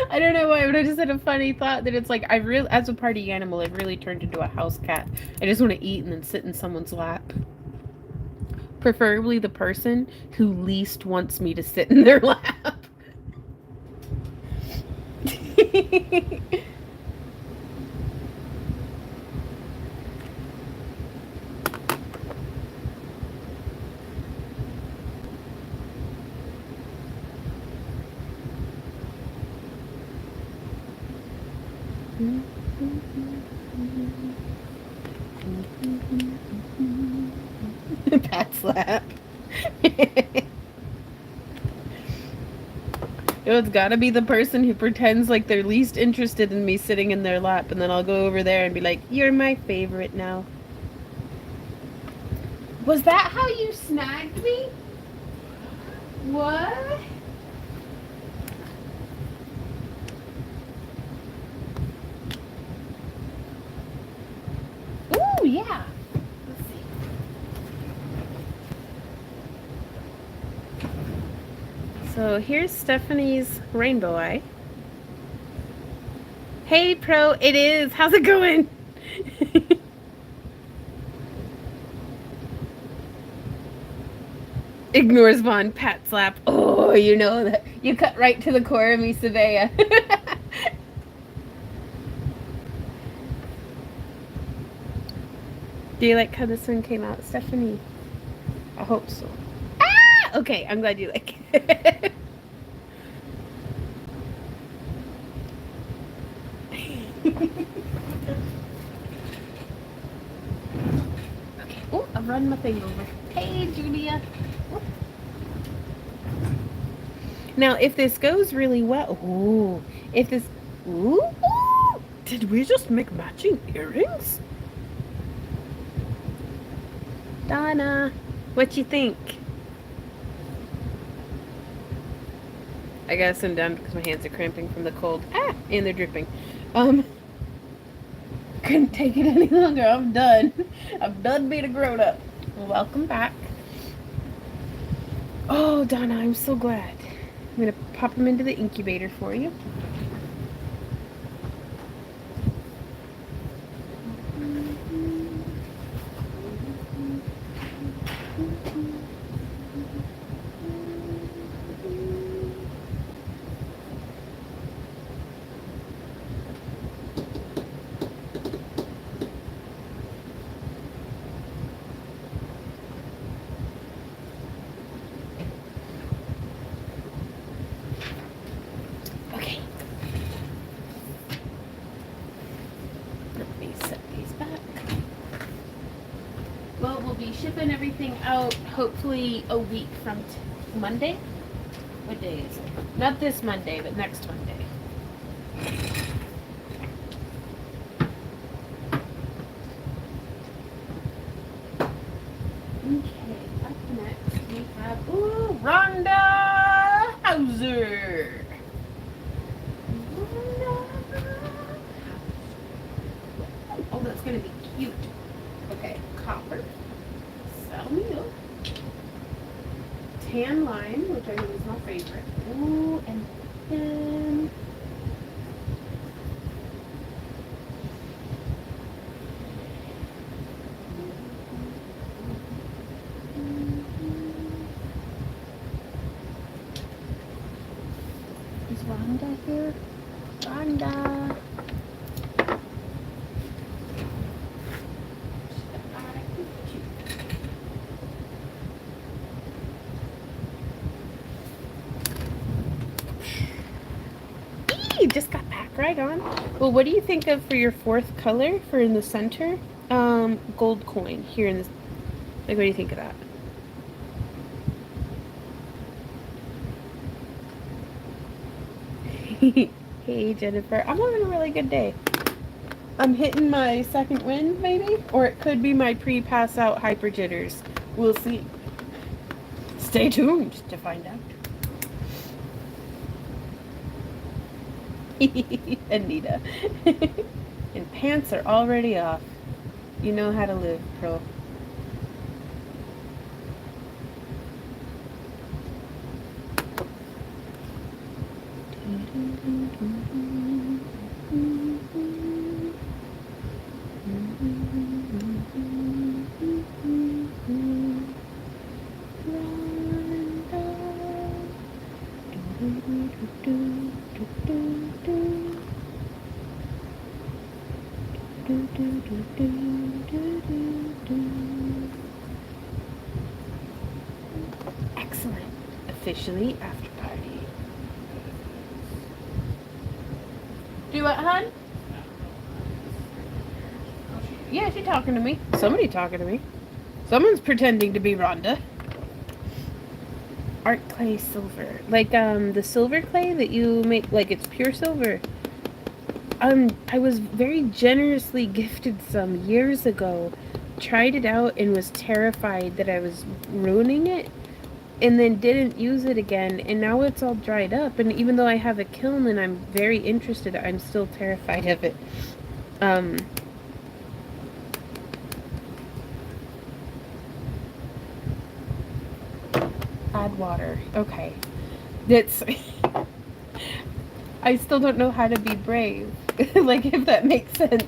I don't know why, but I just had a funny thought that it's like as a party animal, I've really turned into a house cat. I just want to eat and then sit in someone's lap. Preferably the person who least wants me to sit in their lap. Pat slap. It's gotta be the person who pretends like they're least interested in me sitting in their lap, and then I'll go over there and be like, you're my favorite now. Was that how you snagged me? What? Ooh, yeah. Let's see. So here's Stephanie's rainbow eye. Hey, Pro, it is. How's it going? Ignores Vaughn, pat slap. Oh, you know that. You cut right to the core of me, Savea. Do you like how this one came out, Stephanie? I hope so. Ah! Okay, I'm glad you like it. Okay. Oh, I've run my thing over. Hey, Julia. Now, if this goes really well, did we just make matching earrings? Donna, what you think? I gotta sit down because my hands are cramping from the cold. Ah, and they're dripping. Couldn't take it any longer. I'm done. I'm done being a grown up. Welcome back. Oh, Donna, I'm so glad. I'm gonna pop them into the incubator for you. Okay. Let me set these back. Well, we'll be shipping everything out hopefully a week from Monday. What day is it? Not this Monday, but next Monday. Okay, up next we have Rhonda Hauser. Oh, that's gonna be cute. Okay, copper, salmiak, tan lime, which I think is my favorite. Ooh, and then is Rhonda here? Rhonda. You just got back right on. Well, what do you think of for your fourth color for in the center? Gold coin here in this. Like, what do you think of that? Hey, Jennifer. I'm having a really good day. I'm hitting my second wind, maybe? Or it could be my pre-pass out hyper jitters. We'll see. Stay tuned to find out. Anita. And pants are already off. You know how to live, Pearl. Excellent. Officially after party. Do what, hon? Yeah, she's talking to me. Somebody talking to me. Someone's pretending to be Rhonda. Art clay silver. Like, the silver clay that you make, like it's pure silver. I was very generously gifted some years ago. Tried it out and was terrified that I was ruining it. And then didn't use it again. And now it's all dried up. And even though I have a kiln and I'm very interested, I'm still terrified of it. Add water. Okay. That's... I still don't know how to be brave. Like, if that makes sense.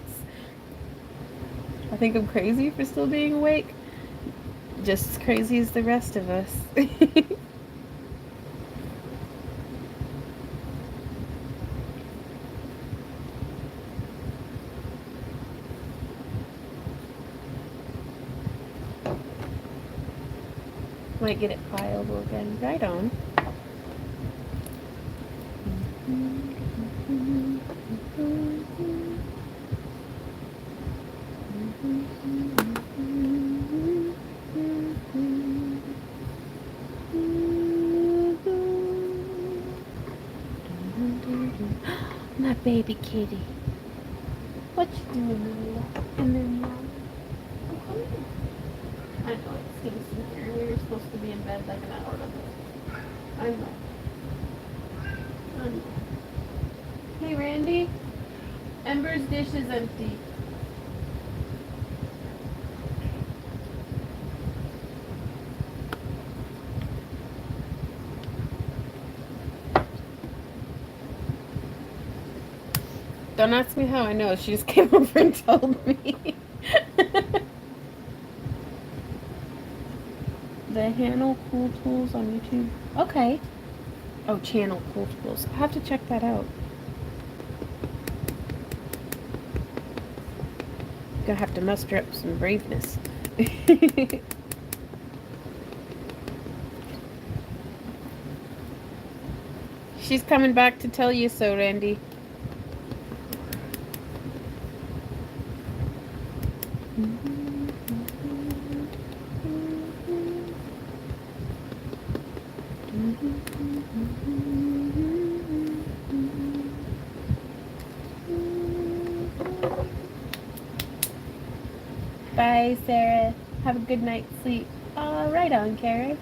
I think I'm crazy for still being awake. Just as crazy as the rest of us. Might get it pliable again. Right on. My baby kitty. What you doing, Lila? And then, I'm coming. I know it stinks in here. We were supposed to be in bed like an hour ago. I know. I know. Hey, Randy. Ember's dish is empty. Don't ask me how I know. She just came over and told me. The Channel Cool Tools on YouTube. Okay. Oh, Channel Cool Tools. I have to check that out. Gonna have to muster up some braveness. She's coming back to tell you so, Randy. Bye, Sarah. Have a good night's sleep. Right on, Kara.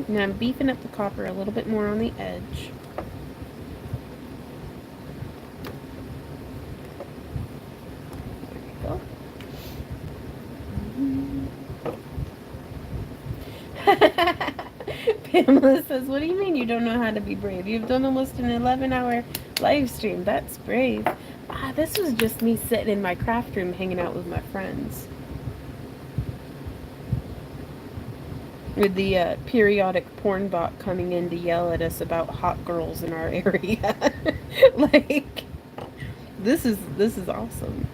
Now I'm beefing up the copper a little bit more on the edge. There we go. Pamela says, what do you mean you don't know how to be brave? You've done almost an 11-hour live stream. That's brave. This was just me sitting in my craft room hanging out with my friends. With the periodic porn bot coming in to yell at us about hot girls in our area. Like, this is awesome.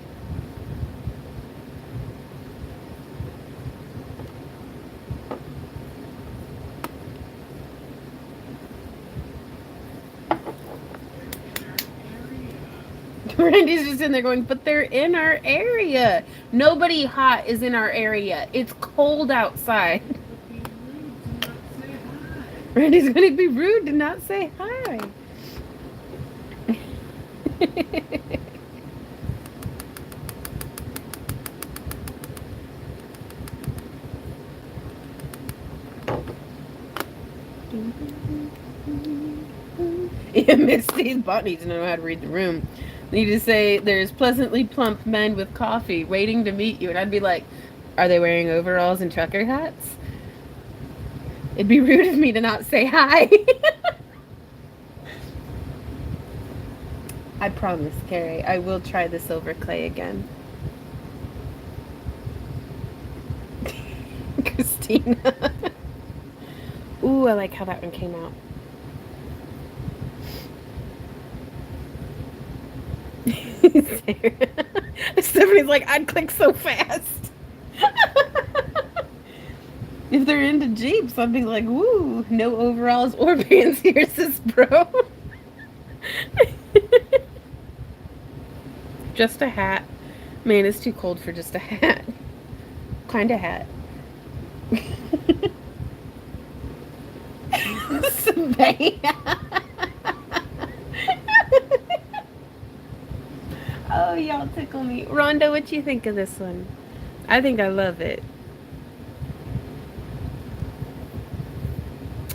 Randy's just in there going, but they're in our area. Nobody hot is in our area. It's cold outside. Randy's going to be rude to not say hi. Yeah, Misty's bot needs to know how to read the room. Need to say, there's pleasantly plump men with coffee waiting to meet you. And I'd be like, are they wearing overalls and trucker hats? It'd be rude of me to not say hi. I promise, Carrie, I will try the silver clay again. Christina. Ooh, I like how that one came out. Stephanie's like, I'd click so fast. If they're into Jeeps, I'd be like, woo, no overalls or pants here, sis, bro. Just a hat. Man, it's too cold for just a hat. Kind of hat. Oh, y'all tickle me. Rhonda, what you think of this one? I think I love it.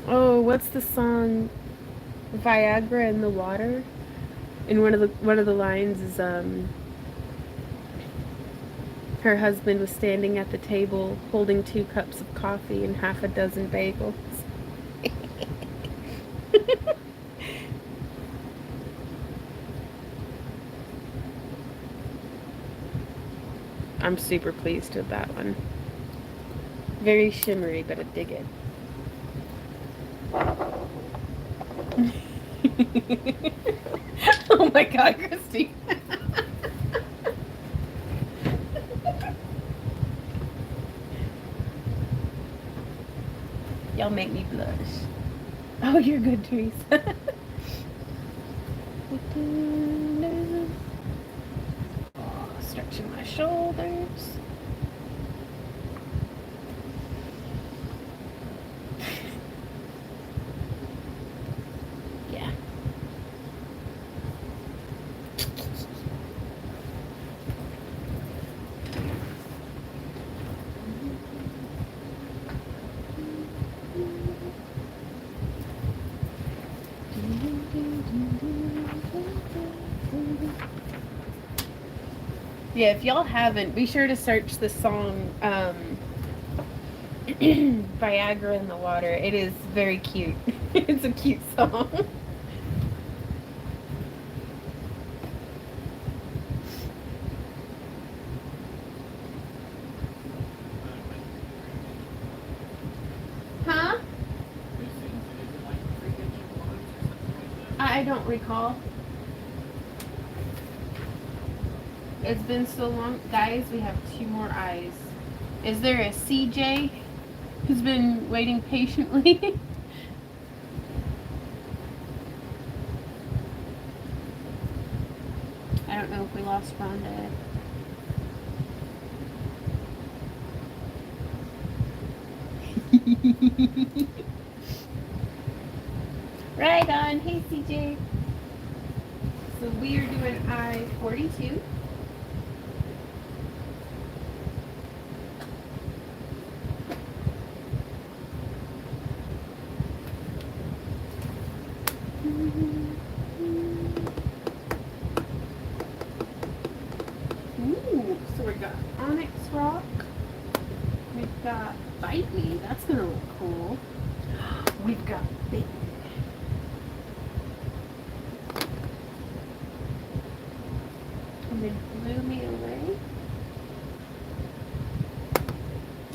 Oh, what's the song? Viagra in the Water? And one of the lines is her husband was standing at the table holding 2 cups of coffee and half a dozen bagels. I'm super pleased with that one. Very shimmery, but I dig it. Oh my God, Christy. Y'all make me blush. Oh, you're good, Teresa. Oh, stretching my shoulders. Yeah, if y'all haven't, be sure to search the song Viagra in the Water. It is very cute. It's a cute song. Huh? I don't recall. It's been so long. Guys, we have 2 more eyes. Is there a CJ who's been waiting patiently? I don't know if we lost Rhonda. Right on. Hey, CJ. So we are doing eye 42. Ooh, so we got onyx rock. We've got bite me. That's gonna look cool. We've got big. And then blew me away.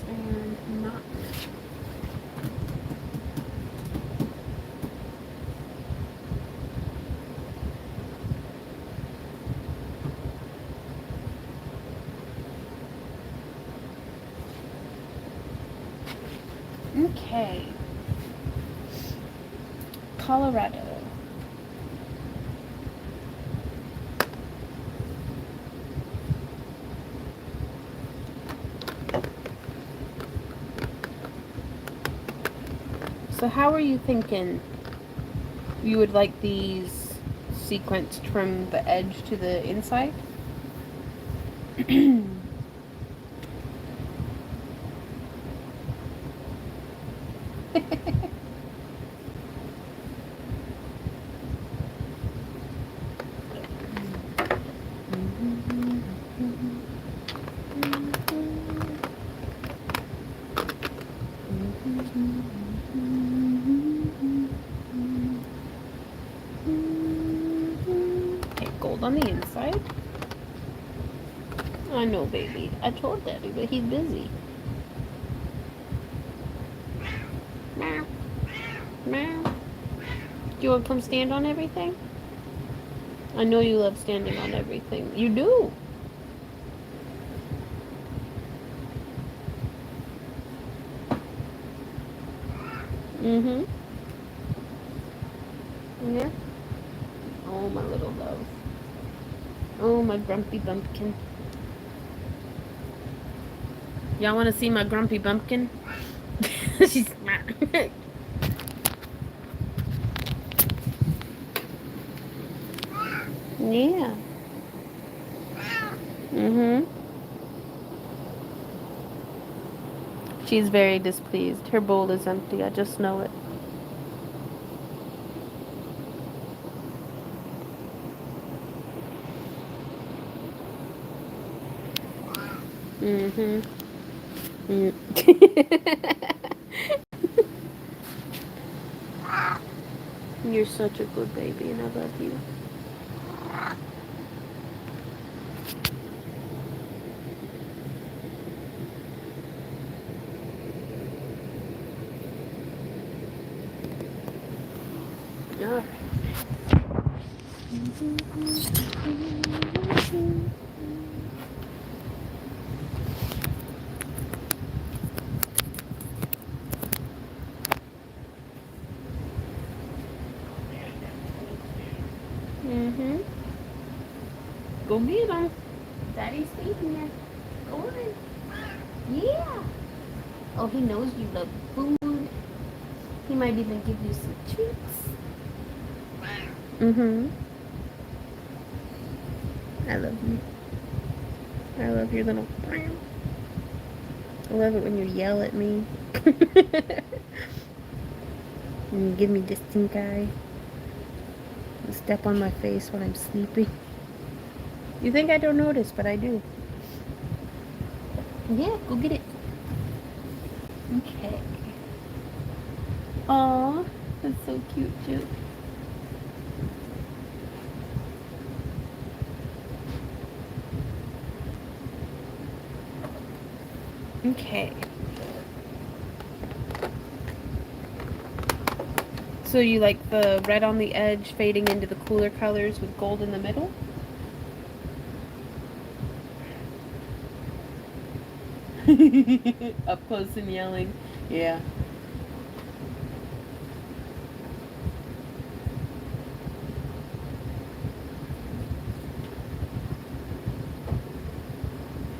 And not. Okay. Colorado. So how are you thinking you would like these sequenced from the edge to the inside? Okay, gold on the inside. I know, baby. I told Daddy, but he's busy. Meow. Meow. Do you want to come stand on everything? I know you love standing on everything. You do. Mm-hmm. Yeah. Oh, my little love. Oh, my grumpy bumpkin. Y'all want to see my grumpy bumpkin? She's smart. Yeah. Mm-hmm. She's very displeased. Her bowl is empty. I just know it. Mm-hmm. Mm. You're such a good baby, and I love you. All right. Mm-hmm. Go get him. Daddy's feeding you. Go on. Yeah. Oh, he knows you love food. He might even give you some treats. Mm-hmm. I love you. I love your little... I love it when you yell at me. And you give me this stink eye. You step on my face when I'm sleeping. You think I don't notice, but I do. Yeah, go get it. Okay. Aw, that's so cute, Juke. Okay. So you like the red on the edge fading into the cooler colors with gold in the middle? Up close and yelling. Yeah.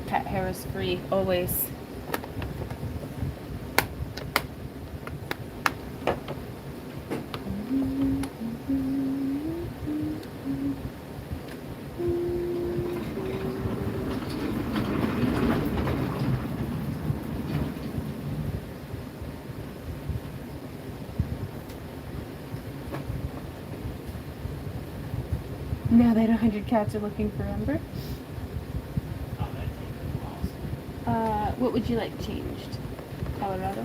Cat hair is free, always. Now that 100 cats are looking for Ember. Oh, that's awesome. What would you like changed? Colorado?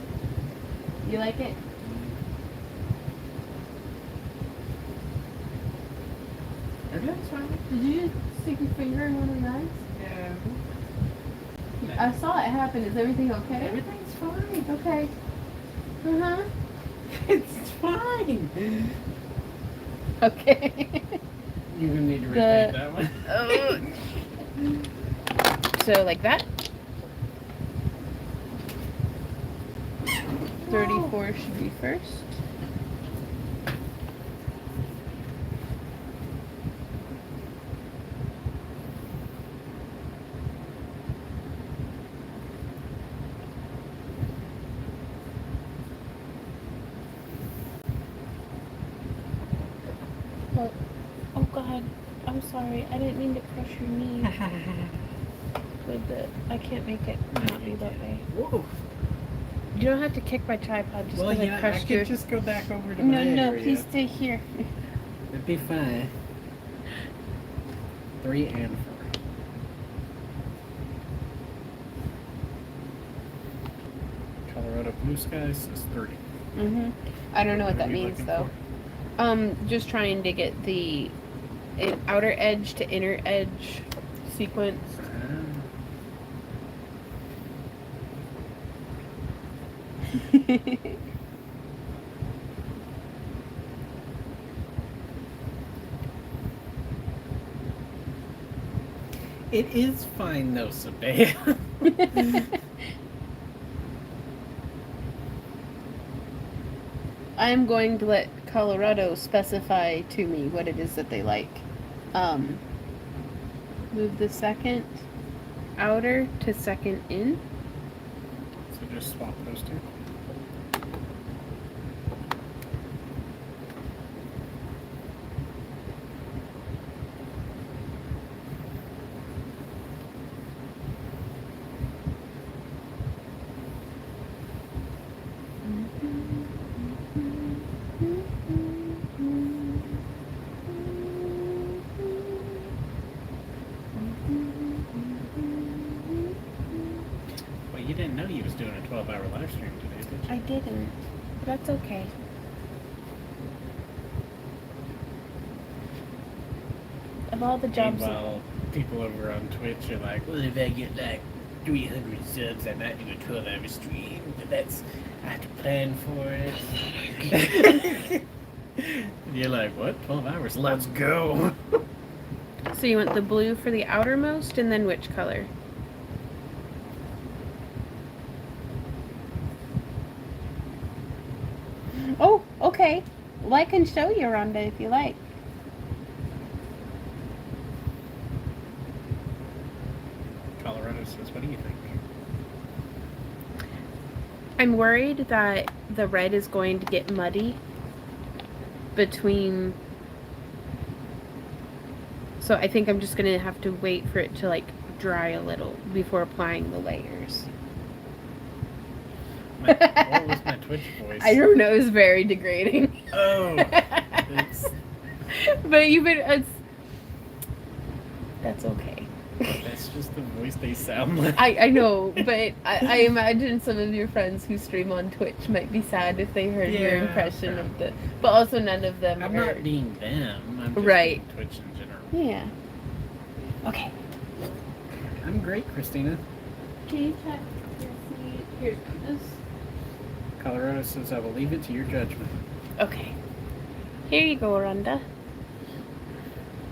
You like it? Everything's fine. Did you just stick your finger in one of the knives? Yeah. I saw it happen. Is everything okay? Everything's fine. Okay. Uh-huh. It's fine. Okay. You're gonna need to repeat that one. So like that. 34 should be first. Oh God, I'm sorry. I didn't mean to crush your knee. With the, I can't make it not be that way. Whoa. You don't have to kick my tripod just Well, because yeah, I I crushed could your. just go back over to No, my no, area. please stay here. It'd be fine. 3 and 4. Colorado blue skies is 30. I don't know what What are that we means looking though. Just trying to get the outer edge to inner edge sequence. It is fine though, Sabea. I'm going to let Colorado specify to me what it is that they like. Move the second outer to second in. So just swap those two. Well, you didn't know you was doing a 12-hour live stream today, did you? I didn't. But that's okay. Of all the jobs. Meanwhile, people over on Twitch are like, well, if I get like 300 subs, I might do a 12-hour stream, but that's, I have to plan for it. And you're like, what? 12 hours? Let's go. So you want the blue for the outermost and then which color? Oh, okay. Well, I can show you, Rhonda, if you like. Colorado says, what do you think? I'm worried that the red is going to get muddy between. So I think I'm just going to have to wait for it to like dry a little before applying the layers. What was my Twitch voice? I don't know. It's very degrading. Oh, it's... But you've been. That's okay. That's just the voice they sound like. I know, but I imagine some of your friends who stream on Twitch might be sad if they heard your Yeah, impression of the. But also, none of them I'm are. not being them. I'm just Right. being Twitch in general. Yeah. Okay. I'm great, Christina. Can you check your seat? Here's this. Colorado says I will leave it to your judgment. Okay. Here you go, Rhonda.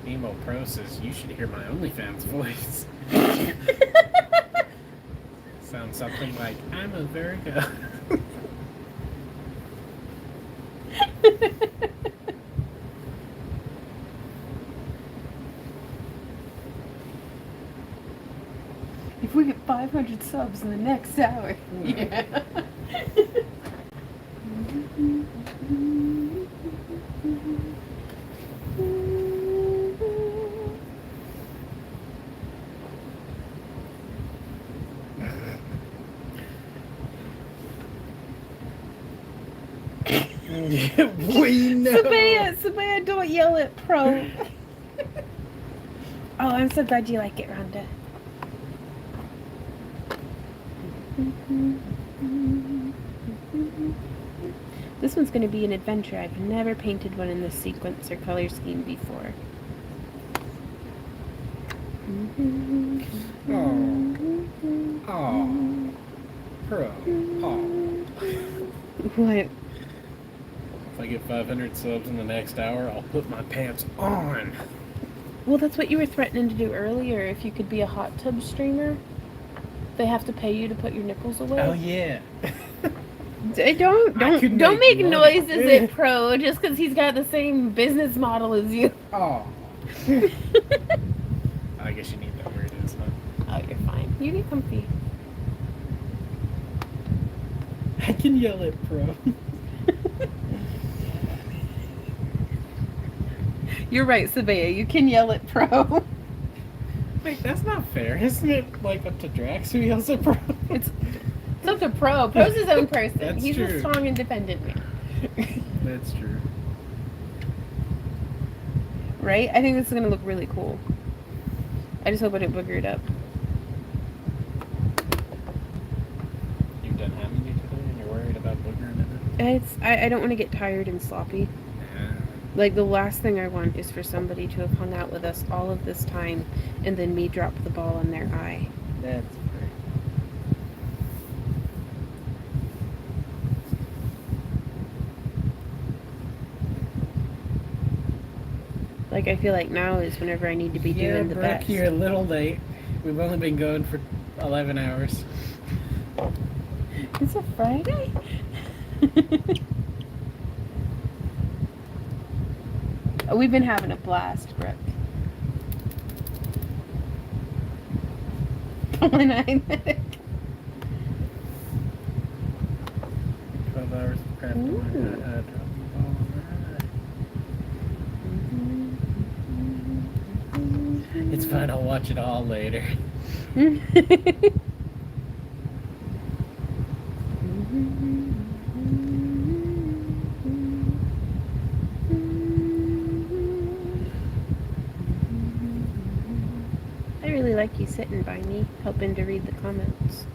Emo Pro says you should hear my OnlyFans voice. Sounds something like I'm a Virgo. If we get 500 subs in the next hour. Yeah. We know. Sabea, don't yell at Pro. Oh, I'm so glad you like it, Rhonda. This one's going to be an adventure. I've never painted one in this sequence or color scheme before. Oh. Pro. Oh. What? If I get 500 subs in the next hour, I'll put my pants on. Well, that's what you were threatening to do earlier. If you could be a hot tub streamer, they have to pay you to put your nipples away. Oh yeah. Don't could make make money. noises at Pro just because he's got the same business model as you. Oh. I guess you need that where it is, huh? Oh, you're fine. You get comfy. I can yell at Pro. You're right, Sabea. You can yell at Pro. Wait, that's not fair. Isn't it like up to Drax who yells at Pro? It's up to Pro. Pro's his own person. That's He's a true. strong, independent man. That's true. Right? I think this is going to look really cool. I just hope I don't booger it up. You've done how many today and you're worried about boogering it? I don't want to get tired and sloppy. Yeah. Like, the last thing I want is for somebody to have hung out with us all of this time and then me drop the ball in their eye. That's fair. Like, I feel like now is whenever I need to be doing the Brooke, best. you're a little late. We've only been going for 11 hours. It's a Friday? Oh, we've been having a blast, Brooke. When I'm 12 hours of crap. It's fine, I'll watch it all later. I really like you sitting by me, helping to read the comments.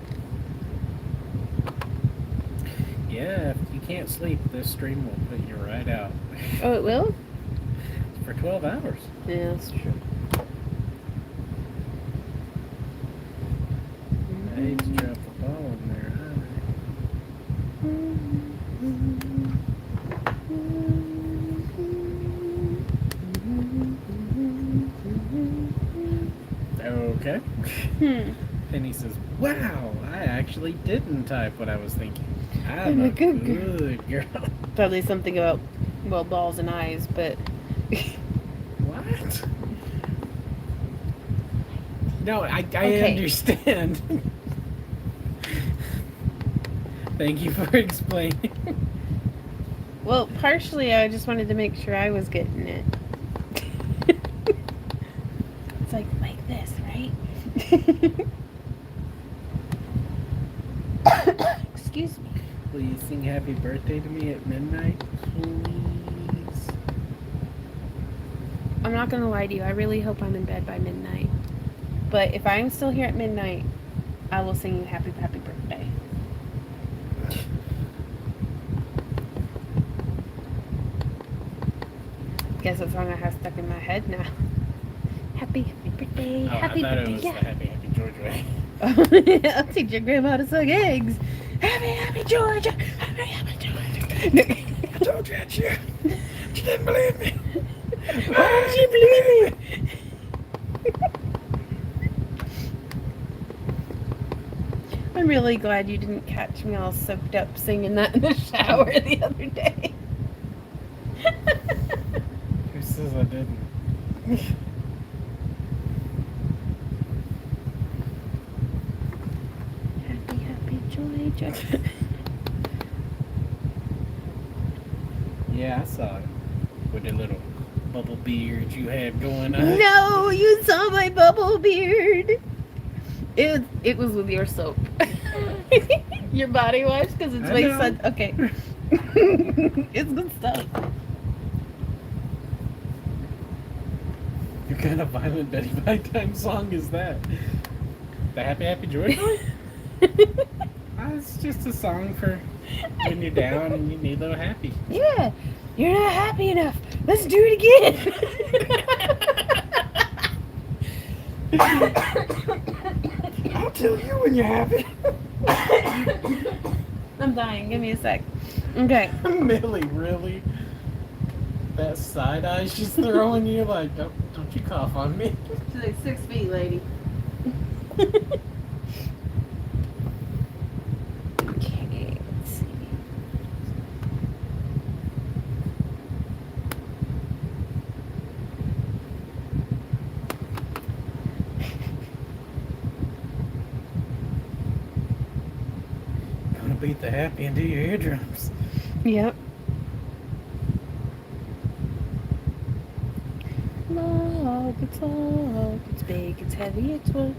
Yeah, if you can't sleep, this stream will put you right out. Oh, it will? For 12 hours. Yeah, that's true. I hate to drop the ball in there, Okay. Penny says, wow, I actually didn't type what I was thinking. I'm a good girl. Probably something about, well, balls and eyes, but... What? No, I Okay. understand. Thank you for explaining. Well, partially I just wanted to make sure I was getting it. It's like this, right? Excuse me. Please sing happy birthday to me at midnight, please. I'm not gonna lie to you. I really hope I'm in bed by midnight. But if I'm still here at midnight, I will sing you happy birthday. Guess what song I have stuck in my head now? Happy birthday, Oh, happy I thought birthday, it was yeah. the Happy George way. I'll teach your grandma to suck eggs. Happy Georgia, happy Georgia. I told you that you didn't believe me. Why don't you believe me? I'm really glad you didn't catch me all soaked up singing that in the shower the other day. Who says I didn't? Happy Georgia. Yeah, I saw it. With the little bubble beard you had going on. No, you saw my bubble beard. It was with your soap. Your body wash, because it's I my know. son. Okay. It's good stuff. What kind of violent Betty Time song is that? The Happy George way? It's just a song for when you're down and you need a little happy. Yeah, you're not happy enough. Let's do it again. I'll tell you when you're happy. I'm dying. Give me a sec. Okay. Millie, really? That side eye she's throwing you like, don't you cough on me. She's like 6 feet, lady. Okay, let's see. Gonna beat the happy into your eardrums. Yep. Log, it's big, it's heavy, it's wood.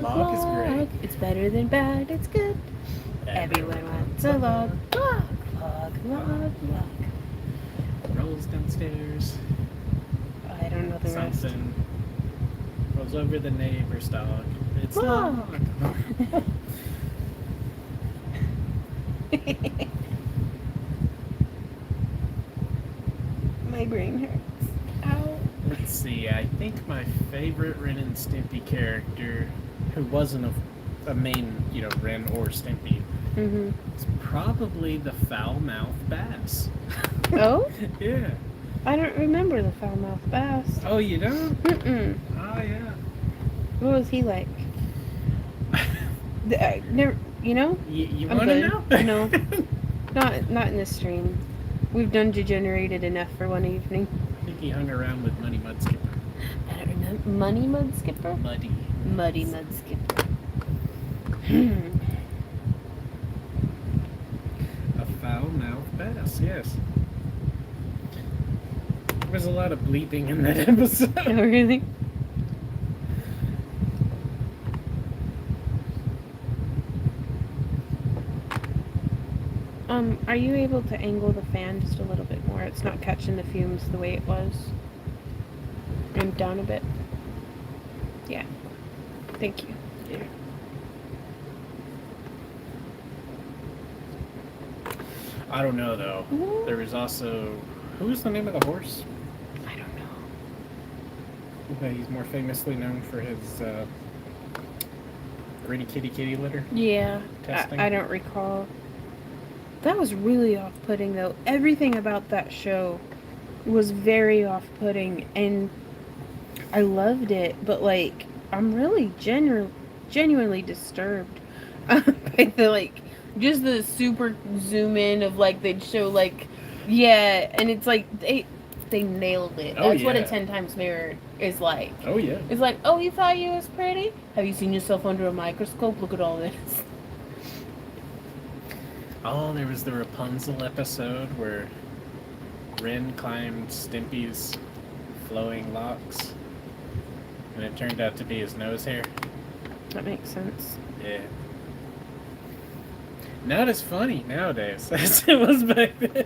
Log is great. It's better than bad, it's good. Everyone wants a log. Log. Rolls downstairs. I don't know the rest. Something rolls over the neighbor's dog. It's Log. log. My brain hurts. Ow. Let's see. I think my favorite Ren and Stimpy character, who wasn't a main, Ren or Stimpy, Mm-hmm. is probably the foul-mouthed bass. Oh? Yeah. I don't remember the foul-mouthed bass. Oh, you don't? Mm-mm. Oh, yeah. What was he like? I never, You I'm want to good. know? No. Not in this stream. We've done degenerated enough for one evening. I think he hung around with Muddy Mudskipper. I don't remember. Money Mud Skipper? Muddy Mud Skipper. A foul-mouthed bass, yes. There was a lot of bleeping in that episode. Oh, really? Are you able to angle the fan just a little bit more? It's not catching the fumes the way it was. And down a bit. Yeah. Thank you. Yeah. I don't know, though. There was also... Who was the name of the horse? I don't know. He's more famously known for his gritty kitty litter. Yeah. Testing. I don't recall. That was really off-putting, though. Everything about that show was very off-putting, and I loved it, but, like, I'm really genuinely disturbed by the, just the super zoom in of, they'd show, yeah, and it's like, they nailed it. Oh, That's what a yeah. 10 times mirror is like. Oh, yeah. It's like, oh, you thought you was pretty? Have you seen yourself under a microscope? Look at all this. Oh, there was the Rapunzel episode where Ren climbed Stimpy's flowing locks, and it turned out to be his nose hair. That makes sense. Yeah. Not as funny nowadays as it was back then.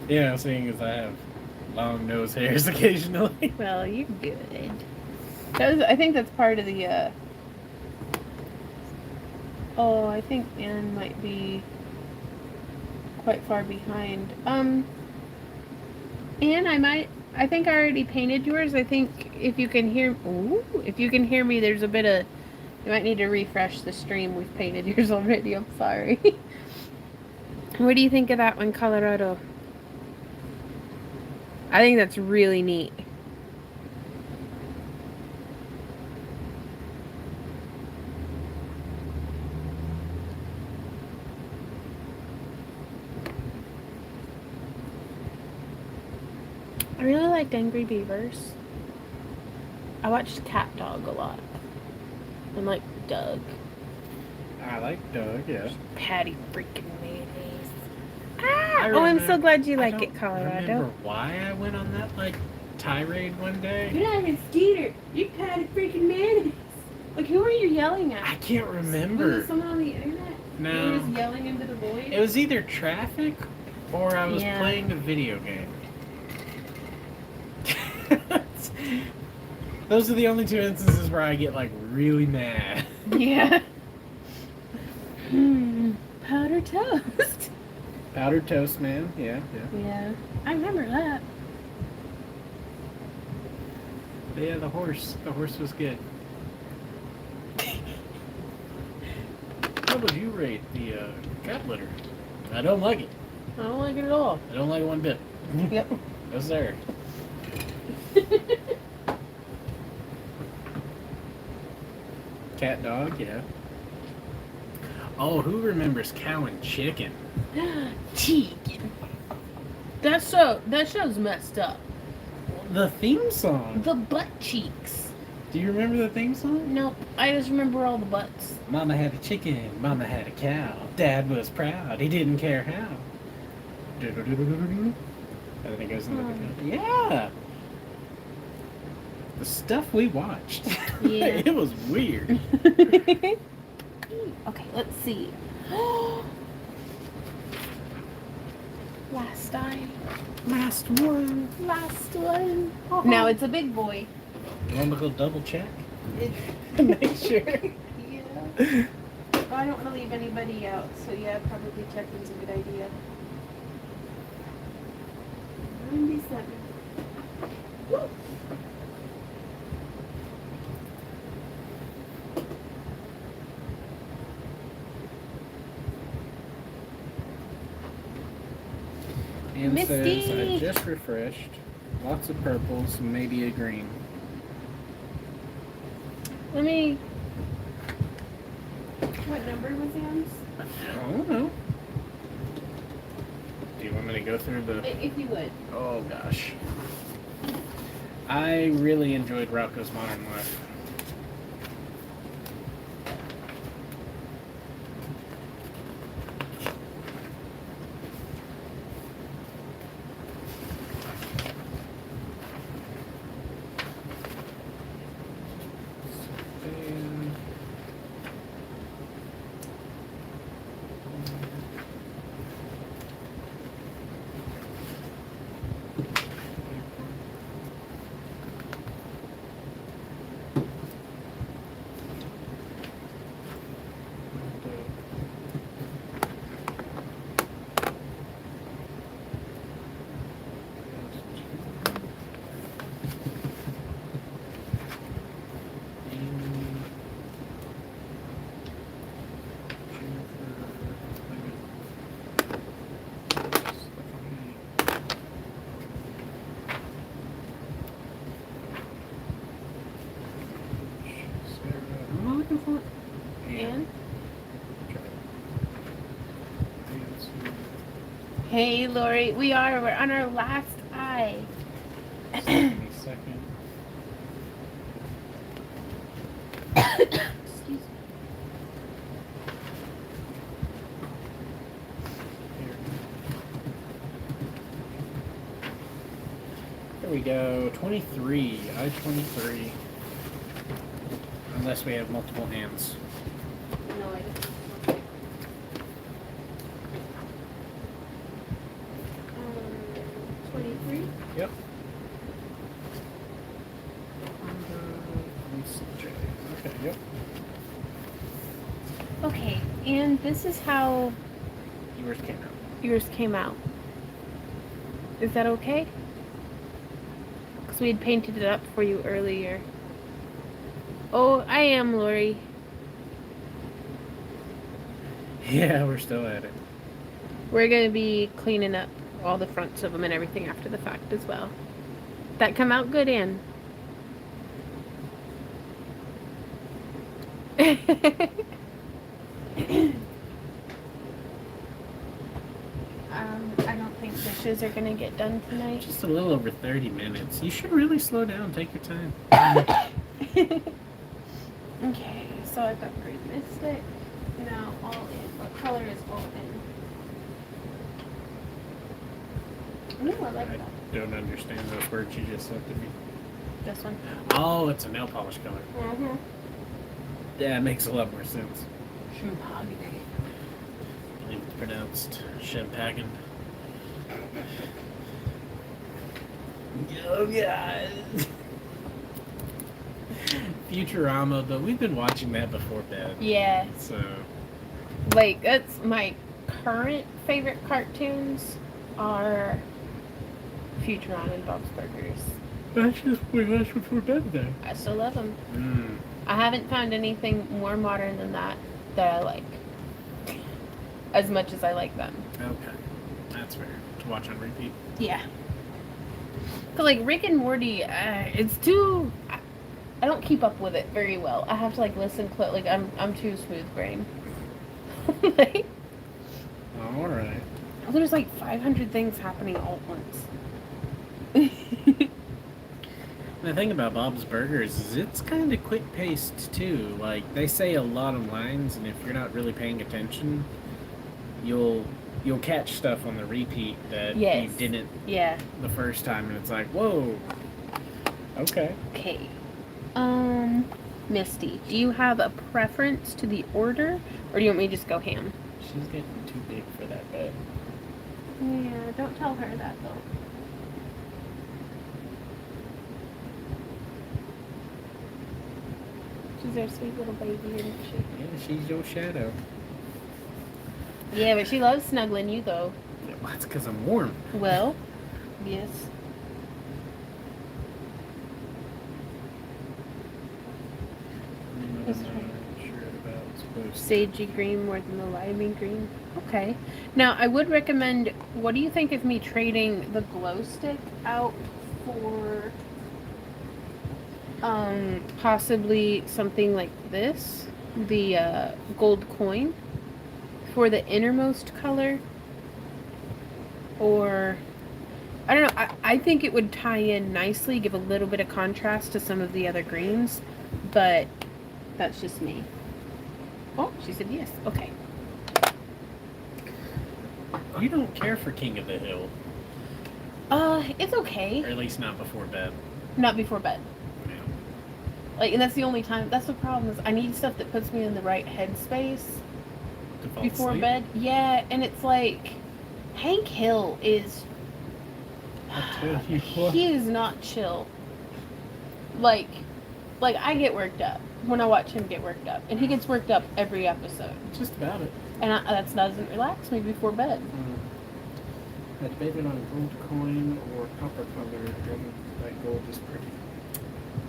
Yeah, seeing as I have long nose hairs occasionally. Well, you're good. I think that's part of the, oh, I think Anne might be quite far behind. Anne, I think I already painted yours. I think if you can hear me, there's a bit of, you might need to refresh the stream. We've painted yours already. I'm sorry. What do you think of that one, Colorado? I think that's really neat. I really liked Angry Beavers. I watched Cat Dog a lot. And like Doug. I like Doug, yeah. Patty freaking mayonnaise. I Oh, I'm so remember- glad you I like don't it, Colorado. remember why I went on that like tirade one day. You're not even Skeeter. You Patty freaking mayonnaise. Like, who are you yelling at? I can't Was remember. it someone on the internet? No. You were just yelling into the void? It was either traffic or I was Yeah. playing a video game. Those are the only two instances where I get like really mad. Yeah. Powder toast. Powdered toast, man. Yeah, yeah. Yeah. I remember that. But yeah, the horse. The horse was good. How would you rate the cat litter? I don't like it. I don't like it at all. I don't like it one bit. Yep. No, sir. Cat dog, yeah. Oh, who remembers Cow and Chicken? Chicken. That show's messed up. The theme song. The butt cheeks. Do you remember the theme song? Nope. I just remember all the butts. Mama had a chicken, Mama had a cow. Dad was proud, he didn't care how. I think it goes into the yeah. The stuff we watched. Yeah. It was weird. Okay, let's see. Last time. Last one. Last one. Now it's a big boy. You want to go double check? It's, Make sure. yeah. Oh, I don't want to leave anybody out, so yeah, probably checking's a good idea. 97. Woo. And Misty. says I just refreshed. Lots of purples, maybe a green. Let me. What number was Anne's? I don't know. Do you want me to go through the... If you would. Oh gosh. I really enjoyed Rocco's Modern Life. Anne? Hey, Lori. We're on our last eye. Give me a second. Excuse me. Here we go. 23. I-23. Unless we have multiple hands. No, I don't. 23. Yep. Okay, yep. Okay, and this is how Yours came out. yours came out. Is that okay? Because we had painted it up for you earlier. Oh, I am, Lori. Yeah, we're still at it. We're going to be cleaning up all the fronts of them and everything after the fact as well. That come out good, Ann. I don't think dishes are going to get done tonight. Just a little over 30 minutes. You should really slow down. Take your time. Okay, so I've got green mystic. Now all in. What color is all in? Ooh, I like I that. don't understand those words you just said to me. This one. Oh, it's a nail polish color. Mm-hmm. Yeah, it makes a lot more sense. Mahogany. I believe it's pronounced Shempagan. Oh, God. Futurama, but we've been watching that before bed. Yeah. So, Like, that's my current favorite cartoons are Futurama and Bob's Burgers. that's just we watched before bed then. I still love them. Mm. I haven't found anything more modern than that I like. As much as I like them. Okay. That's fair. To watch on repeat. Yeah. But like Rick and Morty, it's too. I don't keep up with it very well. I have to like listen close. Like I'm too smooth brain. Like, Alright. there's like 500 things happening all at once. The thing about Bob's Burgers is it's kind of quick paced too. Like they say a lot of lines, and if you're not really paying attention, you'll catch stuff on the repeat that Yes. you didn't Yeah. the first time, and it's like, whoa. Okay. Okay. Misty, do you have a preference to the order, or do you want me to just go ham? She's getting too big for that bed. Yeah, don't tell her that though. She's our sweet little baby, isn't she? Yeah, she's your shadow. Yeah, but she loves snuggling you though. Well, that's because I'm warm. Well, yes. I'm That's not right. sure about supposed Sagey green more than the limey green. Okay. Now, I would recommend, what do you think of me trading the glow stick out for possibly something like this? The gold coin for the innermost color? Or, I don't know, I think it would tie in nicely, give a little bit of contrast to some of the other greens, but that's just me. Oh, she said yes. Okay. You don't care for King of the Hill, It's okay. or at least not before bed. Not before bed. Yeah. Like, and that's the only time. That's the problem is I need stuff that puts me in the right headspace To fall before asleep. bed. Yeah, and it's like Hank Hill is. I tell you what. He is not chill. Like I get worked up when I watch him get worked up, and he gets worked up every episode, Just about it. and that doesn't relax me before bed. I debated on gold coin or copper color, and that gold is pretty.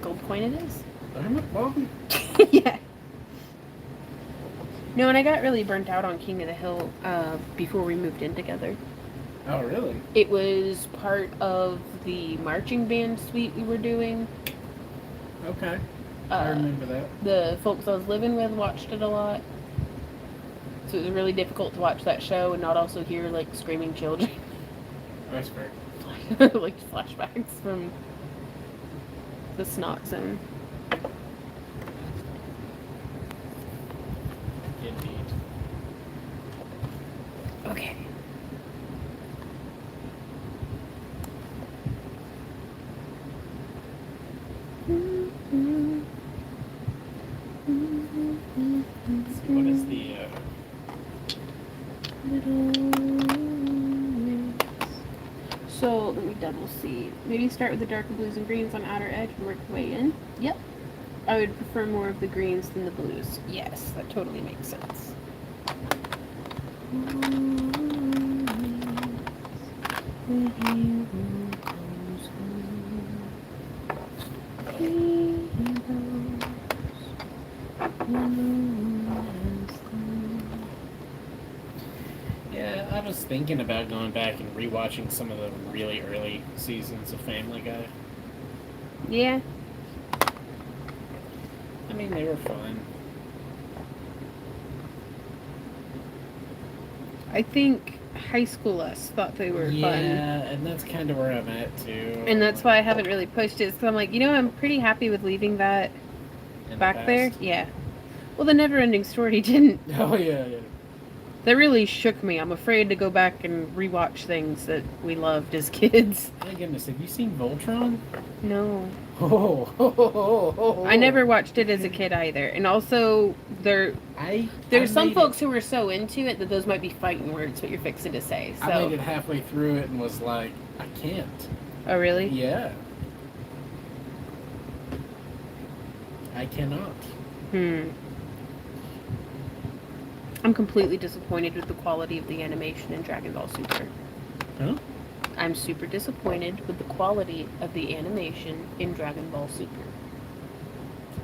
Gold coin it is. Damn it, Bobby. Yeah. No, and I got really burnt out on King of the Hill before we moved in together. Oh, really? It was part of the marching band suite we were doing. Okay. I remember that. The folks I was living with watched it a lot. So it was really difficult to watch that show and not also hear like screaming children. That's fair. Like flashbacks from the snot zone. Indeed. Okay. So what is the So let we double see? Maybe start with the darker blues and greens on outer edge and work your way in. Yep. I would prefer more of the greens than the blues. Yes, that totally makes sense. Yeah, I was thinking about going back and rewatching some of the really early seasons of Family Guy. Yeah. I mean, they were fun. I think high school us thought they were Yeah, fun. and that's kind of where I'm at too. And that's why I haven't really pushed it. So I'm like, I'm pretty happy with leaving that In the back there. past. Yeah. Well, the never ending story didn't. Oh yeah, yeah. That really shook me. I'm afraid to go back and rewatch things that we loved as kids. My goodness, have you seen Voltron? No. Oh, I never watched it as a kid either. And also, there's some folks who were so into it that those might be fighting words, what you're fixing to say. So. I made it halfway through it and was like, I can't. Oh, really? Yeah. I cannot. I'm completely disappointed with the quality of the animation in Dragon Ball Super. Huh? I'm super disappointed with the quality of the animation in Dragon Ball Super.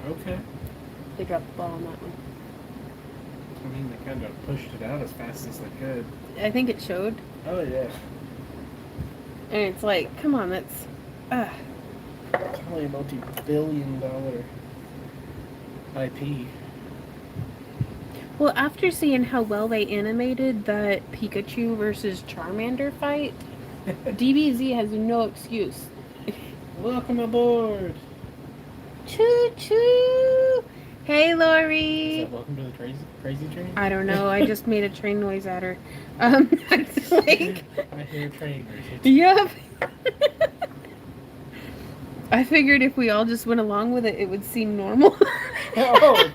Okay. They dropped the ball on that one. I mean, they kind of pushed it out as fast as they could. I think it showed. Oh yeah. And it's like, come on, that's... It's only a multi-billion-dollar IP. Well, after seeing how well they animated that Pikachu versus Charmander fight, DBZ has no excuse. Welcome aboard. Choo choo! Hey, Is Lori! that welcome to the crazy train? I don't know, I just made a train noise at her. It's like... I hear a train. Yep. I figured if we all just went along with it, it would seem normal. Oh,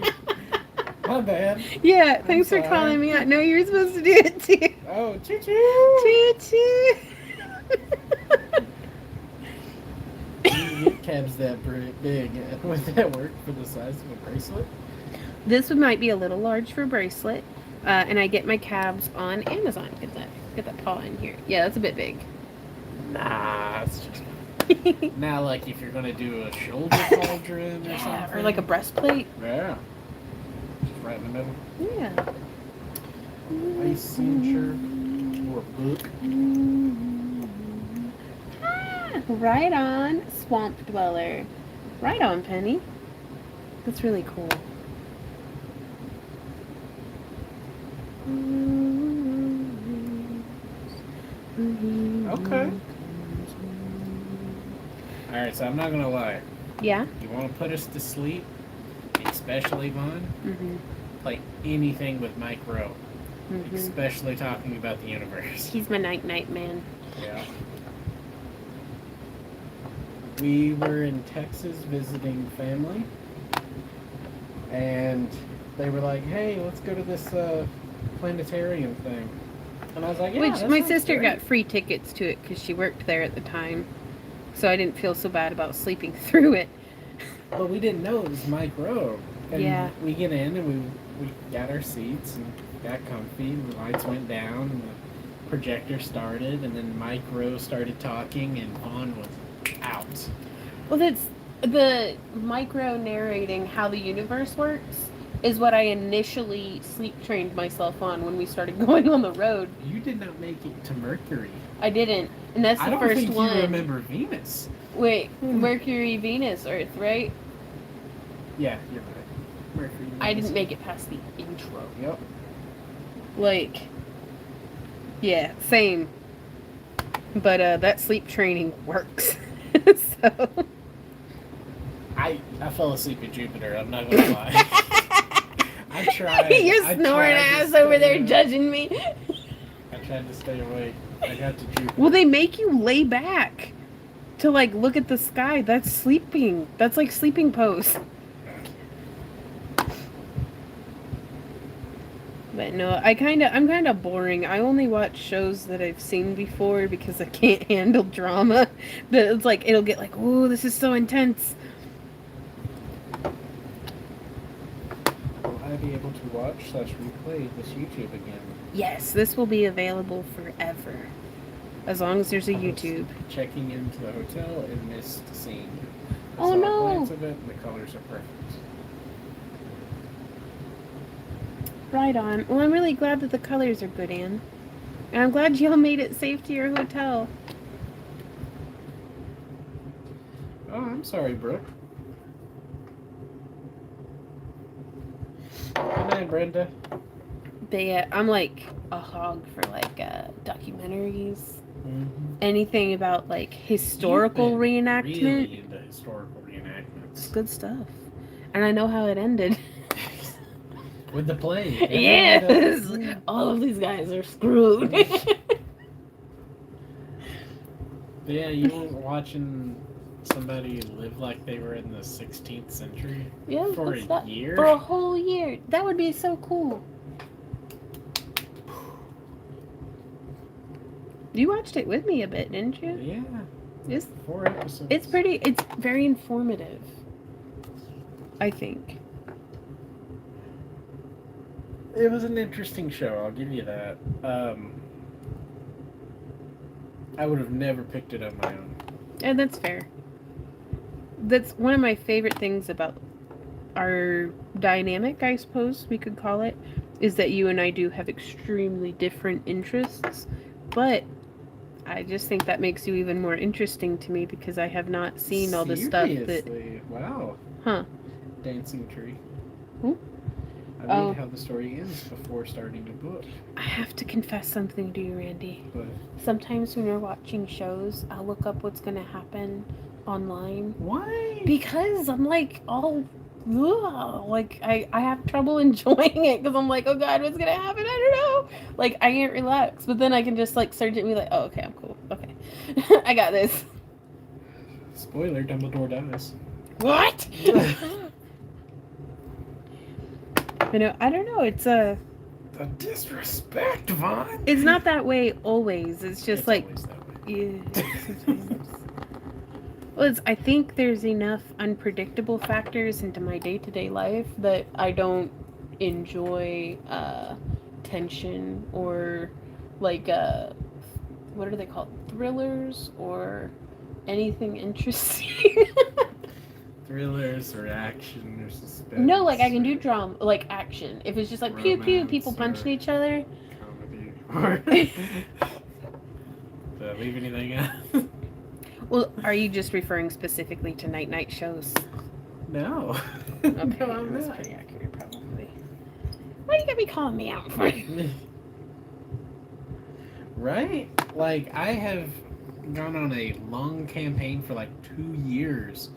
my bad. Yeah, thanks for sorry. calling me out. No, you're supposed to do it too. Oh, choo choo. Choo choo. Your cab's that big. Would that work for the size of a bracelet? This one might be a little large for a bracelet, and I get my cabs on Amazon. Get that paw in here. Yeah, that's a bit big. Nah, it's just. Now, like if you're gonna do a shoulder cauldron or Yeah, something, or like a breastplate. yeah, just right in the middle. Yeah. Ice cincher or book. Ah, right on, Swamp Dweller. Right on, Penny. That's really cool. Okay. All right, so I'm not gonna lie. Yeah. You want to put us to sleep, especially Vaughn? Mm-hmm. Play anything with Mike Rowe, Mm-hmm. especially talking about the universe. He's my night man. Yeah. We were in Texas visiting family, and they were like, "Hey, let's go to this planetarium thing." And I was like, "Yeah." Which that my sounds sister great." got free tickets to it because she worked there at the time, so I didn't feel so bad about sleeping through it. But we didn't know it was Mike Rowe. And Yeah. we get in and we got our seats and got comfy, and the lights went down and the projector started, and then Mike Rowe started talking and Vaughn was out. Well, that's the micro narrating how the universe works is what I initially sleep trained myself on when we started going on the road. You did not make it to Mercury. I didn't, and that's I the don't first think one. you remember Venus. Wait, Mercury, Venus, Earth, right? Yeah, you're right. Mercury. I Venus. didn't make it past the intro. Yep. Like, yeah, same. But that sleep training works. So I fell asleep at Jupiter. I'm not gonna lie. I tried. You're I snoring tried to ass over stay there awake. judging me. I tried to stay awake. I got to Jupiter. Well, they make you lay back to like look at the sky. That's sleeping. That's like sleeping pose. But no, I'm kind of boring. I only watch shows that I've seen before because I can't handle drama. But it's like it'll get like, oh, this is so intense. Will I be able to watch/replay this YouTube again? Yes, this will be available forever, as long as there's a I was YouTube. Checking into the hotel and missed a scene. I Oh, saw no. a glance of it, and the colors are perfect. Right on. Well, I'm really glad that the colors are good, Anne. And I'm glad y'all made it safe to your hotel. Oh, I'm sorry, Brooke. Good night, Brenda. But yeah, I'm like a hog for like documentaries. Mm-hmm. Anything about like historical reenactment. Really into historical It's reenactments. good stuff. And I know how it ended. With the play. Yes! All of these guys are screwed. Yeah, you weren't watching somebody live like they were in the 16th century Yeah, for what's a that? year? For a whole year. That would be so cool. You watched it with me a bit, didn't you? Yeah. It's 4 episodes. it's very informative. I think. It was an interesting show, I'll give you that. I would have never picked it on my own. And that's fair. That's one of my favorite things about our dynamic, I suppose we could call it, is that you and I do have extremely different interests, but I just think that makes you even more interesting to me because I have not seen all the stuff that... Seriously? Wow. Huh. Dancing Tree. Who? I Oh. read how the story ends before starting a book. I have to confess something to you, Randy. But Sometimes when we're watching shows, I'll look up what's going to happen online. why? Because I'm like, all... Ugh, like, I have trouble enjoying it because I'm like, oh god, what's going to happen? I don't know. Like, I can't relax. But then I can just, like, search it and be like, oh, okay, I'm cool. Okay. I got this. Spoiler, Dumbledore dies. What? I don't know. It's The disrespect, Vaughn. It's not that way always. It's just It's like, always that way. yeah, sometimes. Well, I think there's enough unpredictable factors into my day-to-day life that I don't enjoy tension or like what are they called? Thrillers or anything interesting. Thrillers or action or suspense. No, like I can do or drama, like action. If it's just like pew pew, people Romance punching each other. comedy. Did I leave anything out? Well, are you just referring specifically to night shows? No. Okay, No, I'm that's not. pretty accurate, probably. Why you gotta be calling me out for? Right? Like, I have gone on a long campaign for like 2 years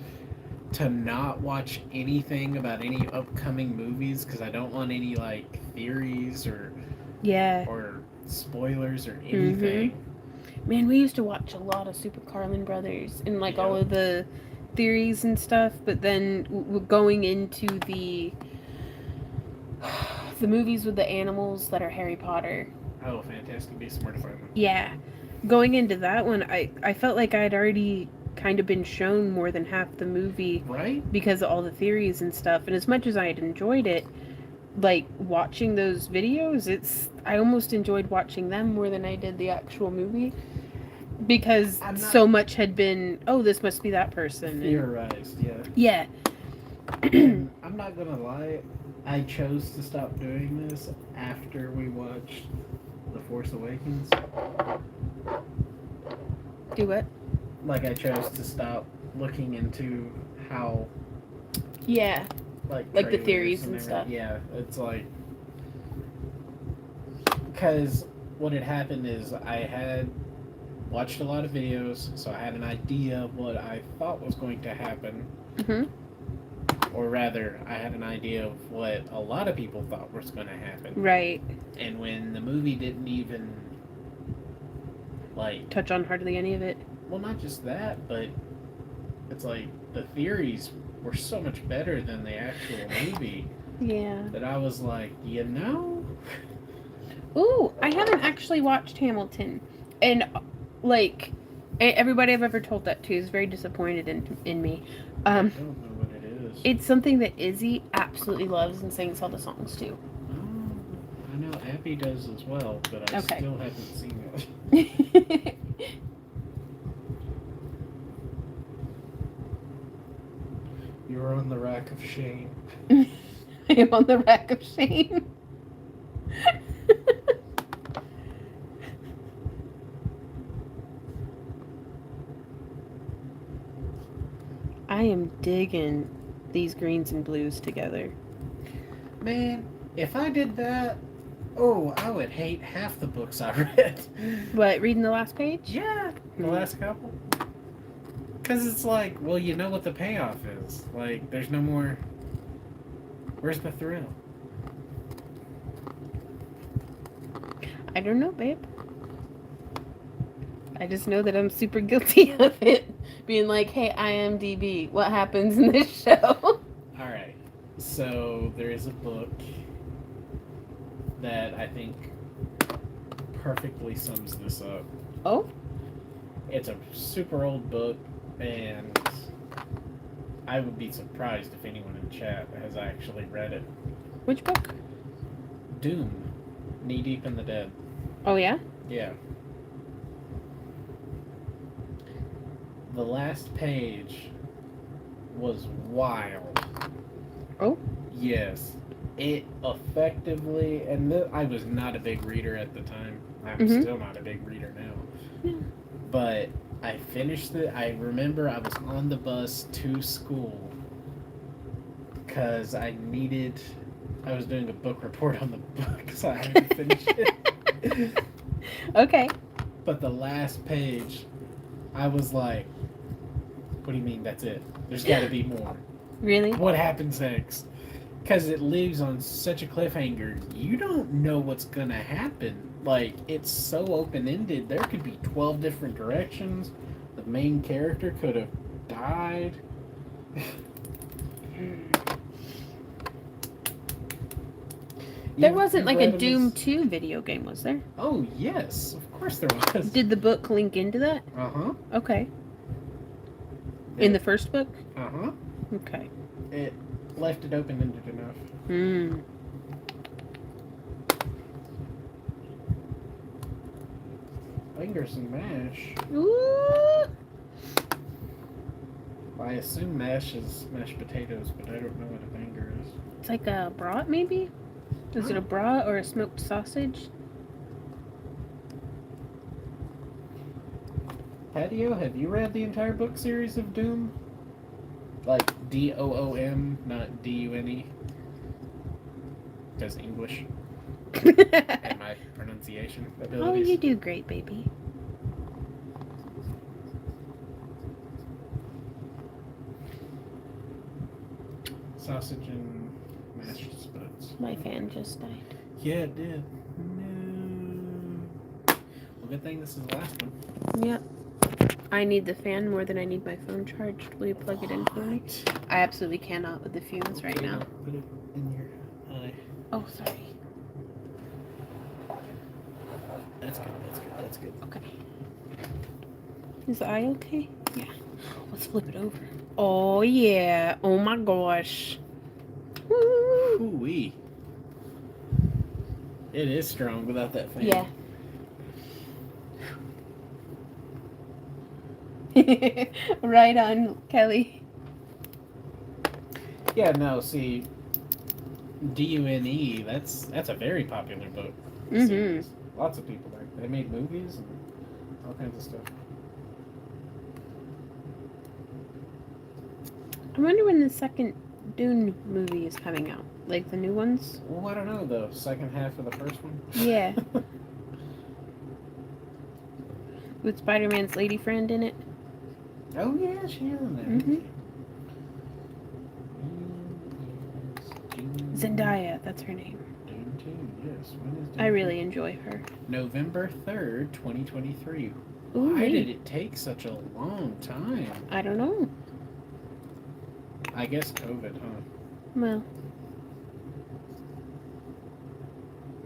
to not watch anything about any upcoming movies because I don't want any like theories or Yeah. spoilers or anything. Man, we used to watch a lot of Super Carlin Brothers and like all Yep. of the theories and stuff, but then going into the movies with the animals that are Harry Potter. Oh, Fantastic Beasts and Where to Find Them. Yeah. Going into that one, I felt like I'd already kind of been shown more than half the movie Right? because of all the theories and stuff. And as much as I had enjoyed it, like watching those videos, I almost enjoyed watching them more than I did the actual movie because so much had been, oh, this must be that person. And, Theorized, yeah. yeah. And I'm not gonna lie, I chose to stop doing this after we watched The Force Awakens. Do what? Like, I chose to stop looking into how, Yeah. like the trailers theories and everything. stuff. Yeah, it's like, because what had happened is I had watched a lot of videos, so I had an idea of what I thought was going to happen. Or rather, I had an idea of what a lot of people thought was going to happen. Right. And when the movie didn't even, like... Touch on hardly any of it. Well, not just that, but it's like the theories were so much better than the actual movie Yeah. that I was like, you know, Ooh, I haven't actually watched Hamilton, and like everybody I've ever told that to is very disappointed in me. I don't know what it is. It's something that Izzy absolutely loves and sings all the songs to. Oh, I know Abby does as well, but I Okay. still haven't seen it. You're on the rack of shame. I am on the rack of shame. I am digging these greens and blues together. Man, if I did that, oh, I would hate half the books I read. What, reading the last page? Yeah, the last couple. Because it's like, well, you know what the payoff is. Like, there's no more. Where's the thrill? I don't know, babe. I just know that I'm super guilty of it. Being like, hey, IMDb, what happens in this show? Alright, so there is a book that I think perfectly sums this up. Oh? It's a super old book, and I would be surprised if anyone in chat has actually read it. Which book? Doom, Knee Deep in the Dead. Oh, yeah? Yeah. The last page was wild. Oh? Yes. It effectively, and I was not a big reader at the time. I'm Mhm. still not a big reader now. Yeah. But I finished it. I remember I was on the bus to school because I was doing a book report on the book, so I had to finish it. Okay. But the last page, I was like, what do you mean that's it? There's got to be more. Really? What happens next? Because it leaves on such a cliffhanger. You don't know what's going to happen. Like, it's so open-ended. There could be 12 different directions. The main character could have died. There wasn't like a read 'em Doom as- 2 video game, was there? Oh, yes. Of course there was. Did the book link into that? Uh-huh. Okay. In the first book? Uh-huh. Okay. It left it open-ended enough. Hmm. Fingers and mash. Ooh. I assume mash is mashed potatoes, but I don't know what a finger is. It's like a brat, maybe? Is it a brat or a smoked sausage? Patio, have you read the entire book series of Doom? Like Doom, not Dune. Because English and my pronunciation Oh, abilities. you do great, baby. Sausage and mashed spuds. My fan just died. Yeah, it did. No. Well, good thing this is the last one. Yep. I need the fan more than I need my phone charged. Will you plug it in for me? I absolutely cannot with the fumes right now. Put it in your eye. Oh, sorry. That's good. That's good. That's good. Okay. Is the eye okay? Yeah. Let's flip it over. Oh, yeah. Oh, my gosh. Woo. Ooh-wee. It is strong without that fan. Yeah. Right on, Kelly. Yeah, no, see, Dune, that's a very popular book. Mhm. series. Lots of people like they made movies and all kinds of stuff. I wonder when the second Dune movie is coming out. Like the new ones? Well, I don't know, the second half of the first one. Yeah. With Spider-Man's lady friend in it. Oh yeah, she is in there. Mhm. Dune is Zendaya, that's her name. Dune 2, yes. When is Dune I 2? really enjoy her. November 3rd, 2023. Ooh, Why wait. did it take such a long time? I don't know. I guess COVID, huh? Well,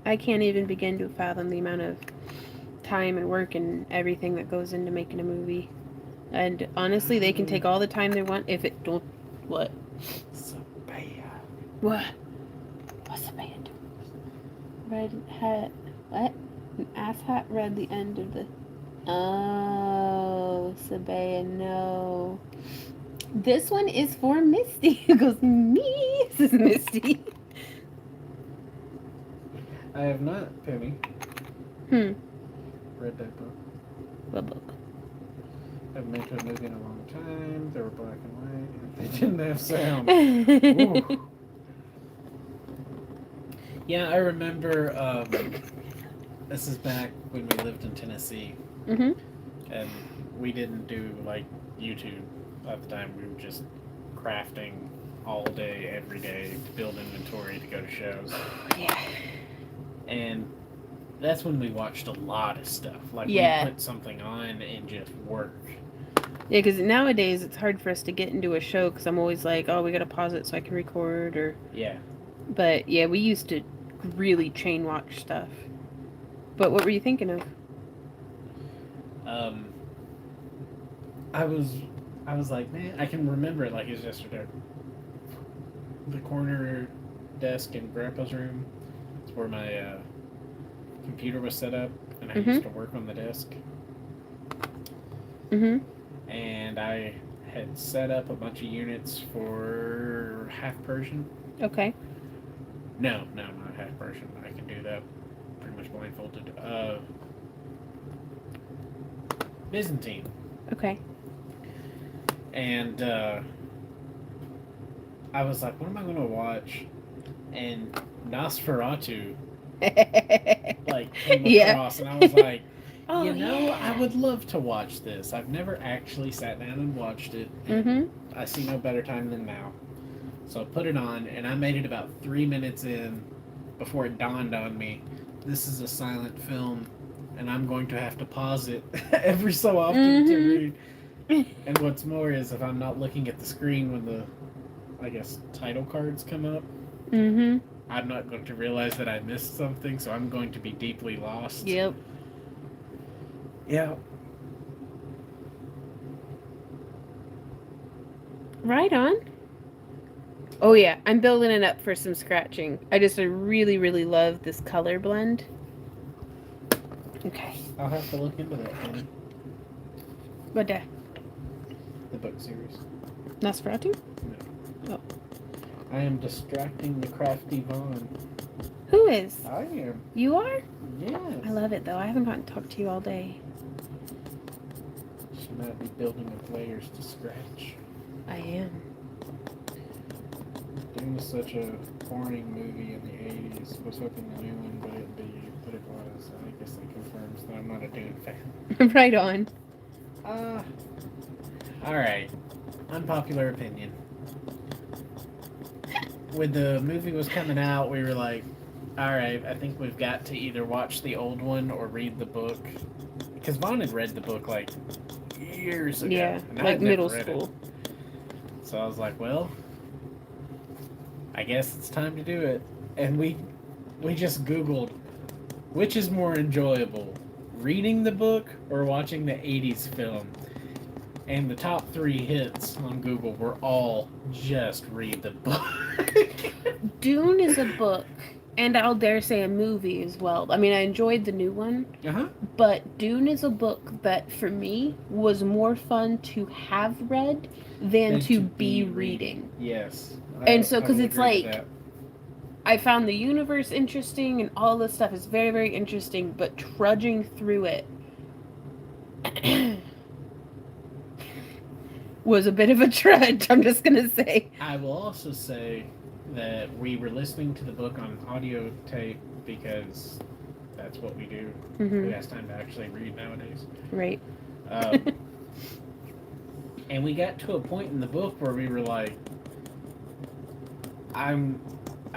I can't even begin to fathom the amount of time and work and everything that goes into making a movie. And honestly, they can take all the time they want if it don't. What? Sabaya. What? What's the band? Red hat. What? An ass hat read the end of the. Oh, Sabaya, no. This one is for Misty. It goes, me. This is Misty. I have not, Penny, Hmm. read that book. What book? I haven't been to a movie in a long time. They were black and white, and they didn't have sound. Ooh. Yeah, I remember. This is back when we lived in Tennessee, Mhm. and we didn't do like YouTube at the time. We were just crafting all day, every day to build inventory to go to shows. Yeah. And that's when we watched a lot of stuff. Like Yeah. we put something on and just worked. Yeah, because nowadays it's hard for us to get into a show because I'm always like, oh, we gotta pause it so I can record or. Yeah. But yeah, we used to really chain watch stuff. But what were you thinking of? I was like, man, I can remember it like it was yesterday. The corner desk in Grandpa's room is where my computer was set up, and I used to work on the desk. Mm-hmm. And I had set up a bunch of units for half Persian. Okay. No, not half Persian. I can do that pretty much blindfolded. Byzantine. Okay. And I was like, what am I going to watch? And Nosferatu like came across, and I was like, Oh, I would love to watch this. I've never actually sat down and watched it. Mm-hmm. I see no better time than now. So I put it on, and I made it about 3 minutes in before it dawned on me, this is a silent film, and I'm going to have to pause it every so often to read. And what's more is if I'm not looking at the screen when the, I guess, title cards come up, Mm-hmm. I'm not going to realize that I missed something, so I'm going to be deeply lost. Yep. Yeah. Right on. Oh yeah, I'm building it up for some scratching. I really, really love this color blend. Okay. I'll have to look into that one. What The book series. Nosferatu? No. Oh. I am distracting the crafty Vaughn. Who is? I am. You are? Yes. I love it though. I haven't gotten to talk to you all day. She might be building up layers to scratch. I am. Dune is such a boring movie in the 80s. Was hoping the new one wouldn't be, but it was. I guess that confirms that I'm not a Dune fan. Right on. Alright. Unpopular opinion. When the movie was coming out, we were like, alright, I think we've got to either watch the old one or read the book. Because Vaughn had read the book like years ago. Yeah, and I like had never middle read school. it. So I was like, well, I guess it's time to do it. And we just Googled, which is more enjoyable, reading the book or watching the 80s film? And the top 3 hits on Google were all just read the book. Dune is a book, and I'll dare say a movie as well. I mean, I enjoyed the new one, Uh-huh. but Dune is a book that, for me, was more fun to have read than to be reading. Yes. And so, because will it's agree with like, that. I found the universe interesting, and all this stuff is very, very interesting, but trudging through it was a bit of a trudge, I'm just going to say. I will also say that we were listening to the book on audio tape because that's what we do. Who Mm-hmm. has time to actually read nowadays? Right. And we got to a point in the book where we were like, I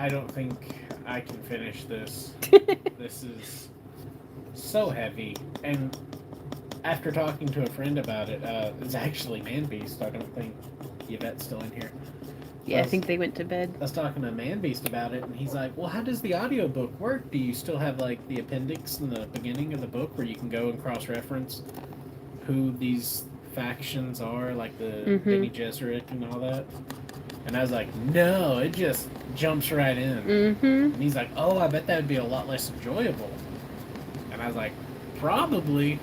don't think I can finish this. This is so heavy. And after talking to a friend about it, it's actually Man Beast. I don't think Yvette's still in here. Yeah, I think they went to bed. I was talking to Man Beast about it, and he's like, well, how does the audiobook work? Do you still have, like, the appendix in the beginning of the book where you can go and cross-reference who these factions are, like the Bene Gesserit and all that? And I was like, no, it just jumps right in. And he's like, oh, I bet that would be a lot less enjoyable. And I was like, probably.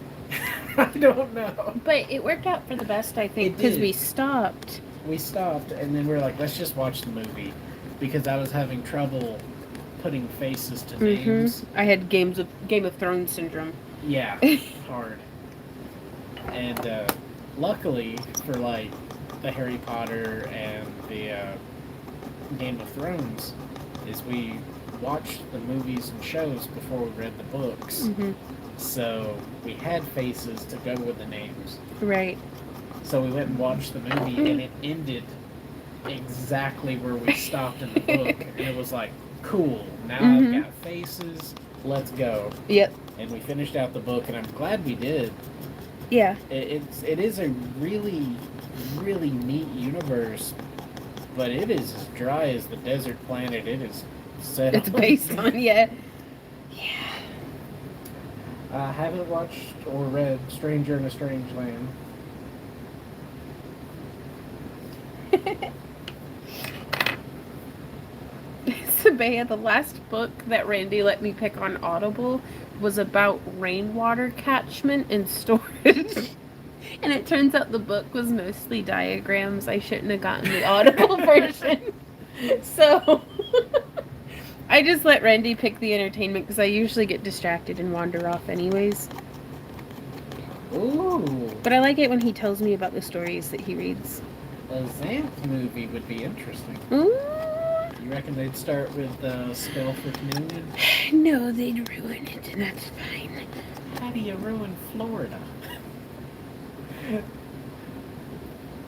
I don't know. But it worked out for the best, I think, It because did. we stopped. We stopped, and then we were like, let's just watch the movie. Because I was having trouble putting faces to names. I had Game of Thrones syndrome. Yeah, hard. And luckily for, like, the Harry Potter and the Game of Thrones, is we watched the movies and shows before we read the books. So we had faces to go with the names. Right. So we went and watched the movie, and it ended exactly where we stopped in the book. And it was like, cool, now I've got faces, let's go. Yep. And we finished out the book, and I'm glad we did. Yeah. It is a really, really neat universe, but it is as dry as the desert planet it is set It's on. based on, yeah. Yeah. I haven't watched or read Stranger in a Strange Land. Sabea, the last book that Randy let me pick on Audible was about rainwater catchment and storage. And it turns out the book was mostly diagrams. I shouldn't have gotten the Audible version. So I just let Randy pick the entertainment because I usually get distracted and wander off anyways. Ooh, But I like it when he tells me about the stories that he reads. a Xanth movie would be interesting. Ooh. You reckon they'd start with Spell for Communion? No, they'd ruin it, and that's fine. How do you ruin Florida?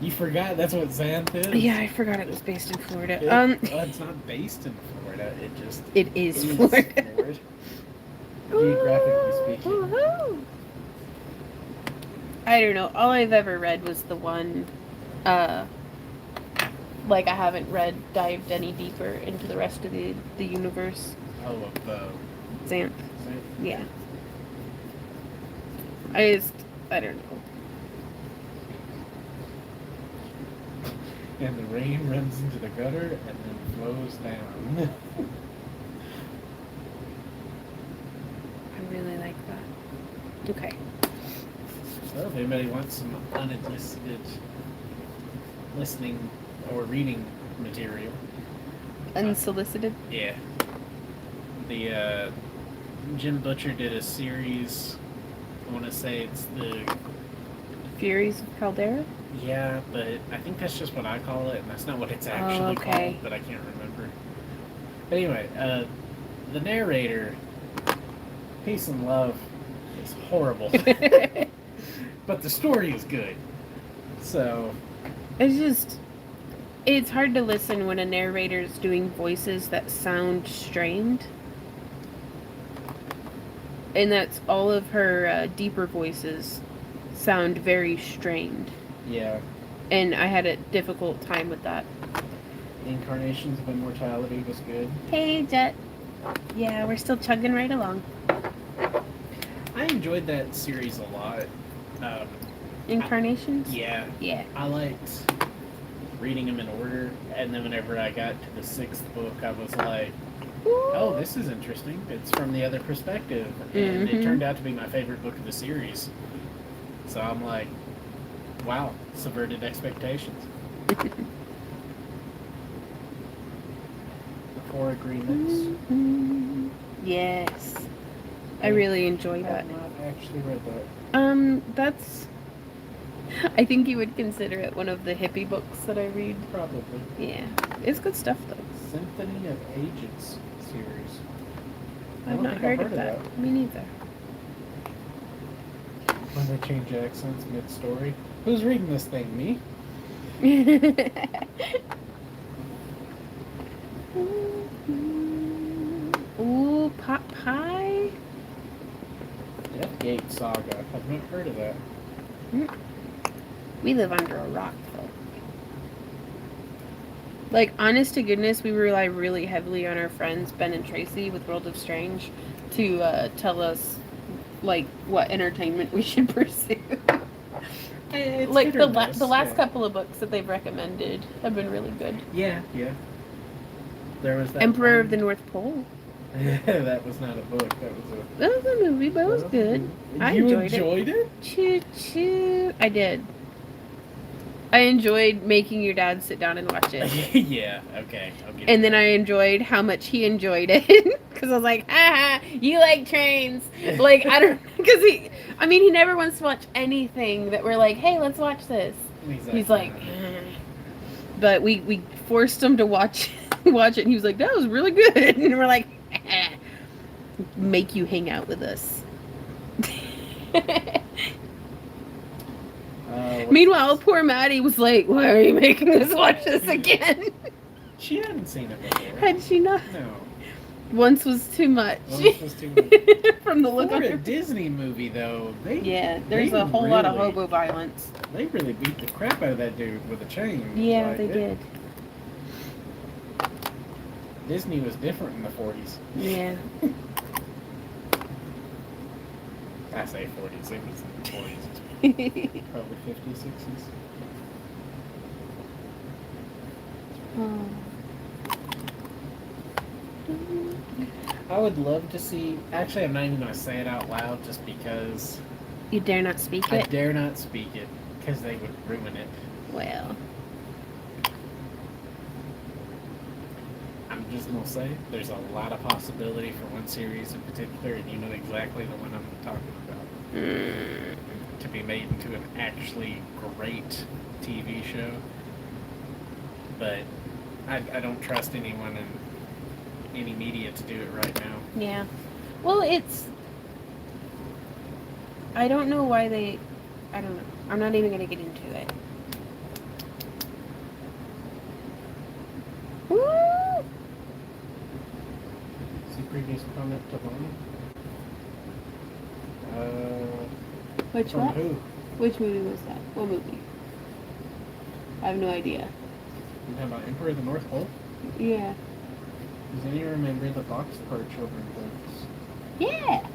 You forgot that's what Xanth is? Yeah, I forgot it was based in Florida. Well, it's not based in Florida. It just It is is Florida. Florida. Geographically speaking. Woohoo! I don't know. All I've ever read was the one, like I haven't dived any deeper into the rest of the universe. Oh, of the Xanth. Xanth. Yeah. I don't know. And the rain runs into the gutter and then flows down. I really like that. Okay. So if anybody wants some unenlisted listening or reading material. Unsolicited? Yeah. The Jim Butcher did a series. I want to say it's the Furies of Caldera? yeah, but I think that's just what I call it, and that's not what it's actually okay. called. But I can't remember. But anyway, the narrator, peace and love, is horrible, but the story is good. So It's hard to listen when a narrator is doing voices that sound strained. And that's all of her deeper voices sound very strained. yeah, And I had a difficult time with that. Incarnations of Immortality was good. Hey, Jet. Yeah, we're still chugging right along. I enjoyed that series a lot. Incarnations? Yeah, Yeah. I liked reading them in order, and then whenever I got to the 6th book, I was like, oh, this is interesting. It's from the other perspective. And it turned out to be my favorite book of the series. So I'm like, wow, subverted expectations. The 4 Agreements. Yes. I really enjoy I that. have not actually read that. That's... I think you would consider it one of the hippie books that I read. Probably. Yeah. It's good stuff, though. Symphony of Ages series. I I've don't not think heard of that. Me neither. When they change accents mid-story. Who's reading this thing? Me? Ooh, pot pie? Deathgate Saga. I've not heard of that. We live under a rock, though. Like, honest to goodness, we rely really heavily on our friends Ben and Tracy with World of Strange to tell us like what entertainment we should pursue. It's Like hit or miss, the last yeah. couple of books that they've recommended have been really good. Yeah, yeah. There was that Emperor of one- the North Pole. that was not a book. That was a. That was a movie, but it was good. I enjoyed it. Choo choo. I did. I enjoyed making your dad sit down and watch it. Yeah. Okay. I'll give And you then that. I enjoyed how much he enjoyed it because I was like, "Ha ha, you like trains?" Like I don't, because he never wants to watch anything that we're like, "Hey, let's watch this." He's like, but we forced him to watch it, and he was like, "That was really good," and we're like, "Make you hang out with us." Meanwhile, poor Maddie was like, "Why are you making us watch this again?" She hadn't seen it before. Had she not? No. Once was too much. Once was too much. From the look For on a her. Disney movie, though, they Yeah, there's a whole lot of hobo violence. They really beat the crap out of that dude with a chain. Yeah, Like, they did. Disney was different in the 40s. Yeah. I say 40s. It was in the 40s. Probably 50s, 60s. I would love to see. Actually, I'm not even going to say it out loud just because You dare not speak I it? dare not speak it because they would ruin it. Well. I'm just going to say there's a lot of possibility for one series in particular, and you know exactly the one I'm talking about. To be made into an actually great TV show. But I don't trust anyone in any media to do it right now. Yeah. Well, I don't know why I don't know. I'm not even going to get into it. Woo! See previous comment to Bonnie? Which From one? who? Which movie was that? What movie? I have no idea. You talking about Emperor of the North Pole? Yeah. Does anyone remember the Boxcar Children books? Yeah.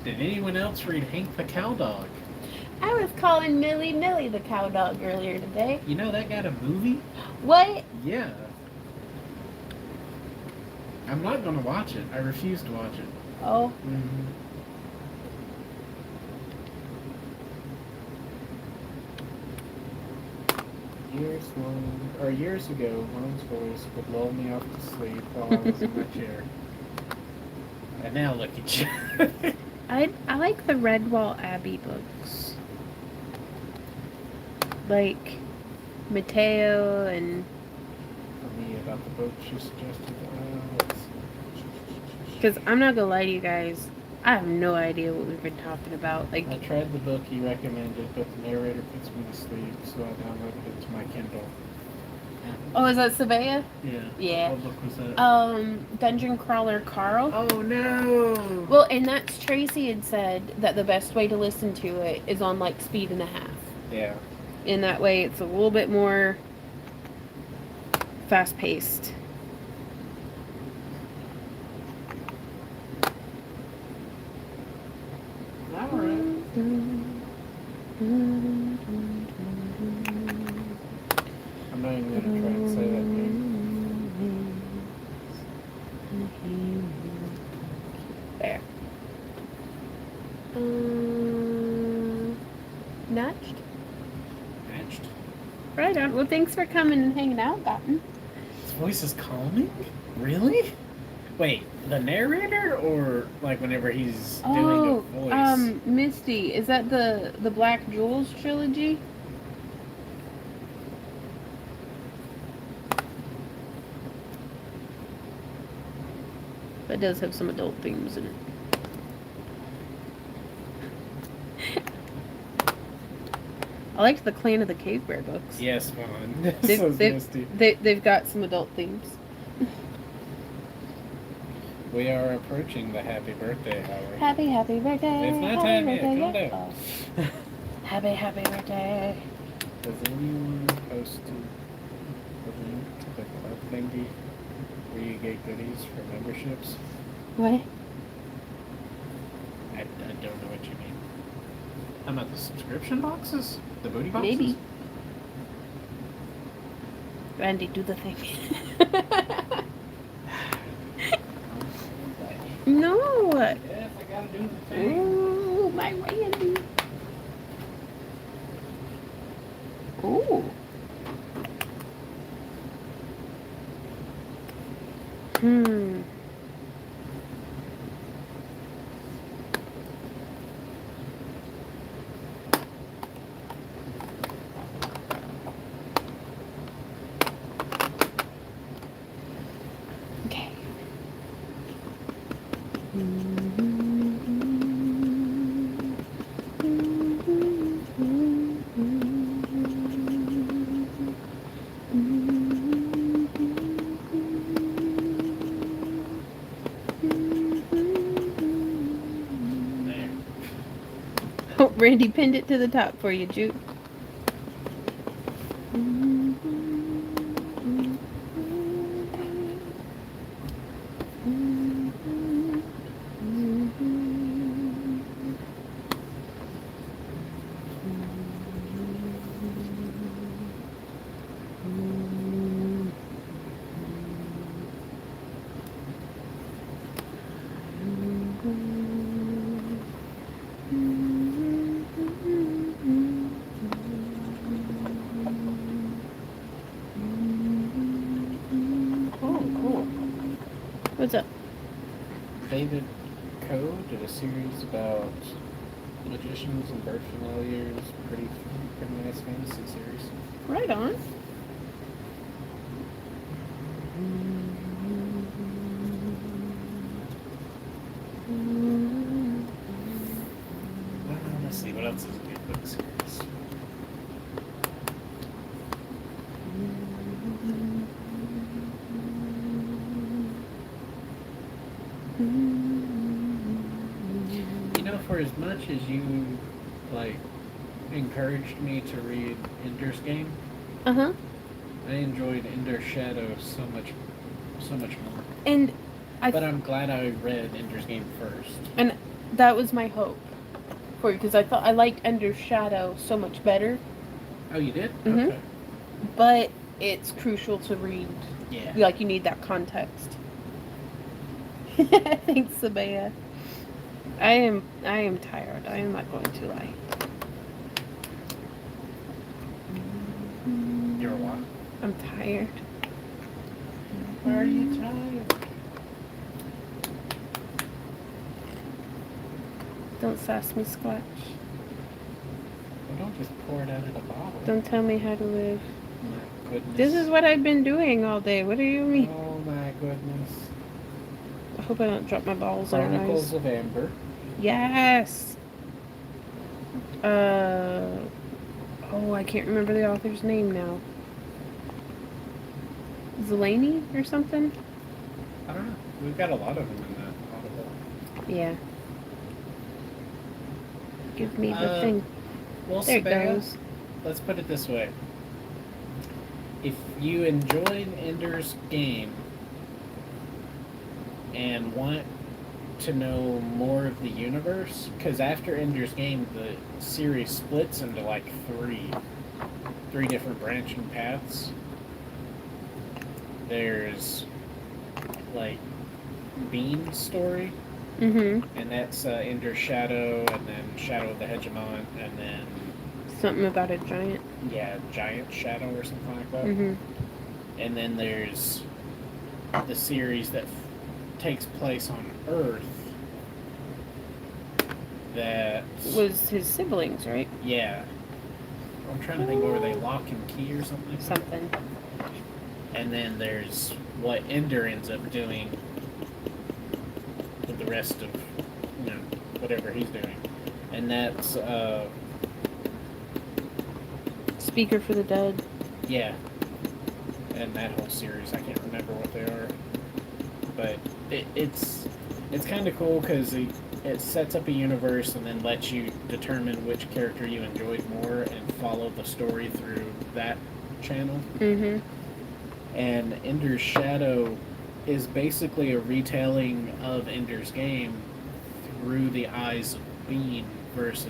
Did anyone else read Hank the Cowdog? I was calling Millie the cow dog earlier today. You know that got a movie? What? Yeah. I'm not gonna watch it. I refuse to watch it. Oh. Mm-hmm. Years ago, Mom's voice would lull me off to sleep while I was in my chair. And now look at you. I like the Redwall Abbey books. Like Mateo and For me, about the book she suggested. because I'm not gonna lie to you guys, I have no idea what we've been talking about. Like, I tried the book he recommended, but the narrator puts me to sleep, so I downloaded it to my Kindle. oh, is that Sabea? Yeah. Yeah. What book was that? Dungeon Crawler Carl. Oh no! Well, and that's Tracy had said that the best way to listen to it is on like speed and a half. Yeah. In that way, it's a little bit more fast paced. Alright. I'm not even gonna try and say that name. There. Nudged? Matched. Right on. Well, thanks for coming and hanging out, Gotten. His voice is calming? Really? Wait, the narrator or like whenever he's doing a voice? Misty. Is that the Black Jewels trilogy? That does have some adult themes in it. I liked the Clan of the Cave Bear books. Yes, one. They've, So they've, misty. they've got some adult themes. We are approaching the happy birthday hour. Happy birthday. It's not happy time yet, birthday, calm down. Happy birthday. Does anyone post to the link to the club thingy where you get goodies for memberships? What? I don't know what you mean. How about the subscription boxes? The booty boxes? Maybe. Randy, do the thing. No. Yes, I gotta do the thing. Ooh, my Randy. Ooh. Hmm. Okay. There. Oh, Randy pinned it to the top for you, Juke. Oh, cool. What's up? David Coe did a series about magicians and bird familiars. Pretty nice fantasy series. Right on. Let's see, what else is a good book series? You know, for as much as you, like, encouraged me to read Ender's Game, Uh-huh. I enjoyed Ender's Shadow so much more. And But I'm glad I read Ender's Game first. and that was my hope for you because I thought I liked Ender's Shadow so much better, Oh, you did? Mhm. Okay. but it's crucial to read. Yeah. Like you need that context. Thanks, Sabea. I am tired. I am not going to lie. You're what? I'm tired. Why are you tired? Don't sass me, Squatch. Well, don't just pour it out of the bottle. Don't tell me how to live. My goodness. This is what I've been doing all day. What do you mean? Oh my goodness. I hope I don't drop my balls on our Chronicles eyes. of Amber. Yes. Oh, I can't remember the author's name now. Zelani or something? I don't know. We've got a lot of them in that Audible. Yeah. Give me the thing. Well, There it Sabea, goes. let's put it this way. If you enjoyed Ender's Game and want to know more of the universe, because after Ender's Game, the series splits into like three different branching paths. There's like Bean's story, Mm-hmm. and that's Ender's Shadow, and then Shadow of the Hegemon, and then Something about a giant. yeah, Giant Shadow or something like that. Mm-hmm. And then there's the series that takes place on Earth. That Was his siblings, right? yeah. I'm trying to think, what were they, Lock and Key or something like that? Something. And then there's what Ender ends up doing with the rest of, you know, whatever he's doing. And that's Speaker for the Dead. yeah. And that whole series, I can't remember what they are. But it's kind of cool because it sets up a universe and then lets you determine which character you enjoyed more and follow the story through that channel. Mm-hmm. And Ender's Shadow is basically a retelling of Ender's Game through the eyes of Bean versus